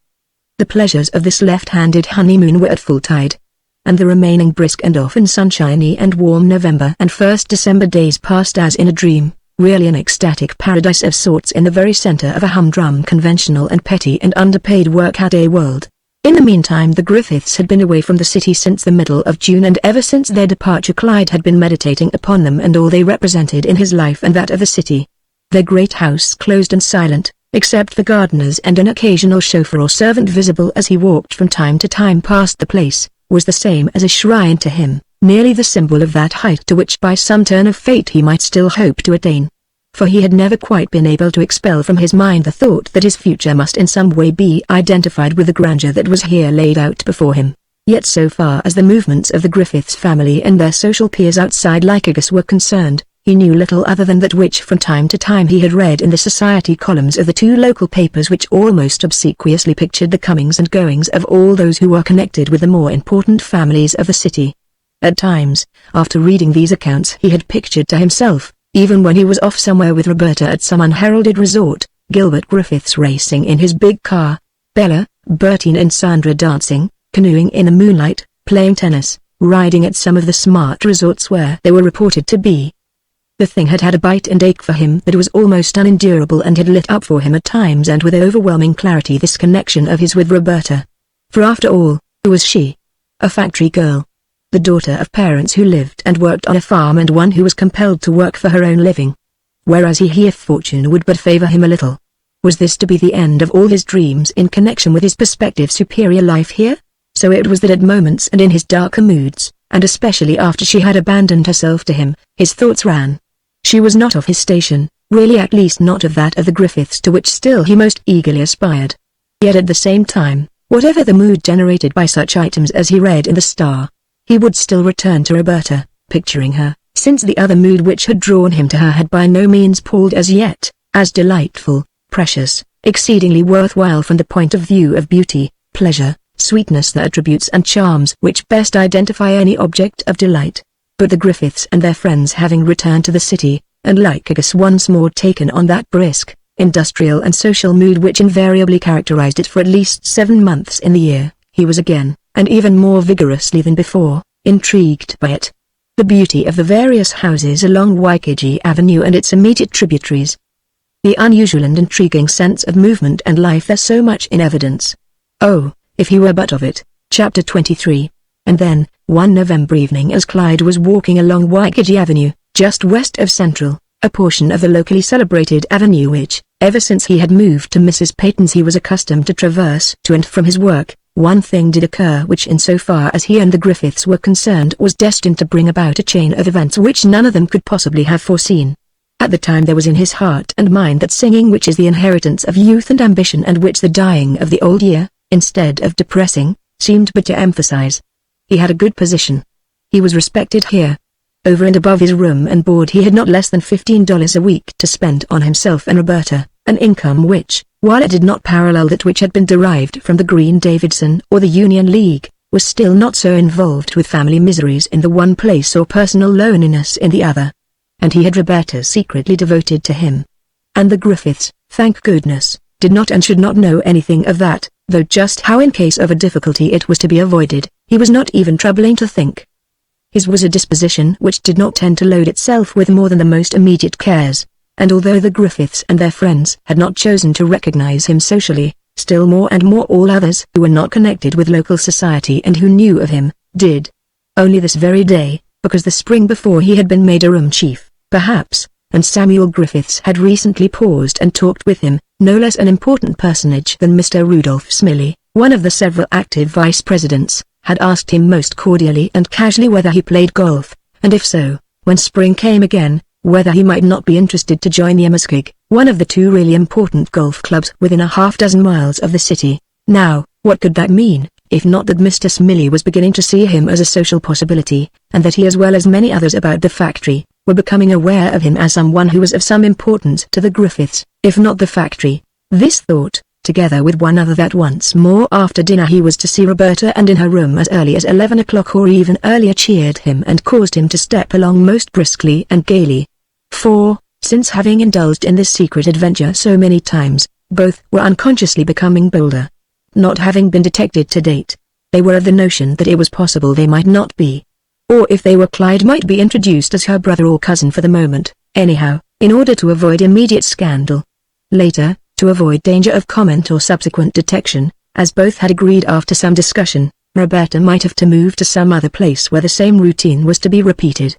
[SPEAKER 1] The pleasures of this left-handed honeymoon were at full tide, and the remaining brisk and often sunshiny and warm November and first December days passed as in a dream, really an ecstatic paradise of sorts in the very center of a humdrum conventional and petty and underpaid workaday world. In the meantime the Griffiths had been away from the city since the middle of June, and ever since their departure Clyde had been meditating upon them and all they represented in his life and that of the city. Their great house closed and silent, except for gardeners and an occasional chauffeur or servant visible as he walked from time to time past the place, was the same as a shrine to him, merely the symbol of that height to which by some turn of fate he might still hope to attain. For he had never quite been able to expel from his mind the thought that his future must in some way be identified with the grandeur that was here laid out before him. Yet so far as the movements of the Griffiths family and their social peers outside Lycurgus were concerned, he knew little other than that which from time to time he had read in the society columns of the two local papers which almost obsequiously pictured the comings and goings of all those who were connected with the more important families of the city. At times, after reading these accounts he had pictured to himself, even when he was off somewhere with Roberta at some unheralded resort, Gilbert Griffiths racing in his big car, Bella, Bertine and Sandra dancing, canoeing in the moonlight, playing tennis, riding at some of the smart resorts where they were reported to be. The thing had had a bite and ache for him that was almost unendurable and had lit up for him at times and with overwhelming clarity this connection of his with Roberta. For after all, who was she? A factory girl. The daughter of parents who lived and worked on a farm and one who was compelled to work for her own living. Whereas he if fortune would but favor him a little. Was this to be the end of all his dreams in connection with his prospective superior life here? So it was that at moments and in his darker moods, and especially after she had abandoned herself to him, his thoughts ran. She was not of his station, really, at least not of that of the Griffiths to which still he most eagerly aspired. Yet at the same time, whatever the mood generated by such items as he read in the Star, he would still return to Roberta, picturing her, since the other mood which had drawn him to her had by no means palled as yet, as delightful, precious, exceedingly worthwhile from the point of view of beauty, pleasure, sweetness, the attributes and charms which best identify any object of delight. But the Griffiths and their friends having returned to the city, and Lycurgus once more taken on that brisk, industrial and social mood which invariably characterized it for at least 7 months in the year, he was again, and even more vigorously than before, intrigued by it. The beauty of the various houses along Waikiki Avenue and its immediate tributaries. The unusual and intriguing sense of movement and life there so much in evidence. Oh, if he were but of it. Chapter 23. And then, one November evening as Clyde was walking along Waikiki Avenue, just west of Central, a portion of the locally celebrated avenue which, ever since he had moved to Mrs. Peyton's he was accustomed to traverse to and from his work, one thing did occur which insofar as he and the Griffiths were concerned was destined to bring about a chain of events which none of them could possibly have foreseen. At the time there was in his heart and mind that singing which is the inheritance of youth and ambition and which the dying of the old year, instead of depressing, seemed but to emphasize. He had a good position. He was respected here. Over and above his room and board he had not less than $15 a week to spend on himself and Roberta, an income which, while it did not parallel that which had been derived from the Green Davidson or the Union League, was still not so involved with family miseries in the one place or personal loneliness in the other. And he had Roberta secretly devoted to him. And the Griffiths, thank goodness, did not and should not know anything of that, though just how in case of a difficulty it was to be avoided, he was not even troubling to think. His was a disposition which did not tend to load itself with more than the most immediate cares, and although the Griffiths and their friends had not chosen to recognize him socially, still more and more all others who were not connected with local society and who knew of him, did. Only this very day, because the spring before he had been made a room chief, perhaps, and Samuel Griffiths had recently paused and talked with him, no less an important personage than Mr. Rudolph Smiley, one of the several active vice presidents, had asked him most cordially and casually whether he played golf, and if so, when spring came again, whether he might not be interested to join the Muskeg, one of the two really important golf clubs within a half-dozen miles of the city. Now, what could that mean, if not that Mr. Smiley was beginning to see him as a social possibility, and that he as well as many others about the factory, were becoming aware of him as someone who was of some importance to the Griffiths, if not the factory. This thought, together with one other that once more after dinner he was to see Roberta and in her room as early as 11 o'clock or even earlier, cheered him and caused him to step along most briskly and gaily. For, since having indulged in this secret adventure so many times, both were unconsciously becoming bolder. Not having been detected to date, they were of the notion that it was possible they might not be. Or if they were, Clyde might be introduced as her brother or cousin for the moment, anyhow, in order to avoid immediate scandal. Later, to avoid danger of comment or subsequent detection, as both had agreed after some discussion, Roberta might have to move to some other place where the same routine was to be repeated.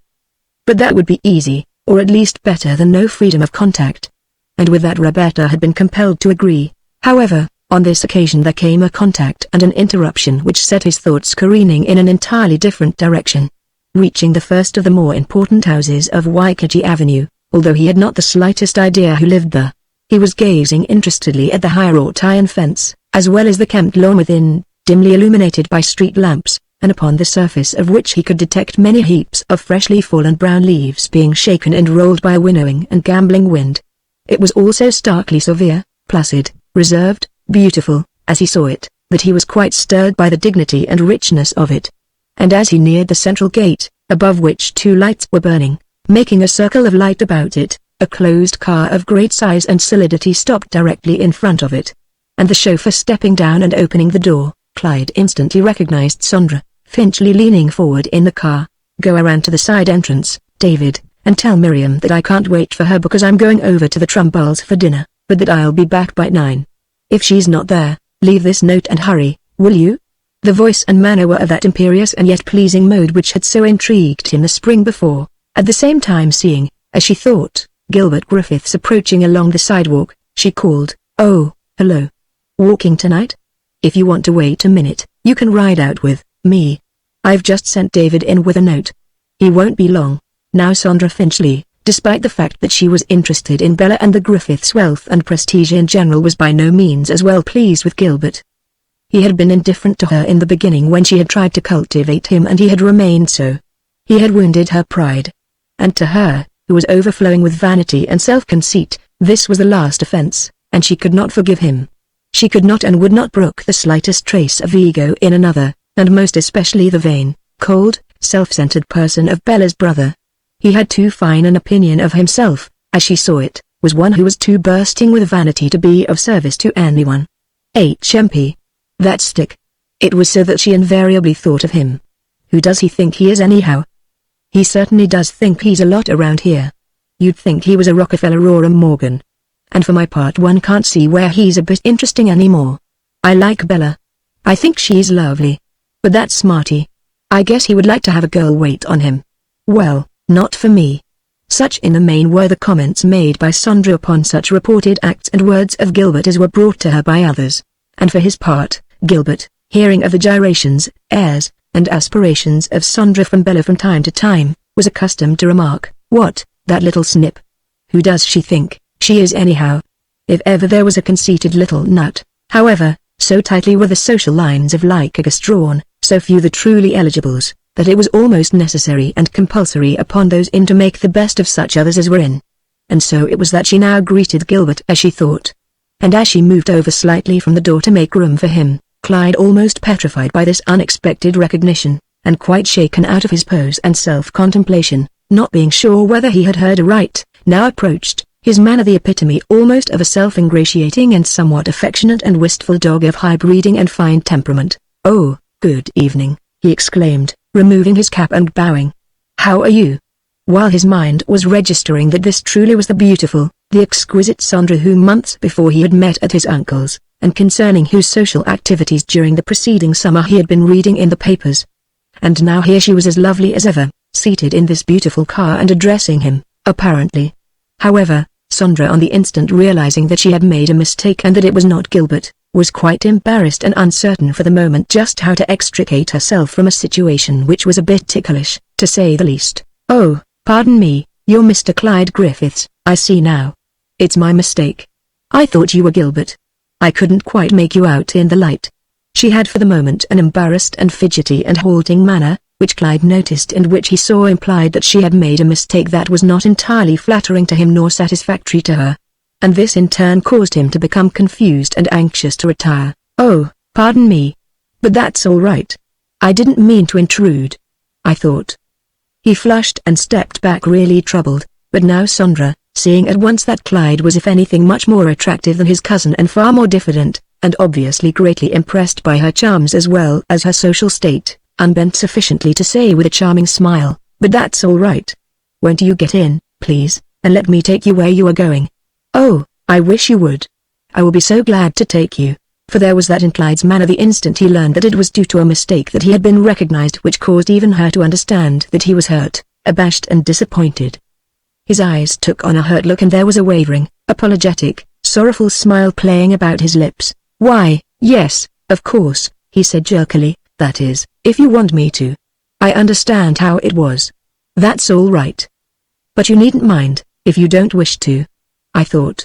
[SPEAKER 1] But that would be easy, or at least better than no freedom of contact. And with that Roberta had been compelled to agree. However, on this occasion there came a contact and an interruption which set his thoughts careening in an entirely different direction. Reaching the first of the more important houses of Waikiki Avenue, although he had not the slightest idea who lived there, he was gazing interestedly at the high wrought iron fence, as well as the kempt lawn within, dimly illuminated by street lamps, and upon the surface of which he could detect many heaps of freshly fallen brown leaves being shaken and rolled by a winnowing and gambling wind. It was all so starkly severe, placid, reserved, beautiful, as he saw it, that he was quite stirred by the dignity and richness of it. And as he neared the central gate, above which two lights were burning, making a circle of light about it, a closed car of great size and solidity stopped directly in front of it. And the chauffeur stepping down and opening the door, Clyde instantly recognized Sondra, Finchley leaning forward in the car. "Go around to the side entrance, David, and tell Miriam that I can't wait for her because I'm going over to the Trumbulls for dinner, but that I'll be back by 9. If she's not there, leave this note and hurry, will you?" The voice and manner were of that imperious and yet pleasing mode which had so intrigued him the spring before, at the same time seeing, as she thought, Gilbert Griffiths approaching along the sidewalk. She called, "Oh, hello. Walking tonight? If you want to wait a minute, you can ride out with me. I've just sent David in with a note. He won't be long." Now Sondra Finchley, despite the fact that she was interested in Bella and the Griffiths' wealth and prestige in general, was by no means as well pleased with Gilbert. He had been indifferent to her in the beginning when she had tried to cultivate him, and he had remained so. He had wounded her pride. And to her, who was overflowing with vanity and self-conceit, this was the last offense, and she could not forgive him. She could not and would not brook the slightest trace of ego in another, and most especially the vain, cold, self-centered person of Bella's brother. He had too fine an opinion of himself, as she saw it, was one who was too bursting with vanity to be of service to anyone. HMP. That stick. It was so that she invariably thought of him. Who does he think he is anyhow? He certainly does think he's a lot around here. You'd think he was a Rockefeller or a Morgan. And for my part, one can't see where he's a bit interesting anymore. I like Bella. I think she's lovely. But that smarty. I guess he would like to have a girl wait on him. Well, not for me. Such in the main were the comments made by Sondra upon such reported acts and words of Gilbert as were brought to her by others. And for his part, Gilbert, hearing of the gyrations, airs, and aspirations of Sondra from Bella from time to time, was accustomed to remark, "What, that little snip? Who does she think she is anyhow?" If ever there was a conceited little nut, however, so tightly were the social lines of Lycurgus drawn, so few the truly eligibles, that it was almost necessary and compulsory upon those in to make the best of such others as were in. And so it was that she now greeted Gilbert as she thought. And as she moved over slightly from the door to make room for him, Clyde, almost petrified by this unexpected recognition, and quite shaken out of his pose and self-contemplation, not being sure whether he had heard aright, now approached, his manner the epitome almost of a self-ingratiating and somewhat affectionate and wistful dog of high breeding and fine temperament. "Oh, good evening," he exclaimed, removing his cap and bowing. "How are you?" While his mind was registering that this truly was the beautiful, the exquisite Sondra whom months before he had met at his uncle's, and concerning whose social activities during the preceding summer he had been reading in the papers. And now here she was as lovely as ever, seated in this beautiful car and addressing him, apparently. However, Sondra, on the instant realizing that she had made a mistake and that it was not Gilbert, was quite embarrassed and uncertain for the moment just how to extricate herself from a situation which was a bit ticklish, to say the least. "Oh, Pardon me, you're Mr. Clyde Griffiths, I see now. It's my mistake. I thought you were Gilbert. I couldn't quite make you out in the light. She had for the moment an embarrassed and fidgety and halting manner, which Clyde noticed and which he saw implied that she had made a mistake that was not entirely flattering to him nor satisfactory to her. And this in turn caused him to become confused and anxious to retire. Oh, pardon me. But that's all right. I didn't mean to intrude. I thought. He flushed and stepped back really troubled, but now Sondra, seeing at once that Clyde was if anything much more attractive than his cousin and far more diffident, and obviously greatly impressed by her charms as well as her social state, unbent sufficiently to say with a charming smile, "But that's all right. Won't you get in, please, and let me take you where you are going?" "Oh, I wish you would. I will be so glad to take you." For there was that in Clyde's manner the instant he learned that it was due to a mistake that he had been recognized which caused even her to understand that he was hurt, abashed and disappointed. His eyes took on a hurt look and there was a wavering, apologetic, sorrowful smile playing about his lips. "Why, yes, of course," he said jerkily, "that is, if you want me to. I understand how it was. That's all right. But you needn't mind, if you don't wish to." I thought.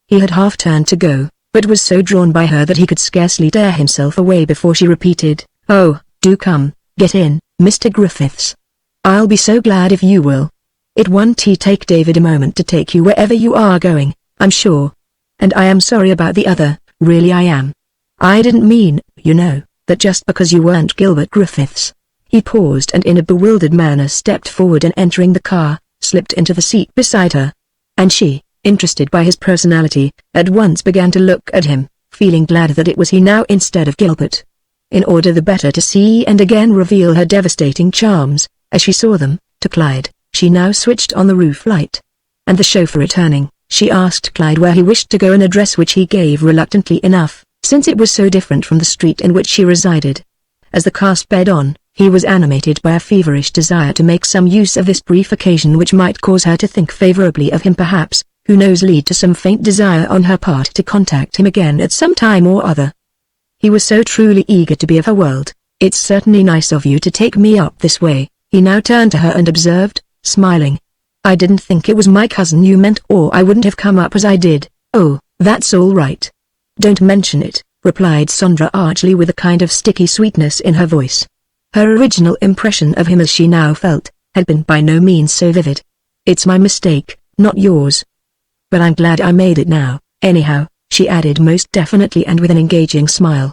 [SPEAKER 1] He had half turned to go, but was so drawn by her that he could scarcely tear himself away before she repeated, "Oh, do come, get in, Mr. Griffiths. I'll be so glad if you will. It won't take David a moment to take you wherever you are going, I'm sure. And I am sorry about the other, really I am. I didn't mean, you know, that just because you weren't Gilbert Griffiths." He paused and in a bewildered manner stepped forward and entering the car, slipped into the seat beside her. And she, interested by his personality, at once began to look at him, feeling glad that it was he now instead of Gilbert. In order the better to see and again reveal her devastating charms, as she saw them, to Clyde, she now switched on the roof light. And the chauffeur returning, she asked Clyde where he wished to go, an address which he gave reluctantly enough, since it was so different from the street in which she resided. As the car sped on, he was animated by a feverish desire to make some use of this brief occasion which might cause her to think favorably of him, perhaps, who knows, lead to some faint desire on her part to contact him again at some time or other. He was so truly eager to be of her world. "It's certainly nice of you to take me up this way," he now turned to her and observed, smiling. "I didn't think it was my cousin you meant, or I wouldn't have come up as I did." "Oh, that's all right. Don't mention it," replied Sondra archly with a kind of sticky sweetness in her voice. Her original impression of him, as she now felt, had been by no means so vivid. "It's my mistake, not yours. But I'm glad I made it now, anyhow," she added most definitely and with an engaging smile.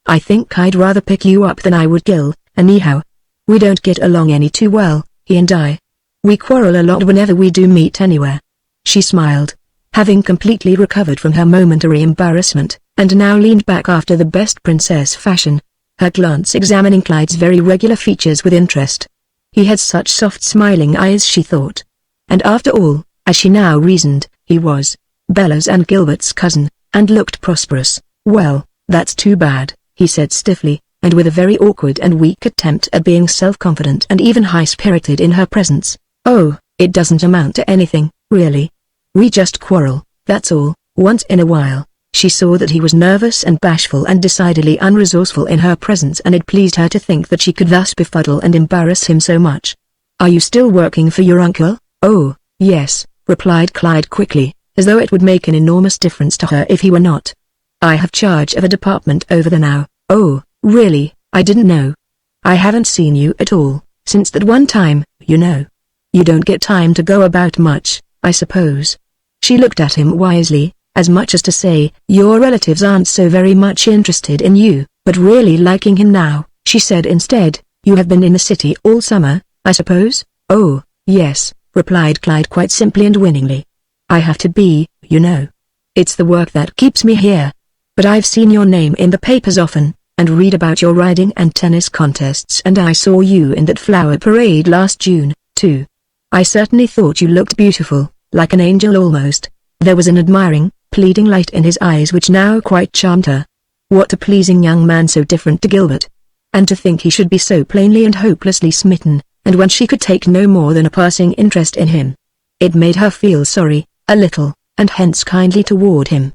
[SPEAKER 1] "I think I'd rather pick you up than I would Gil, anyhow. We don't get along any too well, he and I. We quarrel a lot whenever we do meet anywhere." She smiled, having completely recovered from her momentary embarrassment, and now leaned back after the best princess fashion, her glance examining Clyde's very regular features with interest. He had such soft smiling eyes, she thought. And after all, as she now reasoned, he was Bella's and Gilbert's cousin, and looked prosperous. "Well, that's too bad," he said stiffly, and with a very awkward and weak attempt at being self-confident and even high-spirited in her presence. "Oh, it doesn't amount to anything, really. We just quarrel, that's all, once in a while." She saw that he was nervous and bashful and decidedly unresourceful in her presence, and it pleased her to think that she could thus befuddle and embarrass him so much. "Are you still working for your uncle?" "Oh, yes," replied Clyde quickly, as though it would make an enormous difference to her if he were not. "I have charge of a department over there now." "Oh, really? I didn't know. I haven't seen you at all, since that one time, you know. You don't get time to go about much, I suppose." She looked at him wisely, as much as to say, "Your relatives aren't so very much interested in you," but really liking him now, she said instead, "You have been in the city all summer, I suppose?" "Oh, yes," replied Clyde quite simply and winningly. "I have to be, you know. It's the work that keeps me here. But I've seen your name in the papers often, and read about your riding and tennis contests, and I saw you in that flower parade last June, too. I certainly thought you looked beautiful, like an angel almost." There was an admiring, pleading light in his eyes which now quite charmed her. What a pleasing young man, so different to Gilbert. And to think he should be so plainly and hopelessly smitten, and when she could take no more than a passing interest in him. It made her feel sorry, a little, and hence kindly toward him.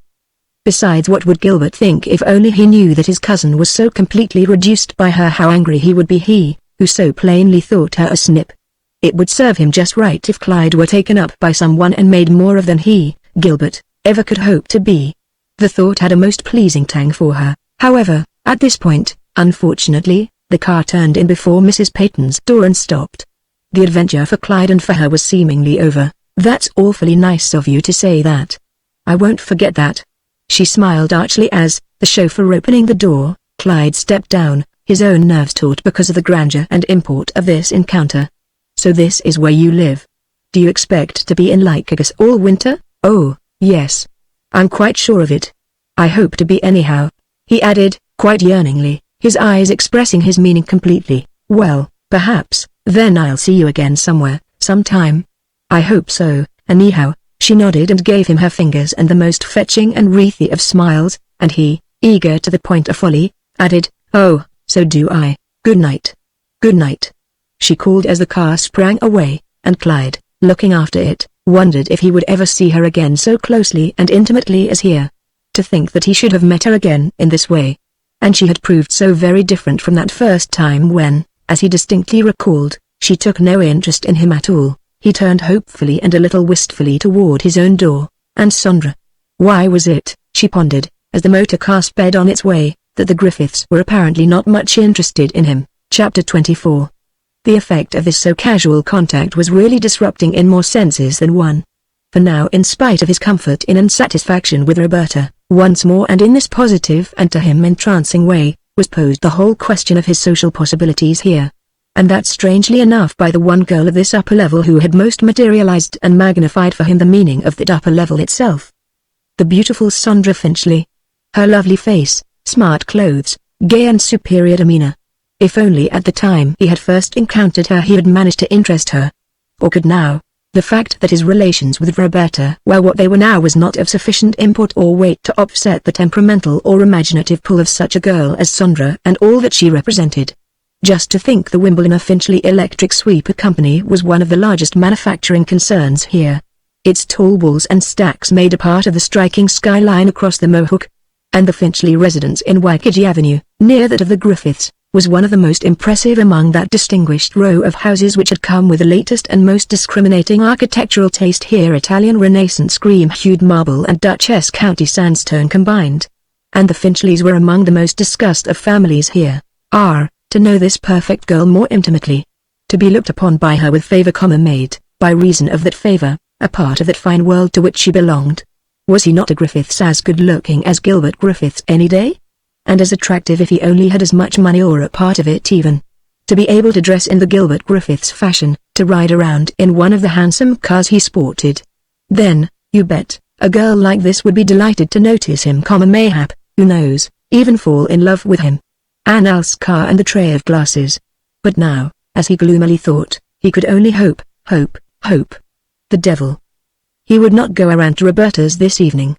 [SPEAKER 1] Besides, what would Gilbert think if only he knew that his cousin was so completely reduced by her? How angry he would be, he, who so plainly thought her a snip. It would serve him just right if Clyde were taken up by someone and made more of than he, Gilbert, ever could hope to be. The thought had a most pleasing tang for her. However, at this point, unfortunately, the car turned in before Mrs. Peyton's door and stopped. The adventure for Clyde and for her was seemingly over. "That's awfully nice of you to say that. I won't forget that." She smiled archly as, the chauffeur opening the door, Clyde stepped down, his own nerves taut because of the grandeur and import of this encounter. "So this is where you live? Do you expect to be in Lycurgus all winter?" "Oh, yes. I'm quite sure of it. I hope to be anyhow," he added, quite yearningly, his eyes expressing his meaning completely. "Well, perhaps, then I'll see you again somewhere, sometime." "I hope so, anyhow." She nodded and gave him her fingers and the most fetching and wreathy of smiles, and he, eager to the point of folly, added, "Oh, so do I. Good night." "Good night," she called as the car sprang away, and Clyde, looking after it, wondered if he would ever see her again so closely and intimately as here. To think that he should have met her again in this way. And she had proved so very different from that first time when, as he distinctly recalled, she took no interest in him at all. He turned hopefully and a little wistfully toward his own door, and Sandra. Why was it, she pondered, as the motor car sped on its way, that the Griffiths were apparently not much interested in him? Chapter 24. The effect of this so casual contact was really disrupting in more senses than one. For now, in spite of his comfort in and satisfaction with Roberta, once more and in this positive and to him entrancing way, was posed the whole question of his social possibilities here. And that strangely enough by the one girl of this upper level who had most materialized and magnified for him the meaning of that upper level itself. The beautiful Sandra Finchley. Her lovely face, smart clothes, gay and superior demeanor. If only at the time he had first encountered her he had managed to interest her. Or could now. The fact that his relations with Roberta were what they were now was not of sufficient import or weight to offset the temperamental or imaginative pull of such a girl as Sandra and all that she represented. Just to think the Wimbledon Finchley Electric Sweeper Company was one of the largest manufacturing concerns here. Its tall walls and stacks made a part of the striking skyline across the Mohawk. And the Finchley residence in Waikiki Avenue, near that of the Griffiths, was one of the most impressive among that distinguished row of houses which had come with the latest and most discriminating architectural taste here, Italian Renaissance cream-hued marble and Dutchess County sandstone combined. And the Finchleys were among the most discussed of families here. To know this perfect girl more intimately. To be looked upon by her with favor made, by reason of that favor, a part of that fine world to which she belonged. Was he not a Griffiths as good-looking as Gilbert Griffiths any day? And as attractive if he only had as much money or a part of it even. To be able to dress in the Gilbert Griffiths fashion, to ride around in one of the handsome cars he sported. Then, you bet, a girl like this would be delighted to notice him, mayhap, who knows, even fall in love with him. Annal's car and the tray of glasses. But now, as he gloomily thought, he could only hope. The devil. He would not go around to Roberta's this evening.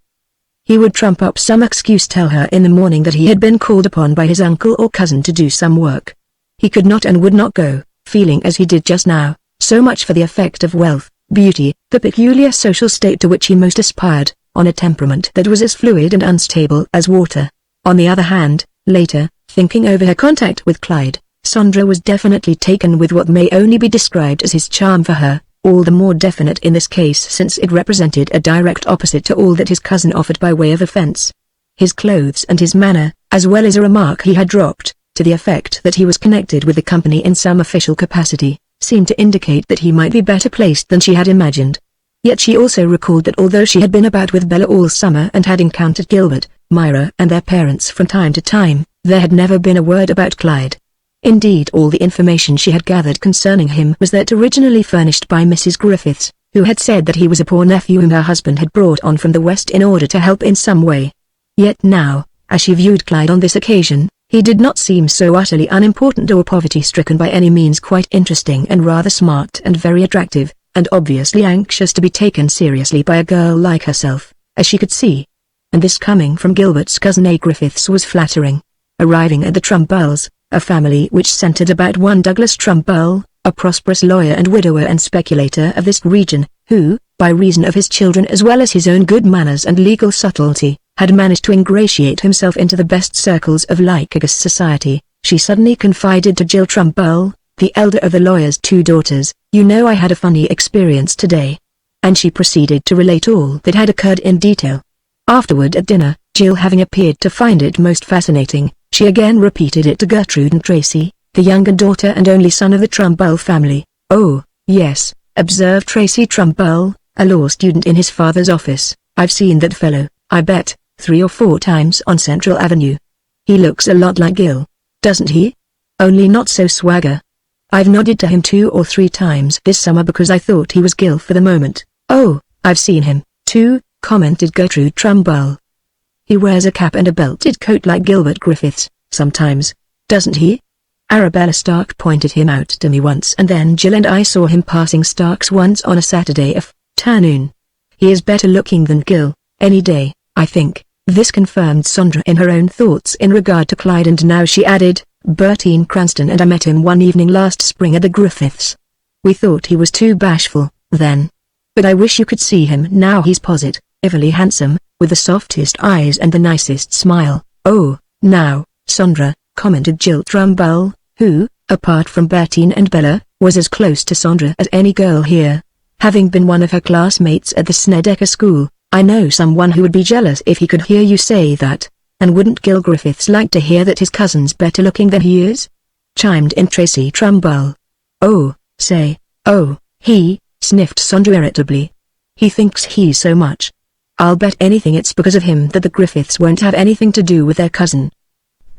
[SPEAKER 1] He would trump up some excuse, tell her in the morning that he had been called upon by his uncle or cousin to do some work. He could not and would not go, feeling as he did just now, so much for the effect of wealth, beauty, the peculiar social state to which he most aspired, on a temperament that was as fluid and unstable as water. On the other hand, later, thinking over her contact with Clyde, Sandra was definitely taken with what may only be described as his charm for her, all the more definite in this case since it represented a direct opposite to all that his cousin offered by way of offense. His clothes and his manner, as well as a remark he had dropped, to the effect that he was connected with the company in some official capacity, seemed to indicate that he might be better placed than she had imagined. Yet she also recalled that although she had been about with Bella all summer and had encountered Gilbert, Myra and their parents from time to time, there had never been a word about Clyde. Indeed, all the information she had gathered concerning him was that originally furnished by Mrs. Griffiths, who had said that he was a poor nephew whom her husband had brought on from the West in order to help in some way. Yet now, as she viewed Clyde on this occasion, he did not seem so utterly unimportant or poverty-stricken, by any means quite interesting and rather smart and very attractive, and obviously anxious to be taken seriously by a girl like herself, as she could see. And this coming from Gilbert's cousin A. Griffiths was flattering. Arriving at the Trumburls, a family which centered about one Douglas Trumbull, a prosperous lawyer and widower and speculator of this region, who, by reason of his children as well as his own good manners and legal subtlety, had managed to ingratiate himself into the best circles of Lycurgus society, she suddenly confided to Jill Trumbull, the elder of the lawyer's two daughters, "You know, I had a funny experience today." And she proceeded to relate all that had occurred in detail. Afterward at dinner, Jill having appeared to find it most fascinating, she again repeated it to Gertrude and Tracy, the younger daughter and only son of the Trumbull family. "Oh, yes," observed Tracy Trumbull, a law student in his father's office, "I've seen that fellow, I bet, 3 or 4 times on Central Avenue. He looks a lot like Gil, doesn't he? Only not so swagger. I've nodded to him 2 or 3 times this summer because I thought he was Gil for the moment." "Oh, I've seen him, too," commented Gertrude Trumbull. "He wears a cap and a belted coat like Gilbert Griffiths, sometimes, doesn't he? Arabella Stark pointed him out to me once, and then Jill and I saw him passing Stark's once on a Saturday afternoon. He is better looking than Gil, any day, I think." This confirmed Sondra in her own thoughts in regard to Clyde, and now she added, "Bertine Cranston and I met him one evening last spring at the Griffiths. We thought he was too bashful, then. But I wish you could see him now. He's positively handsome, with the softest eyes and the nicest smile." "Oh, now, Sondra," commented Jill Trumbull, who, apart from Bertine and Bella, was as close to Sondra as any girl here. "Having been one of her classmates at the Snedeker School, I know someone who would be jealous if he could hear you say that. And wouldn't Gil Griffiths like to hear that his cousin's better looking than he is?" chimed in Tracy Trumbull. "Oh, say, oh, he," sniffed Sondra irritably. "He thinks he's so much. I'll bet anything it's because of him that the Griffiths won't have anything to do with their cousin."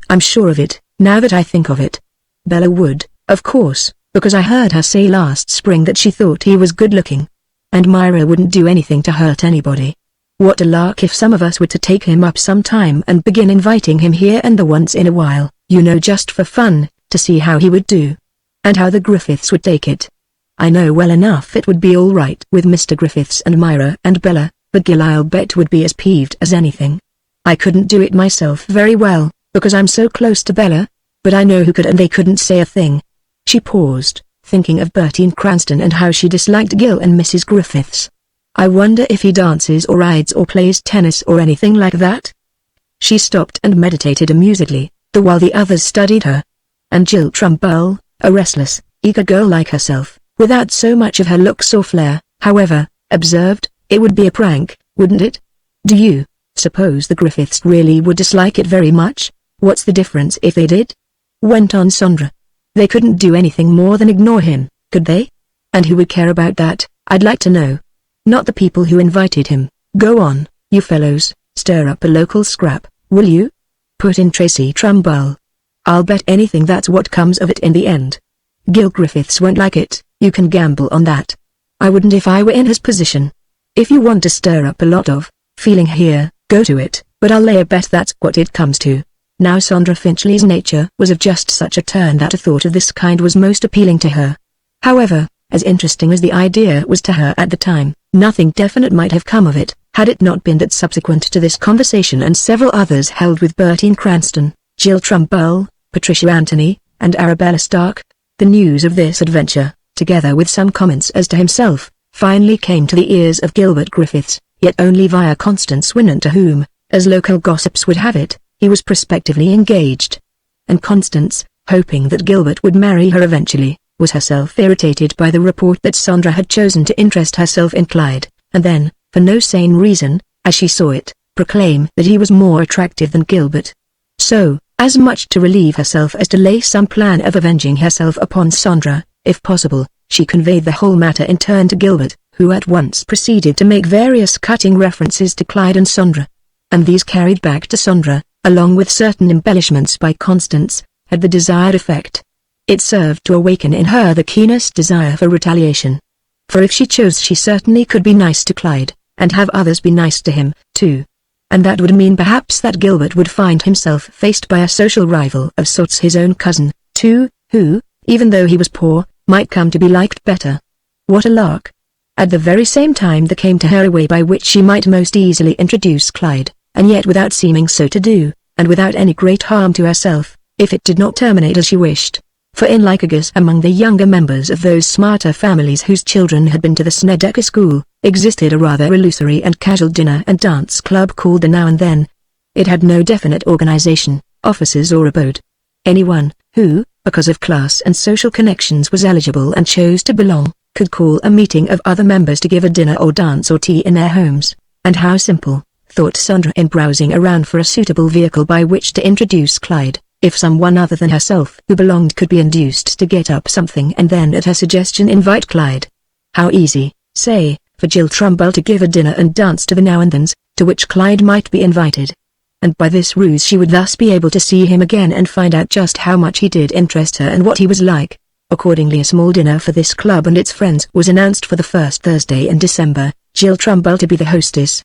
[SPEAKER 1] "I'm sure of it, now that I think of it. Bella would, of course, because I heard her say last spring that she thought he was good looking. And Myra wouldn't do anything to hurt anybody. What a lark if some of us were to take him up sometime and begin inviting him here and there once in a while, you know, just for fun, to see how he would do. And how the Griffiths would take it. I know well enough it would be all right with Mr. Griffiths and Myra and Bella, but Gil I'll bet would be as peeved as anything. I couldn't do it myself very well, because I'm so close to Bella, but I know who could, and they couldn't say a thing." She paused, thinking of Bertine Cranston and how she disliked Gil and Mrs. Griffiths. "I wonder if he dances or rides or plays tennis or anything like that?" She stopped and meditated amusedly, the while the others studied her. And Jill Trumbull, a restless, eager girl like herself, without so much of her looks or flair, however, observed, "It would be a prank, wouldn't it? Do you suppose the Griffiths really would dislike it very much? What's the difference if they did?" went on Sondra. "They couldn't do anything more than ignore him, could they? And who would care about that, I'd like to know? Not the people who invited him." "Go on, you fellows, stir up a local scrap, will you?" put in Tracy Trumbull. "I'll bet anything that's what comes of it in the end. Gil Griffiths won't like it, you can gamble on that. I wouldn't if I were in his position. If you want to stir up a lot of feeling here, go to it, but I'll lay a bet that's what it comes to." Now Sondra Finchley's nature was of just such a turn that a thought of this kind was most appealing to her. However, as interesting as the idea was to her at the time, nothing definite might have come of it, had it not been that subsequent to this conversation and several others held with Bertine Cranston, Jill Trumbull, Patricia Anthony, and Arabella Stark, the news of this adventure, together with some comments as to himself, finally came to the ears of Gilbert Griffiths, yet only via Constance Winant, to whom, as local gossips would have it, he was prospectively engaged. And Constance, hoping that Gilbert would marry her eventually, was herself irritated by the report that Sondra had chosen to interest herself in Clyde, and then, for no sane reason, as she saw it, proclaim that he was more attractive than Gilbert. So, as much to relieve herself as to lay some plan of avenging herself upon Sondra, if possible, she conveyed the whole matter in turn to Gilbert, who at once proceeded to make various cutting references to Clyde and Sondra. And these carried back to Sondra, along with certain embellishments by Constance, had the desired effect. It served to awaken in her the keenest desire for retaliation. For if she chose, she certainly could be nice to Clyde, and have others be nice to him, too. And that would mean perhaps that Gilbert would find himself faced by a social rival of sorts, his own cousin, too, who, even though he was poor, might come to be liked better. What a lark! At the very same time there came to her a way by which she might most easily introduce Clyde, and yet without seeming so to do, and without any great harm to herself, if it did not terminate as she wished. For in Lycurgus, among the younger members of those smarter families whose children had been to the Snedeker School, existed a rather illusory and casual dinner and dance club called the Now and Then. It had no definite organization, offices or abode. Anyone, who, because of class and social connections was eligible and chose to belong, could call a meeting of other members to give a dinner or dance or tea in their homes. And how simple, thought Sandra in browsing around for a suitable vehicle by which to introduce Clyde, if someone other than herself who belonged could be induced to get up something and then at her suggestion invite Clyde. How easy, say, for Jill Trumbull to give a dinner and dance to the now-and-thens, to which Clyde might be invited. And by this ruse she would thus be able to see him again and find out just how much he did interest her and what he was like. Accordingly, a small dinner for this club and its friends was announced for the first Thursday in December, Jill Trumbull to be the hostess.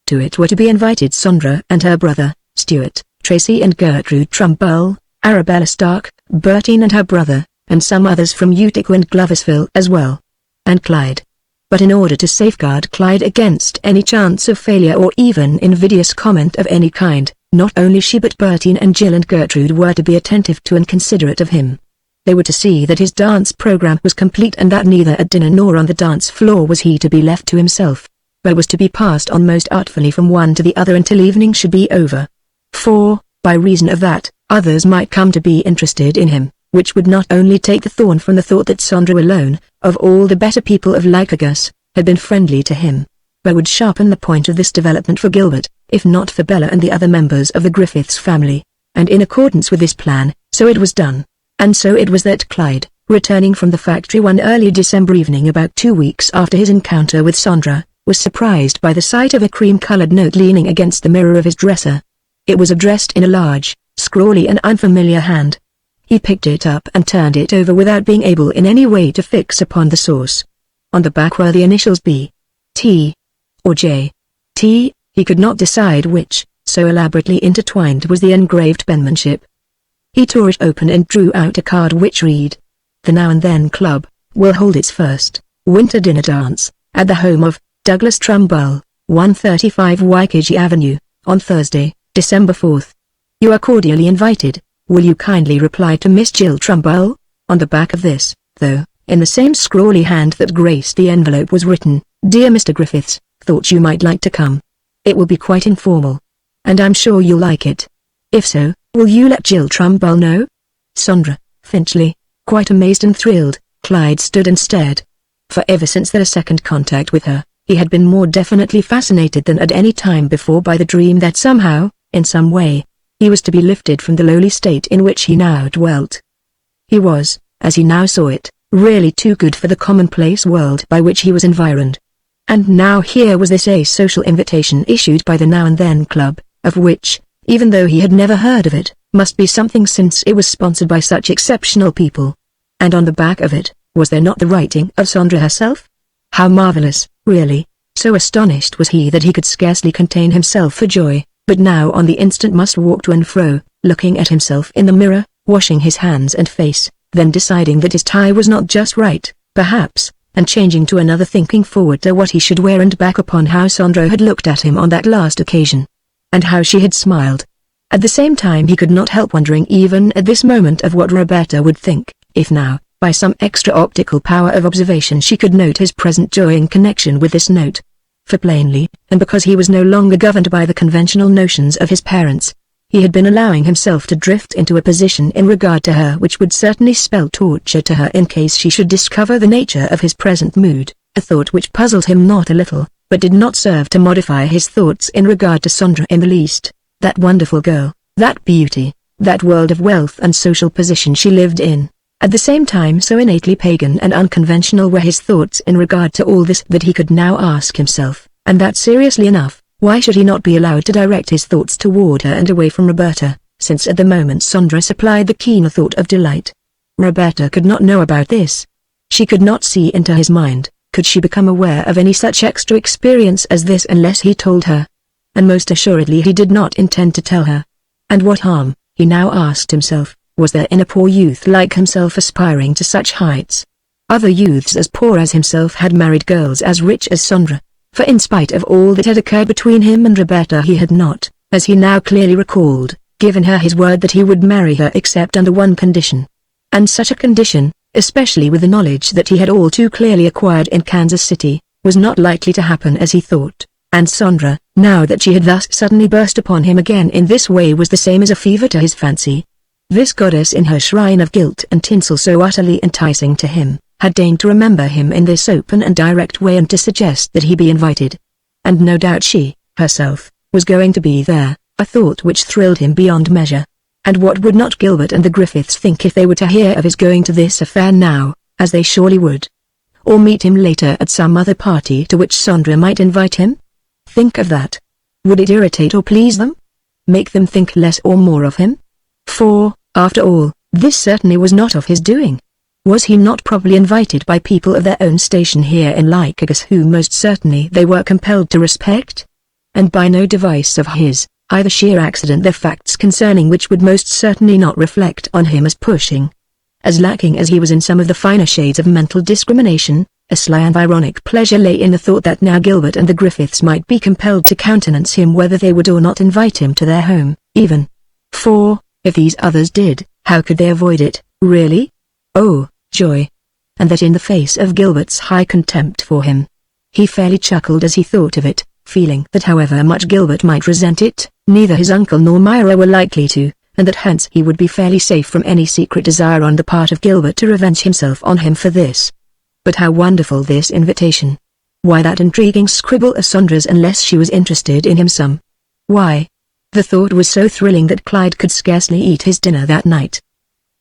[SPEAKER 1] To it were to be invited Sandra and her brother, Stuart, Tracy and Gertrude Trumbull, Arabella Stark, Bertine and her brother, and some others from Utica and Gloversville as well. And Clyde. But in order to safeguard Clyde against any chance of failure or even invidious comment of any kind, not only she but Bertine and Jill and Gertrude were to be attentive to and considerate of him. They were to see that his dance program was complete and that neither at dinner nor on the dance floor was he to be left to himself, but was to be passed on most artfully from one to the other until evening should be over. For, by reason of that, others might come to be interested in him, which would not only take the thorn from the thought that Sandra alone, of all the better people of Lycurgus, had been friendly to him, but would sharpen the point of this development for Gilbert, if not for Bella and the other members of the Griffiths family. And in accordance with this plan, so it was done. And so it was that Clyde, returning from the factory one early December evening about 2 weeks after his encounter with Sandra, was surprised by the sight of a cream-colored note leaning against the mirror of his dresser. It was addressed in a large, scrawly and unfamiliar hand. He picked it up and turned it over without being able in any way to fix upon the source. On the back were the initials B, T, or J. T, he could not decide which, so elaborately intertwined was the engraved penmanship. He tore it open and drew out a card which read, "The Now and Then Club will hold its first winter dinner dance at the home of Douglas Trumbull, 135 Waikiki Avenue, on Thursday, December 4th. You are cordially invited. Will you kindly reply to Miss Jill Trumbull?" On the back of this, though, in the same scrawly hand that graced the envelope was written, "Dear Mr. Griffiths, thought you might like to come. It will be quite informal. And I'm sure you'll like it. If so, will you let Jill Trumbull know?" Sandra, Finchley. Quite amazed and thrilled, Clyde stood and stared. For ever since their second contact with her, he had been more definitely fascinated than at any time before by the dream that somehow, in some way, he was to be lifted from the lowly state in which he now dwelt. He was, as he now saw it, really too good for the commonplace world by which he was environed. And now here was this asocial invitation issued by the Now and Then Club, of which, even though he had never heard of it, must be something since it was sponsored by such exceptional people. And on the back of it, was there not the writing of Sandra herself? How marvelous, really. So astonished was he that he could scarcely contain himself for joy, but now on the instant must walk to and fro, looking at himself in the mirror, washing his hands and face, then deciding that his tie was not just right, perhaps, and changing to another, thinking forward to what he should wear and back upon how Sandra had looked at him on that last occasion, and how she had smiled. At the same time he could not help wondering even at this moment of what Roberta would think, if now, by some extra optical power of observation she could note his present joy in connection with this note. For plainly, and because he was no longer governed by the conventional notions of his parents, he had been allowing himself to drift into a position in regard to her which would certainly spell torture to her in case she should discover the nature of his present mood, a thought which puzzled him not a little, but did not serve to modify his thoughts in regard to Sandra in the least. That wonderful girl, that beauty, that world of wealth and social position she lived in. At the same time so innately pagan and unconventional were his thoughts in regard to all this that he could now ask himself, and that seriously enough, why should he not be allowed to direct his thoughts toward her and away from Roberta, since at the moment Sandra supplied the keener thought of delight. Roberta could not know about this. She could not see into his mind, could she become aware of any such extra experience as this unless he told her. And most assuredly he did not intend to tell her. And what harm, he now asked himself, was there in a poor youth like himself aspiring to such heights? Other youths as poor as himself had married girls as rich as Sandra, for in spite of all that had occurred between him and Roberta he had not, as he now clearly recalled, given her his word that he would marry her except under one condition. And such a condition, especially with the knowledge that he had all too clearly acquired in Kansas City, was not likely to happen as he thought. And Sandra, now that she had thus suddenly burst upon him again in this way, was the same as a fever to his fancy. This goddess in her shrine of gilt and tinsel so utterly enticing to him, had deigned to remember him in this open and direct way and to suggest that he be invited. And no doubt she, herself, was going to be there, a thought which thrilled him beyond measure. And what would not Gilbert and the Griffiths think if they were to hear of his going to this affair now, as they surely would? Or meet him later at some other party to which Sandra might invite him? Think of that. Would it irritate or please them? Make them think less or more of him? For, after all, this certainly was not of his doing. Was he not probably invited by people of their own station here in Lycurgus whom most certainly they were compelled to respect? And by no device of his, either sheer accident, the facts concerning which would most certainly not reflect on him as pushing. As lacking as he was in some of the finer shades of mental discrimination, a sly and ironic pleasure lay in the thought that now Gilbert and the Griffiths might be compelled to countenance him whether they would or not invite him to their home, even. For, if these others did, how could they avoid it, really? Oh, joy! And that in the face of Gilbert's high contempt for him. He fairly chuckled as he thought of it, feeling that however much Gilbert might resent it, neither his uncle nor Myra were likely to, and that hence he would be fairly safe from any secret desire on the part of Gilbert to revenge himself on him for this. But how wonderful this invitation! Why that intriguing scribble of Sandra's unless she was interested in him some? Why? The thought was so thrilling that Clyde could scarcely eat his dinner that night.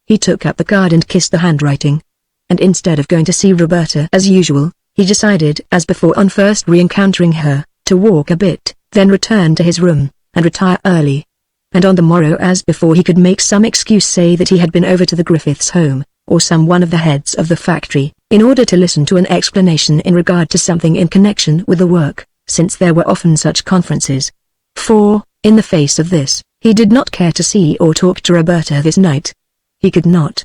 [SPEAKER 1] He took up the card and kissed the handwriting. And instead of going to see Roberta as usual, he decided as before on first re-encountering her, to walk a bit, then return to his room, and retire early. And on the morrow as before he could make some excuse, say that he had been over to the Griffiths' home, or some one of the heads of the factory, in order to listen to an explanation in regard to something in connection with the work, since there were often such conferences. For, in the face of this, he did not care to see or talk to Roberta this night. He could not.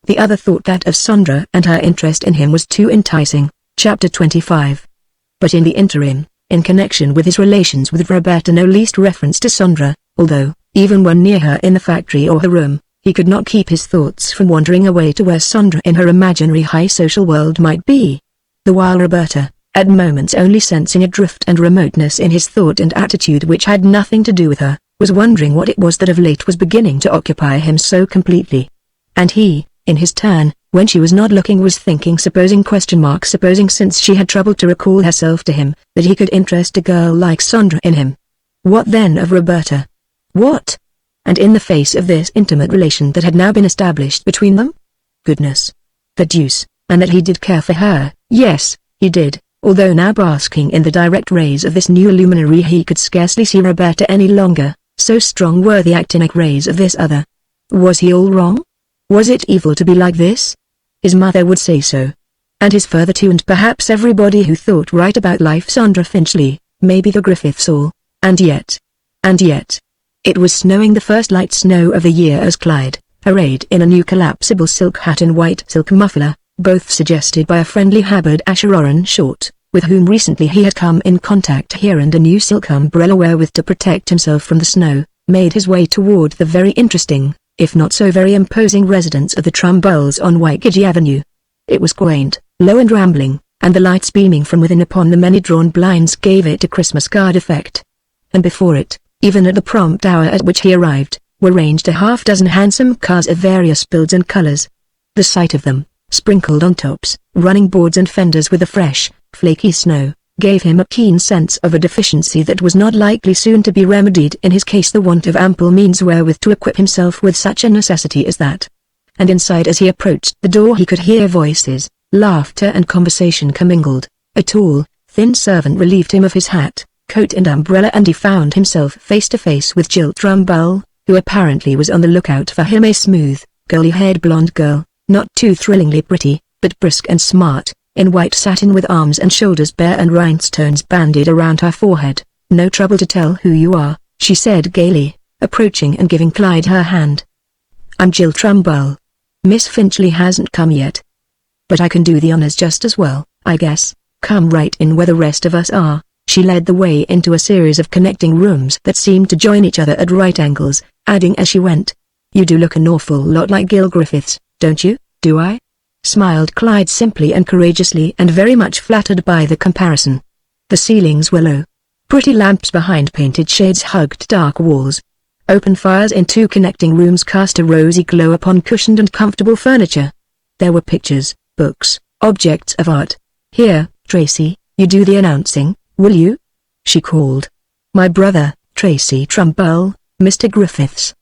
[SPEAKER 1] The other thought, that of Sandra and her interest in him, was too enticing. Chapter 25. But in the interim, in connection with his relations with Roberta, no least reference to Sandra, although, even when near her in the factory or her room, he could not keep his thoughts from wandering away to where Sandra in her imaginary high social world might be. The while Roberta, at moments only sensing a drift and remoteness in his thought and attitude which had nothing to do with her, was wondering what it was that of late was beginning to occupy him so completely. And he, in his turn, when she was not looking, was thinking, supposing since she had troubled to recall herself to him, that he could interest a girl like Sandra in him. What then of Roberta? What? And in the face of this intimate relation that had now been established between them? Goodness! The deuce! And that he did care for her, yes, he did, although now basking in the direct rays of this new luminary he could scarcely see Roberta any longer, so strong were the actinic rays of this other. Was he all wrong? Was it evil to be like this? His mother would say so. And his father too, and perhaps everybody who thought right about life. Sandra Finchley, maybe the Griffiths all. And yet. It was snowing, the first light snow of the year, as Clyde, arrayed in a new collapsible silk hat and white silk muffler, both suggested by a friendly haberdasher Orrin Short, with whom recently he had come in contact here, and a new silk umbrella wherewith to protect himself from the snow, made his way toward the very interesting, if not so very imposing, residence of the Trumbulls on Waikiki Avenue. It was quaint, low and rambling, and the lights beaming from within upon the many drawn blinds gave it a Christmas card effect. And before it, even at the prompt hour at which he arrived, were ranged a half-dozen handsome cars of various builds and colors. The sight of them, sprinkled on tops, running boards and fenders with the fresh, flaky snow, gave him a keen sense of a deficiency that was not likely soon to be remedied in his case, the want of ample means wherewith to equip himself with such a necessity as that. And inside, as he approached the door, he could hear voices, laughter and conversation commingled. A tall, thin servant relieved him of his hat, coat and umbrella, and he found himself face to face with Jill Trumbull, who apparently was on the lookout for him, a smooth, curly-haired blonde girl, not too thrillingly pretty, but brisk and smart, in white satin with arms and shoulders bare and rhinestones banded around her forehead. "No trouble to tell who you are," she said gaily, approaching and giving Clyde her hand. "I'm Jill Trumbull. Miss Finchley hasn't come yet. But I can do the honors just as well, I guess. Come right in where the rest of us are." She led the way into a series of connecting rooms that seemed to join each other at right angles, adding as she went, "You do look an awful lot like Gil Griffiths, don't you?" "Do I?" smiled Clyde simply and courageously, and very much flattered by the comparison. The ceilings were low. Pretty lamps behind painted shades hugged dark walls. Open fires in 2 connecting rooms cast a rosy glow upon cushioned and comfortable furniture. There were pictures, books, objects of art. "Here, Tracy, you do the announcing, will you?" she called. "My brother, Tracy Trumbull, Mr. Griffiths.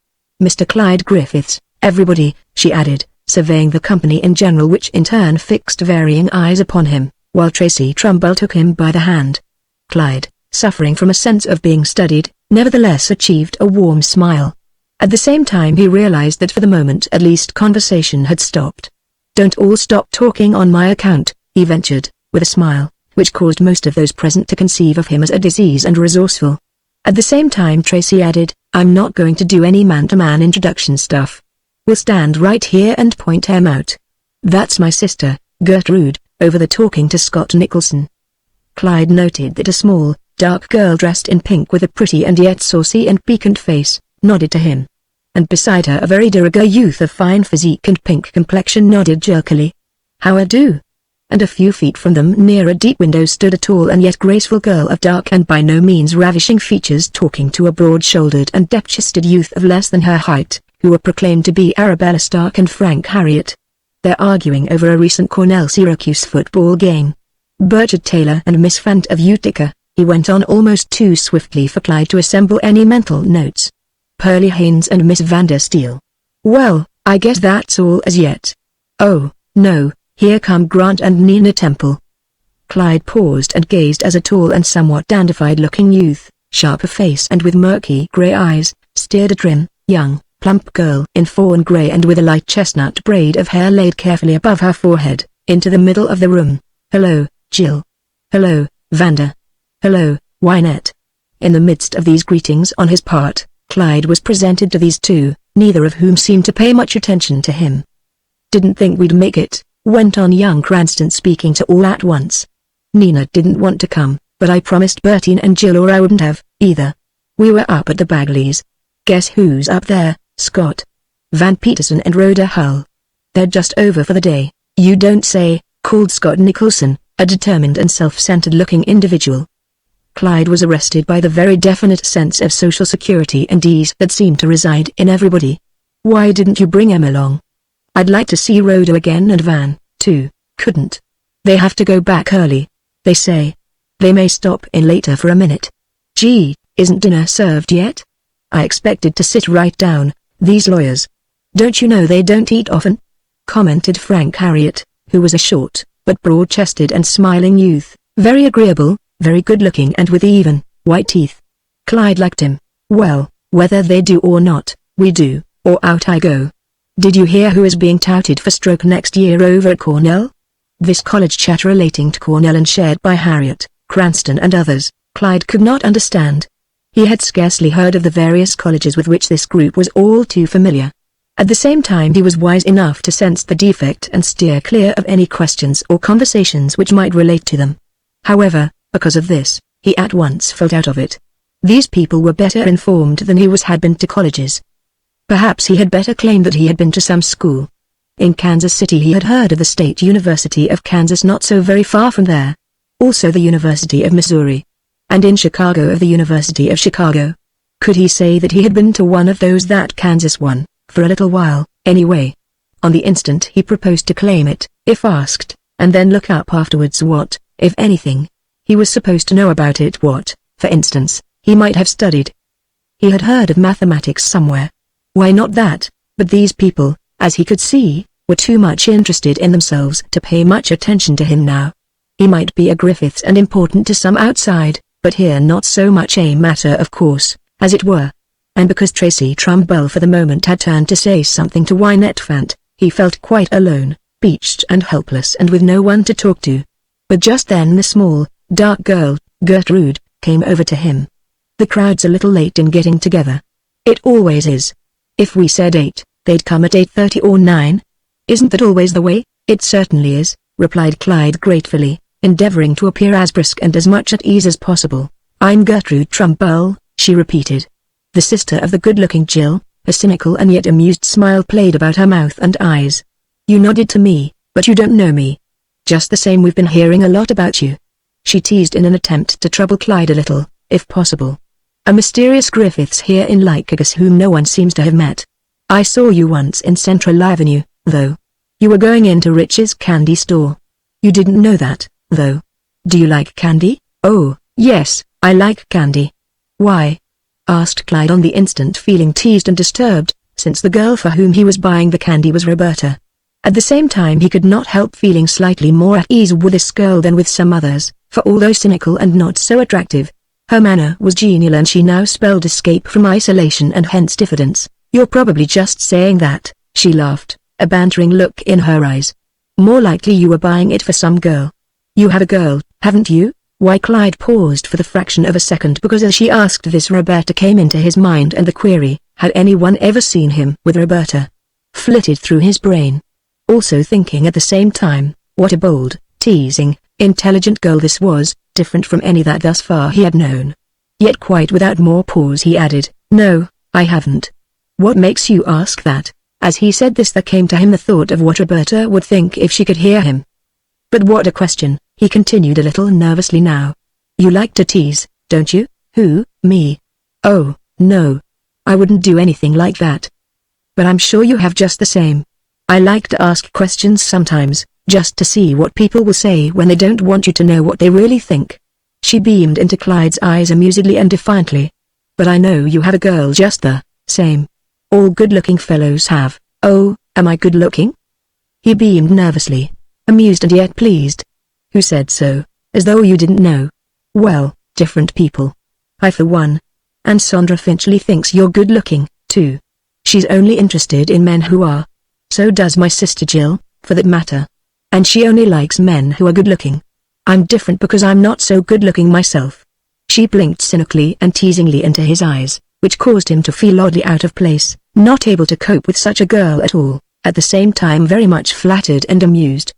[SPEAKER 1] Mr. Clyde Griffiths, everybody," she added, surveying the company in general, which in turn fixed varying eyes upon him, while Tracy Trumbull took him by the hand. Clyde, suffering from a sense of being studied, nevertheless achieved a warm smile. At the same time he realized that for the moment at least conversation had stopped. "Don't all stop talking on my account," he ventured, with a smile, which caused most of those present to conceive of him as a disease and resourceful. At the same time Tracy added, "I'm not going to do any man-to-man introduction stuff. We'll stand right here and point him out. That's my sister, Gertrude, over the talking to Scott Nicholson." Clyde noted that a small, dark girl dressed in pink with a pretty and yet saucy and piquant face, nodded to him. And beside her a very de rigueur youth of fine physique and pink complexion nodded jerkily. "How-a-do?" And a few feet from them near a deep window stood a tall and yet graceful girl of dark and by no means ravishing features talking to a broad-shouldered and dep-chested youth of less than her height, who were proclaimed to be Arabella Stark and Frank Harriet. "They're arguing over a recent Cornell-Syracuse football game. Burchard Taylor and Miss Fant of Utica," he went on almost too swiftly for Clyde to assemble any mental notes. "Pearlie Haynes and Miss Vandersteel. Well, I guess that's all as yet. Oh, no, here come Grant and Nina Temple." Clyde paused and gazed as a tall and somewhat dandified-looking youth, sharp of face and with murky gray eyes, steered a trim, young, plump girl in fawn gray and with a light chestnut braid of hair laid carefully above her forehead, into the middle of the room. "Hello, Jill. Hello, Vanda. Hello, Wynette." In the midst of these greetings on his part, Clyde was presented to these two, neither of whom seemed to pay much attention to him. "Didn't think we'd make it," went on young Cranston speaking to all at once. "Nina didn't want to come, but I promised Bertine and Jill or I wouldn't have, either. We were up at the Bagleys. Guess who's up there, Scott? Van Peterson and Rhoda Hull. They're just over for the day." "You don't say," called Scott Nicholson, a determined and self-centered looking individual. Clyde was arrested by the very definite sense of social security and ease that seemed to reside in everybody. "Why didn't you bring Em along? I'd like to see Rhoda again and Van, too." "Couldn't. They have to go back early, they say. They may stop in later for a minute." "Gee, isn't dinner served yet? I expected to sit right down, these lawyers. Don't you know they don't eat often?" commented Frank Harriet, who was a short, but broad-chested and smiling youth, very agreeable, very good-looking and with even, white teeth. Clyde liked him. "Well, whether they do or not, we do, or out I go. Did you hear who is being touted for stroke next year over at Cornell?" This college chat relating to Cornell and shared by Harriet, Cranston and others, Clyde could not understand. He had scarcely heard of the various colleges with which this group was all too familiar. At the same time he was wise enough to sense the defect and steer clear of any questions or conversations which might relate to them. However, because of this, he at once felt out of it. These people were better informed than he had been to colleges. Perhaps he had better claim that he had been to some school. In Kansas City he had heard of the State University of Kansas not so very far from there. Also the University of Missouri. And in Chicago of the University of Chicago. Could he say that he had been to one of those that Kansas one, for a little while, anyway? On the instant he proposed to claim it, if asked, and then look up afterwards what, if anything, he was supposed to know about it. What, for instance, he might have studied. He had heard of mathematics somewhere. Why not that? But these people, as he could see, were too much interested in themselves to pay much attention to him now. He might be a Griffiths and important to some outside, but here not so much a matter of course, as it were. And because Tracy Trumbull for the moment had turned to say something to Wynette Fant, he felt quite alone, beached and helpless and with no one to talk to. But just then the small, dark girl, Gertrude, came over to him. "The crowd's a little late in getting together." "It always is. If we said 8, they'd come at 8:30 or 9. "Isn't that always the way?" "It certainly is," replied Clyde gratefully, endeavoring to appear as brisk and as much at ease as possible. "I'm Gertrude Trumbull," she repeated. "The sister of the good-looking Jill." A cynical and yet amused smile played about her mouth and eyes. "You nodded to me, but you don't know me. Just the same we've been hearing a lot about you." She teased in an attempt to trouble Clyde a little, if possible. A mysterious Griffiths here in Lycurgus whom no one seems to have met. I saw you once in Central Avenue, though. You were going into Rich's candy store. You didn't know that, though. Do you like candy? Oh, yes, I like candy. Why? Asked Clyde on the instant, feeling teased and disturbed, since the girl for whom he was buying the candy was Roberta. At the same time he could not help feeling slightly more at ease with this girl than with some others, for although cynical and not so attractive, her manner was genial and she now spelled escape from isolation and hence diffidence. You're probably just saying that, she laughed, a bantering look in her eyes. More likely you were buying it for some girl. You have a girl, haven't you? Why? Clyde paused for the fraction of a second because as she asked this Roberta came into his mind and the query, had anyone ever seen him with Roberta? Flitted through his brain. Also thinking at the same time, what a bold, teasing, intelligent girl this was, different from any that thus far he had known. Yet quite without more pause he added, no, I haven't. What makes you ask that? As he said this there came to him the thought of what Roberta would think if she could hear him. But what a question, he continued a little nervously now. You like to tease, don't you? Who, me? Oh, no. I wouldn't do anything like that. But I'm sure you have just the same. I like to ask questions sometimes, just to see what people will say when they don't want you to know what they really think. She beamed into Clyde's eyes amusedly and defiantly. But I know you have a girl just the same. All good-looking fellows have. Oh, am I good-looking? He beamed nervously, amused and yet pleased. Who said so? As though you didn't know. Well, different people. I for one. And Sandra Finchley thinks you're good-looking, too. She's only interested in men who are. So does my sister Jill, for that matter. And she only likes men who are good-looking. I'm different because I'm not so good-looking myself. She blinked cynically and teasingly into his eyes, which caused him to feel oddly out of place, not able to cope with such a girl at all, at the same time very much flattered and amused.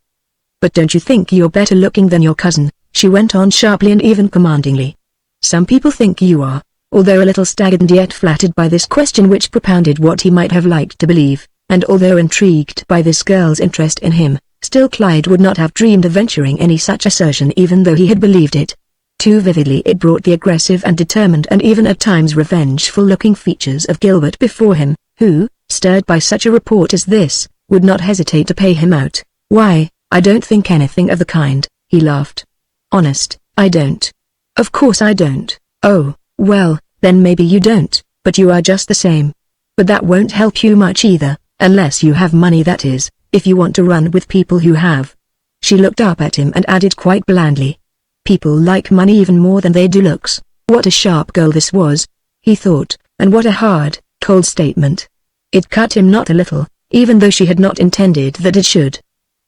[SPEAKER 1] But don't you think you're better looking than your cousin? She went on sharply and even commandingly. Some people think you are, although a little staggered and yet flattered by this question which propounded what he might have liked to believe, and although intrigued by this girl's interest in him, still Clyde would not have dreamed of venturing any such assertion even though he had believed it. Too vividly it brought the aggressive and determined and even at times revengeful-looking features of Gilbert before him, who, stirred by such a report as this, would not hesitate to pay him out. Why, I don't think anything of the kind, he laughed. Honest, I don't. Of course I don't. Oh, well, then maybe you don't, but you are just the same. But that won't help you much either, unless you have money, that is, if you want to run with people who have. She looked up at him and added quite blandly. People like money even more than they do looks. What a sharp girl this was, he thought, and what a hard, cold statement. It cut him not a little, even though she had not intended that it should.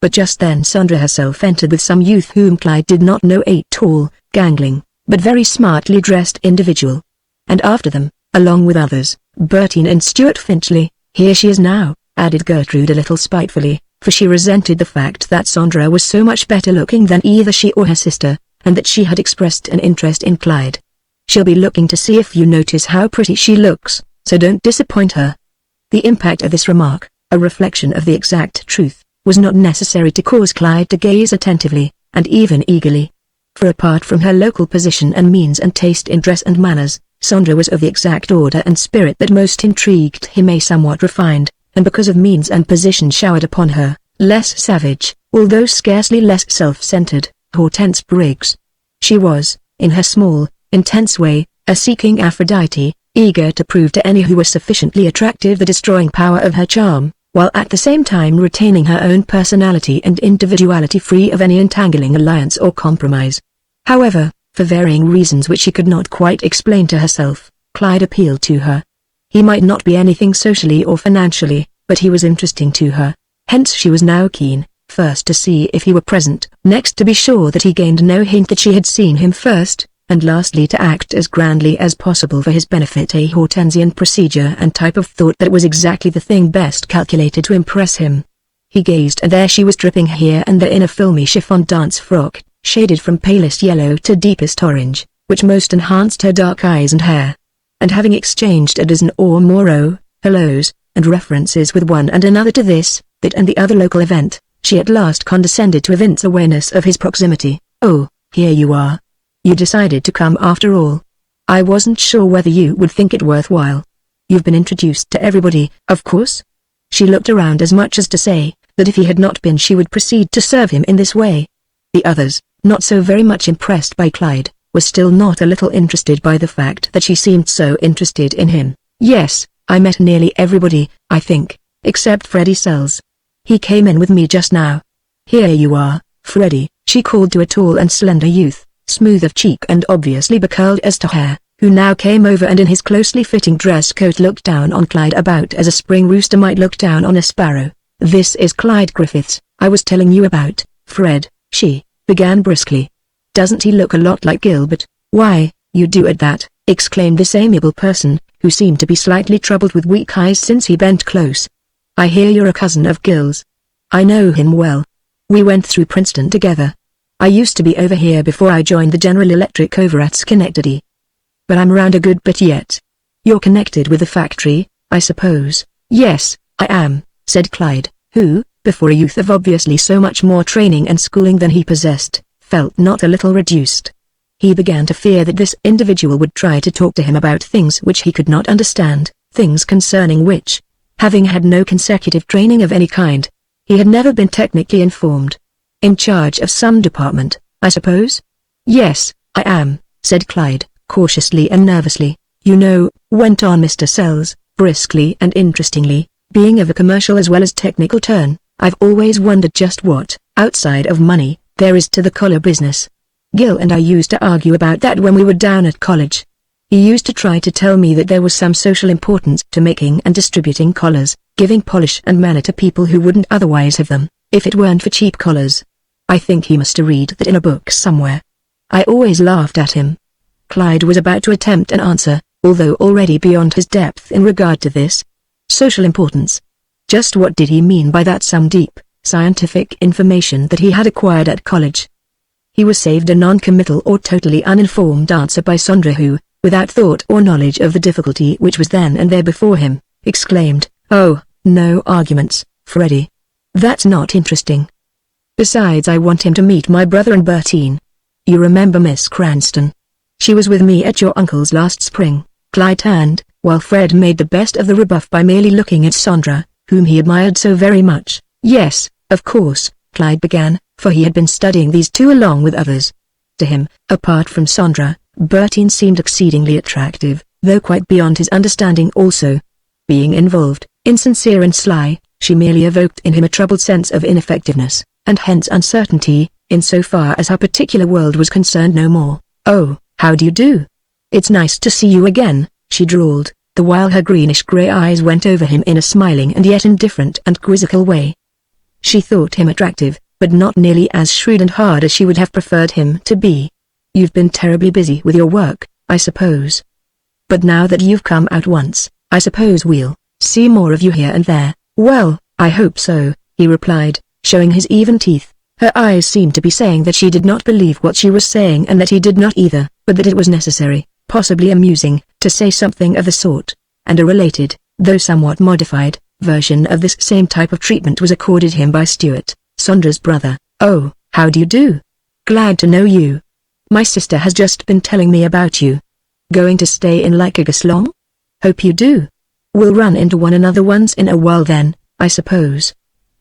[SPEAKER 1] But just then Sandra herself entered with some youth whom Clyde did not know, a tall, gangling, but very smartly dressed individual. And after them, along with others, Bertine and Stuart Finchley. Here she is now, added Gertrude a little spitefully, for she resented the fact that Sandra was so much better looking than either she or her sister, and that she had expressed an interest in Clyde. She'll be looking to see if you notice how pretty she looks, so don't disappoint her. The impact of this remark, a reflection of the exact truth, was not necessary to cause Clyde to gaze attentively, and even eagerly. For apart from her local position and means and taste in dress and manners, Sandra was of the exact order and spirit that most intrigued him, a somewhat refined, and because of means and position showered upon her, less savage, although scarcely less self-centered, Hortense Briggs. She was, in her small, intense way, a seeking Aphrodite, eager to prove to any who were sufficiently attractive the destroying power of her charm, while at the same time retaining her own personality and individuality free of any entangling alliance or compromise. However, for varying reasons which she could not quite explain to herself, Clyde appealed to her. He might not be anything socially or financially, but he was interesting to her, hence she was now keen, first to see if he were present, next to be sure that he gained no hint that she had seen him first, and lastly to act as grandly as possible for his benefit, a Hortensian procedure and type of thought that was exactly the thing best calculated to impress him. He gazed, and there she was dripping here and there in a filmy chiffon dance frock, shaded from palest yellow to deepest orange, which most enhanced her dark eyes and hair. And having exchanged a dozen or more hellos, and references with one and another to this, that and the other local event, she at last condescended to evince awareness of his proximity. Oh, here you are. You decided to come after all. I wasn't sure whether you would think it worthwhile. You've been introduced to everybody, of course?" She looked around as much as to say, that if he had not been she would proceed to serve him in this way. The others, not so very much impressed by Clyde, were still not a little interested by the fact that she seemed so interested in him. "Yes, I met nearly everybody, I think, except Freddie Sells. He came in with me just now. Here you are, Freddie," she called to a tall and slender youth, smooth of cheek and obviously becurled as to hair, who now came over and in his closely fitting dress coat looked down on Clyde about as a spring rooster might look down on a sparrow. "This is Clyde Griffiths, I was telling you about, Fred," she began briskly. "Doesn't he look a lot like Gilbert?" "Why, you do at that," exclaimed this amiable person, who seemed to be slightly troubled with weak eyes since he bent close. "I hear you're a cousin of Gil's." "I know him well. We went through Princeton together. I used to be over here before I joined the General Electric over at Schenectady. But I'm around a good bit yet." "You're connected with the factory, I suppose?" "Yes, I am," said Clyde, who, before a youth of obviously so much more training and schooling than he possessed, felt not a little reduced. He began to fear that this individual would try to talk to him about things which he could not understand, things concerning which, having had no consecutive training of any kind, he had never been technically informed. "In charge of some department, I suppose?" "Yes, I am," said Clyde, cautiously and nervously. "You know," went on Mr. Sells, briskly and interestingly, "being of a commercial as well as technical turn, I've always wondered just what, outside of money, there is to the collar business. Gil and I used to argue about that when we were down at college. He used to try to tell me that there was some social importance to making and distributing collars, giving polish and manner to people who wouldn't otherwise have them, if it weren't for cheap collars. I think he must have read that in a book somewhere. I always laughed at him." Clyde was about to attempt an answer, although already beyond his depth in regard to this. Social importance. Just what did he mean by that? Some deep, scientific information that he had acquired at college? He was saved a non-committal or totally uninformed answer by Sondra who, without thought or knowledge of the difficulty which was then and there before him, exclaimed, "Oh, no arguments, Freddie. That's not interesting. Besides, I want him to meet my brother and Bertine. You remember Miss Cranston? She was with me at your uncle's last spring." Clyde turned, while Fred made the best of the rebuff by merely looking at Sondra, whom he admired so very much. "Yes, of course," Clyde began, for he had been studying these two along with others. To him, apart from Sondra, Bertine seemed exceedingly attractive, though quite beyond his understanding also. Being involved, insincere and sly, she merely evoked in him a troubled sense of ineffectiveness, and hence uncertainty, in so far as her particular world was concerned no more. "Oh, how do you do? It's nice to see you again," she drawled, the while her greenish-grey eyes went over him in a smiling and yet indifferent and quizzical way. She thought him attractive, but not nearly as shrewd and hard as she would have preferred him to be. "You've been terribly busy with your work, I suppose. But now that you've come out once, I suppose we'll see more of you here and there." "Well, I hope so," he replied, showing his even teeth. Her eyes seemed to be saying that she did not believe what she was saying and that he did not either, but that it was necessary, possibly amusing, to say something of the sort, and a related, though somewhat modified, version of this same type of treatment was accorded him by Stuart, Sondra's brother. "Oh, how do you do? Glad to know you. My sister has just been telling me about you. Going to stay in Lycurgus long? Hope you do. We'll run into one another once in a while then, I suppose."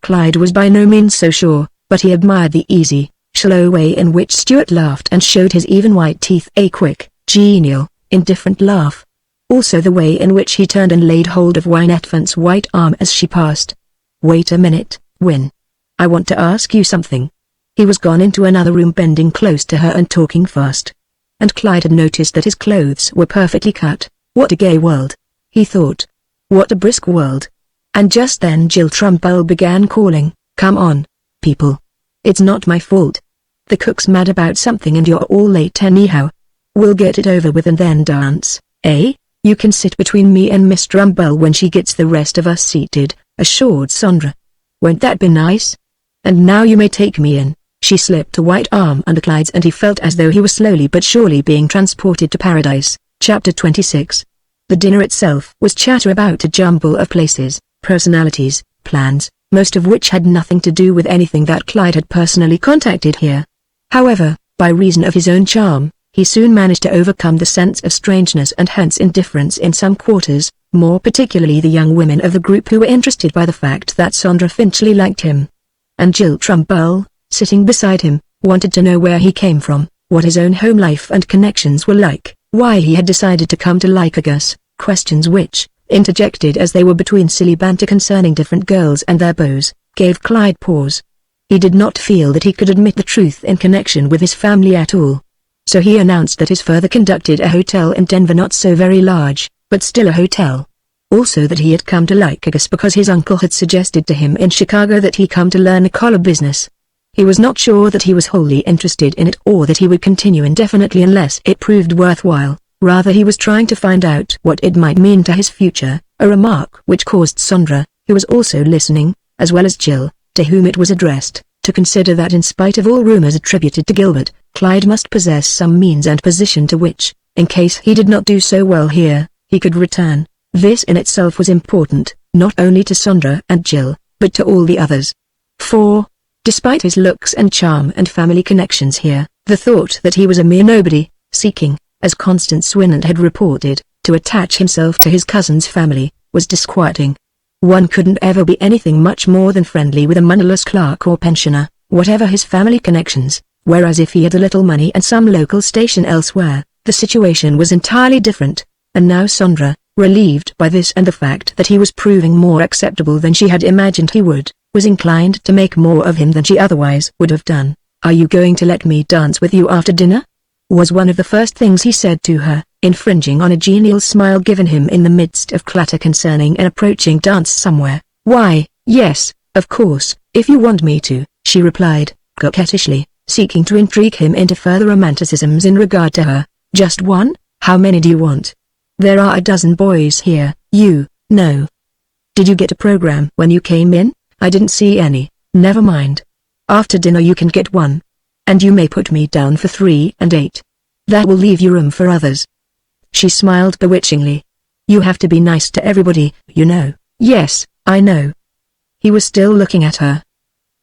[SPEAKER 1] Clyde was by no means so sure, but he admired the easy, slow way in which Stuart laughed and showed his even white teeth, a quick, genial, indifferent laugh. Also the way in which he turned and laid hold of Wynette Fant's white arm as she passed. "Wait a minute, Wyn. I want to ask you something." He was gone into another room bending close to her and talking fast. And Clyde had noticed that his clothes were perfectly cut. What a gay world, he thought. What a brisk world. And just then Jill Trumbull began calling, "Come on, people. It's not my fault. The cook's mad about something and you're all late anyhow. We'll get it over with and then dance, eh?" "You can sit between me and Miss Trumbull when she gets the rest of us seated," assured Sondra. "Won't that be nice? And now you may take me in." She slipped a white arm under Clyde's and he felt as though he was slowly but surely being transported to paradise. Chapter 26. The dinner itself was chatter about a jumble of places, personalities, plans, most of which had nothing to do with anything that Clyde had personally contacted here. However, by reason of his own charm, He soon managed to overcome the sense of strangeness and hence indifference in some quarters, more particularly the young women of the group who were interested by the fact that Sandra Finchley liked him. And Jill Trumbull, sitting beside him, wanted to know where he came from, what his own home life and connections were like, why he had decided to come to Lycurgus, questions which, interjected as they were between silly banter concerning different girls and their beaux, gave Clyde pause. He did not feel that he could admit the truth in connection with his family at all. So he announced that his father conducted a hotel in Denver, not so very large, but still a hotel. Also that he had come to Lycurgus because his uncle had suggested to him in Chicago that he come to learn a collar business. He was not sure that he was wholly interested in it or that he would continue indefinitely unless it proved worthwhile, rather he was trying to find out what it might mean to his future, a remark which caused Sandra, who was also listening, as well as Jill, to whom it was addressed, to consider that in spite of all rumors attributed to Gilbert, Clyde must possess some means and position to which, in case he did not do so well here, he could return. This in itself was important, not only to Sandra and Jill, but to all the others. For, despite his looks and charm and family connections here, the thought that he was a mere nobody, seeking, as Constance Swinand had reported, to attach himself to his cousin's family, was disquieting. One couldn't ever be anything much more than friendly with a moneyless clerk or pensioner, whatever his family connections, whereas if he had a little money and some local station elsewhere, the situation was entirely different. And now Sandra, relieved by this and the fact that he was proving more acceptable than she had imagined he would, was inclined to make more of him than she otherwise would have done. "Are you going to let me dance with you after dinner?" was one of the first things he said to her, infringing on a genial smile given him in the midst of clatter concerning an approaching dance somewhere. "Why, yes, of course, if you want me to," she replied, coquettishly, seeking to intrigue him into further romanticisms in regard to her. "Just one? How many do you want? There are a dozen boys here, you know. Did you get a program when you came in? I didn't see any." "Never mind. After dinner you can get one. And you may put me down for 3 and 8. That will leave you room for others." She smiled bewitchingly. "You have to be nice to everybody, you know." "Yes, I know." He was still looking at her.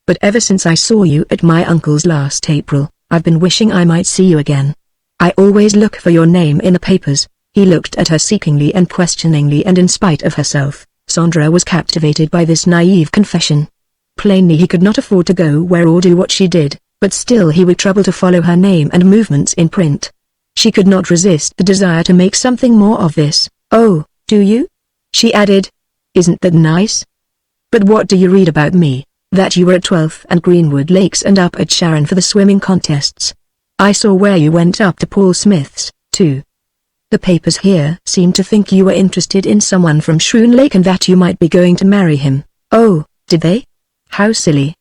[SPEAKER 1] "But ever since I saw you at my uncle's last April, I've been wishing I might see you again. I always look for your name in the papers." He looked at her seekingly and questioningly, and in spite of herself, Sandra was captivated by this naive confession. Plainly he could not afford to go where or do what she did, but still he would trouble to follow her name and movements in print. She could not resist the desire to make something more of this. "Oh, do you?" she added. "Isn't that nice? But what do you read about me? That you were at 12th and Greenwood Lakes and up at Sharon for the swimming contests. I saw where you went up to Paul Smith's, too. The papers here seem to think you were interested in someone from Shroon Lake and that you might be going to marry him." "Oh, did they? How silly.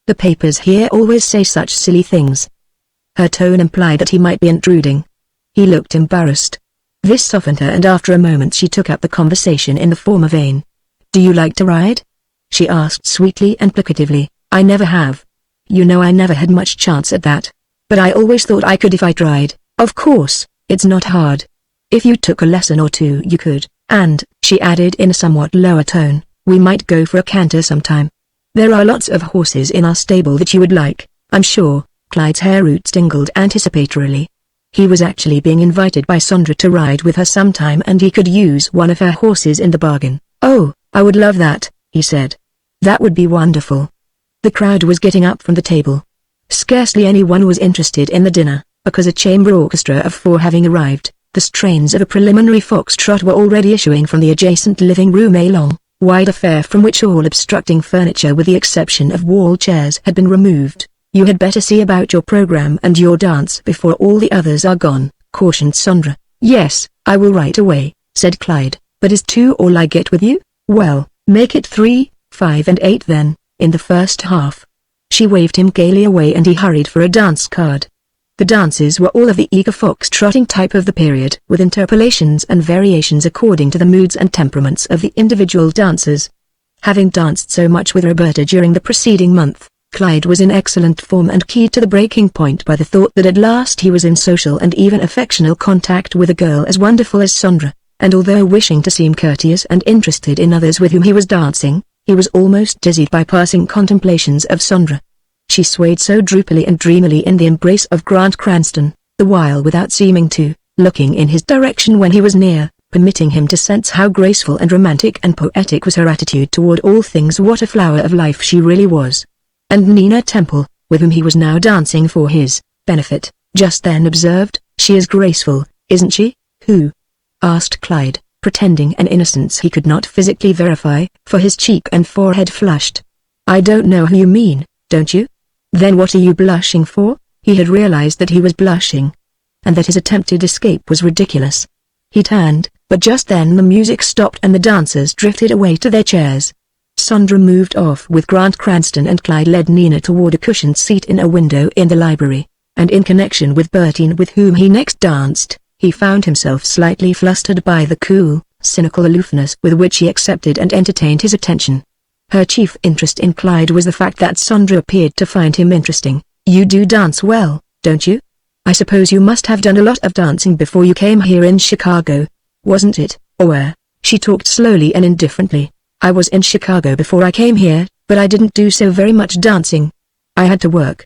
[SPEAKER 1] The papers here always say such silly things." Her tone implied that he might be intruding. He looked embarrassed. This softened her, and after a moment she took up the conversation in the former vein. "Do you like to ride?" she asked sweetly and placatively. "I never have. You know I never had much chance at that. But I always thought I could if I tried. Of course, it's not hard. If you took a lesson or two you could, and," she added in a somewhat lower tone, "we might go for a canter sometime. There are lots of horses in our stable that you would like, I'm sure." Clyde's hair roots tingled anticipatorily. He was actually being invited by Sandra to ride with her sometime, and he could use one of her horses in the bargain. "Oh, I would love that," he said. "That would be wonderful." The crowd was getting up from the table. Scarcely anyone was interested in the dinner, because a chamber orchestra of 4 having arrived, the strains of a preliminary foxtrot were already issuing from the adjacent living room, a long, wide affair from which all obstructing furniture with the exception of wall chairs had been removed. "You had better see about your program and your dance before all the others are gone," cautioned Sandra. "Yes, I will right away," said Clyde. "But is 2 all I get with you? Well, make it 3, 5 and 8 then, in the first half." She waved him gaily away and he hurried for a dance card. The dances were all of the eager fox-trotting type of the period, with interpolations and variations according to the moods and temperaments of the individual dancers. Having danced so much with Roberta during the preceding month, Clyde was in excellent form and keyed to the breaking point by the thought that at last he was in social and even affectional contact with a girl as wonderful as Sandra, and although wishing to seem courteous and interested in others with whom he was dancing, he was almost dizzied by passing contemplations of Sandra. She swayed so droopily and dreamily in the embrace of Grant Cranston, the while without seeming to, looking in his direction when he was near, permitting him to sense how graceful and romantic and poetic was her attitude toward all things. What a flower of life she really was. And Nina Temple, with whom he was now dancing for his benefit, just then observed, "She is graceful, isn't she?" "Who?" asked Clyde, pretending an innocence he could not physically verify, for his cheek and forehead flushed. "I don't know who you mean, don't you?" "Then what are you blushing for?" He had realized that he was blushing, and that his attempted escape was ridiculous. He turned, but just then the music stopped and the dancers drifted away to their chairs. Sandra moved off with Grant Cranston and Clyde led Nina toward a cushioned seat in a window in the library, and in connection with Bertine with whom he next danced, he found himself slightly flustered by the cool, cynical aloofness with which he accepted and entertained his attention. Her chief interest in Clyde was the fact that Sandra appeared to find him interesting. "You do dance well, don't you? I suppose you must have done a lot of dancing before you came here in Chicago, wasn't it, or where?" She talked slowly and indifferently. "I was in Chicago before I came here, but I didn't do so very much dancing. I had to work."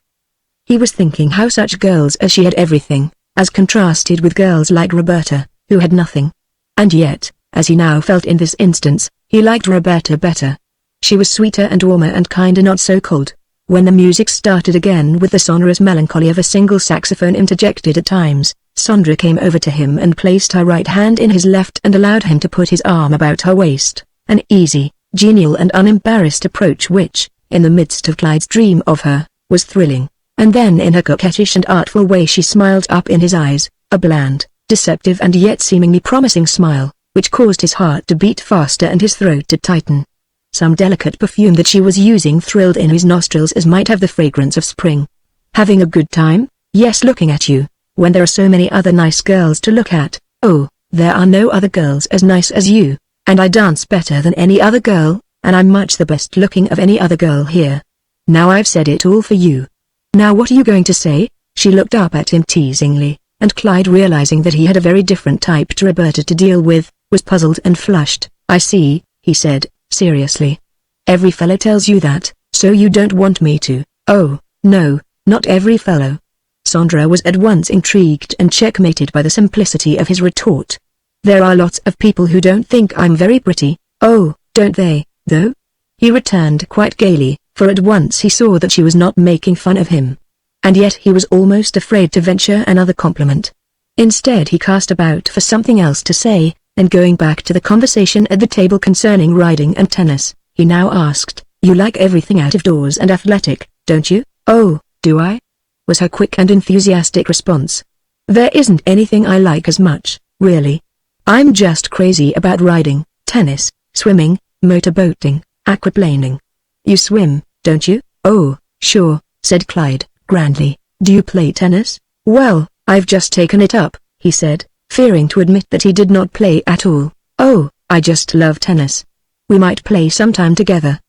[SPEAKER 1] He was thinking how such girls as she had everything, as contrasted with girls like Roberta, who had nothing. And yet, as he now felt in this instance, he liked Roberta better. She was sweeter and warmer and kinder, not so cold. When the music started again with the sonorous melancholy of a single saxophone interjected at times, Sandra came over to him and placed her right hand in his left and allowed him to put his arm about her waist, an easy, genial and unembarrassed approach which, in the midst of Clyde's dream of her, was thrilling. And then in her coquettish and artful way she smiled up in his eyes, a bland, deceptive and yet seemingly promising smile, which caused his heart to beat faster and his throat to tighten. Some delicate perfume that she was using thrilled in his nostrils as might have the fragrance of spring. "Having a good time?" "Yes, looking at you, when there are so many other nice girls to look at." "Oh, there are no other girls as nice as you, and I dance better than any other girl, and I'm much the best looking of any other girl here. Now I've said it all for you. Now what are you going to say?" She looked up at him teasingly, and Clyde, realizing that he had a very different type to Roberta to deal with, was puzzled and flushed. "I see," he said, seriously. "Every fellow tells you that, so you don't want me to." "Oh, no, not every fellow." Sandra was at once intrigued and checkmated by the simplicity of his retort. "There are lots of people who don't think I'm very pretty." "Oh, don't they, though?" he returned quite gaily, for at once he saw that she was not making fun of him. And yet he was almost afraid to venture another compliment. Instead he cast about for something else to say, and going back to the conversation at the table concerning riding and tennis, he now asked, "You like everything out of doors and athletic, don't you?" "Oh, do I?" was her quick and enthusiastic response. "There isn't anything I like as much, really. I'm just crazy about riding, tennis, swimming, motorboating, aquaplaning." "You swim, don't you?" "Oh, sure," said Clyde, grandly. "Do you play tennis?" "Well, I've just taken it up," he said, fearing to admit that he did not play at all. "Oh, I just love tennis. We might play sometime together."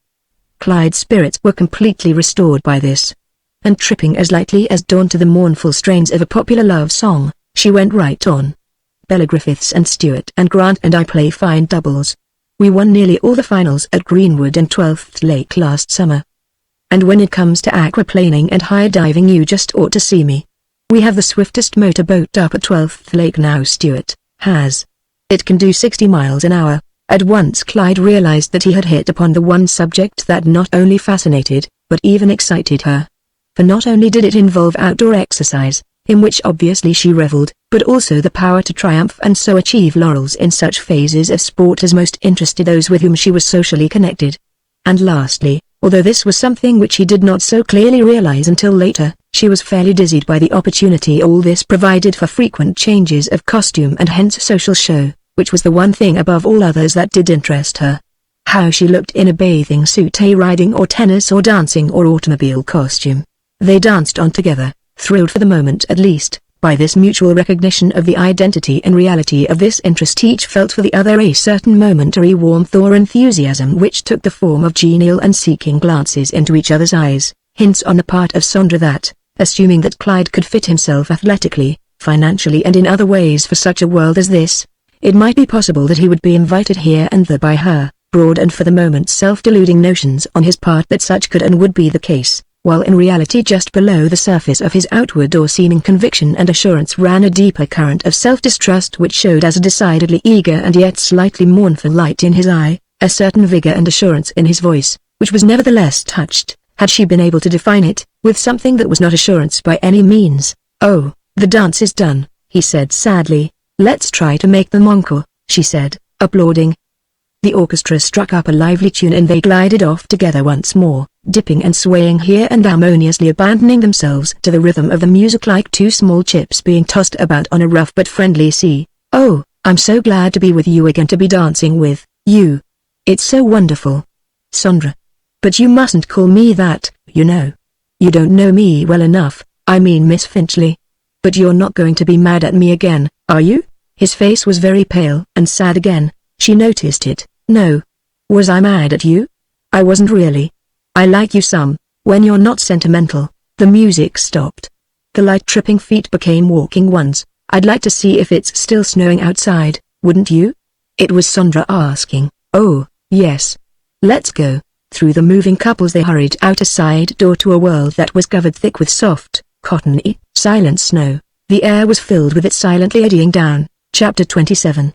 [SPEAKER 1] Clyde's spirits were completely restored by this. And tripping as lightly as dawn to the mournful strains of a popular love song, she went right on. "Bella Griffiths and Stuart and Grant and I play fine doubles. We won nearly all the finals at Greenwood and 12th Lake last summer. And when it comes to aquaplaning and high diving you just ought to see me. We have the swiftest motorboat up at 12th Lake now. Stuart has. It can do 60 miles an hour. At once Clyde realized that he had hit upon the one subject that not only fascinated, but even excited her. For not only did it involve outdoor exercise, in which obviously she reveled, but also the power to triumph and so achieve laurels in such phases of sport as most interested those with whom she was socially connected. And lastly, although this was something which he did not so clearly realize until later, she was fairly dizzied by the opportunity all this provided for frequent changes of costume and hence social show, which was the one thing above all others that did interest her. How she looked in a bathing suit, a riding or tennis or dancing or automobile costume. They danced on together, thrilled for the moment at least, by this mutual recognition of the identity and reality of this interest. Each felt for the other a certain momentary warmth or enthusiasm which took the form of genial and seeking glances into each other's eyes, hints on the part of Sandra that, assuming that Clyde could fit himself athletically, financially and in other ways for such a world as this, it might be possible that he would be invited here and there by her. Broad and for the moment self-deluding notions on his part that such could and would be the case, while in reality just below the surface of his outward or seeming conviction and assurance ran a deeper current of self-distrust which showed as a decidedly eager and yet slightly mournful light in his eye, a certain vigor and assurance in his voice, which was nevertheless touched, had she been able to define it, with something that was not assurance by any means. "Oh, the dance is done," he said sadly. "Let's try to make them encore," she said, applauding. The orchestra struck up a lively tune and they glided off together once more, dipping and swaying here and harmoniously abandoning themselves to the rhythm of the music like two small chips being tossed about on a rough but friendly sea. "Oh, I'm so glad to be with you again, to be dancing with you. It's so wonderful. Sandra. But you mustn't call me that, you know. You don't know me well enough, I mean Miss Finchley. But you're not going to be mad at me again, are you?" His face was very pale and sad again. She noticed it. "No. Was I mad at you? I wasn't really. I like you some, when you're not sentimental." The music stopped. The light tripping feet became walking ones. "I'd like to see if it's still snowing outside, wouldn't you?" It was Sandra asking. "Oh, yes. Let's go." Through the moving couples they hurried out a side door to a world that was covered thick with soft, cottony, silent snow. The air was filled with it silently eddying down. Chapter 27.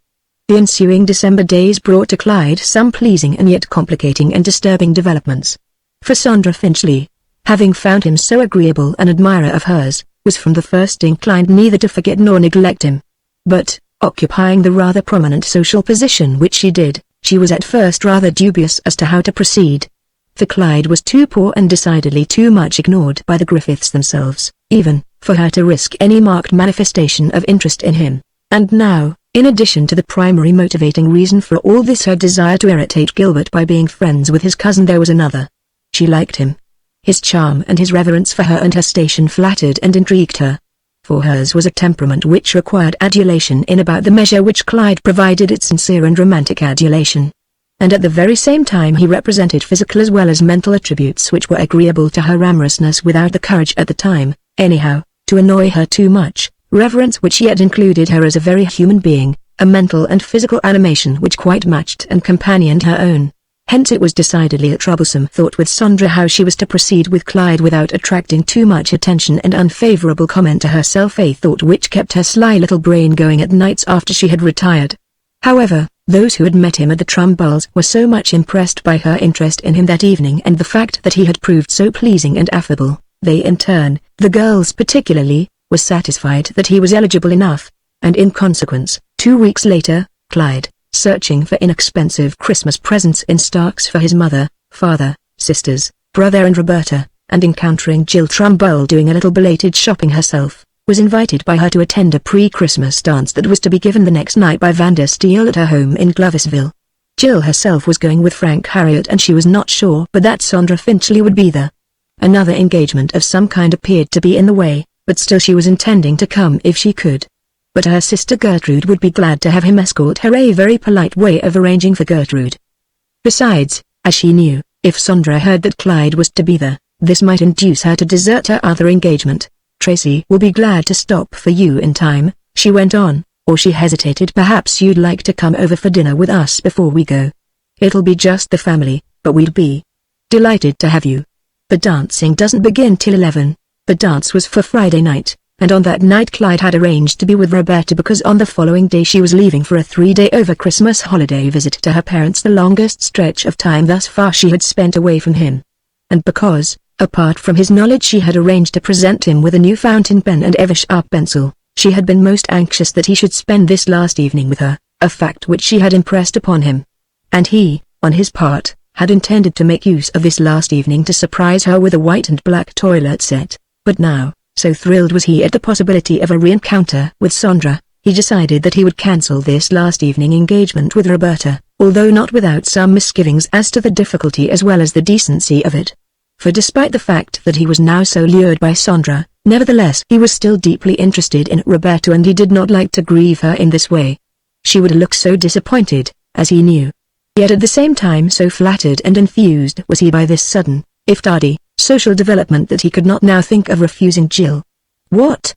[SPEAKER 1] The ensuing December days brought to Clyde some pleasing and yet complicating and disturbing developments. For Sandra Finchley, having found him so agreeable an admirer of hers, was from the first inclined neither to forget nor neglect him. But, occupying the rather prominent social position which she did, she was at first rather dubious as to how to proceed. For Clyde was too poor and decidedly too much ignored by the Griffiths themselves, even, for her to risk any marked manifestation of interest in him. And now, in addition to the primary motivating reason for all this, her desire to irritate Gilbert by being friends with his cousin, there was another. She liked him. His charm and his reverence for her and her station flattered and intrigued her. For hers was a temperament which required adulation in about the measure which Clyde provided it sincere and romantic adulation. And at the very same time he represented physical as well as mental attributes which were agreeable to her amorousness without the courage at the time, anyhow, to annoy her too much. Reverence which yet included her as a very human being, a mental and physical animation which quite matched and companioned her own. Hence it was decidedly a troublesome thought with Sandra how she was to proceed with Clyde without attracting too much attention and unfavorable comment to herself, a thought which kept her sly little brain going at nights after she had retired. However, those who had met him at the Trumballs were so much impressed by her interest in him that evening and the fact that he had proved so pleasing and affable, they in turn, the girls particularly, was satisfied that he was eligible enough, and in consequence, 2 weeks later, Clyde, searching for inexpensive Christmas presents in Starks for his mother, father, sisters, brother and Roberta, and encountering Jill Trumbull doing a little belated shopping herself, was invited by her to attend a pre-Christmas dance that was to be given the next night by Vander Steele at her home in Gloversville. Jill herself was going with Frank Harriot and she was not sure but that Sandra Finchley would be there. Another engagement of some kind appeared to be in the way, but still she was intending to come if she could. But her sister Gertrude would be glad to have him escort her, a very polite way of arranging for Gertrude. Besides, as she knew, if Sandra heard that Clyde was to be there, this might induce her to desert her other engagement. "Tracy will be glad to stop for you in time," she went on, or she hesitated. "Perhaps you'd like to come over for dinner with us before we go. It'll be just the family, but we'd be delighted to have you. The dancing doesn't begin till 11. The dance was for Friday night, and on that night Clyde had arranged to be with Roberta because on the following day she was leaving for a 3-day over-Christmas holiday visit to her parents, the longest stretch of time thus far she had spent away from him. And because, apart from his knowledge, she had arranged to present him with a new fountain pen and ever-sharp pencil, she had been most anxious that he should spend this last evening with her, a fact which she had impressed upon him. And he, on his part, had intended to make use of this last evening to surprise her with a white and black toilet set. But now, so thrilled was he at the possibility of a re-encounter with Sandra, he decided that he would cancel this last evening engagement with Roberta, although not without some misgivings as to the difficulty as well as the decency of it. For despite the fact that he was now so lured by Sandra, nevertheless he was still deeply interested in Roberta and he did not like to grieve her in this way. She would look so disappointed, as he knew. Yet at the same time so flattered and enthused was he by this sudden, if tardy, social development that he could not now think of refusing Jill. What?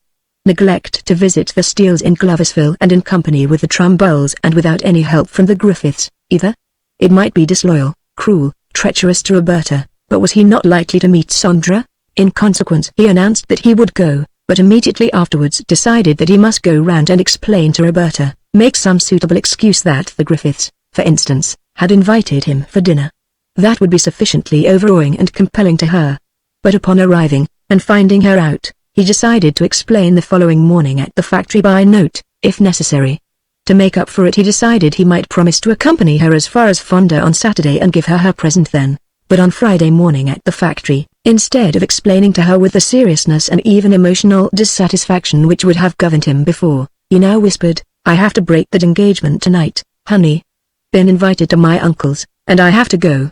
[SPEAKER 1] Neglect to visit the Steeles in Gloversville and in company with the Trumbulls and without any help from the Griffiths, either? It might be disloyal, cruel, treacherous to Roberta, but was he not likely to meet Sandra? In consequence, he announced that he would go, but immediately afterwards decided that he must go round and explain to Roberta, make some suitable excuse that the Griffiths, for instance, had invited him for dinner. That would be sufficiently overawing and compelling to her. But upon arriving, and finding her out, he decided to explain the following morning at the factory by note, if necessary. To make up for it, he decided he might promise to accompany her as far as Fonda on Saturday and give her her present then. But on Friday morning at the factory, instead of explaining to her with the seriousness and even emotional dissatisfaction which would have governed him before, he now whispered, "I have to break that engagement tonight, honey. Been invited to my uncle's, and I have to go.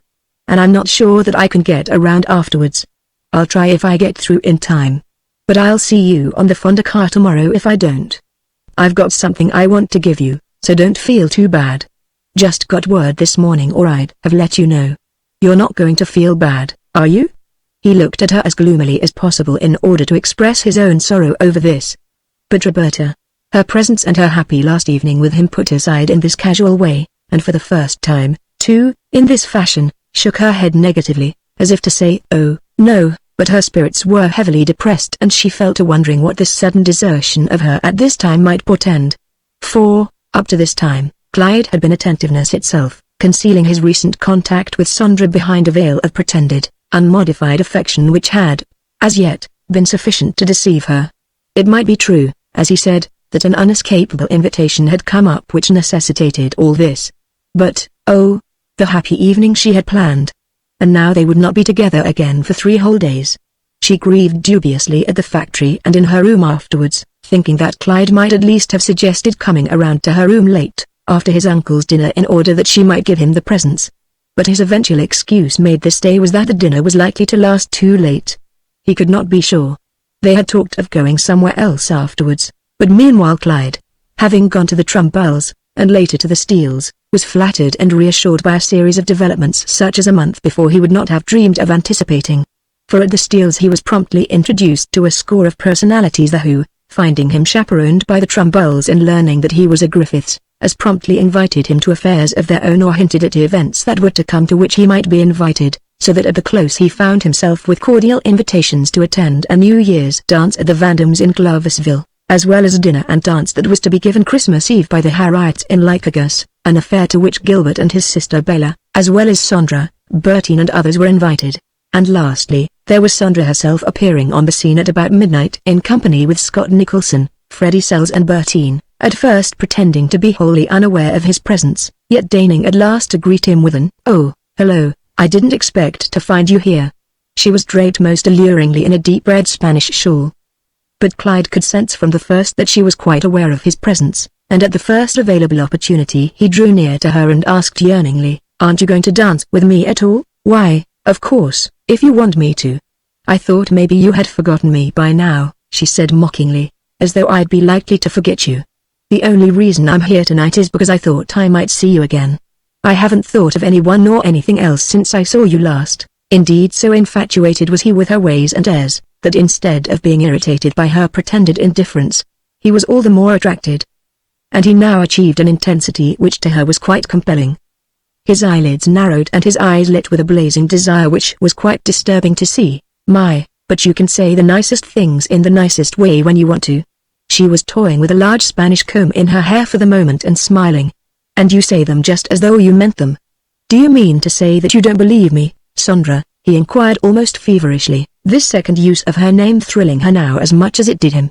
[SPEAKER 1] And I'm not sure that I can get around afterwards. I'll try if I get through in time. But I'll see you on the Fonda car tomorrow if I don't. I've got something I want to give you, so don't feel too bad. Just got word this morning or I'd have let you know. You're not going to feel bad, are you?" He looked at her as gloomily as possible in order to express his own sorrow over this. But Roberta, her presence and her happy last evening with him put aside in this casual way, and for the first time, too, in this fashion, shook her head negatively, as if to say, "Oh, no," but her spirits were heavily depressed and she fell to wondering what this sudden desertion of her at this time might portend. For, up to this time, Clyde had been attentiveness itself, concealing his recent contact with Sondra behind a veil of pretended, unmodified affection which had, as yet, been sufficient to deceive her. It might be true, as he said, that an unescapable invitation had come up which necessitated all this. But, oh, the happy evening she had planned. And now they would not be together again for 3 whole days. She grieved dubiously at the factory and in her room afterwards, thinking that Clyde might at least have suggested coming around to her room late, after his uncle's dinner in order that she might give him the presents. But his eventual excuse made this stay was that the dinner was likely to last too late. He could not be sure. They had talked of going somewhere else afterwards, but meanwhile Clyde, having gone to the Trumbulls, and later to the Steeles, was flattered and reassured by a series of developments such as a month before he would not have dreamed of anticipating. For at the Steeles he was promptly introduced to a score of personalities who, finding him chaperoned by the Trumbulls and learning that he was a Griffiths, as promptly invited him to affairs of their own or hinted at events that were to come to which he might be invited, so that at the close he found himself with cordial invitations to attend a New Year's dance at the Vandams in Gloversville, as well as a dinner and dance that was to be given Christmas Eve by the Harriets in Lycurgus, an affair to which Gilbert and his sister Bella, as well as Sondra, Bertine and others were invited. And lastly, there was Sondra herself appearing on the scene at about midnight in company with Scott Nicholson, Freddie Sells and Bertine, at first pretending to be wholly unaware of his presence, yet deigning at last to greet him with an, "Oh, hello, I didn't expect to find you here." She was draped most alluringly in a deep red Spanish shawl. But Clyde could sense from the first that she was quite aware of his presence, and at the first available opportunity he drew near to her and asked yearningly, "Aren't you going to dance with me at all?" "Why, of course, if you want me to." "I thought maybe you had forgotten me by now," she said mockingly, "as though I'd be likely to forget you. The only reason I'm here tonight is because I thought I might see you again. I haven't thought of anyone nor anything else since I saw you last." Indeed, so infatuated was he with her ways and airs, that instead of being irritated by her pretended indifference, he was all the more attracted. And he now achieved an intensity which to her was quite compelling. His eyelids narrowed and his eyes lit with a blazing desire which was quite disturbing to see. "My, but you can say the nicest things in the nicest way when you want to." She was toying with a large Spanish comb in her hair for the moment and smiling. "And you say them just as though you meant them. Do you mean to say that you don't believe me, Sondra?" he inquired almost feverishly, this second use of her name thrilling her now as much as it did him.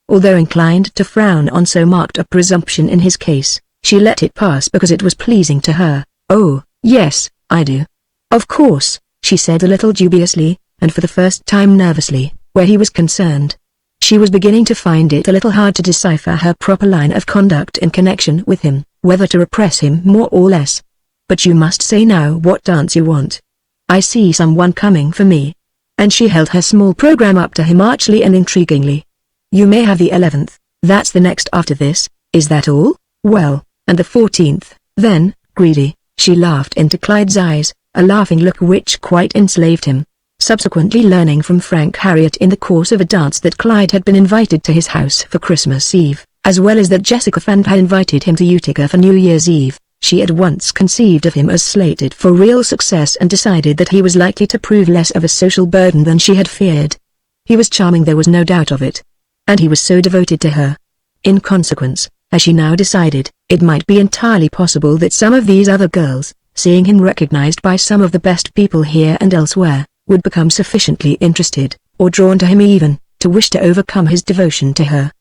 [SPEAKER 1] Although inclined to frown on so marked a presumption in his case, she let it pass because it was pleasing to her. "Oh, yes, I do." "Of course," she said a little dubiously, and for the first time nervously, where he was concerned. She was beginning to find it a little hard to decipher her proper line of conduct in connection with him, whether to repress him more or less. "But you must say now what dance you want. I see someone coming for me." And she held her small program up to him archly and intriguingly. "You may have the 11th, that's the next after this, is that all? Well, and the 14th, then, greedy." She laughed into Clyde's eyes, a laughing look which quite enslaved him. Subsequently learning from Frank Harriet in the course of a dance that Clyde had been invited to his house for Christmas Eve, as well as that Jessica Fand had invited him to Utica for New Year's Eve, she at once conceived of him as slated for real success and decided that he was likely to prove less of a social burden than she had feared. He was charming, there was no doubt of it. And he was so devoted to her. In consequence, as she now decided, it might be entirely possible that some of these other girls, seeing him recognized by some of the best people here and elsewhere, would become sufficiently interested, or drawn to him even, to wish to overcome his devotion to her.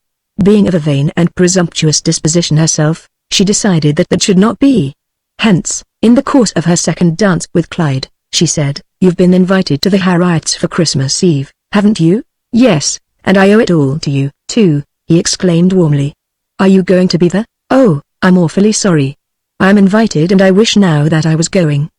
[SPEAKER 1] Being of a vain and presumptuous disposition herself, she decided that that should not be. Hence, in the course of her second dance with Clyde, she said, "You've been invited to the Harriets for Christmas Eve, haven't you?" "Yes, and I owe it all to you, too," he exclaimed warmly. "Are you going to be there?" "Oh, I'm awfully sorry. I'm invited and I wish now that I was going.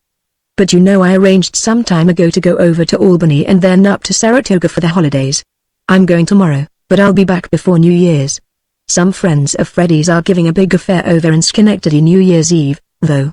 [SPEAKER 1] But you know I arranged some time ago to go over to Albany and then up to Saratoga for the holidays. I'm going tomorrow, but I'll be back before New Year's. Some friends of Freddie's are giving a big affair over in Schenectady New Year's Eve, though.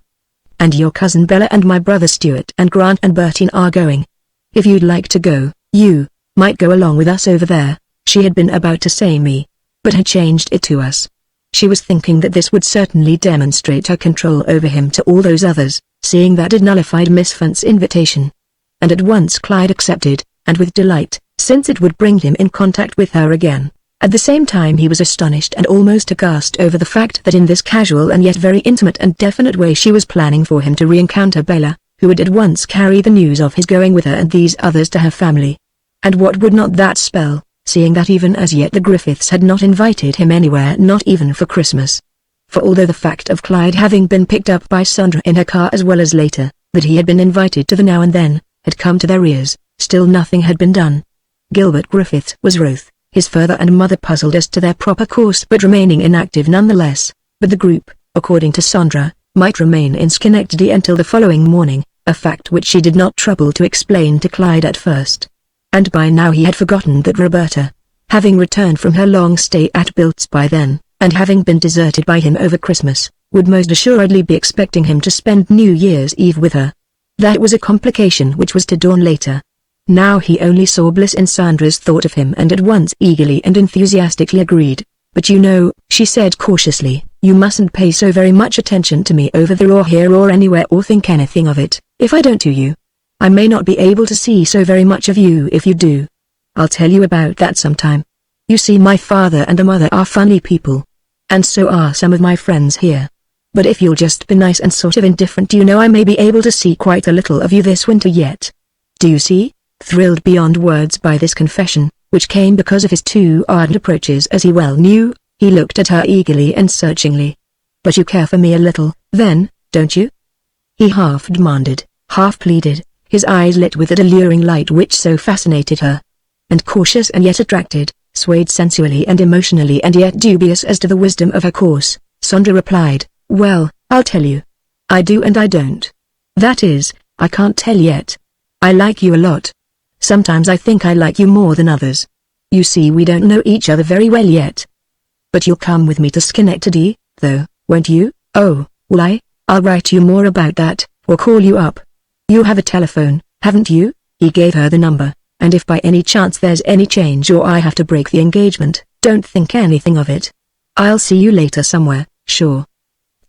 [SPEAKER 1] And your cousin Bella and my brother Stuart and Grant and Bertine are going. If you'd like to go, you might go along with us over there." She had been about to say me, but had changed it to us. She was thinking that this would certainly demonstrate her control over him to all those others, seeing that it nullified Miss Funt's invitation. And at once Clyde accepted, and with delight, since it would bring him in contact with her again. At the same time he was astonished and almost aghast over the fact that in this casual and yet very intimate and definite way she was planning for him to re-encounter Bella, who would at once carry the news of his going with her and these others to her family. And what would not that spell, seeing that even as yet the Griffiths had not invited him anywhere, not even for Christmas? For although the fact of Clyde having been picked up by Sandra in her car as well as later, that he had been invited to the now and then, had come to their ears, still nothing had been done. Gilbert Griffith was wroth, his father and mother puzzled as to their proper course but remaining inactive nonetheless, but the group, according to Sandra, might remain in Schenectady until the following morning, a fact which she did not trouble to explain to Clyde at first. And by now he had forgotten that Roberta, having returned from her long stay at Bilt's by then, and having been deserted by him over Christmas, would most assuredly be expecting him to spend New Year's Eve with her. That was a complication which was to dawn later. Now he only saw bliss in Sandra's thought of him and at once eagerly and enthusiastically agreed. "But you know," she said cautiously, "you mustn't pay so very much attention to me over there or here or anywhere or think anything of it, if I don't to you. I may not be able to see so very much of you if you do. I'll tell you about that sometime. You see, my father and the mother are funny people. And so are some of my friends here. But if you'll just be nice and sort of indifferent, you know I may be able to see quite a little of you this winter yet. Do you see?" Thrilled beyond words by this confession, which came because of his too ardent approaches as he well knew, he looked at her eagerly and searchingly. "But you care for me a little, then, don't you?" he half demanded, half pleaded, his eyes lit with that alluring light which so fascinated her. And cautious and yet attracted, swayed sensually and emotionally and yet dubious as to the wisdom of her course, Sandra replied, "Well, I'll tell you. I do and I don't. That is, I can't tell yet. I like you a lot. Sometimes I think I like you more than others. You see, we don't know each other very well yet. But you'll come with me to Schenectady, though, won't you?" "Oh, will I? I'll write you more about that, or call you up. You have a telephone, haven't you?" He gave her the number, "and if by any chance there's any change or I have to break the engagement, don't think anything of it. I'll see you later somewhere, sure."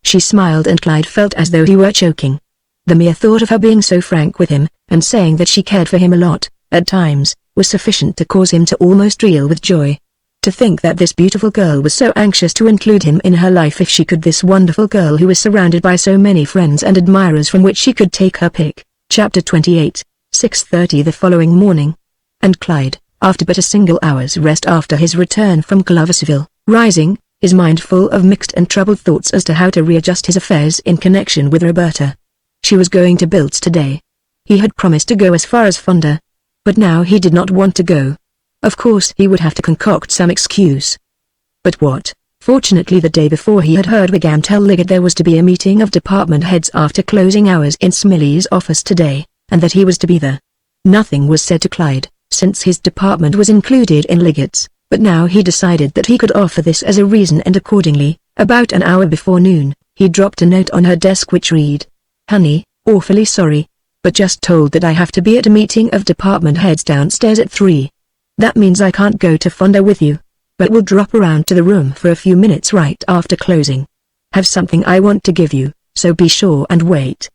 [SPEAKER 1] She smiled and Clyde felt as though he were choking. The mere thought of her being so frank with him, and saying that she cared for him a lot, at times, was sufficient to cause him to almost reel with joy. To think that this beautiful girl was so anxious to include him in her life, if she could, this wonderful girl who was surrounded by so many friends and admirers from which she could take her pick. Chapter 28, 6:30 the following morning. And Clyde, after but a single hour's rest after his return from Gloversville, rising, his mind full of mixed and troubled thoughts as to how to readjust his affairs in connection with Roberta. She was going to Bilt's today. He had promised to go as far as Fonda. But now he did not want to go. Of course he would have to concoct some excuse. But what? Fortunately the day before he had heard Wiggam tell Liggett there was to be a meeting of department heads after closing hours in Smiley's office today, and that he was to be there. Nothing was said to Clyde, since his department was included in Liggett's, but now he decided that he could offer this as a reason, and accordingly, about an hour before noon, he dropped a note on her desk which read, "Honey, awfully sorry, but just told that I have to be at a meeting of department heads downstairs at 3. That means I can't go to Fonda with you, but will drop around to the room for a few minutes right after closing. Have something I want to give you, so be sure and wait.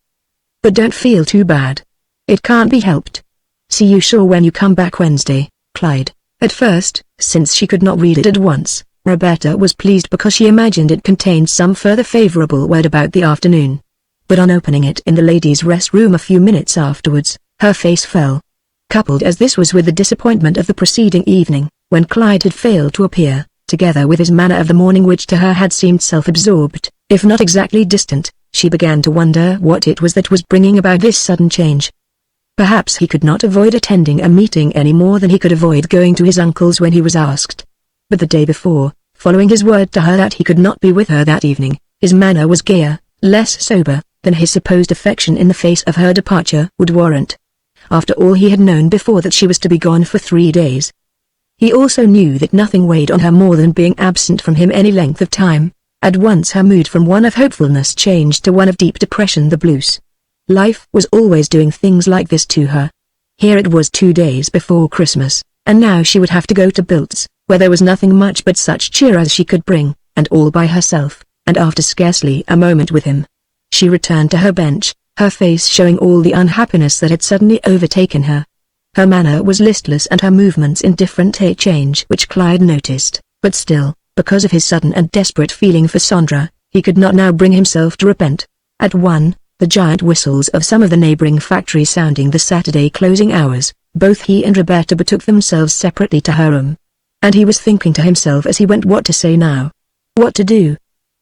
[SPEAKER 1] But don't feel too bad. It can't be helped. See you sure when you come back Wednesday, Clyde." At first, since she could not read it at once, Roberta was pleased because she imagined it contained some further favorable word about the afternoon. But on opening it in the ladies' restroom a few minutes afterwards, her face fell. Coupled as this was with the disappointment of the preceding evening, when Clyde had failed to appear, together with his manner of the morning which to her had seemed self-absorbed, if not exactly distant, she began to wonder what it was that was bringing about this sudden change. Perhaps he could not avoid attending a meeting any more than he could avoid going to his uncle's when he was asked. But the day before, following his word to her that he could not be with her that evening, his manner was gayer, less sober, than his supposed affection in the face of her departure would warrant. After all, he had known before that she was to be gone for 3 days. He also knew that nothing weighed on her more than being absent from him any length of time. At once her mood from one of hopefulness changed to one of deep depression, the blues. Life was always doing things like this to her. Here it was 2 days before Christmas, and now she would have to go to Bilt's, where there was nothing much but such cheer as she could bring, and all by herself, and after scarcely a moment with him. She returned to her bench, her face showing all the unhappiness that had suddenly overtaken her. Her manner was listless and her movements indifferent, a change which Clyde noticed, but still, because of his sudden and desperate feeling for Sandra, he could not now bring himself to repent. At 1, the giant whistles of some of the neighboring factories sounding the Saturday closing hours, both he and Roberta betook themselves separately to her room. And he was thinking to himself as he went what to say now. What to do?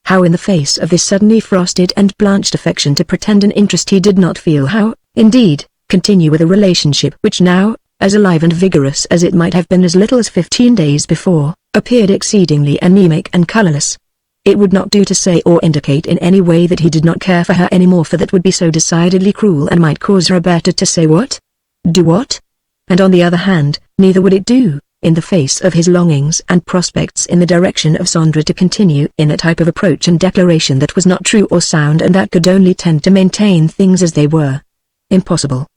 [SPEAKER 1] How in the face of this suddenly frosted and blanched affection to pretend an interest he did not feel, how, indeed, continue with a relationship which now, as alive and vigorous as it might have been as little as 15 days before, appeared exceedingly anemic and colorless. It would not do to say or indicate in any way that he did not care for her any more, for that would be so decidedly cruel and might cause Roberta to say what? Do what? And on the other hand, neither would it do, in the face of his longings and prospects in the direction of Sandra, to continue in a type of approach and declaration that was not true or sound and that could only tend to maintain things as they were. Impossible.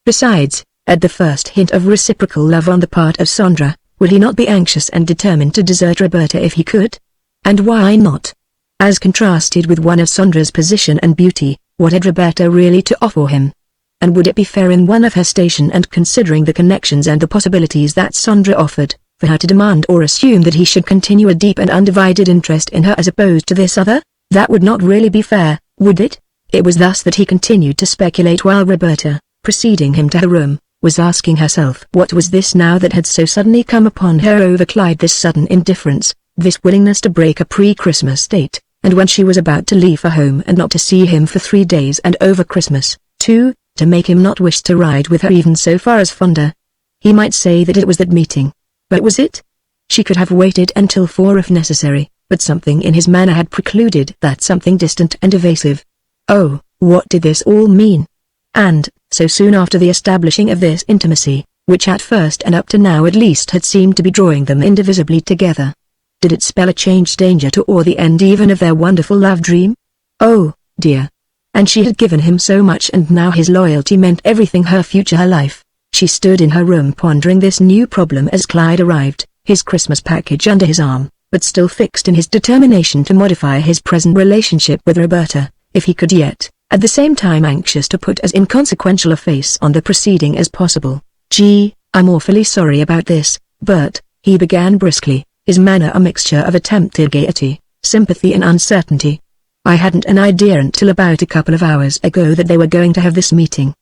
[SPEAKER 1] Besides, at the first hint of reciprocal love on the part of Sandra, would he not be anxious and determined to desert Roberta if he could? And why not? As contrasted with one of Sandra's position and beauty, what had Roberta really to offer him? And would it be fair in one of her station and considering the connections and the possibilities that Sandra offered, for her to demand or assume that he should continue a deep and undivided interest in her as opposed to this other? That would not really be fair, would it? It was thus that he continued to speculate while Roberta, preceding him to her room, was asking herself what was this now that had so suddenly come upon her over Clyde, this sudden indifference, this willingness to break a pre-Christmas date, and when she was about to leave for home and not to see him for 3 days and over Christmas, too, to make him not wish to ride with her even so far as Fonda. He might say that it was that meeting. But was it? She could have waited until 4 if necessary, but something in his manner had precluded that, something distant and evasive. Oh, what did this all mean? And, so soon after the establishing of this intimacy, which at first and up to now at least had seemed to be drawing them indivisibly together. Did it spell a changed danger to or the end even of their wonderful love dream? Oh, dear. And she had given him so much, and now his loyalty meant everything, her future, her life. She stood in her room pondering this new problem as Clyde arrived, his Christmas package under his arm, but still fixed in his determination to modify his present relationship with Roberta, if he could yet, at the same time anxious to put as inconsequential a face on the proceeding as possible. Gee, I'm awfully sorry about this, but, he began briskly, his manner a mixture of attempted gaiety, sympathy and uncertainty. I hadn't an idea until about a couple of hours ago that they were going to have this meeting.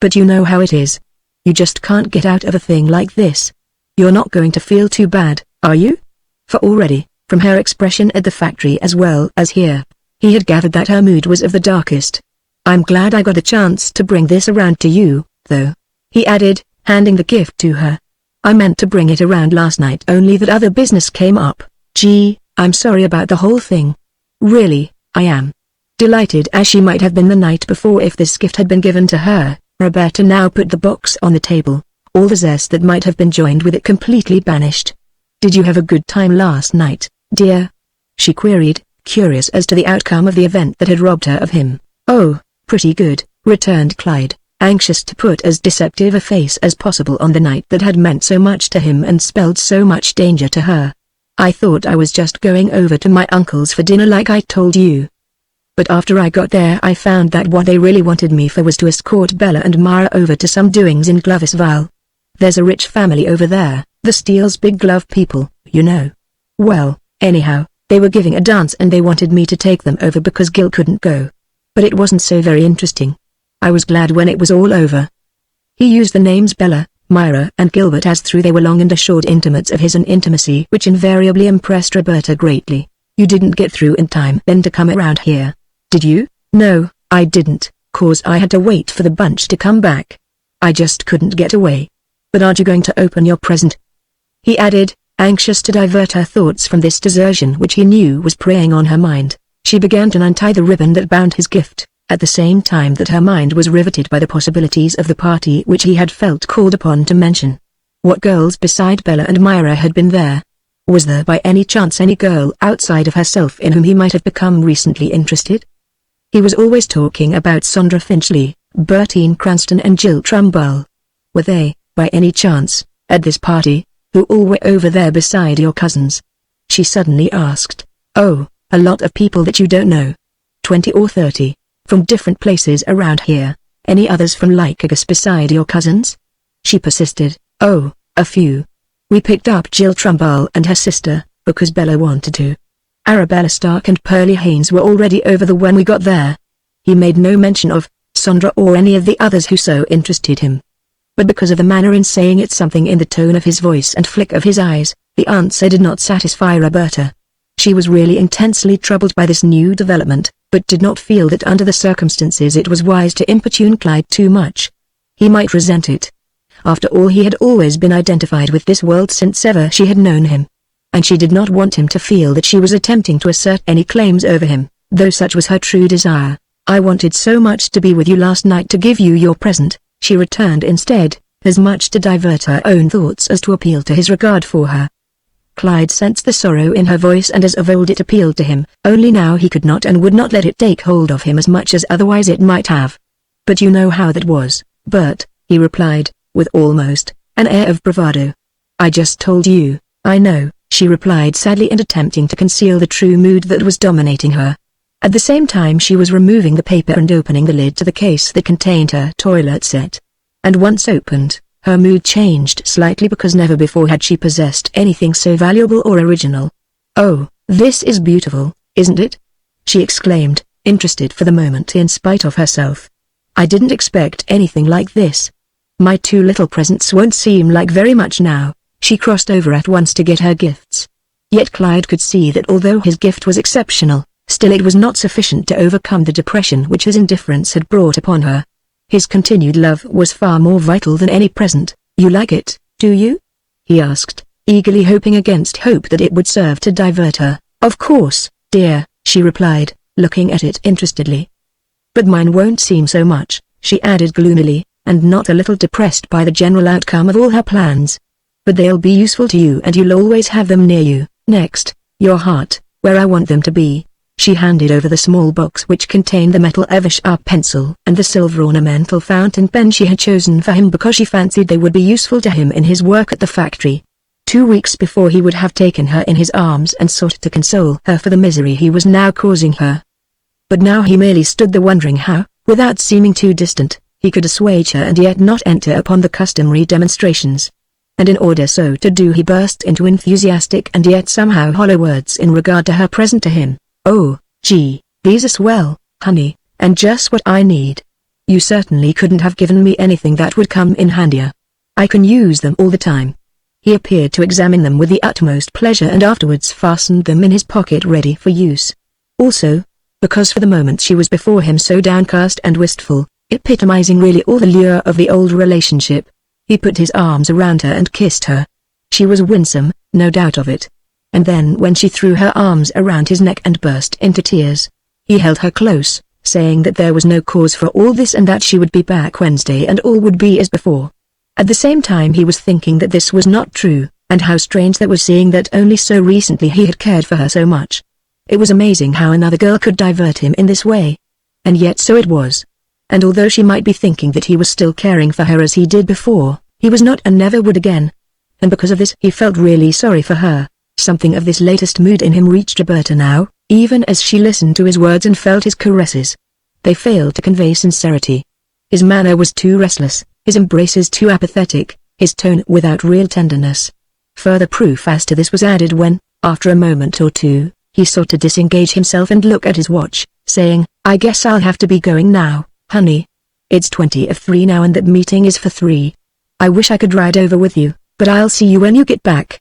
[SPEAKER 1] But you know how it is. You just can't get out of a thing like this. You're not going to feel too bad, are you? For already, from her expression at the factory as well as here, he had gathered that her mood was of the darkest. I'm glad I got a chance to bring this around to you, though, he added, handing the gift to her. I meant to bring it around last night, only that other business came up. Gee, I'm sorry about the whole thing. Really, I am. Delighted as she might have been the night before if this gift had been given to her, Roberta now put the box on the table, all the zest that might have been joined with it completely banished. Did you have a good time last night, dear? She queried, curious as to the outcome of the event that had robbed her of him. Oh, pretty good, returned Clyde, anxious to put as deceptive a face as possible on the night that had meant so much to him and spelled so much danger to her. I thought I was just going over to my uncle's for dinner like I told you. But after I got there I found that what they really wanted me for was to escort Bella and Mara over to some doings in Gloversville. There's a rich family over there, The Steele's big glove people, you know. Well, anyhow, they were giving a dance and they wanted me to take them over because Gil couldn't go. But it wasn't so very interesting. I was glad when it was all over. He used the names Bella, Myra and Gilbert as through they were long and assured intimates of his, an intimacy which invariably impressed Roberta greatly. You didn't get through in time then to come around here, did you? No, I didn't, 'cause I had to wait for the bunch to come back. I just couldn't get away. But aren't you going to open your present? He added, anxious to divert her thoughts from this desertion which he knew was preying on her mind. She began to untie the ribbon that bound his gift, at the same time that her mind was riveted by the possibilities of the party which he had felt called upon to mention. What girls beside Bella and Myra had been there? Was there by any chance any girl outside of herself in whom he might have become recently interested? He was always talking about Sondra Finchley, Bertine Cranston and Jill Trumbull. Were they, by any chance, at this party, who all were over there beside your cousins? She suddenly asked. Oh, a lot of people that you don't know. 20 or 30, from different places around here. Any others from Lycurgus beside your cousins? She persisted. Oh, a few. We picked up Jill Trumbull and her sister, because Bella wanted to. Arabella Stark and Pearlie Haynes were already over there when we got there. He made no mention of Sondra or any of the others who so interested him. But because of the manner in saying it, something in the tone of his voice and flick of his eyes, the answer did not satisfy Roberta. She was really intensely troubled by this new development, but did not feel that under the circumstances it was wise to importune Clyde too much. He might resent it. After all, he had always been identified with this world since ever she had known him. And she did not want him to feel that she was attempting to assert any claims over him, though such was her true desire. I wanted so much to be with you last night to give you your present, she returned instead, as much to divert her own thoughts as to appeal to his regard for her. Clyde sensed the sorrow in her voice, and as of old it appealed to him, only now he could not and would not let it take hold of him as much as otherwise it might have. But you know how that was, Bert, he replied, with almost an air of bravado. I just told you. I know, she replied sadly and attempting to conceal the true mood that was dominating her. At the same time she was removing the paper and opening the lid to the case that contained her toilet set. And once opened, her mood changed slightly because never before had she possessed anything so valuable or original. Oh, this is beautiful, isn't it? She exclaimed, interested for the moment in spite of herself. I didn't expect anything like this. My two little presents won't seem like very much now. She crossed over at once to get her gifts. Yet Clyde could see that although his gift was exceptional, still it was not sufficient to overcome the depression which his indifference had brought upon her. His continued love was far more vital than any present. You like it, do you? He asked, eagerly hoping against hope that it would serve to divert her. Of course, dear, she replied, looking at it interestedly. But mine won't seem so much, she added gloomily, and not a little depressed by the general outcome of all her plans. But they'll be useful to you and you'll always have them near you. Next, your heart, where I want them to be. She handed over the small box which contained the metal Eversharp pencil and the silver ornamental fountain pen she had chosen for him because she fancied they would be useful to him in his work at the factory. 2 weeks before he would have taken her in his arms and sought to console her for the misery he was now causing her. But now he merely stood there wondering how, without seeming too distant, he could assuage her and yet not enter upon the customary demonstrations. And in order so to do he burst into enthusiastic and yet somehow hollow words in regard to her present to him. Oh, gee, these are swell, honey, and just what I need. You certainly couldn't have given me anything that would come in handier. I can use them all the time. He appeared to examine them with the utmost pleasure and afterwards fastened them in his pocket ready for use. Also, because for the moment she was before him so downcast and wistful, epitomizing really all the lure of the old relationship, he put his arms around her and kissed her. She was winsome, no doubt of it. And then when she threw her arms around his neck and burst into tears, he held her close, saying that there was no cause for all this and that she would be back Wednesday and all would be as before. At the same time he was thinking that this was not true, and how strange that was, seeing that only so recently he had cared for her so much. It was amazing how another girl could divert him in this way. And yet so it was. And although she might be thinking that he was still caring for her as he did before, he was not and never would again. And because of this he felt really sorry for her. Something of this latest mood in him reached Roberta now, even as she listened to his words and felt his caresses. They failed to convey sincerity. His manner was too restless, his embraces too apathetic, his tone without real tenderness. Further proof as to this was added when, after a moment or two, he sought to disengage himself and look at his watch, saying, "I guess I'll have to be going now, honey. It's 20 of 3 now and that meeting is for 3. I wish I could ride over with you, but I'll see you when you get back."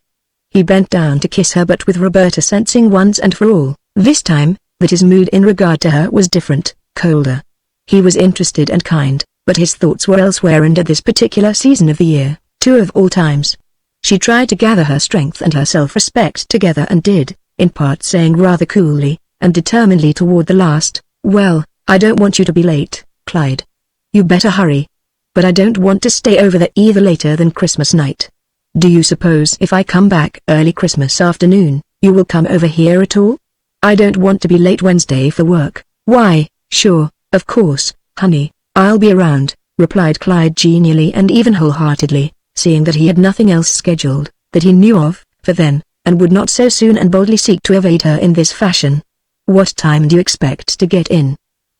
[SPEAKER 1] He bent down to kiss her, but with Roberta sensing once and for all, this time, that his mood in regard to her was different, colder. He was interested and kind, but his thoughts were elsewhere and at this particular season of the year, too, of all times. She tried to gather her strength and her self-respect together and did, in part saying rather coolly, and determinedly toward the last, "Well, I don't want you to be late, Clyde. You better hurry. But I don't want to stay over there either later than Christmas night. Do you suppose if I come back early Christmas afternoon, you will come over here at all? I don't want to be late Wednesday for work." "Why, sure, of course, honey, I'll be around," replied Clyde genially and even wholeheartedly, seeing that he had nothing else scheduled, that he knew of, for then, and would not so soon and boldly seek to evade her in this fashion. "What time do you expect to get in?"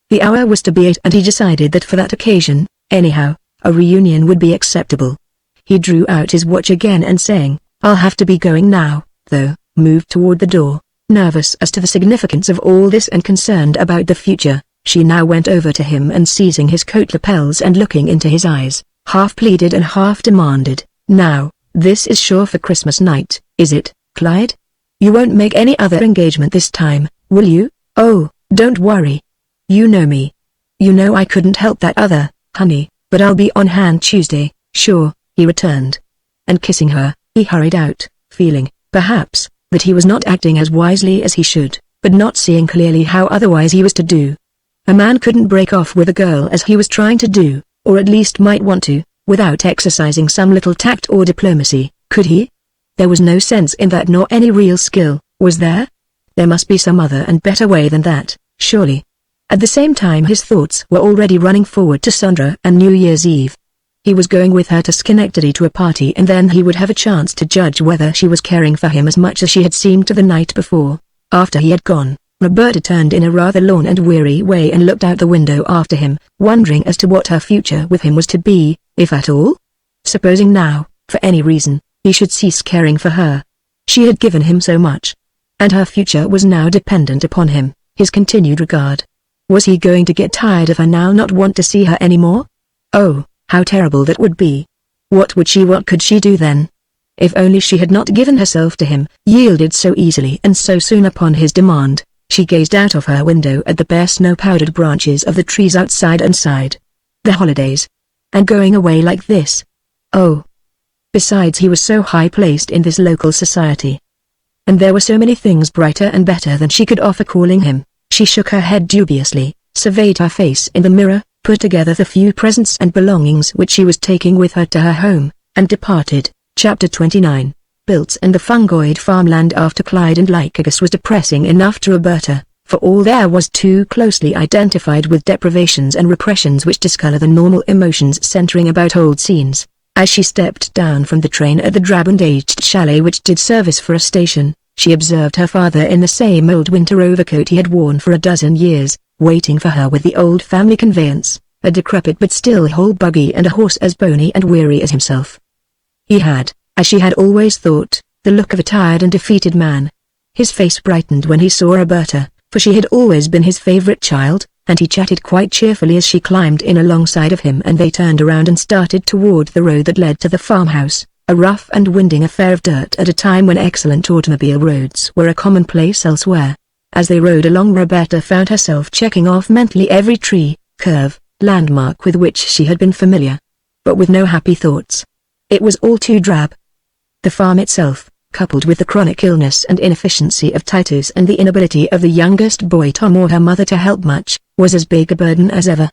[SPEAKER 1] The hour was to be 8 and he decided that for that occasion, anyhow, a reunion would be acceptable. He drew out his watch again and saying, "I'll have to be going now," though, moved toward the door, nervous as to the significance of all this and concerned about the future. She now went over to him and seizing his coat lapels and looking into his eyes, half pleaded and half demanded, "Now, this is sure for Christmas night, is it, Clyde? You won't make any other engagement this time, will you?" "Oh, don't worry. You know me. You know I couldn't help that other, honey, but I'll be on hand Tuesday, sure," he returned. And kissing her, he hurried out, feeling, perhaps, that he was not acting as wisely as he should, but not seeing clearly how otherwise he was to do. A man couldn't break off with a girl as he was trying to do, or at least might want to, without exercising some little tact or diplomacy, could he? There was no sense in that nor any real skill, was there? There must be some other and better way than that, surely. At the same time his thoughts were already running forward to Sandra and New Year's Eve. He was going with her to Schenectady to a party and then he would have a chance to judge whether she was caring for him as much as she had seemed to the night before. After he had gone, Roberta turned in a rather lorn and weary way and looked out the window after him, wondering as to what her future with him was to be, if at all. Supposing now, for any reason, he should cease caring for her. She had given him so much. And her future was now dependent upon him, his continued regard. Was he going to get tired of her now, not want to see her any more? Oh, how terrible that would be. What could she do then? If only she had not given herself to him, yielded so easily and so soon upon his demand. She gazed out of her window at the bare snow-powdered branches of the trees outside and sighed. The holidays. And going away like this. Oh. Besides he was so high-placed in this local society. And there were so many things brighter and better than she could offer calling him. She shook her head dubiously, surveyed her face in the mirror, put together the few presents and belongings which she was taking with her to her home, and departed. Chapter 29. Built and the fungoid farmland after Clyde and Lycurgus was depressing enough to Roberta, for all there was too closely identified with deprivations and repressions which discolor the normal emotions centering about old scenes. As she stepped down from the train at the drab and aged chalet which did service for a station, she observed her father in the same old winter overcoat he had worn for a dozen years, waiting for her with the old family conveyance, a decrepit but still whole buggy and a horse as bony and weary as himself. He had, as she had always thought, the look of a tired and defeated man. His face brightened when he saw Roberta, for she had always been his favorite child, and he chatted quite cheerfully as she climbed in alongside of him and they turned around and started toward the road that led to the farmhouse, a rough and winding affair of dirt at a time when excellent automobile roads were a commonplace elsewhere. As they rode along, Roberta found herself checking off mentally every tree, curve, landmark with which she had been familiar. But with no happy thoughts. It was all too drab. The farm itself, coupled with the chronic illness and inefficiency of Titus and the inability of the youngest boy Tom or her mother to help much, was as big a burden as ever.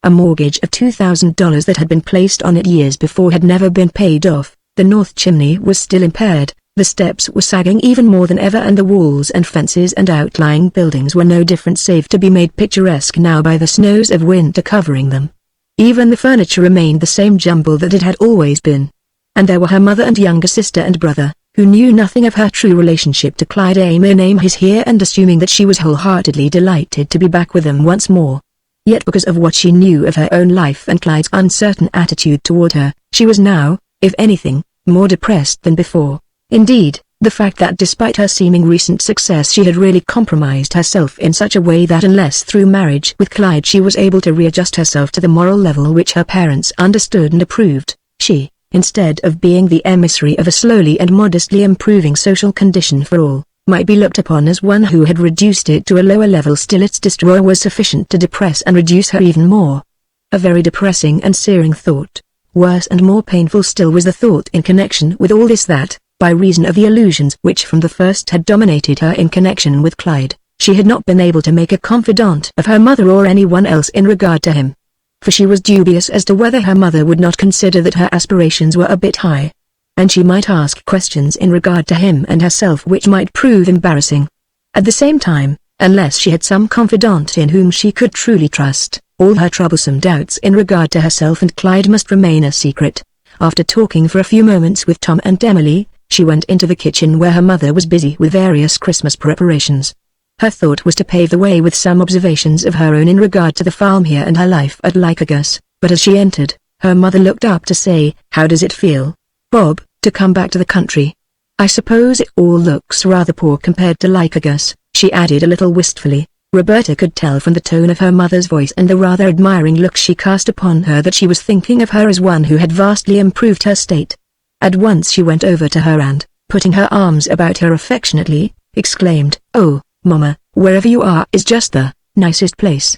[SPEAKER 1] A mortgage of $2,000 that had been placed on it years before had never been paid off, the north chimney was still impaired, the steps were sagging even more than ever and the walls and fences and outlying buildings were no different save to be made picturesque now by the snows of winter covering them. Even the furniture remained the same jumble that it had always been. And there were her mother and younger sister and brother, who knew nothing of her true relationship to Clyde, may name his here and assuming that she was wholeheartedly delighted to be back with them once more. Yet because of what she knew of her own life and Clyde's uncertain attitude toward her, she was now, if anything, more depressed than before. Indeed, the fact that despite her seeming recent success she had really compromised herself in such a way that unless through marriage with Clyde she was able to readjust herself to the moral level which her parents understood and approved, she, instead of being the emissary of a slowly and modestly improving social condition for all, might be looked upon as one who had reduced it to a lower level. Still, its destroyer was sufficient to depress and reduce her even more. A very depressing and searing thought. Worse and more painful still was the thought in connection with all this that, by reason of the illusions which from the first had dominated her in connection with Clyde, she had not been able to make a confidant of her mother or anyone else in regard to him. For she was dubious as to whether her mother would not consider that her aspirations were a bit high. And she might ask questions in regard to him and herself which might prove embarrassing. At the same time, unless she had some confidant in whom she could truly trust, all her troublesome doubts in regard to herself and Clyde must remain a secret. After talking for a few moments with Tom and Emily, she went into the kitchen where her mother was busy with various Christmas preparations. Her thought was to pave the way with some observations of her own in regard to the farm here and her life at Lycurgus, but as she entered, her mother looked up to say, "How does it feel, Bob, to come back to the country? I suppose it all looks rather poor compared to Lycurgus," she added a little wistfully. Roberta could tell from the tone of her mother's voice and the rather admiring look she cast upon her that she was thinking of her as one who had vastly improved her state. At once she went over to her and, putting her arms about her affectionately, exclaimed, "Oh, Mama, wherever you are is just the nicest place.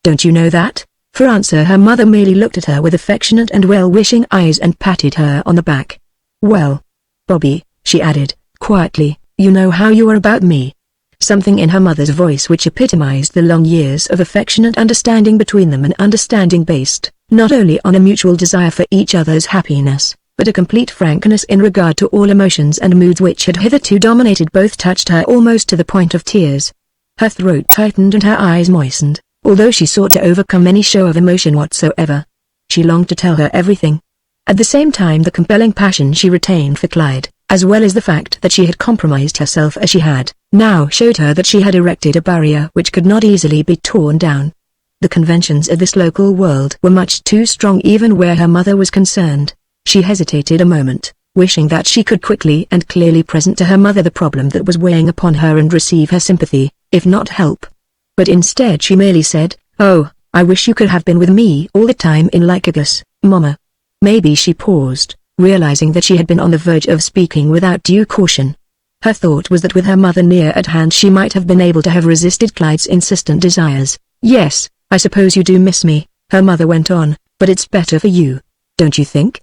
[SPEAKER 1] Don't you know that?" For answer her mother merely looked at her with affectionate and well-wishing eyes and patted her on the back. "Well, Bobby," she added, quietly, "you know how you are about me." Something in her mother's voice which epitomized the long years of affectionate understanding between them, an understanding based, not only on a mutual desire for each other's happiness, but a complete frankness in regard to all emotions and moods which had hitherto dominated both, touched her almost to the point of tears. Her throat tightened and her eyes moistened, although she sought to overcome any show of emotion whatsoever. She longed to tell her everything. At the same time the compelling passion she retained for Clyde, as well as the fact that she had compromised herself as she had, now showed her that she had erected a barrier which could not easily be torn down. The conventions of this local world were much too strong even where her mother was concerned. She hesitated a moment, wishing that she could quickly and clearly present to her mother the problem that was weighing upon her and receive her sympathy, if not help. But instead she merely said, "Oh, I wish you could have been with me all the time in Lycurgus, Mama." Maybe she paused, realizing that she had been on the verge of speaking without due caution. Her thought was that with her mother near at hand she might have been able to have resisted Clyde's insistent desires. "Yes, I suppose you do miss me," her mother went on, "but it's better for you, don't you think?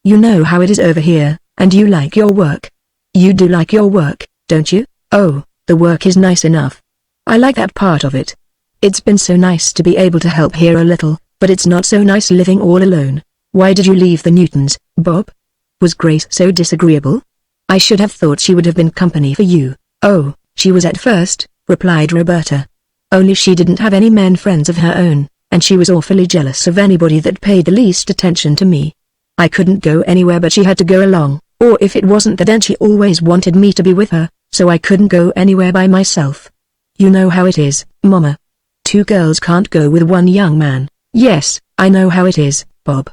[SPEAKER 1] You know how it is over here, and you like your work. You do like your work, don't you?" "Oh, the work is nice enough. I like that part of it. It's been so nice to be able to help here a little, but it's not so nice living all alone." "Why did you leave the Newtons, Bob? Was Grace so disagreeable? I should have thought she would have been company for you." "Oh, she was at first," replied Roberta. "Only she didn't have any men friends of her own, and she was awfully jealous of anybody that paid the least attention to me. I couldn't go anywhere but she had to go along, or if it wasn't that then she always wanted me to be with her, so I couldn't go anywhere by myself. You know how it is, Mama. Two girls can't go with one young man." "Yes, I know how it is, Bob."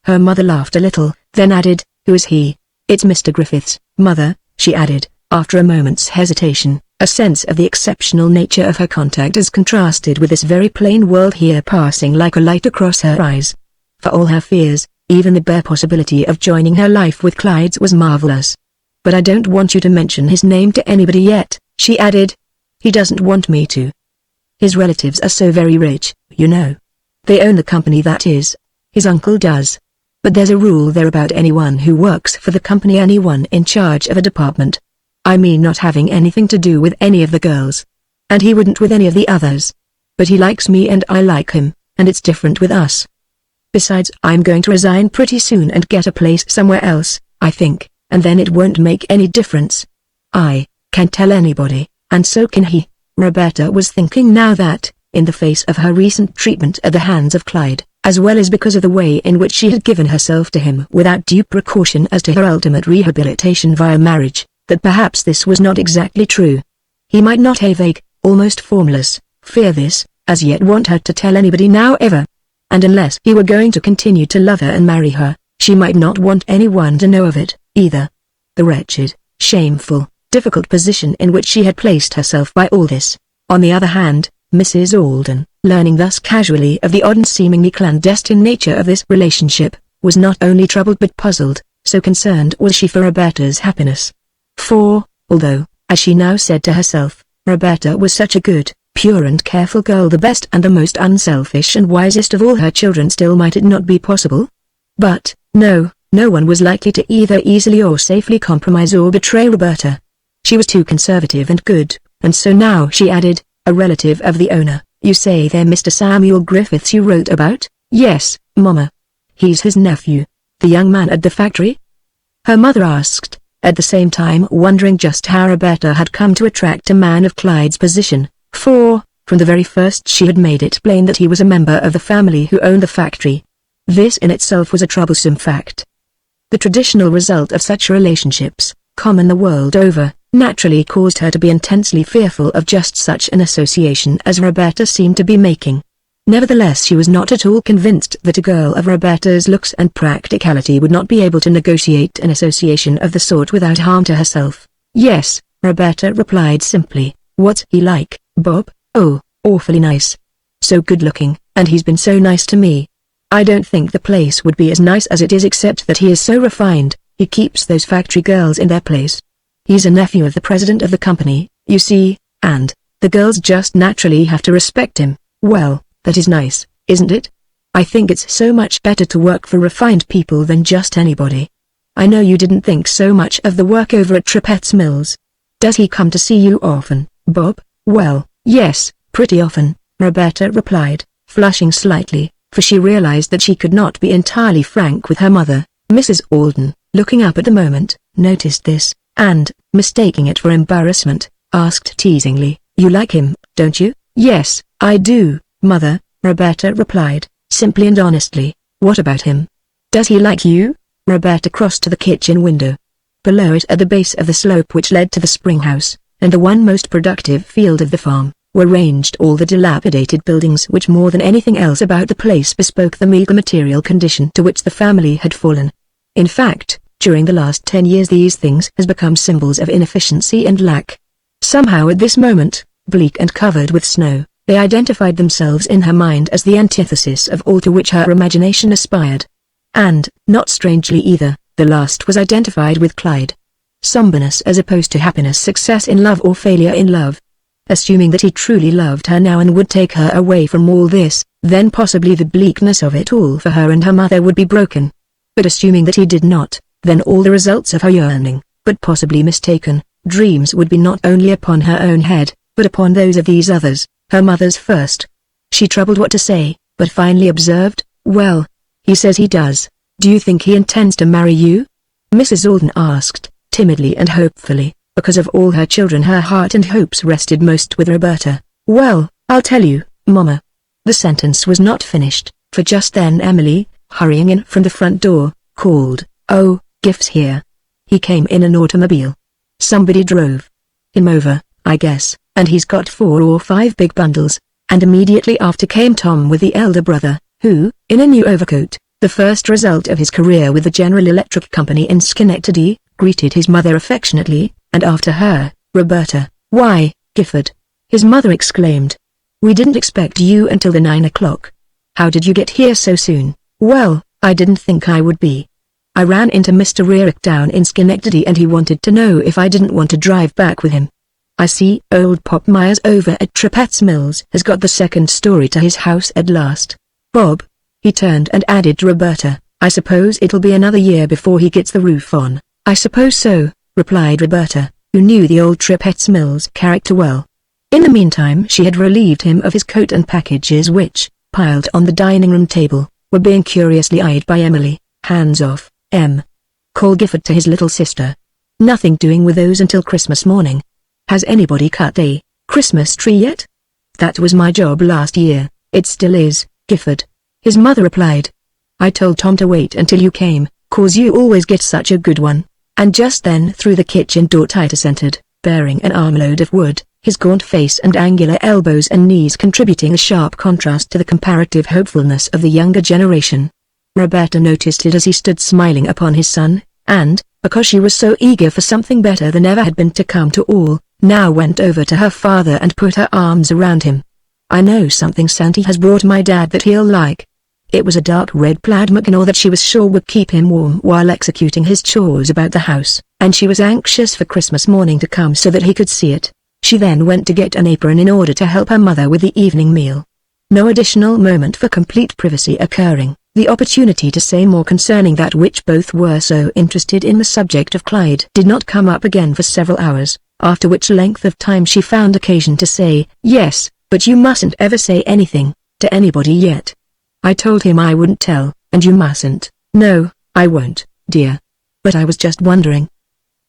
[SPEAKER 1] Her mother laughed a little, then added, "Who is he?" "It's Mr. Griffiths, Mother," she added, after a moment's hesitation, a sense of the exceptional nature of her contact as contrasted with this very plain world here passing like a light across her eyes. For all her fears, even the bare possibility of joining her life with Clyde's was marvelous. "But I don't want you to mention his name to anybody yet," she added. "He doesn't want me to. His relatives are so very rich, you know. They own the company, that is. His uncle does. But there's a rule there about anyone who works for the company, anyone in charge of a department. I mean not having anything to do with any of the girls. And he wouldn't with any of the others. But he likes me and I like him, and it's different with us. Besides, I'm going to resign pretty soon and get a place somewhere else, I think, and then it won't make any difference. I can't tell anybody, and so can he." Roberta was thinking now that, in the face of her recent treatment at the hands of Clyde, as well as because of the way in which she had given herself to him without due precaution as to her ultimate rehabilitation via marriage, that perhaps this was not exactly true. He might not have vague, almost formless, fear this, as yet want her to tell anybody now ever. And unless he were going to continue to love her and marry her, she might not want anyone to know of it, either. The wretched, shameful, difficult position in which she had placed herself by all this. On the other hand, Mrs. Alden, learning thus casually of the odd and seemingly clandestine nature of this relationship, was not only troubled but puzzled, so concerned was she for Roberta's happiness. For, although, as she now said to herself, Roberta was such a good, pure and careful girl, the best and the most unselfish and wisest of all her children, still might it not be possible? But, no one was likely to either easily or safely compromise or betray Roberta. She was too conservative and good, and so now she added, a relative of the owner. You say they're Mr. Samuel Griffiths you wrote about? Yes, Mama. He's his nephew. The young man at the factory? Her mother asked, at the same time wondering just how Roberta had come to attract a man of Clyde's position, for, from the very first she had made it plain that he was a member of the family who owned the factory. This in itself was a troublesome fact. The traditional result of such relationships, common the world over, naturally caused her to be intensely fearful of just such an association as Roberta seemed to be making. Nevertheless, she was not at all convinced that a girl of Roberta's looks and practicality would not be able to negotiate an association of the sort without harm to herself. Yes, Roberta replied simply. What's he like, Bob? Oh, awfully nice. So good-looking, and he's been so nice to me. I don't think the place would be as nice as it is except that he is so refined, he keeps those factory girls in their place. He's a nephew of the president of the company, you see, and the girls just naturally have to respect him. Well, that is nice, isn't it? I think it's so much better to work for refined people than just anybody. I know you didn't think so much of the work over at Trippett's Mills. Does he come to see you often, Bob? Well, yes, pretty often, Roberta replied, flushing slightly, for she realized that she could not be entirely frank with her mother. Mrs. Alden, looking up at the moment, noticed this, and, mistaking it for embarrassment, asked teasingly, You like him, don't you? Yes, I do, Mother, Roberta replied, simply and honestly. What about him? Does he like you? Roberta crossed to the kitchen window. Below it, at the base of the slope which led to the spring house, and the one most productive field of the farm, were ranged all the dilapidated buildings which more than anything else about the place bespoke the meager material condition to which the family had fallen. In fact, during the last 10 years these things has become symbols of inefficiency and lack. Somehow at this moment, bleak and covered with snow, they identified themselves in her mind as the antithesis of all to which her imagination aspired. And, not strangely either, the last was identified with Clyde. Somberness as opposed to happiness, success in love or failure in love. Assuming that he truly loved her now and would take her away from all this, then possibly the bleakness of it all for her and her mother would be broken. But assuming that he did not, then all the results of her yearning, but possibly mistaken, dreams would be not only upon her own head, but upon those of these others, her mother's first. She troubled what to say, but finally observed, Well, he says he does. Do you think he intends to marry you? Mrs. Alden asked, timidly and hopefully, because of all her children her heart and hopes rested most with Roberta. Well, I'll tell you, Mama. The sentence was not finished, for just then Emily, hurrying in from the front door, called, Oh, Gift's here. He came in an automobile. Somebody drove him over, I guess, and he's got 4 or 5 big bundles. And immediately after came Tom with the elder brother, who, in a new overcoat, the first result of his career with the General Electric Company in Schenectady, greeted his mother affectionately, and after her, Roberta. Why, Gifford! His mother exclaimed. We didn't expect you until the 9 o'clock. How did you get here so soon? Well, I didn't think I would be. I ran into Mr. Rearick down in Schenectady and he wanted to know if I didn't want to drive back with him. I see old Pop Myers over at Trippett's Mills has got the second story to his house at last. Bob, he turned and added to Roberta, I suppose it'll be another year before he gets the roof on. I suppose so, replied Roberta, who knew the old Trippett's Mills character well. In the meantime she had relieved him of his coat and packages which, piled on the dining room table, were being curiously eyed by Emily. Hands off, Em. Call Gifford to his little sister. Nothing doing with those until Christmas morning. Has anybody cut a Christmas tree yet? That was my job last year. It still is, Gifford. His mother replied. I told Tom to wait until you came, 'cause you always get such a good one. And just then through the kitchen door Titus entered, bearing an armload of wood, his gaunt face and angular elbows and knees contributing a sharp contrast to the comparative hopefulness of the younger generation. Roberta noticed it as he stood smiling upon his son, and, because she was so eager for something better than ever had been to come to all, now went over to her father and put her arms around him. "I know something Santi has brought my dad that he'll like." It was a dark red plaid mackinaw that she was sure would keep him warm while executing his chores about the house, and she was anxious for Christmas morning to come so that he could see it. She then went to get an apron in order to help her mother with the evening meal. No additional moment for complete privacy occurring, the opportunity to say more concerning that which both were so interested in, the subject of Clyde, did not come up again for several hours, after which length of time she found occasion to say, "Yes, but you mustn't ever say anything to anybody yet. I told him I wouldn't tell, and you mustn't." "No, I won't, dear. But I was just wondering."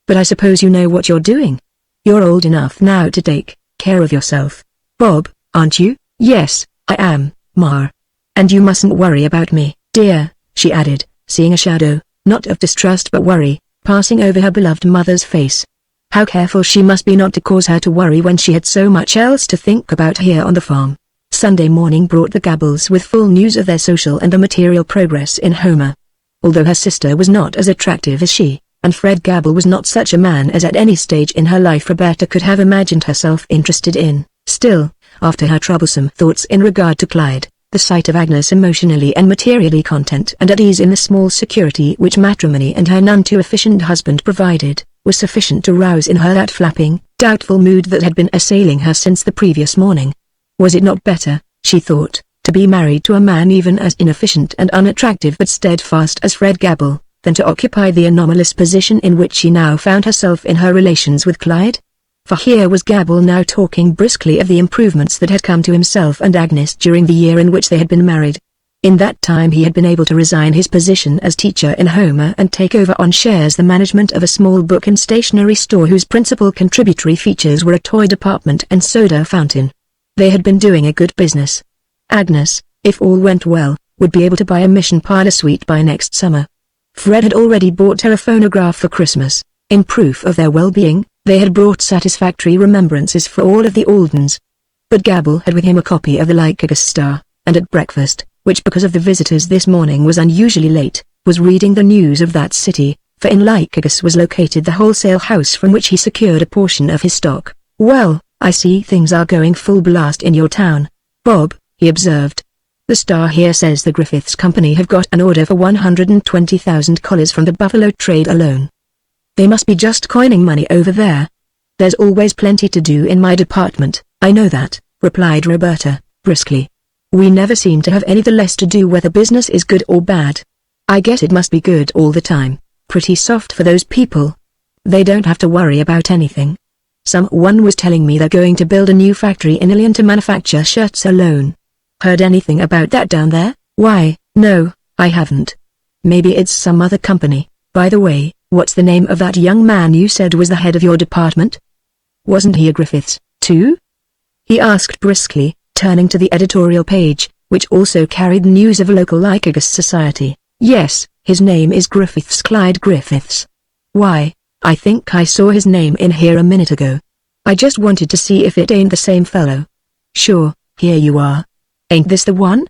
[SPEAKER 1] "But I suppose you know what you're doing. You're old enough now to take care of yourself, Bob, aren't you?" "Yes, I am, Ma. And you mustn't worry about me, dear," she added, seeing a shadow, not of distrust but worry, passing over her beloved mother's face. How careful she must be not to cause her to worry when she had so much else to think about here on the farm. Sunday morning brought the Gabbles with full news of their social and material progress in Homer. Although her sister was not as attractive as she, and Fred Gabble was not such a man as at any stage in her life Roberta could have imagined herself interested in, still, after her troublesome thoughts in regard to Clyde, the sight of Agnes emotionally and materially content and at ease in the small security which matrimony and her none too efficient husband provided, was sufficient to rouse in her that flapping, doubtful mood that had been assailing her since the previous morning. Was it not better, she thought, to be married to a man even as inefficient and unattractive but steadfast as Fred Gabble, than to occupy the anomalous position in which she now found herself in her relations with Clyde? For here was Gabble now talking briskly of the improvements that had come to himself and Agnes during the year in which they had been married. In that time he had been able to resign his position as teacher in Homer and take over on shares the management of a small book and stationery store whose principal contributory features were a toy department and soda fountain. They had been doing a good business. Agnes, if all went well, would be able to buy a Mission Parlor suite by next summer. Fred had already bought her a phonograph for Christmas. In proof of their well-being, they had brought satisfactory remembrances for all of the Aldens. But Gabble had with him a copy of the Lycurgus Star, and at breakfast, which because of the visitors this morning was unusually late, was reading the news of that city, for in Lycurgus was located the wholesale house from which he secured a portion of his stock. "Well, I see things are going full blast in your town, Bob," he observed. "The Star here says the Griffiths Company have got an order for 120,000 collars from the Buffalo trade alone. They must be just coining money over there." "There's always plenty to do in my department, I know that," replied Roberta, briskly. "We never seem to have any the less to do whether business is good or bad. I guess it must be good all the time, pretty soft for those people. They don't have to worry about anything. Someone was telling me they're going to build a new factory in Ilion to manufacture shirts alone. Heard anything about that down there?" "Why, no, I haven't. Maybe it's some other company. By the way, what's the name of that young man you said was the head of your department? Wasn't he a Griffiths, too?" he asked briskly, turning to the editorial page, which also carried news of a local Lycurgus society. "Yes, his name is Griffiths, Clyde Griffiths. Why, I think I saw his name in here a minute ago. I just wanted to see if it ain't the same fellow." "Sure, here you are. Ain't this the one?"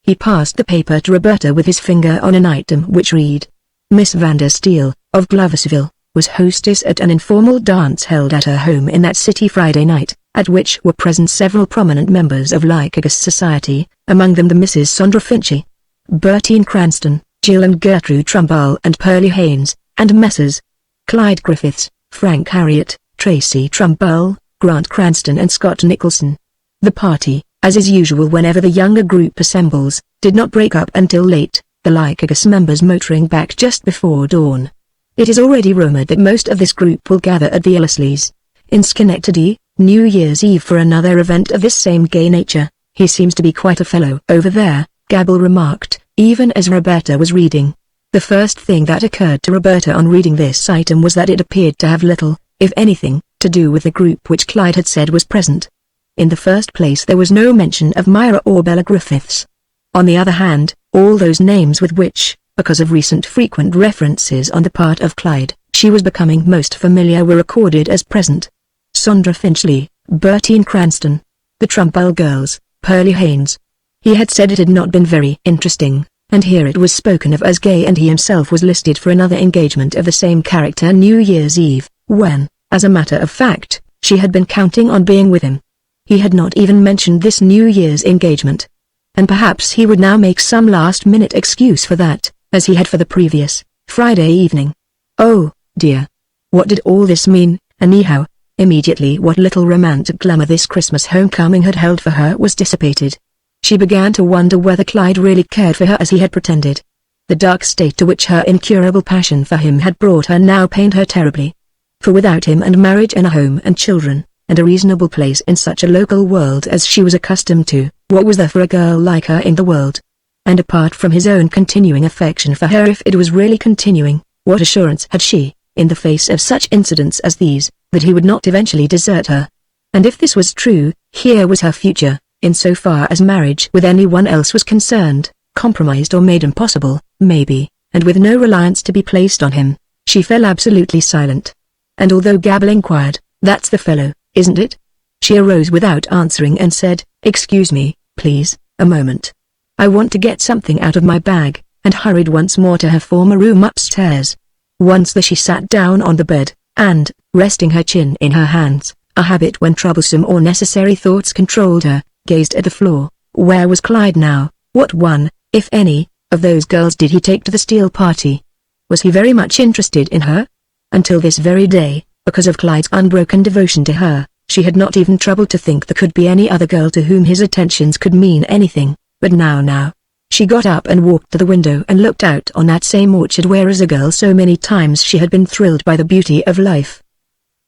[SPEAKER 1] He passed the paper to Roberta with his finger on an item which read, "Miss Vandersteel, of Gloversville, was hostess at an informal dance held at her home in that city Friday night, at which were present several prominent members of Lycurgus society, among them the Mrs. Sondra Finchy, Bertine Cranston, Jill and Gertrude Trumbull and Pearlie Haynes, and Messrs. Clyde Griffiths, Frank Harriet, Tracy Trumbull, Grant Cranston and Scott Nicholson. The party, as is usual whenever the younger group assembles, did not break up until late, the Lycurgus members motoring back just before dawn. It is already rumored that most of this group will gather at the Ellersleys, in Schenectady, New Year's Eve for another event of this same gay nature. He seems to be quite a fellow over there," Gabble remarked, even as Roberta was reading. The first thing that occurred to Roberta on reading this item was that it appeared to have little, if anything, to do with the group which Clyde had said was present. In the first place there was no mention of Myra or Bella Griffiths. On the other hand, all those names with which, because of recent frequent references on the part of Clyde, she was becoming most familiar were recorded as present. Sondra Finchley, Bertine Cranston, the Trumbull girls, Pearlie Haynes. He had said it had not been very interesting, and here it was spoken of as gay, and he himself was listed for another engagement of the same character New Year's Eve, when, as a matter of fact, she had been counting on being with him. He had not even mentioned this New Year's engagement. And perhaps he would now make some last-minute excuse for that, as he had for the previous Friday evening. Oh, dear. What did all this mean, anyhow? Immediately what little romantic glamour this Christmas homecoming had held for her was dissipated. She began to wonder whether Clyde really cared for her as he had pretended. The dark state to which her incurable passion for him had brought her now pained her terribly. For without him and marriage and a home and children, and a reasonable place in such a local world as she was accustomed to, what was there for a girl like her in the world? And apart from his own continuing affection for her, if it was really continuing, what assurance had she, in the face of such incidents as these, that he would not eventually desert her? And if this was true, here was her future, in so far as marriage with anyone else was concerned, compromised or made impossible, maybe, and with no reliance to be placed on him. She fell absolutely silent. And although Gabble inquired, "That's the fellow, isn't it?" she arose without answering and said, "Excuse me, please, a moment. I want to get something out of my bag," and hurried once more to her former room upstairs. Once there she sat down on the bed, and, resting her chin in her hands, a habit when troublesome or necessary thoughts controlled her, gazed at the floor. Where was Clyde now? What one, if any, of those girls did he take to the steel party? Was he very much interested in her? Until this very day, because of Clyde's unbroken devotion to her, she had not even troubled to think there could be any other girl to whom his attentions could mean anything. But now, she got up and walked to the window and looked out on that same orchard where as a girl so many times she had been thrilled by the beauty of life.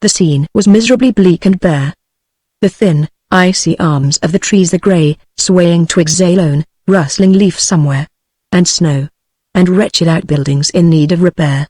[SPEAKER 1] The scene was miserably bleak and bare. The thin, icy arms of the trees, the grey, swaying twigs alone, rustling leaf somewhere, and snow, and wretched outbuildings in need of repair,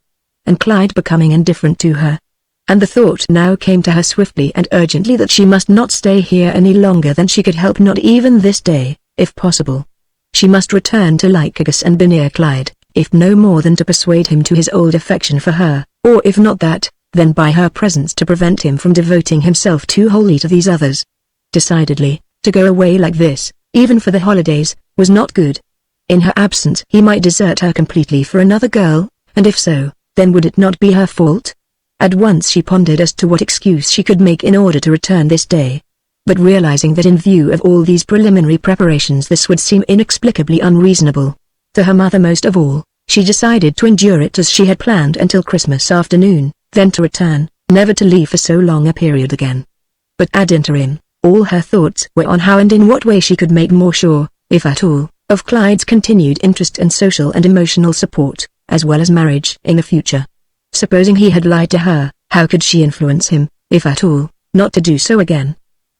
[SPEAKER 1] and Clyde becoming indifferent to her. And the thought now came to her swiftly and urgently that she must not stay here any longer than she could help, not even this day, if possible. She must return to Lycurgus and be near Clyde, if no more than to persuade him to his old affection for her, or if not that, then by her presence to prevent him from devoting himself too wholly to these others. Decidedly, to go away like this, even for the holidays, was not good. In her absence he might desert her completely for another girl, and if so, then would it not be her fault? At once she pondered as to what excuse she could make in order to return this day. But realizing that in view of all these preliminary preparations this would seem inexplicably unreasonable, to her mother most of all, she decided to endure it as she had planned until Christmas afternoon, then to return, never to leave for so long a period again. But ad interim, all her thoughts were on how and in what way she could make more sure, if at all, of Clyde's continued interest and social and emotional support, as well as marriage in the future. Supposing he had lied to her, how could she influence him, if at all, not to do so again?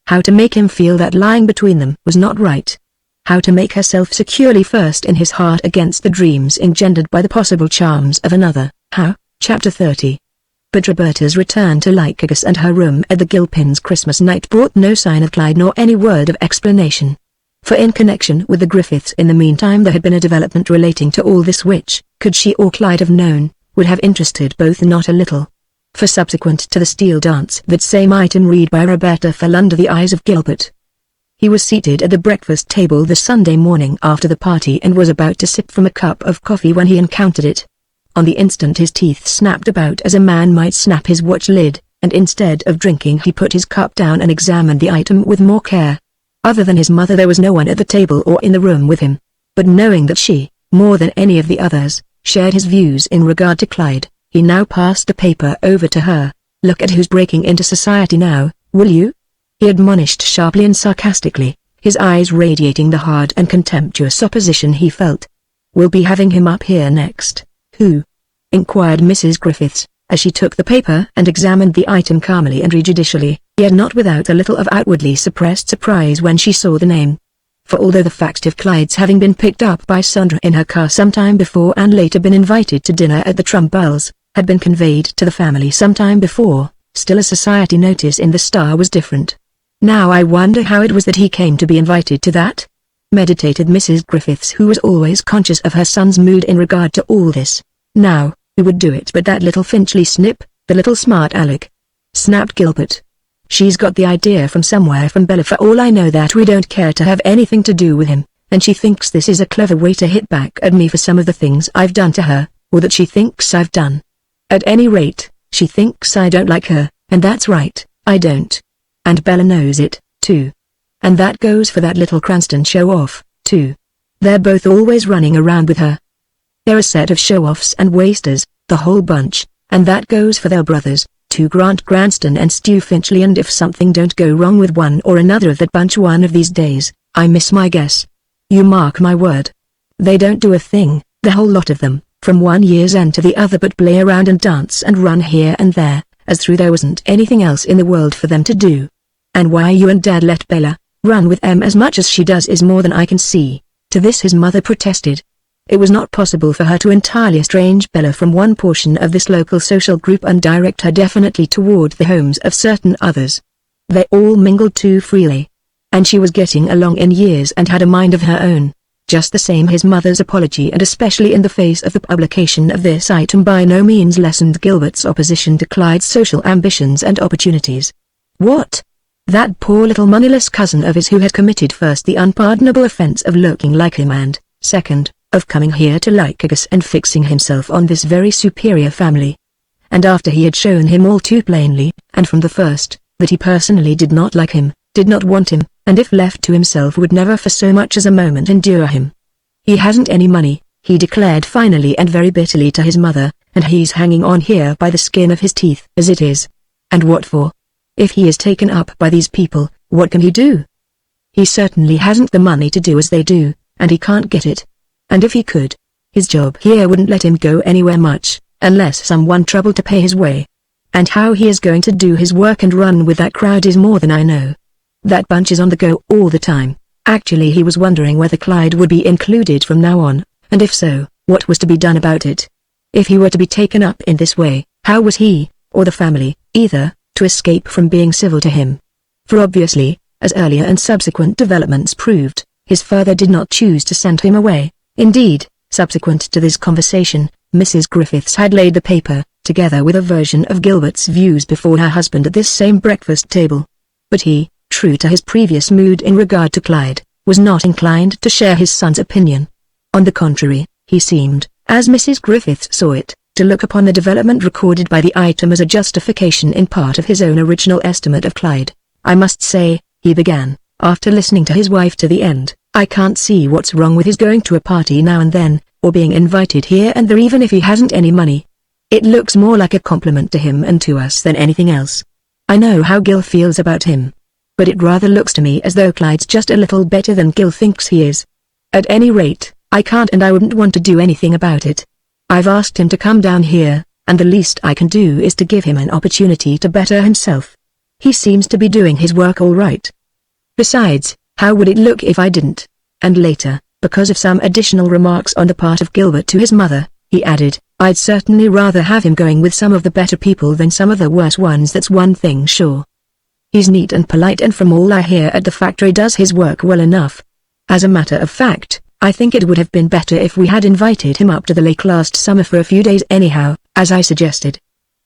[SPEAKER 1] How to make him feel that lying between them was not right? How to make herself securely first in his heart against the dreams engendered by the possible charms of another? How? Chapter 30. But Roberta's return to Lycurgus and her room at the Gilpins' Christmas night brought no sign of Clyde nor any word of explanation. For in connection with the Griffiths in the meantime there had been a development relating to all this which, could she or Clyde have known, would have interested both not a little. For subsequent to the steel dance that same item read by Roberta fell under the eyes of Gilbert. He was seated at the breakfast table the Sunday morning after the party and was about to sip from a cup of coffee when he encountered it. On the instant his teeth snapped about as a man might snap his watch lid, and instead of drinking he put his cup down and examined the item with more care. Other than his mother there was no one at the table or in the room with him. But knowing that she, more than any of the others, shared his views in regard to Clyde, he now passed the paper over to her. "Look at who's breaking into society now, will you?" he admonished sharply and sarcastically, his eyes radiating the hard and contemptuous opposition he felt. "We'll be having him up here next." "Who?" inquired Mrs. Griffiths, as she took the paper and examined the item calmly and judicially, yet not without a little of outwardly suppressed surprise when she saw the name. For although the fact of Clyde's having been picked up by Sandra in her car some time before and later been invited to dinner at the Trumbulls, had been conveyed to the family some time before, still a society notice in the Star was different. "Now I wonder how it was that he came to be invited to that?" meditated Mrs. Griffiths, who was always conscious of her son's mood in regard to all this. "Now, who would do it but that little Finchley snip, the little smart aleck?" snapped Gilbert. "She's got the idea from somewhere from Bella. For all I know that we don't care to have anything to do with him, and she thinks this is a clever way to hit back at me for some of the things I've done to her, or that she thinks I've done. At any rate, she thinks I don't like her, and that's right, I don't. And Bella knows it, too. And that goes for that little Cranston show-off, too. They're both always running around with her. They're a set of show-offs and wasters, the whole bunch, and that goes for their brothers, too, Grant Cranston and Stu Finchley, and if something don't go wrong with one or another of that bunch one of these days, I miss my guess. You mark my word. They don't do a thing, the whole lot of them, from one year's end to the other, but play around and dance and run here and there, as though there wasn't anything else in the world for them to do. And why you and Dad let Bella run with them as much as she does is more than I can see. To this his mother protested. It was not possible for her to entirely estrange Bella from one portion of this local social group and direct her definitely toward the homes of certain others. They all mingled too freely. And she was getting along in years and had a mind of her own. Just the same, his mother's apology, and especially in the face of the publication of this item, by no means lessened Gilbert's opposition to Clyde's social ambitions and opportunities. What? That poor little moneyless cousin of his who had committed first the unpardonable offense of looking like him and, second, of coming here to Lycurgus and fixing himself on this very superior family. And after he had shown him all too plainly, and from the first, that he personally did not like him, did not want him, and if left to himself would never for so much as a moment endure him. He hasn't any money, he declared finally and very bitterly to his mother, and he's hanging on here by the skin of his teeth as it is. And what for? If he is taken up by these people, what can he do? He certainly hasn't the money to do as they do, and he can't get it. And if he could, his job here wouldn't let him go anywhere much, unless someone troubled to pay his way. And how he is going to do his work and run with that crowd is more than I know. That bunch is on the go all the time. Actually, he was wondering whether Clyde would be included from now on, and if so, what was to be done about it. If he were to be taken up in this way, how was he, or the family, either, to escape from being civil to him? For obviously, as earlier and subsequent developments proved, his father did not choose to send him away. Indeed, subsequent to this conversation, Mrs. Griffiths had laid the paper, together with a version of Gilbert's views, before her husband at this same breakfast table. But he, true to his previous mood in regard to Clyde, was not inclined to share his son's opinion. On the contrary, he seemed, as Mrs. Griffiths saw it, to look upon the development recorded by the item as a justification in part of his own original estimate of Clyde. I must say, he began, after listening to his wife to the end, I can't see what's wrong with his going to a party now and then, or being invited here and there even if he hasn't any money. It looks more like a compliment to him and to us than anything else. I know how Gil feels about him. But it rather looks to me as though Clyde's just a little better than Gil thinks he is. At any rate, I can't and I wouldn't want to do anything about it. I've asked him to come down here, and the least I can do is to give him an opportunity to better himself. He seems to be doing his work all right. Besides, how would it look if I didn't? And later, because of some additional remarks on the part of Gilbert to his mother, he added, I'd certainly rather have him going with some of the better people than some of the worse ones, that's one thing sure. He's neat and polite, and from all I hear at the factory does his work well enough. As a matter of fact, I think it would have been better if we had invited him up to the lake last summer for a few days anyhow, as I suggested.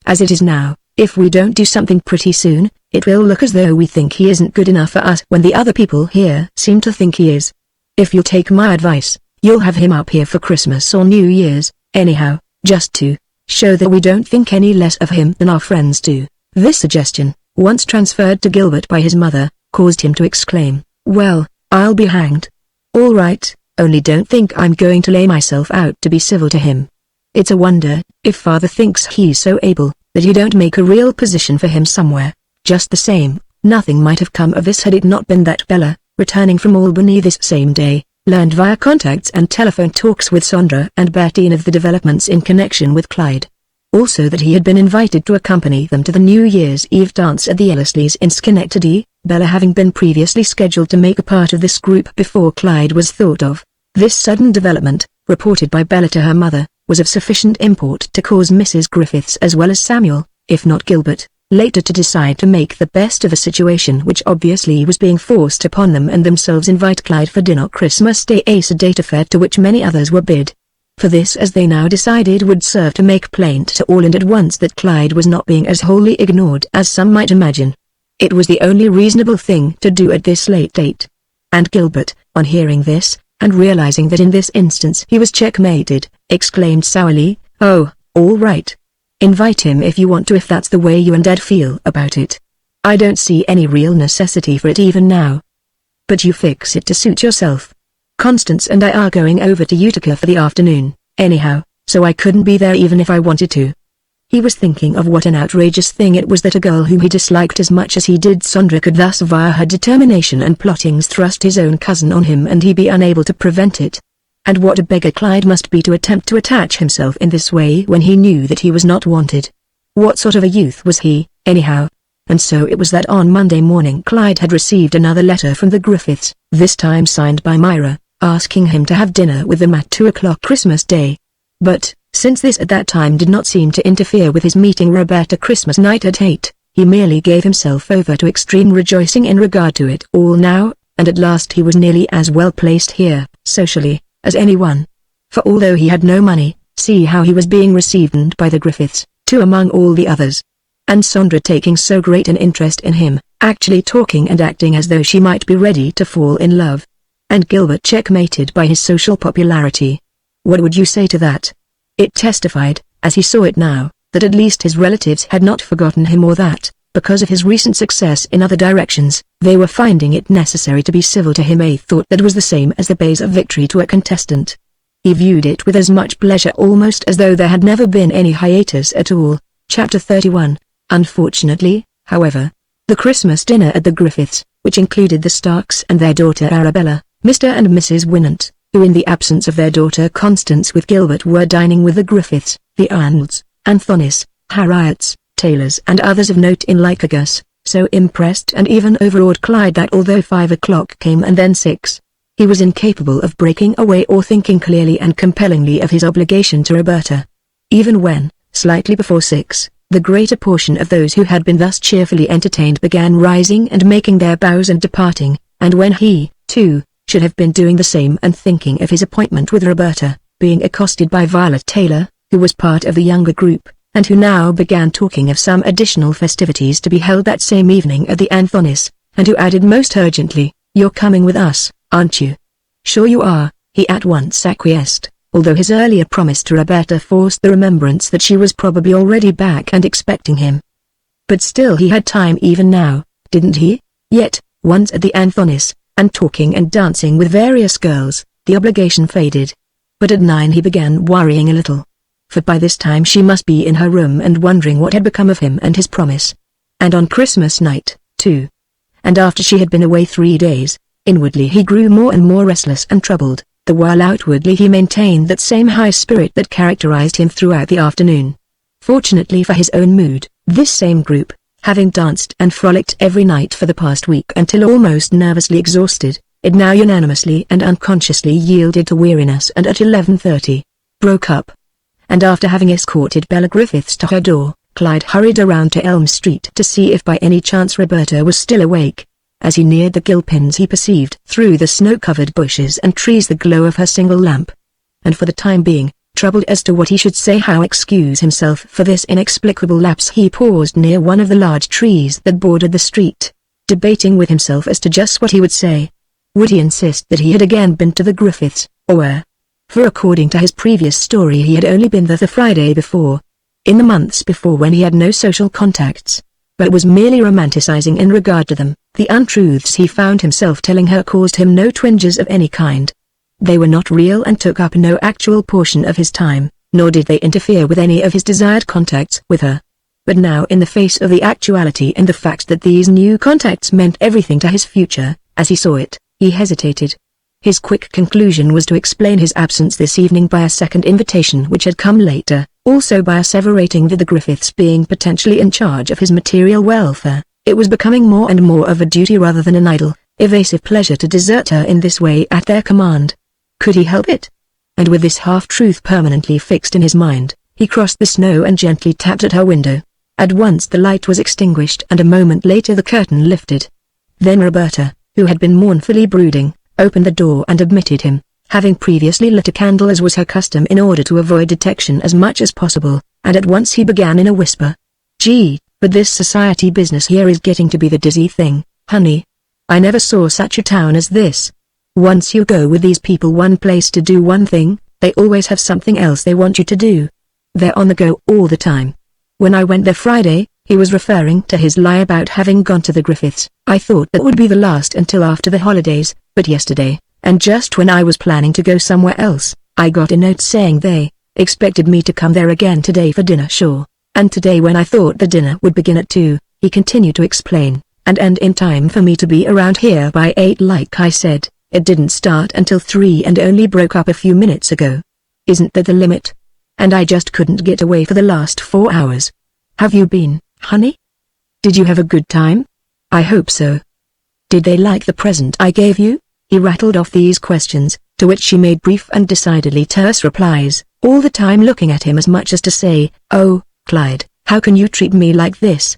[SPEAKER 1] As it is now, if we don't do something pretty soon, it will look as though we think he isn't good enough for us when the other people here seem to think he is. If you'll take my advice, you'll have him up here for Christmas or New Year's, anyhow, just to show that we don't think any less of him than our friends do. This suggestion, once transferred to Gilbert by his mother, caused him to exclaim, well, I'll be hanged. All right, only don't think I'm going to lay myself out to be civil to him. It's a wonder, if father thinks he's so able, that you don't make a real position for him somewhere. Just the same, nothing might have come of this had it not been that Bella, returning from Albany this same day, learned via contacts and telephone talks with Sondra and Bertine of the developments in connection with Clyde. Also that he had been invited to accompany them to the New Year's Eve dance at the Ellersleys in Schenectady, Bella having been previously scheduled to make a part of this group before Clyde was thought of. This sudden development, reported by Bella to her mother, was of sufficient import to cause Mrs. Griffiths as well as Samuel, if not Gilbert, later to decide to make the best of a situation which obviously was being forced upon them, and themselves invite Clyde for dinner Christmas Day, a sedate affair to which many others were bid. For this, as they now decided, would serve to make plain to all and at once that Clyde was not being as wholly ignored as some might imagine. It was the only reasonable thing to do at this late date. And Gilbert, on hearing this, and realizing that in this instance he was checkmated, exclaimed sourly, "Oh, all right. Invite him if you want to, if that's the way you and Dad feel about it. I don't see any real necessity for it even now. But you fix it to suit yourself. Constance and I are going over to Utica for the afternoon, anyhow, so I couldn't be there even if I wanted to." He was thinking of what an outrageous thing it was that a girl whom he disliked as much as he did Sondra could thus via her determination and plottings thrust his own cousin on him and he be unable to prevent it. And what a beggar Clyde must be to attempt to attach himself in this way when he knew that he was not wanted. What sort of a youth was he, anyhow? And so it was that on Monday morning Clyde had received another letter from the Griffiths, this time signed by Myra, asking him to have dinner with them at 2 o'clock Christmas Day. But, since this at that time did not seem to interfere with his meeting Roberta Christmas night at 8, he merely gave himself over to extreme rejoicing in regard to it all now, and at last he was nearly as well placed here, socially, as anyone. For although he had no money, see how he was being received by the Griffiths, too, among all the others. And Sondra taking so great an interest in him, actually talking and acting as though she might be ready to fall in love. And Gilbert checkmated by his social popularity. What would you say to that? It testified, as he saw it now, that at least his relatives had not forgotten him, or that, because of his recent success in other directions, they were finding it necessary to be civil to him, a thought that was the same as the bays of victory to a contestant. He viewed it with as much pleasure almost as though there had never been any hiatus at all. Chapter 31. Unfortunately, however, the Christmas dinner at the Griffiths, which included the Starks and their daughter Arabella, Mr. and Mrs. Winant, who in the absence of their daughter Constance with Gilbert were dining with the Griffiths, the Arnolds, Anthonis, Harriots, Taylors and others of note in Lycurgus, so impressed and even overawed Clyde that although 5 o'clock came and then 6, he was incapable of breaking away or thinking clearly and compellingly of his obligation to Roberta. Even when, slightly before 6, the greater portion of those who had been thus cheerfully entertained began rising and making their bows and departing, and when he, too, should have been doing the same and thinking of his appointment with Roberta, being accosted by Violet Taylor, who was part of the younger group, and who now began talking of some additional festivities to be held that same evening at the Anthonis, and who added most urgently, "You're coming with us, aren't you?" "Sure you are," he at once acquiesced, although his earlier promise to Roberta forced the remembrance that she was probably already back and expecting him. But still he had time even now, didn't he? Yet, once at the Anthonis, and talking and dancing with various girls, the obligation faded. But at 9 he began worrying a little. For by this time she must be in her room and wondering what had become of him and his promise. And on Christmas night, too. And after she had been away 3 days, inwardly he grew more and more restless and troubled, the while outwardly he maintained that same high spirit that characterized him throughout the afternoon. Fortunately for his own mood, this same group, having danced and frolicked every night for the past week until almost nervously exhausted, it now unanimously and unconsciously yielded to weariness and at 11:30, broke up. And after having escorted Bella Griffiths to her door, Clyde hurried around to Elm Street to see if by any chance Roberta was still awake. As he neared the Gilpins he perceived through the snow-covered bushes and trees the glow of her single lamp. And for the time being, troubled as to what he should say, how excuse himself for this inexplicable lapse, he paused near one of the large trees that bordered the street, debating with himself as to just what he would say. Would he insist that he had again been to the Griffiths, or where? For according to his previous story he had only been there the Friday before, in the months before when he had no social contacts, but was merely romanticizing in regard to them. The untruths he found himself telling her caused him no twinges of any kind. They were not real and took up no actual portion of his time, nor did they interfere with any of his desired contacts with her. But now, in the face of the actuality and the fact that these new contacts meant everything to his future, as he saw it, he hesitated. His quick conclusion was to explain his absence this evening by a second invitation which had come later, also by asseverating that the Griffiths being potentially in charge of his material welfare, it was becoming more and more of a duty rather than an idle, evasive pleasure to desert her in this way at their command. Could he help it? And with this half-truth permanently fixed in his mind, he crossed the snow and gently tapped at her window. At once the light was extinguished and a moment later the curtain lifted. Then Roberta, who had been mournfully brooding, opened the door and admitted him, having previously lit a candle as was her custom in order to avoid detection as much as possible, and at once he began in a whisper. "Gee, but this society business here is getting to be the dizzy thing, honey. I never saw such a town as this. Once you go with these people one place to do one thing, they always have something else they want you to do. They're on the go all the time. When I went there Friday, he was referring to his lie about having gone to the Griffiths. I thought that would be the last until after the holidays, but yesterday, and just when I was planning to go somewhere else, I got a note saying they expected me to come there again today for dinner. Sure. And today when I thought the dinner would begin at 2, he continued to explain, and end in time for me to be around here by 8 like I said. It didn't start until 3 and only broke up a few minutes ago. Isn't that the limit? And I just couldn't get away for the last 4 hours. Have you been, honey? Did you have a good time? I hope so. Did they like the present I gave you? He rattled off these questions, to which she made brief and decidedly terse replies, all the time looking at him as much as to say, "Oh, Clyde, how can you treat me like this?"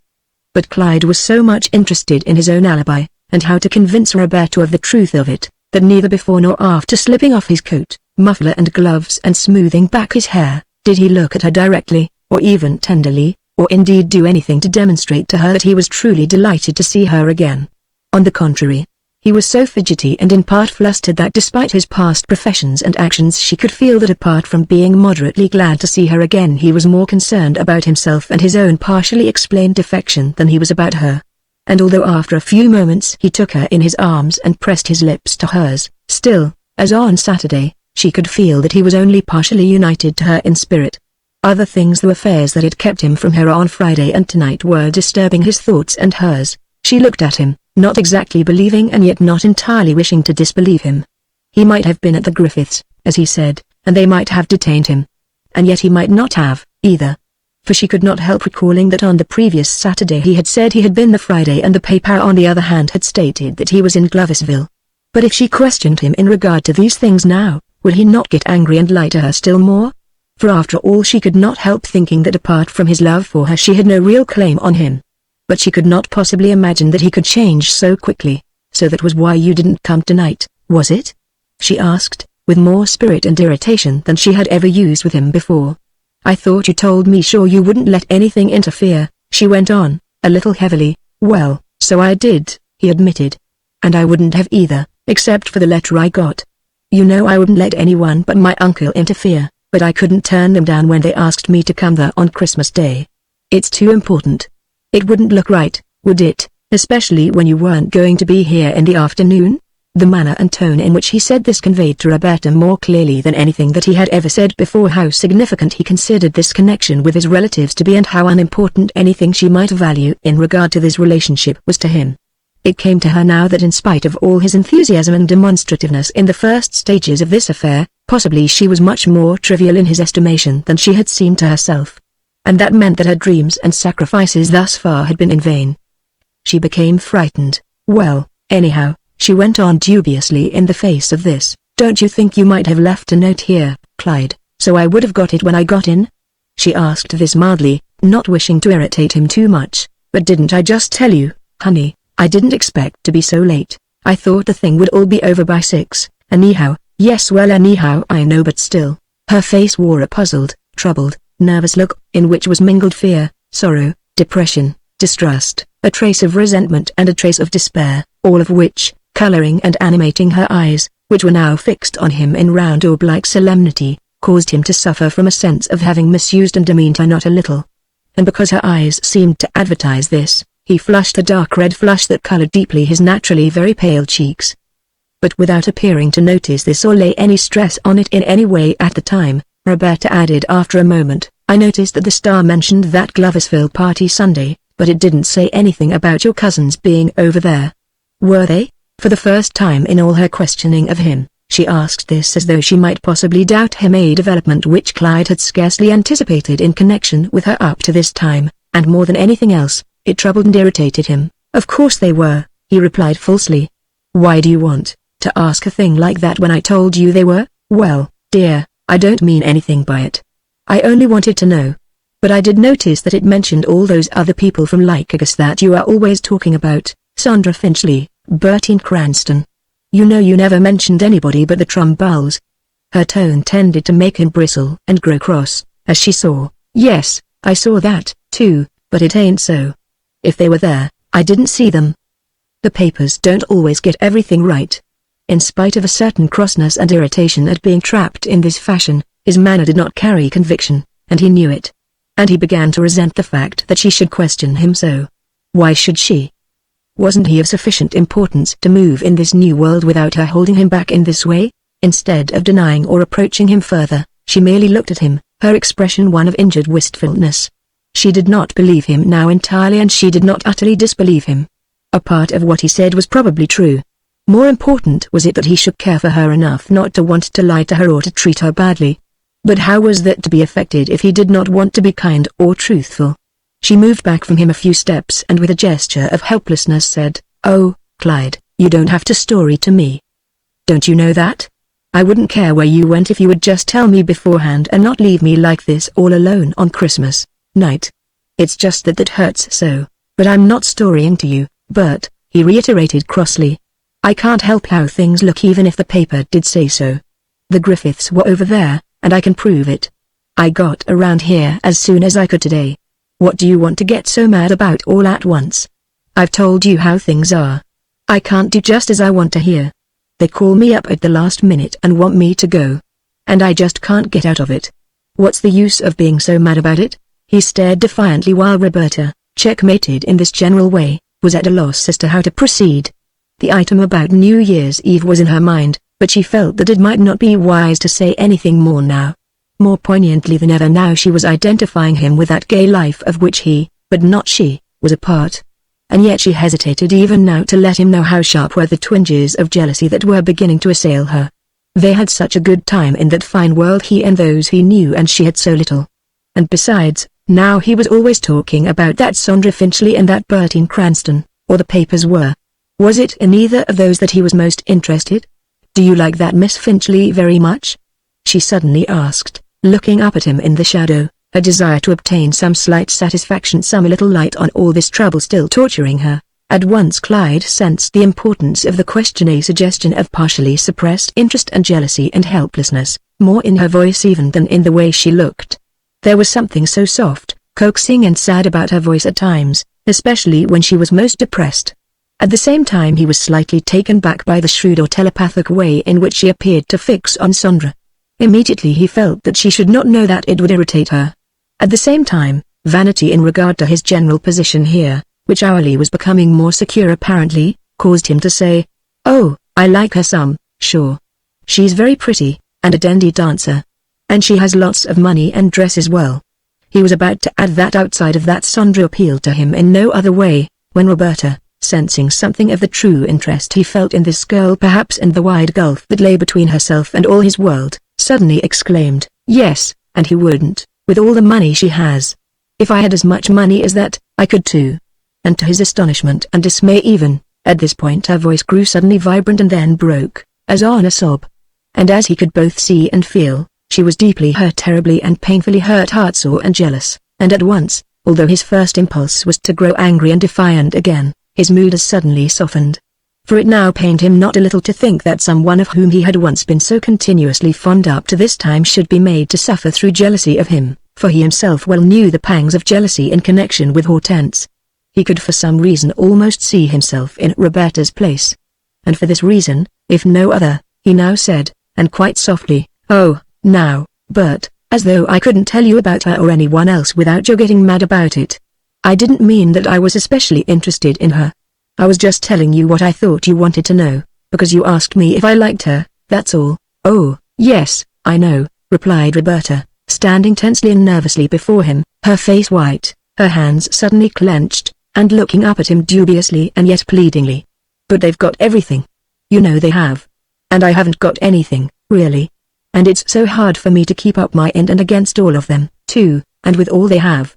[SPEAKER 1] But Clyde was so much interested in his own alibi, and how to convince Roberto of the truth of it, that neither before nor after slipping off his coat, muffler and gloves and smoothing back his hair, did he look at her directly, or even tenderly, or indeed do anything to demonstrate to her that he was truly delighted to see her again. On the contrary, he was so fidgety and in part flustered that despite his past professions and actions she could feel that apart from being moderately glad to see her again he was more concerned about himself and his own partially explained defection than he was about her. And although after a few moments he took her in his arms and pressed his lips to hers, still, as on Saturday, she could feel that he was only partially united to her in spirit. Other things, the affairs that had kept him from her on Friday and tonight, were disturbing his thoughts and hers. She looked at him, not exactly believing and yet not entirely wishing to disbelieve him. He might have been at the Griffiths, as he said, and they might have detained him. And yet he might not have, either. For she could not help recalling that on the previous Saturday he had said he had been the Friday, and the paper on the other hand had stated that he was in Gloversville. But if she questioned him in regard to these things now, would he not get angry and lie to her still more? For after all she could not help thinking that apart from his love for her she had no real claim on him. But she could not possibly imagine that he could change so quickly. "So that was why you didn't come tonight, was it?" she asked, with more spirit and irritation than she had ever used with him before. "I thought you told me sure you wouldn't let anything interfere," she went on, a little heavily. "Well, so I did," he admitted. "And I wouldn't have either, except for the letter I got. You know I wouldn't let anyone but my uncle interfere, but I couldn't turn them down when they asked me to come there on Christmas Day. It's too important. It wouldn't look right, would it, especially when you weren't going to be here in the afternoon?" The manner and tone in which he said this conveyed to Roberta more clearly than anything that he had ever said before how significant he considered this connection with his relatives to be, and how unimportant anything she might value in regard to this relationship was to him. It came to her now that in spite of all his enthusiasm and demonstrativeness in the first stages of this affair, possibly she was much more trivial in his estimation than she had seemed to herself. And that meant that her dreams and sacrifices thus far had been in vain. She became frightened. "Well, anyhow," she went on dubiously in the face of this, "don't you think you might have left a note here, Clyde, so I would have got it when I got in?" She asked this mildly, not wishing to irritate him too much. "But didn't I just tell you, honey, I didn't expect to be so late. I thought the thing would all be over by 6, anyhow." "Yes, well anyhow I know, but still." Her face wore a puzzled, troubled, nervous look, in which was mingled fear, sorrow, depression, distrust, a trace of resentment and a trace of despair, all of which, coloring and animating her eyes, which were now fixed on him in round orb-like solemnity, caused him to suffer from a sense of having misused and demeaned her not a little. And because her eyes seemed to advertise this, he flushed a dark red flush that colored deeply his naturally very pale cheeks. But without appearing to notice this or lay any stress on it in any way at the time, Roberta added after a moment, "I noticed that the Star mentioned that Gloversville party Sunday, but it didn't say anything about your cousins being over there. Were they?" For the first time in all her questioning of him, she asked this as though she might possibly doubt him, a development which Clyde had scarcely anticipated in connection with her up to this time, and more than anything else, it troubled and irritated him. "Of course they were," he replied falsely. "Why do you want to ask a thing like that when I told you they were?" "Well, dear, I don't mean anything by it. I only wanted to know. But I did notice that it mentioned all those other people from Lycurgus that you are always talking about, Sandra Finchley, Bertine Cranston. You know you never mentioned anybody but the Trumbulls." Her tone tended to make him bristle and grow cross, as she saw. "Yes, I saw that, too, but it ain't so. If they were there, I didn't see them. The papers don't always get everything right. In spite of a certain crossness and irritation at being trapped in this fashion, his manner did not carry conviction, and he knew it. And he began to resent the fact that she should question him so. Why should she? Wasn't he of sufficient importance to move in this new world without her holding him back in this way? Instead of denying or approaching him further, she merely looked at him, her expression one of injured wistfulness. She did not believe him now entirely, and she did not utterly disbelieve him. A part of what he said was probably true. More important was it that he should care for her enough not to want to lie to her or to treat her badly. But how was that to be effected if he did not want to be kind or truthful? She moved back from him a few steps and with a gesture of helplessness said, "Oh, Clyde, you don't have to story to me. Don't you know that? I wouldn't care where you went if you would just tell me beforehand and not leave me like this all alone on Christmas night. It's just that hurts so, but I'm not storying to you, Bert," he reiterated crossly. "I can't help how things look even if the paper did say so. The Griffiths were over there, and I can prove it. I got around here as soon as I could today. What do you want to get so mad about all at once? I've told you how things are. I can't do just as I want to hear. They call me up at the last minute and want me to go. And I just can't get out of it. What's the use of being so mad about it?" He stared defiantly while Roberta, checkmated in this general way, was at a loss as to how to proceed. The item about New Year's Eve was in her mind, but she felt that it might not be wise to say anything more now. More poignantly than ever now she was identifying him with that gay life of which he, but not she, was a part. And yet she hesitated even now to let him know how sharp were the twinges of jealousy that were beginning to assail her. They had such a good time in that fine world, he and those he knew, and she had so little. And besides, now he was always talking about that Sondra Finchley and that Bertine Cranston, or the papers were. Was it in either of those that he was most interested? "Do you like that Miss Finchley very much?" she suddenly asked, looking up at him in the shadow, a desire to obtain some slight satisfaction, some little light on all this trouble still torturing her. At once Clyde sensed the importance of the question, a suggestion of partially suppressed interest and jealousy and helplessness, more in her voice even than in the way she looked. There was something so soft, coaxing and sad about her voice at times, especially when she was most depressed. At the same time he was slightly taken back by the shrewd or telepathic way in which she appeared to fix on Sondra. Immediately he felt that she should not know that it would irritate her. At the same time, vanity in regard to his general position here, which hourly was becoming more secure apparently, caused him to say, "Oh, I like her some, sure. She's very pretty, and a dandy dancer. And she has lots of money and dresses well." He was about to add that outside of that Sondra appealed to him in no other way, when Roberta, sensing something of the true interest he felt in this girl perhaps and the wide gulf that lay between herself and all his world, suddenly exclaimed, "Yes, and he wouldn't, with all the money she has. If I had as much money as that, I could too." And to his astonishment and dismay even, at this point her voice grew suddenly vibrant and then broke, as on a sob. And as he could both see and feel, she was deeply hurt, terribly and painfully hurt, heartsore and jealous, and at once, although his first impulse was to grow angry and defiant again, his mood as suddenly softened. For it now pained him not a little to think that someone of whom he had once been so continuously fond up to this time should be made to suffer through jealousy of him, for he himself well knew the pangs of jealousy in connection with Hortense. He could for some reason almost see himself in Roberta's place. And for this reason, if no other, he now said, and quite softly, "Oh, now, Bert, as though I couldn't tell you about her or anyone else without your getting mad about it. I didn't mean that I was especially interested in her. I was just telling you what I thought you wanted to know, because you asked me if I liked her, that's all." "Oh, yes, I know," replied Roberta, standing tensely and nervously before him, her face white, her hands suddenly clenched, and looking up at him dubiously and yet pleadingly. "But they've got everything. You know they have. And I haven't got anything, really. And it's so hard for me to keep up my end and against all of them, too, and with all they have."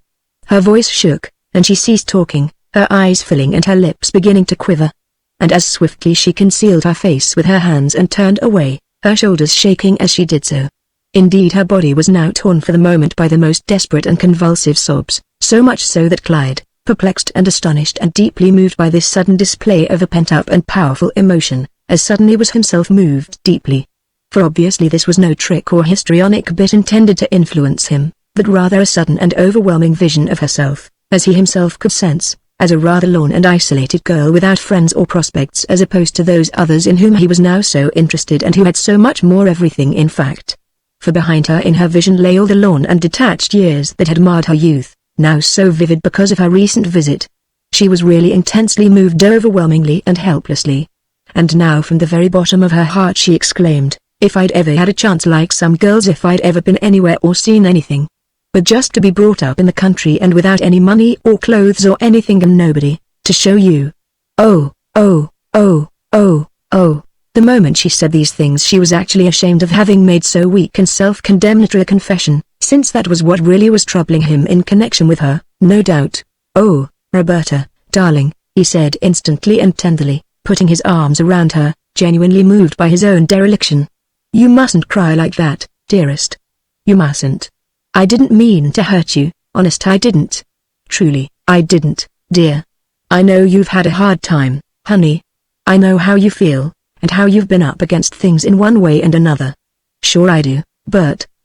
[SPEAKER 1] Her voice shook, and she ceased talking, her eyes filling and her lips beginning to quiver. And as swiftly she concealed her face with her hands and turned away, her shoulders shaking as she did so. Indeed her body was now torn for the moment by the most desperate and convulsive sobs, so much so that Clyde, perplexed and astonished and deeply moved by this sudden display of a pent-up and powerful emotion, as suddenly was himself moved deeply. For obviously this was no trick or histrionic bit intended to influence him, but rather a sudden and overwhelming vision of herself, as he himself could sense, as a rather lone and isolated girl without friends or prospects, as opposed to those others in whom he was now so interested and who had so much more everything in fact. For behind her in her vision lay all the lorn and detached years that had marred her youth, now so vivid because of her recent visit. She was really intensely moved, overwhelmingly and helplessly. And now from the very bottom of her heart she exclaimed, if I'd ever had a chance like some girls, if I'd ever been anywhere or seen anything. But just to be brought up in the country and without any money or clothes or anything, and nobody to show you. Oh, oh, oh, oh, oh. The moment she said these things she was actually ashamed of having made so weak and self-condemnatory a confession, since that was what really was troubling him in connection with her, no doubt. Oh, Roberta, darling, he said instantly and tenderly, putting his arms around her, genuinely moved by his own dereliction. You mustn't cry like that, dearest. You mustn't. I didn't mean to hurt you, honest I didn't. Truly, I didn't, dear. I know you've had a hard time, honey. I know how you feel, and how you've been up against things in one way and another. Sure I do,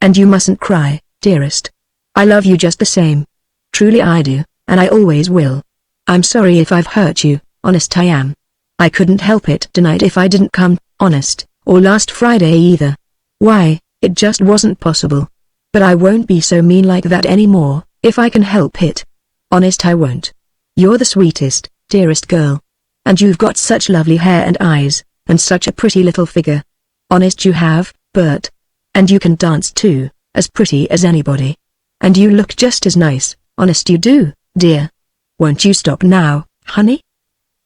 [SPEAKER 1] and you mustn't cry, dearest. I love you just the same. Truly I do, and I always will. I'm sorry if I've hurt you, honest I am. I couldn't help it tonight if I didn't come, honest, or last Friday either. Why, it just wasn't possible. But I won't be so mean like that anymore, if I can help it. Honest I won't. You're the sweetest, dearest girl. And you've got such lovely hair and eyes, and such a pretty little figure. Honest you have, Bert. And you can dance too, as pretty as anybody. And you look just as nice, honest you do, dear. Won't you stop now, honey?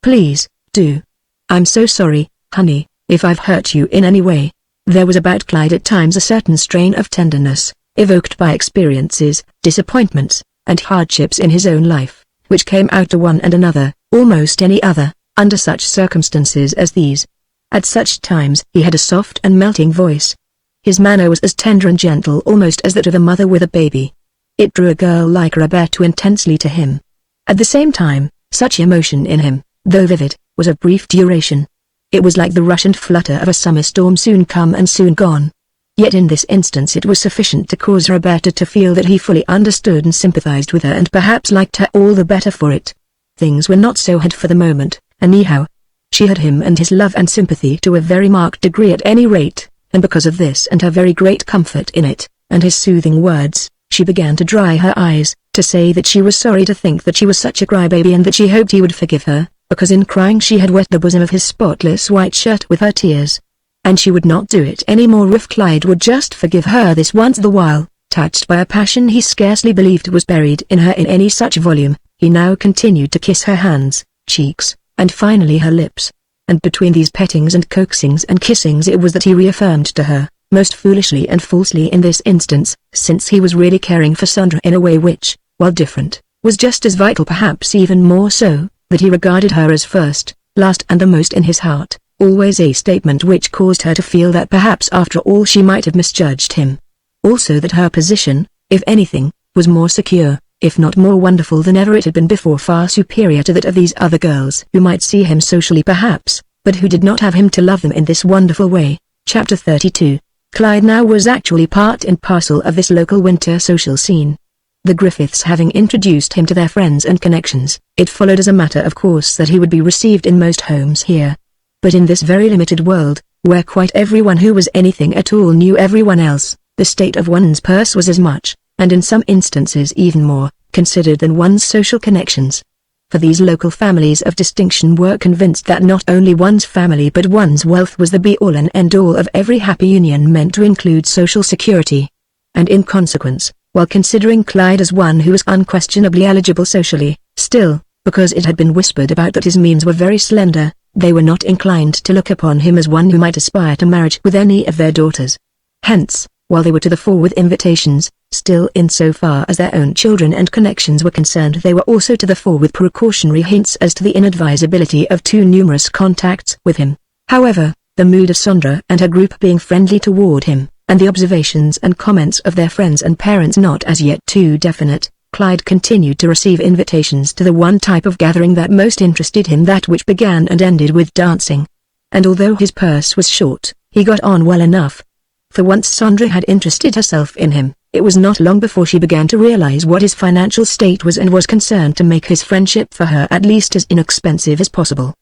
[SPEAKER 1] Please, do. I'm so sorry, honey, if I've hurt you in any way. There was about Clyde at times a certain strain of tenderness, evoked by experiences, disappointments, and hardships in his own life, which came out to one and another, almost any other, under such circumstances as these. At such times he had a soft and melting voice. His manner was as tender and gentle almost as that of a mother with a baby. It drew a girl like Roberta intensely to him. At the same time, such emotion in him, though vivid, was of brief duration. It was like the rush and flutter of a summer storm, soon come and soon gone. Yet in this instance it was sufficient to cause Roberta to feel that he fully understood and sympathized with her and perhaps liked her all the better for it. Things were not so hard for the moment, anyhow. She had him and his love and sympathy to a very marked degree at any rate, and because of this and her very great comfort in it, and his soothing words, she began to dry her eyes, to say that she was sorry to think that she was such a crybaby and that she hoped he would forgive her, because in crying she had wet the bosom of his spotless white shirt with her tears. And she would not do it any more if Clyde would just forgive her this once. The while, touched by a passion he scarcely believed was buried in her in any such volume, he now continued to kiss her hands, cheeks, and finally her lips. And between these pettings and coaxings and kissings it was that he reaffirmed to her, most foolishly and falsely in this instance, since he was really caring for Sandra in a way which, while different, was just as vital, perhaps even more so, that he regarded her as first, last and the most in his heart. Always a statement which caused her to feel that perhaps after all she might have misjudged him. Also that her position, if anything, was more secure, if not more wonderful than ever it had been before, far superior to that of these other girls who might see him socially perhaps, but who did not have him to love them in this wonderful way. Chapter 32. Clyde now was actually part and parcel of this local winter social scene. The Griffiths having introduced him to their friends and connections, it followed as a matter of course that he would be received in most homes here. But in this very limited world, where quite everyone who was anything at all knew everyone else, the state of one's purse was as much, and in some instances even more, considered than one's social connections. For these local families of distinction were convinced that not only one's family but one's wealth was the be-all and end-all of every happy union meant to include social security. And in consequence, while considering Clyde as one who was unquestionably eligible socially, still, because it had been whispered about that his means were very slender, they were not inclined to look upon him as one who might aspire to marriage with any of their daughters. Hence, while they were to the fore with invitations, still in so far as their own children and connections were concerned they were also to the fore with precautionary hints as to the inadvisability of too numerous contacts with him. However, the mood of Sandra and her group being friendly toward him, and the observations and comments of their friends and parents not as yet too definite, Clyde continued to receive invitations to the one type of gathering that most interested him, that which began and ended with dancing. And although his purse was short, he got on well enough. For once Sandra had interested herself in him, It was not long before she began to realize what his financial state was and was concerned to make his friendship for her at least as inexpensive as possible.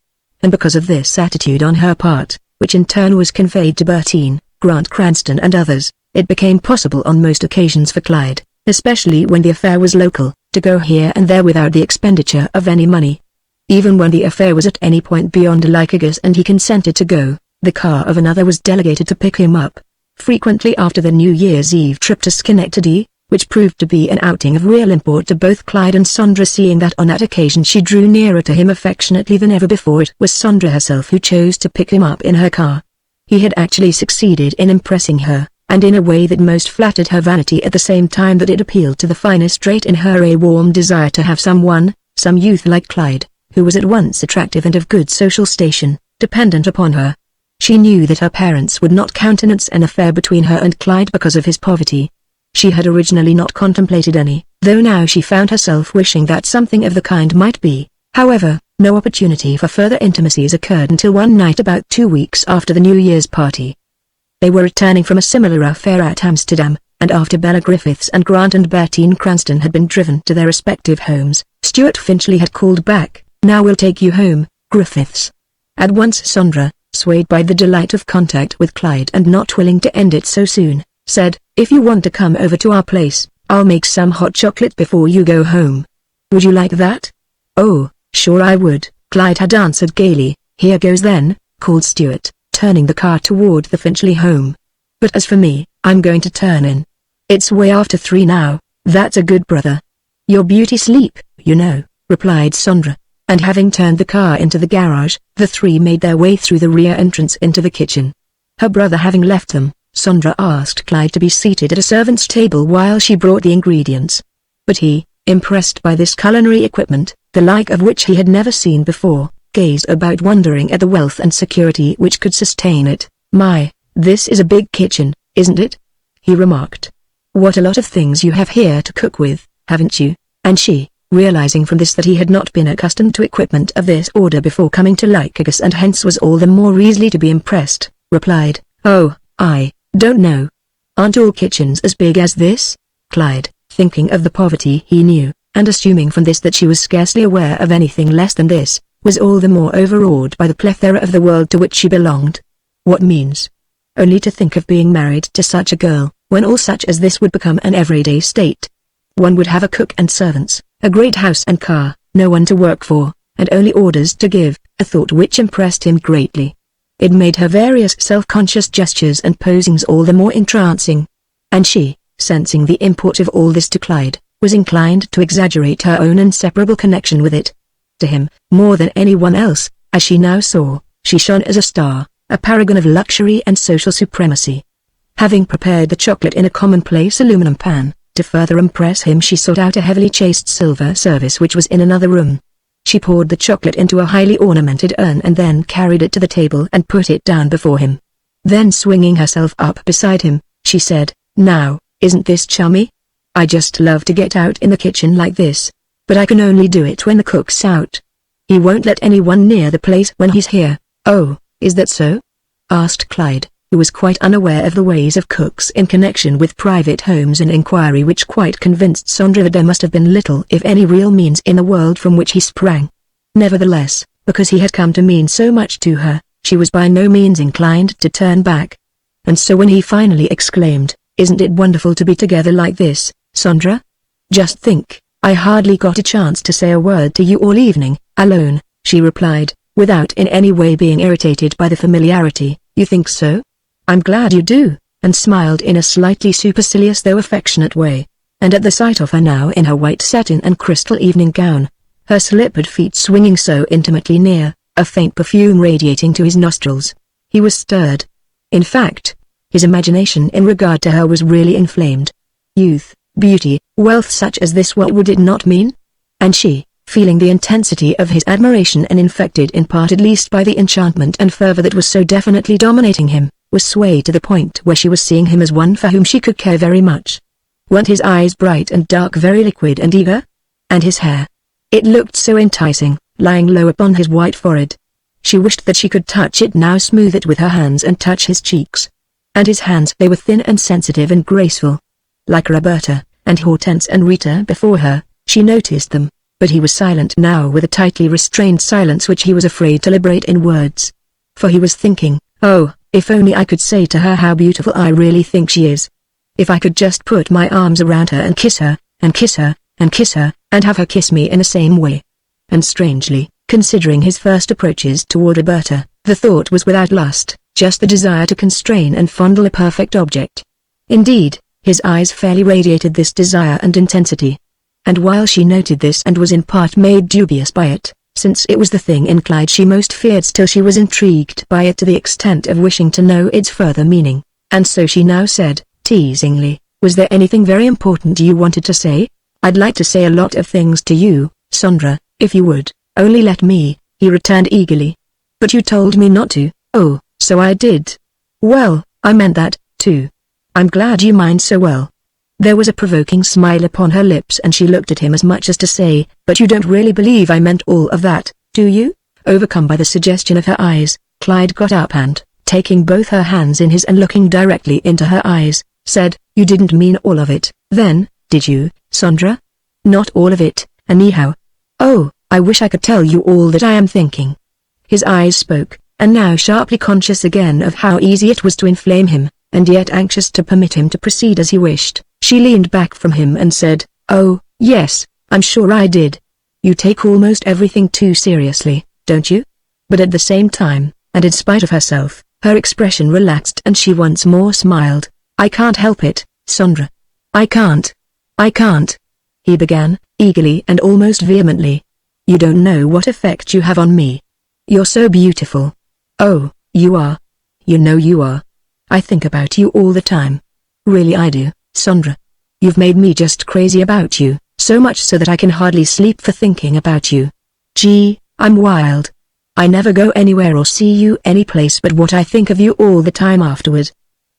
[SPEAKER 1] And because of this attitude on her part, which in turn was conveyed to Bertine, Grant Cranston and others, it became possible on most occasions for Clyde, especially when the affair was local, to go here and there without the expenditure of any money. Even when the affair was at any point beyond Lycurgus and he consented to go, the car of another was delegated to pick him up. Frequently after the New Year's Eve trip to Schenectady, which proved to be an outing of real import to both Clyde and Sondra, seeing that on that occasion she drew nearer to him affectionately than ever before. It was Sondra herself who chose to pick him up in her car. He had actually succeeded in impressing her, and in a way that most flattered her vanity at the same time that it appealed to the finest trait in her, a warm desire to have some youth like Clyde, who was at once attractive and of good social station, dependent upon her. She knew that her parents would not countenance an affair between her and Clyde because of his poverty. She had originally not contemplated any, though now she found herself wishing that something of the kind might be. However, no opportunity for further intimacies occurred until one night about 2 weeks after the New Year's party. They were returning from a similar affair at Amsterdam, and after Bella Griffiths and Grant and Bertine Cranston had been driven to their respective homes, Stuart Finchley had called back, "Now we'll take you home, Griffiths." At once Sondra, swayed by the delight of contact with Clyde and not willing to end it so soon, said, "If you want to come over to our place, I'll make some hot chocolate before you go home. Would you like that?" "Oh, sure I would," Clyde had answered gaily. "Here goes then," called Stuart, turning the car toward the Finchley home. "But as for me, I'm going to turn in. It's way after 3 now." "That's a good brother. Your beauty sleep, you know," replied Sondra. And having turned the car into the garage, the three made their way through the rear entrance into the kitchen. Her brother having left them, Sondra asked Clyde to be seated at a servant's table while she brought the ingredients. But he, impressed by this culinary equipment, the like of which he had never seen before, gazed about wondering at the wealth and security which could sustain it. "My, this is a big kitchen, isn't it?" he remarked. "What a lot of things you have here to cook with, haven't you?" And she, realizing from this that he had not been accustomed to equipment of this order before coming to Lycurgus and hence was all the more easily to be impressed, replied, "Oh, I don't know. Aren't all kitchens as big as this?" Clyde, thinking of the poverty he knew, and assuming from this that she was scarcely aware of anything less than this, was all the more overawed by the plethora of the world to which she belonged. What means? Only to think of being married to such a girl, when all such as this would become an everyday state. One would have a cook and servants, a great house and car, no one to work for, and only orders to give, a thought which impressed him greatly. It made her various self-conscious gestures and posings all the more entrancing. And she, sensing the import of all this to Clyde, was inclined to exaggerate her own inseparable connection with it. To him, more than anyone else, as she now saw, she shone as a star, a paragon of luxury and social supremacy. Having prepared the chocolate in a commonplace aluminum pan, to further impress him she sought out a heavily chased silver service which was in another room. She poured the chocolate into a highly ornamented urn and then carried it to the table and put it down before him. Then swinging herself up beside him, she said, "Now, isn't this chummy? I just love to get out in the kitchen like this, but I can only do it when the cook's out. He won't let anyone near the place when he's here." "Oh, is that so?" asked Clyde, who was quite unaware of the ways of cooks in connection with private homes, an inquiry which quite convinced Sondra that there must have been little if any real means in the world from which he sprang. Nevertheless, because he had come to mean so much to her, she was by no means inclined to turn back. And so when he finally exclaimed, "Isn't it wonderful to be together like this, Sondra? Just think, I hardly got a chance to say a word to you all evening, alone," she replied, without in any way being irritated by the familiarity. "You think so? I'm glad you do," and smiled in a slightly supercilious though affectionate way. And at the sight of her now in her white satin and crystal evening gown, her slippered feet swinging so intimately near, a faint perfume radiating to his nostrils, he was stirred. In fact, his imagination in regard to her was really inflamed. Youth, beauty, wealth such as this, what would it not mean? And she, feeling the intensity of his admiration and infected in part at least by the enchantment and fervor that was so definitely dominating him, was swayed to the point where she was seeing him as one for whom she could care very much. Weren't his eyes bright and dark, very liquid and eager? And his hair? It looked so enticing, lying low upon his white forehead. She wished that she could touch it now, smooth it with her hands and touch his cheeks. And his hands, they were thin and sensitive and graceful. like Roberta, and Hortense and Rita before her. She noticed them, but he was silent now, with a tightly restrained silence which he was afraid to liberate in words. For he was thinking, oh, if only I could say to her how beautiful I really think she is. If I could just put my arms around her and kiss her, and kiss her, and kiss her, and have her kiss me in the same way. And strangely, considering his first approaches toward Roberta, the thought was without lust, just the desire to constrain and fondle a perfect object. Indeed, his eyes fairly radiated this desire and intensity. And while she noted this and was in part made dubious by it, since it was the thing in Clyde she most feared, still she was intrigued by it to the extent of wishing to know its further meaning, and so she now said, teasingly, was there anything very important you wanted to say? I'd like to say a lot of things to you, Sandra, if you would, only let me, he returned eagerly. But you told me not to. Oh, so I did. Well, I meant that, too. I'm glad you mind so well. There was a provoking smile upon her lips and she looked at him as much as to say, but you don't really believe I meant all of that, do you? Overcome by the suggestion of her eyes, Clyde got up and, taking both her hands in his and looking directly into her eyes, said, you didn't mean all of it, then, did you, Sandra? Not all of it, anyhow. Oh, I wish I could tell you all that I am thinking. His eyes spoke, and now sharply conscious again of how easy it was to inflame him, and yet anxious to permit him to proceed as he wished, she leaned back from him and said, oh, yes, I'm sure I did. You take almost everything too seriously, don't you? But at the same time, and in spite of herself, her expression relaxed and she once more smiled. I can't help it, Sandra. I can't. I can't. He began, eagerly and almost vehemently. You don't know what effect you have on me. You're so beautiful. Oh, you are. You know you are. I think about you all the time. Really I do, Sandra. You've made me just crazy about you, so much so that I can hardly sleep for thinking about you. Gee, I'm wild. I never go anywhere or see you any place but what I think of you all the time afterward.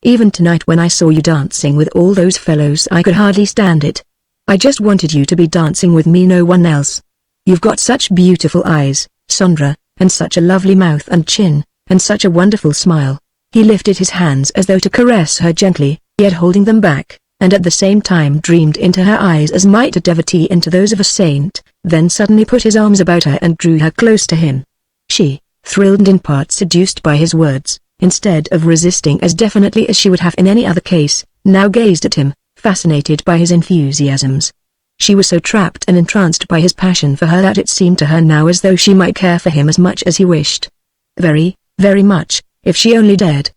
[SPEAKER 1] Even tonight when I saw you dancing with all those fellows I could hardly stand it. I just wanted you to be dancing with me, no one else. You've got such beautiful eyes, Sandra, and such a lovely mouth and chin, and such a wonderful smile. He lifted his hands as though to caress her gently, yet holding them back, and at the same time dreamed into her eyes as might a devotee into those of a saint, then suddenly put his arms about her and drew her close to him. She, thrilled and in part seduced by his words, instead of resisting as definitely as she would have in any other case, now gazed at him, fascinated by his enthusiasms. She was so trapped and entranced by his passion for her that it seemed to her now as though she might care for him as much as he wished. Very, very much, if she only dared.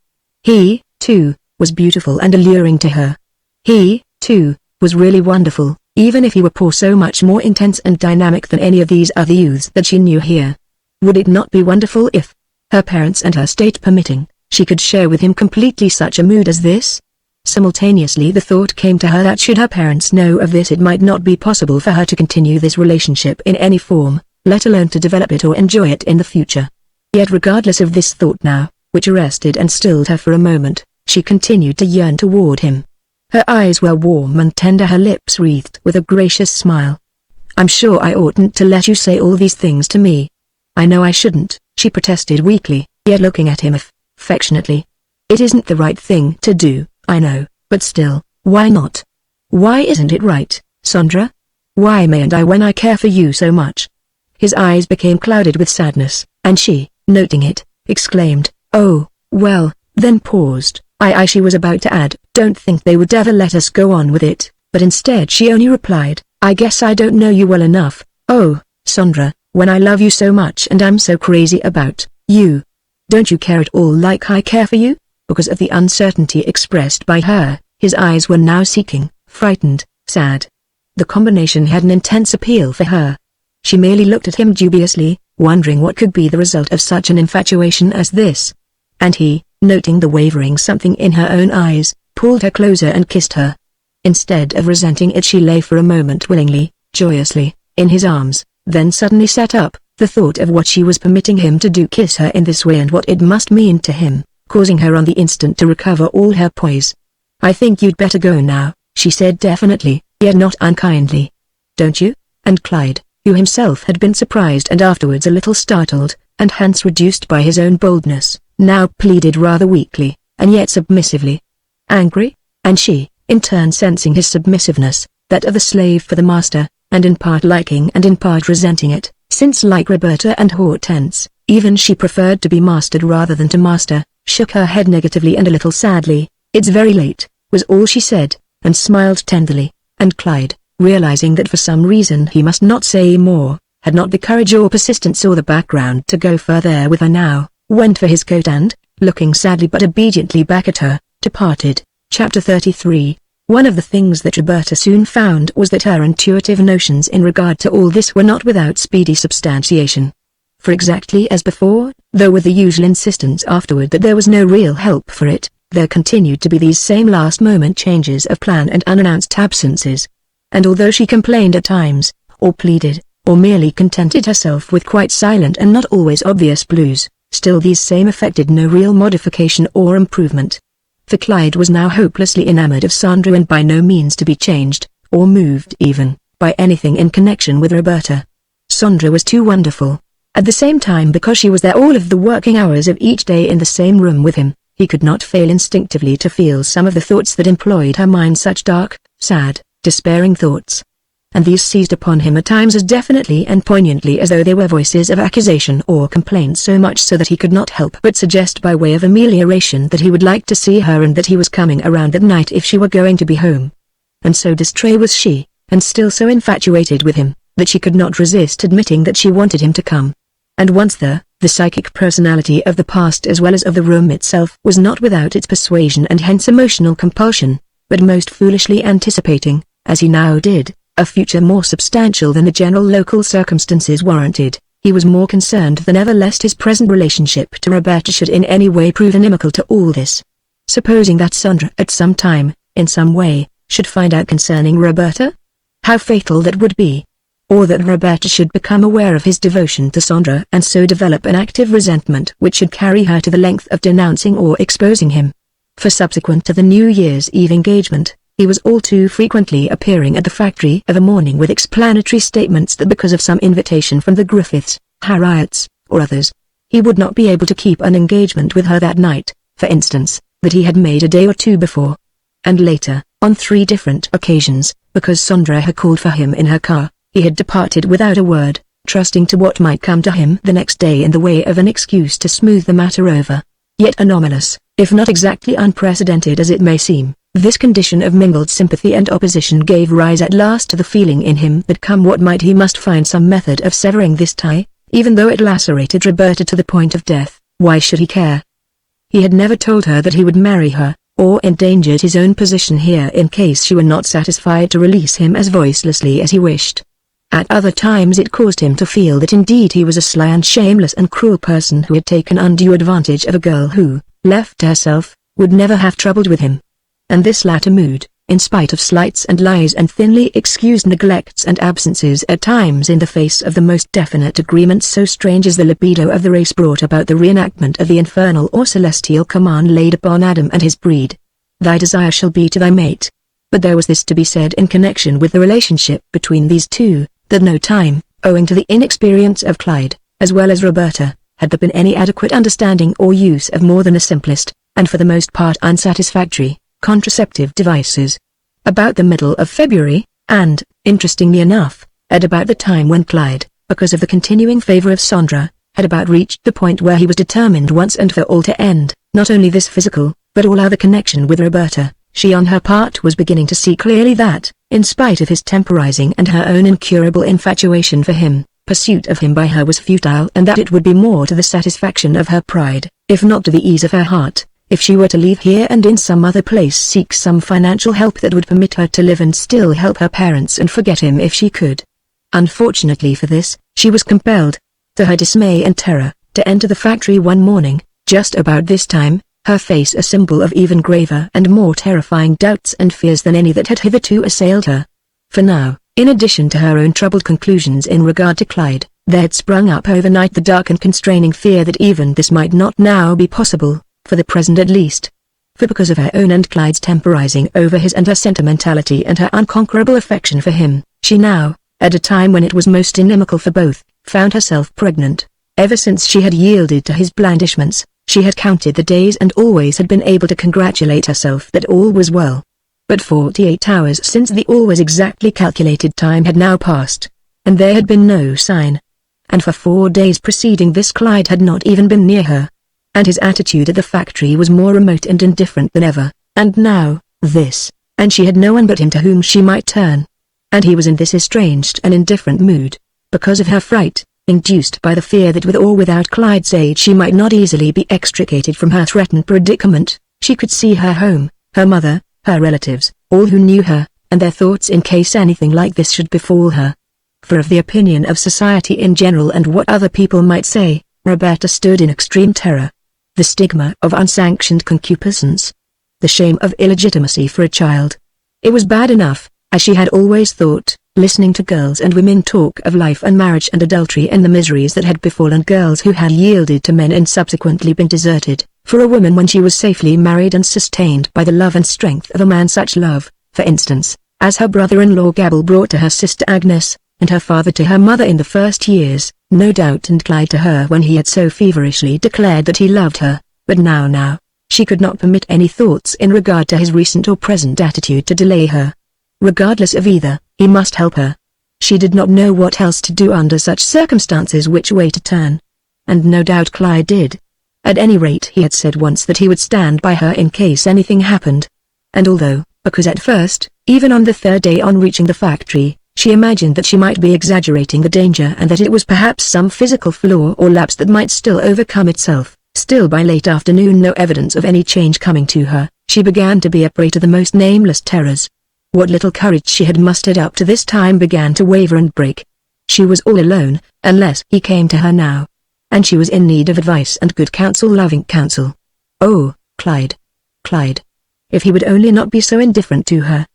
[SPEAKER 1] He, too, was beautiful and alluring to her. He, too, was really wonderful, even if he were poor, so much more intense and dynamic than any of these other youths that she knew here. Would it not be wonderful if, her parents and her state permitting, she could share with him completely such a mood as this? Simultaneously the thought came to her that should her parents know of this it might not be possible for her to continue this relationship in any form, let alone to develop it or enjoy it in the future. Yet regardless of this thought now, which arrested and stilled her for a moment, she continued to yearn toward him. Her eyes were warm and tender, her lips wreathed with a gracious smile. I'm sure I oughtn't to let you say all these things to me. I know I shouldn't, she protested weakly, yet looking at him affectionately. It isn't the right thing to do, I know, but still, why not? Why isn't it right, Sandra? Why mayn't I when I care for you so much? His eyes became clouded with sadness, and she, noting it, exclaimed, oh, well, then paused. She was about to add, don't think they would ever let us go on with it, but instead she only replied, I guess I don't know you well enough. Oh, Sandra, when I love you so much and I'm so crazy about you. Don't you care at all like I care for you? Because of the uncertainty expressed by her, his eyes were now seeking, frightened, sad. The combination had an intense appeal for her. She merely looked at him dubiously, wondering what could be the result of such an infatuation as this. And he, noting the wavering something in her own eyes, pulled her closer and kissed her. Instead of resenting it, she lay for a moment willingly, joyously, in his arms, then suddenly sat up, the thought of what she was permitting him to do, kiss her in this way, and what it must mean to him, causing her on the instant to recover all her poise. I think you'd better go now, she said definitely, yet not unkindly. Don't you? And Clyde, who himself had been surprised and afterwards a little startled, and hence reduced by his own boldness, now pleaded rather weakly, and yet submissively. Angry? And she, in turn sensing his submissiveness, that of the slave for the master, and in part liking and in part resenting it, since like Roberta and Hortense, even she preferred to be mastered rather than to master, shook her head negatively and a little sadly. "It's very late," was all she said, and smiled tenderly, and Clyde, realizing that for some reason he must not say more, had not the courage or persistence or the background to go further with her now, went for his coat and, looking sadly but obediently back at her, departed. Chapter 33. One of the things that Roberta soon found was that her intuitive notions in regard to all this were not without speedy substantiation. For exactly as before, though with the usual insistence afterward that there was no real help for it, there continued to be these same last-moment changes of plan and unannounced absences. And although she complained at times, or pleaded, or merely contented herself with quite silent and not always obvious blues, still these same effected no real modification or improvement. For Clyde was now hopelessly enamored of Sandra and by no means to be changed, or moved even, by anything in connection with Roberta. Sandra was too wonderful. At the same time, because she was there all of the working hours of each day in the same room with him, he could not fail instinctively to feel some of the thoughts that employed her mind, such dark, sad, despairing thoughts. And these seized upon him at times as definitely and poignantly as though they were voices of accusation or complaint, so much so that he could not help but suggest by way of amelioration that he would like to see her and that he was coming around that night if she were going to be home. And so distrait was she, and still so infatuated with him, that she could not resist admitting that she wanted him to come. And once there, the psychic personality of the past as well as of the room itself was not without its persuasion and hence emotional compulsion, but most foolishly anticipating, as he now did, a future more substantial than the general local circumstances warranted, he was more concerned than ever lest his present relationship to Roberta should in any way prove inimical to all this. Supposing that Sandra at some time, in some way, should find out concerning Roberta? How fatal that would be! Or that Roberta should become aware of his devotion to Sandra and so develop an active resentment which should carry her to the length of denouncing or exposing him. For subsequent to the New Year's Eve engagement, he was all too frequently appearing at the factory of a morning with explanatory statements that because of some invitation from the Griffiths, Harriots, or others, he would not be able to keep an engagement with her that night, for instance, that he had made a day or two before. And later, on 3 different occasions, because Sandra had called for him in her car, he had departed without a word, trusting to what might come to him the next day in the way of an excuse to smooth the matter over. Yet anomalous, if not exactly unprecedented as it may seem, this condition of mingled sympathy and opposition gave rise at last to the feeling in him that come what might he must find some method of severing this tie, even though it lacerated Roberta to the point of death. Why should he care? He had never told her that he would marry her, or endangered his own position here in case she were not satisfied to release him as voicelessly as he wished. At other times it caused him to feel that indeed he was a sly and shameless and cruel person who had taken undue advantage of a girl who, left to herself, would never have troubled with him. And this latter mood, in spite of slights and lies and thinly excused neglects and absences at times in the face of the most definite agreements so strange as the libido of the race, brought about the reenactment of the infernal or celestial command laid upon Adam and his breed. Thy desire shall be to thy mate. But there was this to be said in connection with the relationship between these two, that no time, owing to the inexperience of Clyde, as well as Roberta, had there been any adequate understanding or use of more than the simplest, and for the most part unsatisfactory, contraceptive devices. About the middle of February, and, interestingly enough, at about the time when Clyde, because of the continuing favor of Sandra, had about reached the point where he was determined once and for all to end, not only this physical, but all other connection with Roberta, she on her part was beginning to see clearly that, in spite of his temporizing and her own incurable infatuation for him, pursuit of him by her was futile, and that it would be more to the satisfaction of her pride, if not to the ease of her heart, if she were to leave here and in some other place seek some financial help that would permit her to live and still help her parents and forget him if she could. Unfortunately for this, she was compelled, to her dismay and terror, to enter the factory one morning, just about this time, her face a symbol of even graver and more terrifying doubts and fears than any that had hitherto assailed her. For now, in addition to her own troubled conclusions in regard to Clyde, there had sprung up overnight the dark and constraining fear that even this might not now be possible, for the present at least. For because of her own and Clyde's temporizing over his and her sentimentality and her unconquerable affection for him, she now, at a time when it was most inimical for both, found herself pregnant. Ever since she had yielded to his blandishments, she had counted the days and always had been able to congratulate herself that all was well. But 48 hours since the always exactly calculated time had now passed, and there had been no sign. And for 4 days preceding this Clyde had not even been near her. And his attitude at the factory was more remote and indifferent than ever, and now, this, and she had no one but him to whom she might turn. And he was in this estranged and indifferent mood, because of her fright, induced by the fear that with or without Clyde's aid she might not easily be extricated from her threatened predicament. She could see her home, her mother, her relatives, all who knew her, and their thoughts in case anything like this should befall her. For of the opinion of society in general and what other people might say, Roberta stood in extreme terror. The stigma of unsanctioned concupiscence. The shame of illegitimacy for a child. It was bad enough, as she had always thought, listening to girls and women talk of life and marriage and adultery and the miseries that had befallen girls who had yielded to men and subsequently been deserted, for a woman when she was safely married and sustained by the love and strength of a man. Such love, for instance, as her brother-in-law Gabble brought to her sister Agnes, and her father to her mother in the first years, no doubt, and Clyde to her when he had so feverishly declared that he loved her, but now, she could not permit any thoughts in regard to his recent or present attitude to delay her. Regardless of either, he must help her. She did not know what else to do under such circumstances, which way to turn. And no doubt Clyde did. At any rate, he had said once that he would stand by her in case anything happened. And although, because at first, even on the third day on reaching the factory, she imagined that she might be exaggerating the danger and that it was perhaps some physical flaw or lapse that might still overcome itself, still by late afternoon no evidence of any change coming to her, she began to be a prey to the most nameless terrors. What little courage she had mustered up to this time began to waver and break. She was all alone, unless he came to her now. And she was in need of advice and good counsel, loving counsel. Oh, Clyde. Clyde. If he would only not be so indifferent to her.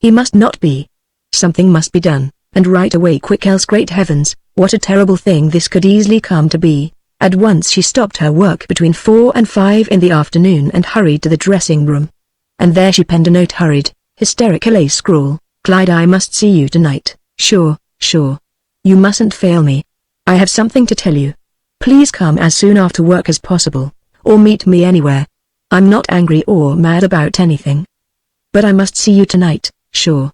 [SPEAKER 1] He must not be. Something must be done, and right away, quick, else great heavens, what a terrible thing this could easily come to be. At once she stopped her work between 4 and 5 in the afternoon and hurried to the dressing room. And there she penned a note, hurried, hysterical scrawl, Clyde, I must see you tonight, sure. You mustn't fail me. I have something to tell you. Please come as soon after work as possible, or meet me anywhere. I'm not angry or mad about anything. But I must see you tonight, sure.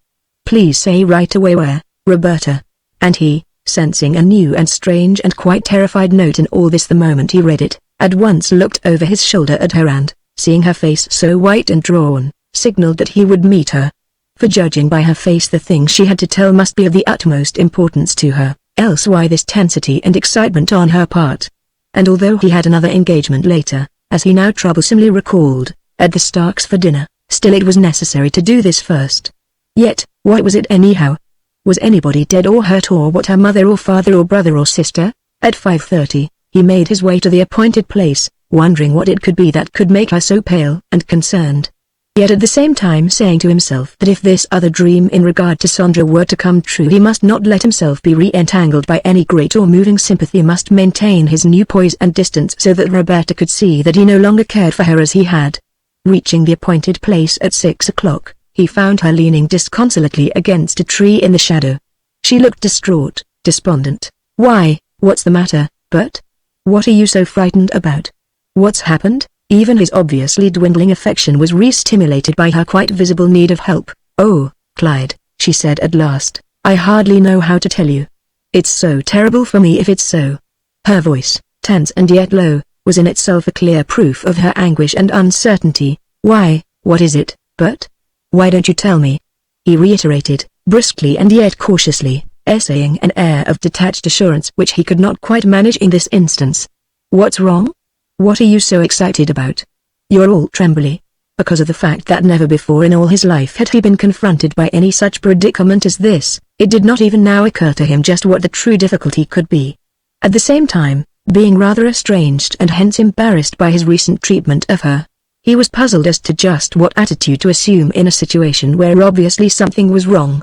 [SPEAKER 1] Please say right away where, Roberta. And he, sensing a new and strange and quite terrified note in all this the moment he read it, at once looked over his shoulder at her and, seeing her face so white and drawn, signaled that he would meet her. For judging by her face the thing she had to tell must be of the utmost importance to her, else why this tensity and excitement on her part? And although he had another engagement later, as he now troublesomely recalled, at the Starks for dinner, still it was necessary to do this first. Yet, what was it anyhow? Was anybody dead or hurt, or what, her mother or father or brother or sister? At 5:30, he made his way to the appointed place, wondering what it could be that could make her so pale and concerned. Yet at the same time saying to himself that if this other dream in regard to Sandra were to come true, he must not let himself be re-entangled by any great or moving sympathy, must maintain his new poise and distance so that Roberta could see that he no longer cared for her as he had. Reaching the appointed place at 6 o'clock, he found her leaning disconsolately against a tree in the shadow. She looked distraught, despondent. Why, what's the matter, Bert? What are you so frightened about? What's happened? Even his obviously dwindling affection was re-stimulated by her quite visible need of help. Oh, Clyde, she said at last, I hardly know how to tell you. It's so terrible for me if it's so. Her voice, tense and yet low, was in itself a clear proof of her anguish and uncertainty. Why, what is it, Bert? Why don't you tell me? He reiterated, briskly and yet cautiously, essaying an air of detached assurance which he could not quite manage in this instance. What's wrong? What are you so excited about? You're all trembly. Because of the fact that never before in all his life had he been confronted by any such predicament as this, it did not even now occur to him just what the true difficulty could be. At the same time, being rather estranged and hence embarrassed by his recent treatment of her, he was puzzled as to just what attitude to assume in a situation where obviously something was wrong.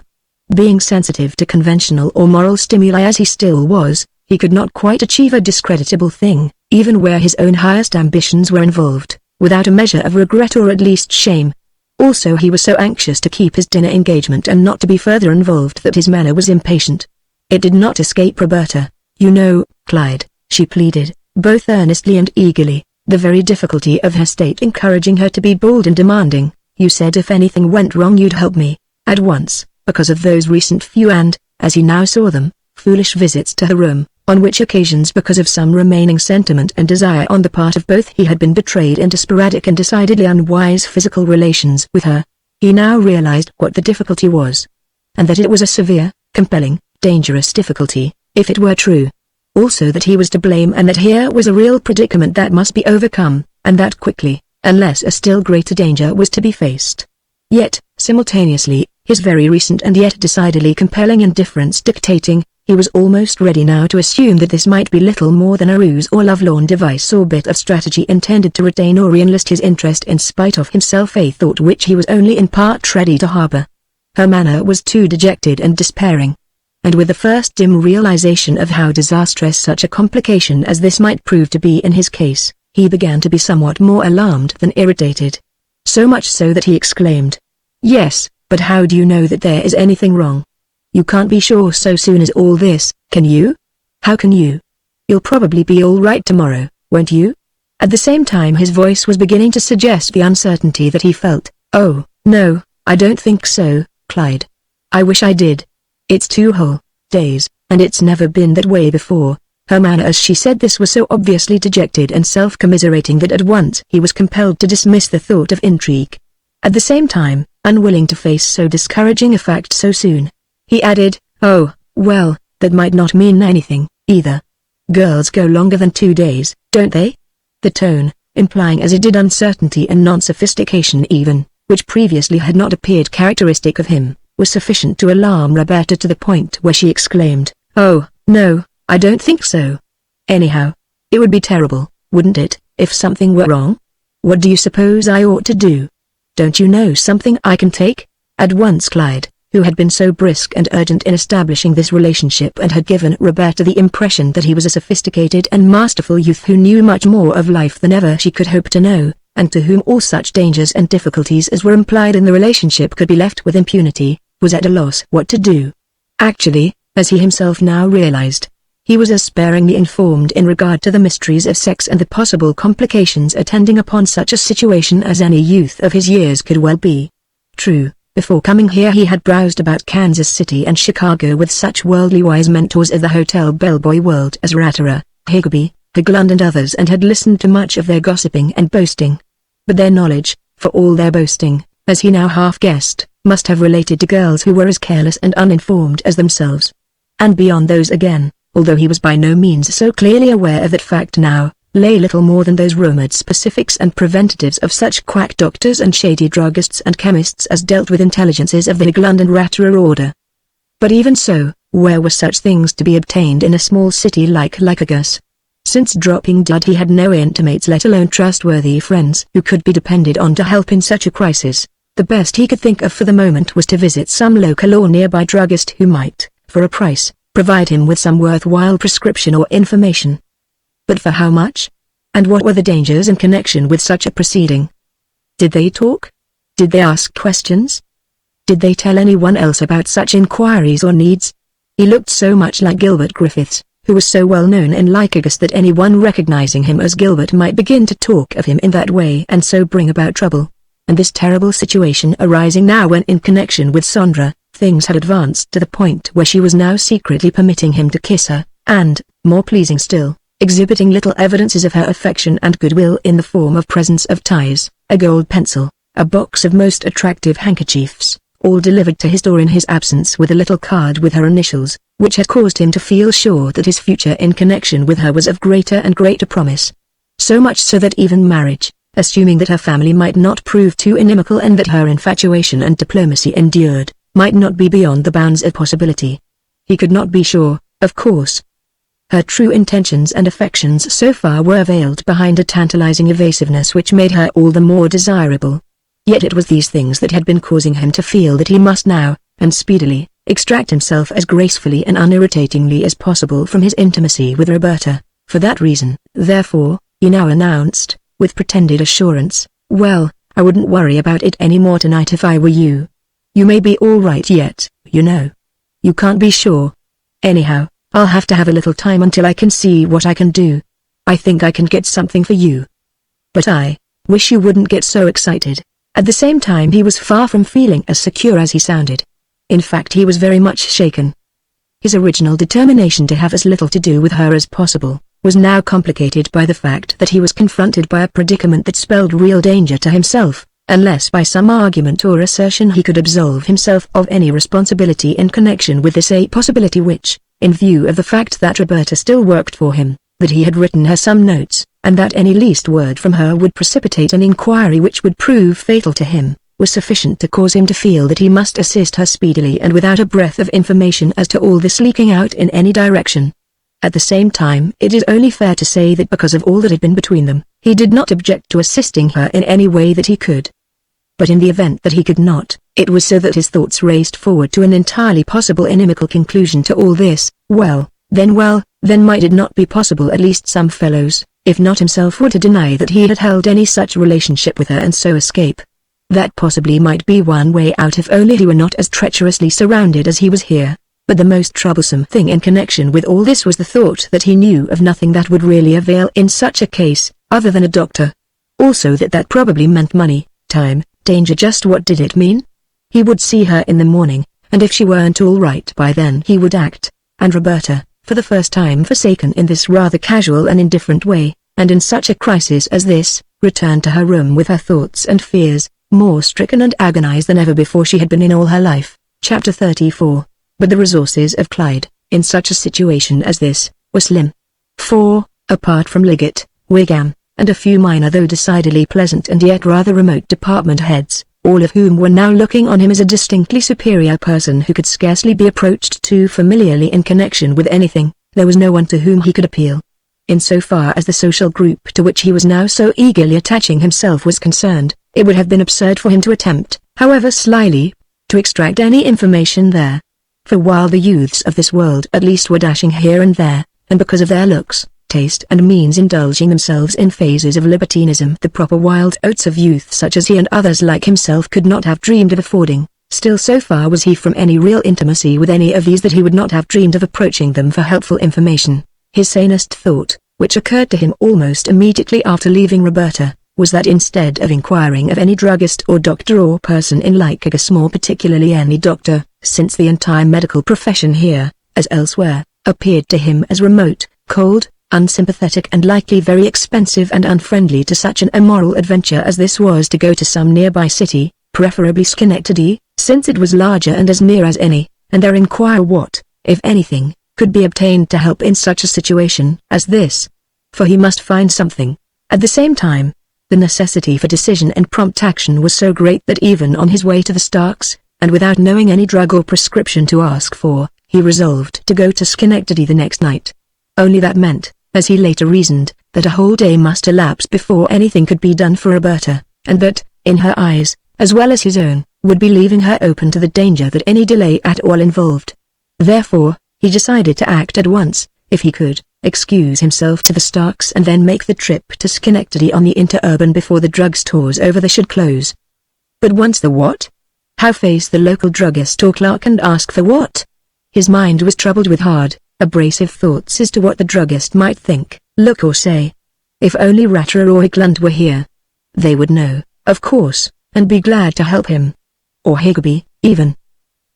[SPEAKER 1] Being sensitive to conventional or moral stimuli as he still was, he could not quite achieve a discreditable thing, even where his own highest ambitions were involved, without a measure of regret or at least shame. Also he was so anxious to keep his dinner engagement and not to be further involved that his manner was impatient. It did not escape Roberta. You know, Clyde, she pleaded, both earnestly and eagerly, the very difficulty of her state encouraging her to be bold and demanding. You said if anything went wrong you'd help me, at once, because of those recent few and, as he now saw them, foolish visits to her room, on which occasions because of some remaining sentiment and desire on the part of both he had been betrayed into sporadic and decidedly unwise physical relations with her. He now realized what the difficulty was. And that it was a severe, compelling, dangerous difficulty, if it were true. Also that he was to blame and that here was a real predicament that must be overcome, and that quickly, unless a still greater danger was to be faced. Yet, simultaneously, his very recent and yet decidedly compelling indifference dictating, he was almost ready now to assume that this might be little more than a ruse or lovelorn device or bit of strategy intended to retain or re-enlist his interest in spite of himself, a thought which he was only in part ready to harbor. Her manner was too dejected and despairing. And with the first dim realization of how disastrous such a complication as this might prove to be in his case, he began to be somewhat more alarmed than irritated. So much so that he exclaimed, "Yes, but how do you know that there is anything wrong? You can't be sure so soon as all this, can you? How can you? You'll probably be all right tomorrow, won't you?" At the same time his voice was beginning to suggest the uncertainty that he felt. "Oh, no, I don't think so, Clyde. I wish I did. It's 2 whole days, and it's never been that way before." Her manner as she said this was so obviously dejected and self-commiserating that at once he was compelled to dismiss the thought of intrigue. At the same time, unwilling to face so discouraging a fact so soon, he added, "Oh, well, that might not mean anything, either. Girls go longer than 2 days, don't they?" The tone, implying as it did uncertainty and non-sophistication even, which previously had not appeared characteristic of him, was sufficient to alarm Roberta to the point where she exclaimed, "Oh, no, I don't think so. Anyhow, it would be terrible, wouldn't it, if something were wrong? What do you suppose I ought to do? Don't you know something I can take?" At once Clyde, who had been so brisk and urgent in establishing this relationship and had given Roberta the impression that he was a sophisticated and masterful youth who knew much more of life than ever she could hope to know, and to whom all such dangers and difficulties as were implied in the relationship could be left with impunity, was at a loss what to do. Actually, as he himself now realized, he was as sparingly informed in regard to the mysteries of sex and the possible complications attending upon such a situation as any youth of his years could well be. True, before coming here he had browsed about Kansas City and Chicago with such worldly wise mentors of the hotel bellboy world as Ratterer, Higbee, Haglund and others, and had listened to much of their gossiping and boasting. But their knowledge, for all their boasting, as he now half guessed, must have related to girls who were as careless and uninformed as themselves. And beyond those again, although he was by no means so clearly aware of that fact now, lay little more than those rumored specifics and preventatives of such quack doctors and shady druggists and chemists as dealt with intelligences of the Haglund and Ratterer order. But even so, where were such things to be obtained in a small city like Lycurgus? Since dropping dead he had no intimates, let alone trustworthy friends who could be depended on to help in such a crisis. The best he could think of for the moment was to visit some local or nearby druggist who might, for a price, provide him with some worthwhile prescription or information. But for how much? And what were the dangers in connection with such a proceeding? Did they talk? Did they ask questions? Did they tell anyone else about such inquiries or needs? He looked so much like Gilbert Griffiths, who was so well known in Lycurgus that anyone recognizing him as Gilbert might begin to talk of him in that way and so bring about trouble. And this terrible situation arising now when in connection with Sondra, things had advanced to the point where she was now secretly permitting him to kiss her, and, more pleasing still, exhibiting little evidences of her affection and goodwill in the form of presents of ties, a gold pencil, a box of most attractive handkerchiefs, all delivered to his door in his absence with a little card with her initials, which had caused him to feel sure that his future in connection with her was of greater and greater promise. So much so that even marriage, assuming that her family might not prove too inimical and that her infatuation and diplomacy endured, might not be beyond the bounds of possibility. He could not be sure, of course. Her true intentions and affections so far were veiled behind a tantalizing evasiveness which made her all the more desirable. Yet it was these things that had been causing him to feel that he must now, and speedily, extract himself as gracefully and unirritatingly as possible from his intimacy with Roberta. For that reason, therefore, he now announced, with pretended assurance, "Well, I wouldn't worry about it any more tonight if I were you. You may be all right yet, you know. You can't be sure. Anyhow, I'll have to have a little time until I can see what I can do. I think I can get something for you. But I wish you wouldn't get so excited," At the same time he was far from feeling as secure as he sounded. In fact he was very much shaken. His original determination to have as little to do with her as possible was now complicated by the fact that he was confronted by a predicament that spelled real danger to himself, unless by some argument or assertion he could absolve himself of any responsibility in connection with this a possibility which, in view of the fact that Roberta still worked for him, that he had written her some notes, and that any least word from her would precipitate an inquiry which would prove fatal to him, was sufficient to cause him to feel that he must assist her speedily and without a breath of information as to all this leaking out in any direction. At the same time it is only fair to say that because of all that had been between them, he did not object to assisting her in any way that he could. But in the event that he could not, it was so that his thoughts raced forward to an entirely possible inimical conclusion to all this. Well, then might it not be possible at least some fellows, if not himself, were to deny that he had held any such relationship with her and so escape. That possibly might be one way out if only he were not as treacherously surrounded as he was here. But the most troublesome thing in connection with all this was the thought that he knew of nothing that would really avail in such a case, other than a doctor. Also that probably meant money, time, danger. Just what did it mean? He would see her in the morning, and if she weren't all right by then he would act, and Roberta, for the first time forsaken in this rather casual and indifferent way, and in such a crisis as this, returned to her room with her thoughts and fears, more stricken and agonized than ever before she had been in all her life. Chapter 34. But the resources of Clyde, in such a situation as this, were slim. For, apart from Liggett, Wigham, and a few minor though decidedly pleasant and yet rather remote department heads, all of whom were now looking on him as a distinctly superior person who could scarcely be approached too familiarly in connection with anything, there was no one to whom he could appeal. In so far as the social group to which he was now so eagerly attaching himself was concerned, it would have been absurd for him to attempt, however slyly, to extract any information there. For while the youths of this world at least were dashing here and there, and because of their looks, taste and means indulging themselves in phases of libertinism the proper wild oats of youth such as he and others like himself could not have dreamed of affording, still so far was he from any real intimacy with any of these that he would not have dreamed of approaching them for helpful information. His sanest thought, which occurred to him almost immediately after leaving Roberta, was that instead of inquiring of any druggist or doctor or person in Lycurgus, more particularly any doctor, since the entire medical profession here, as elsewhere, appeared to him as remote, cold, unsympathetic and likely very expensive and unfriendly to such an immoral adventure as this was to go to some nearby city, preferably Schenectady, since it was larger and as near as any, and there inquire what, if anything, could be obtained to help in such a situation as this. For he must find something. At the same time, the necessity for decision and prompt action was so great that even on his way to the Starks, and without knowing any drug or prescription to ask for, he resolved to go to Schenectady the next night. Only that meant, as he later reasoned, that a whole day must elapse before anything could be done for Roberta, and that, in her eyes, as well as his own, would be leaving her open to the danger that any delay at all involved. Therefore, he decided to act at once, if he could, excuse himself to the Starks and then make the trip to Schenectady on the interurban before the drugstores over there should close. But once the what? How face the local druggist or clerk and ask for what? His mind was troubled with hard, abrasive thoughts as to what the druggist might think, look or say. If only Ratterer or Hickland were here. They would know, of course, and be glad to help him. Or Higbee, even.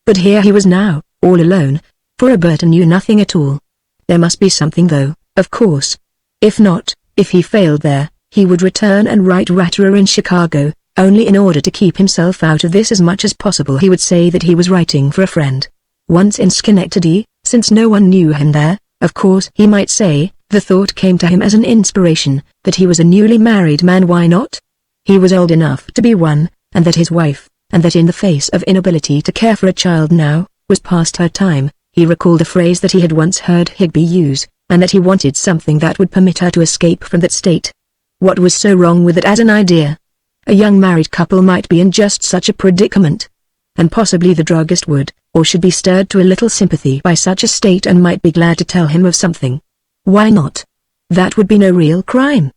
[SPEAKER 1] But here he was now, all alone, for Roberta knew nothing at all. There must be something though, of course. If not, if he failed there, he would return and write Ratterer in Chicago, only in order to keep himself out of this as much as possible he would say that he was writing for a friend. Once in Schenectady, since no one knew him there, of course he might say, the thought came to him as an inspiration, that he was a newly married man. Why not? He was old enough to be one, and that his wife, and that in the face of inability to care for a child now, was past her time. He recalled a phrase that he had once heard Higbee use, and that he wanted something that would permit her to escape from that state. What was so wrong with it as an idea? A young married couple might be in just such a predicament. And possibly the druggist would, or should be stirred to a little sympathy by such a state and might be glad to tell him of something. Why not? That would be no real crime.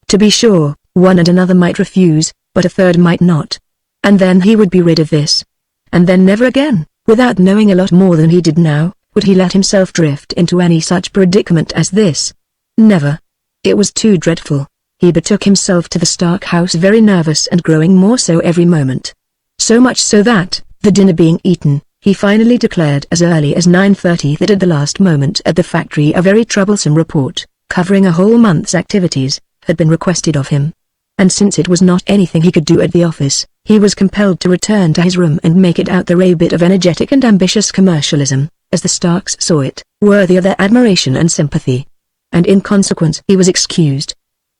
[SPEAKER 1] To be sure, one and another might refuse, but a third might not. And then he would be rid of this. And then never again, without knowing a lot more than he did now, would he let himself drift into any such predicament as this. Never. It was too dreadful. he betook himself to the Stark house very nervous and growing more so every moment. So much so that, the dinner being eaten, he finally declared as early as 9:30 that at the last moment at the factory a very troublesome report, covering a whole month's activities, had been requested of him. And since it was not anything he could do at the office, he was compelled to return to his room and make it out the rare bit of energetic and ambitious commercialism, as the Starks saw it, worthy of their admiration and sympathy. And in consequence he was excused.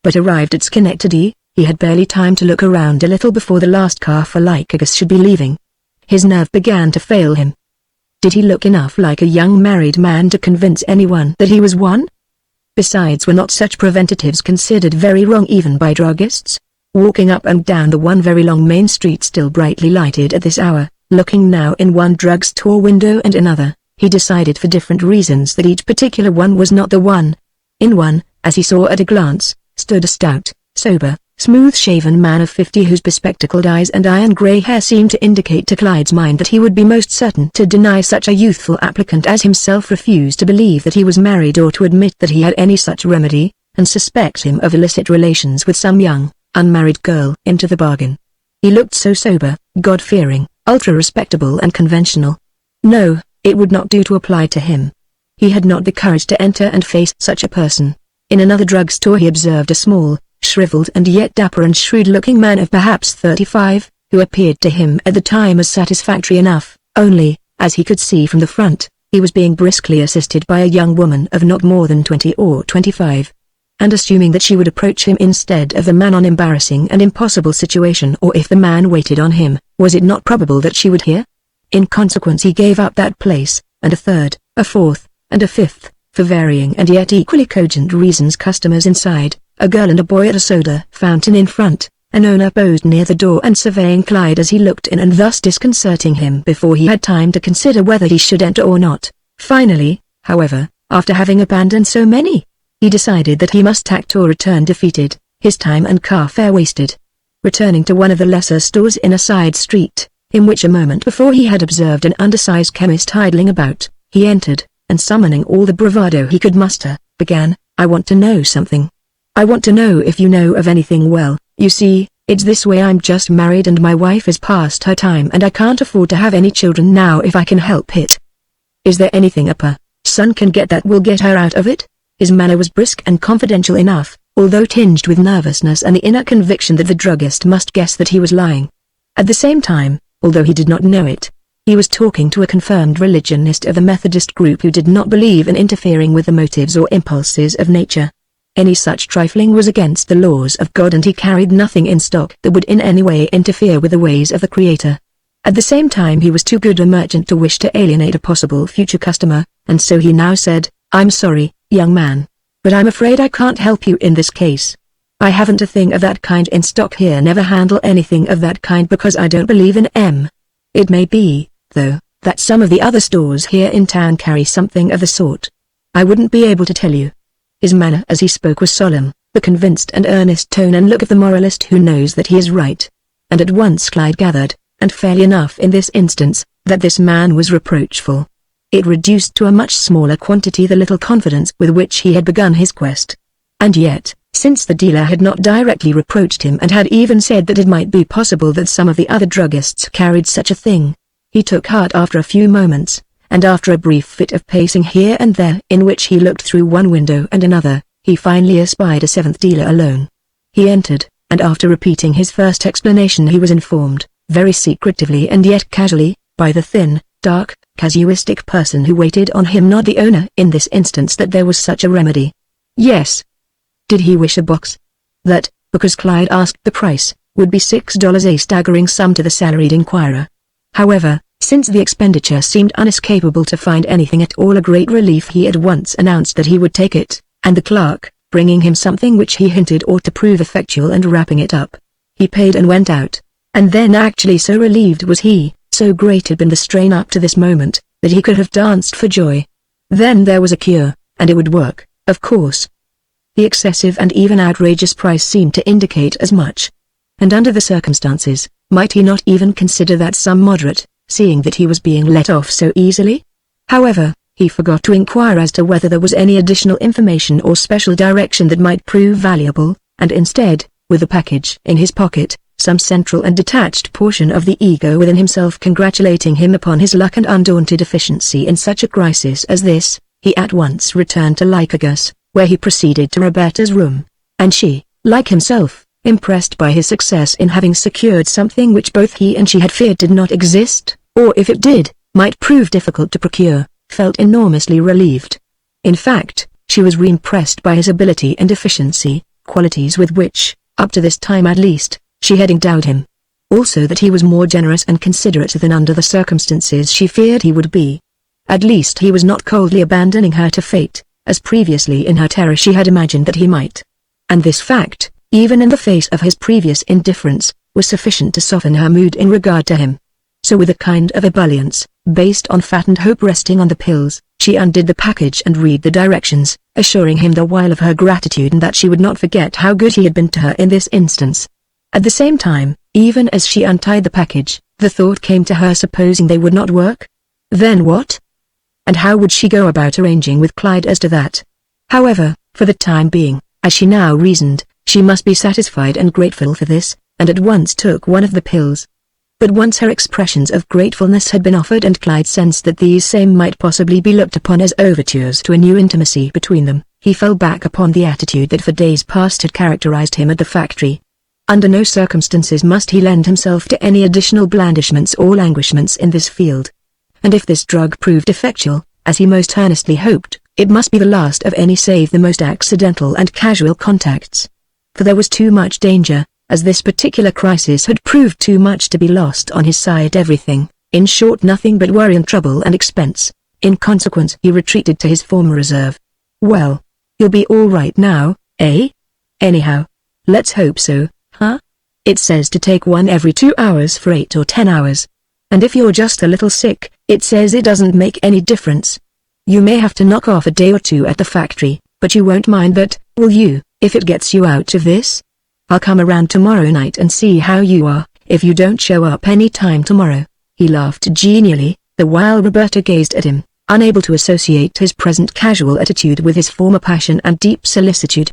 [SPEAKER 1] But arrived at Schenectady, he had barely time to look around a little before the last car for Lycurgus should be leaving. His nerve began to fail him. Did he look enough like a young married man to convince anyone that he was one? Besides, were not such preventatives considered very wrong even by druggists? Walking up and down the one very long main street still brightly lighted at this hour, looking now in one drugstore window and another, he decided for different reasons that each particular one was not the one. In one, as he saw at a glance, stood a stout, sober, smooth-shaven man of 50 whose bespectacled eyes and iron-grey hair seemed to indicate to Clyde's mind that he would be most certain to deny such a youthful applicant as himself refused to believe that he was married or to admit that he had any such remedy, and suspect him of illicit relations with some young, unmarried girl into the bargain. He looked so sober, God-fearing, ultra-respectable and conventional. No, it would not do to apply to him. He had not the courage to enter and face such a person. In another drugstore he observed a small, shriveled and yet dapper and shrewd-looking man of perhaps 35, who appeared to him at the time as satisfactory enough, only, as he could see from the front, he was being briskly assisted by a young woman of not more than 20 or 25. And assuming that she would approach him instead of the man on embarrassing and impossible situation, or if the man waited on him, was it not probable that she would hear? In consequence he gave up that place, and a third, a fourth, and a fifth, for varying and yet equally cogent reasons. Customers inside, a girl and a boy at a soda fountain in front, an owner posed near the door and surveying Clyde as he looked in and thus disconcerting him before he had time to consider whether he should enter or not. Finally, however, after having abandoned so many, he decided that he must act or return defeated, his time and car fare wasted. Returning to one of the lesser stores in a side street, in which a moment before he had observed an undersized chemist idling about, he entered, and summoning all the bravado he could muster, began, "I want to know something. I want to know if you know of anything. Well, you see, it's this way. I'm just married and my wife is past her time and I can't afford to have any children now if I can help it. Is there anything a son can get that will get her out of it?" His manner was brisk and confidential enough, although tinged with nervousness and the inner conviction that the druggist must guess that he was lying. At the same time, although he did not know it, he was talking to a confirmed religionist of the Methodist group who did not believe in interfering with the motives or impulses of nature. Any such trifling was against the laws of God, and he carried nothing in stock that would in any way interfere with the ways of the Creator. At the same time he was too good a merchant to wish to alienate a possible future customer, and so he now said, "I'm sorry, young man, but I'm afraid I can't help you in this case. I haven't a thing of that kind in stock here. Never handle anything of that kind because I don't believe in M. It may be, though, that some of the other stores here in town carry something of the sort. I wouldn't be able to tell you." His manner as he spoke was solemn, the convinced and earnest tone and look of the moralist who knows that he is right. And at once Clyde gathered, and fairly enough in this instance, that this man was reproachful. It reduced to a much smaller quantity the little confidence with which he had begun his quest. And yet, since the dealer had not directly reproached him and had even said that it might be possible that some of the other druggists carried such a thing, he took heart after a few moments, and after a brief fit of pacing here and there in which he looked through one window and another, he finally espied a seventh dealer alone. He entered, and after repeating his first explanation he was informed, very secretively and yet casually, by the thin, dark, casuistic person who waited on him, not the owner in this instance, that there was such a remedy. Yes. Did he wish a box? That, because Clyde asked the price, would be $6, a staggering sum to the salaried inquirer. However, since the expenditure seemed unescapable to find anything at all a great relief, he at once announced that he would take it, and the clerk, bringing him something which he hinted ought to prove effectual and wrapping it up, he paid and went out. And then actually so relieved was he, so great had been the strain up to this moment, that he could have danced for joy. Then there was a cure, and it would work, of course. The excessive and even outrageous price seemed to indicate as much. And under the circumstances, might he not even consider that sum moderate, seeing that he was being let off so easily? However, he forgot to inquire as to whether there was any additional information or special direction that might prove valuable, and instead, with the package in his pocket, some central and detached portion of the ego within himself congratulating him upon his luck and undaunted efficiency in such a crisis as this, he at once returned to Lycurgus, where he proceeded to Roberta's room. And she, like himself, impressed by his success in having secured something which both he and she had feared did not exist, or if it did, might prove difficult to procure, felt enormously relieved. In fact, she was re-impressed by his ability and efficiency, qualities with which, up to this time at least, she had endowed him. Also that he was more generous and considerate than under the circumstances she feared he would be. At least he was not coldly abandoning her to fate, as previously in her terror she had imagined that he might. And this fact, even in the face of his previous indifference, was sufficient to soften her mood in regard to him. So with a kind of ebullience, based on fattened hope resting on the pills, she undid the package and read the directions, assuring him the while of her gratitude and that she would not forget how good he had been to her in this instance. At the same time, even as she untied the package, the thought came to her, supposing they would not work? Then what? And how would she go about arranging with Clyde as to that? However, for the time being, as she now reasoned, she must be satisfied and grateful for this, and at once took one of the pills. But once her expressions of gratefulness had been offered and Clyde sensed that these same might possibly be looked upon as overtures to a new intimacy between them, he fell back upon the attitude that for days past had characterized him at the factory. Under no circumstances must he lend himself to any additional blandishments or languishments in this field. And if this drug proved effectual, as he most earnestly hoped, it must be the last of any save the most accidental and casual contacts. For there was too much danger, as this particular crisis had proved too much to be lost on his side, everything, in short nothing but worry and trouble and expense. In consequence he retreated to his former reserve. Well, you'll be all right now, eh? Anyhow, let's hope so, huh? It says to take one every 2 hours for 8 or 10 hours. And if you're just a little sick, it says it doesn't make any difference. You may have to knock off a day or two at the factory, but you won't mind that, will you, if it gets you out of this? I'll come around tomorrow night and see how you are, if you don't show up any time tomorrow. He laughed genially, the while Roberta gazed at him, unable to associate his present casual attitude with his former passion and deep solicitude.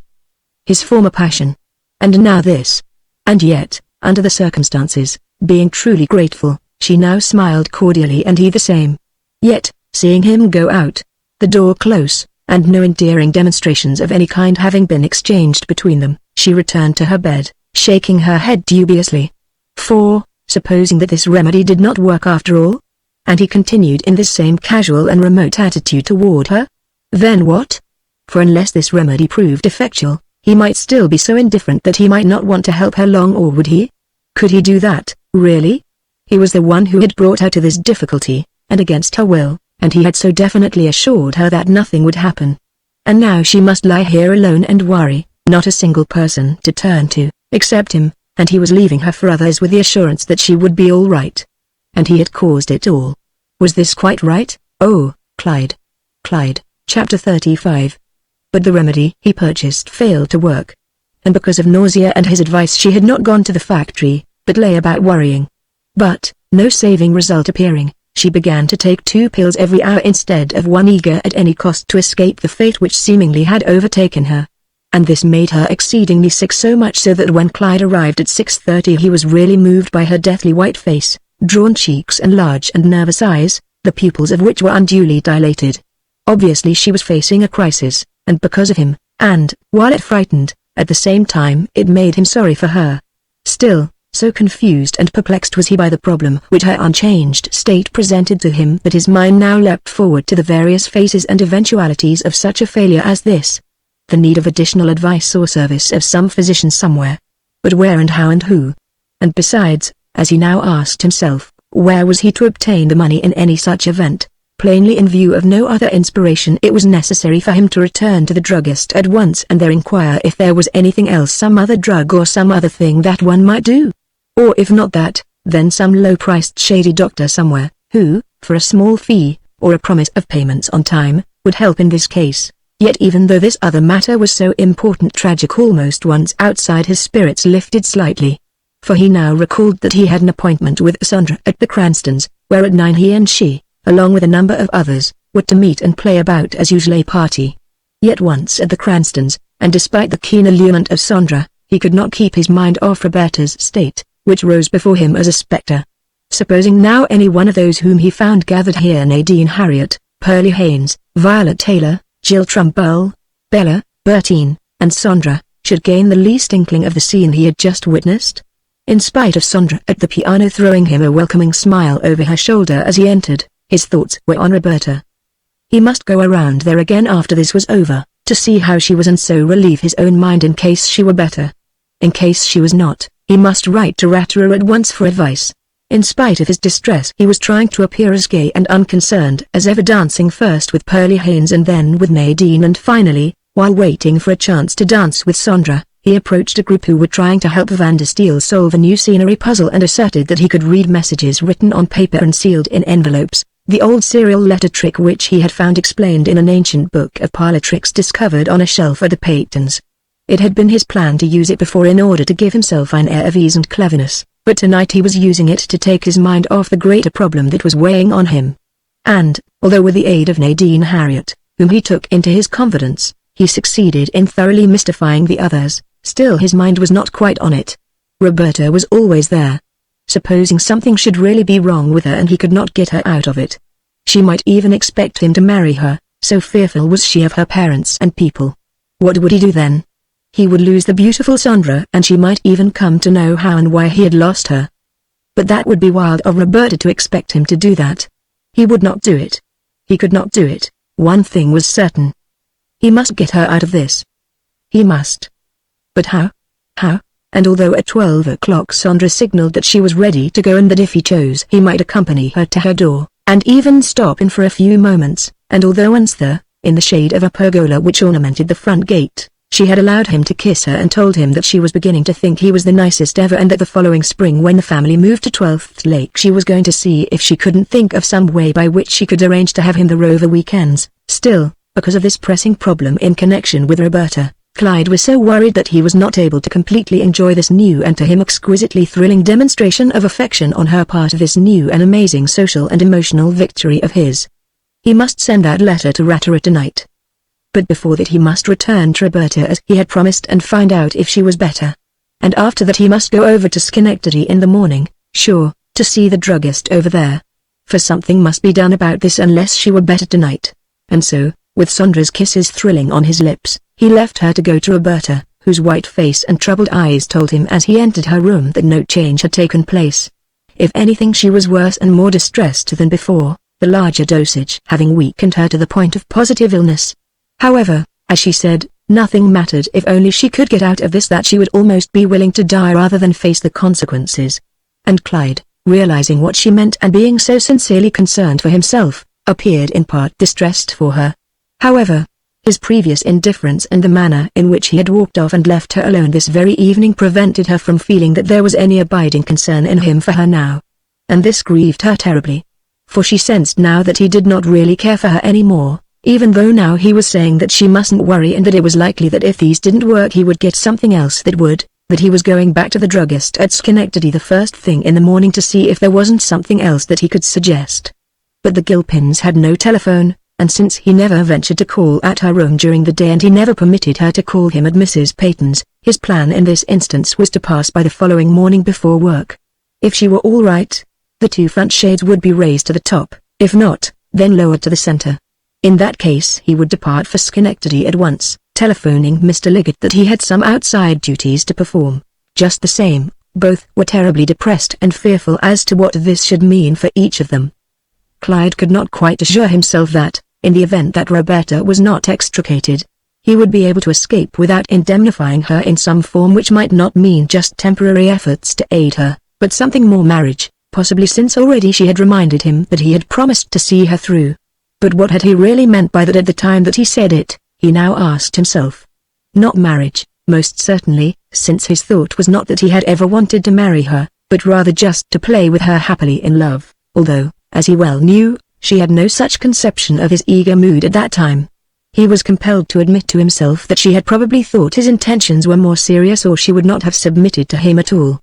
[SPEAKER 1] His former passion. And now this. And yet, under the circumstances, being truly grateful, she now smiled cordially and he the same. Yet, seeing him go out, the door close, and no endearing demonstrations of any kind having been exchanged between them, she returned to her bed, shaking her head dubiously. For, supposing that this remedy did not work after all? And he continued in this same casual and remote attitude toward her? Then what? For unless this remedy proved effectual, he might still be so indifferent that he might not want to help her long, or would he? Could he do that, really? He was the one who had brought her to this difficulty, and against her will, and he had so definitely assured her that nothing would happen. And now she must lie here alone and worry, not a single person to turn to, except him, and he was leaving her for others with the assurance that she would be all right. And he had caused it all. Was this quite right? Oh, Clyde. Chapter 35. But the remedy he purchased failed to work. And because of nausea and his advice she had not gone to the factory, but lay about worrying. But, no saving result appearing, she began to take 2 pills every hour instead of 1, eager at any cost to escape the fate which seemingly had overtaken her. And this made her exceedingly sick, so much so that when Clyde arrived at 6:30 he was really moved by her deathly white face, drawn cheeks and large and nervous eyes, the pupils of which were unduly dilated. Obviously she was facing a crisis, and because of him, and, while it frightened, at the same time it made him sorry for her. Still, so confused and perplexed was he by the problem which her unchanged state presented to him that his mind now leapt forward to the various phases and eventualities of such a failure as this. The need of additional advice or service of some physician somewhere. But where and how and who? And besides, as he now asked himself, where was he to obtain the money in any such event? Plainly in view of no other inspiration it was necessary for him to return to the druggist at once and there inquire if there was anything else, some other drug or some other thing that one might do. Or if not that, then some low-priced shady doctor somewhere, who, for a small fee, or a promise of payments on time, would help in this case. Yet even though this other matter was so important, tragic, almost once outside, his spirits lifted slightly. For he now recalled that he had an appointment with Sandra at the Cranstons, where at 9 he and she, along with a number of others, were to meet and play about as usual a party. Yet once at the Cranstons, and despite the keen allurement of Sandra, he could not keep his mind off Roberta's state, which rose before him as a spectre. Supposing now any one of those whom he found gathered here, Nadine Harriet, Pearlie Haynes, Violet Taylor, Jill Trumbull, Bella, Bertine, and Sandra, should gain the least inkling of the scene he had just witnessed? In spite of Sandra at the piano throwing him a welcoming smile over her shoulder as he entered, his thoughts were on Roberta. He must go around there again after this was over, to see how she was and so relieve his own mind in case she were better. In case she was not, he must write to Ratterer at once for advice. In spite of his distress, he was trying to appear as gay and unconcerned as ever, dancing first with Pearlie Haynes and then with Nadine, and finally, while waiting for a chance to dance with Sandra, he approached a group who were trying to help Van der Steel solve a new scenery puzzle and asserted that he could read messages written on paper and sealed in envelopes, the old serial letter trick which he had found explained in an ancient book of parlor tricks discovered on a shelf at the Peytons. It had been his plan to use it before in order to give himself an air of ease and cleverness, but tonight he was using it to take his mind off the greater problem that was weighing on him. And, although with the aid of Nadine Harriet, whom he took into his confidence, he succeeded in thoroughly mystifying the others, still his mind was not quite on it. Roberta was always there. Supposing something should really be wrong with her and he could not get her out of it. She might even expect him to marry her, so fearful was she of her parents and people. What would he do then? He would lose the beautiful Sandra, and she might even come to know how and why he had lost her. But that would be wild of Roberta to expect him to do that. He would not do it. He could not do it. One thing was certain. He must get her out of this. He must. But how? How? And although at 12 o'clock Sandra signaled that she was ready to go and that if he chose he might accompany her to her door, and even stop in for a few moments, and although once there, in the shade of a pergola which ornamented the front gate, she had allowed him to kiss her and told him that she was beginning to think he was the nicest ever, and that the following spring when the family moved to 12th Lake she was going to see if she couldn't think of some way by which she could arrange to have him there over weekends. Still, because of this pressing problem in connection with Roberta, Clyde was so worried that he was not able to completely enjoy this new and to him exquisitely thrilling demonstration of affection on her part, of this new and amazing social and emotional victory of his. He must send that letter to Ratterer tonight. But before that he must return to Roberta as he had promised and find out if she was better. And after that he must go over to Schenectady in the morning, sure, to see the druggist over there. For something must be done about this unless she were better tonight. And so, with Sandra's kisses thrilling on his lips, he left her to go to Roberta, whose white face and troubled eyes told him as he entered her room that no change had taken place. If anything, she was worse and more distressed than before, the larger dosage having weakened her to the point of positive illness. However, as she said, nothing mattered if only she could get out of this, that she would almost be willing to die rather than face the consequences. And Clyde, realizing what she meant and being so sincerely concerned for himself, appeared in part distressed for her. However, his previous indifference and the manner in which he had walked off and left her alone this very evening prevented her from feeling that there was any abiding concern in him for her now. And this grieved her terribly. For she sensed now that he did not really care for her anymore, even though now he was saying that she mustn't worry and that it was likely that if these didn't work he would get something else that would, that he was going back to the druggist at Schenectady the first thing in the morning to see if there wasn't something else that he could suggest. But the Gilpins had no telephone, and since he never ventured to call at her room during the day and he never permitted her to call him at Mrs. Peyton's, his plan in this instance was to pass by the following morning before work. If she were all right, the two front shades would be raised to the top, if not, then lowered to the center. In that case he would depart for Schenectady at once, telephoning Mr. Liggett that he had some outside duties to perform. Just the same, both were terribly depressed and fearful as to what this should mean for each of them. Clyde could not quite assure himself that, in the event that Roberta was not extricated, he would be able to escape without indemnifying her in some form which might not mean just temporary efforts to aid her, but something more, marriage, possibly, since already she had reminded him that he had promised to see her through. But what had he really meant by that at the time that he said it, he now asked himself. Not marriage, most certainly, since his thought was not that he had ever wanted to marry her, but rather just to play with her happily in love, although, as he well knew, she had no such conception of his eager mood at that time. He was compelled to admit to himself that she had probably thought his intentions were more serious or she would not have submitted to him at all.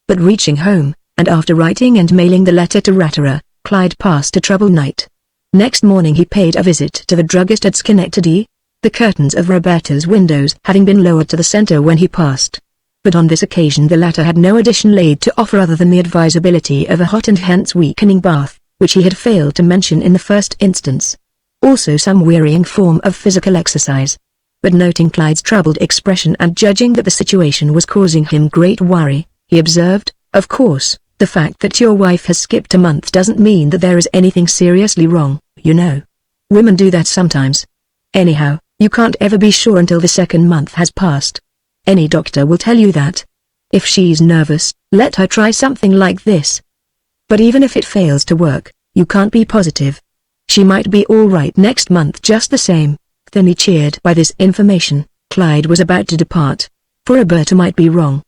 [SPEAKER 1] But reaching home, and after writing and mailing the letter to Ratterer, Clyde passed a troubled night. Next morning he paid a visit to the druggist at Schenectady, the curtains of Roberta's windows having been lowered to the center when he passed. But on this occasion the latter had no additional aid to offer other than the advisability of a hot and hence weakening bath, which he had failed to mention in the first instance. Also some wearying form of physical exercise. But noting Clyde's troubled expression and judging that the situation was causing him great worry, he observed, "Of course, the fact that your wife has skipped a month doesn't mean that there is anything seriously wrong, you know. Women do that sometimes. Anyhow, you can't ever be sure until the second month has passed. Any doctor will tell you that. If she's nervous, let her try something like this. But even if it fails to work, you can't be positive. She might be all right next month just the same." Thinly cheered by this information, Clyde was about to depart. For Roberta might be wrong.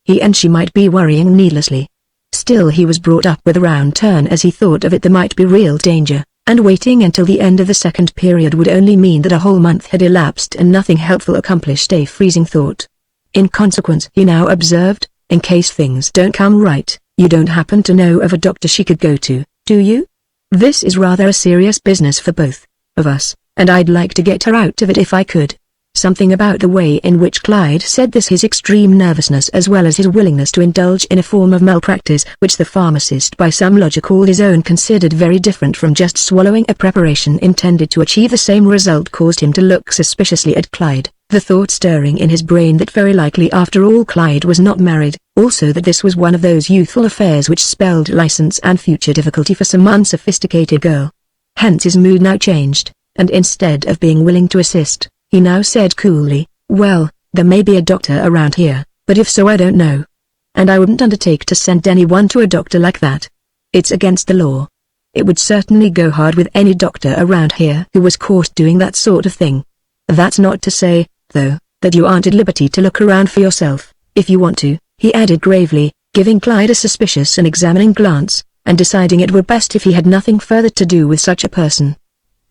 [SPEAKER 1] He and she might be worrying needlessly. Still he was brought up with a round turn as he thought of it. There might be real danger, and waiting until the end of the second period would only mean that a whole month had elapsed and nothing helpful accomplished. A freezing thought. In consequence, he now observed, in case things don't come right, you don't happen to know of a doctor she could go to, do you? This is rather a serious business for both of us, and I'd like to get her out of it if I could. Something about the way in which Clyde said this, his extreme nervousness as well as his willingness to indulge in a form of malpractice which the pharmacist by some logic called his own, considered very different from just swallowing a preparation intended to achieve the same result, caused him to look suspiciously at Clyde, the thought stirring in his brain that very likely after all Clyde was not married, also that this was one of those youthful affairs which spelled license and future difficulty for some unsophisticated girl. Hence his mood now changed, and instead of being willing to assist, he now said coolly, "Well, there may be a doctor around here, but if so I don't know. And I wouldn't undertake to send anyone to a doctor like that. It's against the law. It would certainly go hard with any doctor around here who was caught doing that sort of thing. That's not to say, though, that you aren't at liberty to look around for yourself, if you want to," he added gravely, giving Clyde a suspicious and examining glance, and deciding it were best if he had nothing further to do with such a person.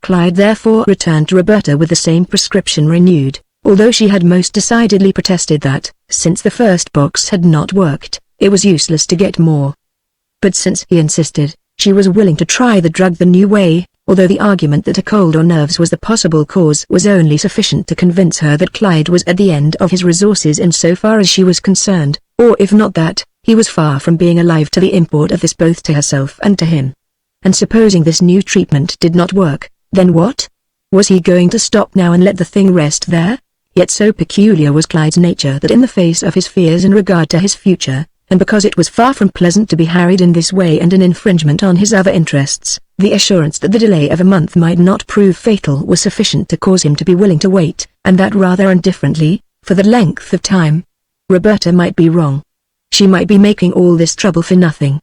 [SPEAKER 1] Clyde therefore returned to Roberta with the same prescription renewed, although she had most decidedly protested that, since the first box had not worked, it was useless to get more. But since he insisted, she was willing to try the drug the new way, although the argument that a cold or nerves was the possible cause was only sufficient to convince her that Clyde was at the end of his resources in so far as she was concerned, or if not that, he was far from being alive to the import of this both to herself and to him. And supposing this new treatment did not work, then what? Was he going to stop now and let the thing rest there? Yet so peculiar was Clyde's nature that in the face of his fears in regard to his future, and because it was far from pleasant to be harried in this way and an infringement on his other interests, the assurance that the delay of a month might not prove fatal was sufficient to cause him to be willing to wait, and that rather indifferently, for the length of time. Roberta might be wrong. She might be making all this trouble for nothing.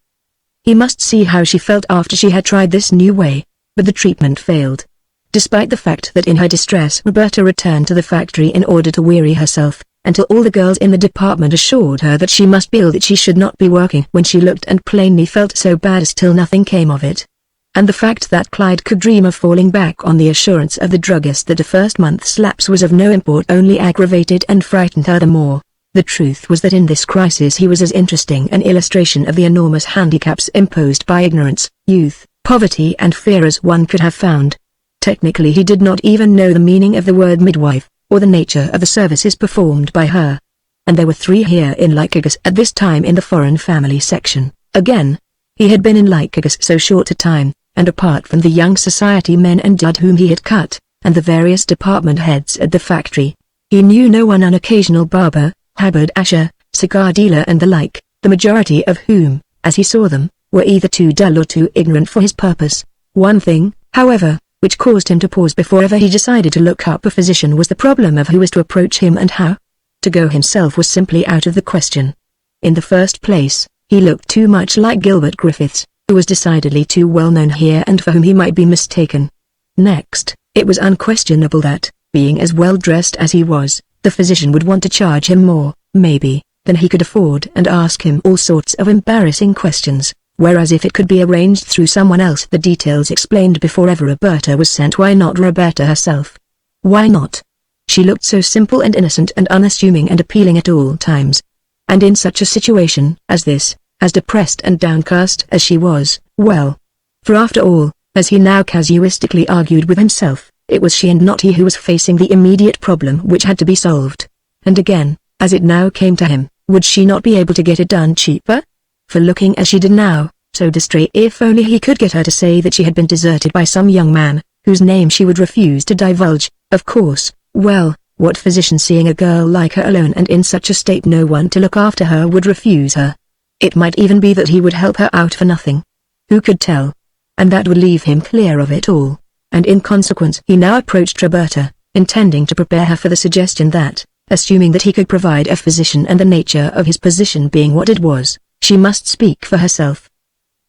[SPEAKER 1] He must see how she felt after she had tried this new way. But the treatment failed. Despite the fact that in her distress Roberta returned to the factory in order to weary herself, until all the girls in the department assured her that she must be ill, that she should not be working when she looked and plainly felt so bad, still nothing came of it. And the fact that Clyde could dream of falling back on the assurance of the druggist that a first month's lapse was of no import only aggravated and frightened her the more. The truth was that in this crisis he was as interesting an illustration of the enormous handicaps imposed by ignorance, youth, poverty and fear as one could have found. Technically he did not even know the meaning of the word midwife, or the nature of the services performed by her. And there were 3 here in Lycurgus at this time in the foreign family section. Again, he had been in Lycurgus so short a time, and apart from the young society men and dud whom he had cut, and the various department heads at the factory, he knew no one, an occasional barber, haberdasher, cigar dealer and the like, the majority of whom, as he saw them, were either too dull or too ignorant for his purpose. One thing, however, which caused him to pause before ever he decided to look up a physician was the problem of who was to approach him and how. To go himself was simply out of the question. In the first place, he looked too much like Gilbert Griffiths, who was decidedly too well known here and for whom he might be mistaken. Next, it was unquestionable that, being as well dressed as he was, the physician would want to charge him more, maybe, than he could afford and ask him all sorts of embarrassing questions. Whereas if it could be arranged through someone else, the details explained before ever Roberta was sent, why not Roberta herself? Why not? She looked so simple and innocent and unassuming and appealing at all times. And in such a situation as this, as depressed and downcast as she was, well. For after all, as he now casuistically argued with himself, it was she and not he who was facing the immediate problem which had to be solved. And again, as it now came to him, Would she not be able to get it done cheaper? For looking as she did now, so distrait, if only he could get her to say that she had been deserted by some young man, whose name she would refuse to divulge, of course. Well, what physician seeing a girl like her alone and in such a state, no one to look after her, would refuse her? It might even be that he would help her out for nothing. Who could tell? And that would leave him clear of it all. And in consequence he now approached Roberta, intending to prepare her for the suggestion that, assuming that he could provide a physician and the nature of his position being what it was, she must speak for herself.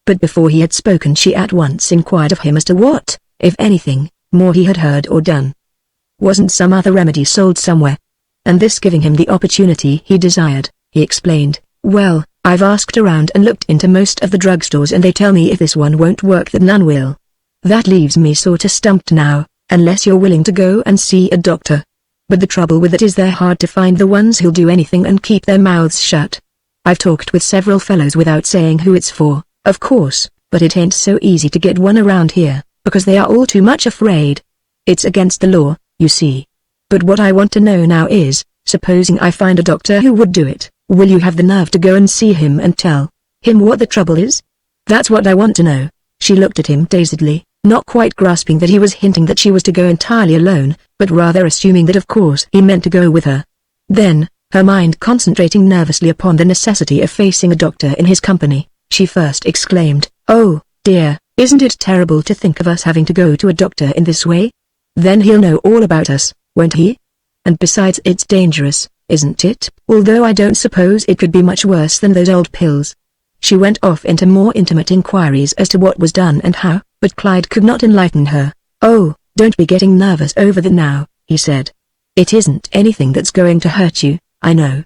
[SPEAKER 1] But before he had spoken she at once inquired of him as to what, if anything, more he had heard or done. Wasn't some other remedy sold somewhere? And this giving him the opportunity he desired, he explained, "Well, I've asked around and looked into most of the drugstores and they tell me if this one won't work that none will. That leaves me sorta stumped now, unless you're willing to go and see a doctor. But the trouble with it is they're hard to find, the ones who'll do anything and keep their mouths shut. I've talked with several fellows without saying who it's for, of course, but it ain't so easy to get one around here, because they are all too much afraid. It's against the law, you see. But what I want to know now is, supposing I find a doctor who would do it, will you have the nerve to go and see him and tell him what the trouble is? That's what I want to know." She looked at him dazedly, not quite grasping that he was hinting that she was to go entirely alone, but rather assuming that of course he meant to go with her. Then, her mind concentrating nervously upon the necessity of facing a doctor in his company, she first exclaimed, "Oh, dear, isn't it terrible to think of us having to go to a doctor in this way? Then he'll know all about us, won't he? And besides, it's dangerous, isn't it? Although I don't suppose it could be much worse than those old pills." She went off into more intimate inquiries as to what was done and how, but Clyde could not enlighten her. "Oh, don't be getting nervous over that now," he said. "It isn't anything that's going to hurt you, I know.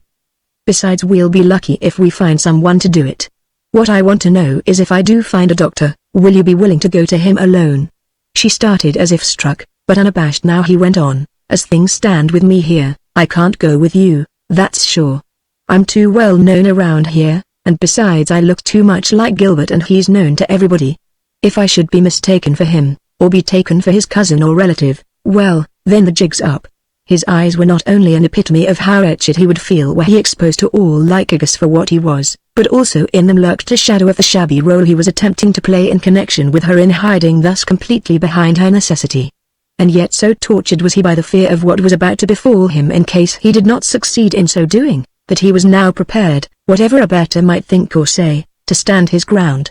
[SPEAKER 1] Besides, we'll be lucky if we find someone to do it. What I want to know is, if I do find a doctor, will you be willing to go to him alone?" She started as if struck, but unabashed now he went on, "As things stand with me here, I can't go with you, that's sure. I'm too well known around here, and besides I look too much like Gilbert and he's known to everybody. If I should be mistaken for him, or be taken for his cousin or relative, well, then the jig's up." His eyes were not only an epitome of how wretched he would feel were he exposed to all Lycurgus for what he was, but also in them lurked a shadow of the shabby role he was attempting to play in connection with her, in hiding thus completely behind her necessity. And yet so tortured was he by the fear of what was about to befall him in case he did not succeed in so doing, that he was now prepared, whatever Roberta might think or say, to stand his ground.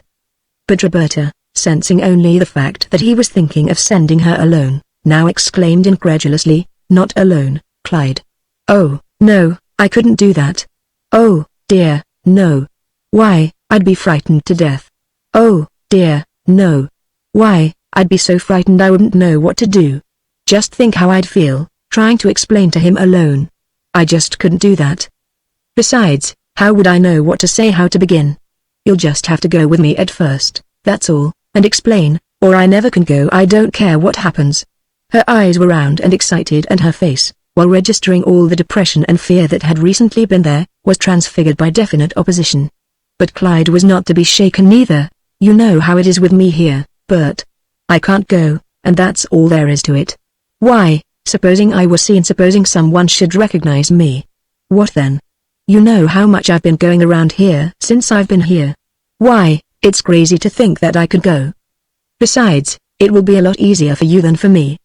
[SPEAKER 1] But Roberta, sensing only the fact that he was thinking of sending her alone, now exclaimed incredulously, "Not alone, Clyde. Oh, no, I couldn't do that. Oh, dear, no. Why, I'd be frightened to death. Oh, dear, no. Why, I'd be so frightened I wouldn't know what to do. Just think how I'd feel, trying to explain to him alone. I just couldn't do that. Besides, how would I know what to say, how to begin? You'll just have to go with me at first, that's all, and explain, or I never can go. I don't care what happens." Her eyes were round and excited, and her face, while registering all the depression and fear that had recently been there, was transfigured by definite opposition. But Clyde was not to be shaken neither. "You know how it is with me here, Bert. I can't go, and that's all there is to it. Why, supposing I were seen, supposing someone should recognize me. What then? You know how much I've been going around here since I've been here. Why, it's crazy to think that I could go. Besides, it will be a lot easier for you than for me.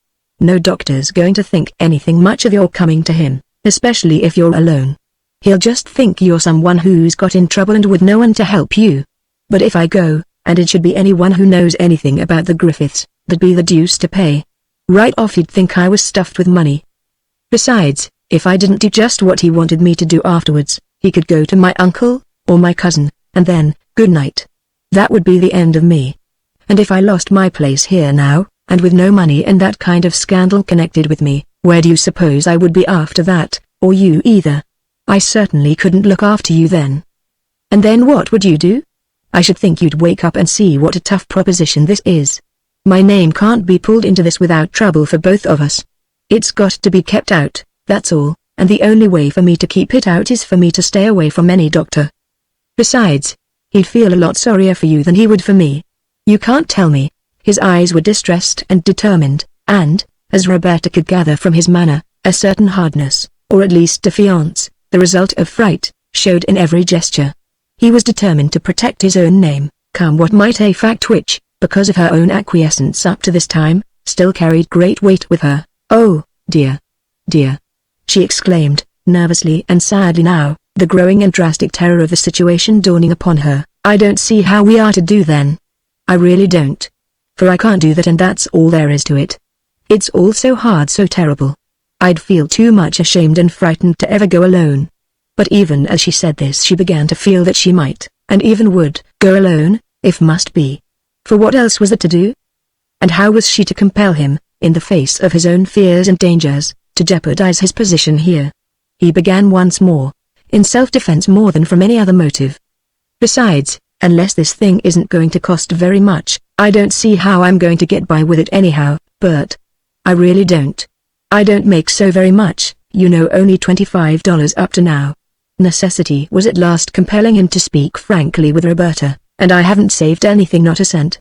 [SPEAKER 1] No doctor's going to think anything much of your coming to him, especially if you're alone. He'll just think you're someone who's got in trouble and with no one to help you. But if I go, and it should be anyone who knows anything about the Griffiths, that'd be the deuce to pay. Right off he'd think I was stuffed with money. Besides, if I didn't do just what he wanted me to do afterwards, he could go to my uncle, or my cousin, and then, good night. That would be the end of me. And if I lost my place here now, and with no money and that kind of scandal connected with me, where do you suppose I would be after that, or you either? I certainly couldn't look after you then. And then what would you do? I should think you'd wake up and see what a tough proposition this is. My name can't be pulled into this without trouble for both of us. It's got to be kept out, that's all, and the only way for me to keep it out is for me to stay away from any doctor. Besides, he'd feel a lot sorrier for you than he would for me. You can't tell me." His eyes were distressed and determined, and, as Roberta could gather from his manner, a certain hardness, or at least defiance, the result of fright, showed in every gesture. He was determined to protect his own name, come what might, a fact which, because of her own acquiescence up to this time, still carried great weight with her. "Oh, dear. Dear," she exclaimed, nervously and sadly now, the growing and drastic terror of the situation dawning upon her. "I don't see how we are to do then. I really don't. For I can't do that, and that's all there is to it. It's all so hard, so terrible. I'd feel too much ashamed and frightened to ever go alone." But even as she said this, she began to feel that she might, and even would, go alone, if must be. For what else was there to do? And how was she to compel him, in the face of his own fears and dangers, to jeopardize his position here? He began once more, in self-defense more than from any other motive. "Besides, unless this thing isn't going to cost very much, I don't see how I'm going to get by with it anyhow, Bert. I really don't. I don't make so very much, you know, only $25 up to now." Necessity was at last compelling him to speak frankly with Roberta. "And I haven't saved anything, not a cent.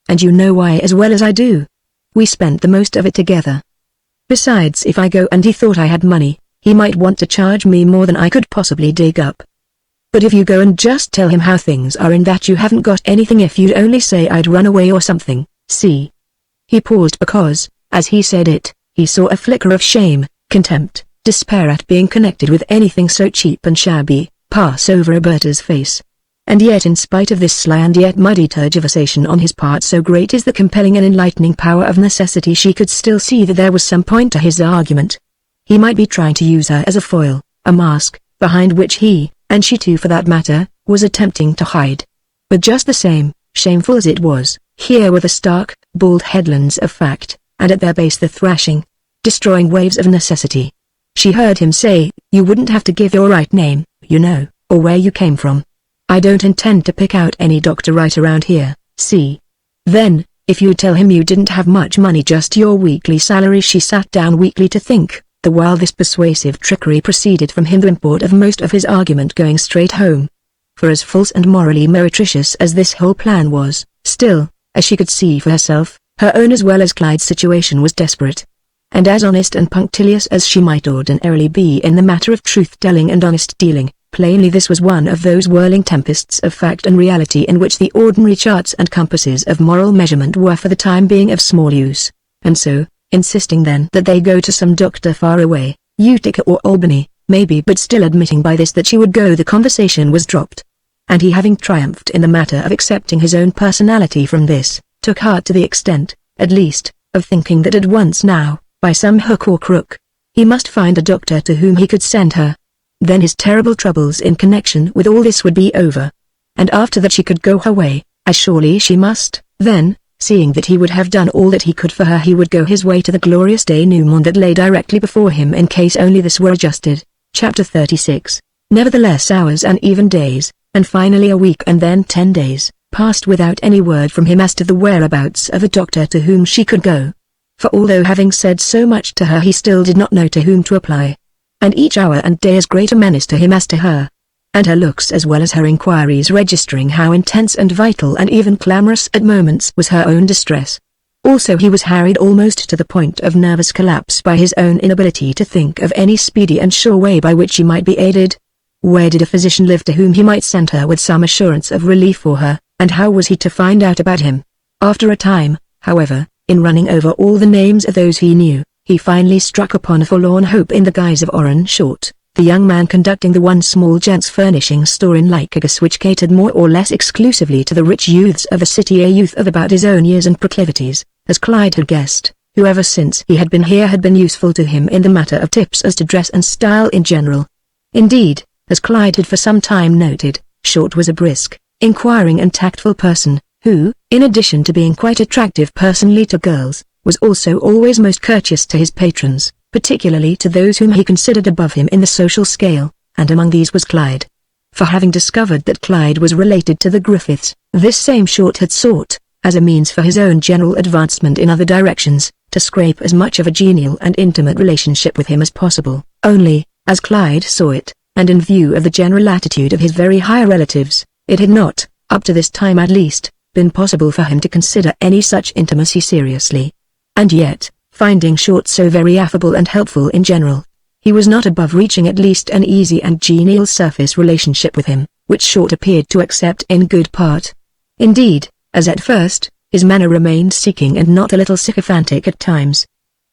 [SPEAKER 1] And you know why as well as I do. We spent the most of it together. Besides, if I go and he thought I had money, he might want to charge me more than I could possibly dig up. But if you go and just tell him how things are and that you haven't got anything, if you'd only say I'd run away or something, see." He paused because, as he said it, he saw a flicker of shame, contempt, despair at being connected with anything so cheap and shabby, pass over Roberta's face. And yet, in spite of this sly and yet muddy tergiversation on his part, so great is the compelling and enlightening power of necessity, she could still see that there was some point to his argument. He might be trying to use her as a foil, a mask, behind which he, and she too for that matter, was attempting to hide. But just the same, shameful as it was, here were the stark, bald headlands of fact, and at their base the thrashing, destroying waves of necessity. She heard him say, "You wouldn't have to give your right name, you know, or where you came from. I don't intend to pick out any doctor right around here, see? Then, if you'd tell him you didn't have much money, just your weekly salary." She sat down weakly to think, the while this persuasive trickery proceeded from him, the import of most of his argument going straight home. For as false and morally meretricious as this whole plan was, still, as she could see for herself, her own as well as Clyde's situation was desperate. And as honest and punctilious as she might ordinarily be in the matter of truth-telling and honest dealing, plainly this was one of those whirling tempests of fact and reality in which the ordinary charts and compasses of moral measurement were for the time being of small use. And so, insisting then that they go to some doctor far away, Utica or Albany, maybe, but still admitting by this that she would go, the conversation was dropped. And he, having triumphed in the matter of accepting his own personality from this, took heart to the extent, at least, of thinking that at once now, by some hook or crook, he must find a doctor to whom he could send her. Then his terrible troubles in connection with all this would be over. And after that she could go her way, as surely she must. Then, seeing that he would have done all that he could for her, he would go his way to the glorious denouement that lay directly before him, in case only this were adjusted. Chapter 36. Nevertheless, hours and even days, and finally a week and then 10 days, passed without any word from him as to the whereabouts of a doctor to whom she could go. For although having said so much to her, he still did not know to whom to apply. And each hour and day as great a menace to him as to her. And her looks as well as her inquiries registering how intense and vital and even clamorous at moments was her own distress. Also he was harried almost to the point of nervous collapse by his own inability to think of any speedy and sure way by which she might be aided. Where did a physician live to whom he might send her with some assurance of relief for her, and how was he to find out about him? After a time, however, in running over all the names of those he knew, he finally struck upon a forlorn hope in the guise of Orrin Short, the young man conducting the one small gents furnishing store in Lycurgus, which catered more or less exclusively to the rich youths of the city, a youth of about his own years and proclivities, as Clyde had guessed, who ever since he had been here had been useful to him in the matter of tips as to dress and style in general. Indeed, as Clyde had for some time noted, Short was a brisk, inquiring and tactful person, who, in addition to being quite attractive personally to girls, was also always most courteous to his patrons, particularly to those whom he considered above him in the social scale, and among these was Clyde. For having discovered that Clyde was related to the Griffiths, this same Short had sought, as a means for his own general advancement in other directions, to scrape as much of a genial and intimate relationship with him as possible. Only, as Clyde saw it, and in view of the general attitude of his very high relatives, it had not, up to this time at least, been possible for him to consider any such intimacy seriously. And yet, finding Short so very affable and helpful in general, He was not above reaching at least an easy and genial surface relationship with him, which Short appeared to accept in good part. Indeed, as at first, his manner remained seeking and not a little sycophantic at times.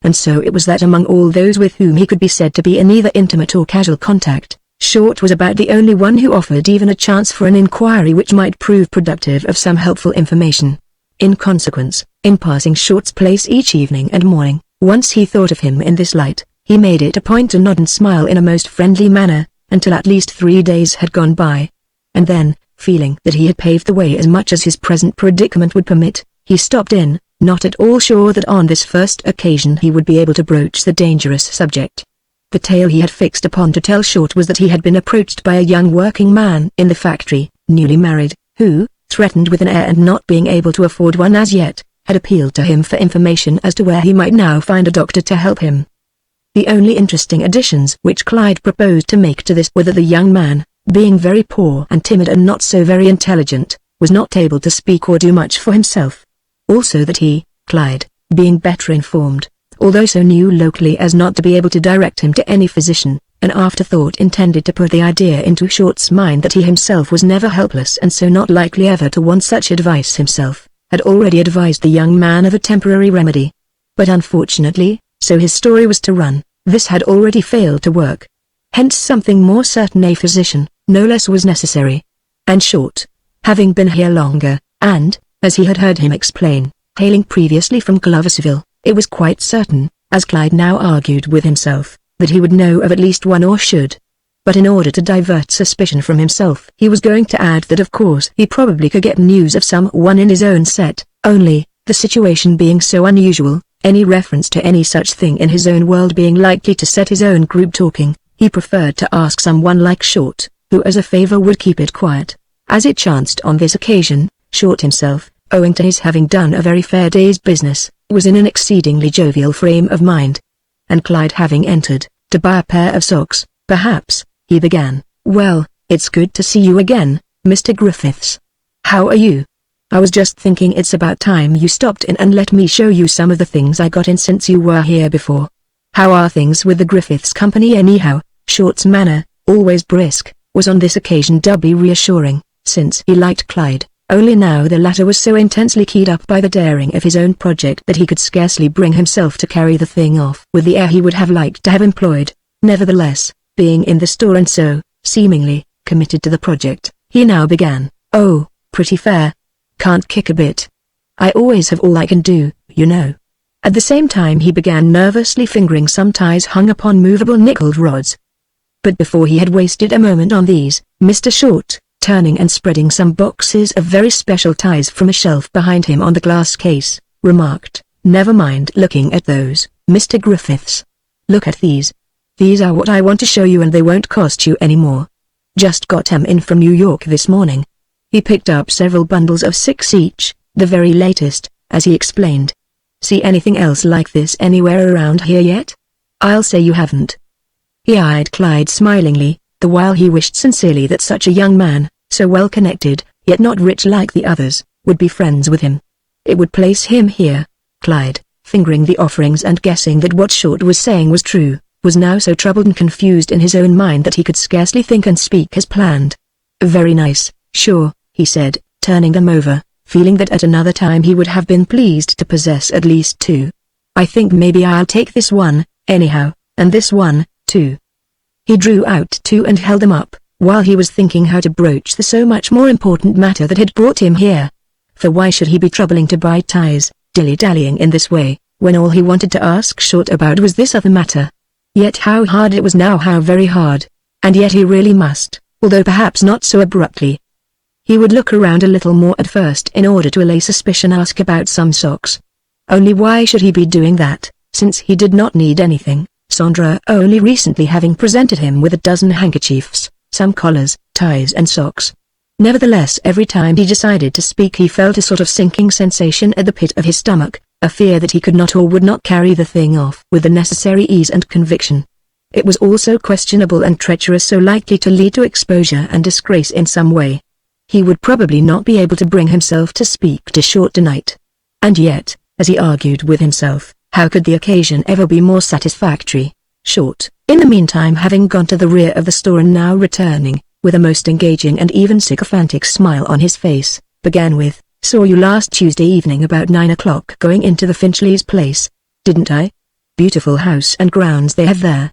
[SPEAKER 1] And so it was that among all those with whom he could be said to be in either intimate or casual contact, Short was about the only one who offered even a chance for an inquiry which might prove productive of some helpful information. In consequence, in passing Short's place each evening and morning, once he thought of him in this light, he made it a point to nod and smile in a most friendly manner, until at least 3 days had gone by. And then, feeling that he had paved the way as much as his present predicament would permit, he stopped in, not at all sure that on this first occasion he would be able to broach the dangerous subject. The tale he had fixed upon to tell Short was that he had been approached by a young working man in the factory, newly married, who, threatened with an heir and not being able to afford one as yet, had appealed to him for information as to where he might now find a doctor to help him. The only interesting additions which Clyde proposed to make to this were that the young man, being very poor and timid and not so very intelligent, was not able to speak or do much for himself. Also that he, Clyde, being better informed, although so new locally as not to be able to direct him to any physician, an afterthought intended to put the idea into Short's mind that he himself was never helpless and so not likely ever to want such advice himself, had already advised the young man of a temporary remedy. But unfortunately, so his story was to run, this had already failed to work. Hence something more certain, a physician, no less, was necessary. And Short, having been here longer, and, as he had heard him explain, hailing previously from Gloversville, it was quite certain, as Clyde now argued with himself, that he would know of at least one or should. But in order to divert suspicion from himself, he was going to add that of course he probably could get news of some one in his own set, only, the situation being so unusual, any reference to any such thing in his own world being likely to set his own group talking, he preferred to ask someone like Short, who as a favor would keep it quiet. As it chanced on this occasion, Short himself, owing to his having done a very fair day's business, was in an exceedingly jovial frame of mind. And Clyde having entered, to buy a pair of socks, perhaps, he began, "Well, it's good to see you again, Mr. Griffiths. How are you? I was just thinking it's about time you stopped in and let me show you some of the things I got in since you were here before. How are things with the Griffiths Company anyhow?" Short's manner, always brisk, was on this occasion doubly reassuring, since he liked Clyde. Only now the latter was so intensely keyed up by the daring of his own project that he could scarcely bring himself to carry the thing off with the air he would have liked to have employed. Nevertheless, being in the store and so, seemingly, committed to the project, he now began, "Oh, pretty fair. Can't kick a bit. I always have all I can do, you know." At the same time he began nervously fingering some ties hung upon movable nickeled rods. But before he had wasted a moment on these, Mr. Short, turning and spreading some boxes of very special ties from a shelf behind him on the glass case, remarked, "Never mind looking at those, Mr. Griffiths. Look at these. These are what I want to show you and they won't cost you any more. Just got 'em in from New York this morning." He picked up several bundles of 6 each, the very latest, as he explained. "See anything else like this anywhere around here yet? I'll say you haven't." He eyed Clyde smilingly, the while he wished sincerely that such a young man, so well connected, yet not rich like the others, would be friends with him. It would place him here. Clyde, fingering the offerings and guessing that what Short was saying was true, was now so troubled and confused in his own mind that he could scarcely think and speak as planned. "Very nice, sure," he said, turning them over, feeling that at another time he would have been pleased to possess at least 2. "I think maybe I'll take this one, anyhow, and this one, too." He drew out 2 and held them up, while he was thinking how to broach the so much more important matter that had brought him here. For why should he be troubling to buy ties, dilly-dallying in this way, when all he wanted to ask Short about was this other matter? Yet how hard it was now, how very hard. And yet he really must, although perhaps not so abruptly. He would look around a little more at first in order to allay suspicion, ask about some socks. Only why should he be doing that, since he did not need anything, Sandra only recently having presented him with a dozen handkerchiefs, some collars, ties and socks. Nevertheless, every time he decided to speak he felt a sort of sinking sensation at the pit of his stomach, a fear that he could not or would not carry the thing off with the necessary ease and conviction. It was all so questionable and treacherous, so likely to lead to exposure and disgrace in some way. He would probably not be able to bring himself to speak to Short tonight. And yet, as he argued with himself, how could the occasion ever be more satisfactory? Short, In the meantime, having gone to the rear of the store and now returning, with a most engaging and even sycophantic smile on his face, began with, "Saw you last Tuesday evening about 9 o'clock going into the Finchleys' place, didn't I? Beautiful house and grounds they have there."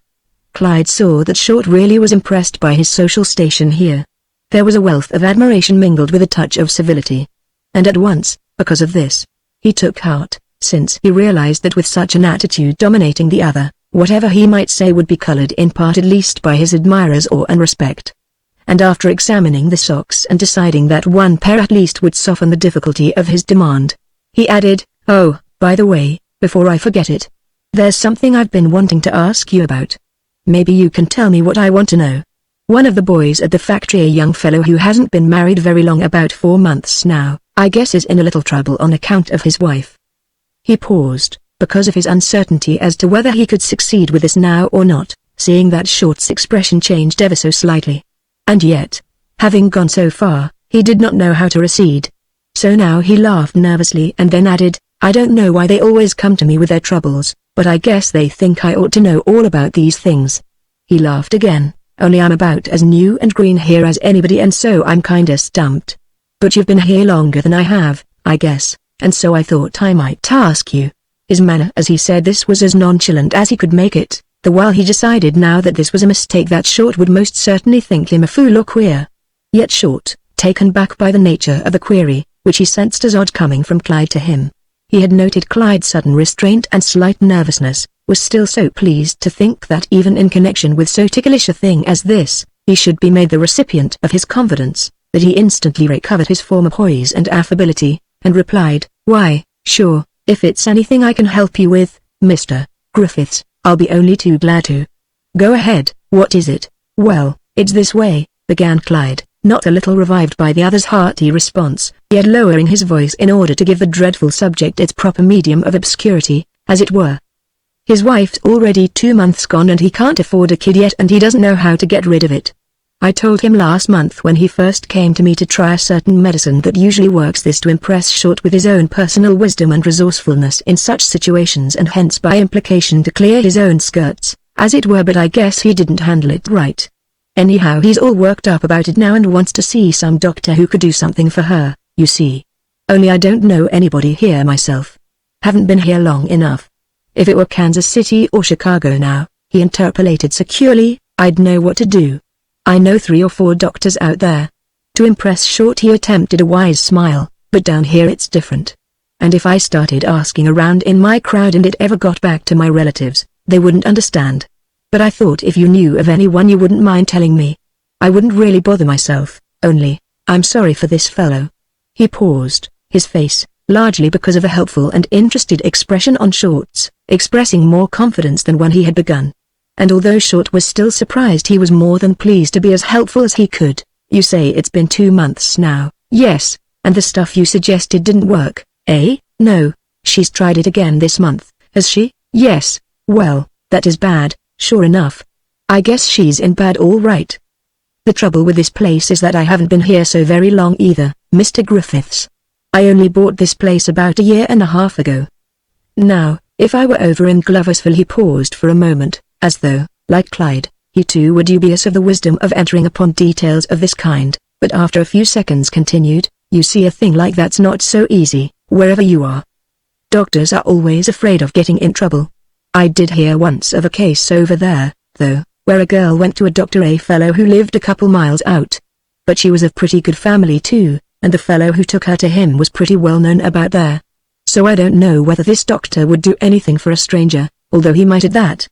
[SPEAKER 1] Clyde saw that Short really was impressed by his social station here. There was a wealth of admiration mingled with a touch of civility. And at once, because of this, he took heart, since he realized that with such an attitude dominating the other, whatever he might say would be colored in part at least by his admirers' awe and respect. And after examining the socks and deciding that one pair at least would soften the difficulty of his demand, he added, "Oh, by the way, before I forget it, there's something I've been wanting to ask you about. Maybe you can tell me what I want to know." One of the boys at the factory, a young fellow who hasn't been married very long, about 4 months now, I guess is in a little trouble on account of his wife. He paused, because of his uncertainty as to whether he could succeed with this now or not, seeing that Short's expression changed ever so slightly. And yet, having gone so far, he did not know how to recede. So now he laughed nervously and then added, "I don't know why they always come to me with their troubles, but I guess they think I ought to know all about these things." He laughed again, "Only I'm about as new and green here as anybody, and so I'm kinda stumped. But you've been here longer than I have, I guess, and so I thought I might ask you." His manner as he said this was as nonchalant as he could make it, the while he decided now that this was a mistake, that Short would most certainly think him a fool or queer. Yet Short, taken back by the nature of the query, which he sensed as odd coming from Clyde to him, he had noted Clyde's sudden restraint and slight nervousness, was still so pleased to think that even in connection with so ticklish a thing as this, he should be made the recipient of his confidence, that he instantly recovered his former poise and affability, and replied, "Why, sure, if it's anything I can help you with, Mr. Griffiths, I'll be only too glad to." "Go ahead, what is it?" "Well, it's this way," began Clyde, not a little revived by the other's hearty response, yet lowering his voice in order to give the dreadful subject its proper medium of obscurity, as it were. "His wife's already 2 months gone and he can't afford a kid yet, and he doesn't know how to get rid of it. I told him last month when he first came to me to try a certain medicine that usually works this to impress Short with his own personal wisdom and resourcefulness in such situations, and hence by implication to clear his own skirts, as it were, but I guess he didn't handle it right. Anyhow, he's all worked up about it now and wants to see some doctor who could do something for her, you see. Only I don't know anybody here myself. Haven't been here long enough. If it were Kansas City or Chicago now," he interpolated securely, "I'd know what to do. I know 3 or 4 doctors out there." To impress Short he attempted a wise smile, "But down here it's different. And if I started asking around in my crowd and it ever got back to my relatives, they wouldn't understand. But I thought if you knew of anyone you wouldn't mind telling me. I wouldn't really bother myself, only, I'm sorry for this fellow." He paused, his face, largely because of a helpful and interested expression on Short's, expressing more confidence than when he had begun. And although Short was still surprised, he was more than pleased to be as helpful as he could. "You say it's been 2 months now." "Yes, and the stuff you suggested didn't work, eh?" "No, she's tried it again this month." "Has she?" "Yes." "Well, that is bad, sure enough. I guess she's in bad all right. The trouble with this place is that I haven't been here so very long either, Mr. Griffiths. I only bought this place about 1.5 years ago. Now, if I were over in Gloversville." He paused for a moment, as though, like Clyde, he too were dubious of the wisdom of entering upon details of this kind, but after a few seconds continued, "You see, a thing like that's not so easy, wherever you are. Doctors are always afraid of getting in trouble. I did hear once of a case over there, though, where a girl went to a doctor, a fellow who lived a couple miles out. But she was of pretty good family too, and the fellow who took her to him was pretty well known about there. So I don't know whether this doctor would do anything for a stranger, although he might at that.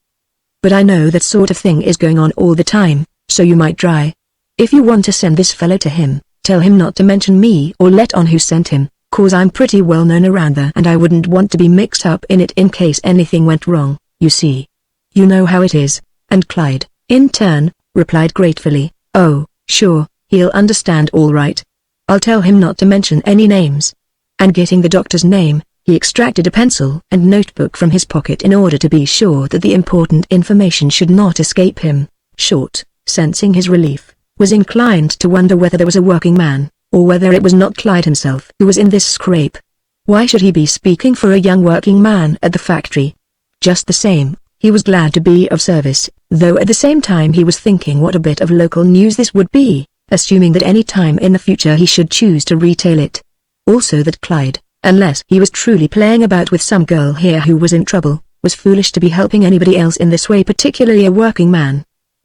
[SPEAKER 1] But I know that sort of thing is going on all the time, so you might try. If you want to send this fellow to him, tell him not to mention me or let on who sent him, 'cause I'm pretty well known around there and I wouldn't want to be mixed up in it in case anything went wrong, you see. You know how it is." And Clyde, in turn, replied gratefully, "Oh, sure, he'll understand all right. I'll tell him not to mention any names." And getting the doctor's name, he extracted a pencil and notebook from his pocket in order to be sure that the important information should not escape him. Short, sensing his relief, was inclined to wonder whether there was a working man, or whether it was not Clyde himself who was in this scrape. Why should he be speaking for a young working man at the factory? Just the same, he was glad to be of service, though at the same time he was thinking what a bit of local news this would be, assuming that any time in the future he should choose to retail it. Also that Clyde, unless he was truly playing about with some girl here who was in trouble, was foolish to be helping anybody else in this way, particularly a working man.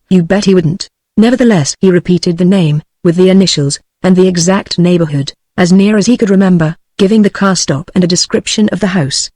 [SPEAKER 1] You bet he wouldn't. Nevertheless he repeated the name, with the initials, and the exact neighborhood, as near as he could remember, giving the car stop and a description of the house.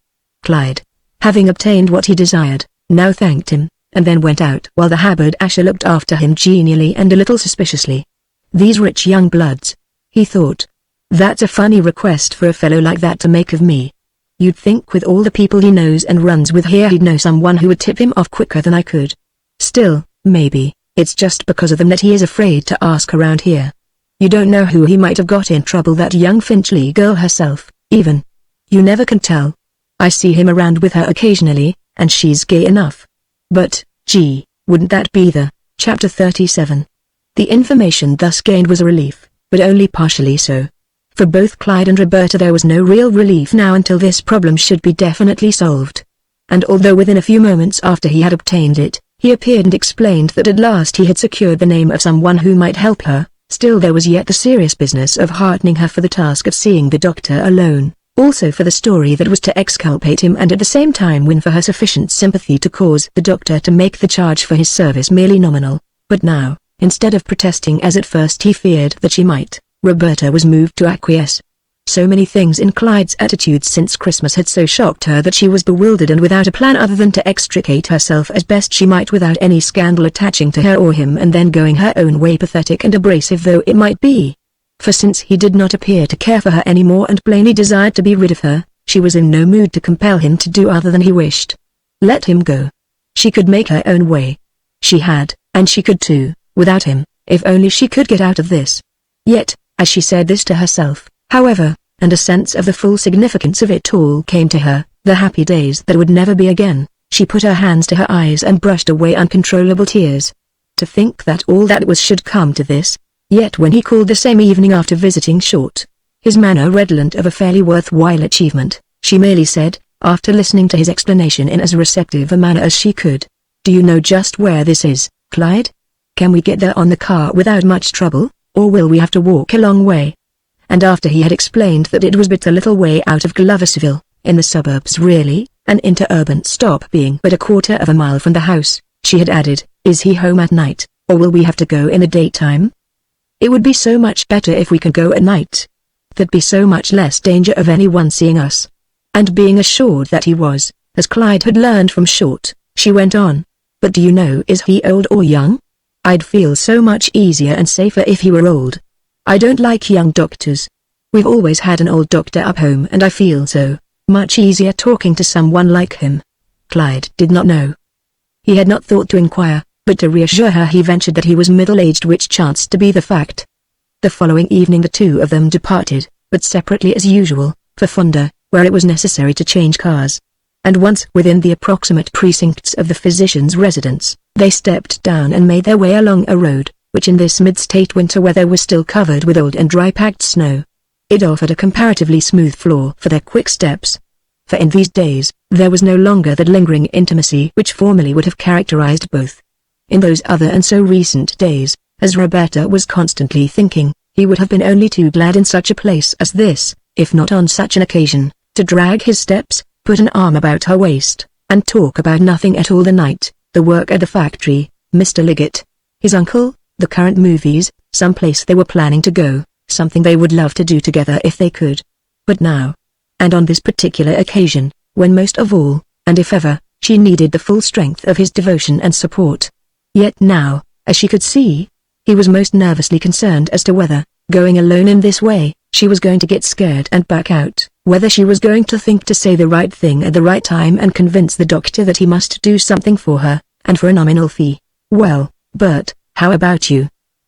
[SPEAKER 1] Clyde, having obtained what he desired, now thanked him, and then went out while the haberdasher looked after him genially and a little suspiciously. These rich young bloods, he thought. That's a funny request for a fellow like that to make of me. You'd think with all the people he knows and runs with here he'd know someone who would tip him off quicker than I could. Still, maybe, it's just because of them that he is afraid to ask around here. You don't know who he might have got in trouble, that young Finchley girl herself, even. You never can tell. I see him around with her occasionally, and she's gay enough. But, gee, wouldn't that be the... Chapter 37. The information thus gained was a relief, but only partially so. For both Clyde and Roberta there was no real relief now until this problem should be definitely solved. And although within a few moments after he had obtained it, he appeared and explained that at last he had secured the name of someone who might help her, still there was yet the serious business of heartening her for the task of seeing the doctor alone, also for the story that was to exculpate him and at the same time win for her sufficient sympathy to cause the doctor to make the charge for his service merely nominal. But now, instead of protesting as at first he feared that she might, Roberta was moved to acquiesce. So many things in Clyde's attitude since Christmas had so shocked her that she was bewildered and without a plan other than to extricate herself as best she might without any scandal attaching to her or him and then going her own way, pathetic and abrasive though it might be. For since he did not appear to care for her any more and plainly desired to be rid of her, she was in no mood to compel him to do other than he wished. Let him go. She could make her own way. She had, and she could too, without him, if only she could get out of this. Yet, as she said this to herself, however, and a sense of the full significance of it all came to her, the happy days that would never be again, she put her hands to her eyes and brushed away uncontrollable tears. To think that all that was should come to this. Yet when he called the same evening after visiting Short, his manner redolent of a fairly worthwhile achievement, she merely said, after listening to his explanation in as receptive a manner as she could, "Do you know just where this is, Clyde? Can we get there on the car without much trouble, or will we have to walk a long way?" And after he had explained that it was but a little way out of Gloversville, in the suburbs really, an interurban stop being but a quarter of a mile from the house, she had added, "Is he home at night, or will we have to go in the daytime? It would be so much better if we could go at night. There'd be so much less danger of anyone seeing us." And being assured that he was, as Clyde had learned from Short, she went on, "But do you know, is he old or young? I'd feel so much easier and safer if he were old. I don't like young doctors. We've always had an old doctor up home and I feel so much easier talking to someone like him." Clyde did not know. He had not thought to inquire, but to reassure her he ventured that he was middle-aged, which chanced to be the fact. The following evening the two of them departed, but separately as usual, for Fonda, where it was necessary to change cars. And once within the approximate precincts of the physician's residence, they stepped down and made their way along a road, which in this mid-state winter weather was still covered with old and dry-packed snow. It offered a comparatively smooth floor for their quick steps. For in these days, there was no longer that lingering intimacy which formerly would have characterized both. In those other and so recent days, as Roberta was constantly thinking, he would have been only too glad in such a place as this, if not on such an occasion, to drag his steps, put an arm about her waist, and talk about nothing at all: the night, the work at the factory, Mr. Liggett, his uncle, the current movies, some place they were planning to go, something they would love to do together if they could. But now, and on this particular occasion, when most of all, and if ever, she needed the full strength of his devotion and support. Yet now, as she could see, he was most nervously concerned as to whether, going alone in this way, she was going to get scared and back out, whether she was going to think to say the right thing at the right time and convince the doctor that he must do something for her, and for a nominal fee. "Well, Bert, how about you?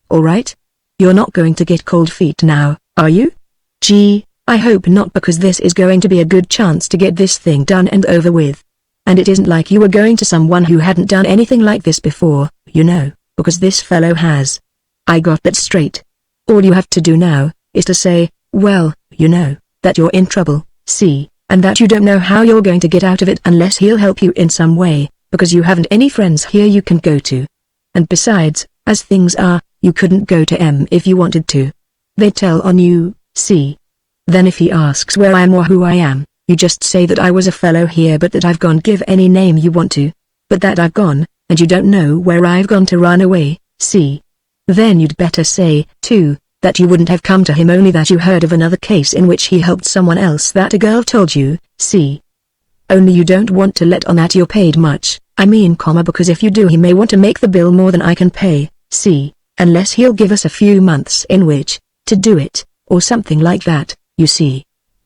[SPEAKER 1] All right? You're not going to get cold feet now, are you? Gee, I hope not, because this is going to be a good chance to get this thing done and over with. And it isn't like you were going to someone who hadn't done anything like this before, you know, because this fellow has. I got that straight. All you have to do now, is to say, well, you know, that you're in trouble, see, and that you don't know how you're going to get out of it unless he'll help you in some way, because you haven't any friends here you can go to. And besides, as things are, you couldn't go to M if you wanted to. They'd tell on you, see. Then if he asks where I am or who I am, you just say that I was a fellow here but that I've gone. Give any name you want to. But that I've gone, and you don't know where I've gone to run away, see. Then you'd better say, too, that you wouldn't have come to him, only that you heard of another case in which he helped someone else that a girl told you, see. Only you don't want to let on that you're paid much, I mean, because if you do he may want to make the bill more than I can pay, see, unless he'll give us a few months in which to do it, or something like that, you see.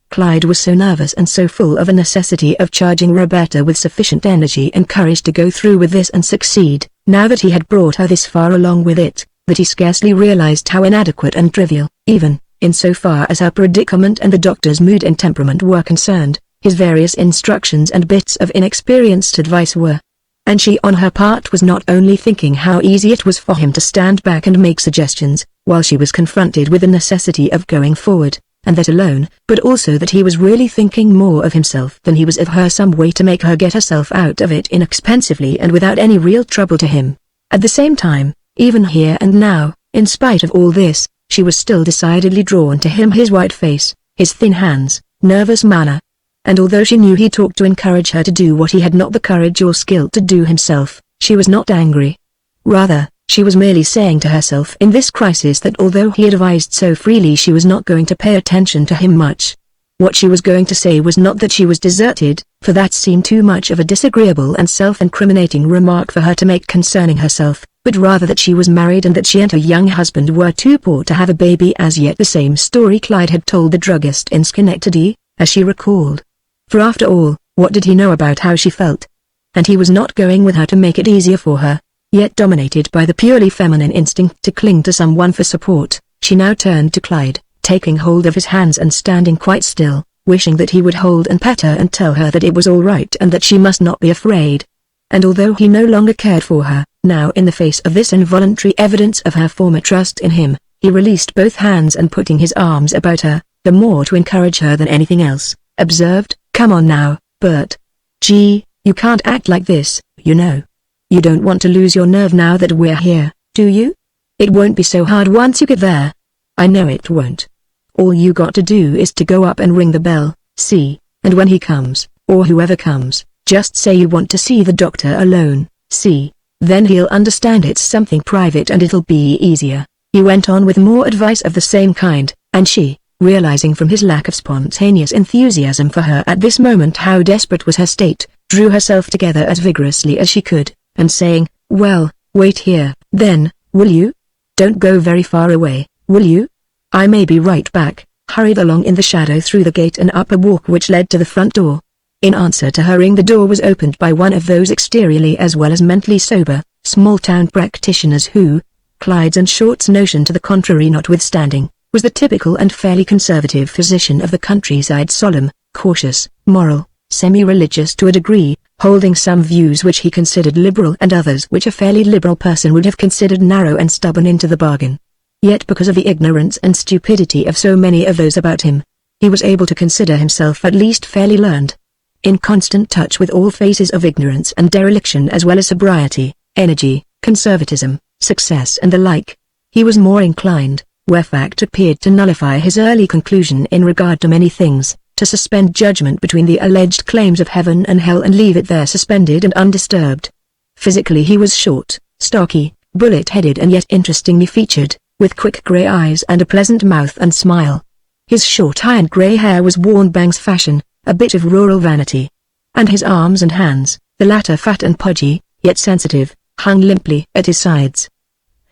[SPEAKER 1] Clyde was so nervous and so full of a necessity of charging Roberta with sufficient energy and courage to go through with this and succeed, now that he had brought her this far along with it, that he scarcely realized how inadequate and trivial, even, in so far as her predicament and the doctor's mood and temperament were concerned, his various instructions and bits of inexperienced advice were. And she on her part was not only thinking how easy it was for him to stand back and make suggestions, while she was confronted with the necessity of going forward, and that alone, but also that he was really thinking more of himself than he was of her, some way to make her get herself out of it inexpensively and without any real trouble to him. At the same time, even here and now, in spite of all this, she was still decidedly drawn to him, his white face, his thin hands, nervous manner. And although she knew he talked to encourage her to do what he had not the courage or skill to do himself, she was not angry. Rather, she was merely saying to herself in this crisis that although he advised so freely she was not going to pay attention to him much. What she was going to say was not that she was deserted, for that seemed too much of a disagreeable and self-incriminating remark for her to make concerning herself, but rather that she was married and that she and her young husband were too poor to have a baby as yet. The same story Clyde had told the druggist in Schenectady, as she recalled. For after all, what did he know about how she felt? And he was not going with her to make it easier for her. Yet dominated by the purely feminine instinct to cling to someone for support, she now turned to Clyde, taking hold of his hands and standing quite still, wishing that he would hold and pet her and tell her that it was all right and that she must not be afraid. And although he no longer cared for her, now in the face of this involuntary evidence of her former trust in him, he released both hands and putting his arms about her, the more to encourage her than anything else, observed, "Come on now, Bert. Gee, you can't act like this, you know. You don't want to lose your nerve now that we're here, do you? It won't be so hard once you get there. I know it won't. All you got to do is to go up and ring the bell, see, and when he comes, or whoever comes, just say you want to see the doctor alone, see, then he'll understand it's something private and it'll be easier." He went on with more advice of the same kind, and she, realizing from his lack of spontaneous enthusiasm for her at this moment how desperate was her state, drew herself together as vigorously as she could, and saying, "Well, wait here, then, will you? Don't go very far away, will you? I may be right back," hurried along in the shadow through the gate and up a walk which led to the front door. In answer to her ring the door was opened by one of those exteriorly as well as mentally sober, small-town practitioners who, Clyde's and Short's notion to the contrary notwithstanding, was the typical and fairly conservative physician of the countryside, solemn, cautious, moral, semi-religious to a degree, holding some views which he considered liberal and others which a fairly liberal person would have considered narrow and stubborn into the bargain. Yet because of the ignorance and stupidity of so many of those about him, he was able to consider himself at least fairly learned. In constant touch with all phases of ignorance and dereliction as well as sobriety, energy, conservatism, success and the like, he was more inclined, where fact appeared to nullify his early conclusion in regard to many things, to suspend judgment between the alleged claims of heaven and hell and leave it there suspended and undisturbed. Physically he was short, stocky, bullet-headed and yet interestingly featured, with quick grey eyes and a pleasant mouth and smile. His short iron grey hair was worn bangs fashion, a bit of rural vanity. And his arms and hands, the latter fat and pudgy, yet sensitive, hung limply at his sides.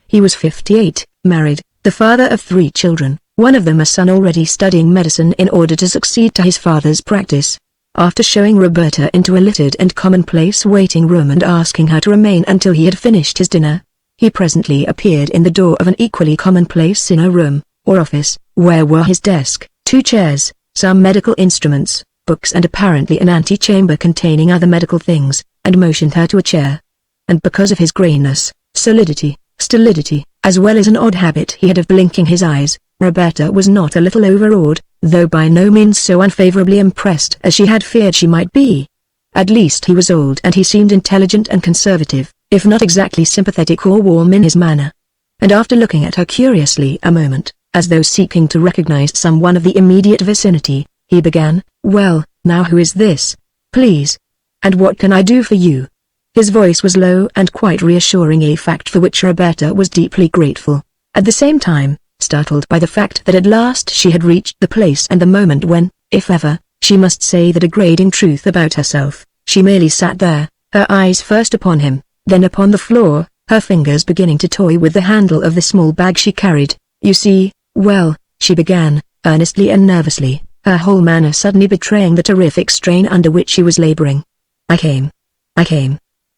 [SPEAKER 1] He was 58, married, the father of 3 children, one of them a son already studying medicine in order to succeed to his father's practice. After showing Roberta into a littered and commonplace waiting room and asking her to remain until he had finished his dinner, he presently appeared in the door of an equally commonplace inner room, or office, where were his desk, 2 chairs, some medical instruments, books and apparently an antechamber containing other medical things, and motioned her to a chair. And because of his grayness, solidity, stolidity, as well as an odd habit he had of blinking his eyes, Roberta was not a little overawed, though by no means so unfavorably impressed as she had feared she might be. At least he was old and he seemed intelligent and conservative, if not exactly sympathetic or warm in his manner. And after looking at her curiously a moment, as though seeking to recognize someone of the immediate vicinity, he began, "Well, now who is this? Please. And what can I do for you?" His voice was low and quite reassuring, a fact for which Roberta was deeply grateful. At the same time, startled by the fact that at last she had reached the place and the moment when, if ever, she must say the degrading truth about herself, she merely sat there, her eyes first upon him, then upon the floor, her fingers beginning to toy with the handle of the small bag she carried. "You see, well," she began, earnestly and nervously, her whole manner suddenly betraying the terrific strain under which she was laboring. I came.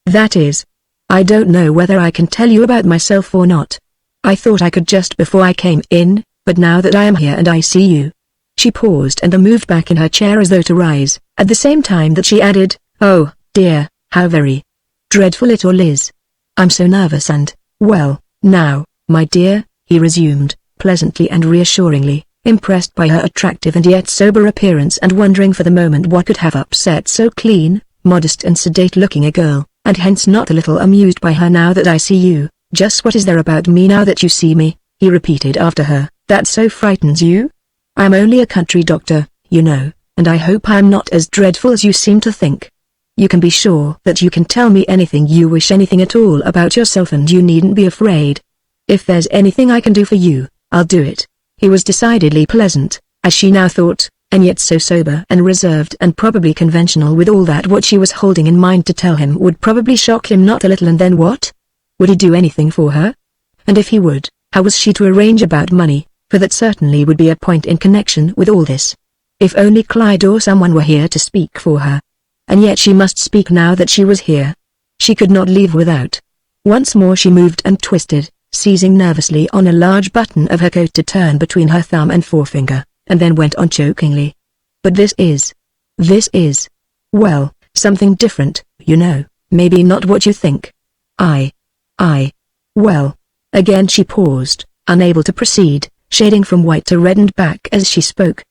[SPEAKER 1] That is, I don't know whether I can tell you about myself or not. I thought I could just before I came in, but now that I am here and I see you." She paused and then moved back in her chair as though to rise, at the same time that she added, "Oh, dear, how very dreadful it all is. I'm so nervous and, well, now, my dear," he resumed, pleasantly and reassuringly, impressed by her attractive and yet sober appearance and wondering for the moment what could have upset so clean, modest and sedate-looking a girl, and hence not a little amused by her. "Now that I see you, just what is there about me now that you see me?" he repeated after her, "that so frightens you? I'm only a country doctor, you know, and I hope I'm not as dreadful as you seem to think. You can be sure that you can tell me anything you wish, anything at all about yourself, and you needn't be afraid. If there's anything I can do for you, I'll do it." He was decidedly pleasant, as she now thought, and yet so sober and reserved and probably conventional withal that what she was holding in mind to tell him would probably shock him not a little. And then what? Would he do anything for her? And if he would, how was she to arrange about money, for that certainly would be a point in connection with all this. If only Clyde or someone were here to speak for her. And yet she must speak now that she was here. She could not leave without. Once more she moved and twisted, seizing nervously on a large button of her coat to turn between her thumb and forefinger, and then went on chokingly. "But this is, well, something different, you know, maybe not what you think. Well." Again she paused, unable to proceed, shading from white to reddened back as she spoke.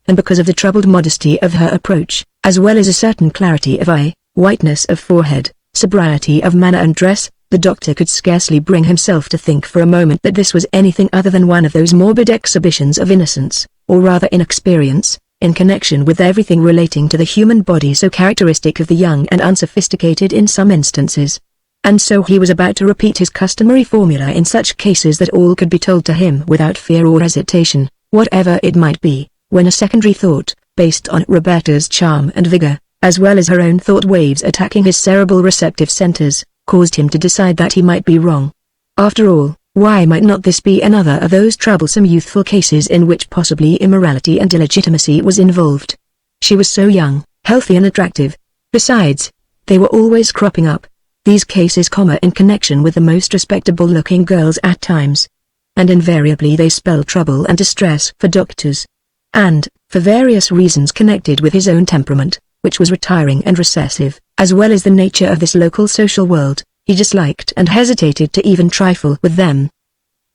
[SPEAKER 1] And because of the troubled modesty of her approach, as well as a certain clarity of eye, whiteness of forehead, sobriety of manner and dress, the doctor could scarcely bring himself to think for a moment that this was anything other than one of those morbid exhibitions of innocence, or rather inexperience, in connection with everything relating to the human body so characteristic of the young and unsophisticated in some instances. And so he was about to repeat his customary formula in such cases that all could be told to him without fear or hesitation, whatever it might be, when a secondary thought, based on Roberta's charm and vigor, as well as her own thought waves attacking his cerebral receptive centers, caused him to decide that he might be wrong. After all, why might not this be another of those troublesome youthful cases in which possibly immorality and illegitimacy was involved? She was so young, healthy and attractive. Besides, they were always cropping up, these cases, in connection with the most respectable-looking girls at times. And invariably they spelled trouble and distress for doctors. And, for various reasons connected with his own temperament, which was retiring and recessive, as well as the nature of this local social world, he disliked and hesitated to even trifle with them.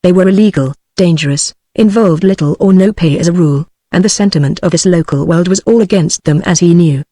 [SPEAKER 1] They were illegal, dangerous, involved little or no pay as a rule, and the sentiment of this local world was all against them, as he knew.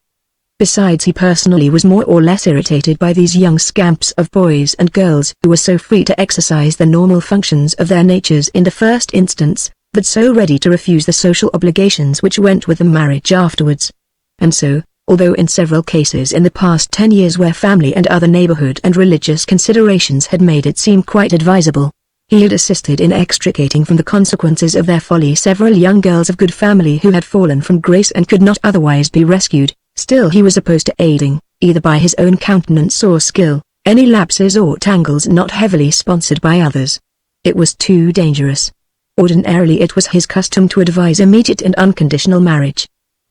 [SPEAKER 1] Besides, he personally was more or less irritated by these young scamps of boys and girls who were so free to exercise the normal functions of their natures in the first instance, but so ready to refuse the social obligations which went with the marriage afterwards. And so, although in several cases in the past 10 years where family and other neighborhood and religious considerations had made it seem quite advisable, he had assisted in extricating from the consequences of their folly several young girls of good family who had fallen from grace and could not otherwise be rescued, still he was opposed to aiding, either by his own countenance or skill, any lapses or tangles not heavily sponsored by others. It was too dangerous. Ordinarily it was his custom to advise immediate and unconditional marriage.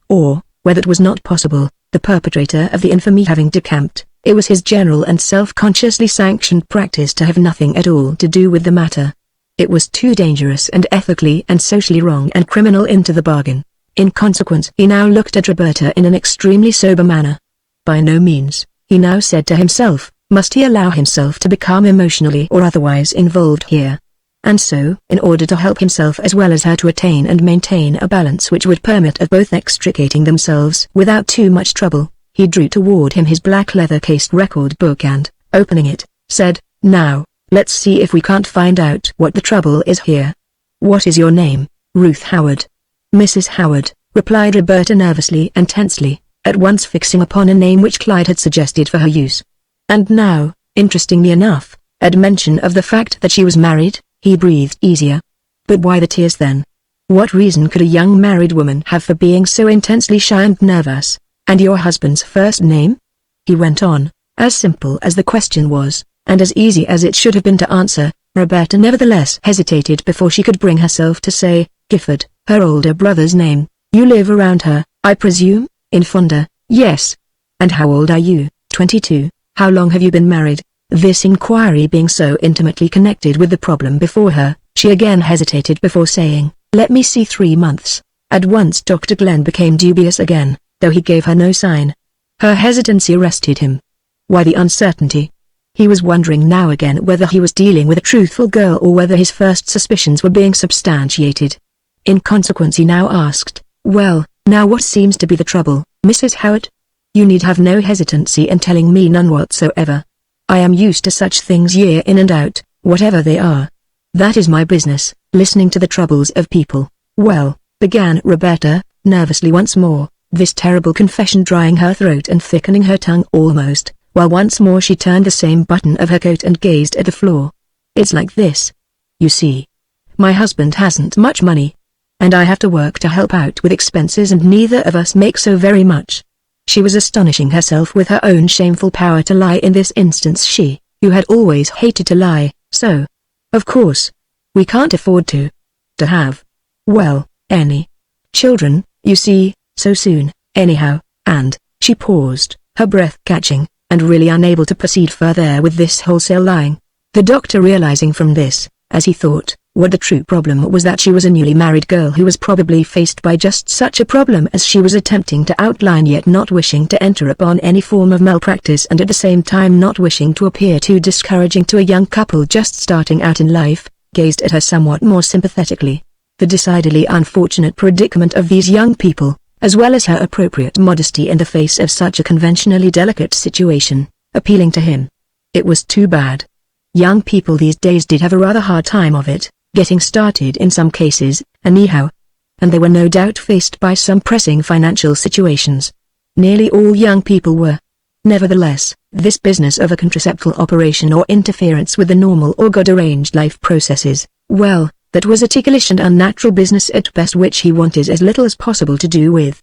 [SPEAKER 1] Or, where that was not possible, the perpetrator of the infamy having decamped, it was his general and self-consciously sanctioned practice to have nothing at all to do with the matter. It was too dangerous and ethically and socially wrong and criminal into the bargain. In consequence, he now looked at Roberta in an extremely sober manner. By no means, he now said to himself, must he allow himself to become emotionally or otherwise involved here. And so, in order to help himself as well as her to attain and maintain a balance which would permit of both extricating themselves without too much trouble, He drew toward him his black leather-cased record book and, opening it, said, "Now, let's see if we can't find out what the trouble is here. What is your name?" "Ruth Howard." "Mrs. Howard," replied Roberta nervously and tensely, at once fixing upon a name which Clyde had suggested for her use. And now, interestingly enough, at mention of the fact that she was married, he breathed easier. But why the tears then? What reason could a young married woman have for being so intensely shy and nervous? "And your husband's first name?" he went on, as simple as the question was, and as easy as it should have been to answer. Roberta nevertheless hesitated before she could bring herself to say, "Gifford, her older brother's name. You live around her, I presume, in Fonda?" "Yes." "And how old are you?" 22. "How long have you been married?" This inquiry being so intimately connected with the problem before her, she again hesitated before saying, "Let me see, 3 months." At once Dr. Glenn became dubious again, though he gave her no sign. Her hesitancy arrested him. Why the uncertainty? He was wondering now again whether he was dealing with a truthful girl or whether his first suspicions were being substantiated. In consequence he now asked, "Well, now what seems to be the trouble, Mrs. Howard? You need have no hesitancy in telling me, none whatsoever. I am used to such things year in and out, whatever they are. That is my business, listening to the troubles of people." "Well," began Roberta, nervously once more, this terrible confession drying her throat and thickening her tongue almost, while once more she turned the same button of her coat and gazed at the floor. "It's like this. You see, my husband hasn't much money, and I have to work to help out with expenses, and neither of us make so very much." She was astonishing herself with her own shameful power to lie in this instance, she, who had always hated to lie, so. "Of course, we can't afford to have, well, any children, you see, so soon, anyhow," and, she paused, her breath catching, and really unable to proceed further with this wholesale lying. The doctor, realizing from this, as he thought, what the true problem was, that she was a newly married girl who was probably faced by just such a problem as she was attempting to outline, yet not wishing to enter upon any form of malpractice, and at the same time not wishing to appear too discouraging to a young couple just starting out in life, gazed at her somewhat more sympathetically. The decidedly unfortunate predicament of these young people, as well as her appropriate modesty in the face of such a conventionally delicate situation, appealing to him. It was too bad. Young people these days did have a rather hard time of it, getting started in some cases, anyhow. And they were no doubt faced by some pressing financial situations. Nearly all young people were. Nevertheless, this business of a contraceptal operation or interference with the normal or God-arranged life processes, well, that was a ticklish and unnatural business at best, which he wanted as little as possible to do with.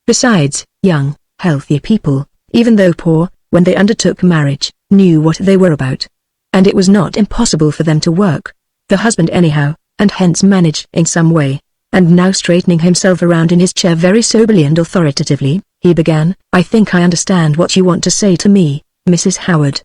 [SPEAKER 1] Besides, young, healthy people, even though poor, when they undertook marriage, knew what they were about. And it was not impossible for them to work, the husband anyhow, and hence manage in some way. And now, straightening himself around in his chair very soberly and authoritatively, he began, "I think I understand what you want to say to me, Mrs. Howard.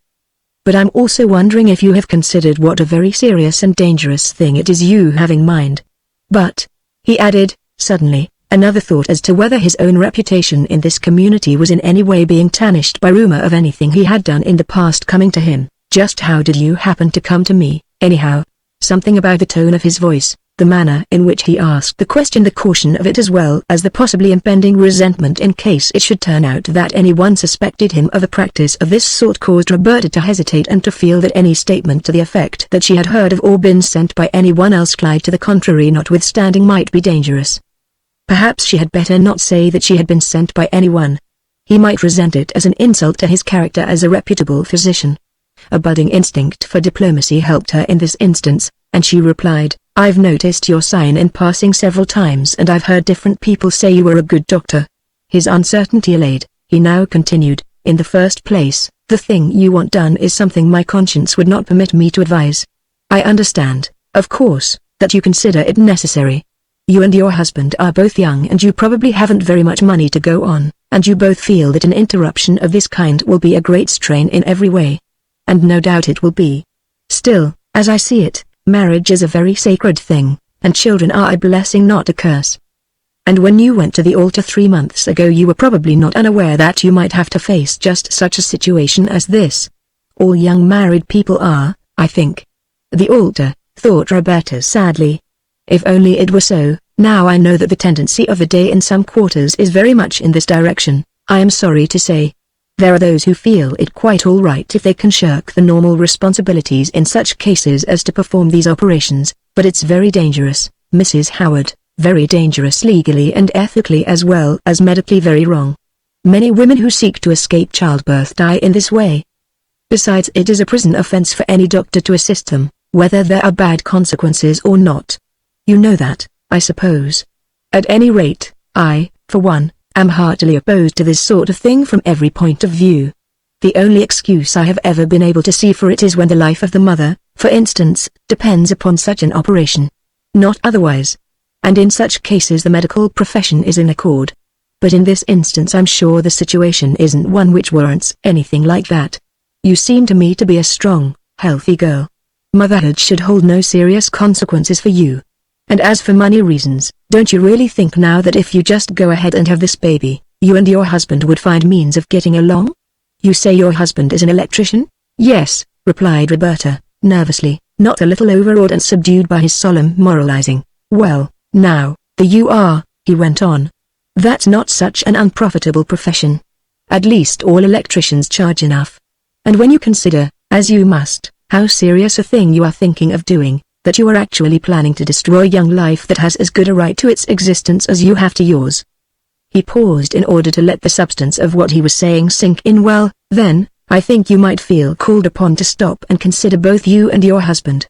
[SPEAKER 1] But I'm also wondering if you have considered what a very serious and dangerous thing it is you have in mind. But," he added, suddenly, another thought as to whether his own reputation in this community was in any way being tarnished by rumor of anything he had done in the past coming to him, "just how did you happen to come to me, anyhow?" Something about the tone of his voice, the manner in which he asked the question, the caution of it, as well as the possibly impending resentment in case it should turn out that anyone suspected him of a practice of this sort, caused Roberta to hesitate and to feel that any statement to the effect that she had heard of or been sent by anyone else, Clyde to the contrary notwithstanding, might be dangerous. Perhaps she had better not say that she had been sent by anyone. He might resent it as an insult to his character as a reputable physician. A budding instinct for diplomacy helped her in this instance, and she replied, "I've noticed your sign in passing several times, and I've heard different people say you were a good doctor." His uncertainty allayed, he now continued, "In the first place, the thing you want done is something my conscience would not permit me to advise. I understand, of course, that you consider it necessary. You and your husband are both young, and you probably haven't very much money to go on, and you both feel that an interruption of this kind will be a great strain in every way. And no doubt it will be. Still, as I see it, marriage is a very sacred thing, and children are a blessing, not a curse. And when you went to the altar 3 months ago, you were probably not unaware that you might have to face just such a situation as this. All young married people are, I think." "The altar," thought Roberta sadly. "If only it were so. Now I know that the tendency of the day in some quarters is very much in this direction. I am sorry to say. There are those who feel it quite all right if they can shirk the normal responsibilities in such cases as to perform these operations, but it's very dangerous, Mrs. Howard, very dangerous legally and ethically as well as medically very wrong. Many women who seek to escape childbirth die in this way. Besides, it is a prison offense for any doctor to assist them, whether there are bad consequences or not. You know that, I suppose. At any rate, I, for one, am heartily opposed to this sort of thing from every point of view. The only excuse I have ever been able to see for it is when the life of the mother, for instance, depends upon such an operation. Not otherwise. And in such cases the medical profession is in accord. But in this instance I'm sure the situation isn't one which warrants anything like that. You seem to me to be a strong, healthy girl. Motherhood should hold no serious consequences for you. And as for money reasons, don't you really think now that if you just go ahead and have this baby, you and your husband would find means of getting along? You say your husband is an electrician? Yes, replied Roberta, nervously, not a little overawed and subdued by his solemn moralizing. Well, now, there you are, he went on. That's not such an unprofitable profession. At least all electricians charge enough. And when you consider, as you must, how serious a thing you are thinking of doing, that you are actually planning to destroy young life that has as good a right to its existence as you have to yours. He paused in order to let the substance of what he was saying sink in. Well, then, I think you might feel called upon to stop and consider both you and your husband.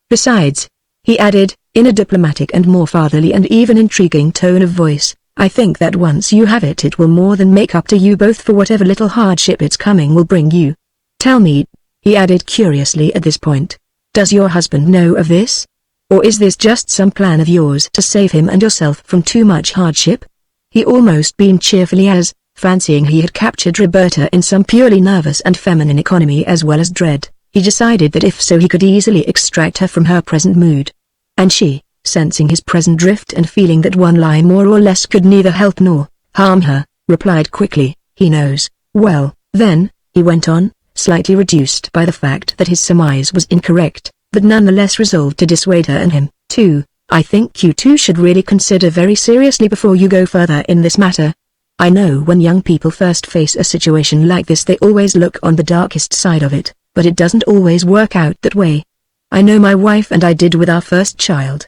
[SPEAKER 1] Besides, he added, in a diplomatic and more fatherly and even intriguing tone of voice, I think that once you have it, it will more than make up to you both for whatever little hardship its coming will bring you. Tell me, he added curiously at this point, does your husband know of this? Or is this just some plan of yours to save him and yourself from too much hardship? He almost beamed cheerfully as, fancying he had captured Roberta in some purely nervous and feminine economy as well as dread, he decided that if so he could easily extract her from her present mood. And she, sensing his present drift and feeling that one lie more or less could neither help nor harm her, replied quickly, he knows. Well, then, he went on, slightly reduced by the fact that his surmise was incorrect, but nonetheless resolved to dissuade her and him, too. I think you two should really consider very seriously before you go further in this matter. I know when young people first face a situation like this they always look on the darkest side of it, but it doesn't always work out that way. I know my wife and I did with our first child.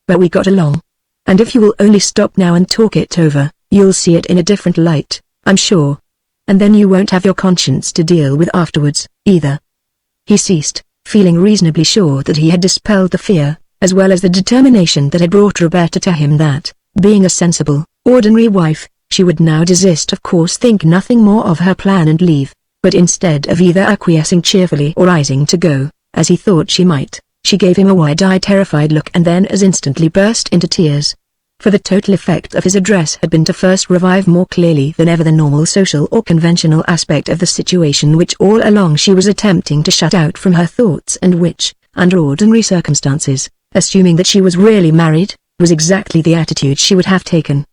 [SPEAKER 1] But we got along. And if you will only stop now and talk it over, you'll see it in a different light, I'm sure. And then you won't have your conscience to deal with afterwards, either. He ceased, feeling reasonably sure that he had dispelled the fear, as well as the determination that had brought Roberta to him that, being a sensible, ordinary wife, she would now desist, of course think nothing more of her plan and leave, but instead of either acquiescing cheerfully or rising to go, as he thought she might, she gave him a wide-eyed terrified look and then as instantly burst into tears. For the total effect of his address had been to first revive more clearly than ever the normal social or conventional aspect of the situation which all along she was attempting to shut out from her thoughts and which, under ordinary circumstances, assuming that she was really married, was exactly the attitude she would have taken.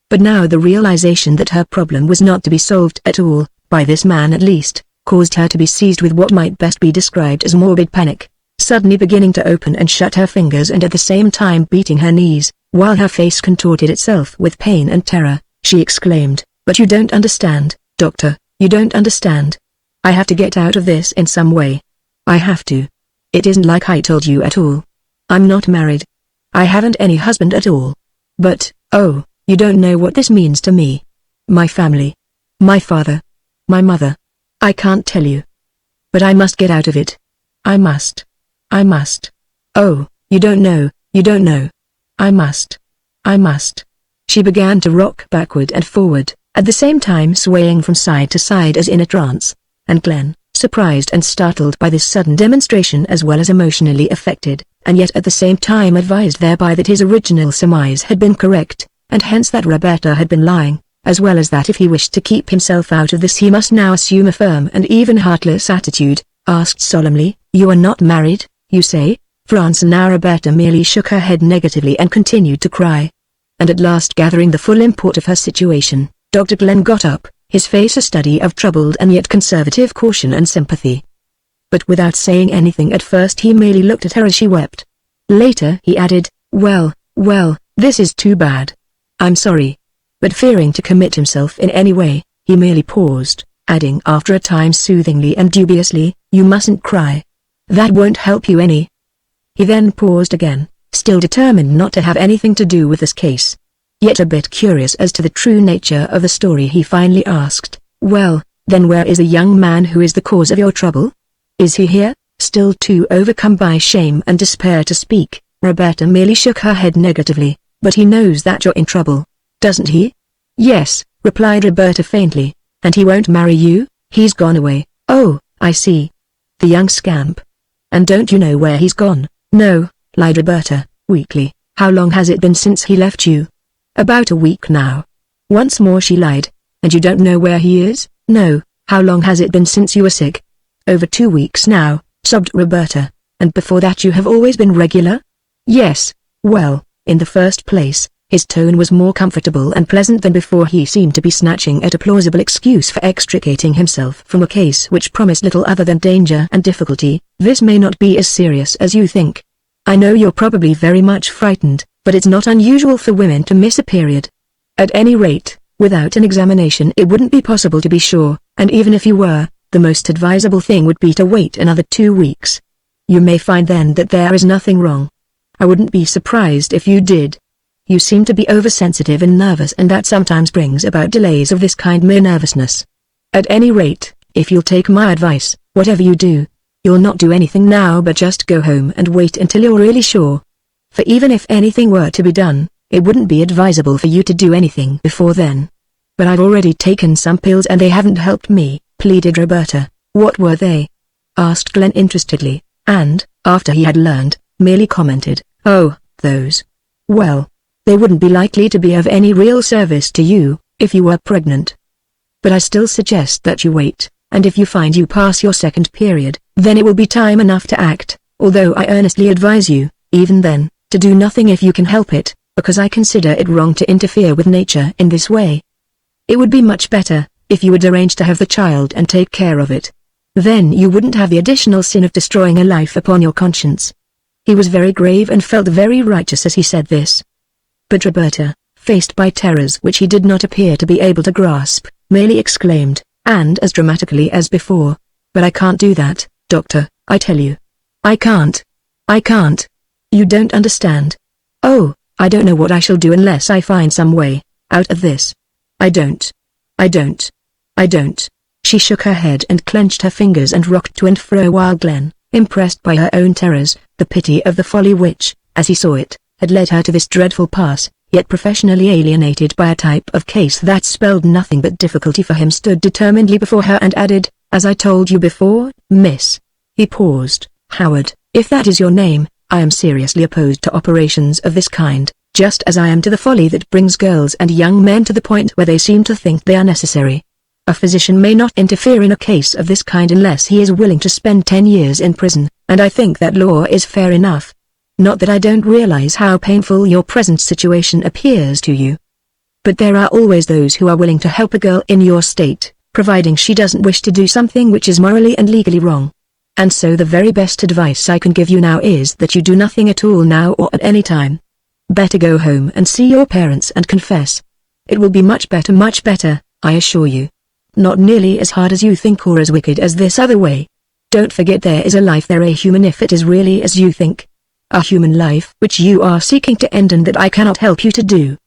[SPEAKER 1] But now the realization that her problem was not to be solved at all, by this man at least, caused her to be seized with what might best be described as morbid panic, suddenly beginning to open and shut her fingers and at the same time beating her knees. While her face contorted itself with pain and terror, she exclaimed, "But you don't understand, Doctor, you don't understand. I have to get out of this in some way. I have to. It isn't like I told you at all. I'm not married. I haven't any husband at all. But, oh, you don't know what this means to me. My family. My father. My mother. I can't tell you. But I must get out of it. I must. I must. Oh, you don't know, you don't know. I must. I must." She began to rock backward and forward, at the same time swaying from side to side as in a trance, and Glenn, surprised and startled by this sudden demonstration as well as emotionally affected, and yet at the same time advised thereby that his original surmise had been correct, and hence that Roberta had been lying, as well as that if he wished to keep himself out of this he must now assume a firm and even heartless attitude, asked solemnly, "You are not married, you say?" Now Roberta merely shook her head negatively and continued to cry. And at last gathering the full import of her situation, Dr. Glenn got up, his face a study of troubled and yet conservative caution and sympathy. But without saying anything at first he merely looked at her as she wept. Later he added, well, this is too bad. I'm sorry. but fearing to commit himself in any way, he merely paused, adding after a time soothingly and dubiously, "You mustn't cry. That won't help you any." He then paused again, still determined not to have anything to do with this case. Yet a bit curious as to the true nature of the story, he finally asked, "Well, then where is the young man who is the cause of your trouble? Is he here?" Still too overcome by shame and despair to speak, Roberta merely shook her head negatively. "But he knows that you're in trouble, doesn't he?" "Yes," replied Roberta faintly. "And he won't marry you? He's gone away." "Oh, I see. The young scamp. And don't you know where he's gone?" "No," lied Roberta, weakly. "How long has it been since he left you?" "About a week now." Once more she lied. "And you don't know where he is?" "No." "How long has it been since you were sick?" "Over 2 weeks now," sobbed Roberta. "And before that you have always been regular?" "Yes." "Well, in the first place," his tone was more comfortable and pleasant than before. He seemed to be snatching at a plausible excuse for extricating himself from a case which promised little other than danger and difficulty. "This may not be as serious as you think. I know you're probably very much frightened, but it's not unusual for women to miss a period. At any rate, without an examination it wouldn't be possible to be sure, and even if you were, the most advisable thing would be to wait another 2 weeks. You may find then that there is nothing wrong. I wouldn't be surprised if you did. You seem to be oversensitive and nervous, and that sometimes brings about delays of this kind, mere nervousness. At any rate, if you'll take my advice, whatever you do, you'll not do anything now but just go home and wait until you're really sure. For even if anything were to be done, it wouldn't be advisable for you to do anything before then." "But I've already taken some pills and they haven't helped me," pleaded Roberta. "What were they?" asked Glenn interestedly, and, after he had learned, merely commented, "Oh, those. Well, they wouldn't be likely to be of any real service to you, if you were pregnant. But I still suggest that you wait, and if you find you pass your second period, then it will be time enough to act, although I earnestly advise you, even then, to do nothing if you can help it, because I consider it wrong to interfere with nature in this way. It would be much better, if you would arrange to have the child and take care of it. Then you wouldn't have the additional sin of destroying a life upon your conscience." He was very grave and felt very righteous as he said this. But Roberta, faced by terrors which he did not appear to be able to grasp, merely exclaimed, and as dramatically as before, "But I can't do that, doctor, I tell you. I can't. I can't. You don't understand. Oh, I don't know what I shall do unless I find some way out of this. I don't. I don't. I don't." She shook her head and clenched her fingers and rocked to and fro while Glenn, impressed by her own terrors, the pity of the folly which, as he saw it, had led her to this dreadful pass, yet professionally alienated by a type of case that spelled nothing but difficulty for him, stood determinedly before her and added, "As I told you before, miss." He paused. "Howard, if that is your name, I am seriously opposed to operations of this kind, just as I am to the folly that brings girls and young men to the point where they seem to think they are necessary. A physician may not interfere in a case of this kind unless he is willing to spend 10 years in prison, and I think that law is fair enough. Not that I don't realize how painful your present situation appears to you. But there are always those who are willing to help a girl in your state, providing she doesn't wish to do something which is morally and legally wrong. And so the very best advice I can give you now is that you do nothing at all now or at any time. Better go home and see your parents and confess. It will be much better, I assure you. Not nearly as hard as you think or as wicked as this other way. Don't forget there is a life there, a human, if it is really as you think. A human life which you are seeking to end, and that I cannot help you to do.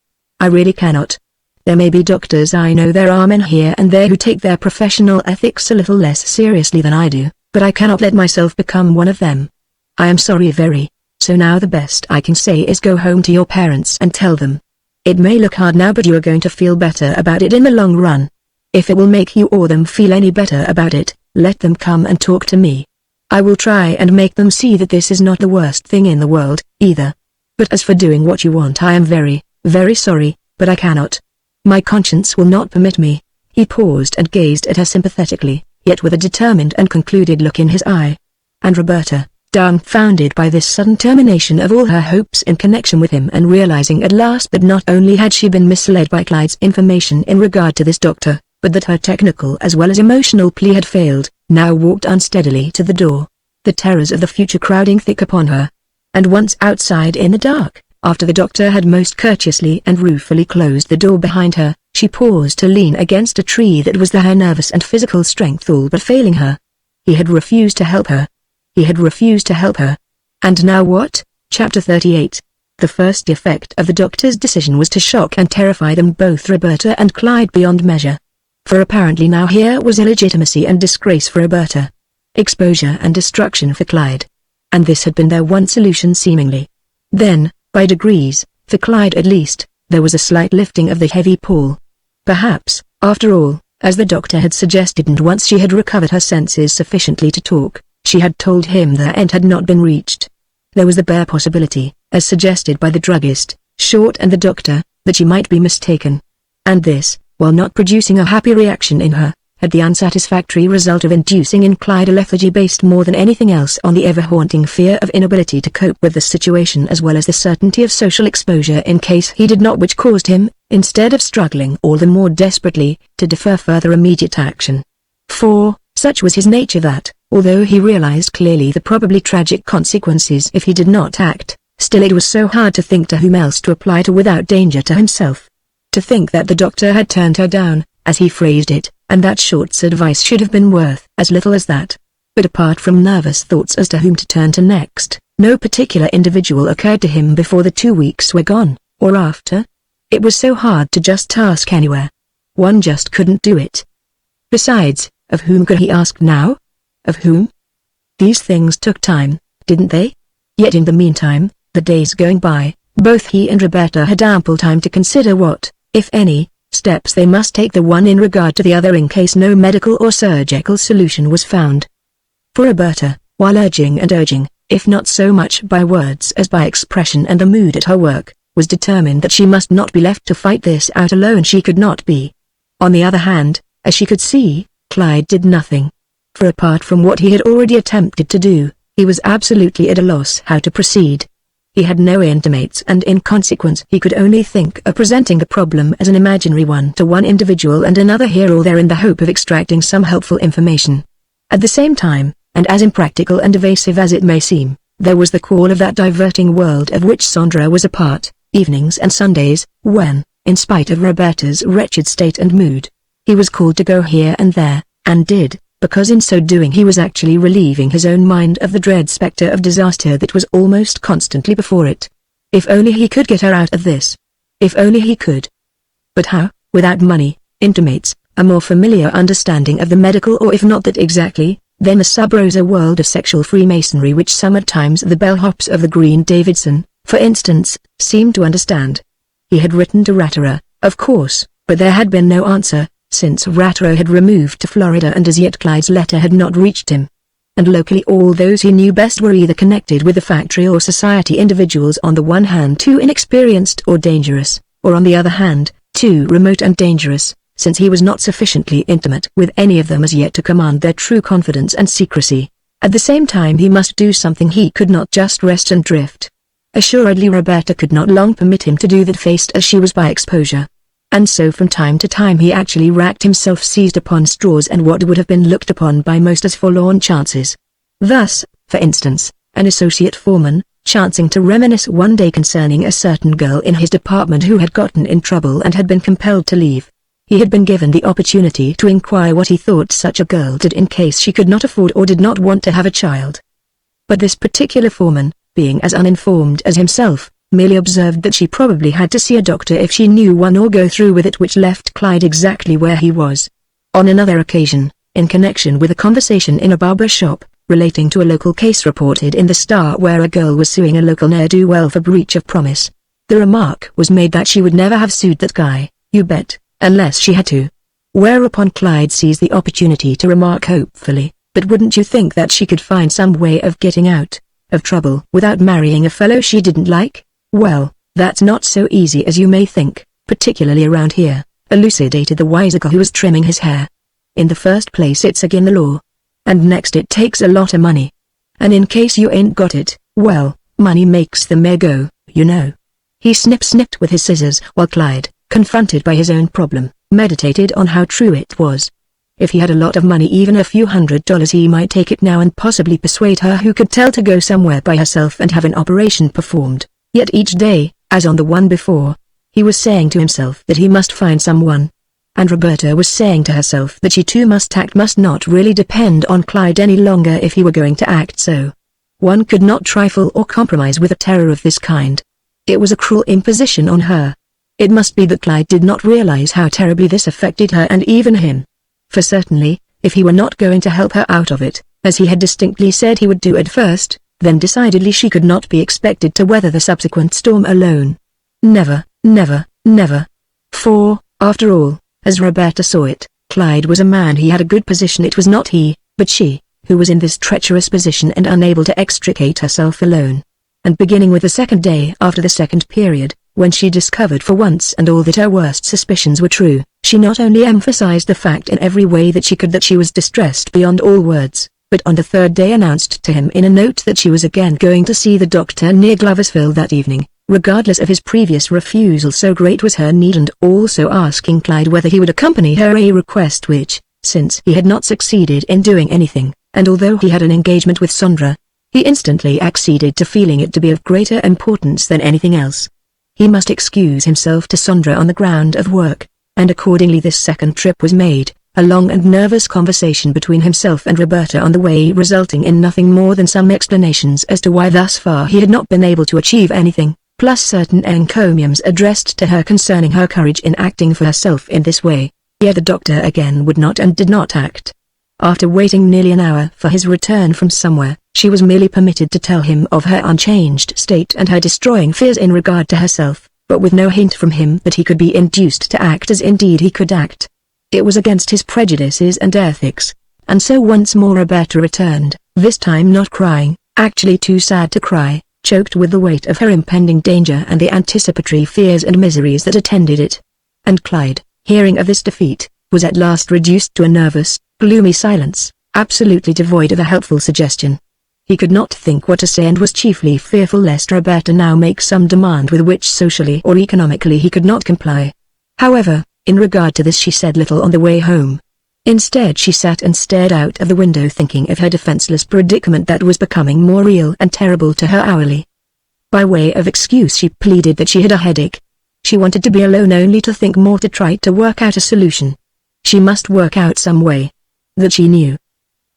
[SPEAKER 1] I really cannot. There may be doctors, I know there are men here and there who take their professional ethics a little less seriously than I do, but I cannot let myself become one of them. I am sorry very. So now the best I can say is go home to your parents and tell them. It may look hard now, but you are going to feel better about it in the long run. If it will make you or them feel any better about it, let them come and talk to me. I will try and make them see that this is not the worst thing in the world, either. But as for doing what you want, I am very, very sorry, but I cannot. My conscience will not permit me." He paused and gazed at her sympathetically, yet with a determined and concluded look in his eye. And Roberta, dumbfounded by this sudden termination of all her hopes in connection with him, and realizing at last that not only had she been misled by Clyde's information in regard to this doctor, but that her technical as well as emotional plea had failed, now walked unsteadily to the door, the terrors of the future crowding thick upon her. And once outside in the dark, After the doctor had most courteously and ruefully closed the door behind her, she paused to lean against a tree that was her nervous and physical strength all but failing her. He had refused to help her. He had refused to help her. And now what? Chapter 38. The first effect of the doctor's decision was to shock and terrify them both, Roberta and Clyde, beyond measure. For apparently now here was illegitimacy and disgrace for Roberta. Exposure and destruction for Clyde. And this had been their one solution seemingly. Then, by degrees, for Clyde at least, there was a slight lifting of the heavy pall. Perhaps, after all, as the doctor had suggested, and once she had recovered her senses sufficiently to talk, she had told him the end had not been reached. There was the bare possibility, as suggested by the druggist, Short, and the doctor, that she might be mistaken. And this, while not producing a happy reaction in her, had the unsatisfactory result of inducing in Clyde a lethargy based more than anything else on the ever-haunting fear of inability to cope with the situation, as well as the certainty of social exposure in case he did not, which caused him, instead of struggling all the more desperately, to defer further immediate action. For, such was his nature that, although he realized clearly the probably tragic consequences if he did not act, still it was so hard to think to whom else to apply to without danger to himself. To think that the doctor had turned her down, as he phrased it, and that Short's advice should have been worth as little as that. But apart from nervous thoughts as to whom to turn to next, no particular individual occurred to him before the 2 weeks were gone, or after. It was so hard to just ask anywhere. One just couldn't do it. Besides, of whom could he ask now? Of whom? These things took time, didn't they? Yet in the meantime, the days going by, both he and Roberta had ample time to consider what, if any, steps they must take, the one in regard to the other, in case no medical or surgical solution was found. For Roberta, while urging and urging, if not so much by words as by expression and the mood at her work, was determined that she must not be left to fight this out alone. She could not be. On the other hand, as she could see, Clyde did nothing. For apart from what he had already attempted to do, he was absolutely at a loss how to proceed. He had no intimates, and in consequence he could only think of presenting the problem as an imaginary one to one individual and another here or there in the hope of extracting some helpful information. At the same time, and as impractical and evasive as it may seem, there was the call of that diverting world of which Sandra was a part, evenings and Sundays, when, in spite of Roberta's wretched state and mood, he was called to go here and there, and did, because in so doing he was actually relieving his own mind of the dread spectre of disaster that was almost constantly before it. If only he could get her out of this. If only he could. But how? Without money, intimates, a more familiar understanding of the medical, or if not that exactly, then the sub-rosa world of sexual Freemasonry which some at times the bellhops of the Green Davidson, for instance, seemed to understand. He had written to Rattler, of course, but there had been no answer, since Rattler had removed to Florida, and as yet Clyde's letter had not reached him. And locally all those he knew best were either connected with the factory or society individuals, on the one hand too inexperienced or dangerous, or on the other hand, too remote and dangerous, since he was not sufficiently intimate with any of them as yet to command their true confidence and secrecy. At the same time he must do something. He could not just rest and drift. Assuredly Roberta could not long permit him to do that, faced as she was by exposure. And so from time to time he actually racked himself, seized upon straws and what would have been looked upon by most as forlorn chances. Thus, for instance, an associate foreman, chancing to reminisce one day concerning a certain girl in his department who had gotten in trouble and had been compelled to leave. He had been given the opportunity to inquire what he thought such a girl did in case she could not afford or did not want to have a child. But this particular foreman, being as uninformed as himself, merely observed that she probably had to see a doctor if she knew one, or go through with it, which left Clyde exactly where he was. On another occasion, in connection with a conversation in a barber shop, relating to a local case reported in the Star where a girl was suing a local ne'er-do-well for breach of promise, the remark was made that she would never have sued that guy, you bet, unless she had to. Whereupon Clyde seized the opportunity to remark hopefully, but wouldn't you think that she could find some way of getting out of trouble without marrying a fellow she didn't like? Well, that's not so easy as you may think, particularly around here, elucidated the wiser who was trimming his hair. In the first place it's again the law. And next it takes a lot of money. And in case you ain't got it, well, money makes the mare go, you know. He snipped with his scissors while Clyde, confronted by his own problem, meditated on how true it was. If he had a lot of money, even a few $100s, he might take it now and possibly persuade her who could tell to go somewhere by herself and have an operation performed. Yet each day, as on the one before, he was saying to himself that he must find someone. And Roberta was saying to herself that she too must not really depend on Clyde any longer if he were going to act so. One could not trifle or compromise with a terror of this kind. It was a cruel imposition on her. It must be that Clyde did not realize how terribly this affected her and even him. For certainly, if he were not going to help her out of it, as he had distinctly said he would do at first, then decidedly she could not be expected to weather the subsequent storm alone. Never, never, never. For, after all, as Roberta saw it, Clyde was a man. He had a good position. It was not he, but she, who was in this treacherous position and unable to extricate herself alone. And beginning with the second day after the second period, when she discovered for once and all that her worst suspicions were true, she not only emphasized the fact in every way that she could that she was distressed beyond all words, but on the third day announced to him in a note that she was again going to see the doctor near Gloversville that evening, regardless of his previous refusal. So great was her need, and also asking Clyde whether he would accompany her, a request which, since he had not succeeded in doing anything, and although he had an engagement with Sondra, he instantly acceded to, feeling it to be of greater importance than anything else. He must excuse himself to Sondra on the ground of work, and accordingly this second trip was made, a long and nervous conversation between himself and Roberta on the way, resulting in nothing more than some explanations as to why thus far he had not been able to achieve anything, plus certain encomiums addressed to her concerning her courage in acting for herself in this way. Yet the doctor again would not and did not act. After waiting nearly an hour for his return from somewhere, she was merely permitted to tell him of her unchanged state and her destroying fears in regard to herself, but with no hint from him that he could be induced to act as indeed he could act. It was against his prejudices and ethics, and so once more Roberta returned, this time not crying, actually too sad to cry, choked with the weight of her impending danger and the anticipatory fears and miseries that attended it. And Clyde, hearing of this defeat, was at last reduced to a nervous, gloomy silence, absolutely devoid of a helpful suggestion. He could not think what to say and was chiefly fearful lest Roberta now make some demand with which socially or economically he could not comply. However, in regard to this she said little on the way home. Instead she sat and stared out of the window thinking of her defenseless predicament that was becoming more real and terrible to her hourly. By way of excuse she pleaded that she had a headache. She wanted to be alone only to think more, to try to work out a solution. She must work out some way. That she knew.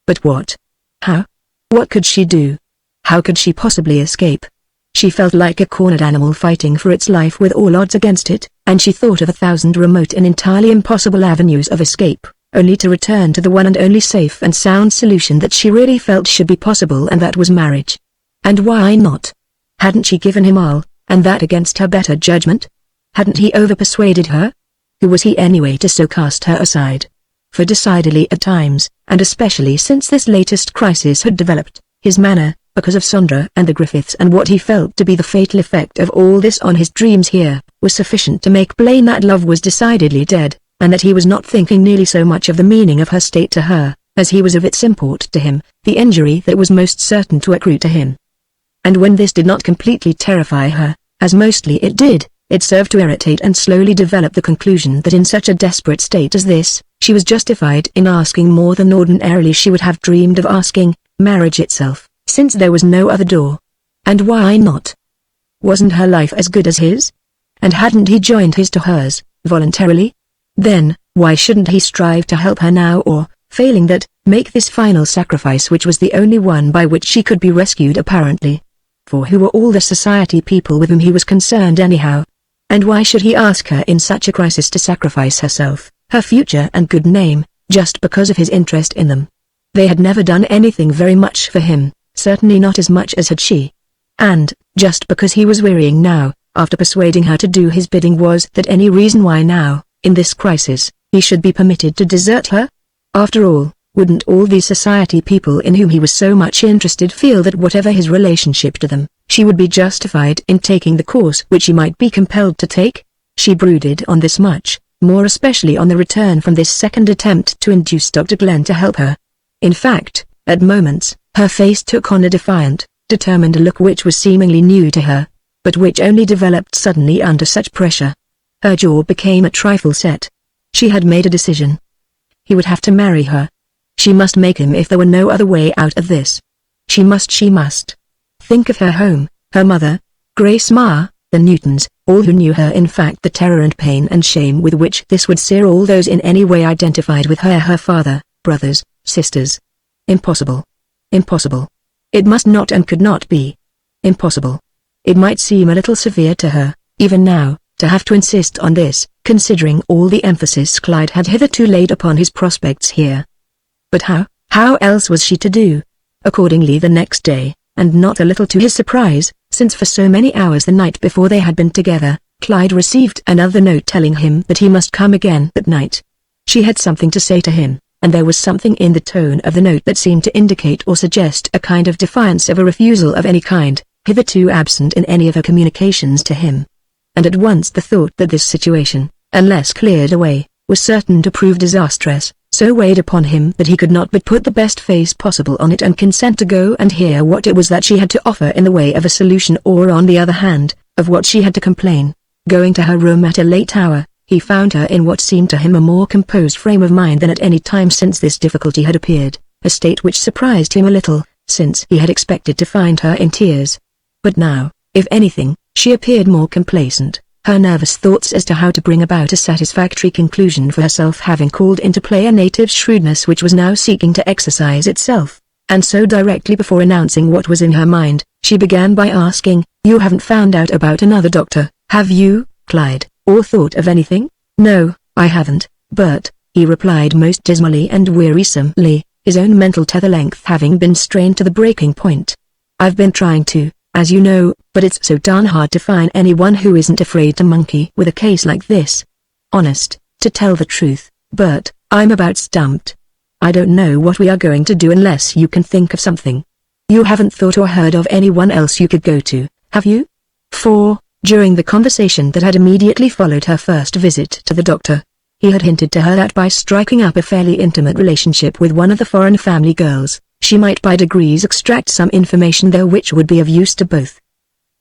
[SPEAKER 1] But what? How? What could she do? How could she possibly escape? She felt like a cornered animal fighting for its life with all odds against it, and she thought of 1,000 remote and entirely impossible avenues of escape, only to return to the one and only safe and sound solution that she really felt should be possible, and that was marriage. And why not? Hadn't she given him all, and that against her better judgment? Hadn't he overpersuaded her? Who was he anyway to so cast her aside? For decidedly at times, and especially since this latest crisis had developed, his manner, because of Sondra and the Griffiths and what he felt to be the fatal effect of all this on his dreams here, was sufficient to make plain that love was decidedly dead, and that he was not thinking nearly so much of the meaning of her state to her, as he was of its import to him, the injury that was most certain to accrue to him. And when this did not completely terrify her, as mostly it did, it served to irritate and slowly develop the conclusion that in such a desperate state as this, she was justified in asking more than ordinarily she would have dreamed of asking, marriage itself, since there was no other door. And why not? Wasn't her life as good as his? And hadn't he joined his to hers, voluntarily? Then, why shouldn't he strive to help her now, or, failing that, make this final sacrifice which was the only one by which she could be rescued apparently? For who were all the society people with whom he was concerned anyhow? And why should he ask her in such a crisis to sacrifice herself, her future and good name, just because of his interest in them? They had never done anything very much for him, certainly not as much as had she. And, just because he was wearying now, after persuading her to do his bidding, was that any reason why now, in this crisis, he should be permitted to desert her? After all, wouldn't all these society people in whom he was so much interested feel that whatever his relationship to them, she would be justified in taking the course which she might be compelled to take? She brooded on this much, more especially on the return from this second attempt to induce Dr. Glenn to help her. In fact, at moments, her face took on a defiant, determined look which was seemingly new to her, but which only developed suddenly under such pressure. Her jaw became a trifle set. She had made a decision. He would have to marry her. She must make him if there were no other way out of this. She must. Think of her home, her mother. Grace Ma, the Newtons, all who knew her, in fact the terror and pain and shame with which this would sear all those in any way identified with her father, brothers, sisters. Impossible. Impossible. It must not and could not be. Impossible. It might seem a little severe to her, even now, to have to insist on this, considering all the emphasis Clyde had hitherto laid upon his prospects here. But how else was she to do? Accordingly the next day, and not a little to his surprise, since for so many hours the night before they had been together, Clyde received another note telling him that he must come again that night. She had something to say to him, and there was something in the tone of the note that seemed to indicate or suggest a kind of defiance of a refusal of any kind, hitherto absent in any of her communications to him. And at once the thought that this situation, unless cleared away, was certain to prove disastrous, so weighed upon him that he could not but put the best face possible on it and consent to go and hear what it was that she had to offer in the way of a solution, or on the other hand, of what she had to complain. Going to her room at a late hour, he found her in what seemed to him a more composed frame of mind than at any time since this difficulty had appeared, a state which surprised him a little, since he had expected to find her in tears. But now, if anything, she appeared more complacent, her nervous thoughts as to how to bring about a satisfactory conclusion for herself having called into play a native shrewdness which was now seeking to exercise itself, and so directly before announcing what was in her mind, she began by asking, "You haven't found out about another doctor, have you, Clyde, or thought of anything?" "No, I haven't, but," he replied most dismally and wearisomely, his own mental tether length having been strained to the breaking point. "I've been trying to, as you know, but it's so darn hard to find anyone who isn't afraid to monkey with a case like this. Honest, to tell the truth, Bert, I'm about stumped. I don't know what we are going to do unless you can think of something. You haven't thought or heard of anyone else you could go to, have you?" For, during the conversation that had immediately followed her first visit to the doctor, he had hinted to her that by striking up a fairly intimate relationship with one of the foreign family girls, she might by degrees extract some information there which would be of use to both.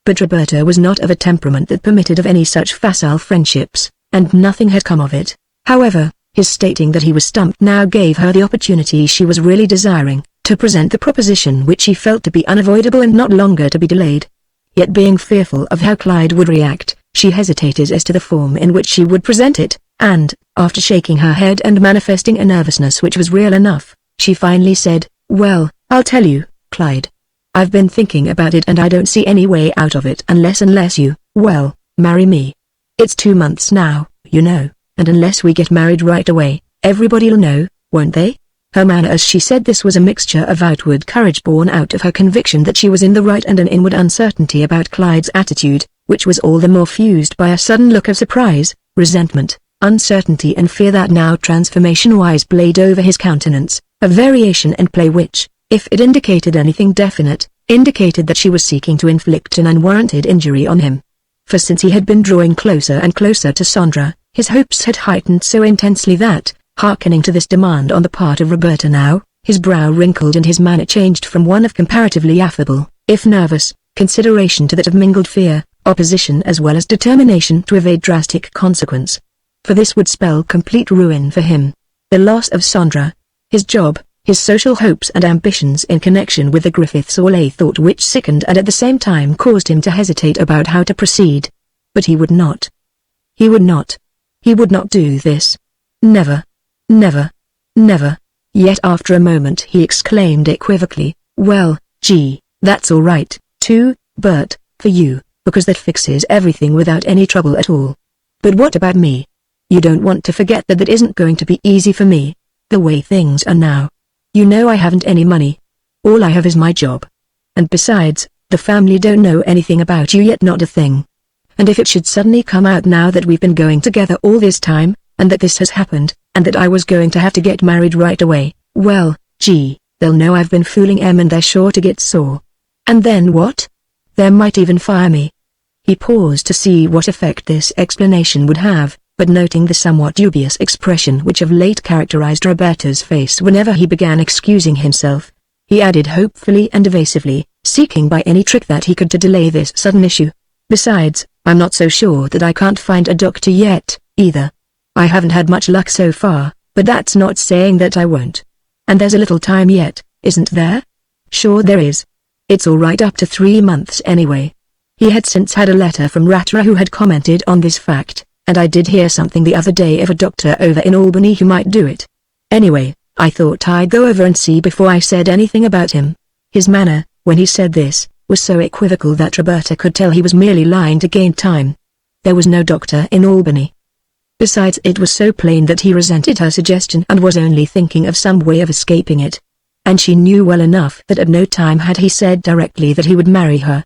[SPEAKER 1] But Roberta was not of a temperament that permitted of any such facile friendships, and nothing had come of it. However, his stating that he was stumped now gave her the opportunity she was really desiring, to present the proposition which she felt to be unavoidable and not longer to be delayed. Yet being fearful of how Clyde would react, she hesitated as to the form in which she would present it, and, after shaking her head and manifesting a nervousness which was real enough, she finally said, "Well, I'll tell you, Clyde. I've been thinking about it and I don't see any way out of it unless you, well, marry me. It's 2 months now, you know, and unless we get married right away, everybody'll know, won't they?" Her manner as she said this was a mixture of outward courage born out of her conviction that she was in the right and an inward uncertainty about Clyde's attitude, which was all the more fused by a sudden look of surprise, resentment, uncertainty and fear that now transformation-wise played over his countenance, a variation and play which, if it indicated anything definite, indicated that she was seeking to inflict an unwarranted injury on him. For since he had been drawing closer and closer to Sandra, his hopes had heightened so intensely that, hearkening to this demand on the part of Roberta now, his brow wrinkled and his manner changed from one of comparatively affable, if nervous, consideration to that of mingled fear, opposition as well as determination to evade drastic consequence. For this would spell complete ruin for him. The loss of Sandra, his job, his social hopes and ambitions in connection with the Griffiths, all a thought which sickened and at the same time caused him to hesitate about how to proceed. But he would not. He would not. He would not do this. Never. Never. Never. Yet after a moment he exclaimed equivocally, "Well, gee, that's all right, too, Bert, for you, because that fixes everything without any trouble at all. But what about me? You don't want to forget that isn't going to be easy for me, the way things are now. You know I haven't any money. All I have is my job. And besides, the family don't know anything about you yet, not a thing. And if it should suddenly come out now that we've been going together all this time, and that this has happened, and that I was going to have to get married right away, well, gee, they'll know I've been fooling Em and they're sure to get sore. And then what? They might even fire me." He paused to see what effect this explanation would have, but noting the somewhat dubious expression which of late characterized Roberta's face whenever he began excusing himself, he added hopefully and evasively, seeking by any trick that he could to delay this sudden issue, "Besides, I'm not so sure that I can't find a doctor yet, either. I haven't had much luck so far, but that's not saying that I won't. And there's a little time yet, isn't there?" "Sure there is. It's all right up to 3 months anyway." He had since had a letter from Rattler who had commented on this fact, and I did hear something the other day of a doctor over in Albany who might do it. Anyway, I thought I'd go over and see before I said anything about him. His manner, when he said this, was so equivocal that Roberta could tell he was merely lying to gain time. There was no doctor in Albany. Besides, it was so plain that he resented her suggestion and was only thinking of some way of escaping it. And she knew well enough that at no time had he said directly that he would marry her.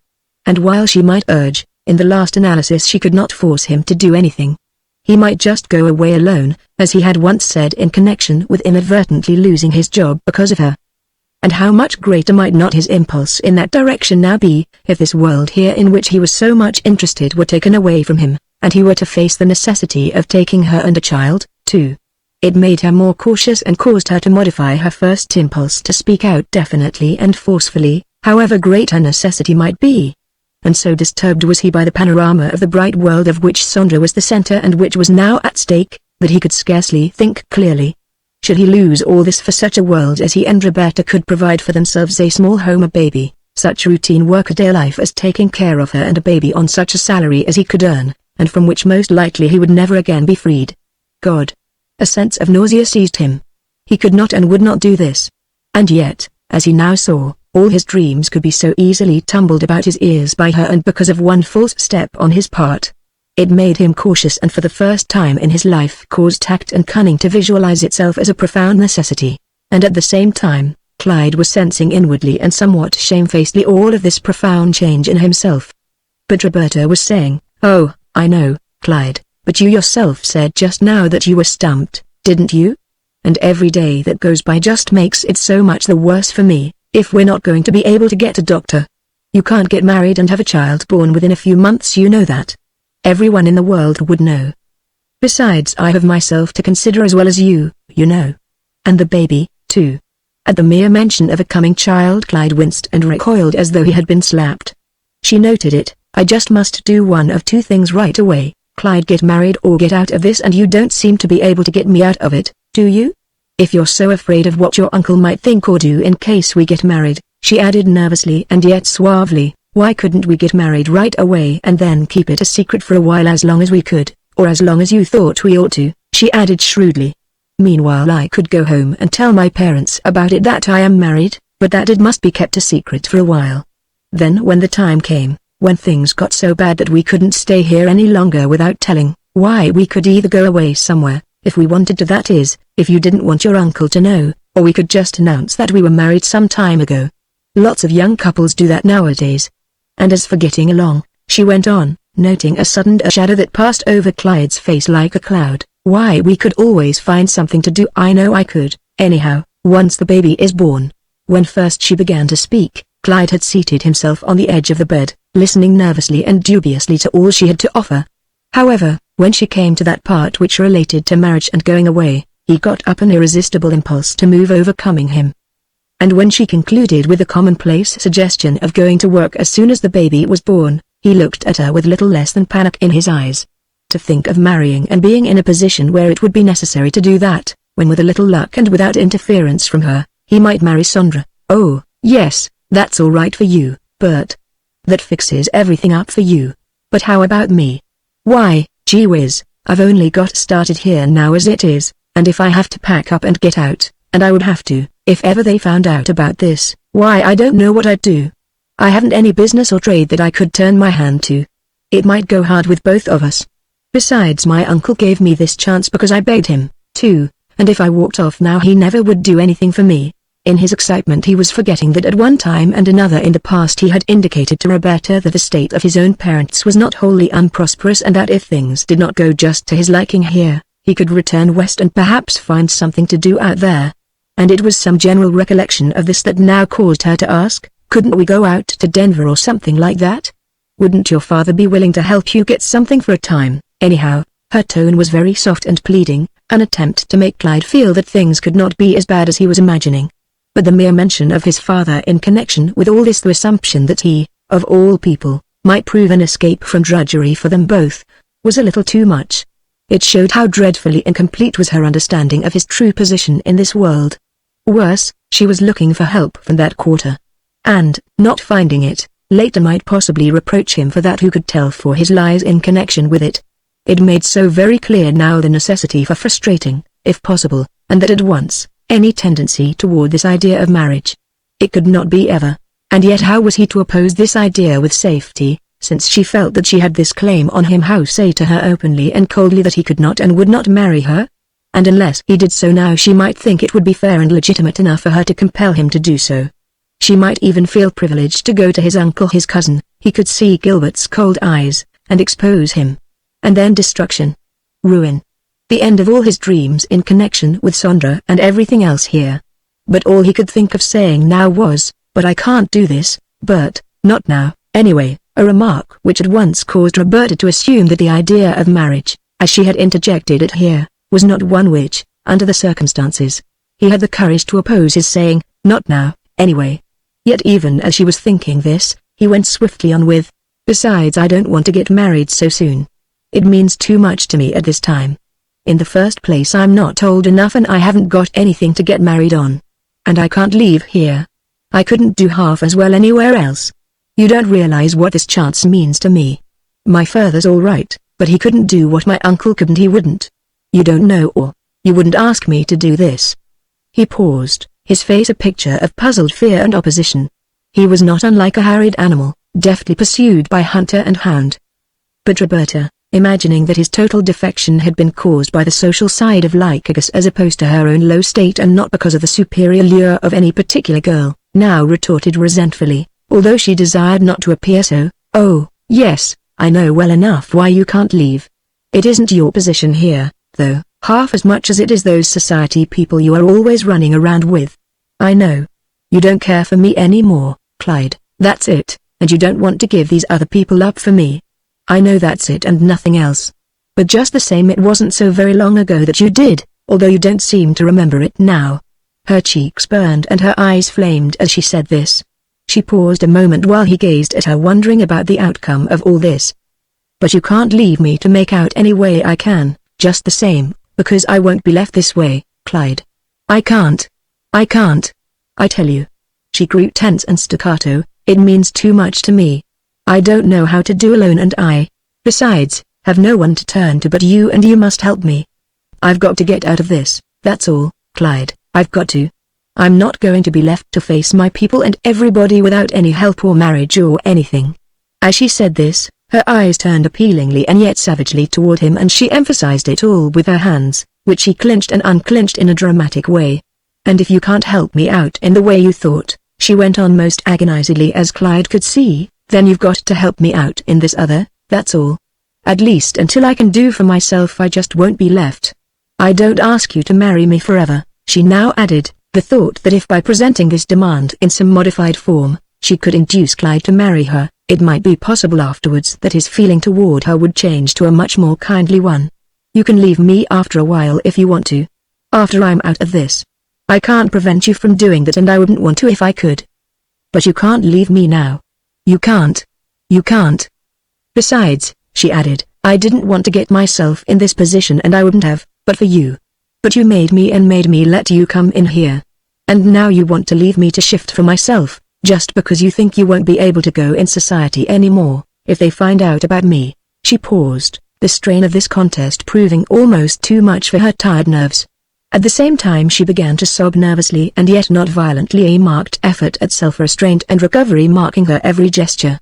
[SPEAKER 1] And while she might urge, in the last analysis she could not force him to do anything. He might just go away alone, as he had once said in connection with inadvertently losing his job because of her. And how much greater might not his impulse in that direction now be, if this world here in which he was so much interested were taken away from him, and he were to face the necessity of taking her and a child, too. It made her more cautious and caused her to modify her first impulse to speak out definitely and forcefully, however great her necessity might be. And so disturbed was he by the panorama of the bright world of which Sandra was the center and which was now at stake, that he could scarcely think clearly. Should he lose all this for such a world as he and Roberta could provide for themselves, a small home, a baby, such routine workaday life as taking care of her and a baby on such a salary as he could earn, and from which most likely he would never again be freed? God! A sense of nausea seized him. He could not and would not do this. And yet, as he now saw, all his dreams could be so easily tumbled about his ears by her, and because of one false step on his part. It made him cautious, and for the first time in his life caused tact and cunning to visualize itself as a profound necessity. And at the same time, Clyde was sensing inwardly and somewhat shamefacedly all of this profound change in himself. But Roberta was saying, "Oh, I know, Clyde, but you yourself said just now that you were stumped, didn't you? And every day that goes by just makes it so much the worse for me, if we're not going to be able to get a doctor. You can't get married and have a child born within a few months, you know that. Everyone in the world would know. Besides, I have myself to consider as well as you know. And the baby, too." At the mere mention of a coming child, Clyde winced and recoiled as though he had been slapped. She noted it. "I just must do one of two things right away, Clyde: get married or get out of this, and you don't seem to be able to get me out of it, do you? If you're so afraid of what your uncle might think or do in case we get married," she added nervously and yet suavely, "why couldn't we get married right away and then keep it a secret for a while, as long as we could, or as long as you thought we ought to," she added shrewdly. "Meanwhile I could go home and tell my parents about it, that I am married, but that it must be kept a secret for a while. Then when the time came, when things got so bad that we couldn't stay here any longer without telling, why we could either go away somewhere, if we wanted to, that is, if you didn't want your uncle to know, or we could just announce that we were married some time ago. Lots of young couples do that nowadays. And as for getting along," she went on, noting a sudden shadow that passed over Clyde's face like a cloud, "why, we could always find something to do. I know I could, anyhow, once the baby is born." When first she began to speak, Clyde had seated himself on the edge of the bed, listening nervously and dubiously to all she had to offer. However, when she came to that part which related to marriage and going away, he got up an irresistible impulse to move, overcoming him. And when she concluded with the commonplace suggestion of going to work as soon as the baby was born, he looked at her with little less than panic in his eyes. To think of marrying and being in a position where it would be necessary to do that, when with a little luck and without interference from her, he might marry Sandra. "Oh, yes, that's all right for you, Bert. That fixes everything up for you. But how about me? Why, gee whiz, I've only got started here now as it is, and if I have to pack up and get out, and I would have to, if ever they found out about this, why, I don't know what I'd do. I haven't any business or trade that I could turn my hand to. It might go hard with both of us. Besides, my uncle gave me this chance because I begged him, too, and if I walked off now he never would do anything for me." In his excitement he was forgetting that at one time and another in the past he had indicated to Roberta that the state of his own parents was not wholly unprosperous, and that if things did not go just to his liking here, he could return west and perhaps find something to do out there. And it was some general recollection of this that now caused her to ask, "Couldn't we go out to Denver or something like that? Wouldn't your father be willing to help you get something for a time, anyhow?" Her tone was very soft and pleading, an attempt to make Clyde feel that things could not be as bad as he was imagining. But the mere mention of his father in connection with all this, the assumption that he, of all people, might prove an escape from drudgery for them both, was a little too much. It showed how dreadfully incomplete was her understanding of his true position in this world. Worse, she was looking for help from that quarter. And, not finding it, later might possibly reproach him for that. Who could tell for his lies in connection with it? It made so very clear now the necessity for frustrating, if possible, and that at once, any tendency toward this idea of marriage. It could not be ever. And yet how was he to oppose this idea with safety, since she felt that she had this claim on him? How say to her openly and coldly that he could not and would not marry her? And unless he did so now, she might think it would be fair and legitimate enough for her to compel him to do so. She might even feel privileged to go to his uncle, his cousin. He could see Gilbert's cold eyes, and expose him. And then destruction. Ruin. The end of all his dreams in connection with Sondra and everything else here. But all he could think of saying now was, "But I can't do this, Bert, not now, anyway," a remark which at once caused Roberta to assume that the idea of marriage, as she had interjected it here, was not one which, under the circumstances, he had the courage to oppose his saying, "Not now, anyway." Yet even as she was thinking this, he went swiftly on with, "Besides, I don't want to get married so soon. It means too much to me at this time. In the first place, I'm not old enough and I haven't got anything to get married on. And I can't leave here. I couldn't do half as well anywhere else. You don't realize what this chance means to me. My father's all right, but he couldn't do what my uncle could and he wouldn't. You don't know, or you wouldn't ask me to do this." He paused, his face a picture of puzzled fear and opposition. He was not unlike a harried animal, deftly pursued by hunter and hound. But Roberta, imagining that his total defection had been caused by the social side of Lycurgus as opposed to her own low state and not because of the superior lure of any particular girl, now retorted resentfully, although she desired not to appear so, "Oh, yes, I know well enough why you can't leave. It isn't your position here, though, half as much as it is those society people you are always running around with. I know. You don't care for me anymore, Clyde, that's it, and you don't want to give these other people up for me. I know that's it and nothing else. But just the same, it wasn't so very long ago that you did, although you don't seem to remember it now." Her cheeks burned and her eyes flamed as she said this. She paused a moment while he gazed at her, wondering about the outcome of all this. "But you can't leave me to make out any way I can, just the same, because I won't be left this way, Clyde. I can't. I can't. I tell you." She grew tense and staccato, "It means too much to me. I don't know how to do alone and I, besides, have no one to turn to but you and you must help me. I've got to get out of this, that's all, Clyde, I've got to. I'm not going to be left to face my people and everybody without any help or marriage or anything." As she said this, her eyes turned appealingly and yet savagely toward him and she emphasized it all with her hands, which she clenched and unclenched in a dramatic way. "And if you can't help me out in the way you thought," she went on most agonizedly as Clyde could see, "then you've got to help me out in this other, that's all. At least until I can do for myself I just won't be left. I don't ask you to marry me forever," she now added, the thought that if by presenting this demand in some modified form, she could induce Clyde to marry her, it might be possible afterwards that his feeling toward her would change to a much more kindly one. "You can leave me after a while if you want to. After I'm out of this. I can't prevent you from doing that and I wouldn't want to if I could. But you can't leave me now. You can't. You can't. Besides," she added, "I didn't want to get myself in this position and I wouldn't have, but for you. But you made me and made me let you come in here. And now you want to leave me to shift for myself, just because you think you won't be able to go in society anymore, if they find out about me." She paused, the strain of this contest proving almost too much for her tired nerves. At the same time she began to sob nervously and yet not violently, a marked effort at self-restraint and recovery marking her every gesture.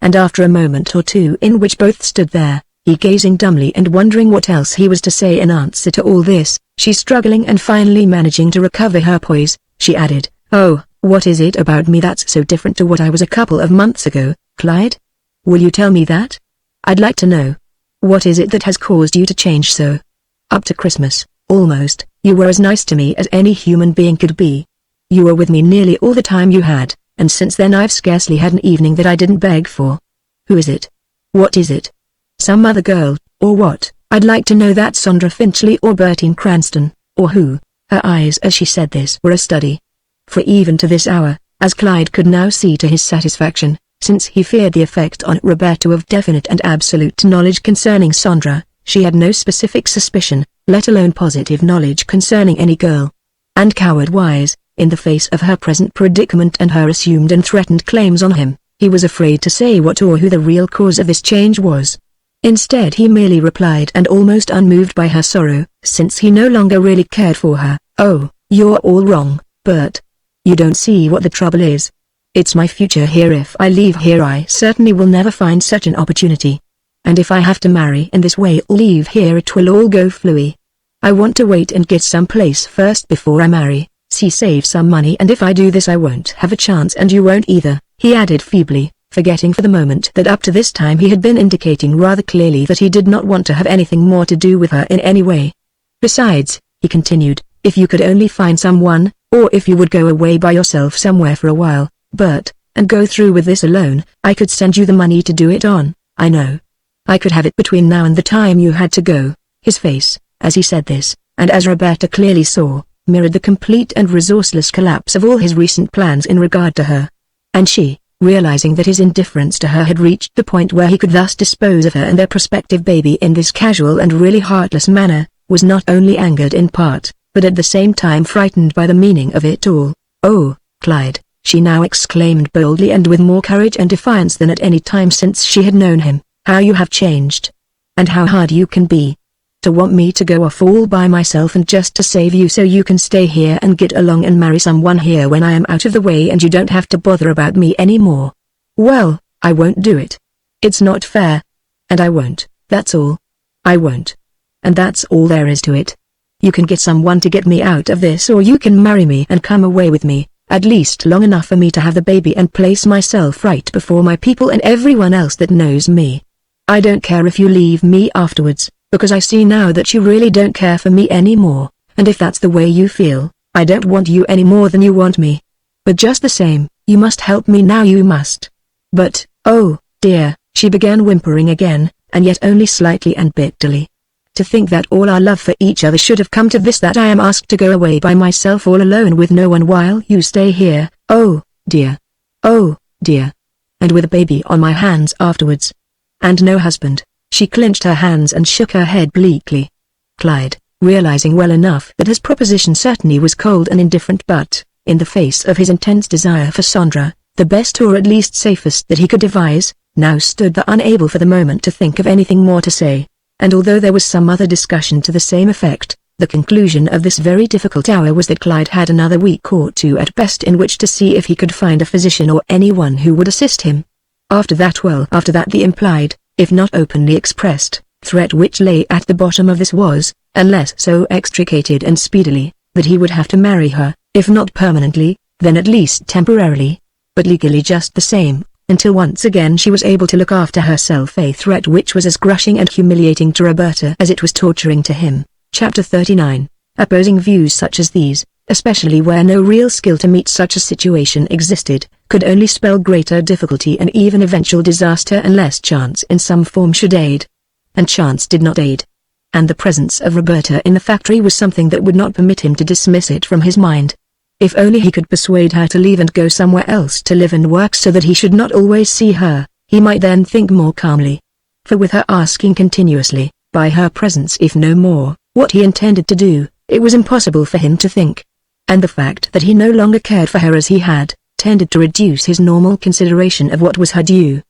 [SPEAKER 1] And after a moment or two in which both stood there, he gazing dumbly and wondering what else he was to say in answer to all this, she struggling and finally managing to recover her poise, she added, "Oh, what is it about me that's so different to what I was a couple of months ago, Clyde? Will you tell me that? I'd like to know. What is it that has caused you to change so? Up to Christmas, almost, you were as nice to me as any human being could be. You were with me nearly all the time you had, and since then I've scarcely had an evening that I didn't beg for. Who is it? What is it? Some other girl, or what? I'd like to know that. Sondra Finchley or Bertine Cranston, or who?" Her eyes as she said this were a study. For even to this hour, as Clyde could now see to his satisfaction, since he feared the effect on Roberta of definite and absolute knowledge concerning Sondra, she had no specific suspicion, let alone positive knowledge concerning any girl. And coward-wise, in the face of her present predicament and her assumed and threatened claims on him, He was afraid to say what or who the real cause of this change was. Instead he merely replied, and almost unmoved by her sorrow, since he no longer really cared for her, "Oh, you're all wrong, Bert. You don't see what the trouble is. It's my future here. If I leave here I certainly will never find such an opportunity. And if I have to marry in this way or leave here it will all go fluey. I want to wait and get some place first before I marry, save some money, and if I do this I won't have a chance and you won't either," he added feebly, forgetting for the moment that up to this time he had been indicating rather clearly that he did not want to have anything more to do with her in any way. "Besides," he continued, "if you could only find someone, or if you would go away by yourself somewhere for a while, Bert, and go through with this alone, I could send you the money to do it on, I know. I could have it between now and the time you had to go." His face, as he said this, and as Roberta clearly saw, mirrored the complete and resourceless collapse of all his recent plans in regard to her. And she, realizing that his indifference to her had reached the point where he could thus dispose of her and their prospective baby in this casual and really heartless manner, was not only angered in part, but at the same time frightened by the meaning of it all. "Oh, Clyde," she now exclaimed boldly and with more courage and defiance than at any time since she had known him, "how you have changed. And how hard you can be. To want me to go off all by myself and just to save you so you can stay here and get along and marry someone here when I am out of the way and you don't have to bother about me anymore. Well, I won't do it. It's not fair. And I won't, that's all. I won't. And that's all there is to it. You can get someone to get me out of this or you can marry me and come away with me, at least long enough for me to have the baby and place myself right before my people and everyone else that knows me. I don't care if you leave me afterwards, because I see now that you really don't care for me anymore, and if that's the way you feel, I don't want you any more than you want me. But just the same, you must help me now, you must." "But, oh, dear," she began whimpering again, and yet only slightly and bitterly. "To think that all our love for each other should have come to this, that I am asked to go away by myself all alone with no one while you stay here, oh, dear. Oh, dear. And with a baby on my hands afterwards. And no husband." She clenched her hands and shook her head bleakly. Clyde, realizing well enough that his proposition certainly was cold and indifferent, but, in the face of his intense desire for Sandra, the best or at least safest that he could devise, now stood there unable for the moment to think of anything more to say, and although there was some other discussion to the same effect, the conclusion of this very difficult hour was that Clyde had another week or two at best in which to see if he could find a physician or anyone who would assist him. After that the implied, if not openly expressed, threat which lay at the bottom of this was, unless so extricated and speedily, that he would have to marry her, if not permanently, then at least temporarily, but legally just the same, until once again she was able to look after herself, a threat which was as crushing and humiliating to Roberta as it was torturing to him. Chapter 39. Opposing views such as these, especially where no real skill to meet such a situation existed, could only spell greater difficulty and even eventual disaster unless chance in some form should aid. And chance did not aid. And the presence of Roberta in the factory was something that would not permit him to dismiss it from his mind. If only he could persuade her to leave and go somewhere else to live and work so that he should not always see her, he might then think more calmly. For with her asking continuously, by her presence if no more, what he intended to do, it was impossible for him to think. And the fact that he no longer cared for her as he had, tended to reduce his normal consideration of what was her due.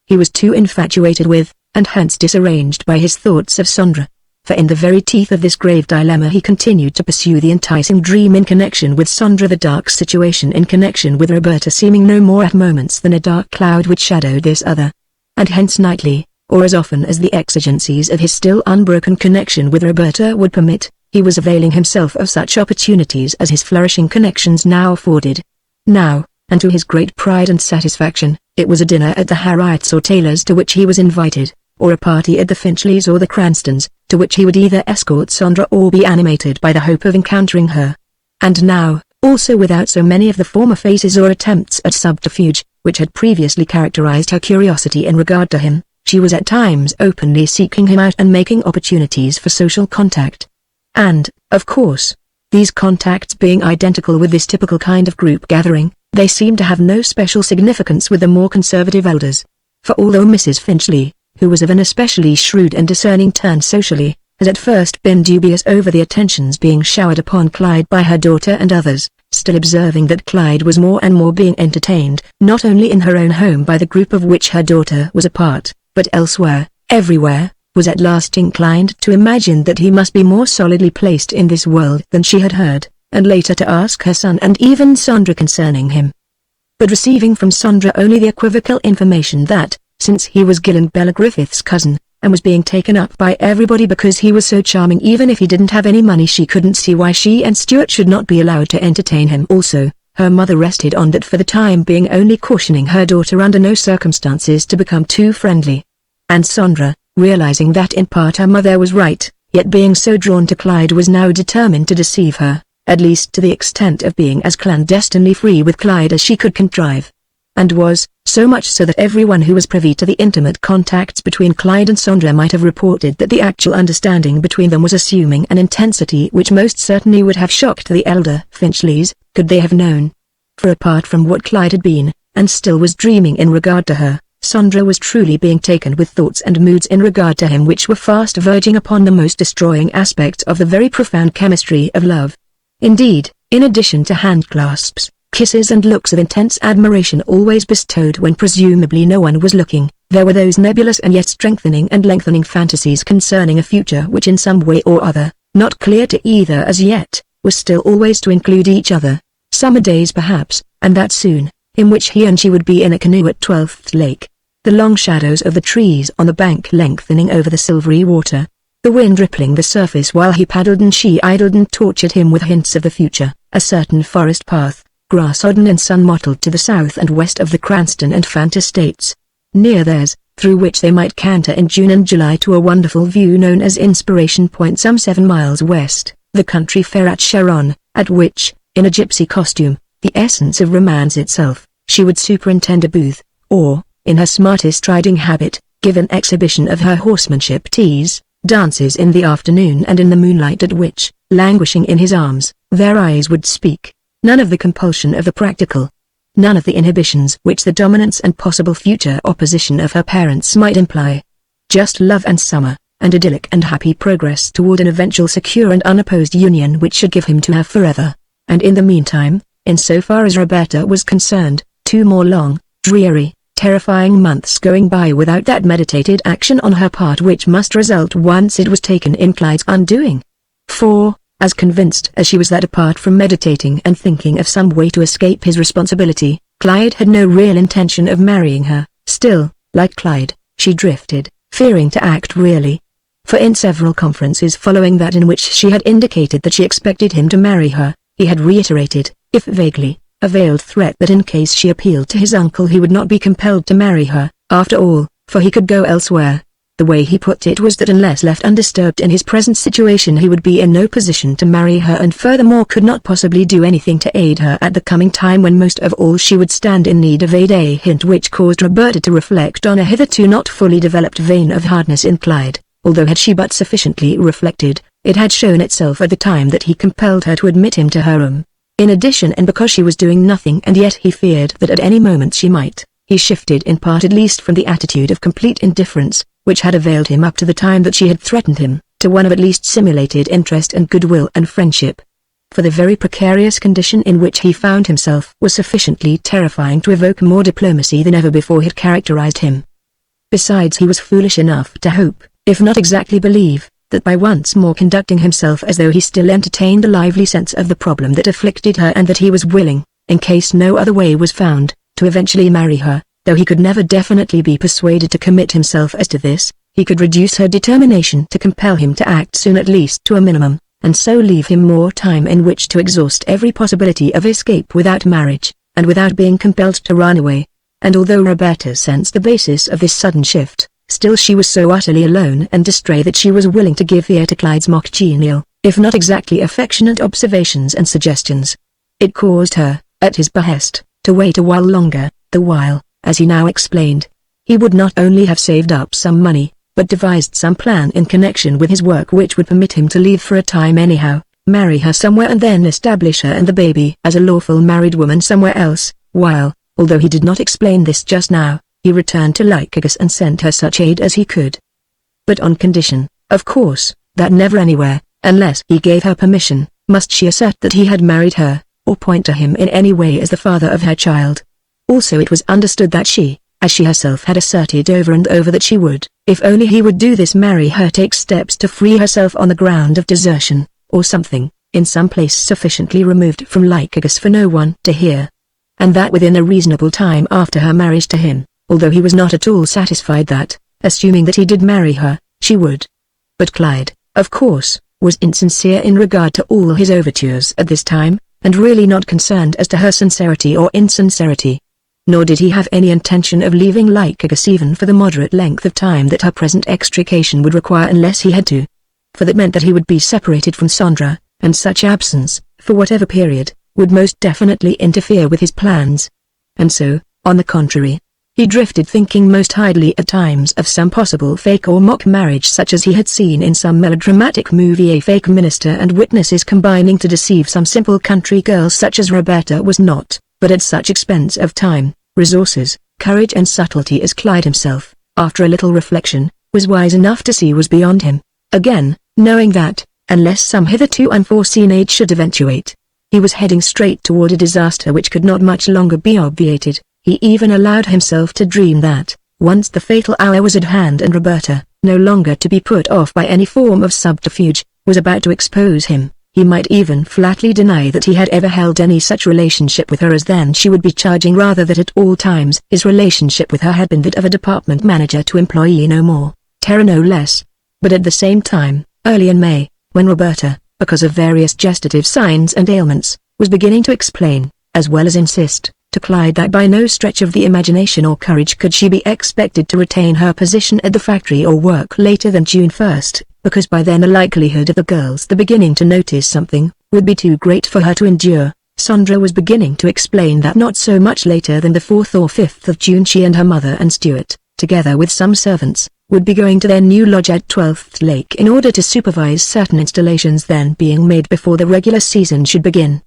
[SPEAKER 1] He was too infatuated with, and hence disarranged by his thoughts of Sandra. For in the very teeth of this grave dilemma he continued to pursue the enticing dream in connection with Sandra, the dark situation in connection with Roberta seeming no more at moments than a dark cloud which shadowed this other. And hence nightly, or as often as the exigencies of his still unbroken connection with Roberta would permit, he was availing himself of such opportunities as his flourishing connections now afforded. Now, and to his great pride and satisfaction, it was a dinner at the Harriets or Taylors to which he was invited, or a party at the Finchleys or the Cranstons, to which he would either escort Sandra or be animated by the hope of encountering her. And now, also without so many of the former faces or attempts at subterfuge, which had previously characterized her curiosity in regard to him, she was at times openly seeking him out and making opportunities for social contact. And, of course, these contacts being identical with this typical kind of group gathering, they seemed to have no special significance with the more conservative elders. For although Mrs. Finchley, who was of an especially shrewd and discerning turn socially, had at first been dubious over the attentions being showered upon Clyde by her daughter and others, still still observing that Clyde was more and more being entertained, not only in her own home by the group of which her daughter was a part, but elsewhere, everywhere, was at last inclined to imagine that he must be more solidly placed in this world than she had heard, and later to ask her son and even Sandra concerning him. But receiving from Sandra only the equivocal information that, since he was Gil and Bella Griffith's cousin, and was being taken up by everybody because he was so charming even if he didn't have any money, she couldn't see why she and Stuart should not be allowed to entertain him also, her mother rested on that for the time being, only cautioning her daughter under no circumstances to become too friendly. And Sandra, realizing that in part her mother was right, yet being so drawn to Clyde, was now determined to deceive her, at least to the extent of being as clandestinely free with Clyde as she could contrive. And was, so much so that everyone who was privy to the intimate contacts between Clyde and Sandra might have reported that the actual understanding between them was assuming an intensity which most certainly would have shocked the elder Finchleys, could they have known. For apart from what Clyde had been, and still was dreaming in regard to her, Sandra was truly being taken with thoughts and moods in regard to him which were fast verging upon the most destroying aspects of the very profound chemistry of love. Indeed, in addition to handclasps, kisses and looks of intense admiration always bestowed when presumably no one was looking, there were those nebulous and yet strengthening and lengthening fantasies concerning a future which in some way or other, not clear to either as yet, was still always to include each other. Summer days perhaps, and that soon, in which he and she would be in a canoe at 12th Lake, the long shadows of the trees on the bank lengthening over the silvery water, the wind rippling the surface while he paddled and she idled and tortured him with hints of the future, a certain forest path, grass-sodden and sun-mottled to the south and west of the Cranston and Fant estates, near theirs, through which they might canter in June and July to a wonderful view known as Inspiration Point some 7 miles west, the country fair at Sharon, at which, in a gypsy costume, the essence of romance itself, she would superintend a booth, or, in her smartest riding habit, give an exhibition of her horsemanship teas, dances in the afternoon and in the moonlight at which, languishing in his arms, their eyes would speak. None of the compulsion of the practical. None of the inhibitions which the dominance and possible future opposition of her parents might imply. Just love and summer, and idyllic and happy progress toward an eventual secure and unopposed union which should give him to her forever. And in the meantime, in so far as Roberta was concerned, 2 more long, dreary, terrifying months going by without that meditated action on her part which must result once it was taken in Clyde's undoing. For, as convinced as she was that apart from meditating and thinking of some way to escape his responsibility, Clyde had no real intention of marrying her, still, like Clyde, she drifted, fearing to act really. For in several conferences following that in which she had indicated that she expected him to marry her, he had reiterated, if vaguely, a veiled threat that in case she appealed to his uncle he would not be compelled to marry her, after all, for he could go elsewhere. The way he put it was that unless left undisturbed in his present situation he would be in no position to marry her and furthermore could not possibly do anything to aid her at the coming time when most of all she would stand in need of aid, a hint which caused Roberta to reflect on a hitherto not fully developed vein of hardness in Clyde, although had she but sufficiently reflected, it had shown itself at the time that he compelled her to admit him to her room. In addition and because she was doing nothing and yet he feared that at any moment she might, he shifted in part at least from the attitude of complete indifference, which had availed him up to the time that she had threatened him, to one of at least simulated interest and goodwill and friendship. For the very precarious condition in which he found himself was sufficiently terrifying to evoke more diplomacy than ever before had characterized him. Besides he was foolish enough to hope, if not exactly believe, that by once more conducting himself as though he still entertained the lively sense of the problem that afflicted her and that he was willing, in case no other way was found, to eventually marry her. Though he could never definitely be persuaded to commit himself as to this, he could reduce her determination to compel him to act soon at least to a minimum, and so leave him more time in which to exhaust every possibility of escape without marriage, and without being compelled to run away. And although Roberta sensed the basis of this sudden shift, still she was so utterly alone and distrait that she was willing to give ear to Clyde's mock genial, if not exactly affectionate observations and suggestions. It caused her, at his behest, to wait a while longer, the while, as he now explained, he would not only have saved up some money, but devised some plan in connection with his work which would permit him to leave for a time anyhow, marry her somewhere and then establish her and the baby as a lawful married woman somewhere else, while, although he did not explain this just now, he returned to Lycurgus and sent her such aid as he could. But on condition, of course, that never anywhere, unless he gave her permission, must she assert that he had married her, or point to him in any way as the father of her child. Also it was understood that she, as she herself had asserted over and over that she would, if only he would do this, marry her, take steps to free herself on the ground of desertion, or something, in some place sufficiently removed from Lycurgus for no one to hear. And that within a reasonable time after her marriage to him, although he was not at all satisfied that, assuming that he did marry her, she would. But Clyde, of course, was insincere in regard to all his overtures at this time, and really not concerned as to her sincerity or insincerity. Nor did he have any intention of leaving Lycurgus even for the moderate length of time that her present extrication would require unless he had to. For that meant that he would be separated from Sandra, and such absence, for whatever period, would most definitely interfere with his plans. And so, on the contrary, he drifted thinking most idly at times of some possible fake or mock marriage such as he had seen in some melodramatic movie, a fake minister and witnesses combining to deceive some simple country girl such as Roberta was not, but at such expense of time, resources, courage and subtlety as Clyde himself, after a little reflection, was wise enough to see was beyond him. Again, knowing that, unless some hitherto unforeseen aid should eventuate, he was heading straight toward a disaster which could not much longer be obviated. He even allowed himself to dream that, once the fatal hour was at hand and Roberta, no longer to be put off by any form of subterfuge, was about to expose him, he might even flatly deny that he had ever held any such relationship with her, as then she would be charging rather that at all times his relationship with her had been that of a department manager to employee, no more, terror no less. But at the same time, early in May, when Roberta, because of various gestative signs and ailments, was beginning to explain, as well as insist, to Clyde that by no stretch of the imagination or courage could she be expected to retain her position at the factory or work later than June 1st, because by then the likelihood of the girls beginning to notice something, would be too great for her to endure. Sandra was beginning to explain that not so much later than the 4th or 5th of June she and her mother and Stuart, together with some servants, would be going to their new lodge at 12th Lake in order to supervise certain installations then being made before the regular season should begin.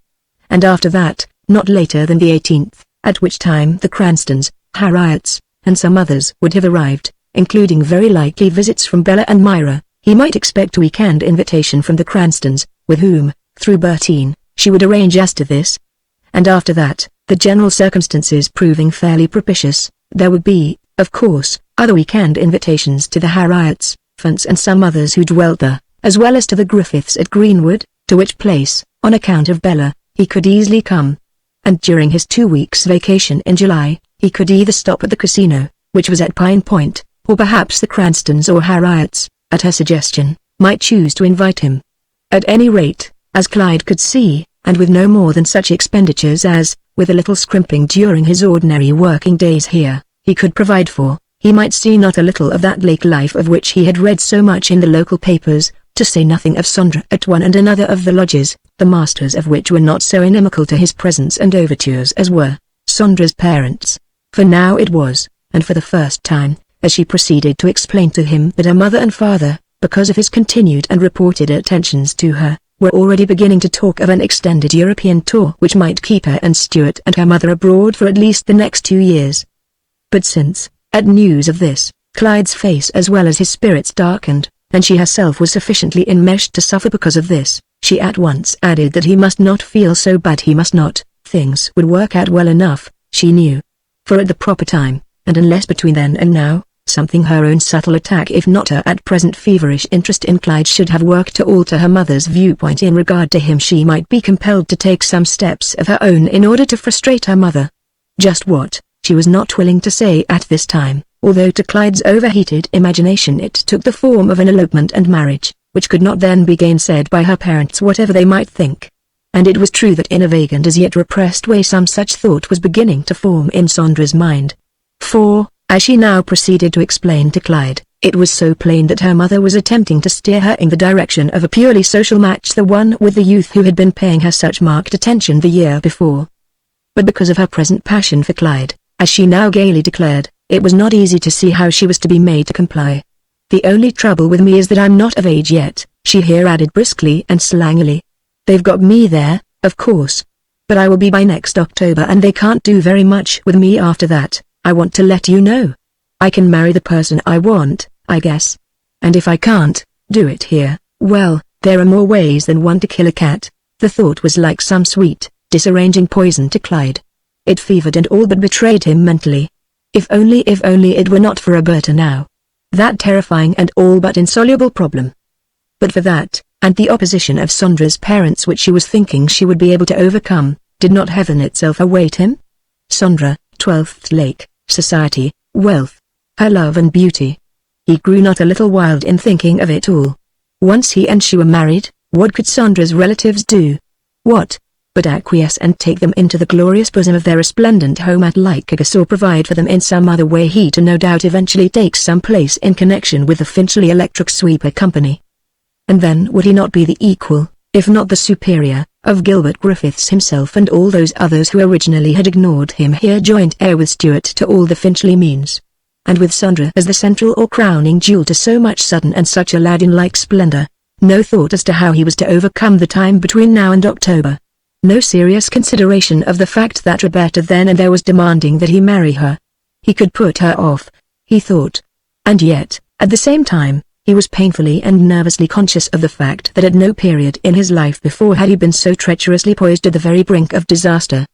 [SPEAKER 1] And after that, not later than the 18th, at which time the Cranstons, Harriets, and some others would have arrived, including very likely visits from Bella and Myra. He might expect a weekend invitation from the Cranstons, with whom, through Bertine, she would arrange as to this. And after that, the general circumstances proving fairly propitious, there would be, of course, other weekend invitations to the Harriets, Fants and some others who dwelt there, as well as to the Griffiths at Greenwood, to which place, on account of Bella, he could easily come. And during his 2 weeks' vacation in July, he could either stop at the casino, which was at Pine Point, or perhaps the Cranstons or Harriets, at her suggestion, might choose to invite him. At any rate, as Clyde could see, and with no more than such expenditures as, with a little scrimping during his ordinary working days here, he could provide for, he might see not a little of that lake life of which he had read so much in the local papers, to say nothing of Sandra at one and another of the lodges, the masters of which were not so inimical to his presence and overtures as were Sandra's parents. For now it was, and for the first time, as she proceeded to explain to him that her mother and father, because of his continued and reported attentions to her, were already beginning to talk of an extended European tour which might keep her and Stuart and her mother abroad for at least the next 2 years. But since, at news of this, Clyde's face as well as his spirits darkened, and she herself was sufficiently enmeshed to suffer because of this, she at once added that he must not feel so bad, he must not, things would work out well enough, she knew. For at the proper time, and unless between then and now, something her own subtle attack if not her at present feverish interest in Clyde should have worked to alter her mother's viewpoint in regard to him, she might be compelled to take some steps of her own in order to frustrate her mother. Just what, she was not willing to say at this time, although to Clyde's overheated imagination it took the form of an elopement and marriage, which could not then be gainsaid by her parents whatever they might think. And it was true that in a vague and as yet repressed way some such thought was beginning to form in Sandra's mind. For, as she now proceeded to explain to Clyde, it was so plain that her mother was attempting to steer her in the direction of a purely social match, the one with the youth who had been paying her such marked attention the year before. But because of her present passion for Clyde, as she now gaily declared, it was not easy to see how she was to be made to comply. "The only trouble with me is that I'm not of age yet," she here added briskly and slangily. "They've got me there, of course. But I will be by next October and they can't do very much with me after that. I want to let you know. I can marry the person I want, I guess. And if I can't do it here, well, there are more ways than one to kill a cat." The thought was like some sweet, disarranging poison to Clyde. It fevered and all but betrayed him mentally. If only it were not for Roberta now. That terrifying and all but insoluble problem. But for that, and the opposition of Sandra's parents which she was thinking she would be able to overcome, did not heaven itself await him? Sandra, 12th Lake, society, wealth, her love and beauty. He grew not a little wild in thinking of it all. Once he and she were married, what could Sandra's relatives do? What? But acquiesce and take them into the glorious bosom of their resplendent home at Lycurgus, or provide for them in some other way. He to no doubt eventually takes some place in connection with the Finchley Electric Sweeper Company. And then would he not be the equal, if not the superior, of Gilbert Griffiths himself and all those others who originally had ignored him? Here joint heir with Stuart to all the Finchley means. And with Sandra as the central or crowning jewel to so much sudden and such Aladdin-like splendor. No thought as to how he was to overcome the time between now and October. No serious consideration of the fact that Roberta then and there was demanding that he marry her. He could put her off, he thought. And yet, at the same time, he was painfully and nervously conscious of the fact that at no period in his life before had he been so treacherously poised at the very brink of disaster.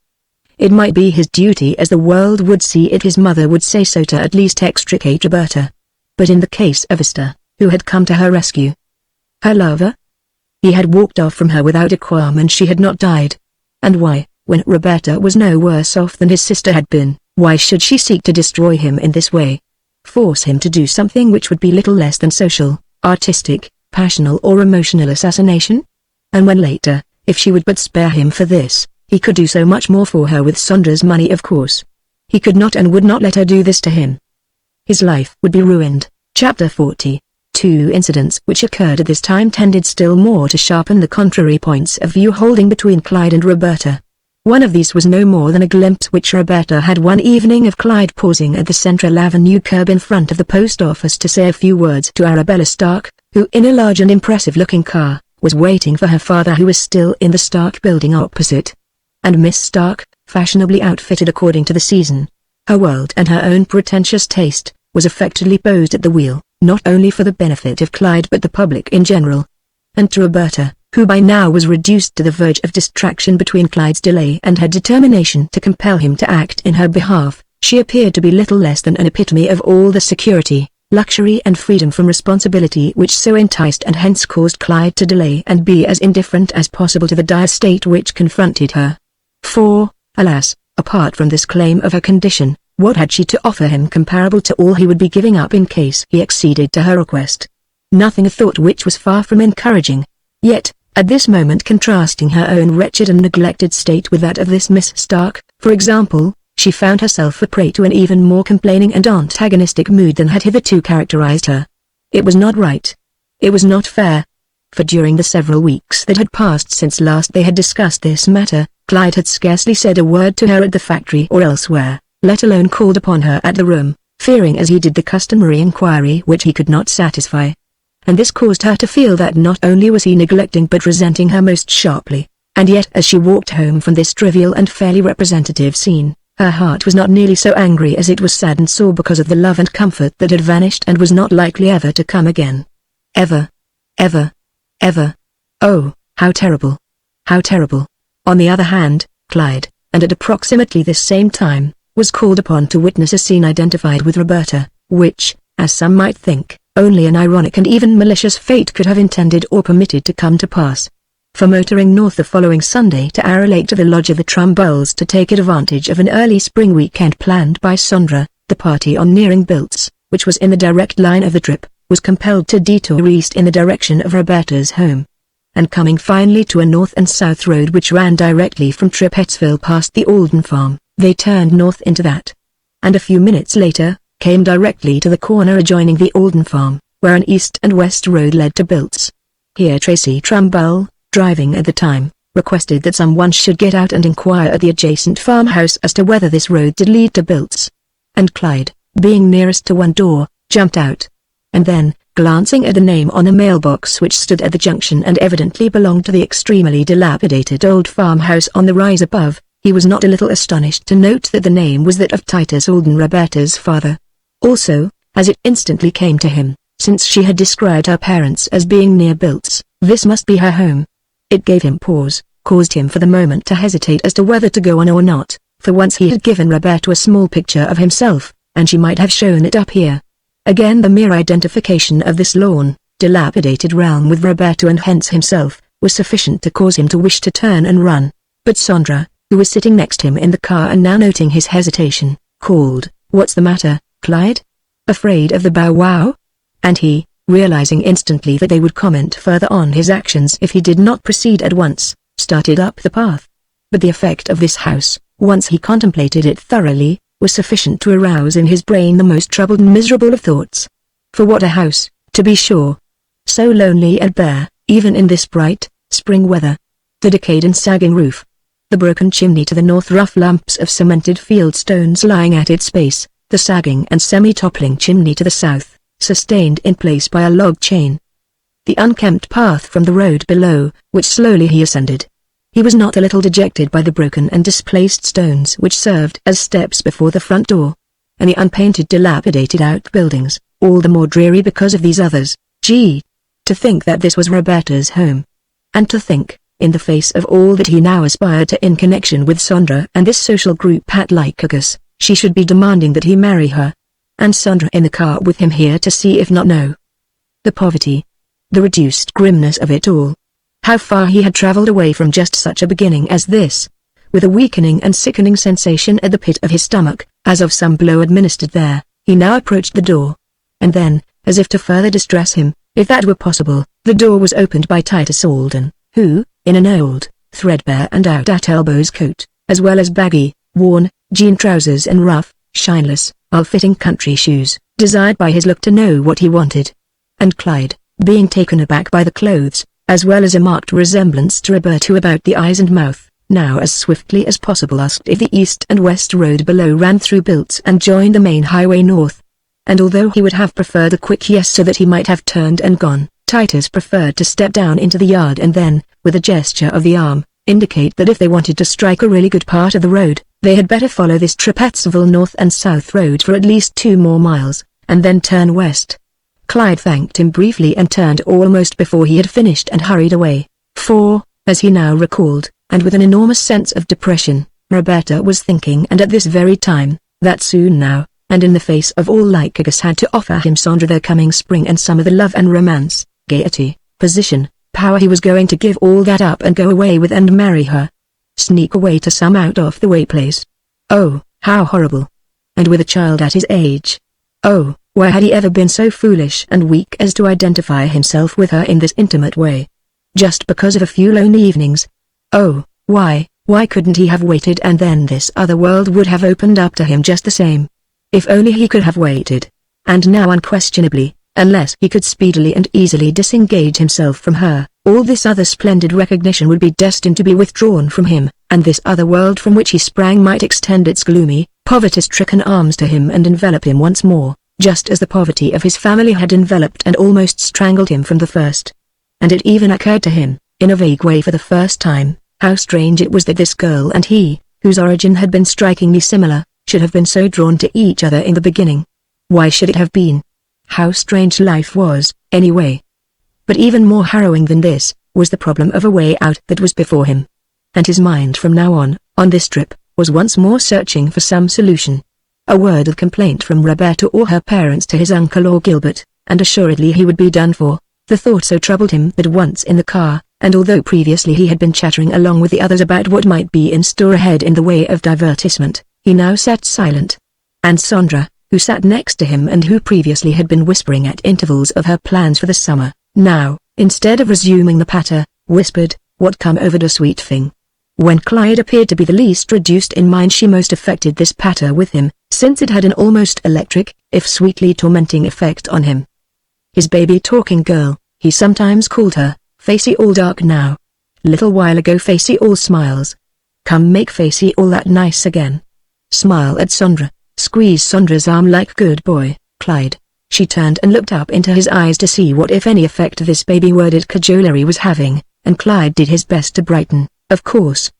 [SPEAKER 1] It might be his duty, as the world would see it, his mother would say so, to at least extricate Roberta. But in the case of Esther, who had come to her rescue? Her lover? He had walked off from her without a qualm and she had not died. And why, when Roberta was no worse off than his sister had been, why should she seek to destroy him in this way? Force him to do something which would be little less than social, artistic, passional or emotional assassination? And when later, if she would but spare him for this, he could do so much more for her with Sandra's money, of course. He could not and would not let her do this to him. His life would be ruined. Chapter 40. Two incidents which occurred at this time tended still more to sharpen the contrary points of view holding between Clyde and Roberta. One of these was no more than a glimpse which Roberta had one evening of Clyde pausing at the Central Avenue curb in front of the post office to say a few words to Arabella Stark, who in a large and impressive-looking car, was waiting for her father, who was still in the Stark building opposite. And Miss Stark, fashionably outfitted according to the season, her world and her own pretentious taste, was affectedly posed at the wheel, not only for the benefit of Clyde but the public in general. And to Roberta, who by now was reduced to the verge of distraction between Clyde's delay and her determination to compel him to act in her behalf, she appeared to be little less than an epitome of all the security, luxury and freedom from responsibility which so enticed and hence caused Clyde to delay and be as indifferent as possible to the dire state which confronted her. For, alas, apart from this claim of her condition, what had she to offer him comparable to all he would be giving up in case he acceded to her request? Nothing, a thought which was far from encouraging. Yet, at this moment, contrasting her own wretched and neglected state with that of this Miss Stark, for example, she found herself a prey to an even more complaining and antagonistic mood than had hitherto characterized her. It was not right. It was not fair. For during the several weeks that had passed since last they had discussed this matter, Clyde had scarcely said a word to her at the factory or elsewhere, let alone called upon her at the room, fearing as he did the customary inquiry which he could not satisfy. And this caused her to feel that not only was he neglecting but resenting her most sharply, and yet as she walked home from this trivial and fairly representative scene, her heart was not nearly so angry as it was sad and sore because of the love and comfort that had vanished and was not likely ever to come again. Ever. Ever. Ever. Oh, how terrible. How terrible. On the other hand, Clyde, and at approximately this same time, was called upon to witness a scene identified with Roberta, which, as some might think, only an ironic and even malicious fate could have intended or permitted to come to pass. For motoring north the following Sunday to Arrow Lake to the lodge of the Trumbulls to take advantage of an early spring weekend planned by Sandra, the party on nearing Biltz, which was in the direct line of the trip, was compelled to detour east in the direction of Roberta's home. And coming finally to a north and south road which ran directly from Trippettsville past the Alden farm, they turned north into that. And a few minutes later, came directly to the corner adjoining the Alden farm, where an east and west road led to Biltz. Here Tracy Trumbull, driving at the time, requested that someone should get out and inquire at the adjacent farmhouse as to whether this road did lead to Biltz. And Clyde, being nearest to one door, jumped out. And then, glancing at the name on a mailbox which stood at the junction and evidently belonged to the extremely dilapidated old farmhouse on the rise above, he was not a little astonished to note that the name was that of Titus Alden, Roberta's father. Also, as it instantly came to him, since she had described her parents as being near Biltz, this must be her home. It gave him pause, caused him for the moment to hesitate as to whether to go on or not. For once he had given Roberta a small picture of himself, and she might have shown it up here. Again the mere identification of this lorn, dilapidated realm with Roberta and hence himself, was sufficient to cause him to wish to turn and run. But Sandra, who was sitting next him in the car and now noting his hesitation, called, "What's the matter, Clyde? Afraid of the bow wow?" And he, realizing instantly that they would comment further on his actions if he did not proceed at once, started up the path. But the effect of this house, once he contemplated it thoroughly, was sufficient to arouse in his brain the most troubled and miserable of thoughts. For what a house, to be sure! So lonely and bare, even in this bright, spring weather. The decayed and sagging roof. The broken chimney to the north, rough lumps of cemented field stones lying at its base, the sagging and semi-toppling chimney to the south, sustained in place by a log chain. The unkempt path from the road below, which slowly he ascended. He was not a little dejected by the broken and displaced stones which served as steps before the front door. And the unpainted dilapidated outbuildings, all the more dreary because of these others. Gee! To think that this was Roberta's home. And to think, in the face of all that he now aspired to in connection with Sandra and this social group at Lycurgus, she should be demanding that he marry her. And Sandra in the car with him here to see if not no. The poverty. The reduced grimness of it all. How far he had travelled away from just such a beginning as this. With a weakening and sickening sensation at the pit of his stomach, as of some blow administered there, he now approached the door. And then, as if to further distress him, if that were possible, the door was opened by Titus Alden, who, in an old, threadbare and out-at-elbows coat, as well as baggy, worn, jean trousers and rough, shineless, ill-fitting country shoes, desired by his look to know what he wanted. And Clyde, being taken aback by the clothes, as well as a marked resemblance to Roberta about the eyes and mouth, now as swiftly as possible asked if the east and west road below ran through Built and joined the main highway north. And although he would have preferred a quick yes so that he might have turned and gone, Titus preferred to step down into the yard and then, with a gesture of the arm, indicate that if they wanted to strike a really good part of the road, they had better follow this Trapetsville north and south road for at least 2 more miles, and then turn west. Clyde thanked him briefly and turned almost before he had finished and hurried away, for, as he now recalled, and with an enormous sense of depression, Roberta was thinking and at this very time, that soon now, and in the face of all Lycurgus had to offer him Sandra their coming spring and summer, the love and romance, gaiety, position, power, he was going to give all that up and go away with and marry her. Sneak away to some out-of-the-way place. Oh, how horrible. And with a child at his age. Oh, why had he ever been so foolish and weak as to identify himself with her in this intimate way? Just because of a few lonely evenings. Oh, why couldn't he have waited and then this other world would have opened up to him just the same? If only he could have waited. And now unquestionably, unless he could speedily and easily disengage himself from her, all this other splendid recognition would be destined to be withdrawn from him, and this other world from which he sprang might extend its gloomy, poverty-stricken arms to him and envelop him once more, just as the poverty of his family had enveloped and almost strangled him from the first. And it even occurred to him, in a vague way for the first time, how strange it was that this girl and he, whose origin had been strikingly similar, should have been so drawn to each other in the beginning. Why should it have been? How strange life was, anyway. But even more harrowing than this, was the problem of a way out that was before him. And his mind from now on this trip, was once more searching for some solution. A word of complaint from Roberta or her parents to his uncle or Gilbert, and assuredly he would be done for. The thought so troubled him that once in the car, and although previously he had been chattering along with the others about what might be in store ahead in the way of divertissement, he now sat silent. And Sandra, who sat next to him and who previously had been whispering at intervals of her plans for the summer, now, instead of resuming the patter, whispered, "What come over the sweet thing?" When Clyde appeared to be the least reduced in mind, she most affected this patter with him, since it had an almost electric, if sweetly tormenting effect on him. His baby-talking girl, he sometimes called her, Facey all dark now. Little while ago Facey all smiles. Come make Facey all that nice again. Smile at Sandra, squeeze Sandra's arm like good boy, Clyde. She turned and looked up into his eyes to see what if any effect this baby-worded cajolery was having, and Clyde did his best to brighten, of course.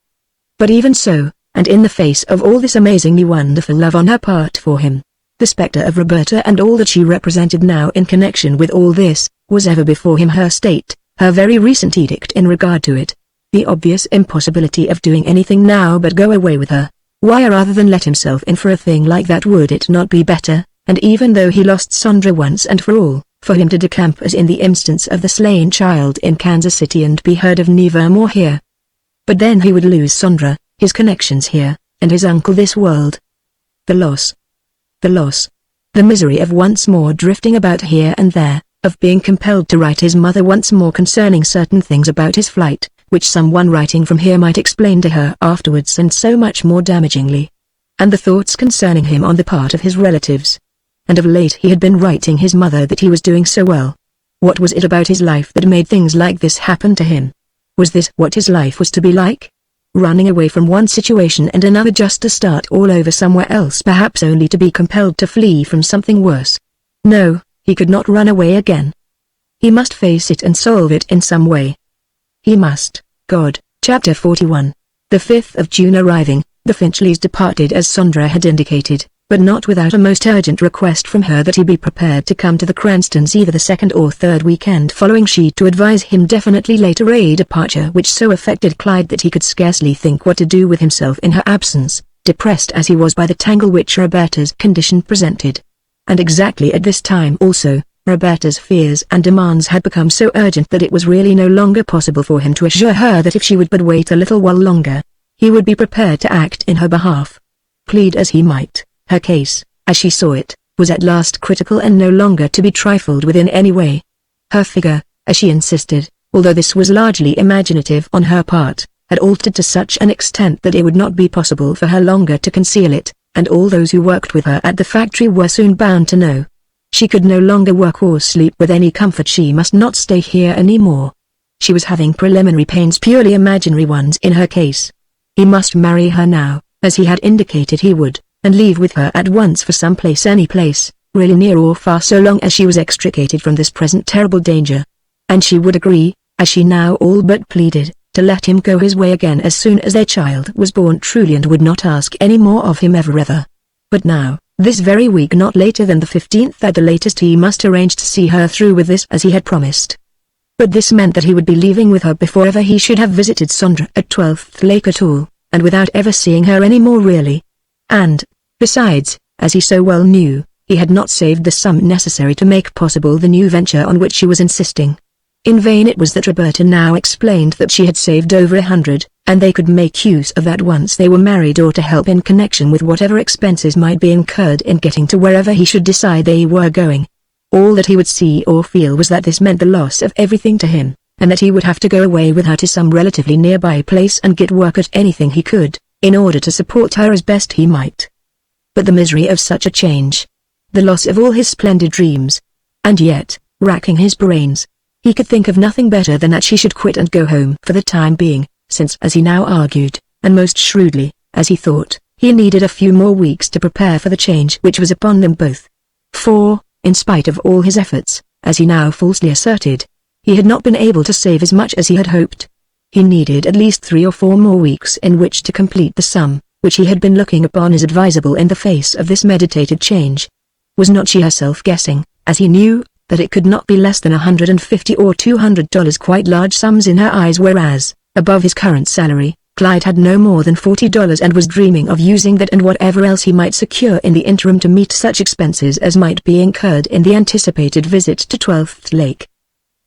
[SPEAKER 1] But even so, and in the face of all this amazingly wonderful love on her part for him, the spectre of Roberta and all that she represented now in connection with all this, was ever before him her state, her very recent edict in regard to it. The obvious impossibility of doing anything now but go away with her. Why rather than let himself in for a thing like that, would it not be better, and even though he lost Sandra once and for all, for him to decamp as in the instance of the slain child in Kansas City and be heard of nevermore here? But then he would lose Sandra, his connections here, and his uncle this world. The loss. The loss. The misery of once more drifting about here and there, of being compelled to write his mother once more concerning certain things about his flight, which someone writing from here might explain to her afterwards and so much more damagingly. And the thoughts concerning him on the part of his relatives. And of late he had been writing his mother that he was doing so well. What was it about his life that made things like this happen to him? Was this what his life was to be like? Running away from one situation and another just to start all over somewhere else, perhaps only to be compelled to flee from something worse. No, he could not run away again. He must face it and solve it in some way. He must. God. Chapter 41. The 5th of June arriving, the Finchleys departed as Sandra had indicated, but not without a most urgent request from her that he be prepared to come to the Cranstons either the second or third weekend following, she to advise him definitely later a departure which so affected Clyde that he could scarcely think what to do with himself in her absence, depressed as he was by the tangle which Roberta's condition presented. And exactly at this time also, Roberta's fears and demands had become so urgent that it was really no longer possible for him to assure her that if she would but wait a little while longer, he would be prepared to act in her behalf. Plead as he might, her case, as she saw it, was at last critical and no longer to be trifled with in any way. Her figure, as she insisted, although this was largely imaginative on her part, had altered to such an extent that it would not be possible for her longer to conceal it, and all those who worked with her at the factory were soon bound to know. She could no longer work or sleep with any comfort. She must not stay here any more. She was having preliminary pains, purely imaginary ones, in her case. He must marry her now, as he had indicated he would, and leave with her at once for some place, any place, really near or far, so long as she was extricated from this present terrible danger. And she would agree, as she now all but pleaded, to let him go his way again as soon as their child was born truly, and would not ask any more of him ever. But now, this very week, not later than the 15th at the latest, he must arrange to see her through with this as he had promised. But this meant that he would be leaving with her before ever he should have visited Sandra at 12th Lake at all, and without ever seeing her any more really. And, besides, as he so well knew, he had not saved the sum necessary to make possible the new venture on which she was insisting. In vain it was that Roberta now explained that she had saved over 100, and they could make use of that once they were married, or to help in connection with whatever expenses might be incurred in getting to wherever he should decide they were going. All that he would see or feel was that this meant the loss of everything to him, and that he would have to go away with her to some relatively nearby place and get work at anything he could, in order to support her as best he might. But the misery of such a change, the loss of all his splendid dreams, and yet, racking his brains, he could think of nothing better than that she should quit and go home for the time being, since, as he now argued, and most shrewdly, as he thought, he needed a few more weeks to prepare for the change which was upon them both. For, in spite of all his efforts, as he now falsely asserted, he had not been able to save as much as he had hoped. He needed at least 3 or 4 more weeks in which to complete the sum, which he had been looking upon as advisable in the face of this meditated change. Was not she herself guessing, as he knew, that it could not be less than $150 or $200, quite large sums in her eyes, whereas, above his current salary, Clyde had no more than $40 and was dreaming of using that and whatever else he might secure in the interim to meet such expenses as might be incurred in the anticipated visit to 12th Lake.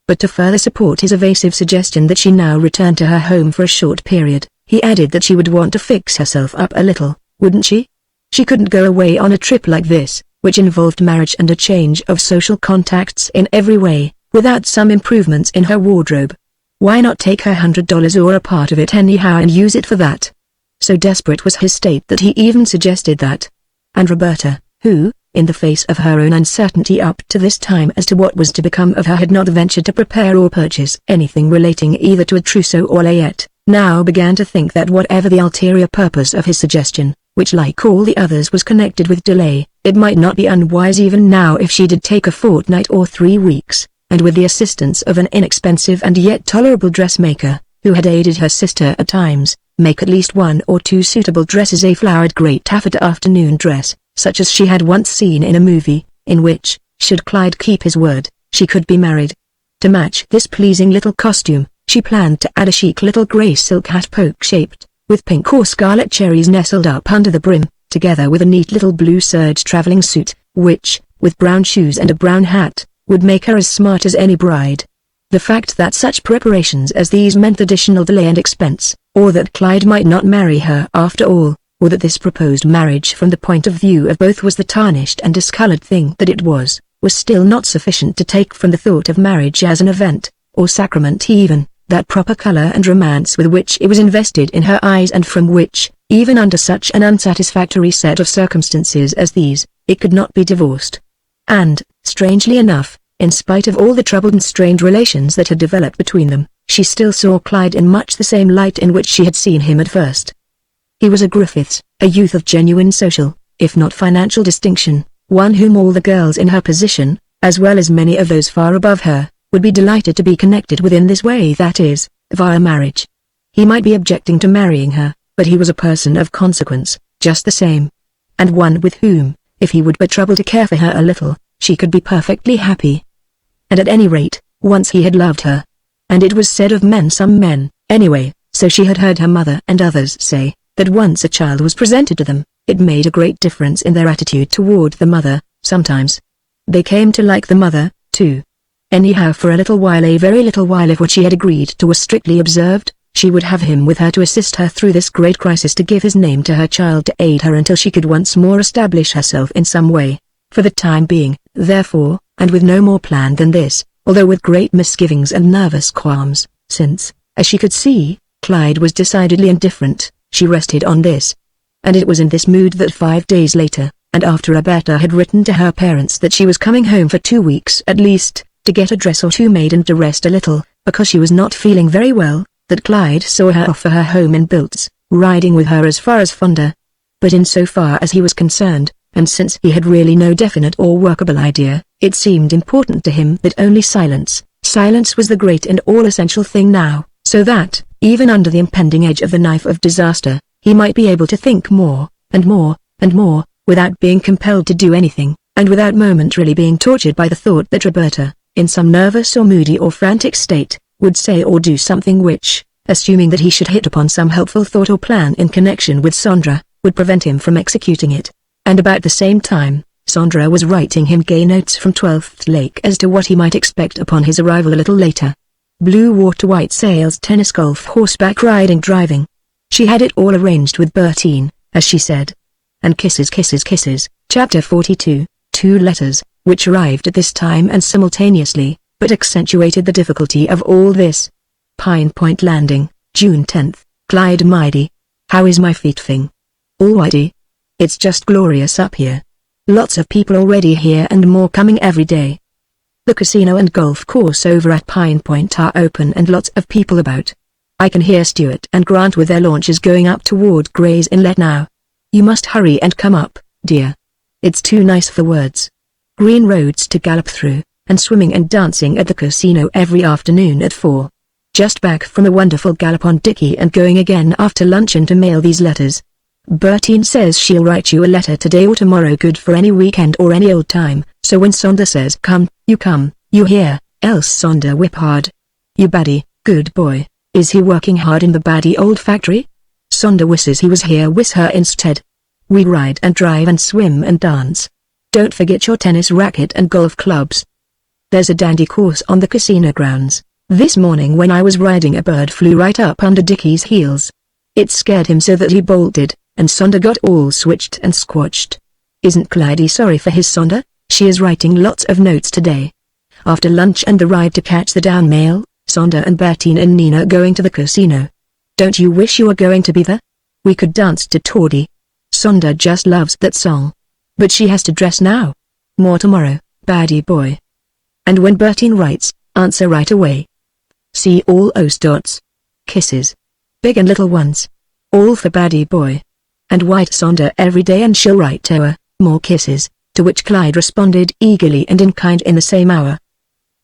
[SPEAKER 1] But to further support his evasive suggestion that she now return to her home for a short period, he added that she would want to fix herself up a little, wouldn't she? She couldn't go away on a trip like this, which involved marriage and a change of social contacts in every way, without some improvements in her wardrobe. Why not take her $100 or a part of it anyhow and use it for that? So desperate was his state that he even suggested that. And Roberta, who, in the face of her own uncertainty up to this time as to what was to become of her, had not ventured to prepare or purchase anything relating either to a trousseau or layette, now began to think that whatever the ulterior purpose of his suggestion, which like all the others was connected with delay, it might not be unwise even now if she did take a fortnight or 3 weeks, and with the assistance of an inexpensive and yet tolerable dressmaker, who had aided her sister at times, make at least 1 or 2 suitable dresses, a flowered grey taffeta afternoon dress, such as she had once seen in a movie, in which, should Clyde keep his word, she could be married. To match this pleasing little costume, She planned to add a chic little grey silk hat poke-shaped, with pink or scarlet cherries nestled up under the brim, together with a neat little blue serge traveling suit, which, with brown shoes and a brown hat, would make her as smart as any bride. The fact that such preparations as these meant additional delay and expense, or that Clyde might not marry her after all, or that this proposed marriage from the point of view of both was the tarnished and discolored thing that it was still not sufficient to take from the thought of marriage as an event, or sacrament even, that proper color and romance with which it was invested in her eyes, and from which, even under such an unsatisfactory set of circumstances as these, it could not be divorced. And, strangely enough, in spite of all the troubled and strained relations that had developed between them, she still saw Clyde in much the same light in which she had seen him at first. He was a Griffiths, a youth of genuine social, if not financial distinction, one whom all the girls in her position, as well as many of those far above her, would be delighted to be connected with in this way, that is, via marriage. He might be objecting to marrying her, but he was a person of consequence, just the same. And one with whom, if he would but trouble to care for her a little, she could be perfectly happy. And at any rate, once he had loved her. And it was said of men, some men, anyway, so she had heard her mother and others say, that once a child was presented to them, it made a great difference in their attitude toward the mother. Sometimes they came to like the mother, too. Anyhow, for a little while, a very little while, if what she had agreed to was strictly observed, she would have him with her to assist her through this great crisis, to give his name to her child, to aid her until she could once more establish herself in some way. For the time being, therefore, and with no more plan than this, although with great misgivings and nervous qualms, since, as she could see, Clyde was decidedly indifferent, she rested on this. And it was in this mood that 5 days later, and after Roberta had written to her parents that she was coming home for 2 weeks at least, to get a dress or two made and to rest a little, because she was not feeling very well, that Clyde saw her off for her home in Biltz, riding with her as far as Fonda. But in so far as he was concerned, and since he had really no definite or workable idea, it seemed important to him that only silence was the great and all essential thing now, so that, even under the impending edge of the knife of disaster, he might be able to think more, and more, and more, without being compelled to do anything, and without momentarily being tortured by the thought that Roberta, in some nervous or moody or frantic state, would say or do something which, assuming that he should hit upon some helpful thought or plan in connection with Sandra, would prevent him from executing it. And about the same time, Sandra was writing him gay notes from 12th Lake as to what he might expect upon his arrival a little later. Blue water, white sails, tennis, golf, horseback riding, driving. She had it all arranged with Bertine, as she said. And kisses, kisses, kisses. Chapter 42, 2 letters, which arrived at this time and simultaneously, but accentuated the difficulty of all this. Pine Point Landing, June 10th. Clyde, my dear. How is my feet thing? All righty. It's just glorious up here. Lots of people already here and more coming every day. The casino and golf course over at Pine Point are open and lots of people about. I can hear Stewart and Grant with their launches going up toward Gray's Inlet now. You must hurry and come up, dear. It's too nice for words. Green roads to gallop through, and swimming and dancing at the casino every afternoon at 4. Just back from a wonderful gallop on Dickie and going again after luncheon to mail these letters. Bertine says she'll write you a letter today or tomorrow, good for any weekend or any old time, so when Sonder says come, you hear, else Sonder whip hard. You baddie, good boy. Is he working hard in the baddie old factory? Sonder wishes he was here, wish her instead. We ride and drive and swim and dance. Don't forget your tennis racket and golf clubs. There's a dandy course on the casino grounds. This morning when I was riding, a bird flew right up under Dickie's heels. It scared him so that he bolted, and Sonder got all switched and squatched. Isn't Clyde sorry for his Sonder? She is writing lots of notes today. After lunch and the ride to catch the down mail, Sonder and Bertine and Nina going to the casino. Don't you wish you were going to be there? We could dance to Tawdy. Sonder just loves that song. But she has to dress now. More tomorrow, baddie boy. And when Bertine writes, answer right away. See all those dots? Kisses. Big and little ones. All for baddie boy. And white Sonder every day, and she'll write to her, more kisses, to which Clyde responded eagerly and in kind in the same hour.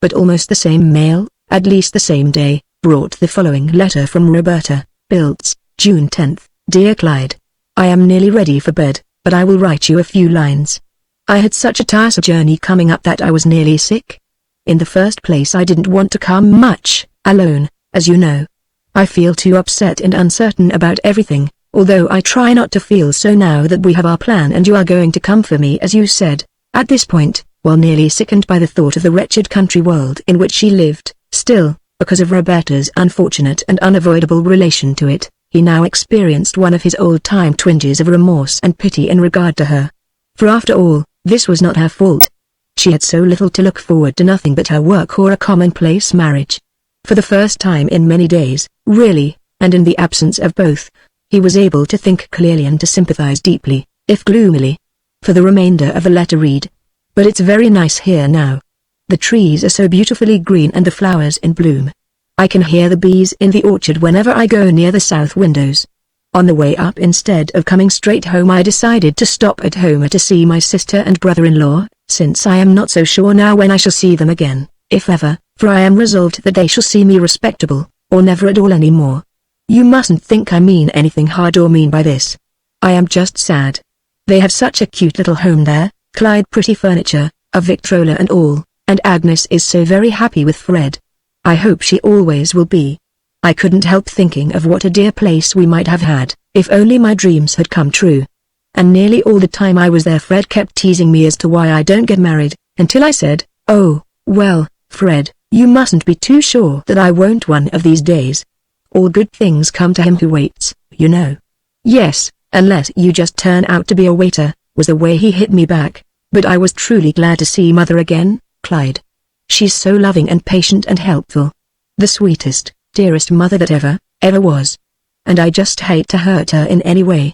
[SPEAKER 1] But almost the same mail, at least the same day, brought the following letter from Roberta, Biltz, June 10th. Dear Clyde, I am nearly ready for bed, but I will write you a few lines. I had such a tiresome journey coming up that I was nearly sick. In the first place, I didn't want to come much alone, as you know. I feel too upset and uncertain about everything, although I try not to feel so now that we have our plan and you are going to come for me as you said. At this point, while nearly sickened by the thought of the wretched country world in which she lived, still, because of Roberta's unfortunate and unavoidable relation to it, he now experienced one of his old-time twinges of remorse and pity in regard to her. For after all, this was not her fault. She had so little to look forward to, nothing but her work or a commonplace marriage. For the first time in many days, really, and in the absence of both, he was able to think clearly and to sympathize deeply, if gloomily. For the remainder of the letter read: "But it's very nice here now. The trees are so beautifully green and the flowers in bloom. I can hear the bees in the orchard whenever I go near the south windows. On the way up, instead of coming straight home, I decided to stop at home to see my sister and brother-in-law, since I am not so sure now when I shall see them again, if ever, for I am resolved that they shall see me respectable, or never at all any more. You mustn't think I mean anything hard or mean by this. I am just sad. They have such a cute little home there, Clyde, pretty furniture, a Victrola and all, and Agnes is so very happy with Fred. I hope she always will be. I couldn't help thinking of what a dear place we might have had, if only my dreams had come true. And nearly all the time I was there Fred kept teasing me as to why I don't get married, until I said, 'Oh, well, Fred, you mustn't be too sure that I won't one of these days. All good things come to him who waits, you know.' Yes, unless you just turn out to be a waiter," was the way he hit me back. But I was truly glad to see Mother again, Clyde. She's so loving and patient and helpful. The sweetest, dearest mother that ever was. And I just hate to hurt her in any way.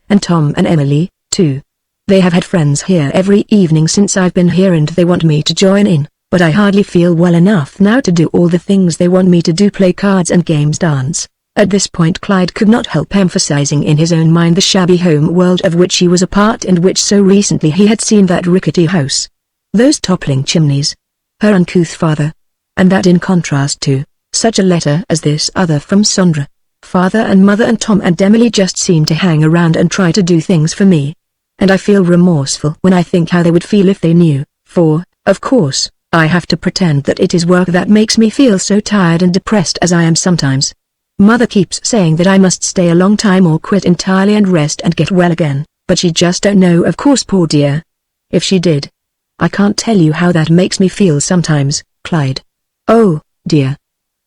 [SPEAKER 1] And Tom and Emily, too. They have had friends here every evening since I've been here and they want me to join in, but I hardly feel well enough now to do all the things they want me to do: play cards and games, dance." At this point Clyde could not help emphasizing in his own mind the shabby home world of which he was a part and which so recently he had seen that rickety house. Those toppling chimneys. Her uncouth father. And that in contrast to such a letter as this other from Sondra. Father and Mother and Tom and Emily just seem to hang around and try to do things for me. And I feel remorseful when I think how they would feel if they knew, for, of course, I have to pretend that it is work that makes me feel so tired and depressed as I am sometimes. Mother keeps saying that I must stay a long time or quit entirely and rest and get well again, but she just don't know, of course, poor dear. If she did. I can't tell you how that makes me feel sometimes, Clyde. Oh, dear.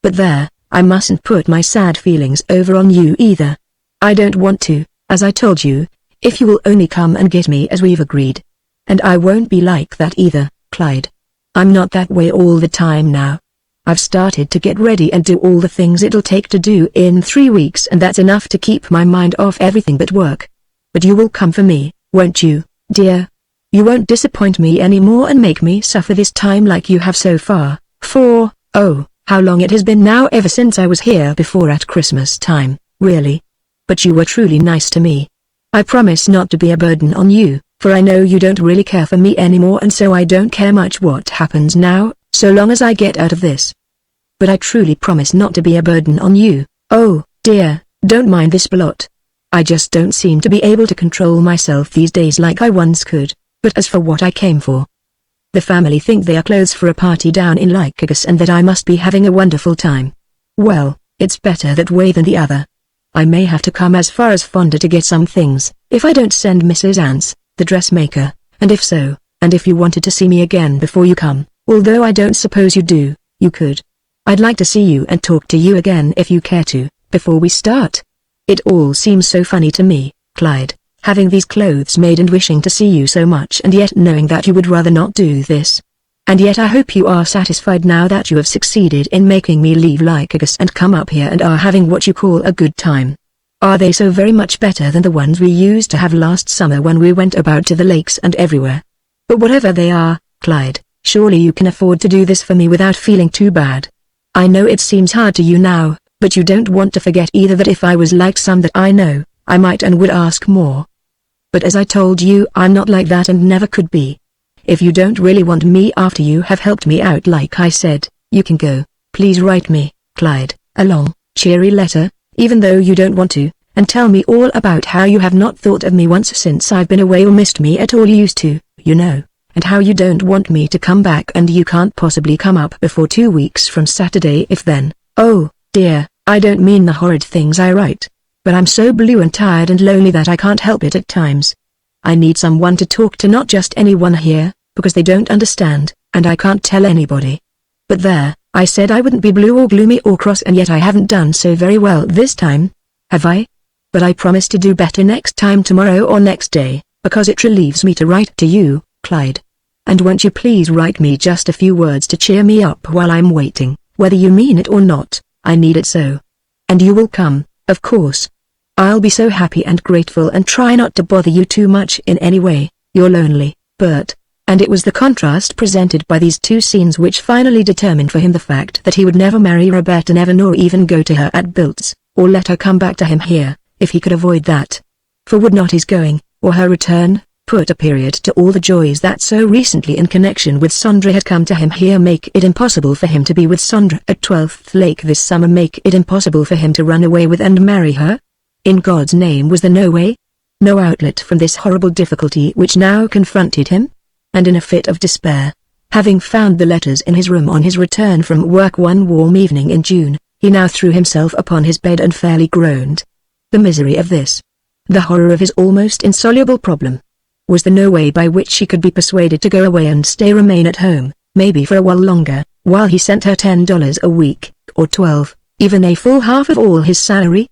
[SPEAKER 1] But there, I mustn't put my sad feelings over on you either. I don't want to, as I told you, if you will only come and get me as we've agreed. And I won't be like that either, Clyde. I'm not that way all the time now. I've started to get ready and do all the things it'll take to do in 3 weeks, and that's enough to keep my mind off everything but work. But you will come for me, won't you, dear? You won't disappoint me anymore and make me suffer this time like you have so far, for, oh, how long it has been now ever since I was here before at Christmas time, really. But you were truly nice to me. I promise not to be a burden on you, for I know you don't really care for me anymore, and so I don't care much what happens now, so long as I get out of this. But I truly promise not to be a burden on you. Oh, dear, don't mind this blot. I just don't seem to be able to control myself these days like I once could. But as for what I came for, the family think they are clothes for a party down in Lycurgus and that I must be having a wonderful time. Well, it's better that way than the other. I may have to come as far as Fonda to get some things, if I don't send Mrs. Ants, the dressmaker, and if so, and if you wanted to see me again before you come, although I don't suppose you do, you could. I'd like to see you and talk to you again if you care to, before we start. It all seems so funny to me, Clyde, having these clothes made and wishing to see you so much and yet knowing that you would rather not do this. And yet I hope you are satisfied now that you have succeeded in making me leave Lycurgus and come up here and are having what you call a good time. Are they so very much better than the ones we used to have last summer when we went about to the lakes and everywhere? But whatever they are, Clyde, surely you can afford to do this for me without feeling too bad. I know it seems hard to you now, but you don't want to forget either that if I was like some that I know, I might and would ask more. But as I told you, I'm not like that and never could be. If you don't really want me after you have helped me out like I said, you can go. Please write me, Clyde, a long, cheery letter, even though you don't want to, and tell me all about how you have not thought of me once since I've been away or missed me at all used to, you know, and how you don't want me to come back and you can't possibly come up before 2 weeks from Saturday if then. Oh, Dear, I don't mean the horrid things I write. But I'm so blue and tired and lonely that I can't help it at times. I need someone to talk to, not just anyone here, because they don't understand, and I can't tell anybody. But there, I said I wouldn't be blue or gloomy or cross, and yet I haven't done so very well this time. Have I? But I promise to do better next time, tomorrow or next day, because it relieves me to write to you, Clyde. And won't you please write me just a few words to cheer me up while I'm waiting, whether you mean it or not, I need it so. And you will come, of course. I'll be so happy and grateful, and try not to bother you too much in any way. Your lonely, Bert. And it was the contrast presented by these two scenes which finally determined for him the fact that he would never marry Roberta, never, nor even go to her at Bilt's, or let her come back to him here, if he could avoid that. For would not his going, or her return, put a period to all the joys that so recently in connection with Sondra had come to him here, make it impossible for him to be with Sondra at 12th Lake this summer, make it impossible for him to run away with and marry her? In God's name, was there no way? No outlet from this horrible difficulty which now confronted him? And in a fit of despair, having found the letters in his room on his return from work one warm evening in June, he now threw himself upon his bed and fairly groaned. The misery of this, the horror of his almost insoluble problem. Was there no way by which she could be persuaded to go away and remain at home, maybe for a while longer, while he sent her $10 a week, or 12, even a full half of all his salary?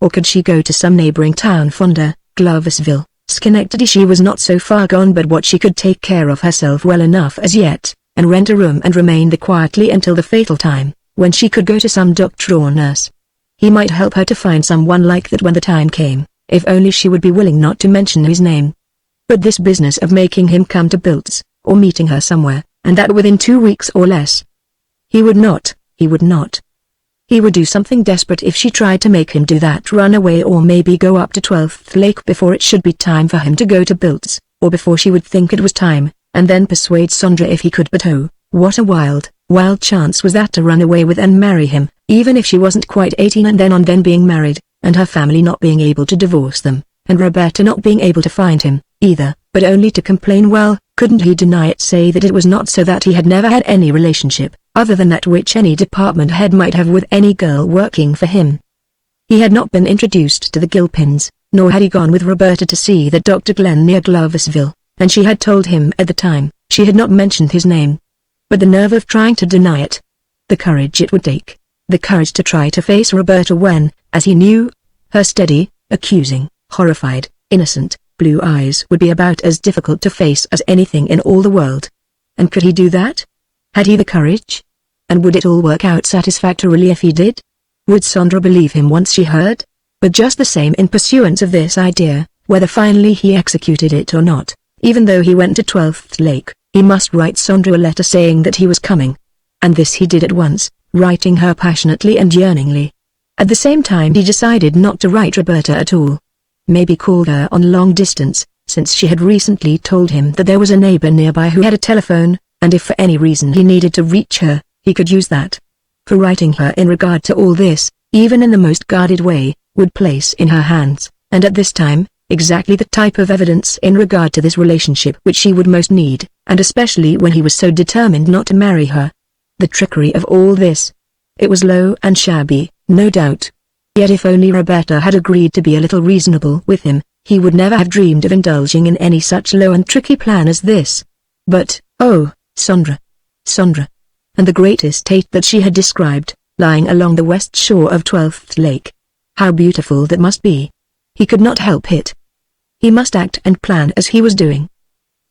[SPEAKER 1] Or could she go to some neighboring town, Fonda, Gloversville, Schenectady? She was not so far gone but what she could take care of herself well enough as yet, and rent a room and remain there quietly until the fatal time, when she could go to some doctor or nurse. He might help her to find someone like that when the time came, if only she would be willing not to mention his name. But this business of making him come to Bilt's, or meeting her somewhere, and that within 2 weeks or less. He would not. He would do something desperate if she tried to make him do that, run away or maybe go up to 12th Lake before it should be time for him to go to Bilt's, or before she would think it was time, and then persuade Sondra if he could. But oh, what a wild, wild chance was that to run away with and marry him, even if she wasn't quite 18 and then being married, and her family not being able to divorce them, and Roberta not being able to find him, either, but only to complain. Well, couldn't he deny it, say that it was not so, that he had never had any relationship, other than that which any department head might have with any girl working for him? He had not been introduced to the Gilpins, nor had he gone with Roberta to see that Dr. Glenn near Gloversville, and she had told him at the time. She had not mentioned his name. But the nerve of trying to deny it, the courage it would take, the courage to try to face Roberta when, as he knew, her steady, accusing, horrified, innocent, blue eyes would be about as difficult to face as anything in all the world. And could he do that? Had he the courage? And would it all work out satisfactorily if he did? Would Sondra believe him once she heard? But just the same, in pursuance of this idea, whether finally he executed it or not, even though he went to 12th Lake, he must write Sondra a letter saying that he was coming. And this he did at once, writing her passionately and yearningly. At the same time he decided not to write Roberta at all. Maybe call her on long distance, since she had recently told him that there was a neighbor nearby who had a telephone, and if for any reason he needed to reach her, he could use that. For writing her in regard to all this, even in the most guarded way, would place in her hands, and at this time, exactly the type of evidence in regard to this relationship which she would most need, and especially when he was so determined not to marry her. The trickery of all this. It was low and shabby, no doubt. Yet if only Roberta had agreed to be a little reasonable with him, he would never have dreamed of indulging in any such low and tricky plan as this. But, oh, Sondra. And the great estate that she had described, lying along the west shore of 12th Lake. How beautiful that must be. He could not help it. He must act and plan as he was doing.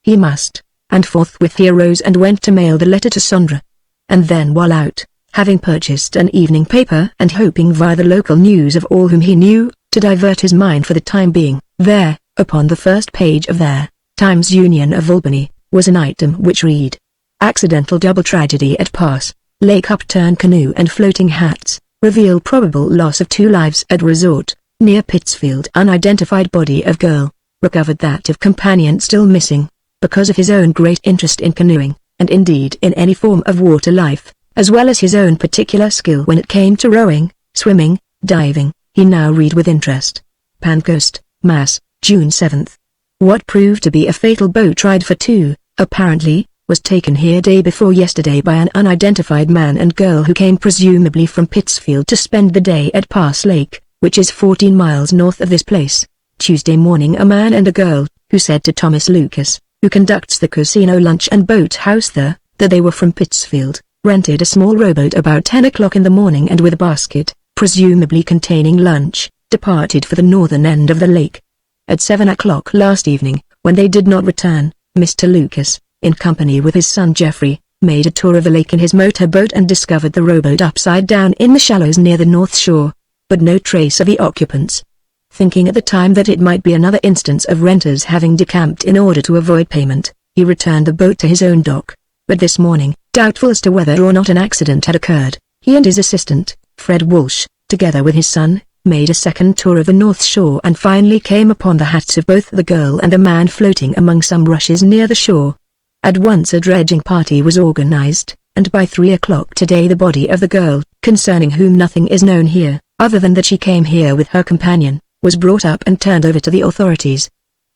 [SPEAKER 1] He must, and forthwith he arose and went to mail the letter to Sondra. And then while out, having purchased an evening paper and hoping via the local news of all whom he knew, to divert his mind for the time being, there, upon the first page of their Times Union of Albany, was an item which read: Accidental double tragedy at Pass, Lake upturned canoe and floating hats, reveal probable loss of 2 lives at resort, near Pittsfield. Unidentified body of girl, recovered that of companion still missing, because of his own great interest in canoeing, and indeed in any form of water life, as well as his own particular skill when it came to rowing, swimming, diving, he now read with interest. Pancoast, Mass., June 7th. What proved to be a fatal boat ride for 2, apparently, was taken here day before yesterday by an unidentified man and girl who came presumably from Pittsfield to spend the day at Pass Lake, which is 14 miles north of this place. Tuesday morning a man and a girl, who said to Thomas Lucas, who conducts the casino lunch and boat house there, that they were from Pittsfield, rented a small rowboat about 10 o'clock in the morning and with a basket, presumably containing lunch, departed for the northern end of the lake. At 7 o'clock last evening, when they did not return, Mr. Lucas, in company with his son Jeffrey, made a tour of the lake in his motorboat and discovered the rowboat upside down in the shallows near the north shore, but no trace of the occupants. Thinking at the time that it might be another instance of renters having decamped in order to avoid payment, he returned the boat to his own dock. But this morning, doubtful as to whether or not an accident had occurred, he and his assistant, Fred Walsh, together with his son, made a second tour of the north shore and finally came upon the hats of both the girl and the man floating among some rushes near the shore. At once a dredging party was organized, and by 3 o'clock today the body of the girl, concerning whom nothing is known here, other than that she came here with her companion, was brought up and turned over to the authorities.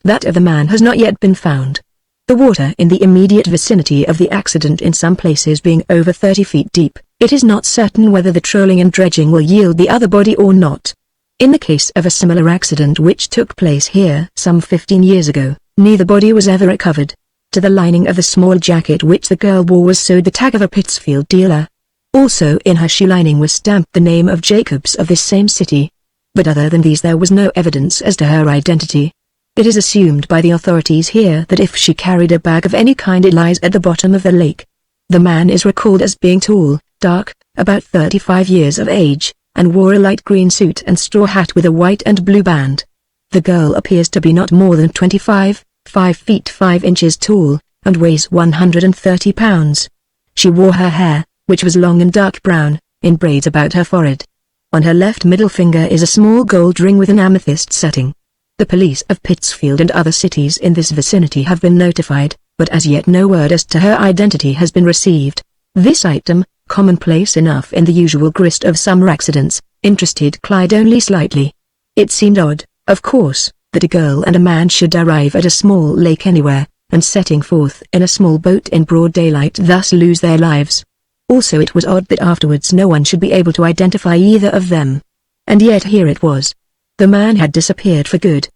[SPEAKER 1] That of the man has not yet been found. The water in the immediate vicinity of the accident in some places being over 30 feet deep, it is not certain whether the trolling and dredging will yield the other body or not. In the case of a similar accident which took place here some 15 years ago, neither body was ever recovered. To the lining of the small jacket which the girl wore was sewed the tag of a Pittsfield dealer. Also in her shoe lining was stamped the name of Jacobs of this same city. But other than these there was no evidence as to her identity. It is assumed by the authorities here that if she carried a bag of any kind it lies at the bottom of the lake. The man is recalled as being tall, dark, about 35 years of age, and wore a light green suit and straw hat with a white and blue band. The girl appears to be not more than 25, 5 feet 5 inches tall, and weighs 130 pounds. She wore her hair, which was long and dark brown, in braids about her forehead. On her left middle finger is a small gold ring with an amethyst setting. The police of Pittsfield and other cities in this vicinity have been notified, but as yet no word as to her identity has been received. This item, commonplace enough in the usual grist of summer accidents, interested Clyde only slightly. It seemed odd, of course, that a girl and a man should arrive at a small lake anywhere, and setting forth in a small boat in broad daylight thus lose their lives. Also it was odd that afterwards no one should be able to identify either of them. And yet here it was. The man had disappeared for good.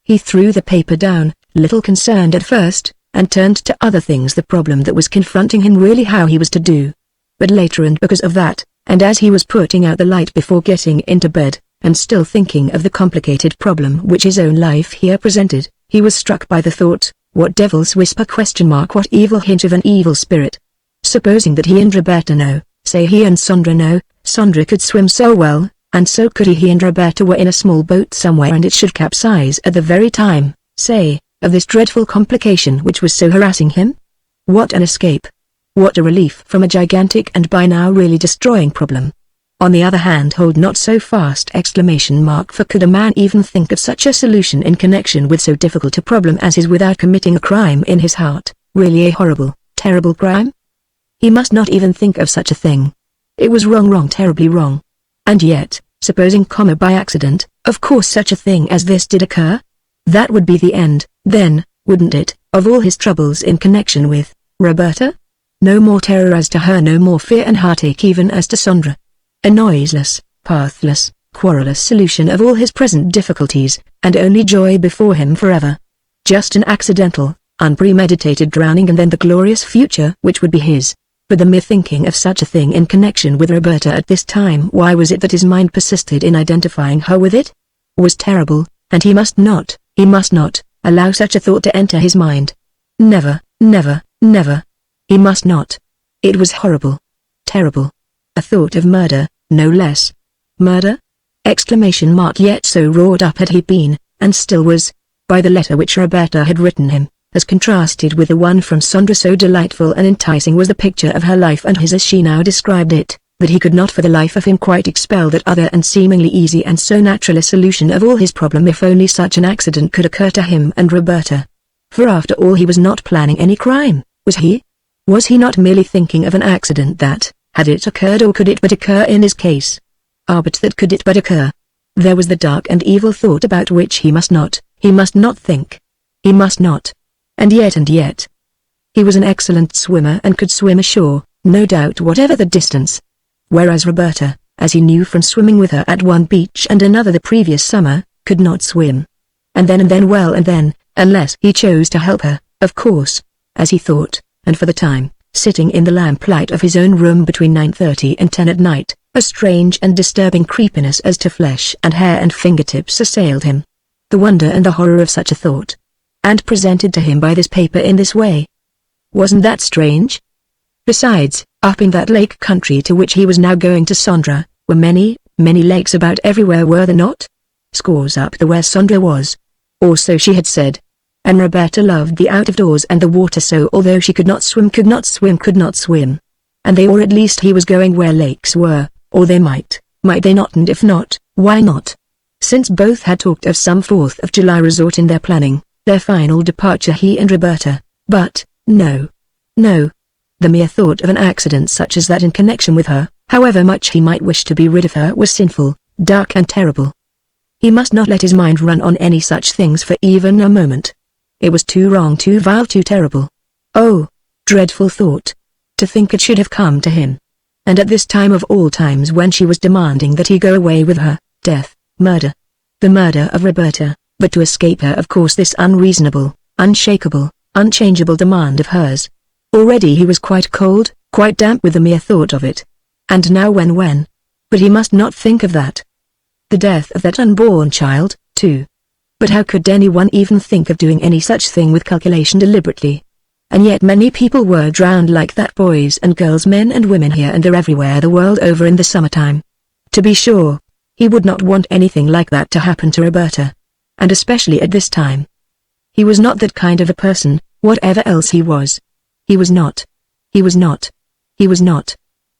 [SPEAKER 1] He threw the paper down, little concerned at first, and turned to other things, the problem that was confronting him, really how he was to do. But later, and because of that, and as he was putting out the light before getting into bed, and still thinking of the complicated problem which his own life here presented, he was struck by the thought, what devil's whisper ? What evil hint of an evil spirit? Supposing that he and Roberta know, say he and Sondra know, Sondra could swim so well, and so could he and Roberta were in a small boat somewhere and it should capsize at the very time, say, of this dreadful complication which was so harassing him? What an escape! What a relief from a gigantic and by now really destroying problem. On the other hand, hold not so fast! For could a man even think of such a solution in connection with so difficult a problem as his without committing a crime in his heart, really a horrible, terrible crime? He must not even think of such a thing. It was wrong, terribly wrong. And yet, supposing, by accident, of course such a thing as this did occur? That would be the end, then, wouldn't it, of all his troubles in connection with Roberta? No more terror as to her, no more fear and heartache even as to Sondra. A noiseless, pathless, querulous solution of all his present difficulties, and only joy before him forever. Just an accidental, unpremeditated drowning and then the glorious future which would be his. But the mere thinking of such a thing in connection with Roberta at this time, why was it that his mind persisted in identifying her with it? Was terrible, and he must not, allow such a thought to enter his mind. Never, never, never. He must not. It was horrible. Terrible. A thought of murder, no less. Murder? Yet so wrought up had he been, and still was, by the letter which Roberta had written him, as contrasted with the one from Sondra. So delightful and enticing was the picture of her life and his as she now described it, that he could not for the life of him quite expel that other and seemingly easy and so natural a solution of all his problem if only such an accident could occur to him and Roberta. For after all he was not planning any crime, was he? Was he not merely thinking of an accident that, had it occurred, or could it but occur in his case? But that could it but occur. There was the dark and evil thought about which he must not think. He must not. And yet. He was an excellent swimmer and could swim ashore, no doubt whatever the distance. Whereas Roberta, as he knew from swimming with her at one beach and another the previous summer, could not swim. And then unless he chose to help her, of course, as he thought, and for the time, sitting in the lamplight of his own room between 9:30 and 10 at night, a strange and disturbing creepiness as to flesh and hair and fingertips assailed him. The wonder and the horror of such a thought. And presented to him by this paper in this way. Wasn't that strange? Besides, up in that lake country to which he was now going to Sondra, were many, many lakes about everywhere, were there not? Scores up the where Sondra was. Or so she had said. And Roberta loved the out-of-doors and the water, so although she could not swim, and or at least he was going where lakes were, or they might they not, and if not, why not? Since both had talked of some 4th of July resort in their planning, their final departure, he and Roberta, but, no. The mere thought of an accident such as that in connection with her, however much he might wish to be rid of her, was sinful, dark and terrible. He must not let his mind run on any such things for even a moment. It was too wrong, too vile, too terrible. Oh, dreadful thought. To think it should have come to him. And at this time of all times, when she was demanding that he go away with her, death, murder. The murder of Roberta, but to escape her, of course, this unreasonable, unshakable, unchangeable demand of hers. Already he was quite cold, quite damp with the mere thought of it. And now when? But he must not think of that. The death of that unborn child, too. But how could anyone even think of doing any such thing with calculation deliberately? And yet many people were drowned like that, boys and girls, men and women, here and there, everywhere the world over in the summertime. To be sure, he would not want anything like that to happen to Roberta. And especially at this time. He was not that kind of a person, whatever else he was. He was not.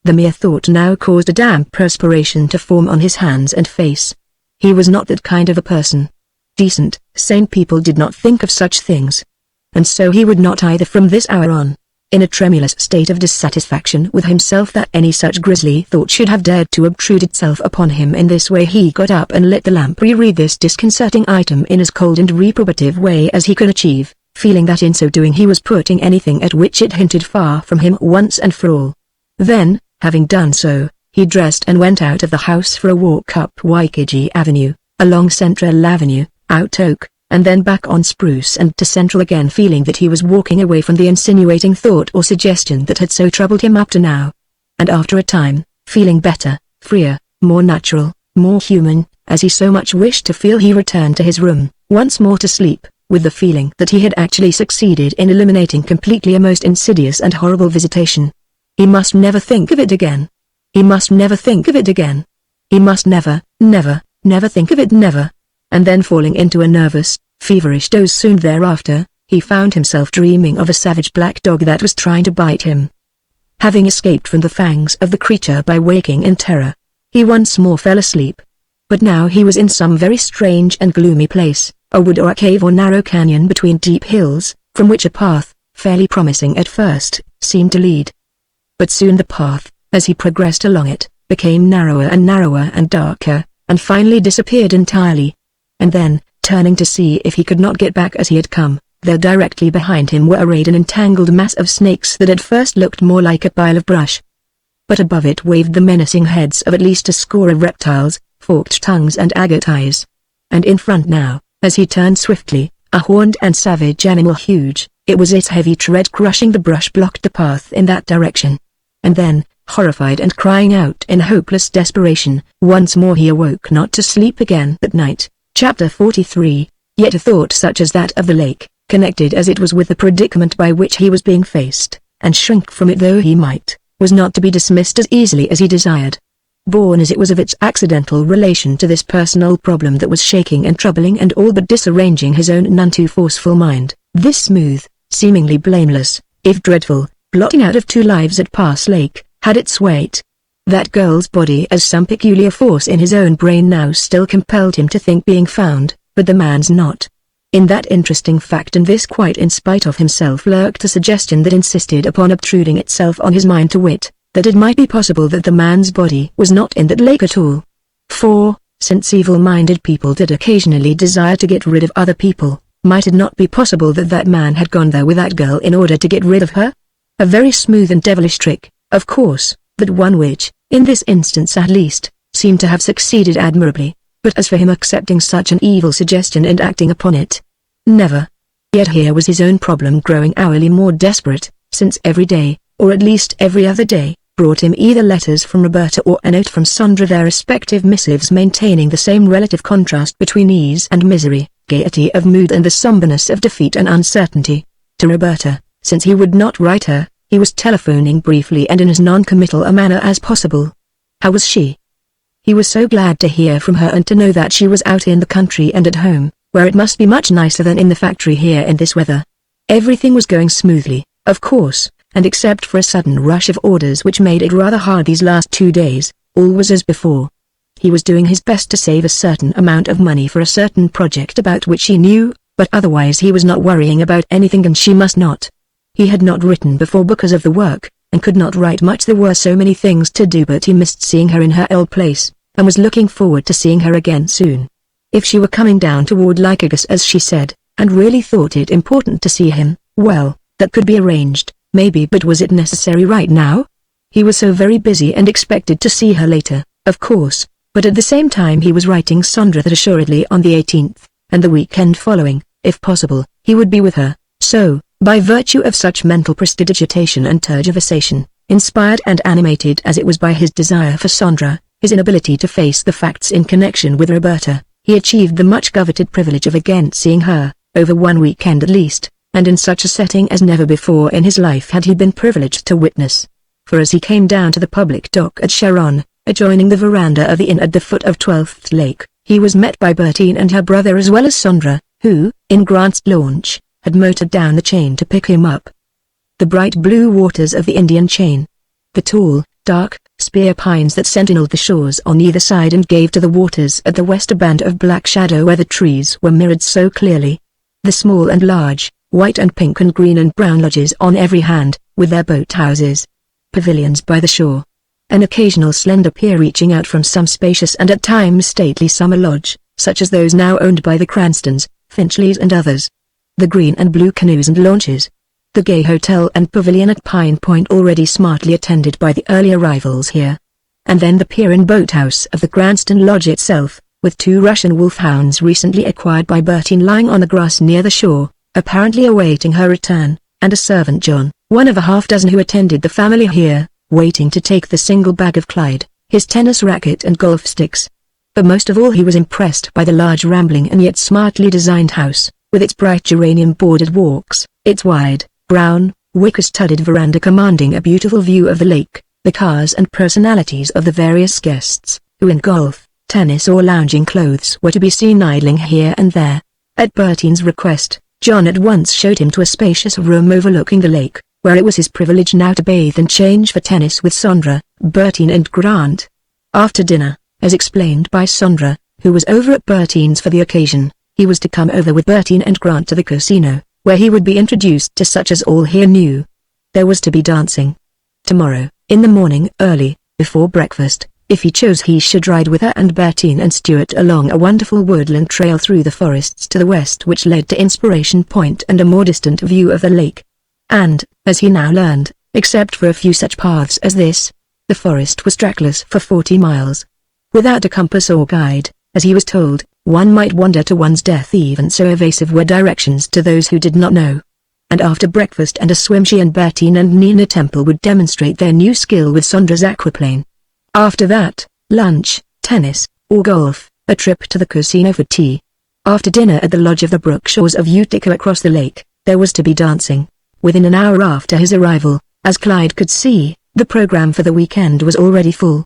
[SPEAKER 1] The mere thought now caused a damp perspiration to form on his hands and face. He was not that kind of a person. Decent, sane people did not think of such things. And so he would not either from this hour on. In a tremulous state of dissatisfaction with himself that any such grisly thought should have dared to obtrude itself upon him in this way, he got up and lit the lamp, reread this disconcerting item in as cold and reprobative way as he could achieve, feeling that in so doing he was putting anything at which it hinted far from him once and for all. Then, having done so, he dressed and went out of the house for a walk up Waikiki Avenue, along Central Avenue, out Oak, and then back on Spruce and to Central again, feeling that he was walking away from the insinuating thought or suggestion that had so troubled him up to now. And after a time, feeling better, freer, more natural, more human, as he so much wished to feel, he returned to his room, once more to sleep, with the feeling that he had actually succeeded in eliminating completely a most insidious and horrible visitation. He must never think of it again. He must never think of it again. He must never think of it, never. And then, falling into a nervous, feverish doze soon thereafter, he found himself dreaming of a savage black dog that was trying to bite him. Having escaped from the fangs of the creature by waking in terror, he once more fell asleep. But now he was in some very strange and gloomy place, a wood or a cave or narrow canyon between deep hills, from which a path, fairly promising at first, seemed to lead. But soon the path, as he progressed along it, became narrower and darker, and finally disappeared entirely. And then, turning to see if he could not get back as he had come, there directly behind him were arrayed an entangled mass of snakes that at first looked more like a pile of brush. But above it waved the menacing heads of at least a score of reptiles, forked tongues and agate eyes. And in front now, as he turned swiftly, a horned and savage animal, huge, it was its heavy tread crushing the brush, blocked the path in that direction. And then, horrified and crying out in hopeless desperation, once more he awoke not to sleep again that night. Chapter 43. Yet a thought such as that of the lake, connected as it was with the predicament by which he was being faced, and shrink from it though he might, was not to be dismissed as easily as he desired. Born as it was of its accidental relation to this personal problem that was shaking and troubling and all but disarranging his own none too forceful mind, this smooth, seemingly blameless, if dreadful, blotting out of two lives at Pass Lake, had its weight. That girl's body, as some peculiar force in his own brain now still compelled him to think, being found, but the man's not. In that interesting fact, and this quite in spite of himself, lurked a suggestion that insisted upon obtruding itself on his mind, to wit, that it might be possible that the man's body was not in that lake at all. For, since evil-minded people did occasionally desire to get rid of other people, Might it not be possible that that man had gone there with that girl in order to get rid of her? A very smooth and devilish trick, of course, but one which, in this instance at least, seemed to have succeeded admirably. But as for him accepting such an evil suggestion and acting upon it, never. Yet here was his own problem growing hourly more desperate, since every day, or at least every other day, brought him either letters from Roberta or a note from Sandra, their respective missives maintaining the same relative contrast between ease and misery, gaiety of mood and the somberness of defeat and uncertainty. To Roberta, since he would not write her, he was telephoning briefly and in as non-committal a manner as possible. How was she? He was so glad to hear from her and to know that she was out in the country and at home, where it must be much nicer than in the factory here in this weather. Everything was going smoothly, of course, and except for a sudden rush of orders which made it rather hard these last 2 days, all was as before. He was doing his best to save a certain amount of money for a certain project about which he knew, but otherwise he was not worrying about anything, and she must not. He had not written before because of the work, and could not write much. There were so many things to do, but he missed seeing her in her old place, and was looking forward to seeing her again soon. If she were coming down toward Lycurgus as she said, and really thought it important to see him, well, that could be arranged, maybe, but was it necessary right now? He was so very busy and expected to see her later, of course, but at the same time he was writing Sandra that assuredly on the 18th, and the weekend following, if possible, he would be with her. So, by virtue of such mental prestidigitation and tergiversation, inspired and animated as it was by his desire for Sandra, his inability to face the facts in connection with Roberta, he achieved the much coveted privilege of again seeing her, over one weekend at least, and in such a setting as never before in his life had he been privileged to witness. For as he came down to the public dock at Sharon, adjoining the veranda of the inn at the foot of 12th Lake, he was met by Bertine and her brother as well as Sandra, who, in Grant's launch, had motored down the chain to pick him up. The bright blue waters of the Indian chain. The tall, dark, spear pines that sentineled the shores on either side and gave to the waters at the west a band of black shadow where the trees were mirrored so clearly. The small and large, white and pink and green and brown lodges on every hand, with their boat houses. Pavilions by the shore. An occasional slender pier reaching out from some spacious and at times stately summer lodge, such as those now owned by the Cranstons, Finchleys and others. The green and blue canoes and launches. The gay hotel and pavilion at Pine Point already smartly attended by the early arrivals here. And then the pier and boathouse of the Cranston Lodge itself, with 2 Russian wolfhounds recently acquired by Bertine lying on the grass near the shore, apparently awaiting her return, and a servant John, one of a half-dozen who attended the family here, waiting to take the single bag of Clyde, his tennis racket and golf sticks. But most of all he was impressed by the large rambling and yet smartly designed house, with its bright geranium-bordered walks, its wide, brown, wicker-studded veranda commanding a beautiful view of the lake, the cars and personalities of the various guests, who in golf, tennis or lounging clothes were to be seen idling here and there. At Bertine's request, John at once showed him to a spacious room overlooking the lake, where it was his privilege now to bathe and change for tennis with Sandra, Bertine and Grant. After dinner, as explained by Sandra, who was over at Bertine's for the occasion, he was to come over with Bertine and Grant to the casino, where he would be introduced to such as all here knew. There was to be dancing. Tomorrow, in the morning early, before breakfast, if he chose he should ride with her and Bertine and Stuart along a wonderful woodland trail through the forests to the west which led to Inspiration Point and a more distant view of the lake. And, as he now learned, except for a few such paths as this, the forest was trackless for 40 miles. Without a compass or guide, as he was told, one might wander to one's death, even so evasive were directions to those who did not know. And after breakfast and a swim she and Bertine and Nina Temple would demonstrate their new skill with Sandra's aquaplane. After that, lunch, tennis, or golf, a trip to the casino for tea. After dinner at the lodge of the brook shores of Utica across the lake, there was to be dancing. Within an hour after his arrival, as Clyde could see, the program for the weekend was already full.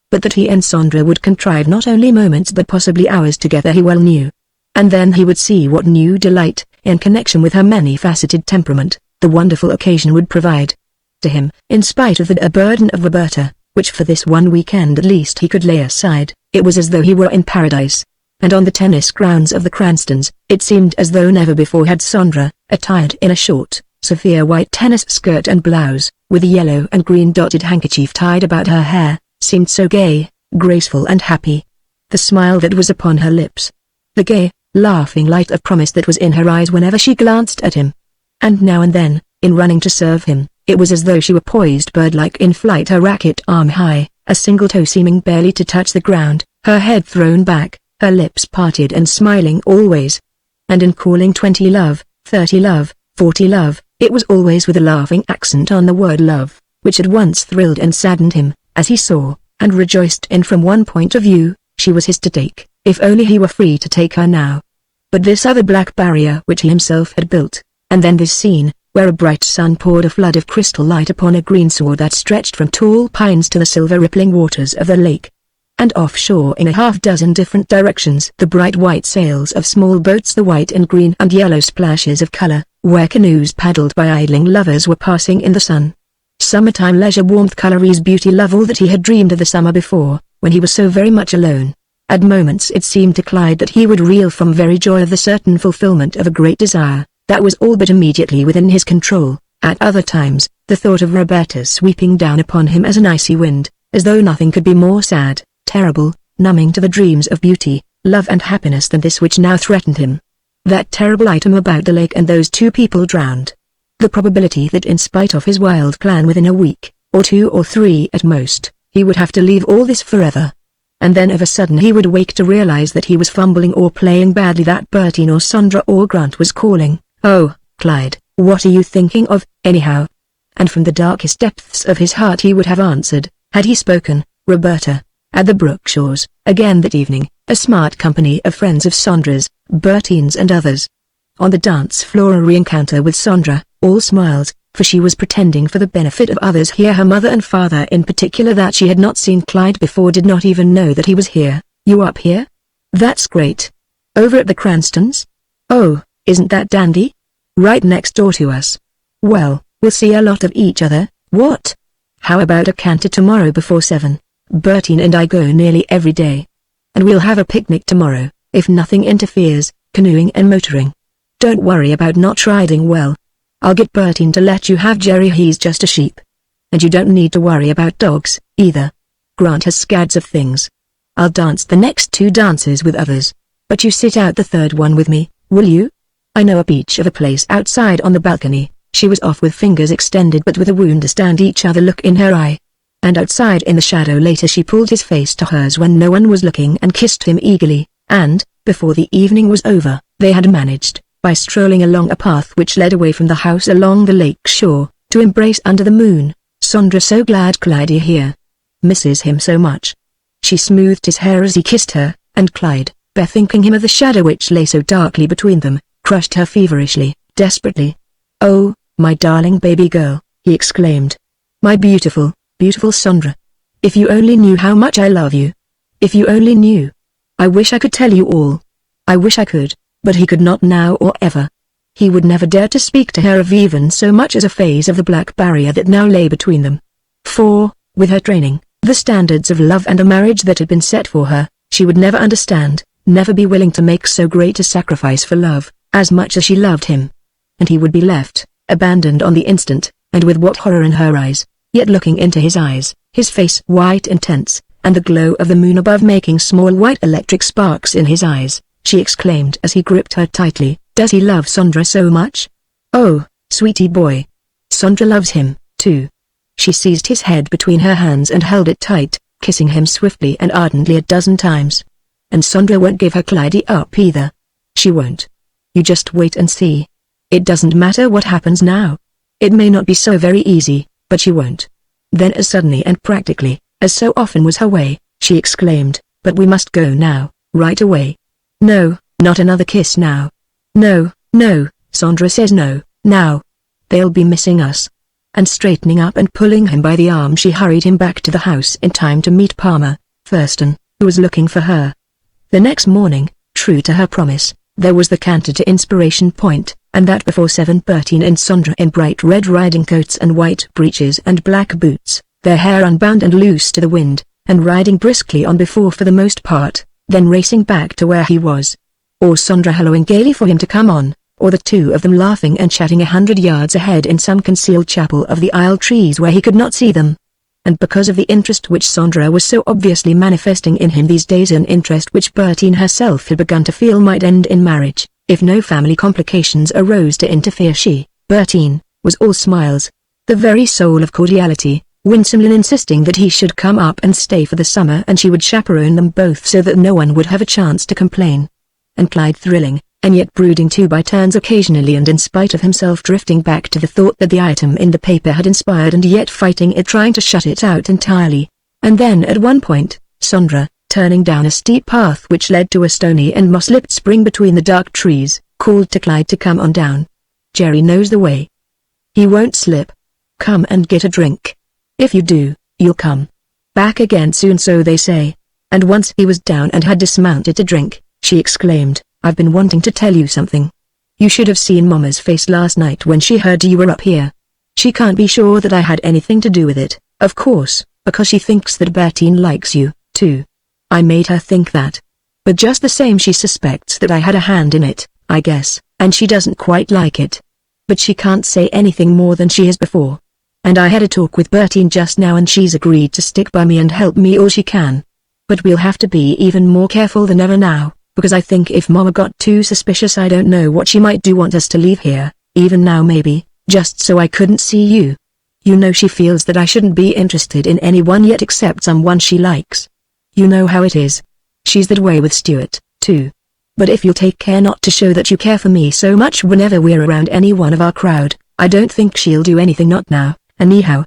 [SPEAKER 1] But that he and Sandra would contrive not only moments but possibly hours together he well knew. And then he would see what new delight, in connection with her many-faceted temperament, the wonderful occasion would provide. To him, in spite of the burden of Roberta, which for this one weekend at least he could lay aside, it was as though he were in paradise. And on the tennis grounds of the Cranstons, it seemed as though never before had Sandra, attired in a short, severe white tennis skirt and blouse, with a yellow and green dotted handkerchief tied about her hair, seemed so gay, graceful and happy. The smile that was upon her lips. The gay, laughing light of promise that was in her eyes whenever she glanced at him. And now and then, in running to serve him, it was as though she were poised bird-like in flight, her racket arm high, a single toe seeming barely to touch the ground, her head thrown back, her lips parted and smiling always. And in calling 20 love, 30 love, 40 love, it was always with a laughing accent on the word love, which at once thrilled and saddened him, as he saw, and rejoiced in. From one point of view, she was his to take, if only he were free to take her now. But this other black barrier which he himself had built, and then this scene, where a bright sun poured a flood of crystal light upon a greensward that stretched from tall pines to the silver rippling waters of the lake. And offshore in a half-dozen different directions the bright white sails of small boats, the white and green and yellow splashes of color, where canoes paddled by idling lovers were passing in the sun. Summertime leisure, warmth, color, ease, beauty, love, all that he had dreamed of the summer before, when he was so very much alone. At moments it seemed to Clyde that he would reel from very joy of the certain fulfillment of a great desire, that was all but immediately within his control. At other times, the thought of Roberta sweeping down upon him as an icy wind, as though nothing could be more sad, terrible, numbing to the dreams of beauty, love and happiness than this which now threatened him. That terrible item about the lake and those two people drowned. The probability that in spite of his wild plan within a week, or 2 or 3 at most, he would have to leave all this forever. And then of a sudden he would wake to realize that he was fumbling or playing badly, that Bertine or Sandra or Grant was calling. "Oh, Clyde, what are you thinking of, anyhow?" And from the darkest depths of his heart he would have answered, had he spoken, "Roberta." At the Brookshires, again that evening, a smart company of friends of Sandra's, Bertine's and others. On the dance floor a re-encounter with Sandra, all smiles, for she was pretending for the benefit of others here, her mother and father in particular, that she had not seen Clyde before, did not even know that he was here. "You up here? That's great. Over at the Cranstons? Oh, isn't that dandy? Right next door to us. Well, we'll see a lot of each other, what? How about a canter tomorrow before 7? Bertine and I go nearly every day. And we'll have a picnic tomorrow, if nothing interferes, canoeing and motoring. Don't worry about not riding well. I'll get Bertine to let you have Jerry, he's just a sheep. And you don't need to worry about dogs, either. Grant has scads of things. I'll dance the next 2 dances with others. But you sit out the 3rd one with me, will you? I know a beach of a place outside on the balcony." She was off with fingers extended but with a wound to stand each other look in her eye. And outside in the shadow later she pulled his face to hers when no one was looking and kissed him eagerly, and, before the evening was over, they had managed, by strolling along a path which led away from the house along the lake shore, to embrace under the moon. "Sandra, so glad Clyde is here. Misses him so much." She smoothed his hair as he kissed her, and Clyde, bethinking him of the shadow which lay so darkly between them, crushed her feverishly, desperately. "Oh, my darling baby girl," he exclaimed. "My beautiful, beautiful Sandra. If you only knew how much I love you. If you only knew. I wish I could tell you all. I wish I could, but he could not now or ever. He would never dare to speak to her of even so much as a phase of the black barrier that now lay between them. For, with her training, the standards of love and the marriage that had been set for her, she would never understand, never be willing to make so great a sacrifice for love, as much as she loved him. And he would be left, abandoned on the instant, and with what horror in her eyes, yet looking into his eyes, his face white and tense, and the glow of the moon above making small white electric sparks in his eyes, she exclaimed as he gripped her tightly, "Does he love Sandra so much? Oh, sweetie boy. Sandra loves him, too." She seized his head between her hands and held it tight, kissing him swiftly and ardently a dozen times. "And Sandra won't give her Clyde up either. She won't. You just wait and see. It doesn't matter what happens now. It may not be so very easy, but she won't." Then as suddenly and practically, as so often was her way, she exclaimed, "But we must go now, right away. No, not another kiss now. No, no, Sandra says no, now. They'll be missing us." And straightening up and pulling him by the arm she hurried him back to the house in time to meet Palmer Thurston, who was looking for her. The next morning, true to her promise, there was the canter to Inspiration Point, and that before 7. Bertine and Sandra in bright red riding coats and white breeches and black boots, their hair unbound and loose to the wind, and riding briskly on before for the most part, then racing back to where he was. Or Sandra hallooing gaily for him to come on, or the two of them laughing and chatting 100 yards ahead in some concealed chapel of the Isle trees where he could not see them. and because of the interest which Sandra was so obviously manifesting in him these days, an interest which Bertine herself had begun to feel might end in marriage, if no family complications arose to interfere. She, Bertine, was all smiles, the very soul of cordiality, winsomely insisting that he should come up and stay for the summer and she would chaperone them both so that no one would have a chance to complain. And Clyde, thrilling, and yet brooding too by turns occasionally, and in spite of himself drifting back to the thought that the item in the paper had inspired, and yet fighting it, trying to shut it out entirely. And then at one point, Sandra, turning down a steep path which led to a stony and moss-lipped spring between the dark trees, called to Clyde to come on down. "Jerry knows the way. He won't slip. Come and get a drink. If you do, you'll come back again soon, so they say." And once he was down and had dismounted to drink, she exclaimed, "I've been wanting to tell you something. You should have seen Mama's face last night when she heard you were up here. She can't be sure that I had anything to do with it, of course, because she thinks that Bertine likes you, too. I made her think that. But just the same she suspects that I had a hand in it, I guess, and she doesn't quite like it. But she can't say anything more than she has before. And I had a talk with Bertine just now and she's agreed to stick by me and help me all she can. But we'll have to be even more careful than ever now, because I think if Mama got too suspicious I don't know what she might do. Want us to leave here, even now maybe, just so I couldn't see you. You know she feels that I shouldn't be interested in anyone yet except someone she likes. You know how it is. She's that way with Stuart, too. But if you'll take care not to show that you care for me so much whenever we're around any one of our crowd, I don't think she'll do anything. Not now, anyhow.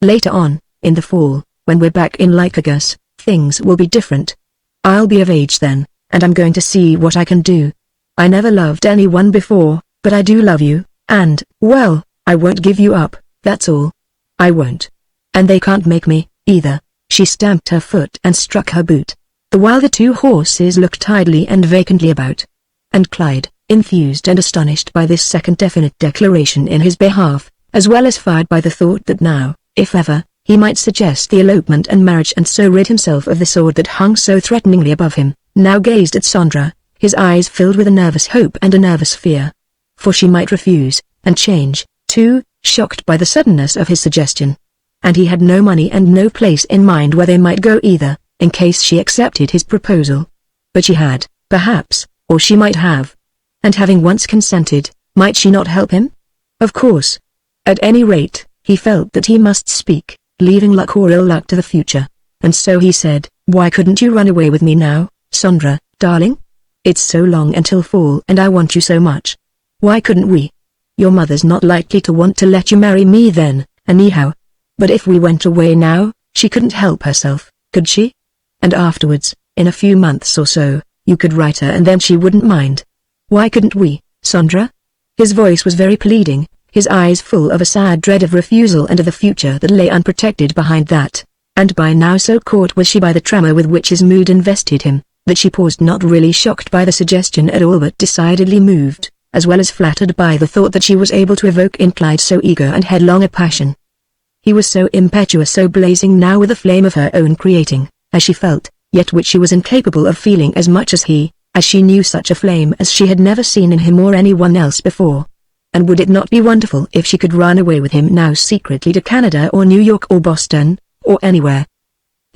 [SPEAKER 1] Later on, in the fall, when we're back in Lycurgus, things will be different. I'll be of age then, and I'm going to see what I can do. I never loved anyone before, but I do love you, and, well, I won't give you up, that's all. I won't. And they can't make me, either." She stamped her foot and struck her boot, the while the two horses looked idly and vacantly about. And Clyde, enthused and astonished by this second definite declaration in his behalf, as well as fired by the thought that now, if ever, he might suggest the elopement and marriage and so rid himself of the sword that hung so threateningly above him, now gazed at Sandra, his eyes filled with a nervous hope and a nervous fear. For she might refuse, and change, too, shocked by the suddenness of his suggestion. And he had no money and no place in mind where they might go either, in case she accepted his proposal. But she had, perhaps, or she might have. And having once consented, might she not help him? Of course. At any rate, he felt that he must speak, leaving luck or ill luck to the future. And so he said, "Why couldn't you run away with me now, Sandra, darling? It's so long until fall and I want you so much. Why couldn't we? Your mother's not likely to want to let you marry me then, anyhow. But if we went away now, she couldn't help herself, could she? And afterwards, in a few months or so, you could write her and then she wouldn't mind. Why couldn't we, Sandra?" His voice was very pleading, his eyes full of a sad dread of refusal and of the future that lay unprotected behind that. And by now so caught was she by the tremor with which his mood invested him, that she paused, not really shocked by the suggestion at all but decidedly moved, as well as flattered by the thought that she was able to evoke in Clyde so eager and headlong a passion. He was so impetuous, so blazing now with a flame of her own creating, as she felt, yet which she was incapable of feeling as much as he, as she knew such a flame as she had never seen in him or anyone else before. And would it not be wonderful if she could run away with him now secretly to Canada or New York or Boston, or anywhere?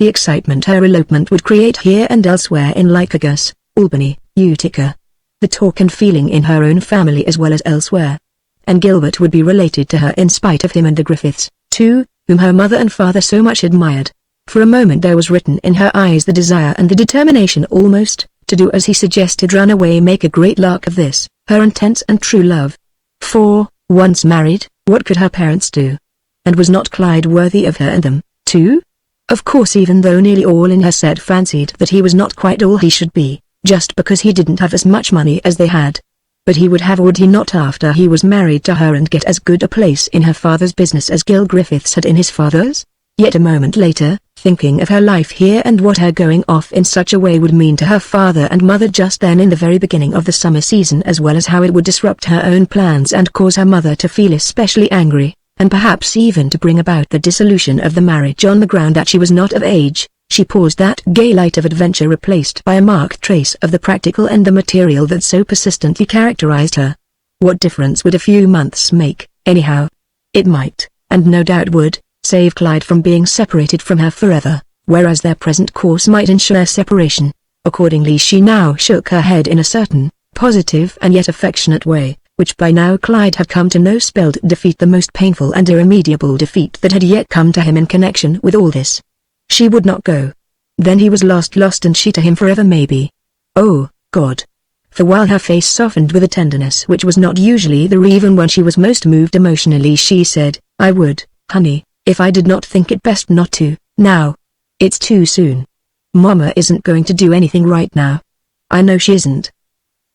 [SPEAKER 1] The excitement her elopement would create here and elsewhere in Lycurgus, Albany, Utica. The talk and feeling in her own family as well as elsewhere. And Gilbert would be related to her in spite of him, and the Griffiths, too, whom her mother and father so much admired. For a moment there was written in her eyes the desire and the determination almost, to do as he suggested, run away, make a great lark of this, her intense and true love. For, once married, what could her parents do? And was not Clyde worthy of her and them, too? Of course, even though nearly all in her set fancied that he was not quite all he should be, just because he didn't have as much money as they had. But he would have, or would he not, after he was married to her, and get as good a place in her father's business as Gil Griffiths had in his father's? Yet a moment later, thinking of her life here and what her going off in such a way would mean to her father and mother just then in the very beginning of the summer season, as well as how it would disrupt her own plans and cause her mother to feel especially angry, and perhaps even to bring about the dissolution of the marriage on the ground that she was not of age, she paused, that gay light of adventure replaced by a marked trace of the practical and the material that so persistently characterized her. What difference would a few months make, anyhow? It might, and no doubt would, save Clyde from being separated from her forever, whereas their present course might ensure separation. Accordingly she now shook her head in a certain, positive and yet affectionate way, which by now Clyde had come to know spelled defeat, the most painful and irremediable defeat that had yet come to him in connection with all this. She would not go. Then he was lost, and she to him forever maybe. Oh, God. For while her face softened with a tenderness which was not usually there even when she was most moved emotionally, she said, "I would, honey, if I did not think it best not to, now. It's too soon. Mama isn't going to do anything right now. I know she isn't.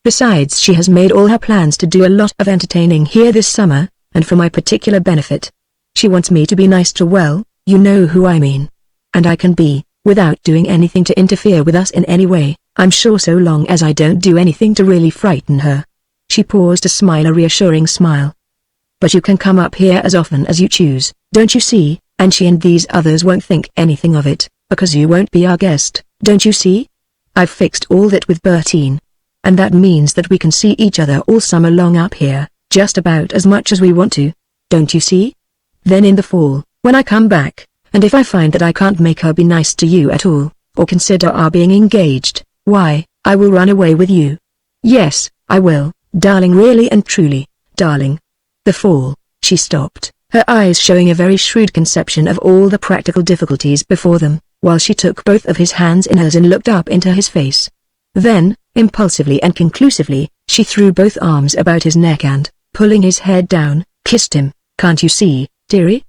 [SPEAKER 1] Besides, she has made all her plans to do a lot of entertaining here this summer, and for my particular benefit. She wants me to be nice to, well, you know who I mean. And I can be, without doing anything to interfere with us in any way, I'm sure, so long as I don't do anything to really frighten her." She paused to smile a reassuring smile. "But you can come up here as often as you choose, don't you see, and she and these others won't think anything of it, because you won't be our guest, don't you see? I've fixed all that with Bertine. And that means that we can see each other all summer long up here, just about as much as we want to, don't you see? Then in the fall, when I come back, and if I find that I can't make her be nice to you at all, or consider our being engaged, why, I will run away with you. Yes, I will, darling, really and truly, darling." The fall, she stopped, her eyes showing a very shrewd conception of all the practical difficulties before them, while she took both of his hands in hers and looked up into his face. Then, impulsively and conclusively, she threw both arms about his neck and, pulling his head down, kissed him. "Can't you see, dearie?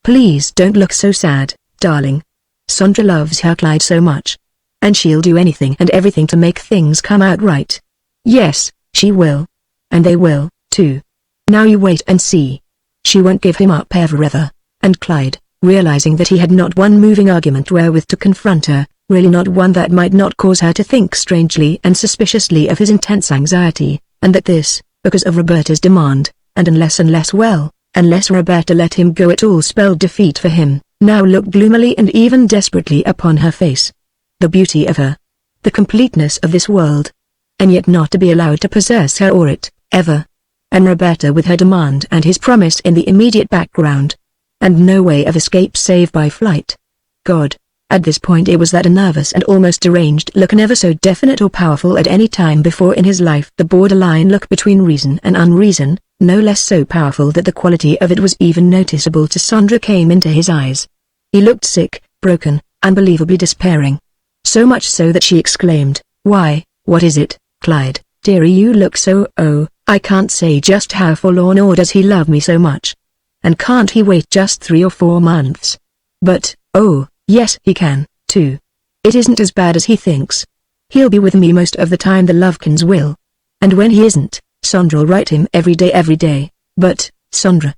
[SPEAKER 1] Please don't look so sad, darling. Sandra loves her Clyde so much. And she'll do anything and everything to make things come out right. Yes, she will. And they will, too. Now you wait and see. She won't give him up ever." And Clyde, realizing that he had not one moving argument wherewith to confront her, really not one that might not cause her to think strangely and suspiciously of his intense anxiety, and that this, because of Roberta's demand, and unless Roberta let him go at all spelled defeat for him, now looked gloomily and even desperately upon her face. The beauty of her. The completeness of this world. And yet not to be allowed to possess her or it, ever. And Roberta with her demand and his promise in the immediate background. And no way of escape save by flight. God. At this point it was that a nervous and almost deranged look, never so definite or powerful at any time before in his life, the borderline look between reason and unreason, no less so powerful that the quality of it was even noticeable to Sandra, came into his eyes. He looked sick, broken, unbelievably despairing. So much so that she exclaimed, "Why, what is it, Clyde, dearie, you look so, oh, I can't say just how forlorn, or does he love me so much? And can't he wait just 3 or 4 months? But, oh, yes he can, too. It isn't as bad as he thinks. He'll be with me most of the time, the Lovekins will. And when he isn't, Sandra'll write him every day, but, Sandra,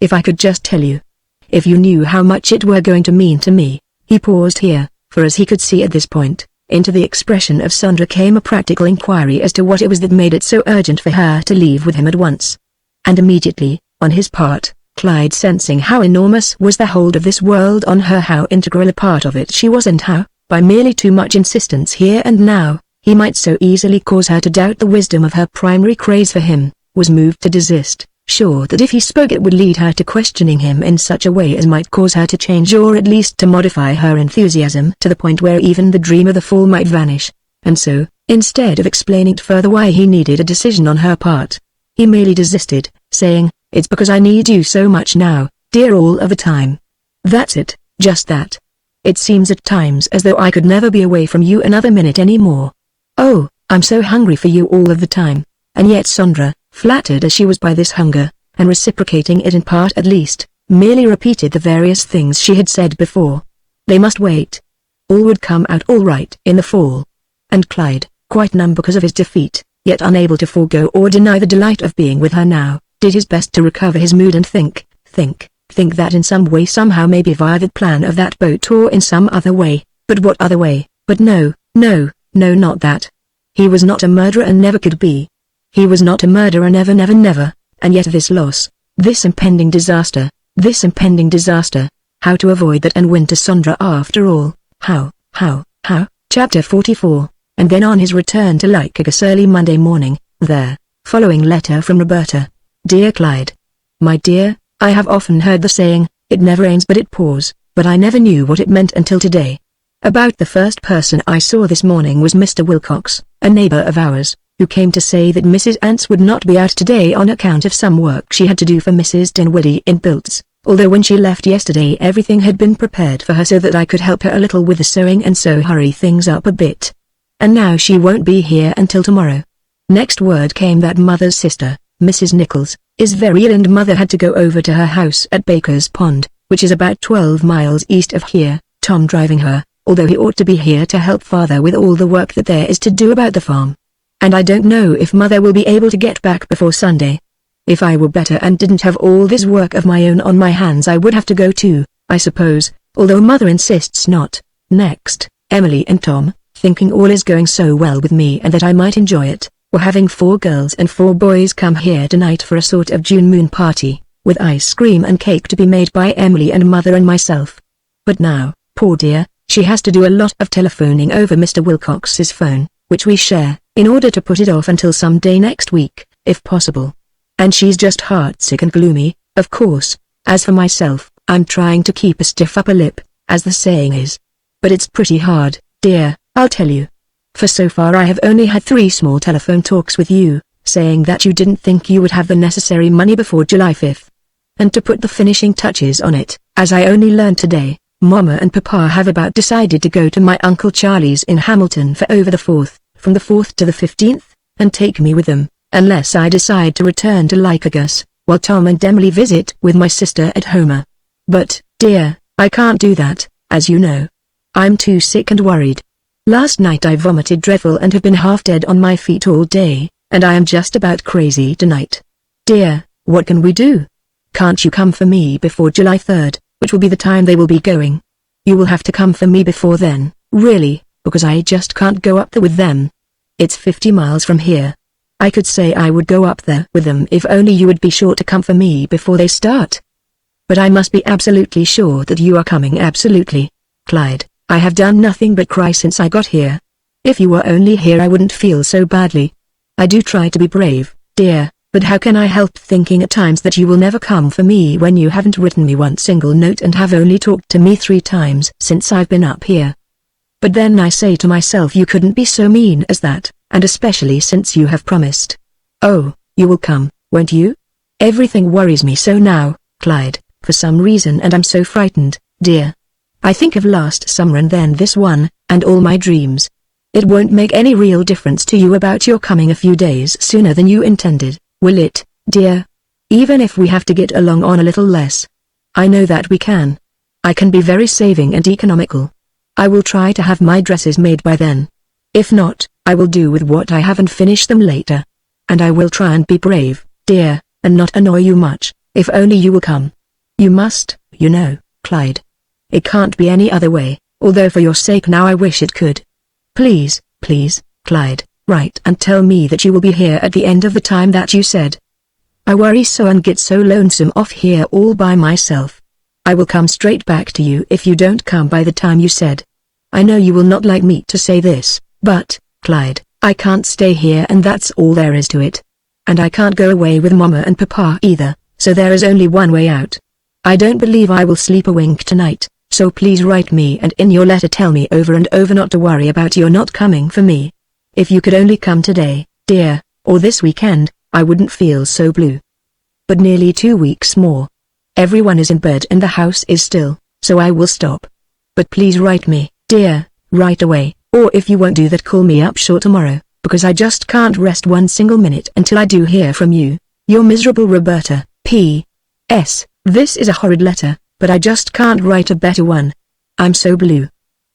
[SPEAKER 1] if I could just tell you. If you knew how much it were going to mean to me." He paused here, for as he could see at this point, into the expression of Sandra came a practical inquiry as to what it was that made it so urgent for her to leave with him at once. And immediately, on his part, Clyde, sensing how enormous was the hold of this world on her, how integral a part of it she was, and how, by merely too much insistence here and now, he might so easily cause her to doubt the wisdom of her primary craze for him, was moved to desist, sure that if he spoke it would lead her to questioning him in such a way as might cause her to change, or at least to modify her enthusiasm to the point where even the dream of the fall might vanish. And so, instead of explaining further why he needed a decision on her part, he merely desisted, saying, "It's because I need you so much now, dear, all of the time. That's it, just that. It seems at times as though I could never be away from you another minute anymore. Oh, I'm so hungry for you all of the time." And yet Sandra, flattered as she was by this hunger, and reciprocating it in part at least, merely repeated the various things she had said before. They must wait. All would come out all right in the fall. And Clyde, quite numb because of his defeat, yet unable to forego or deny the delight of being with her now, did his best to recover his mood and think that in some way, somehow, maybe via the plan of that boat, or in some other way. But what other way? But no, not that. He was not a murderer and never could be. He was not a murderer, never, and yet this loss, this impending disaster, how to avoid that and win to Sandra after all, how? Chapter 44. And then on his return to Lycurgus early Monday morning, there, following letter from Roberta. Dear Clyde. My dear, I have often heard the saying, It never ends but it pours, but I never knew what it meant until today. About the first person I saw this morning was Mr. Wilcox, a neighbor of ours, who came to say that Mrs. Ants would not be out today on account of some work she had to do for Mrs. Dinwiddie in Biltz, although when she left yesterday everything had been prepared for her so that I could help her a little with the sewing and so hurry things up a bit. And now she won't be here until tomorrow. Next word came that Mother's sister, Mrs. Nichols, is very ill and Mother had to go over to her house at Baker's Pond, which is about 12 miles east of here, Tom driving her, although he ought to be here to help Father with all the work that there is to do about the farm. And I don't know if Mother will be able to get back before Sunday. If I were better and didn't have all this work of my own on my hands I would have to go too, I suppose, although Mother insists not. Next, Emily and Tom, thinking all is going so well with me and that I might enjoy it, were having 4 girls and 4 boys come here tonight for a sort of June moon party, with ice cream and cake to be made by Emily and Mother and myself. But now, poor dear, she has to do a lot of telephoning over Mr. Wilcox's phone, which we share, in order to put it off until some day next week, if possible. And she's just heartsick and gloomy, of course. As for myself, I'm trying to keep a stiff upper lip, as the saying is. But it's pretty hard, dear, I'll tell you. For so far I have only had 3 small telephone talks with you, saying that you didn't think you would have the necessary money before July 5th. And to put the finishing touches on it, as I only learned today, Mama and Papa have about decided to go to my Uncle Charlie's in Hamilton for over the 4th, from the 4th to the 15th, and take me with them, unless I decide to return to Lycurgus, while Tom and Emily visit with my sister at Homer. But, dear, I can't do that, as you know. I'm too sick and worried. Last night I vomited dreadful and have been half dead on my feet all day, and I am just about crazy tonight. Dear, what can we do? Can't you come for me before July 3rd, which will be the time they will be going? You will have to come for me before then, really, because I just can't go up there with them. It's 50 miles from here. I could say I would go up there with them if only you would be sure to come for me before they start. But I must be absolutely sure that you are coming absolutely. Clyde, I have done nothing but cry since I got here. If you were only here I wouldn't feel so badly. I do try to be brave, dear, but how can I help thinking at times that you will never come for me when you haven't written me one single note and have only talked to me 3 times since I've been up here. But then I say to myself you couldn't be so mean as that, and especially since you have promised. Oh, you will come, won't you? Everything worries me so now, Clyde, for some reason, and I'm so frightened, dear. I think of last summer and then this one, and all my dreams. It won't make any real difference to you about your coming a few days sooner than you intended, will it, dear? Even if we have to get along on a little less. I know that we can. I can be very saving and economical. I will try to have my dresses made by then. If not, I will do with what I have and finish them later. And I will try and be brave, dear, and not annoy you much, if only you will come. You must, you know, Clyde. It can't be any other way, although for your sake now I wish it could. Please, please, Clyde, write and tell me that you will be here at the end of the time that you said. I worry so and get so lonesome off here all by myself. I will come straight back to you if you don't come by the time you said. I know you will not like me to say this, but, Clyde, I can't stay here and that's all there is to it. And I can't go away with Mama and Papa either, so there is only one way out. I don't believe I will sleep a wink tonight. So please write me and in your letter tell me over and over not to worry about your not coming for me. If you could only come today, dear, or this weekend, I wouldn't feel so blue. But nearly 2 weeks more. Everyone is in bed and the house is still, so I will stop. But please write me, dear, right away, or if you won't do that call me up short tomorrow, because I just can't rest one single minute until I do hear from you. Your miserable Roberta, P.S. This is a horrid letter, but I just can't write a better one. I'm so blue.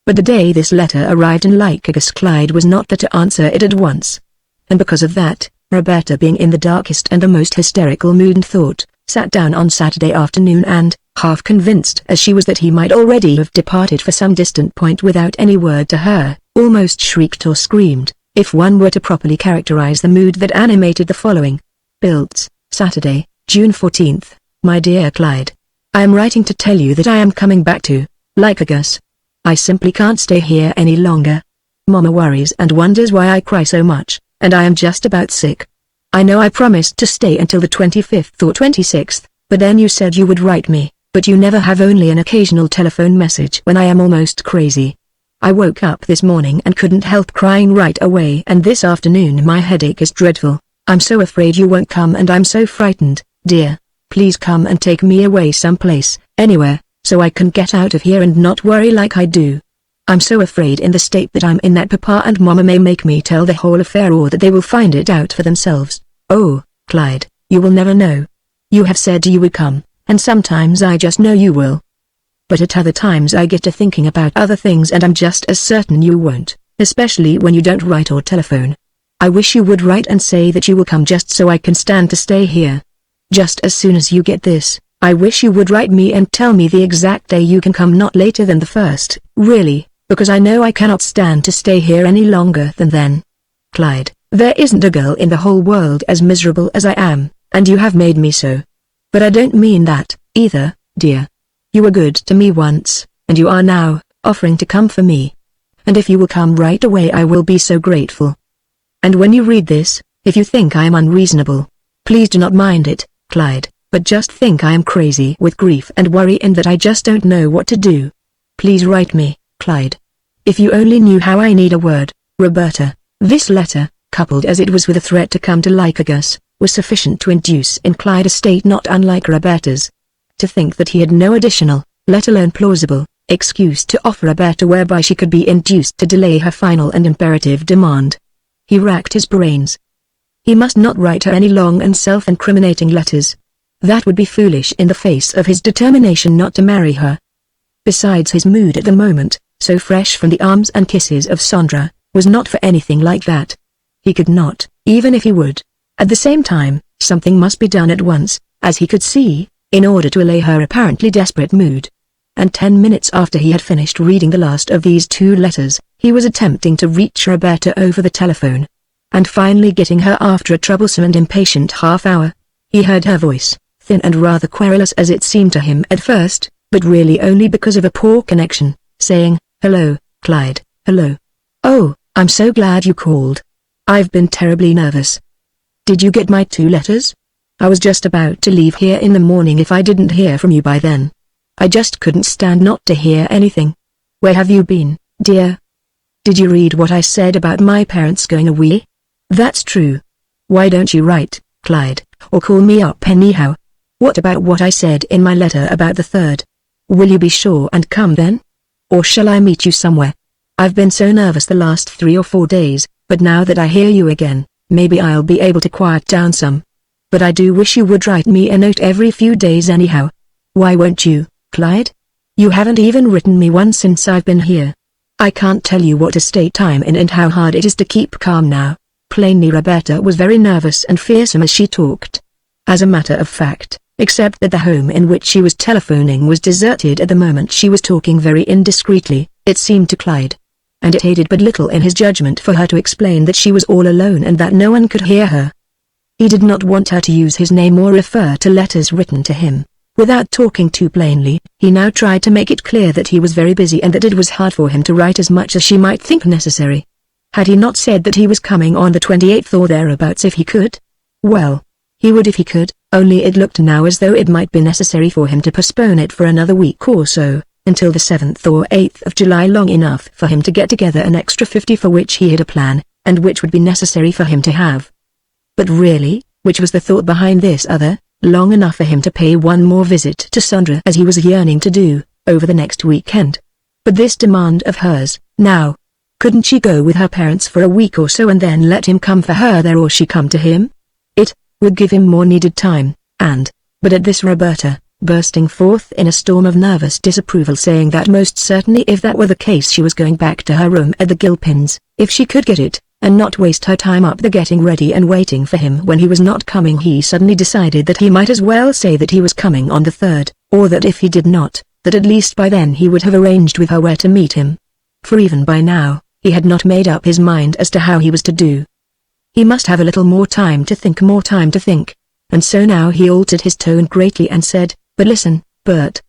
[SPEAKER 1] But the day this letter arrived in Lycurgus Clyde was not there to answer it at once. And because of that, Roberta being in the darkest and the most hysterical mood and thought, sat down on Saturday afternoon and, half convinced as she was that he might already have departed for some distant point without any word to her, almost shrieked or screamed, if one were to properly characterize the mood that animated the following. Biltz, Saturday, June 14th, my dear Clyde. I am writing to tell you that I am coming back to Lycurgus. I simply can't stay here any longer. Mama worries and wonders why I cry so much, and I am just about sick. I know I promised to stay until the 25th or 26th, but then you said you would write me, But you never have, only an occasional telephone message when I am almost crazy. I woke up this morning and couldn't help crying right away, and this afternoon my headache is dreadful. I'm so afraid you won't come, and I'm so frightened, dear. Please come and take me away someplace, anywhere, so I can get out of here and not worry like I do. I'm so afraid in the state that I'm in that Papa and Mama may make me tell the whole affair, or that they will find it out for themselves. Oh, Clyde, you will never know. You have said you would come, and sometimes I just know you will. But at other times I get to thinking about other things, and I'm just as certain you won't, especially when you don't write or telephone. I wish you would write and say that you will come, just so I can stand to stay here. Just as soon as you get this, I wish you would write me and tell me the exact day you can come, not later than the 1st, really, because I know I cannot stand to stay here any longer than then. Clyde, there isn't a girl in the whole world as miserable as I am, and you have made me so. But I don't mean that, either, dear. You were good to me once, and you are now, offering to come for me. And if you will come right away, I will be so grateful. And when you read this, if you think I am unreasonable, please do not mind it, Clyde, but just think I am crazy with grief and worry, and that I just don't know what to do. Please write me, Clyde. If you only knew how I need a word, Roberta. This letter, coupled as it was with a threat to come to Lycurgus, was sufficient to induce in Clyde a state not unlike Roberta's. To think that he had no additional, let alone plausible, excuse to offer Roberta whereby she could be induced to delay her final and imperative demand. He racked his brains. He must not write her any long and self-incriminating letters. That would be foolish in the face of his determination not to marry her. Besides, his mood at the moment, so fresh from the arms and kisses of Sandra, was not for anything like that. He could not, even if he would. At the same time, something must be done at once, as he could see, in order to allay her apparently desperate mood. And 10 minutes after he had finished reading the last of these 2 letters, he was attempting to reach Roberta over the telephone. And finally getting her after a troublesome and impatient half-hour. He heard her voice, thin and rather querulous as it seemed to him at first, but really only because of a poor connection, saying, "Hello, Clyde, hello. Oh, I'm so glad you called. I've been terribly nervous. Did you get my 2 letters? I was just about to leave here in the morning if I didn't hear from you by then. I just couldn't stand not to hear anything. Where have you been, dear? Did you read what I said about my parents going away? That's true. Why don't you write, Clyde, or call me up anyhow? What about what I said in my letter about the 3rd? Will you be sure and come then? Or shall I meet you somewhere? I've been so nervous the last 3 or 4 days, but now that I hear you again, maybe I'll be able to quiet down some. But I do wish you would write me a note every few days anyhow. Why won't you, Clyde? You haven't even written me one since I've been here. I can't tell you what a state I'm in and how hard it is to keep calm now." Plainly Roberta was very nervous and fearsome as she talked. As a matter of fact, except that the home in which she was telephoning was deserted at the moment she was talking very indiscreetly, it seemed to Clyde. And it aided but little in his judgment for her to explain that she was all alone and that no one could hear her. He did not want her to use his name or refer to letters written to him. Without talking too plainly, he now tried to make it clear that he was very busy and that it was hard for him to write as much as she might think necessary. Had he not said that he was coming on the 28th or thereabouts if he could? Well, he would if he could, only it looked now as though it might be necessary for him to postpone it for another week or so, until the 7th or 8th of July, long enough for him to get together an extra 50 for which he had a plan, and which would be necessary for him to have. But really, which was the thought behind this other, long enough for him to pay one more visit to Sandra as he was yearning to do, over the next weekend. But this demand of hers, now. Couldn't she go with her parents for a week or so and then let him come for her there, or she come to him? It would give him more needed time, but at this Roberta, bursting forth in a storm of nervous disapproval, saying that most certainly if that were the case she was going back to her room at the Gilpins, if she could get it, and not waste her time up the getting ready and waiting for him when he was not coming. He suddenly decided that he might as well say that he was coming on the 3rd, or that if he did not, that at least by then he would have arranged with her where to meet him. For even by now, he had not made up his mind as to how he was to do. He must have a little more time to think, and so now he altered his tone greatly and said, "But listen, Bert.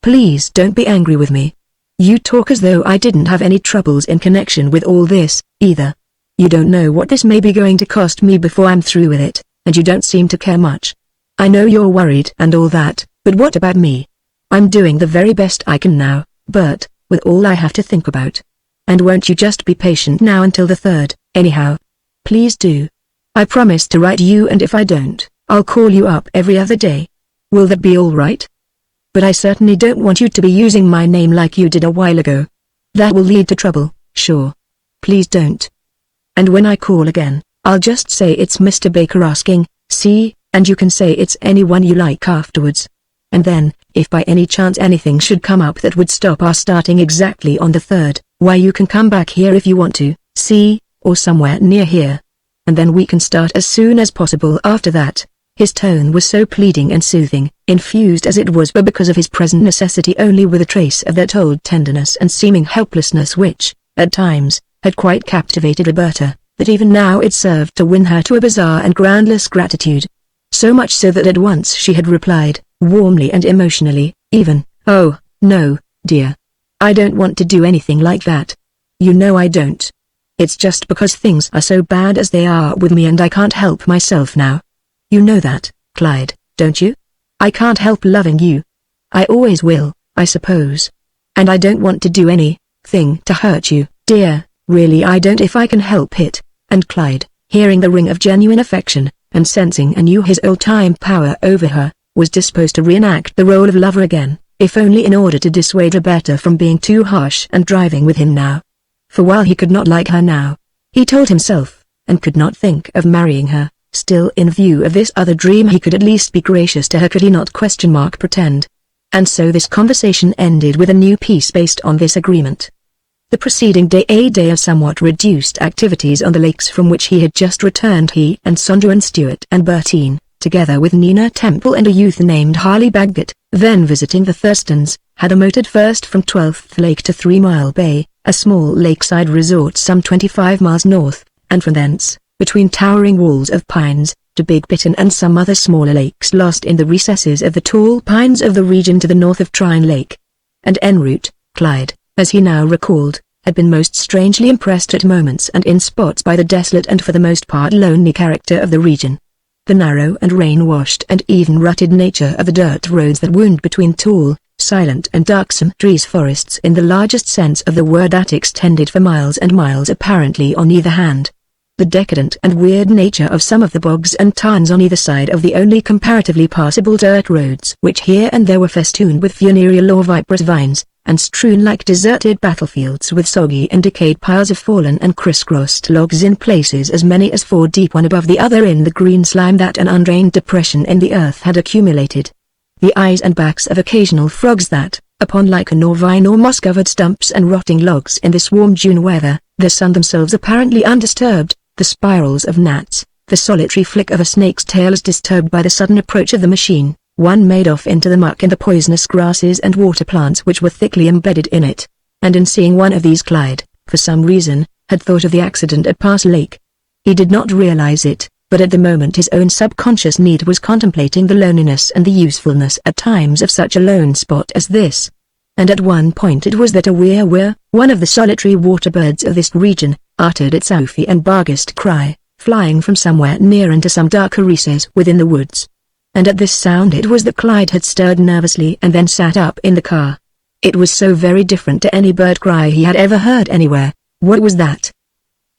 [SPEAKER 1] Please don't be angry with me. You talk as though I didn't have any troubles in connection with all this, either. You don't know what this may be going to cost me before I'm through with it, and you don't seem to care much. I know you're worried and all that, but what about me? I'm doing the very best I can now, but, with all I have to think about. And won't you just be patient now until the 3rd, anyhow? Please do. I promise to write you, and if I don't, I'll call you up every other day. Will that be all right? But I certainly don't want you to be using my name like you did a while ago. That will lead to trouble, sure. Please don't. And when I call again, I'll just say it's Mr. Baker asking, see, and you can say it's anyone you like afterwards. And then, if by any chance anything should come up that would stop our starting exactly on the 3rd, why you can come back here if you want to, see, or somewhere near here. And then we can start as soon as possible after that. His tone was so pleading and soothing, infused as it was but because of his present necessity only with a trace of that old tenderness and seeming helplessness which, at times, had quite captivated Roberta, that even now it served to win her to a bizarre and groundless gratitude. So much so that at once she had replied, warmly and emotionally, even, "Oh, no, dear. I don't want to do anything like that. You know I don't. It's just because things are so bad as they are with me and I can't help myself now. You know that, Clyde, don't you? I can't help loving you. I always will, I suppose. And I don't want to do anything to hurt you, dear, really I don't if I can help it." And Clyde, hearing the ring of genuine affection, and sensing anew his old-time power over her, was disposed to reenact the role of lover again, if only in order to dissuade Roberta from being too harsh and driving with him now. For while he could not like her now, he told himself, and could not think of marrying her, still in view of this other dream he could at least be gracious to her, could he not pretend. And so this conversation ended with a new peace based on this agreement. The preceding day, a day of somewhat reduced activities on the lakes from which he had just returned, he and Sandra and Stuart and Bertine, together with Nina Temple and a youth named Harley Baggett, then visiting the Thurstons, had motored first from 12th Lake to 3 Mile Bay, a small lakeside resort some 25 miles north, and from thence, between towering walls of pines, to Big Bittern and some other smaller lakes lost in the recesses of the tall pines of the region to the north of Trine Lake. And en route, Clyde, as he now recalled, had been most strangely impressed at moments and in spots by the desolate and for the most part lonely character of the region. The narrow and rain-washed and even rutted nature of the dirt roads that wound between tall, silent and darksome trees, forests in the largest sense of the word that extended for miles and miles apparently on either hand. The decadent and weird nature of some of the bogs and tarns on either side of the only comparatively passable dirt roads which here and there were festooned with funereal or viperous vines, and strewn like deserted battlefields with soggy and decayed piles of fallen and crisscrossed logs in places as many as 4 deep one above the other in the green slime that an undrained depression in the earth had accumulated. The eyes and backs of occasional frogs that, upon lichen or vine or moss-covered stumps and rotting logs in this warm June weather, the sun themselves apparently undisturbed, the spirals of gnats, the solitary flick of a snake's tail as disturbed by the sudden approach of the machine, one made off into the muck and the poisonous grasses and water plants which were thickly embedded in it. And in seeing one of these Clyde, for some reason, had thought of the accident at Pass Lake. He did not realize it, but at the moment his own subconscious need was contemplating the loneliness and the usefulness at times of such a lone spot as this. And at one point it was that a whir-whir, one of the solitary water birds of this region, uttered its Sophie and Barghest cry, flying from somewhere near into some darker recess within the woods. And at this sound it was that Clyde had stirred nervously and then sat up in the car. It was so very different to any bird cry he had ever heard anywhere. What was that?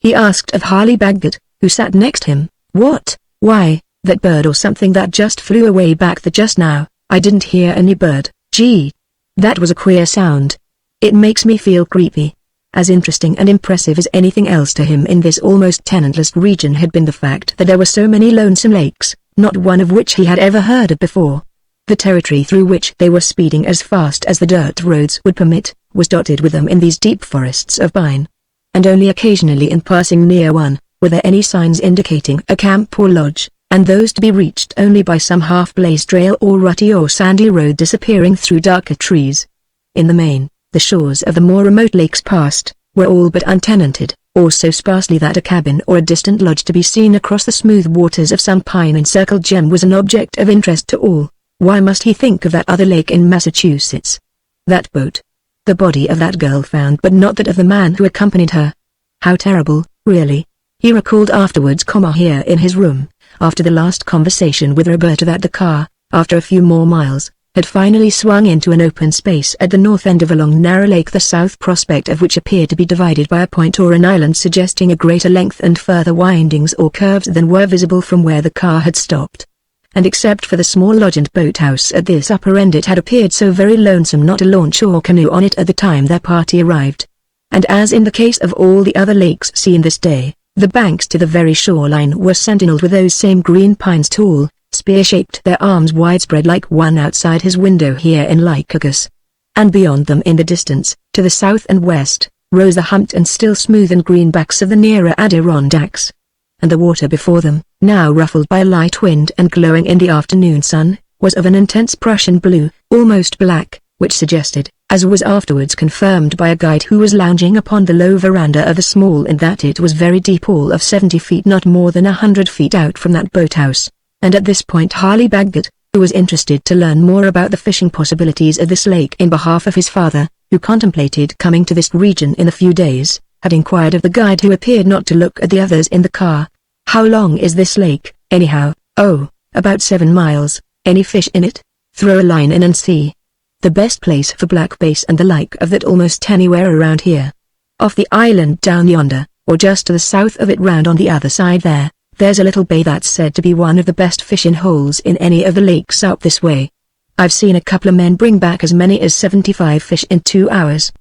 [SPEAKER 1] He asked of Harley Baggett, who sat next him. What? Why, that bird or something that just flew away back there just now. I didn't hear any bird. Gee. That was a queer sound. It makes me feel creepy. As interesting and impressive as anything else to him in this almost tenantless region had been the fact that there were so many lonesome lakes, not one of which he had ever heard of before. The territory through which they were speeding as fast as the dirt roads would permit, was dotted with them in these deep forests of pine. And only occasionally in passing near one, were there any signs indicating a camp or lodge, and those to be reached only by some half-blazed trail or rutty or sandy road disappearing through darker trees. In the main, the shores of the more remote lakes past, were all but untenanted, or so sparsely that a cabin or a distant lodge to be seen across the smooth waters of some pine-encircled gem was an object of interest to all. Why must he think of that other lake in Massachusetts? That boat. The body of that girl found but not that of the man who accompanied her. How terrible, really. He recalled afterwards, here in his room, after the last conversation with Roberta that the car, after a few more miles, had finally swung into an open space at the north end of a long narrow lake, the south prospect of which appeared to be divided by a point or an island suggesting a greater length and further windings or curves than were visible from where the car had stopped. And except for the small lodge and boathouse at this upper end, it had appeared so very lonesome not a launch or canoe on it at the time their party arrived. And as in the case of all the other lakes seen this day, the banks to the very shoreline were sentineled with those same green pines, tall, spear-shaped, their arms widespread like one outside his window here in Lycurgus. And beyond them in the distance, to the south and west, rose the humped and still smooth and green backs of the nearer Adirondacks. And the water before them, now ruffled by a light wind and glowing in the afternoon sun, was of an intense Prussian blue, almost black, which suggested, as was afterwards confirmed by a guide who was lounging upon the low veranda of a small inn, that it was very deep, all of 70 feet, not more than 100 feet out from that boathouse. And at this point Harley Baggett, who was interested to learn more about the fishing possibilities of this lake in behalf of his father, who contemplated coming to this region in a few days, had inquired of the guide, who appeared not to look at the others in the car. "How long is this lake, anyhow?" "Oh, about 7 miles. Any fish in it?" "Throw a line in and see." "The best place for black bass and the like of that almost anywhere around here." "Off the island down yonder, or just to the south of it round on the other side there, there's a little bay that's said to be one of the best fishing holes in any of the lakes up this way. I've seen a couple of men bring back as many as 75 fish in 2 hours.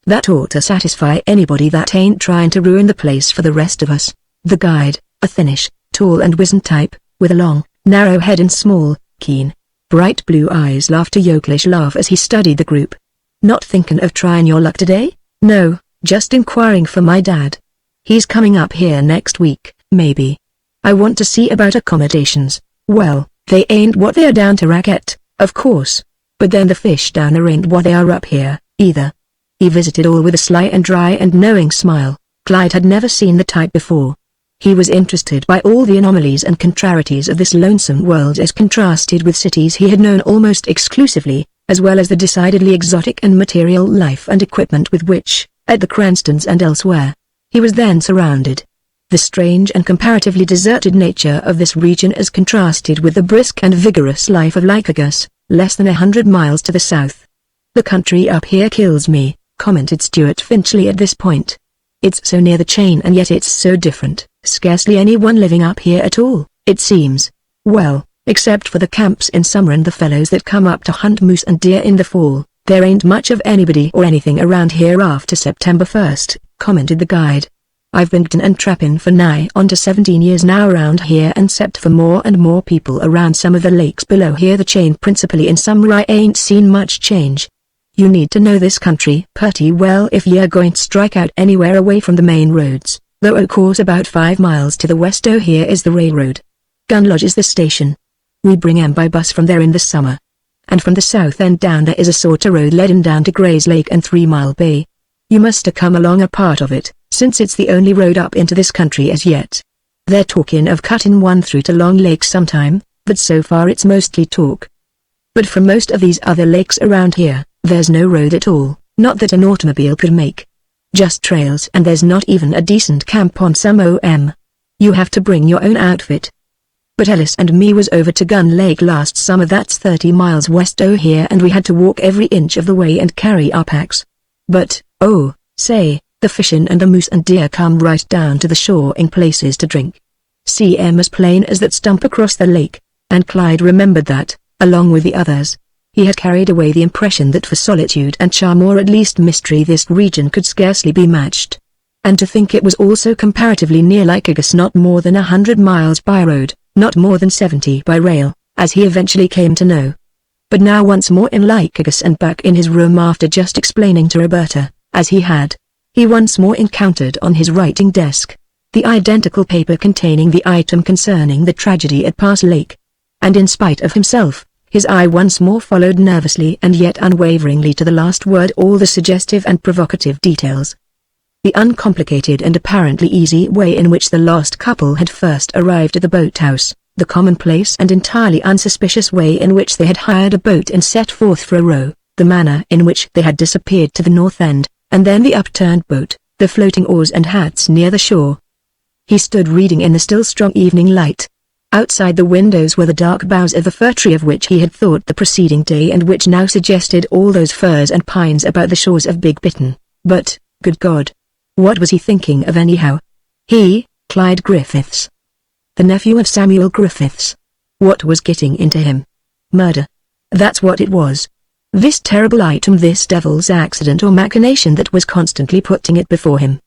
[SPEAKER 1] That ought to satisfy anybody that ain't trying to ruin the place for the rest of us." The guide, a thinnish, tall and wizened type, with a long, narrow head and small, keen, bright blue eyes, laughed a yokelish laugh as he studied the group. "Not thinking of trying your luck today?" "No, just inquiring for my dad. He's coming up here next week, maybe. I want to see about accommodations." "Well, they ain't what they are down to Racket, of course. But then the fish down there ain't what they are up here, either." He visited all with a sly and dry and knowing smile. Clyde had never seen the type before. He was interested by all the anomalies and contrarieties of this lonesome world as contrasted with cities he had known almost exclusively, as well as the decidedly exotic and material life and equipment with which, at the Cranstons and elsewhere, he was then surrounded. The strange and comparatively deserted nature of this region as contrasted with the brisk and vigorous life of Lycurgus, less than 100 miles to the south. "The country up here kills me," commented Stuart Finchley at this point. "It's so near the chain and yet it's so different. Scarcely anyone living up here at all, it seems. Well, except for the camps in summer and the fellows that come up to hunt moose and deer in the fall, there ain't much of anybody or anything around here after September 1st, commented the guide. "I've been huntin' and trappin' for nigh on to 17 years now around here, and except for more and more people around some of the lakes below here, the chain principally in summer, I ain't seen much change. You need to know this country pretty well if you're going to strike out anywhere away from the main roads, though of course about 5 miles to the west o' here is the railroad. Gun Lodge is the station. We bring 'em by bus from there in the summer. And from the south end down there is a sort of road leading down to Gray's Lake and 3 Mile Bay. You must have come along a part of it, since it's the only road up into this country as yet. They're talking of cutting one through to Long Lake sometime, but so far it's mostly talk. But from most of these other lakes around here, there's no road at all, not that an automobile could make. Just trails, and there's not even a decent camp on some o.m. You have to bring your own outfit. But Ellis and me was over to Gun Lake last summer, that's 30 miles west o' here, and we had to walk every inch of the way and carry our packs. But, oh, say, the fishin' and the moose and deer come right down to the shore in places to drink. See 'em as plain as that stump across the lake," and Clyde remembered that, along with the others, he had carried away the impression that for solitude and charm, or at least mystery, this region could scarcely be matched. And to think it was also comparatively near Lycurgus, not more than 100 miles by road, not more than 70 by rail, as he eventually came to know. But now once more in Lycurgus and back in his room after just explaining to Roberta, as he had, he once more encountered on his writing desk the identical paper containing the item concerning the tragedy at Pass Lake. And in spite of himself, his eye once more followed nervously and yet unwaveringly to the last word all the suggestive and provocative details. The uncomplicated and apparently easy way in which the lost couple had first arrived at the boathouse, the commonplace and entirely unsuspicious way in which they had hired a boat and set forth for a row, the manner in which they had disappeared to the north end, and then the upturned boat, the floating oars and hats near the shore. He stood reading in the still strong evening light. Outside the windows were the dark boughs of the fir tree of which he had thought the preceding day and which now suggested all those firs and pines about the shores of Big Bittern. But, good God! What was he thinking of anyhow? He, Clyde Griffiths, the nephew of Samuel Griffiths. What was getting into him? Murder. That's what it was. This terrible item, this devil's accident or machination that was constantly putting it before him.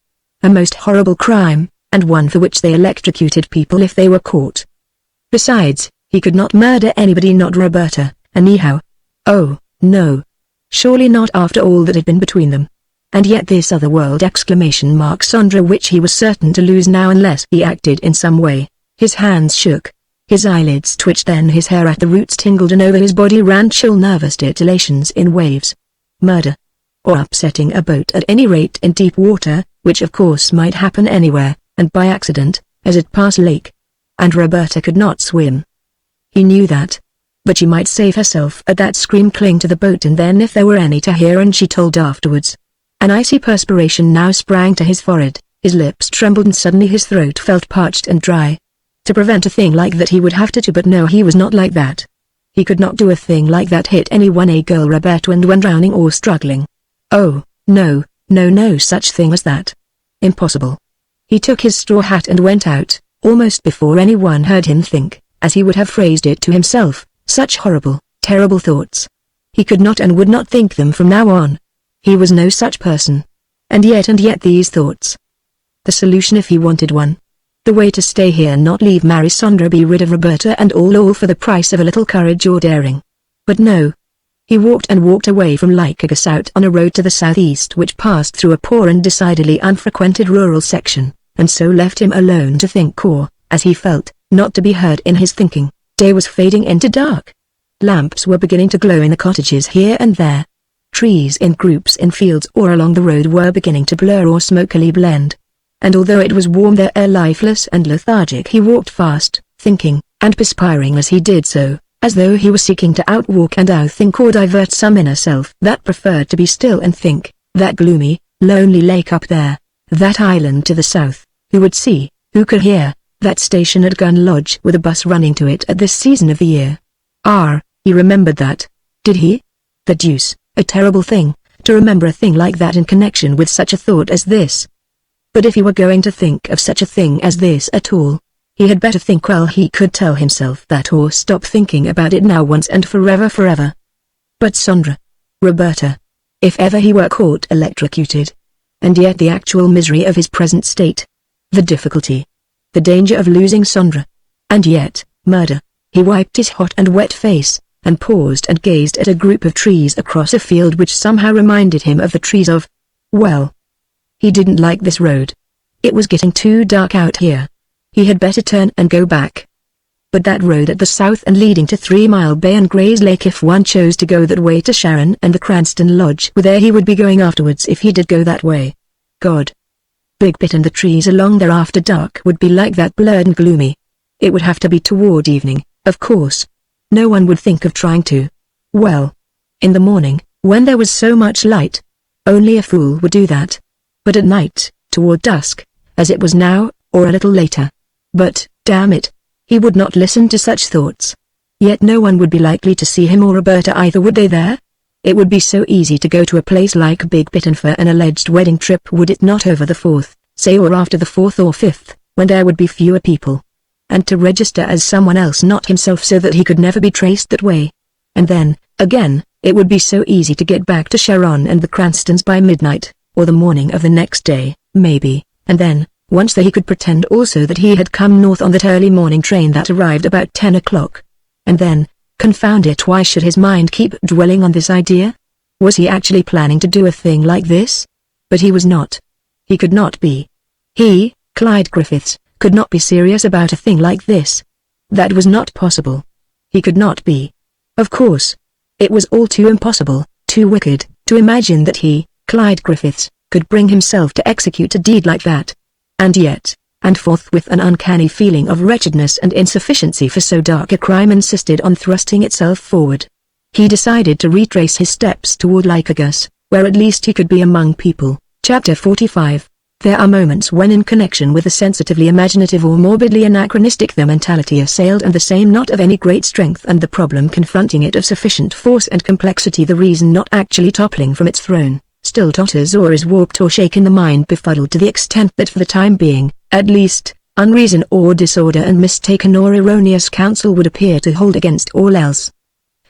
[SPEAKER 1] A most horrible crime, and one for which they electrocuted people if they were caught. Besides, he could not murder anybody, not Roberta, anyhow. Oh, no. Surely not after all that had been between them. And yet this otherworld exclamation mark Sandra, which he was certain to lose now unless he acted in some way. His hands shook. His eyelids twitched, then his hair at the roots tingled and over his body ran chill nervous titillations in waves. Murder. Or upsetting a boat, at any rate in deep water, which of course might happen anywhere, and by accident, as it passed lake. And Roberta could not swim. He knew that. But she might save herself at that scream, cling to the boat, and then if there were any to hear, and she told afterwards. An icy perspiration now sprang to his forehead, his lips trembled and suddenly his throat felt parched and dry. To prevent a thing like that he would have to, but no, he was not like that. He could not do a thing like that, hit anyone, a girl Roberta, and when drowning or struggling. Oh, no, no, no such thing as that. Impossible. He took his straw hat and went out, almost before anyone heard him think, as he would have phrased it to himself, such horrible, terrible thoughts. He could not and would not think them from now on. He was no such person. And yet these thoughts. The solution if he wanted one. The way to stay here, not leave, marry Sandra, be rid of Roberta, and all for the price of a little courage or daring. But no. He walked and walked away from Lycurgus out on a road to the southeast which passed through a poor and decidedly unfrequented rural section, and so left him alone to think, or, as he felt, not to be heard in his thinking. Day was fading into dark. Lamps were beginning to glow in the cottages here and there. Trees in groups in fields or along the road were beginning to blur or smokily blend. And although it was warm, their air lifeless and lethargic, he walked fast, thinking, and perspiring as he did so, as though he was seeking to outwalk and outthink or divert some inner self that preferred to be still and think. That gloomy, lonely lake up there, that island to the south, who would see, who could hear, that station at Gun Lodge with a bus running to it at this season of the year. He remembered that. Did he? The deuce, a terrible thing, to remember a thing like that in connection with such a thought as this. But if he were going to think of such a thing as this at all, he had better think while he could tell himself that, or stop thinking about it now once and forever. But Sandra. Roberta. If ever he were caught electrocuted. And yet the actual misery of his present state. The difficulty. The danger of losing Sandra. And yet, murder. He wiped his hot and wet face, and paused and gazed at a group of trees across a field which somehow reminded him of the trees of... Well. He didn't like this road. It was getting too dark out here. He had better turn and go back. But that road at the south and leading to 3 Mile Bay and Gray's Lake, if one chose to go that way to Sharon and the Cranston Lodge, were there he would be going afterwards if he did go that way. God. Big Bit and the trees along there after dark would be like that, blurred and gloomy. It would have to be toward evening, of course. No one would think of trying to. Well. In the morning, when there was so much light. Only a fool would do that. But at night, toward dusk, as it was now, or a little later. But, damn it, he would not listen to such thoughts. Yet no one would be likely to see him or Roberta either, would they there? It would be so easy to go to a place like Big Bittern for an alleged wedding trip, would it not, over the 4th, say, or after the 4th or 5th, when there would be fewer people. And to register as someone else, not himself, so that he could never be traced that way. And then, again, it would be so easy to get back to Sharon and the Cranstons by midnight. Or the morning of the next day, maybe, and then, once there, he could pretend also that he had come north on that early morning train that arrived about 10 o'clock. And then, confound it, why should his mind keep dwelling on this idea? Was he actually planning to do a thing like this? But he was not. He could not be. He, Clyde Griffiths, could not be serious about a thing like this. That was not possible. He could not be. Of course. It was all too impossible, too wicked, to imagine that he, Clyde Griffiths, could bring himself to execute a deed like that. And yet, and forthwith an uncanny feeling of wretchedness and insufficiency for so dark a crime insisted on thrusting itself forward. He decided to retrace his steps toward Lycurgus, where at least he could be among people. Chapter 45. There are moments when in connection with the sensitively imaginative or morbidly anachronistic the mentality assailed and the same not of any great strength and the problem confronting it of sufficient force and complexity the reason not actually toppling from its throne, still totters or is warped or shaken the mind befuddled to the extent that for the time being, at least, unreason or disorder and mistaken or erroneous counsel would appear to hold against all else.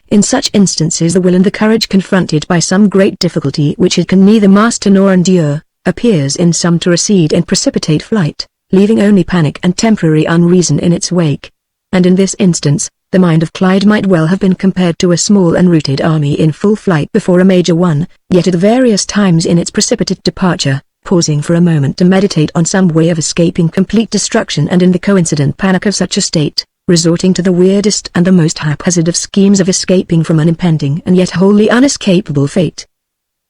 [SPEAKER 1] In such instances the will and the courage confronted by some great difficulty which it can neither master nor endure, appears in some to recede and precipitate flight, leaving only panic and temporary unreason in its wake. And in this instance, the mind of Clyde might well have been compared to a small unrooted army in full flight before a major one, yet at various times in its precipitate departure, pausing for a moment to meditate on some way of escaping complete destruction and in the coincident panic of such a state, resorting to the weirdest and the most haphazard of schemes of escaping from an impending and yet wholly unescapable fate.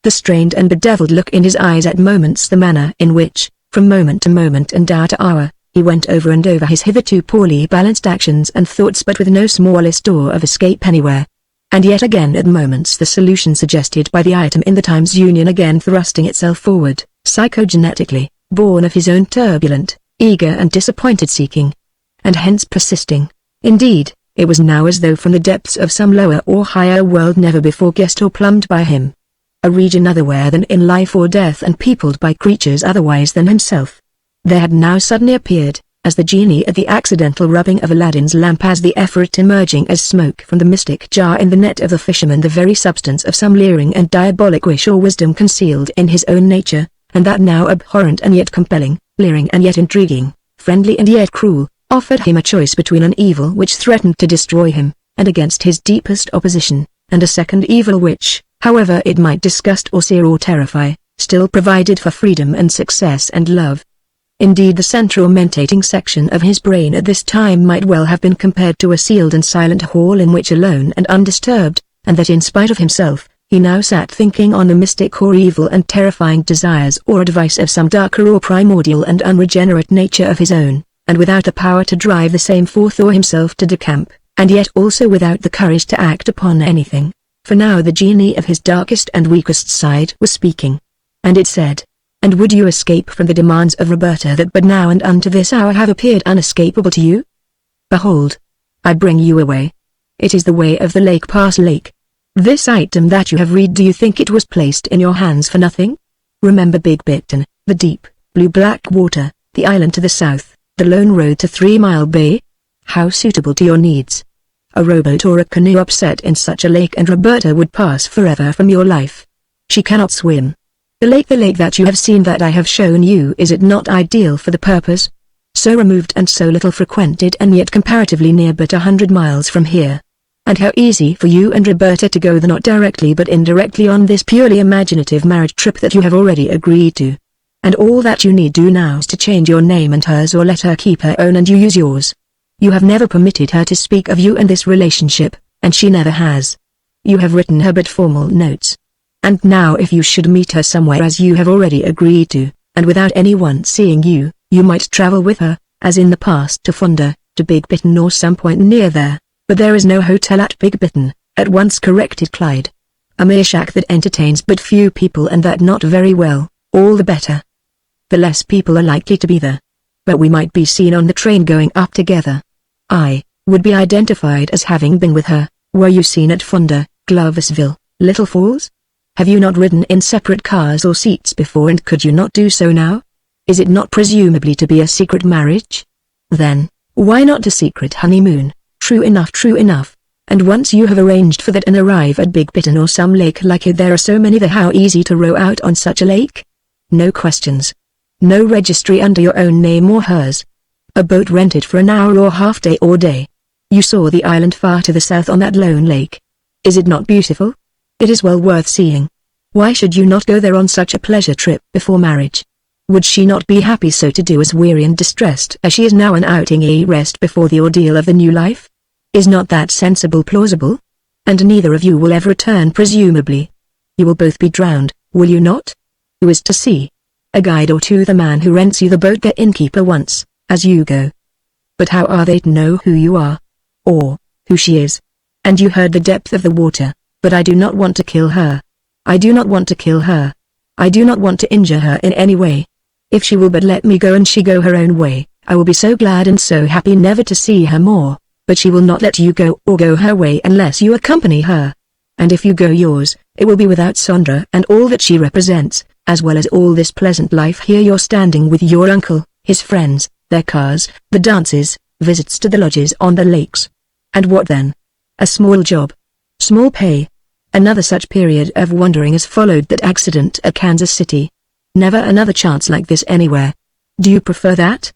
[SPEAKER 1] The strained and bedeviled look in his eyes at moments the manner in which, from moment to moment and hour to hour, he went over and over his hitherto poorly balanced actions and thoughts but with no smallest door of escape anywhere. And yet again at moments the solution suggested by the item in the Times Union again thrusting itself forward, psychogenetically, born of his own turbulent, eager and disappointed seeking. And hence persisting. Indeed, it was now as though from the depths of some lower or higher world never before guessed or plumbed by him. A region otherwhere than in life or death and peopled by creatures otherwise than himself. There had now suddenly appeared, as the genie at the accidental rubbing of Aladdin's lamp as the effort emerging as smoke from the mystic jar in the net of the fisherman the very substance of some leering and diabolic wish or wisdom concealed in his own nature, and that now abhorrent and yet compelling, leering and yet intriguing, friendly and yet cruel, offered him a choice between an evil which threatened to destroy him, and against his deepest opposition, and a second evil which, however it might disgust or sear or terrify, still provided for freedom and success and love. Indeed the central mentating section of his brain at this time might well have been compared to a sealed and silent hall in which alone and undisturbed, and that in spite of himself, he now sat thinking on the mystic or evil and terrifying desires or advice of some darker or primordial and unregenerate nature of his own, and without the power to drive the same forth or himself to decamp, and yet also without the courage to act upon anything. For now the genie of his darkest and weakest side was speaking. And it said, "And would you escape from the demands of Roberta that but now and unto this hour have appeared unescapable to you? Behold, I bring you away. It is the way of the lake past lake. This item that you have read, do you think it was placed in your hands for nothing? Remember Big Bittern, the deep, blue-black water, the island to the south, the lone road to 3 Mile Bay? How suitable to your needs. A rowboat or a canoe upset in such a lake and Roberta would pass forever from your life. She cannot swim. The lake that you have seen that I have shown you, is it not ideal for the purpose? So removed and so little frequented and yet comparatively near but 100 miles from here. And how easy for you and Roberta to go there not directly but indirectly on this purely imaginative marriage trip that you have already agreed to. And all that you need do now is to change your name and hers or let her keep her own and you use yours. You have never permitted her to speak of you and this relationship, and she never has. You have written her but formal notes. And now if you should meet her somewhere as you have already agreed to, and without anyone seeing you, you might travel with her, as in the past to Fonda, to Big Bittern or some point near there. But there is no hotel at Big Bittern, at once corrected Clyde. A mere shack that entertains but few people and that not very well, all the better. The less people are likely to be there. But we might be seen on the train going up together. I would be identified as having been with her. Were you seen at Fonda, Gloversville, Little Falls? Have you not ridden in separate cars or seats before, and could you not do so now? Is it not presumably to be a secret marriage? Then, why not a secret honeymoon? True enough, true enough. And once you have arranged for that and arrive at Big Bittern or some lake like it, there are so many there, how easy to row out on such a lake? No questions. No registry under your own name or hers. A boat rented for an hour or half day or day. You saw the island far to the south on that lone lake. Is it not beautiful? It is well worth seeing. Why should you not go there on such a pleasure trip before marriage? Would she not be happy so to do, as weary and distressed as she is now, an outing a rest before the ordeal of the new life? Is not that sensible, plausible? And neither of you will ever return presumably. You will both be drowned, will you not? Who is to see? A guide or two, the man who rents you the boat, the innkeeper once, as you go. But how are they to know who you are? Or, who she is? And you heard the depth of the water, but I do not want to kill her. I do not want to kill her. I do not want to injure her in any way. If she will but let me go and she go her own way, I will be so glad and so happy never to see her more, but she will not let you go or go her way unless you accompany her. And if you go yours, it will be without Sandra and all that she represents, as well as all this pleasant life here you're standing with your uncle, his friends, their cars, the dances, visits to the lodges on the lakes. And what then? A small job. Small pay. Another such period of wandering as followed that accident at Kansas City. Never another chance like this anywhere. Do you prefer that?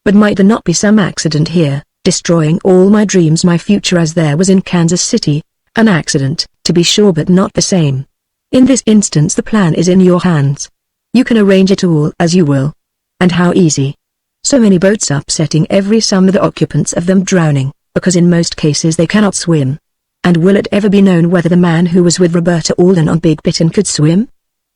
[SPEAKER 1] But might there not be some accident here, destroying all my dreams, my future, as there was in Kansas City? An accident, to be sure, but not the same. In this instance the plan is in your hands. You can arrange it all as you will. And how easy. So many boats upsetting every summer, the occupants of them drowning, because in most cases they cannot swim. And will it ever be known whether the man who was with Roberta Alden on Big Bittern could swim?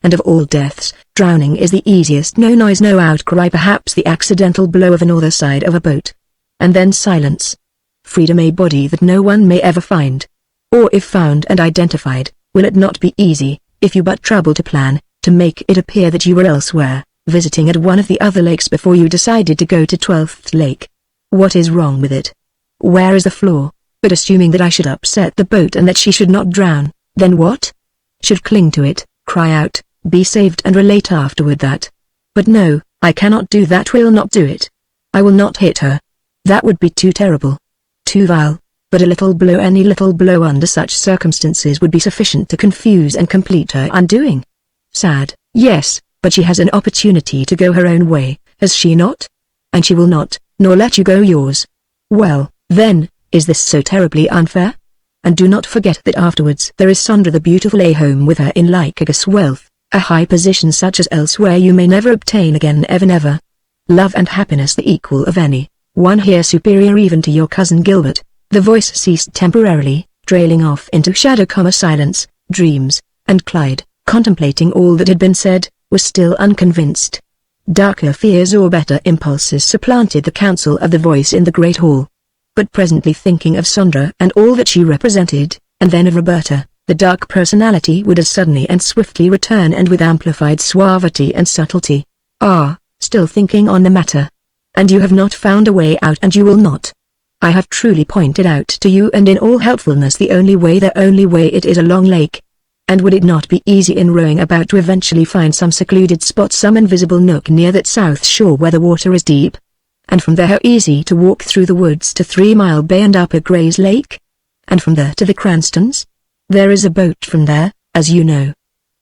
[SPEAKER 1] And of all deaths, drowning is the easiest. No noise, no outcry, perhaps the accidental blow of an oar, the side of a boat. And then silence. Freedom, a body that no one may ever find. Or if found and identified, will it not be easy, if you but trouble to plan, to make it appear that you were elsewhere, visiting at one of the other lakes before you decided to go to 12th Lake? What is wrong with it? Where is the flaw? But assuming that I should upset the boat and that she should not drown, then what? Should cling to it, cry out, be saved, and relate afterward that. But no, I cannot do that, will not do it. I will not hit her. That would be too terrible. Too vile. But a little blow, any little blow under such circumstances would be sufficient to confuse and complete her undoing. Sad, yes, but she has an opportunity to go her own way, has she not? And she will not, nor let you go yours. Well, then, is this so terribly unfair? And do not forget that afterwards there is Sandra the beautiful, a home with her in Lycurgus, wealth, a high position such as elsewhere you may never obtain again, ever never. Love and happiness the equal of any, one here superior even to your cousin Gilbert. The voice ceased temporarily, trailing off into shadow, silence, dreams, and Clyde, contemplating all that had been said, was still unconvinced. Darker fears or better impulses supplanted the counsel of the voice in the great hall. But presently, thinking of Sandra and all that she represented, and then of Roberta, the dark personality would as suddenly and swiftly return, and with amplified suavity and subtlety. Ah, still thinking on the matter. And you have not found a way out, and you will not. I have truly pointed out to you and in all helpfulness the only way it is a long lake. And would it not be easy in rowing about to eventually find some secluded spot, some invisible nook near that south shore where the water is deep? And from there how easy to walk through the woods to 3 Mile Bay and up at Gray's Lake? And from there to the Cranstons? There is a boat from there, as you know.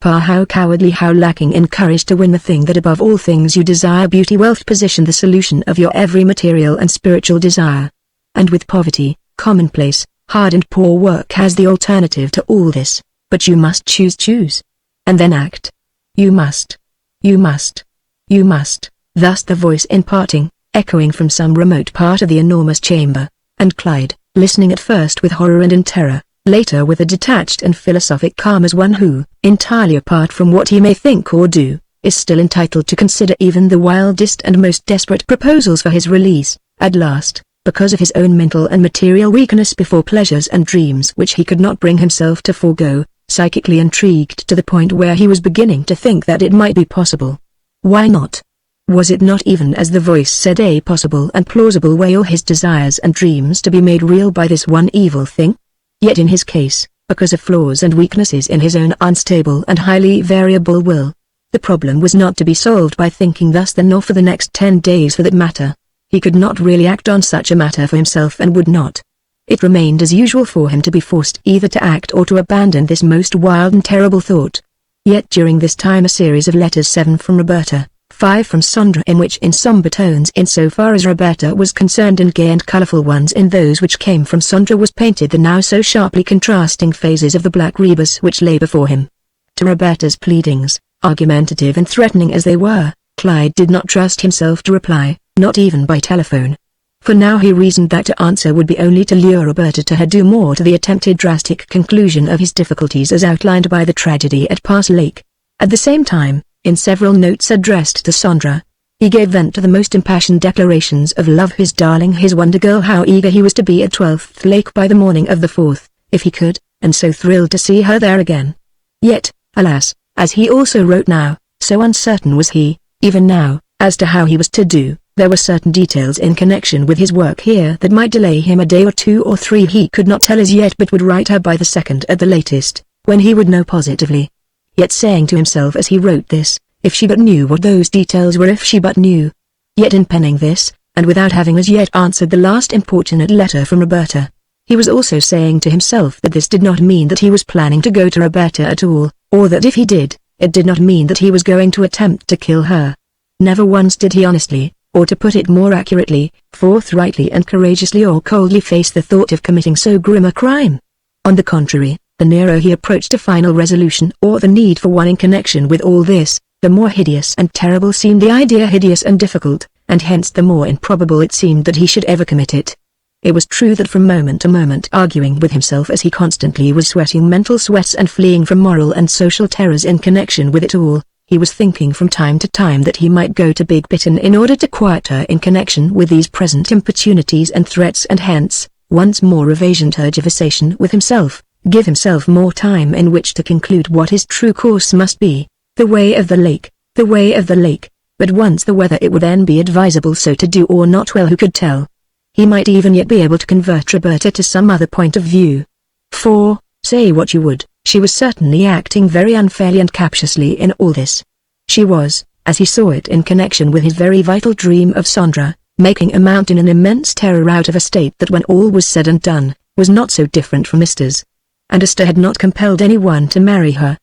[SPEAKER 1] Pa, how cowardly, how lacking in courage to win the thing that above all things you desire, beauty, wealth, position, the solution of your every material and spiritual desire. And with poverty, commonplace, hard and poor work as the alternative to all this, but you must choose. And then act. You must. You must. You must. Thus the voice in parting, echoing from some remote part of the enormous chamber, and Clyde, listening at first with horror and in terror, later with a detached and philosophic calm, as one who, entirely apart from what he may think or do, is still entitled to consider even the wildest and most desperate proposals for his release, at last, because of his own mental and material weakness before pleasures and dreams which he could not bring himself to forego, psychically intrigued to the point where he was beginning to think that it might be possible. Why not? Was it not, even as the voice said, a possible and plausible way all his desires and dreams to be made real by this one evil thing? Yet in his case, because of flaws and weaknesses in his own unstable and highly variable will, the problem was not to be solved by thinking thus then, nor for the next 10 days for that matter. He could not really act on such a matter for himself, and would not. It remained as usual for him to be forced either to act or to abandon this most wild and terrible thought. Yet during this time a series of letters, 7 from Roberta, 5 from Sandra, in which in somber tones insofar as Roberta was concerned, and gay and colourful ones in those which came from Sandra, was painted the now so sharply contrasting phases of the black rebus which lay before him. To Roberta's pleadings, argumentative and threatening as they were, Clyde did not trust himself to reply, not even by telephone. For now he reasoned that to answer would be only to lure Roberta to her due more to the attempted drastic conclusion of his difficulties as outlined by the tragedy at Pass Lake. At the same time, in several notes addressed to Sandra, he gave vent to the most impassioned declarations of love, his darling, his wonder girl, how eager he was to be at 12th Lake by the morning of the 4th, if he could, and so thrilled to see her there again. Yet, alas, as he also wrote now, so uncertain was he, even now, As to how he was to do, there were certain details in connection with his work here that might delay him a day or 2 or 3. He could not tell as yet, but would write her by the 2nd at the latest, when he would know positively. Yet saying to himself as he wrote this, if she but knew what those details were, if she but knew. Yet in penning this, and without having as yet answered the last importunate letter from Roberta, he was also saying to himself that this did not mean that he was planning to go to Roberta at all, or that if he did, it did not mean that he was going to attempt to kill her. Never once did he honestly, or to put it more accurately, forthrightly and courageously or coldly face the thought of committing so grim a crime. On the contrary, the nearer he approached a final resolution or the need for one in connection with all this, the more hideous and terrible seemed the idea, hideous and difficult, and hence the more improbable it seemed that he should ever commit it. It was true that from moment to moment, arguing with himself as he constantly was sweating mental sweats and fleeing from moral and social terrors in connection with it all, he was thinking from time to time that he might go to Big Bittern in order to quiet her in connection with these present importunities and threats, and hence, once more evasion, tergiversation with himself, give himself more time in which to conclude what his true course must be, the way of the lake, the way of the lake, but once the whether it would then be advisable so to do or not, well, who could tell? He might even yet be able to convert Roberta to some other point of view. For, say what you would, she was certainly acting very unfairly and captiously in all this. She was, as he saw it in connection with his very vital dream of Sandra, making a mountain an immense terror out of a state that when all was said and done, was not so different from Esther's. And Esther had not compelled anyone to marry her.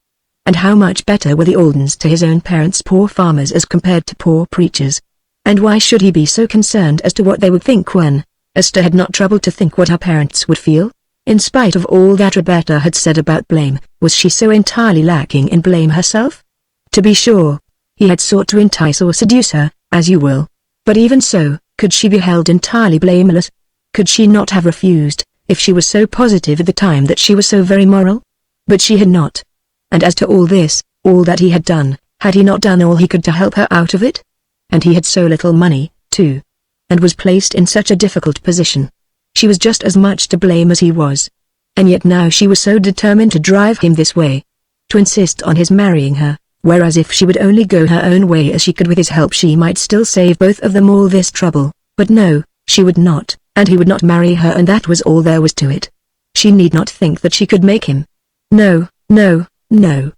[SPEAKER 1] And how much better were the Aldens to his own parents, poor farmers, as compared to poor preachers? And why should he be so concerned as to what they would think when Esther had not troubled to think what her parents would feel? In spite of all that Roberta had said about blame, was she so entirely lacking in blame herself? To be sure, he had sought to entice or seduce her, as you will. But even so, could she be held entirely blameless? Could she not have refused, if she was so positive at the time that she was so very moral? But she had not. And as to all this, all that he had he not done all he could to help her out of it? And he had so little money, too. And was placed in such a difficult position. She was just as much to blame as he was. And yet now she was so determined to drive him this way. To insist on his marrying her, whereas if she would only go her own way as she could with his help, she might still save both of them all this trouble. But no, she would not, and he would not marry her, and that was all there was to it. She need not think that she could make him. No, no, no.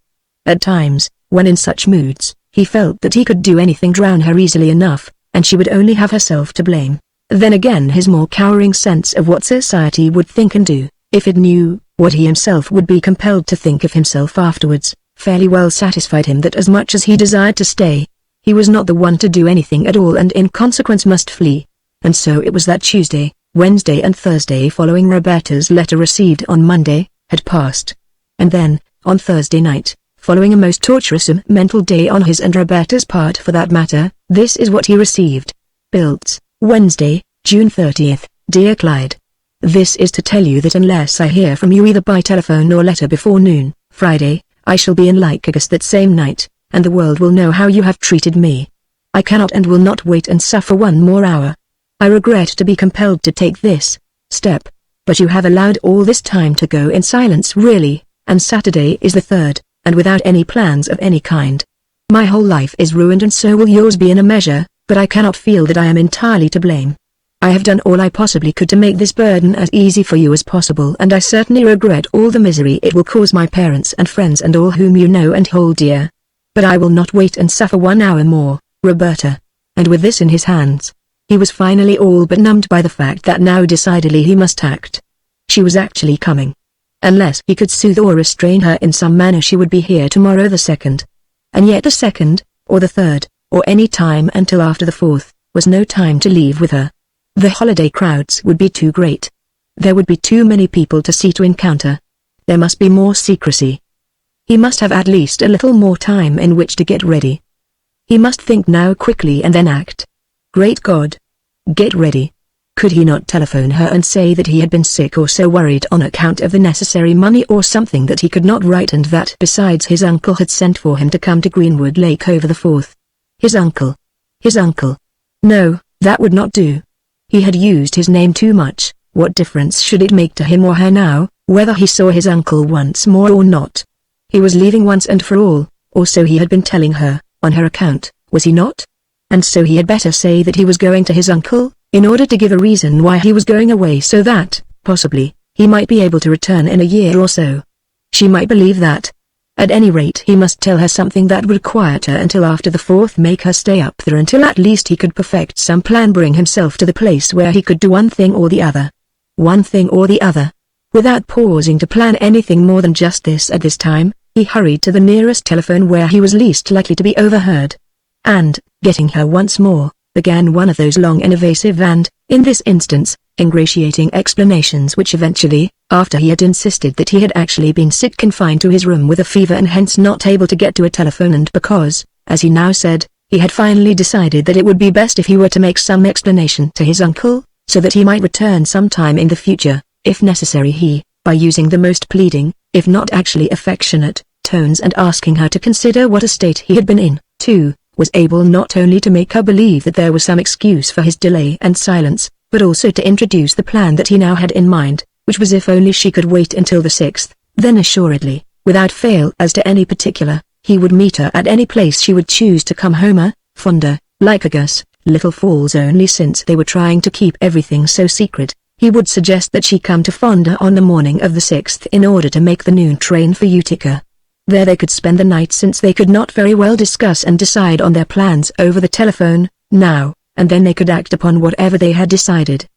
[SPEAKER 1] At times, when in such moods, he felt that he could do anything, drown her easily enough, and she would only have herself to blame. Then again his more cowering sense of what society would think and do, if it knew, what he himself would be compelled to think of himself afterwards, fairly well satisfied him that as much as he desired to stay, he was not the one to do anything at all, and in consequence must flee. And so it was that Tuesday, Wednesday and Thursday following Roberta's letter received on Monday, had passed. And then, on Thursday night, following a most torturous mental day on his and Roberta's part for that matter, this is what he received. Built, Wednesday, June 30th, Dear Clyde. This is to tell you that unless I hear from you either by telephone or letter before noon, Friday, I shall be in Lycurgus that same night, and the world will know how you have treated me. I cannot and will not wait and suffer one more hour. I regret to be compelled to take this step, but you have allowed all this time to go in silence really, and Saturday is the 3rd, and without any plans of any kind. My whole life is ruined, and so will yours be in a measure, but I cannot feel that I am entirely to blame. I have done all I possibly could to make this burden as easy for you as possible, and I certainly regret all the misery it will cause my parents and friends and all whom you know and hold dear. But I will not wait and suffer 1 hour more, Roberta. And with this in his hands, he was finally all but numbed by the fact that now decidedly he must act. She was actually coming. Unless he could soothe or restrain her in some manner, she would be here tomorrow the 2nd. And yet the 2nd, or the 3rd, or any time until after the 4th, was no time to leave with her. The holiday crowds would be too great. There would be too many people to see to encounter. There must be more secrecy. He must have at least a little more time in which to get ready. He must think now quickly and then act. Great God! Get ready. Could he not telephone her and say that he had been sick or so worried on account of the necessary money or something that he could not write, and that besides his uncle had sent for him to come to Greenwood Lake over the 4th? His uncle. His uncle. No, that would not do. He had used his name too much. What difference should it make to him or her now, whether he saw his uncle once more or not? He was leaving once and for all, or so he had been telling her, on her account, was he not? and so he had better say that he was going to his uncle, in order to give a reason why he was going away so that, possibly, he might be able to return in a year or so. She might believe that. At any rate he must tell her something that would quiet her until after the 4th, make her stay up there until at least he could perfect some plan, bring himself to the place where he could do one thing or the other. One thing or the other. Without pausing to plan anything more than just this at this time, he hurried to the nearest telephone where he was least likely to be overheard. And, getting her once more, began one of those long and evasive and, in this instance, ingratiating explanations which eventually, after he had insisted that he had actually been sick, confined to his room with a fever and hence not able to get to a telephone, and because, as he now said, he had finally decided that it would be best if he were to make some explanation to his uncle, so that he might return sometime in the future, if necessary, he, by using the most pleading, if not actually affectionate, tones and asking her to consider what a state he had been in, too, was able not only to make her believe that there was some excuse for his delay and silence, but also to introduce the plan that he now had in mind, which was if only she could wait until the 6th, then assuredly, without fail as to any particular, he would meet her at any place she would choose to come home, Fonda, Lycurgus, Little Falls. Only since they were trying to keep everything so secret, he would suggest that she come to Fonda on the morning of the 6th in order to make the noon train for Utica. There they could spend the night, since they could not very well discuss and decide on their plans over the telephone, now, and then they could act upon whatever they had decided.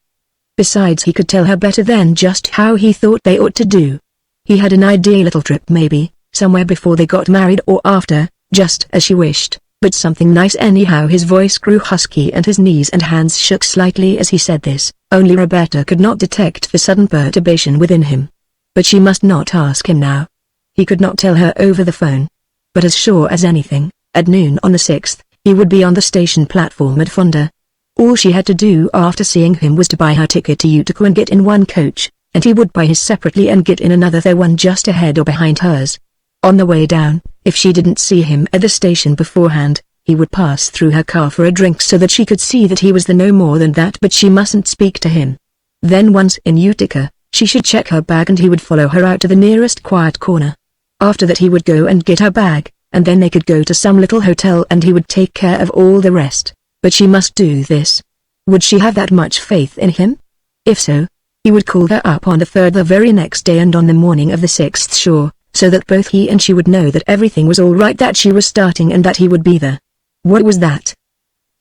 [SPEAKER 1] Besides, he could tell her better than just how he thought they ought to do. He had an idea, little trip maybe, somewhere before they got married or after, just as she wished, but something nice anyhow. His voice grew husky and his knees and hands shook slightly as he said this, only Roberta could not detect the sudden perturbation within him. But she must not ask him now. He could not tell her over the phone. But as sure as anything, at noon on the 6th, he would be on the station platform at Fonda. All she had to do after seeing him was to buy her ticket to Utica and get in one coach, and he would buy his separately and get in another, their one just ahead or behind hers. On the way down, if she didn't see him at the station beforehand, he would pass through her car for a drink so that she could see that he was there, no more than that, but she mustn't speak to him. Then once in Utica, she should check her bag and he would follow her out to the nearest quiet corner. After that he would go and get her bag, and then they could go to some little hotel and he would take care of all the rest. But she must do this. Would she have that much faith in him? If so, he would call her up on the 3rd, the very next day, and on the morning of the 6th, sure, so that both he and she would know that everything was all right, that she was starting and that he would be there. What was that?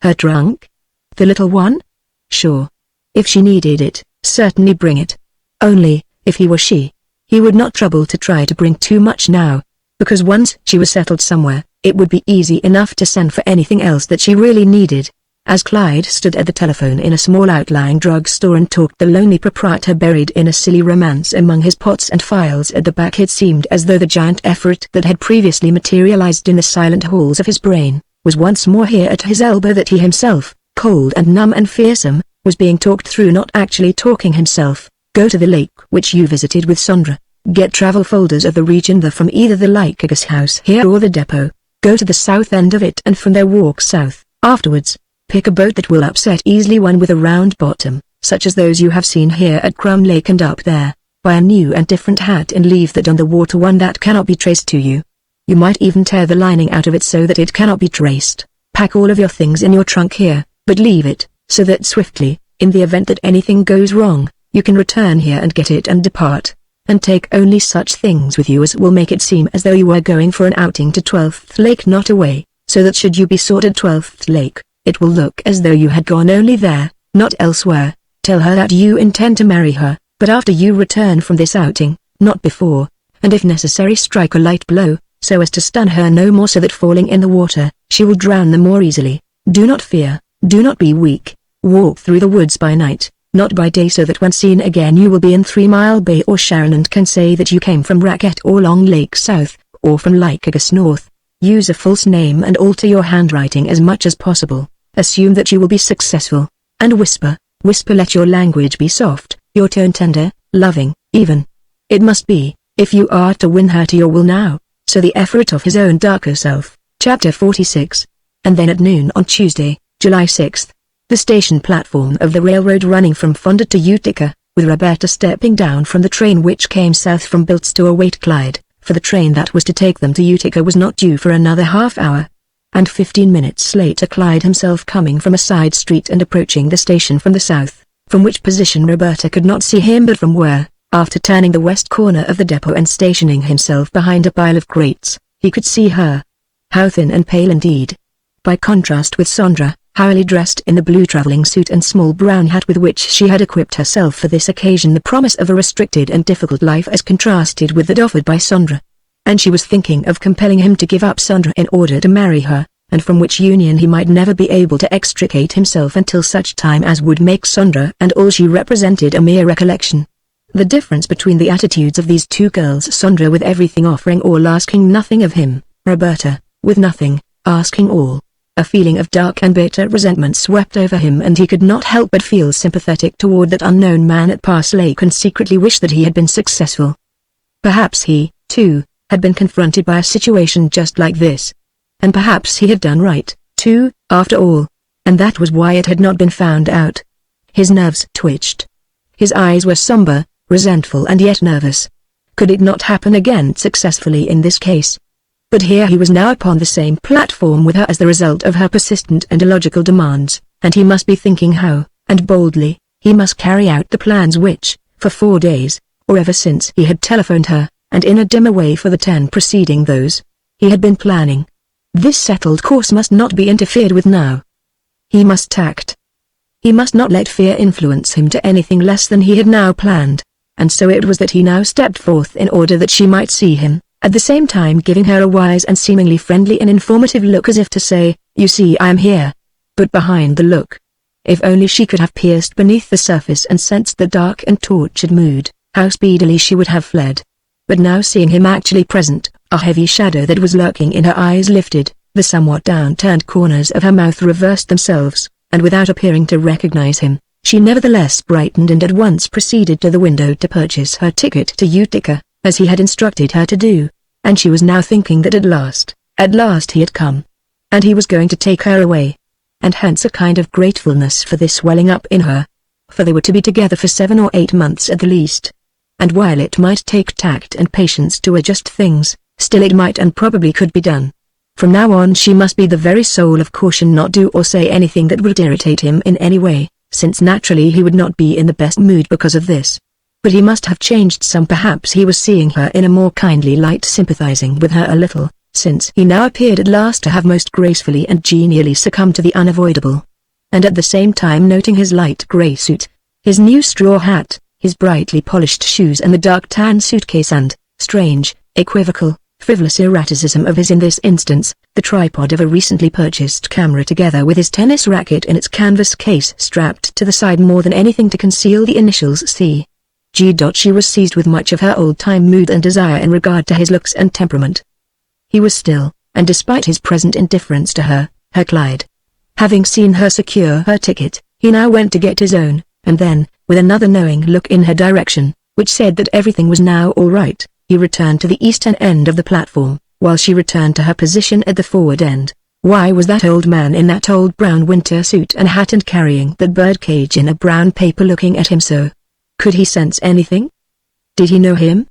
[SPEAKER 1] Her trunk? The little one? Sure. If she needed it, certainly bring it. Only, if he were she, he would not trouble to try to bring too much now, because once she was settled somewhere, it would be easy enough to send for anything else that she really needed. As Clyde stood at the telephone in a small outlying drugstore and talked, the lonely proprietor buried in a silly romance among his pots and files at the back, it seemed as though the giant effort that had previously materialized in the silent halls of his brain, was once more here at his elbow, that he himself, cold and numb and fearsome, was being talked through, not actually talking himself. Go to the lake which you visited with Sondra. Get travel folders of the region there from either the Lycurgus house here or the depot. Go to the south end of it and from there walk south. Afterwards, pick a boat that will upset easily, one with a round bottom, such as those you have seen here at Crumb Lake, and up there, buy a new and different hat and leave that on the water, one that cannot be traced to you. You might even tear the lining out of it so that it cannot be traced. Pack all of your things in your trunk here, but leave it, so that swiftly, in the event that anything goes wrong, you can return here and get it and depart. And take only such things with you as will make it seem as though you were going for an outing to 12th Lake, not away, so that should you be sought at 12th Lake, it will look as though you had gone only there, not elsewhere. Tell her that you intend to marry her, but after you return from this outing, not before, and if necessary strike a light blow, so as to stun her no more, so that falling in the water, she will drown the more easily. Do not fear, do not be weak. Walk through the woods by night, not by day, so that when seen again you will be in 3 Mile Bay or Sharon and can say that you came from Raquette or Long Lake South, or from Lycurgus North. Use a false name and alter your handwriting as much as possible. Assume that you will be successful, and whisper, let your language be soft, your tone tender, loving, even. It must be, if you are to win her to your will now, so the effort of his own darker self. Chapter 46. And then at noon on Tuesday, July 6th, the station platform of the railroad running from Fonda to Utica, with Roberta stepping down from the train which came south from Biltz to await Clyde, for the train that was to take them to Utica was not due for another half hour. and 15 minutes later Clyde himself coming from a side street and approaching the station from the south, from which position Roberta could not see him but from where, after turning the west corner of the depot and stationing himself behind a pile of crates, he could see her. How thin and pale indeed. By contrast with Sandra, howily dressed in the blue traveling suit and small brown hat with which she had equipped herself for this occasion, the promise of a restricted and difficult life as contrasted with that offered by Sandra. And she was thinking of compelling him to give up Sandra in order to marry her, and from which union he might never be able to extricate himself until such time as would make Sandra and all she represented a mere recollection. The difference between the attitudes of these two girls, Sandra with everything offering all asking nothing of him, Roberta, with nothing, asking all. A feeling of dark and bitter resentment swept over him and he could not help but feel sympathetic toward that unknown man at Pass Lake and secretly wish that he had been successful. Perhaps he, too, had been confronted by a situation just like this. And perhaps he had done right, too, after all. And that was why it had not been found out. His nerves twitched. His eyes were somber, resentful and yet nervous. Could it not happen again successfully in this case? But here he was now upon the same platform with her as the result of her persistent and illogical demands, and he must be thinking how, and boldly, he must carry out the plans which, for 4 days, or ever since he had telephoned her, and in a dimmer way for the 10 preceding those, he had been planning. This settled course must not be interfered with now. He must act. He must not let fear influence him to anything less than he had now planned, and so it was that he now stepped forth in order that she might see him, at the same time giving her a wise and seemingly friendly and informative look as if to say, "You see I am here." But behind the look, if only she could have pierced beneath the surface and sensed the dark and tortured mood, how speedily she would have fled. But now seeing him actually present, a heavy shadow that was lurking in her eyes lifted, the somewhat downturned corners of her mouth reversed themselves, and without appearing to recognize him, she nevertheless brightened and at once proceeded to the window to purchase her ticket to Utica, as he had instructed her to do, and she was now thinking that at last he had come, and he was going to take her away, and hence a kind of gratefulness for this welling up in her, for they were to be together for 7 or 8 months at the least. And while it might take tact and patience to adjust things, still it might and probably could be done. From now on she must be the very soul of caution, not do or say anything that would irritate him in any way, since naturally he would not be in the best mood because of this. But he must have changed some. Perhaps he was seeing her in a more kindly light, sympathizing with her a little, since he now appeared at last to have most gracefully and genially succumbed to the unavoidable. And at the same time noting his light grey suit, his new straw hat, his brightly polished shoes and the dark tan suitcase and, strange, equivocal, frivolous erraticism of his in this instance, the tripod of a recently purchased camera together with his tennis racket in its canvas case strapped to the side more than anything to conceal the initials C. G. She was seized with much of her old-time mood and desire in regard to his looks and temperament. He was still, and despite his present indifference to her Clyde. Having seen her secure her ticket, he now went to get his own, and then, with another knowing look in her direction, which said that everything was now all right, he returned to the eastern end of the platform, while she returned to her position at the forward end. Why was that old man in that old brown winter suit and hat and carrying that bird cage in a brown paper looking at him so? Could he sense anything? Did he know him?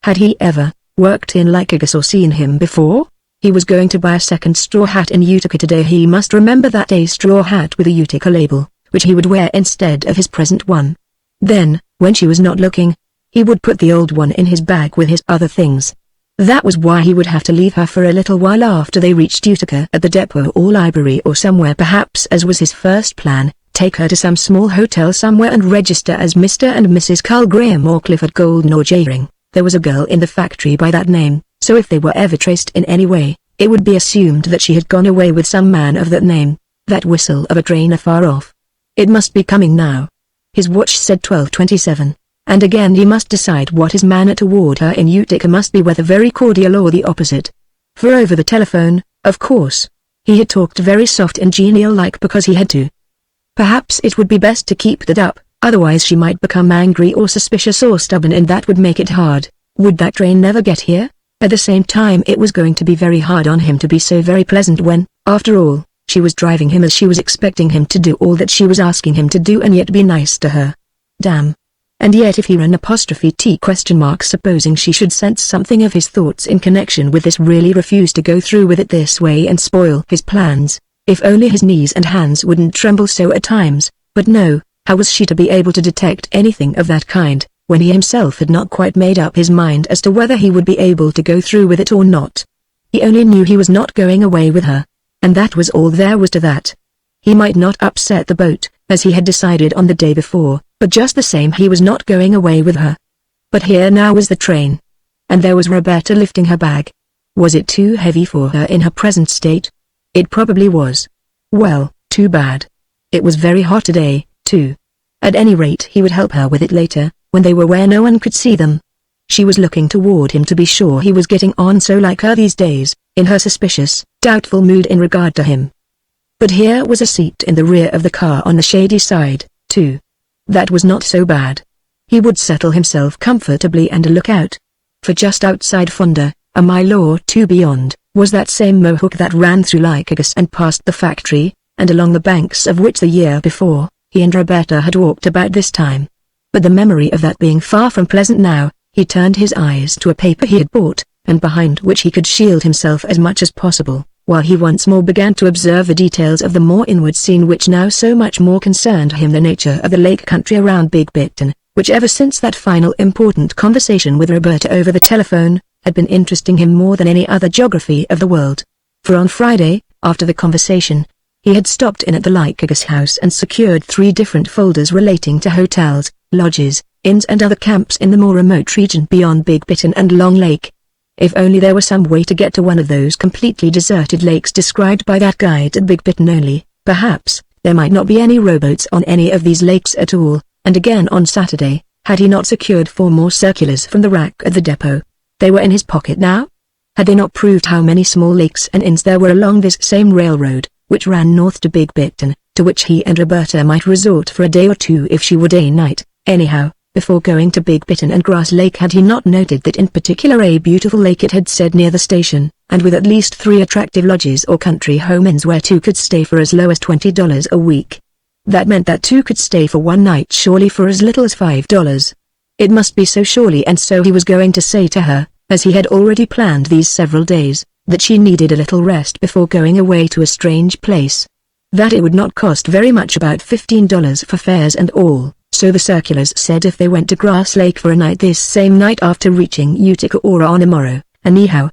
[SPEAKER 1] Had he ever worked in Lycurgus or seen him before? He was going to buy a second straw hat in Utica today. He must remember that a straw hat with a Utica label, which he would wear instead of his present one. Then, when she was not looking, he would put the old one in his bag with his other things. That was why he would have to leave her for a little while after they reached Utica at the depot or library or somewhere, perhaps, as was his first plan, take her to some small hotel somewhere and register as Mr. and Mrs. Carl Graham or Clifford Golden or J-Ring. There was a girl in the factory by that name, so if they were ever traced in any way, it would be assumed that she had gone away with some man of that name. That whistle of a train afar off. It must be coming now. His watch said 12:27, and again he must decide what his manner toward her in Utica must be, whether very cordial or the opposite. For over the telephone, of course, he had talked very soft and genial-like because he had to. Perhaps it would be best to keep that up, otherwise she might become angry or suspicious or stubborn, and that would make it hard. Would that train never get here? At the same time it was going to be very hard on him to be so very pleasant when, after all, she was driving him as she was expecting him to do all that she was asking him to do and yet be nice to her. Damn. And yet if he ran supposing she should sense something of his thoughts in connection with this, really refuse to go through with it this way and spoil his plans. If only his knees and hands wouldn't tremble so at times. But no, how was she to be able to detect anything of that kind, when he himself had not quite made up his mind as to whether he would be able to go through with it or not? He only knew he was not going away with her. And that was all there was to that. He might not upset the boat, as he had decided on the day before, but just the same he was not going away with her. But here now was the train. And there was Roberta lifting her bag. Was it too heavy for her in her present state? It probably was. Well, too bad. It was very hot today, too. At any rate he would help her with it later, when they were where no one could see them. She was looking toward him to be sure he was getting on so like her these days, in her suspicious, doubtful mood in regard to him. But here was a seat in the rear of the car on the shady side, too. That was not so bad. He would settle himself comfortably and look out. For just outside Fonda, a mile or two beyond, was that same mohawk that ran through Lycurgus and past the factory, and along the banks of which the year before, he and Roberta had walked about this time. But the memory of that being far from pleasant now, he turned his eyes to a paper he had bought, and behind which he could shield himself as much as possible, while he once more began to observe the details of the more inward scene which now so much more concerned him, the nature of the lake country around Big Bittern, which ever since that final important conversation with Roberta over the telephone, had been interesting him more than any other geography of the world. For on Friday, after the conversation, he had stopped in at the Lycurgus house and secured 3 different folders relating to hotels, lodges, inns and other camps in the more remote region beyond Big Bittern and Long Lake. If only there were some way to get to one of those completely deserted lakes described by that guide at Big Bittern only, perhaps, there might not be any rowboats on any of these lakes at all, and again on Saturday, had he not secured 4 more circulars from the rack at the depot. They were in his pocket now? Had they not proved how many small lakes and inns there were along this same railroad, which ran north to Big Bittern, to which he and Roberta might resort for a day or two if she would a night, anyhow? Before going to Big Bittern and Grass Lake had he not noted that in particular a beautiful lake it had said near the station, and with at least 3 attractive lodges or country home inns where 2 could stay for as low as $20 a week. That meant that 2 could stay for one night surely for as little as $5. It must be so surely, and so he was going to say to her, as he had already planned these several days, that she needed a little rest before going away to a strange place. That it would not cost very much, about $15 for fares and all. So the circulars said if they went to Grass Lake for a night this same night after reaching Utica or on the morrow, anyhow.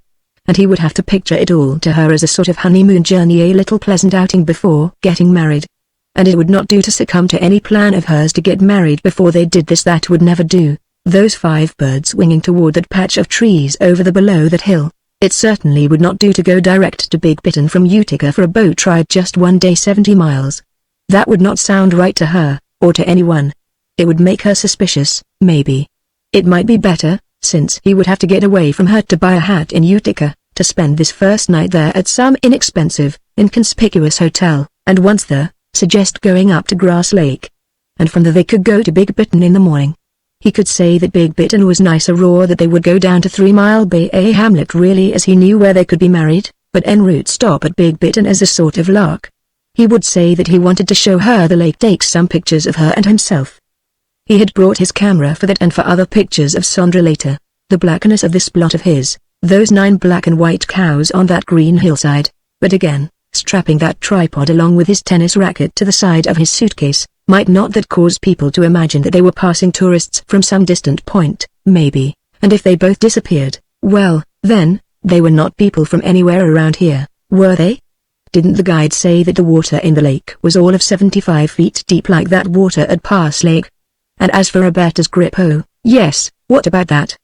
[SPEAKER 1] And he would have to picture it all to her as a sort of honeymoon journey, a little pleasant outing before getting married. And it would not do to succumb to any plan of hers to get married before they did this. That would never do. Those 5 birds winging toward that patch of trees over the below that hill. It certainly would not do to go direct to Big Bittern from Utica for a boat ride just one day 70 miles. That would not sound right to her, or to anyone. It would make her suspicious, maybe. It might be better, since he would have to get away from her, to buy a hat in Utica, to spend this first night there at some inexpensive, inconspicuous hotel, and once there, suggest going up to Grass Lake. And from there they could go to Big Bittern in the morning. He could say that Big Bittern was nicer, or that they would go down to 3 Mile Bay, a hamlet really, as he knew where they could be married, but en route stop at Big Bittern as a sort of lark. He would say that he wanted to show her the lake, take some pictures of her and himself. He had brought his camera for that and for other pictures of Sandra later. The blackness of this blot of his, those 9 black and white cows on that green hillside. But again, strapping that tripod along with his tennis racket to the side of his suitcase, might not that cause people to imagine that they were passing tourists from some distant point? Maybe. And if they both disappeared, well, then, they were not people from anywhere around here, were they? Didn't the guide say that the water in the lake was all of 75 feet deep like that water at Pass Lake? And as for Roberta's grip, oh, yes, what about that?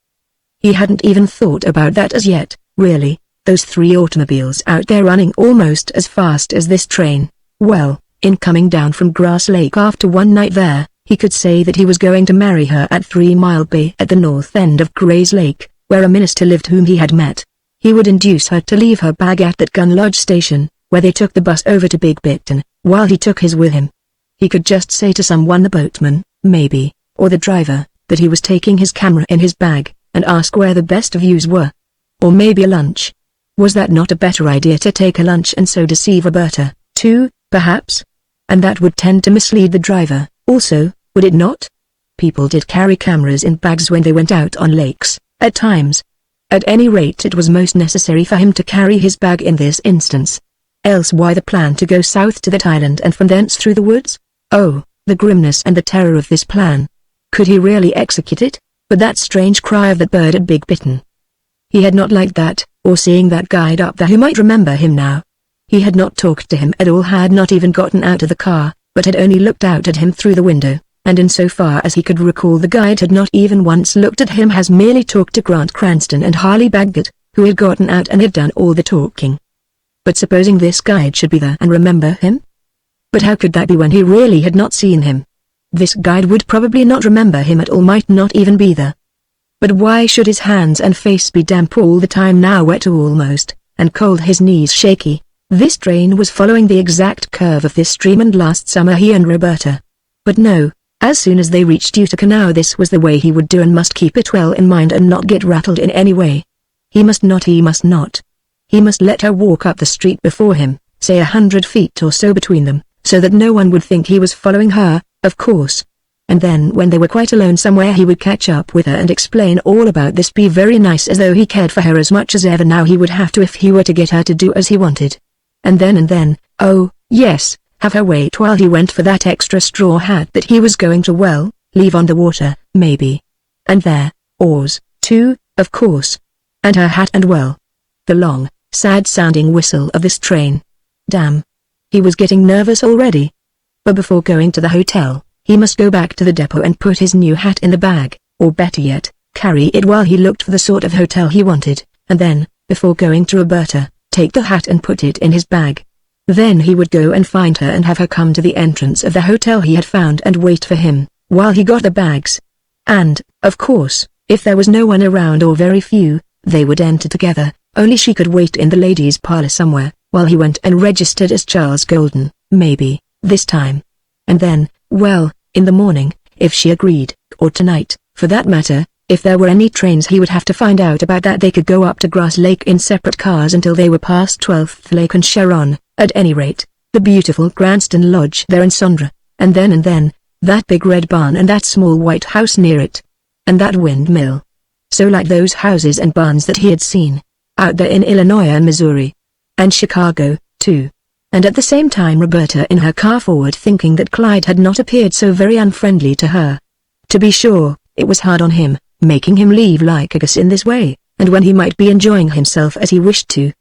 [SPEAKER 1] He hadn't even thought about that as yet, really. Those 3 automobiles out there running almost as fast as this train. Well, in coming down from Grass Lake after one night there, he could say that he was going to marry her at 3 Mile Bay at the north end of Gray's Lake, where a minister lived whom he had met. He would induce her to leave her bag at that Gun Lodge station, where they took the bus over to Big Bittern, while he took his with him. He could just say to someone, the boatman, maybe, or the driver, that he was taking his camera in his bag, and ask where the best views were. Or maybe a lunch. Was that not a better idea, to take a lunch and so deceive Roberta, too, perhaps? And that would tend to mislead the driver, also, would it not? people did carry cameras in bags when they went out on lakes, at times. At any rate, it was most necessary for him to carry his bag in this instance. Else why the plan to go south to that island and from thence through the woods? Oh, the grimness and the terror of this plan. Could he really execute it? But that strange cry of that bird had Big Bitten. He had not liked that, or seeing that guide up there who might remember him now. He had not talked to him at all, had not even gotten out of the car, but had only looked out at him through the window, and in so far as he could recall the guide had not even once looked at him, has merely talked to Grant Cranston and Harley Baggett, who had gotten out and had done all the talking. But supposing this guide should be there and remember him? But how could that be when he really had not seen him? This guide would probably not remember him at all, might not even be there. But why should his hands and face be damp all the time, now wet almost, and cold, his knees shaky? This train was following the exact curve of this stream, and last summer he and Roberta. But no, as soon as they reached Utica now, this was the way he would do, and must keep it well in mind and not get rattled in any way. He must not. He must let her walk up the street before him, say 100 feet or so between them, so that no one would think he was following her, of course. And then when they were quite alone somewhere, he would catch up with her and explain all about this, be very nice as though he cared for her as much as ever now he would have to if he were to get her to do as he wanted. And then, oh, yes, have her wait while he went for that extra straw hat that he was going to, leave on the water, maybe. And their oars, too, of course. And her hat and the long, sad-sounding whistle of this train. Damn. He was getting nervous already. But before going to the hotel, he must go back to the depot and put his new hat in the bag, or better yet, carry it while he looked for the sort of hotel he wanted, and then, before going to Roberta, take the hat and put it in his bag. Then he would go and find her and have her come to the entrance of the hotel he had found and wait for him, while he got the bags. And, of course, if there was no one around or very few, they would enter together, only she could wait in the ladies' parlor somewhere, while he went and registered as Charles Golden, maybe, this time. And then, in the morning, if she agreed, or tonight, for that matter, if there were any trains he would have to find out about that. They could go up to Grass Lake in separate cars until they were past 12th Lake and Sharon, at any rate, the beautiful Cranston Lodge there in Sondra, and then, that big red barn and that small white house near it. And that windmill. So like those houses and barns that he had seen, out there in Illinois and Missouri. And Chicago, too. And at the same time Roberta in her car forward, thinking that Clyde had not appeared so very unfriendly to her. To be sure, it was hard on him, making him leave Lycurgus in this way, and when he might be enjoying himself as he wished to.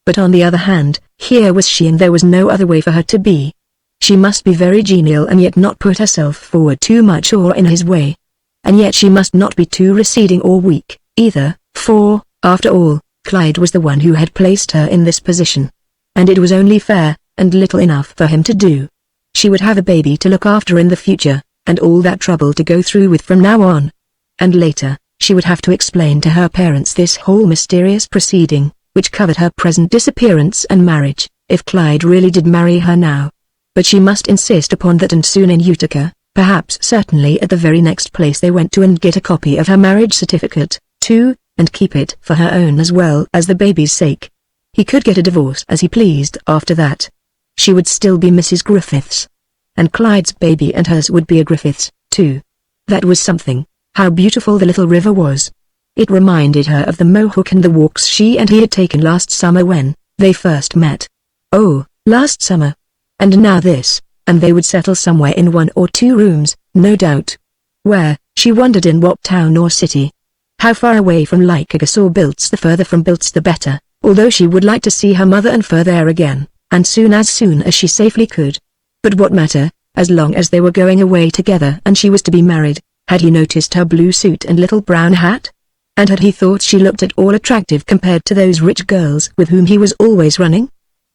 [SPEAKER 1] But on the other hand, here was she, and there was no other way for her to be. She must be very genial and yet not put herself forward too much or in his way. And yet she must not be too receding or weak, either, for, after all, Clyde was the one who had placed her in this position. And it was only fair, and little enough for him to do. She would have a baby to look after in the future, and all that trouble to go through with from now on. And later, she would have to explain to her parents this whole mysterious proceeding, which covered her present disappearance and marriage, if Clyde really did marry her now. But she must insist upon that, and soon in Utica, perhaps certainly at the very next place they went to, and get a copy of her marriage certificate, too, and keep it for her own as well as the baby's sake. He could get a divorce as he pleased after that. She would still be Mrs. Griffiths. And Clyde's baby and hers would be a Griffiths, too. That was something. How beautiful the little river was. It reminded her of the Mohawk and the walks she and he had taken last summer when they first met. Oh, last summer. And now this, and they would settle somewhere in 1 or 2 rooms, no doubt. Where, she wondered, in what town or city. How far away from Lycurgus or Biltz? The further from Biltz the better, although she would like to see her mother and fur there again, and soon as she safely could. But what matter, as long as they were going away together and she was to be married? Had he noticed her blue suit and little brown hat? And had he thought she looked at all attractive compared to those rich girls with whom he was always running?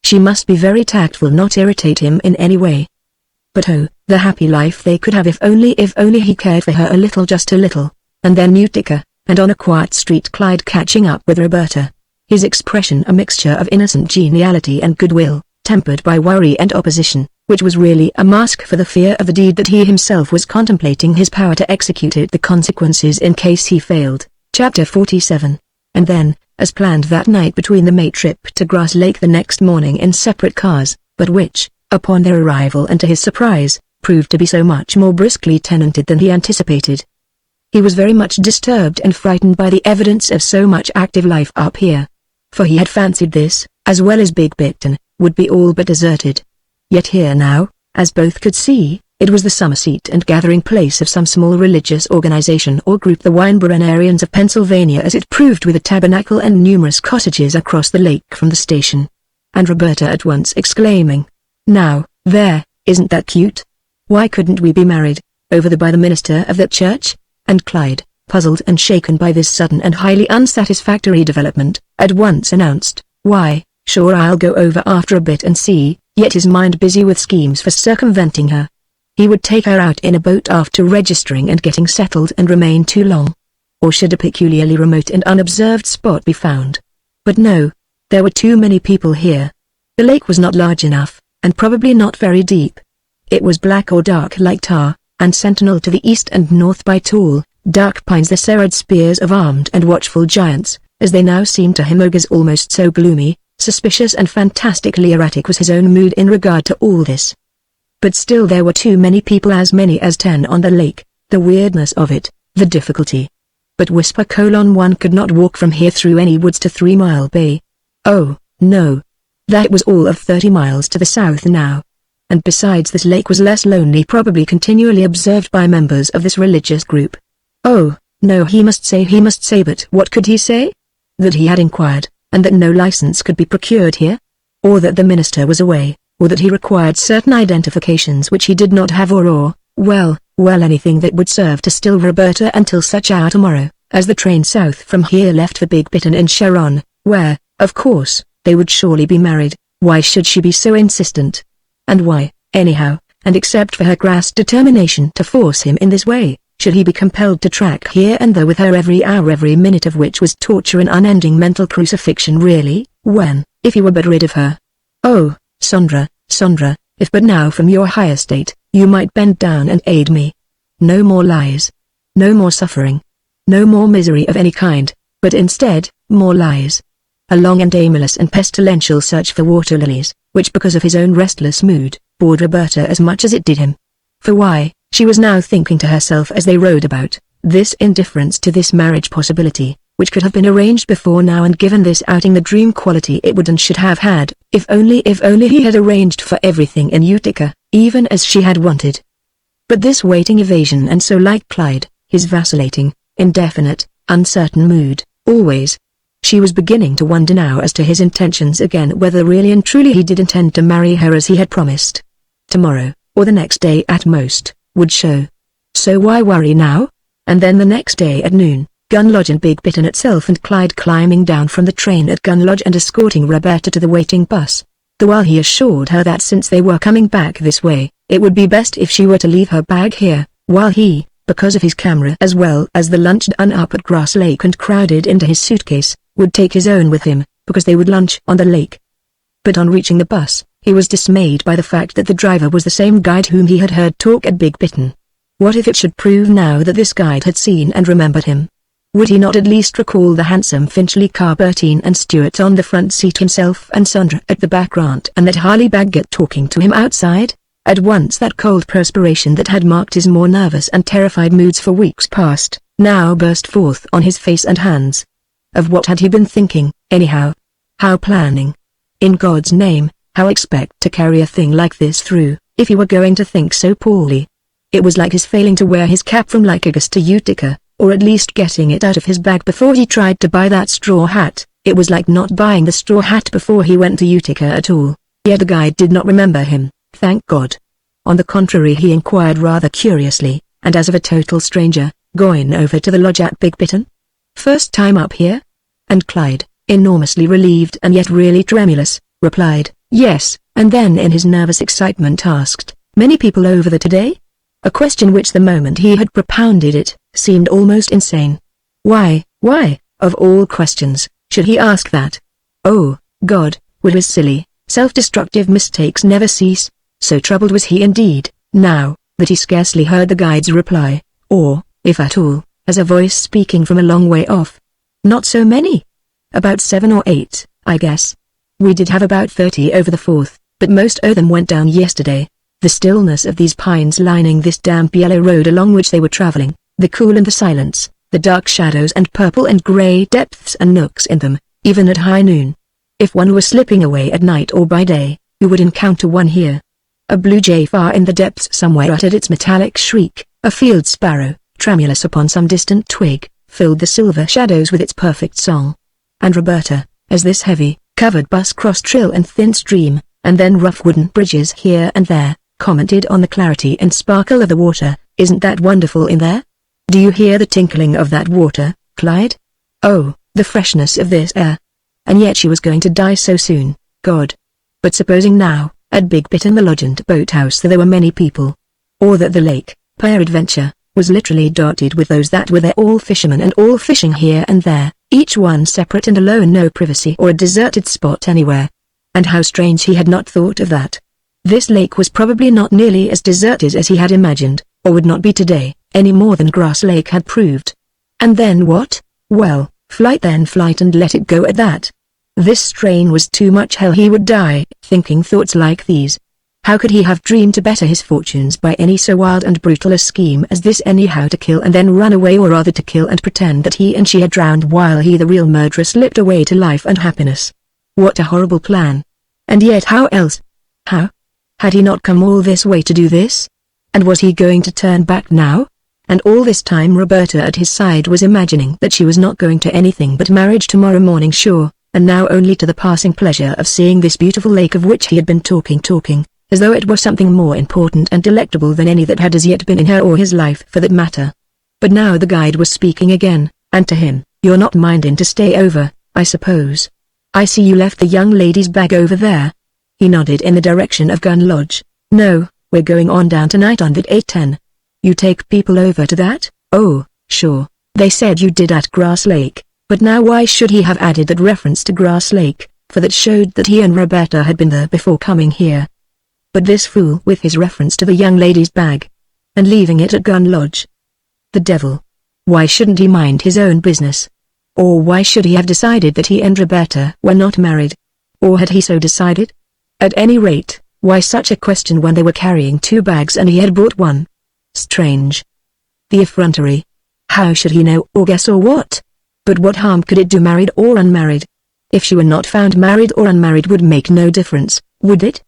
[SPEAKER 1] She must be very tactful, not irritate him in any way. But oh, the happy life they could have if only he cared for her a little, just a little. And then Utica, and on a quiet street Clyde catching up with Roberta. His expression a mixture of innocent geniality and goodwill, tempered by worry and opposition, which was really a mask for the fear of the deed that he himself was contemplating, his power to execute it, the consequences in case he failed. Chapter 47. And then, as planned that night between the May trip to Grass Lake the next morning in separate cars, but which, upon their arrival and to his surprise, proved to be so much more briskly tenanted than he anticipated. He was very much disturbed and frightened by the evidence of so much active life up here. For he had fancied this, as well as Big Biton, would be all but deserted. Yet here now, as both could see, it was the summer seat and gathering place of some small religious organization or group, the Weinbrenarians of Pennsylvania, as it proved, with a tabernacle and numerous cottages across the lake from the station. And Roberta at once exclaiming, "Now, there, isn't that cute? Why couldn't we be married, over there by the minister of that church?" And Clyde, puzzled and shaken by this sudden and highly unsatisfactory development, at once announced, "Why, sure, I'll go over after a bit and see," yet his mind busy with schemes for circumventing her. He would take her out in a boat after registering and getting settled and remain too long. Or should a peculiarly remote and unobserved spot be found? But no, there were too many people here. The lake was not large enough, and probably not very deep. It was black or dark like tar, and sentinelled to the east and north by tall, dark pines, the serried spears of armed and watchful giants, as they now seemed to him, ogres almost so gloomy, suspicious and fantastically erratic was his own mood in regard to all this. But still there were too many people, as many as 10 on the lake, the weirdness of it, the difficulty. But one could not walk from here through any woods to 3 Mile Bay. Oh, no. That was all of 30 miles to the south now. And besides, this lake was less lonely, probably continually observed by members of this religious group. Oh, no, he must say, but what could he say? That he had inquired, and that no license could be procured here? Or that the minister was away, or that he required certain identifications which he did not have, or, well, anything that would serve to still Roberta until such hour tomorrow, as the train south from here left for Big Biton in Sharon, where, of course, they would surely be married. Why should she be so insistent? And why, anyhow, and except for her crass determination to force him in this way, should he be compelled to track here and there with her every hour, every minute of which was torture and unending mental crucifixion, really, when, if he were but rid of her? Oh, Sondra, if but now from your high estate, you might bend down and aid me. No more lies. No more suffering. No more misery of any kind, but instead, more lies. A long and aimless and pestilential search for water lilies, which because of his own restless mood, bored Roberta as much as it did him. For why, she was now thinking to herself as they rode about, this indifference to this marriage possibility, which could have been arranged before now and given this outing the dream quality it would and should have had, if only he had arranged for everything in Utica, even as she had wanted. But this waiting evasion, and so like Clyde, his vacillating, indefinite, uncertain mood, always. She was beginning to wonder now as to his intentions again, whether really and truly he did intend to marry her as he had promised. Tomorrow, or the next day at most, would show. So why worry now? And then the next day at noon, Gun Lodge and Big Biton itself, and Clyde climbing down from the train at Gun Lodge and escorting Roberta to the waiting bus. The while he assured her that since they were coming back this way, it would be best if she were to leave her bag here, while he, because of his camera as well as the lunch done up at Grass Lake and crowded into his suitcase, would take his own with him, because they would lunch on the lake. But on reaching the bus, he was dismayed by the fact that the driver was the same guide whom he had heard talk at Big Biton. What if it should prove now that this guide had seen and remembered him? Would he not at least recall the handsome Finchley car, Bertine and Stuart on the front seat, himself and Sondra at the back, and that Harley Baggett talking to him outside? At once that cold perspiration that had marked his more nervous and terrified moods for weeks past, now burst forth on his face and hands. Of what had he been thinking, anyhow? How planning? In God's name, how expect to carry a thing like this through, if he were going to think so poorly? It was like his failing to wear his cap from Lycurgus to Utica, or at least getting it out of his bag before he tried to buy that straw hat. It was like not buying the straw hat before he went to Utica at all. Yet the guide did not remember him, thank God. On the contrary, he inquired rather curiously, and as of a total stranger, "Going over to the lodge at Big Biton? First time up here?" And Clyde, enormously relieved and yet really tremulous, replied, "Yes," and then in his nervous excitement asked, "Many people over there today?" A question which the moment he had propounded it, seemed almost insane. Why, of all questions, should he ask that? Oh, God, would his silly, self-destructive mistakes never cease? So troubled was he indeed, now, that he scarcely heard the guide's reply, or, if at all, as a voice speaking from a long way off. "Not so many. About 7 or 8, I guess. We did have about 30 over the 4th, but most o' them went down yesterday." The stillness of these pines lining this damp yellow road along which they were traveling, the cool and the silence, the dark shadows and purple and grey depths and nooks in them, even at high noon. If one were slipping away at night or by day, you would encounter one here. A blue jay far in the depths somewhere uttered its metallic shriek, a field sparrow, tremulous upon some distant twig, filled the silver shadows with its perfect song. And Roberta, as this heavy, covered bus crossed trill and thin stream, and then rough wooden bridges here and there, commented on the clarity and sparkle of the water. "Isn't that wonderful in there? Do you hear the tinkling of that water, Clyde? Oh, the freshness of this air. And yet she was going to die so soon, God. But supposing now, at Big Bit and the Lodgent boathouse there were many people. Or that the lake, peradventure, was literally dotted with those that were there, all fishermen and all fishing here and there, each one separate and alone, no privacy or a deserted spot anywhere. And how strange he had not thought of that. This lake was probably not nearly as deserted as he had imagined, or would not be today, any more than Grass Lake had proved. And then what? Well, flight then, flight, and let it go at that. This strain was too much. Hell, he would die, thinking thoughts like these. How could he have dreamed to better his fortunes by any so wild and brutal a scheme as this, anyhow, to kill and then run away, or rather to kill and pretend that he and she had drowned while he, the real murderer, slipped away to life and happiness? What a horrible plan. And yet how else? How? Had he not come all this way to do this? And was he going to turn back now? And all this time Roberta at his side was imagining that she was not going to anything but marriage tomorrow morning, sure, and now only to the passing pleasure of seeing this beautiful lake of which he had been talking, as though it were something more important and delectable than any that had as yet been in her or his life for that matter. But now the guide was speaking again, and to him, "You're not minding to stay over, I suppose? I see you left the young lady's bag over there." He nodded in the direction of Gun Lodge. "No, we're going on down tonight on that 8:10. You take people over to that?" "Oh, sure. They said you did at Grass Lake." But now why should he have added that reference to Grass Lake, for that showed that he and Roberta had been there before coming here. But this fool with his reference to the young lady's bag. And leaving it at Gun Lodge. The devil. Why shouldn't he mind his own business? Or why should he have decided that he and Roberta were not married? Or had he so decided? At any rate, why such a question when they were carrying 2 bags and he had brought one? Strange. The effrontery. How should he know or guess or what? But what harm could it do, married or unmarried? If she were not found married or unmarried would make no difference, would it?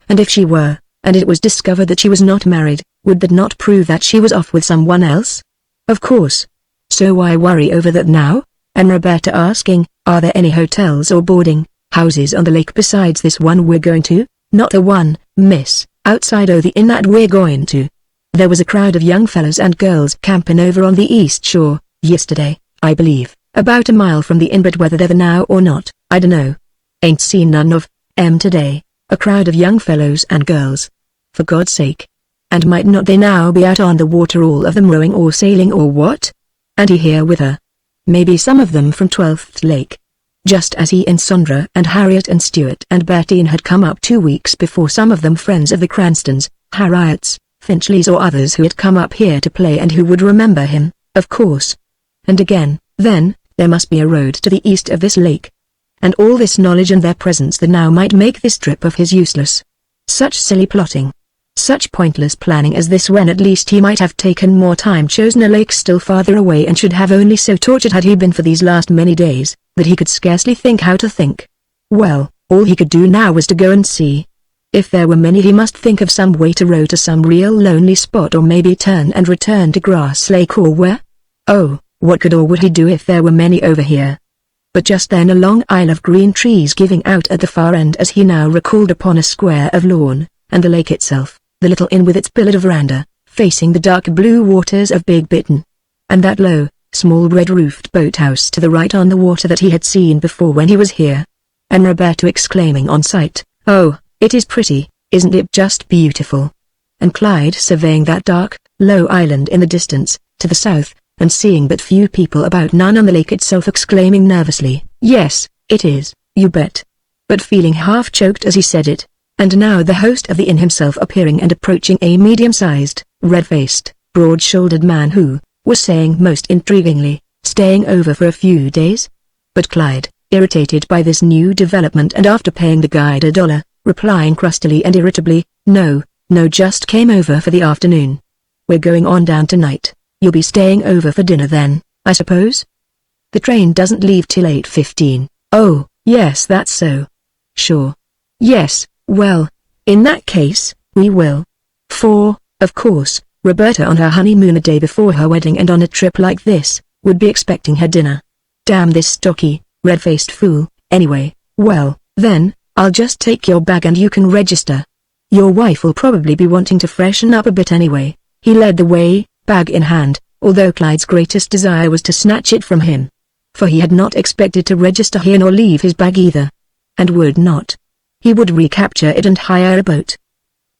[SPEAKER 1] And if she were, and it was discovered that she was not married, would that not prove that she was off with someone else? Of course. So why worry over that now? And Roberta asking, "Are there any hotels or boarding houses on the lake besides this one we're going to?" "Not a one, miss, outside o' the inn that we're going to. There was a crowd of young fellows and girls camping over on the east shore, yesterday, I believe, about a mile from the inn, but whether they're there now or not, I dunno. Ain't seen none of 'em today. A crowd of young fellows and girls. For God's sake. And might not they now be out on the water, all of them rowing or sailing or what? And he here with her. Maybe some of them from 12th Lake. Just as he and Sondra and Harriet and Stuart and Bertine had come up 2 weeks before, some of them friends of the Cranstons, Harriets, Finchleys, or others who had come up here to play and who would remember him, of course. And again, then, there must be a road to the east of this lake. And all this knowledge and their presence that now might make this trip of his useless. Such silly plotting. Such pointless planning as this, when at least he might have taken more time, chosen a lake still farther away, and should have only so tortured had he been for these last many days, that he could scarcely think how to think. Well, all he could do now was to go and see. If there were many, he must think of some way to row to some real lonely spot, or maybe turn and return to Grass Lake, or where? Oh, what could or would he do if there were many over here? But just then a long aisle of green trees giving out at the far end, as he now recalled, upon a square of lawn, and the lake itself, the little inn with its pillared veranda, facing the dark blue waters of Big Bittern. And that low, small red-roofed boathouse to the right on the water that he had seen before when he was here. And Roberta exclaiming on sight, "Oh, it is pretty, isn't it just beautiful?" And Clyde surveying that dark, low island in the distance, to the south, and seeing but few people about, none on the lake itself, exclaiming nervously, "Yes, it is, you bet." But feeling half choked as he said it. And now the host of the inn himself appearing and approaching, a medium-sized, red-faced, broad-shouldered man who was saying most intriguingly, "Staying over for a few days?" But Clyde, irritated by this new development, and after paying the guide $1, replying crustily and irritably, "No, No, just came over for the afternoon. We're going on down tonight. You'll be staying over for dinner then, I suppose? The train doesn't leave till 8:15. Oh, yes, that's so. Sure. Yes, well, in that case, we will. For, of course, Roberta on her honeymoon a day before her wedding and on a trip like this, would be expecting her dinner. Damn this stocky, red-faced fool. Anyway, well, then, I'll just take your bag and you can register. Your wife will probably be wanting to freshen up a bit anyway. He led the way, bag in hand, although Clyde's greatest desire was to snatch it from him. For he had not expected to register here nor leave his bag either. And would not. He would recapture it and hire a boat.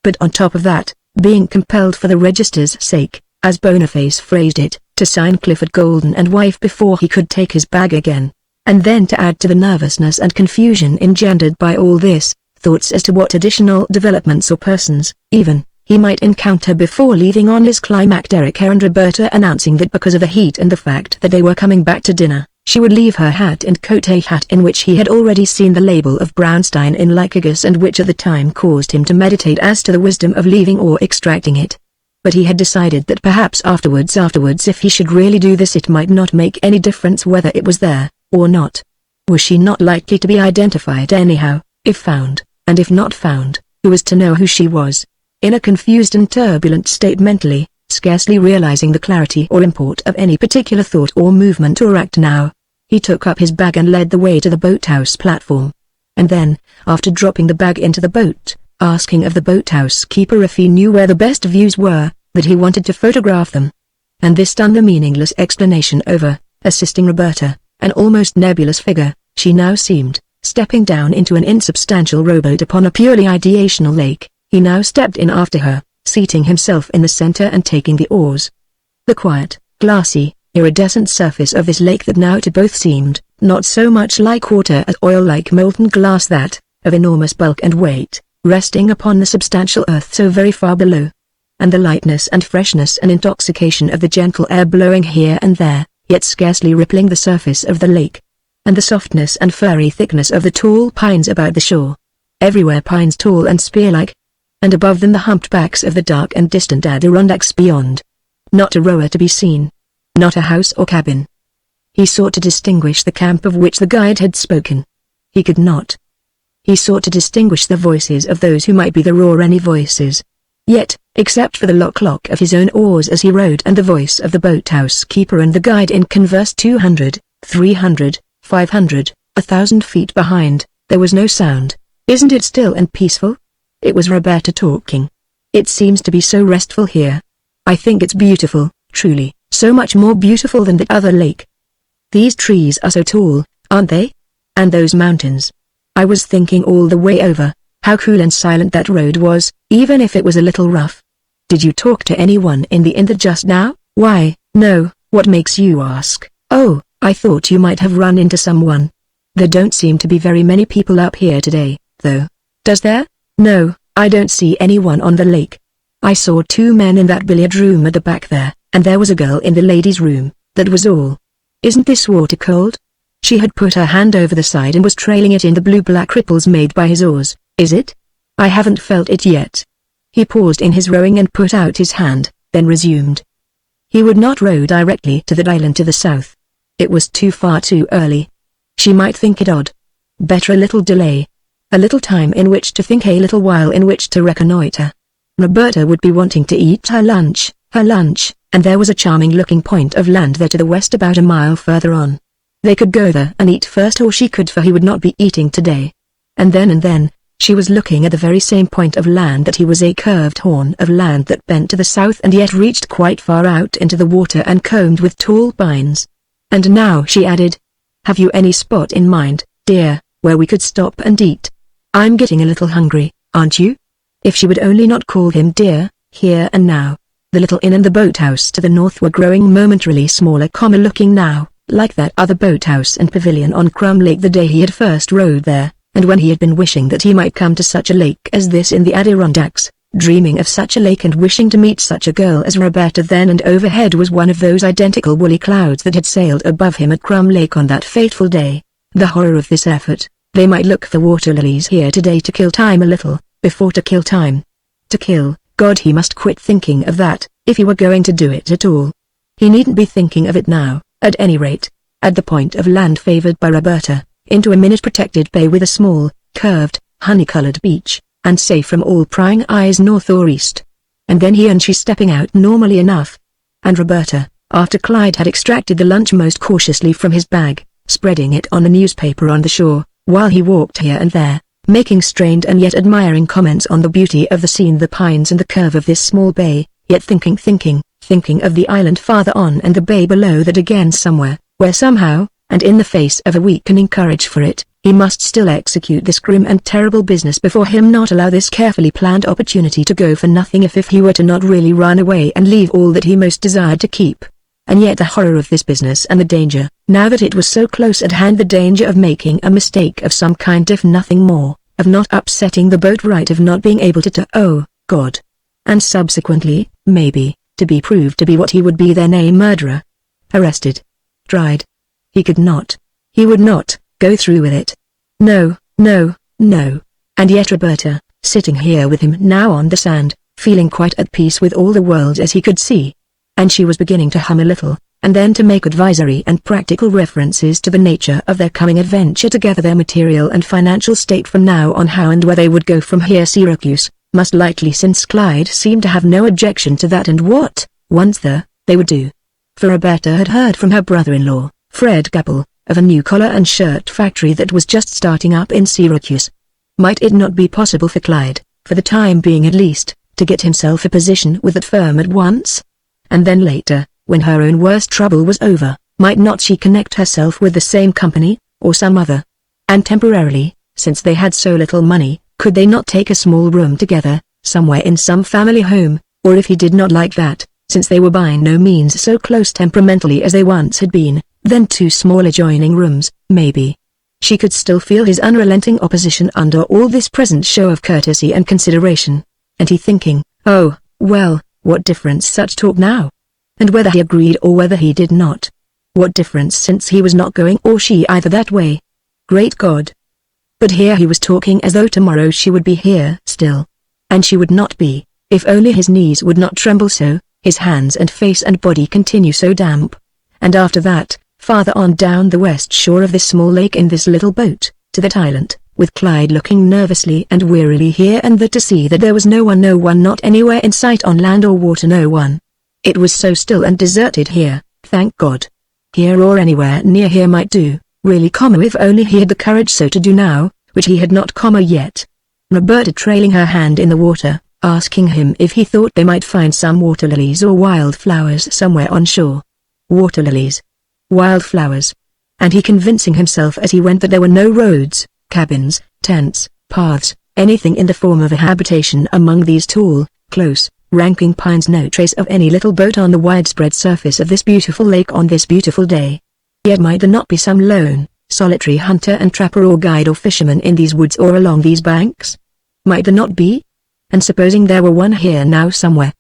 [SPEAKER 1] But on top of that, being compelled for the register's sake, as Boniface phrased it, to sign Clifford Golden and wife before he could take his bag again. And then to add to the nervousness and confusion engendered by all this, thoughts as to what additional developments or persons, even, he might encounter before leaving on his climacteric errand. Roberta announcing that because of the heat and the fact that they were coming back to dinner, she would leave her hat and coat, a hat in which he had already seen the label of Brownstein in Lycurgus and which at the time caused him to meditate as to the wisdom of leaving or extracting it. But he had decided that perhaps afterwards if he should really do this, it might not make any difference whether it was there or not. Was she not likely to be identified anyhow, if found, and if not found, who was to know who she was? In a confused and turbulent state mentally, scarcely realizing the clarity or import of any particular thought or movement or act now, he took up his bag and led the way to the boathouse platform. And then, after dropping the bag into the boat, asking of the boathouse keeper if he knew where the best views were, that he wanted to photograph them. And this done, the meaningless explanation over, assisting Roberta, an almost nebulous figure, she now seemed, stepping down into an insubstantial rowboat upon a purely ideational lake. He now stepped in after her, seating himself in the center and taking the oars. The quiet, glassy, iridescent surface of this lake that now to both seemed, not so much like water as oil, like molten glass, that, of enormous bulk and weight, resting upon the substantial earth so very far below. And the lightness and freshness and intoxication of the gentle air blowing here and there, yet scarcely rippling the surface of the lake. And the softness and furry thickness of the tall pines about the shore. Everywhere pines tall and spear-like. And above them the humped backs of the dark and distant Adirondacks beyond. Not a rower to be seen. Not a house or cabin. He sought to distinguish the camp of which the guide had spoken. He could not. He sought to distinguish the voices of those who might be the Roreni voices. Yet, except for the lock of his own oars as he rowed and the voice of the boathouse keeper and the guide in converse 200, 300, 500, 1,000 feet behind, there was no sound. Isn't it still and peaceful? It was Roberta talking. It seems to be so restful here. I think it's beautiful, truly, so much more beautiful than the other lake. These trees are so tall, aren't they? And those mountains. I was thinking all the way over, how cool and silent that road was, even if it was a little rough. Did you talk to anyone in the inn just now? Why, no, what makes you ask? Oh, I thought you might have run into someone. There don't seem to be very many people up here today, though. Does there? No, I don't see anyone on the lake. I saw 2 men in that billiard room at the back there, and there was a girl in the ladies' room, that was all. Isn't this water cold? She had put her hand over the side and was trailing it in the blue-black ripples made by his oars. Is it? I haven't felt it yet. He paused in his rowing and put out his hand, then resumed. He would not row directly to that island to the south. It was too far too early. She might think it odd. Better a little delay. A little time in which to think, a little while in which to reconnoiter. Roberta would be wanting to eat her lunch, and there was a charming-looking point of land there to the west about a mile further on. They could go there and eat first, or she could, for he would not be eating today. And then, she was looking at the very same point of land that he was, a curved horn of land that bent to the south and yet reached quite far out into the water and combed with tall pines. And now she added, have you any spot in mind, dear, where we could stop and eat? I'm getting a little hungry, aren't you? If she would only not call him dear, here and now. The little inn and the boathouse to the north were growing momentarily smaller, looking now, like that other boathouse and pavilion on Crumb Lake the day he had first rowed there, and when he had been wishing that he might come to such a lake as this in the Adirondacks, dreaming of such a lake and wishing to meet such a girl as Roberta then, and overhead was one of those identical woolly clouds that had sailed above him at Crumb Lake on that fateful day. The horror of this effort. They might look for water lilies here today to kill time a little, before to kill time. to kill. God, he must quit thinking of that, if he were going to do it at all. He needn't be thinking of it now, at any rate. At the point of land favored by Roberta, into a minute-protected bay with a small, curved, honey-colored beach, and safe from all prying eyes north or east. And then he and she stepping out normally enough. And Roberta, after Clyde had extracted the lunch most cautiously from his bag, spreading it on a newspaper on the shore, while he walked here and there, making strained and yet admiring comments on the beauty of the scene, the pines and the curve of this small bay, yet thinking of the island farther on and the bay below that again somewhere, where somehow, and in the face of a weakening courage for it, he must still execute this grim and terrible business before him, not allow this carefully planned opportunity to go for nothing if he were to not really run away and leave all that he most desired to keep. And yet the horror of this business and the danger, now that it was so close at hand, the danger of making a mistake of some kind if nothing more, of not upsetting the boat right, of not being able to oh, God. And subsequently, maybe, to be proved to be what he would be then, a murderer. Arrested. Tried. He could not. He would not go through with it. No, no, no. And yet Roberta, sitting here with him now on the sand, feeling quite at peace with all the world as he could see. And she was beginning to hum a little, and then to make advisory and practical references to the nature of their coming adventure together, their material and financial state from now on, how and where they would go from here. Syracuse, most likely, since Clyde seemed to have no objection to that, and what, once there, they would do. For Roberta had heard from her brother-in-law, Fred Gapple, of a new collar and shirt factory that was just starting up in Syracuse. Might it not be possible for Clyde, for the time being at least, to get himself a position with that firm at once? And then later, when her own worst trouble was over, might not she connect herself with the same company, or some other? And temporarily, since they had so little money, could they not take a small room together, somewhere in some family home, or if he did not like that, since they were by no means so close temperamentally as they once had been, then 2 small adjoining rooms, maybe. She could still feel his unrelenting opposition under all this present show of courtesy and consideration. And he thinking, oh, well, what difference such talk now? And whether he agreed or whether he did not. What difference, since he was not going or she either that way? Great God! But here he was talking as though tomorrow she would be here still. And she would not be, if only his knees would not tremble so, his hands and face and body continue so damp. And after that, farther on down the west shore of this small lake in this little boat, to that island, with Clyde looking nervously and wearily here and there to see that there was no one, not anywhere in sight on land or water, no one. It was so still and deserted here, thank God. Here or anywhere near here might do, really, if only he had the courage so to do now, which he had not, yet. Roberta trailing her hand in the water, asking him if he thought they might find some water lilies or wildflowers somewhere on shore. Water lilies. Wildflowers. And he convincing himself as he went that there were no roads, cabins, tents, paths, anything in the form of a habitation among these tall, close, ranking pines, no trace of any little boat on the widespread surface of this beautiful lake on this beautiful day. Yet might there not be some lone, solitary hunter and trapper or guide or fisherman in these woods or along these banks? Might there not be? And supposing there were one here now somewhere,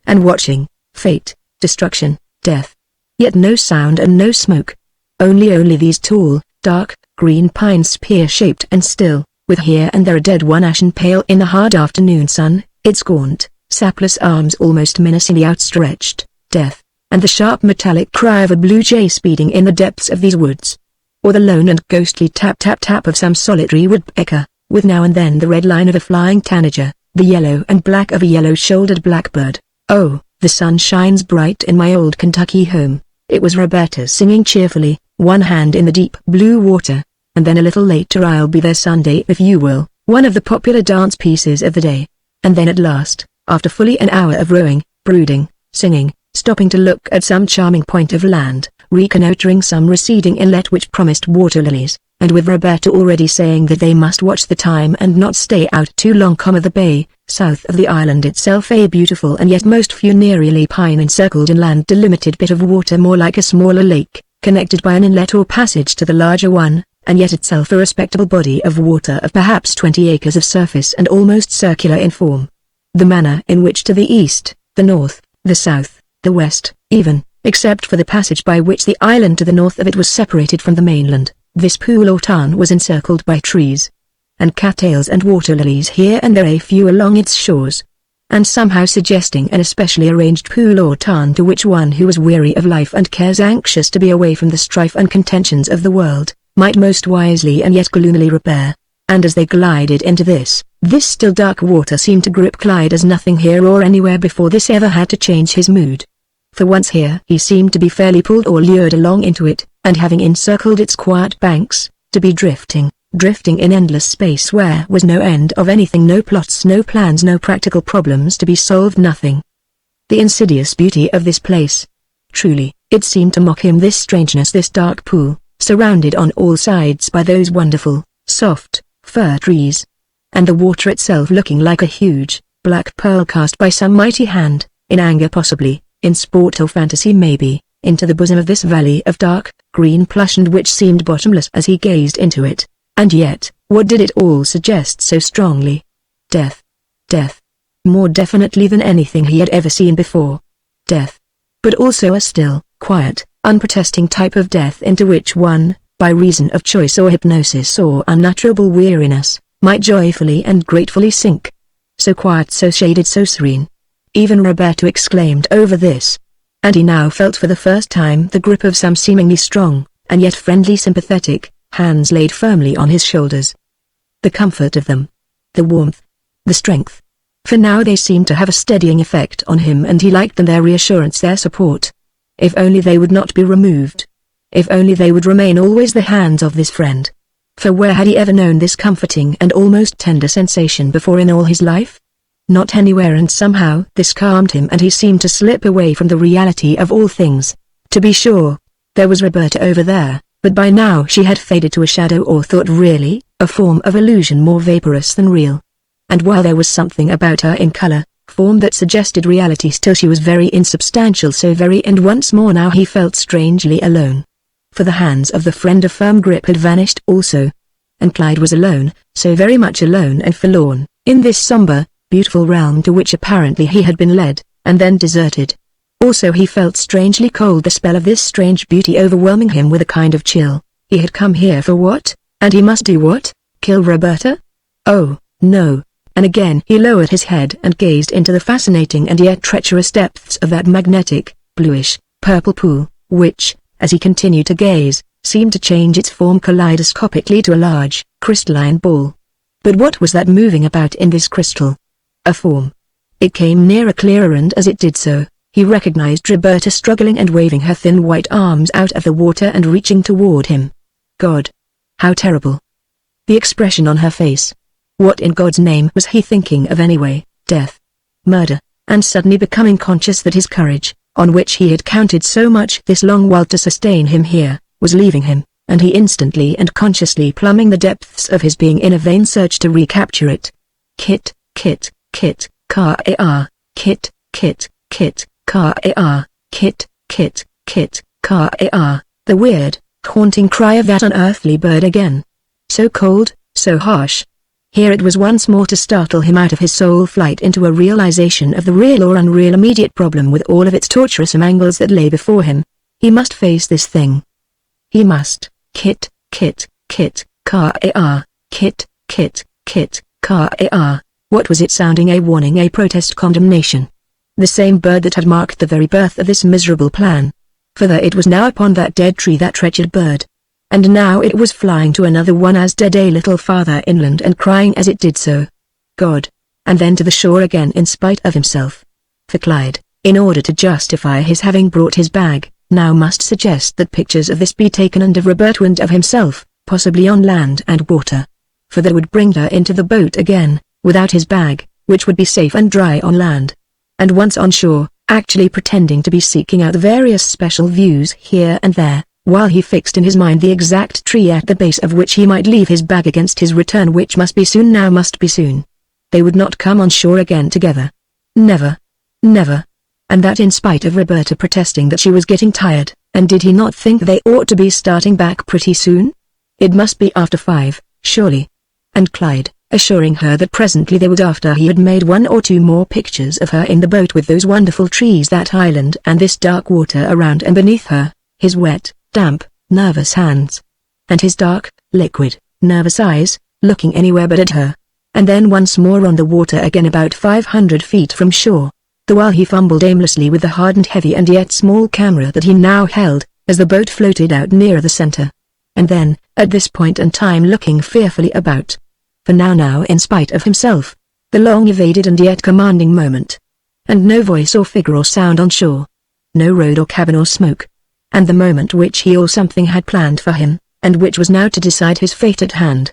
[SPEAKER 1] and watching, fate, destruction, death. Yet no sound and no smoke. Only these tall, dark, green pines, spear-shaped and still, with here and there a dead one ashen pale in the hard afternoon sun, its gaunt, sapless arms almost menacingly outstretched, death, and the sharp metallic cry of a blue jay speeding in the depths of these woods. Or the lone and ghostly tap-tap-tap of some solitary woodpecker, with now and then the red line of a flying tanager, the yellow and black of a yellow-shouldered blackbird. Oh, the sun shines bright in my old Kentucky home. It was Roberta singing cheerfully, one hand in the deep blue water. And then a little later, I'll be there Sunday if you will, one of the popular dance pieces of the day. And then at last, after fully an hour of rowing, brooding, singing, stopping to look at some charming point of land, reconnoitering some receding inlet which promised water lilies, and with Roberta already saying that they must watch the time and not stay out too long, the bay, south of the island itself, a beautiful and yet most funereally pine-encircled inland delimited bit of water, more like a smaller lake, connected by an inlet or passage to the larger one, and yet itself a respectable body of water of perhaps 20 acres of surface and almost circular in form. The manner in which to the east, the north, the south, the west, even, except for the passage by which the island to the north of it was separated from the mainland, this pool or tarn was encircled by trees, and cattails and water lilies here and there, a few along its shores. and somehow suggesting an especially arranged pool or tarn to which one who was weary of life and cares, anxious to be away from the strife and contentions of the world, might most wisely and yet gloomily repair. And as they glided into this still dark water seemed to grip Clyde as nothing here or anywhere before this ever had to change his mood. For once here he seemed to be fairly pulled or lured along into it, and having encircled its quiet banks, to be drifting in endless space where was no end of anything, no plots, no plans, no practical problems to be solved, nothing. The insidious beauty of this place. Truly, it seemed to mock him, this strangeness, this dark pool, surrounded on all sides by those wonderful, soft, fir trees. And the water itself looking like a huge, black pearl cast by some mighty hand, in anger possibly, in sport or fantasy maybe, into the bosom of this valley of dark, green plush, and which seemed bottomless as he gazed into it. And yet, what did it all suggest so strongly? Death. Death. More definitely than anything he had ever seen before. Death. But also a still, quiet, unprotesting type of death into which one, by reason of choice or hypnosis or unutterable weariness, might joyfully and gratefully sink. So quiet, so shaded, so serene. Even Roberto exclaimed over this. And he now felt for the first time the grip of some seemingly strong, and yet friendly, sympathetic, hands laid firmly on his shoulders. The comfort of them. The warmth. The strength. For now they seemed to have a steadying effect on him, and he liked them, their reassurance, their support. If only they would not be removed. If only they would remain always the hands of this friend. For where had he ever known this comforting and almost tender sensation before in all his life? Not anywhere, and somehow this calmed him and he seemed to slip away from the reality of all things. To be sure, there was Roberta over there, but by now she had faded to a shadow, or thought really, a form of illusion more vaporous than real. And while there was something about her in color, form that suggested reality, still she was very insubstantial, so very, and once more now he felt strangely alone. For the hands of the friend of firm grip had vanished also. And Clyde was alone, so very much alone and forlorn, in this somber, beautiful realm to which apparently he had been led, and then deserted. Also he felt strangely cold, the spell of this strange beauty overwhelming him with a kind of chill. He had come here for what? And he must do what? Kill Roberta? Oh, no. And again he lowered his head and gazed into the fascinating and yet treacherous depths of that magnetic, bluish, purple pool, which, as he continued to gaze, seemed to change its form kaleidoscopically to a large, crystalline ball. But what was that moving about in this crystal? A form. It came nearer, clearer, and as it did so, he recognized Roberta struggling and waving her thin white arms out of the water and reaching toward him. God! How terrible! The expression on her face. What in God's name was he thinking of anyway? Death? Murder? And suddenly becoming conscious that his courage, on which he had counted so much this long while to sustain him here, was leaving him, and he instantly and consciously plumbing the depths of his being in a vain search to recapture it. Kit, Kit, Kit, Kar-A-R, Kit, Kit, Kit, Kar-A-R, Kit, Kit, Kit, Kar-A-R, the weird, haunting cry of that unearthly bird again. So cold, so harsh. Here it was once more to startle him out of his soul flight into a realization of the real or unreal immediate problem with all of its tortuous angles that lay before him. He must face this thing. He must. Kit, Kit, Kit, Kar-A-R, Kit, Kit, Kit, Kar-A-R. What was it sounding? A warning, a protest, condemnation. The same bird that had marked the very birth of this miserable plan. For there it was now upon that dead tree, that wretched bird. And now it was flying to another one as dead a little farther inland and crying as it did so. God! And then to the shore again in spite of himself. For Clyde, in order to justify his having brought his bag, now must suggest that pictures of this be taken, and of Roberta and of himself, possibly on land and water. For that would bring her into the boat again, without his bag, which would be safe and dry on land. And once on shore, actually pretending to be seeking out various special views here and there, while he fixed in his mind the exact tree at the base of which he might leave his bag against his return, which must be soon, now must be soon. They would not come on shore again together. Never. Never. And that in spite of Roberta protesting that she was getting tired, and did he not think they ought to be starting back pretty soon? It must be after 5, surely. And Clyde, assuring her that presently they would, after he had made 1 or 2 more pictures of her in the boat with those wonderful trees, that island, and this dark water around and beneath her, his wet, damp, nervous hands, and his dark, liquid, nervous eyes, looking anywhere but at her. and then once more on the water again about 500 feet from shore. The while he fumbled aimlessly with the hardened heavy and yet small camera that he now held, as the boat floated out nearer the center. And then, at this point in time looking fearfully about. For now in spite of himself, the long evaded and yet commanding moment. And no voice or figure or sound on shore. No road or cabin or smoke. And the moment which he or something had planned for him, and which was now to decide his fate at hand.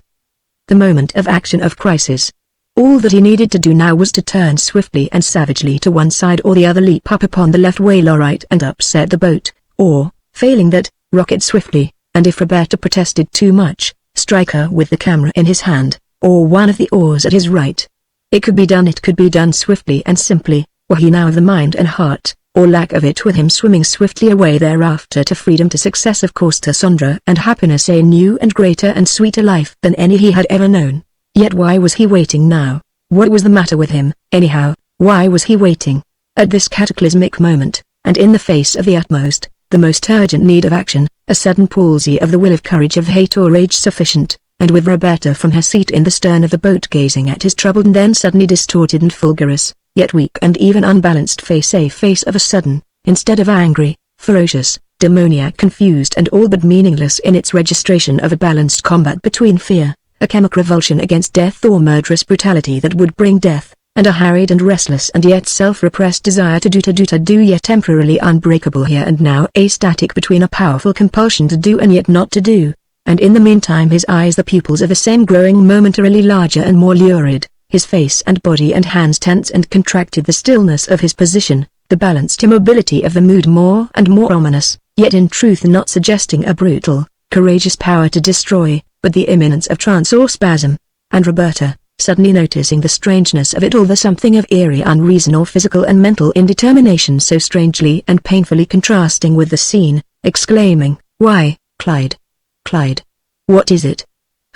[SPEAKER 1] The moment of action of crisis. All that he needed to do now was to turn swiftly and savagely to one side or the other, leap up upon the left whale or right and upset the boat, or, failing that, rock it swiftly, and if Roberta protested too much, strike her with the camera in his hand, or one of the oars at his right. It could be done swiftly and simply, were he now of the mind and heart, or lack of it, with him swimming swiftly away thereafter to freedom, to success, of course, to Sandra and happiness, a new and greater and sweeter life than any he had ever known. Yet why was he waiting now? What was the matter with him, anyhow? Why was he waiting? At this cataclysmic moment, and in the face of the utmost, the most urgent need of action, a sudden palsy of the will, of courage, of hate or rage sufficient, and with Roberta from her seat in the stern of the boat gazing at his troubled and then suddenly distorted and fulgurous, yet weak and even unbalanced face, a face of a sudden, instead of angry, ferocious, demoniac, confused and all but meaningless in its registration of a balanced combat between fear, a chemic revulsion against death or murderous brutality that would bring death, and a harried and restless and yet self-repressed desire to do yet temporarily unbreakable here and now, a static between a powerful compulsion to do and yet not to do, and in the meantime his eyes the pupils of the same growing momentarily larger and more lurid, his face and body and hands tense and contracted, the stillness of his position, the balanced immobility of the mood more and more ominous, yet in truth not suggesting a brutal, courageous power to destroy, but the imminence of trance or spasm. And Roberta, suddenly noticing the strangeness of it all, the something of eerie unreason or physical and mental indetermination so strangely and painfully contrasting with the scene, exclaiming, "Why, Clyde! Clyde! What is it?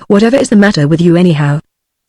[SPEAKER 1] Whatever is the matter with you anyhow?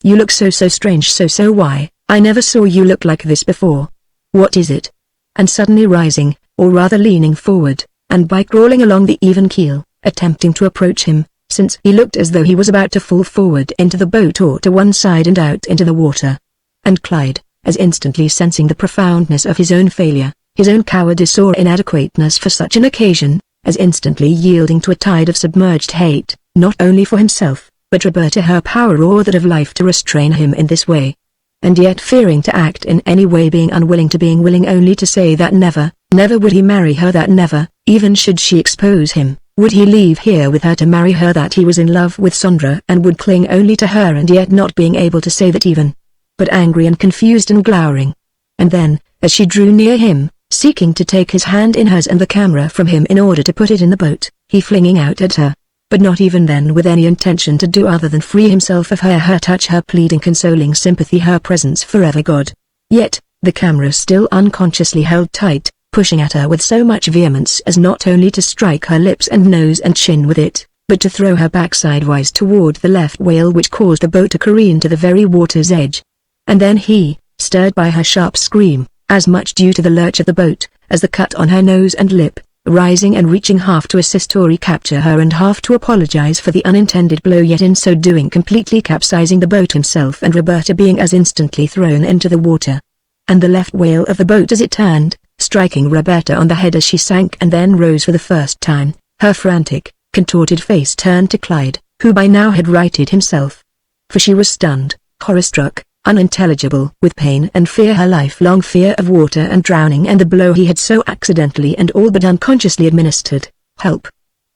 [SPEAKER 1] You look so strange, so why, I never saw you look like this before. What is it?" And suddenly rising, or rather leaning forward, and by crawling along the even keel, attempting to approach him, since he looked as though he was about to fall forward into the boat or to one side and out into the water. And Clyde, as instantly sensing the profoundness of his own failure, his own cowardice or inadequateness for such an occasion, as instantly yielding to a tide of submerged hate, not only for himself, but Roberta, her power or that of life to restrain him in this way. And yet fearing to act in any way, being unwilling to, being willing only to say that never would he marry her, that never, even should she expose him, would he leave here with her to marry her, that he was in love with Sandra and would cling only to her, and yet not being able to say that even, but angry and confused and glowering. And then, as she drew near him, seeking to take his hand in hers and the camera from him in order to put it in the boat, he flinging out at her, but not even then with any intention to do other than free himself of her touch, her pleading, consoling sympathy, her presence forever, God. Yet, the camera still unconsciously held tight, pushing at her with so much vehemence as not only to strike her lips and nose and chin with it, but to throw her back sidewise toward the left whale, which caused the boat to careen to the very water's edge. And then he, stirred by her sharp scream, as much due to the lurch of the boat, as the cut on her nose and lip, rising and reaching half to assist or recapture her and half to apologize for the unintended blow, yet in so doing completely capsizing the boat himself, and Roberta being as instantly thrown into the water. And the left whale of the boat as it turned, striking Roberta on the head as she sank and then rose for the first time, her frantic, contorted face turned to Clyde, who by now had righted himself. For she was stunned, horror-struck, unintelligible with pain and fear, her lifelong fear of water and drowning, and the blow he had so accidentally and all but unconsciously administered. Help!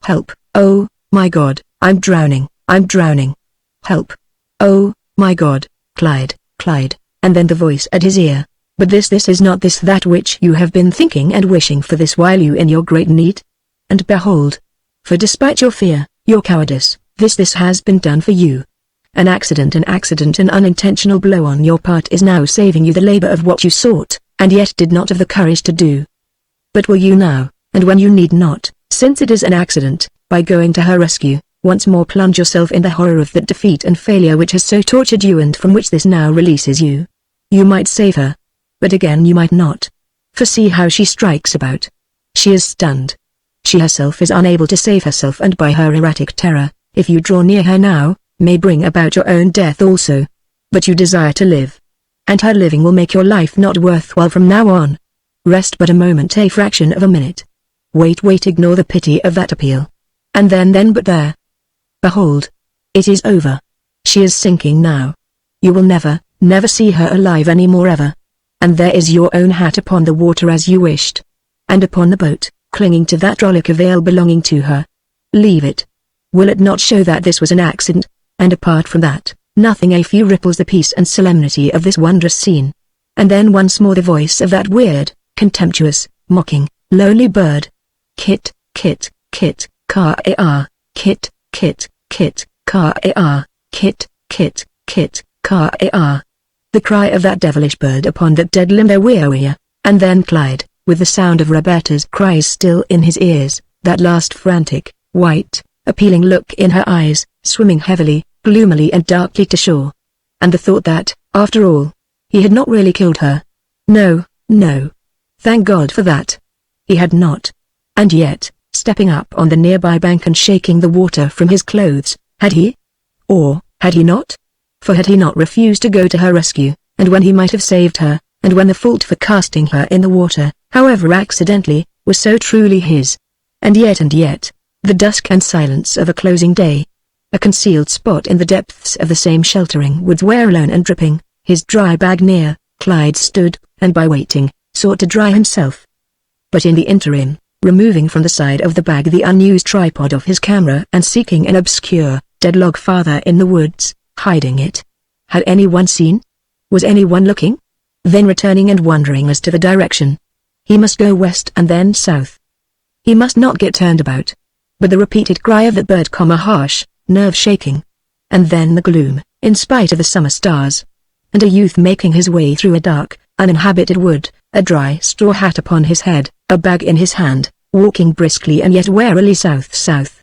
[SPEAKER 1] Help! Oh, my God, I'm drowning, I'm drowning! Help! Oh, my God, Clyde, Clyde, and then the voice at his ear. But this is not this that which you have been thinking and wishing for this while you in your great need? And behold, for despite your fear, your cowardice, this has been done for you. An accident, an unintentional blow on your part is now saving you the labor of what you sought, and yet did not have the courage to do. But will you now, and when you need not, since it is an accident, by going to her rescue, once more plunge yourself in the horror of that defeat and failure which has so tortured you and from which this now releases you? You might save her. But again you might not. For see how she strikes about. She is stunned. She herself is unable to save herself, and by her erratic terror, if you draw near her now, may bring about your own death also. But you desire to live. And her living will make your life not worthwhile from now on. Rest but a moment, a fraction of a minute. Wait, ignore the pity of that appeal. And then but there. Behold. It is over. She is sinking now. You will never see her alive any more ever. And there is your own hat upon the water as you wished. And upon the boat, clinging to that rollick of veil belonging to her. Leave it. Will it not show that this was an accident? And apart from that, nothing a few ripples the peace and solemnity of this wondrous scene. And then once more the voice of that weird, contemptuous, mocking, lonely bird. Kit, kit, kit, ka-a-r, kit, kit, kit, ka-a-r, kit, kit, kit, ka-a-r. The cry of that devilish bird upon that dead limb there, and then Clyde, with the sound of Roberta's cries still in his ears, that last frantic, white, appealing look in her eyes, swimming heavily, gloomily and darkly to shore. And the thought that, after all, he had not really killed her. No. Thank God for that. He had not. And yet, stepping up on the nearby bank and shaking the water from his clothes, had he? Or, had he not? For had he not refused to go to her rescue, and when he might have saved her, and when the fault for casting her in the water, however accidentally, was so truly his? And yet, the dusk and silence of a closing day. A concealed spot in the depths of the same sheltering woods where alone and dripping, his dry bag near, Clyde stood, and by waiting, sought to dry himself. But in the interim, removing from the side of the bag the unused tripod of his camera and seeking an obscure, dead log farther in the woods, hiding it. Had anyone seen? Was anyone looking? Then returning and wondering as to the direction. He must go west and then south. He must not get turned about. But the repeated cry of that bird, harsh, nerve-shaking. And then the gloom, in spite of the summer stars. And a youth making his way through a dark, uninhabited wood, a dry straw hat upon his head, a bag in his hand, walking briskly and yet warily south.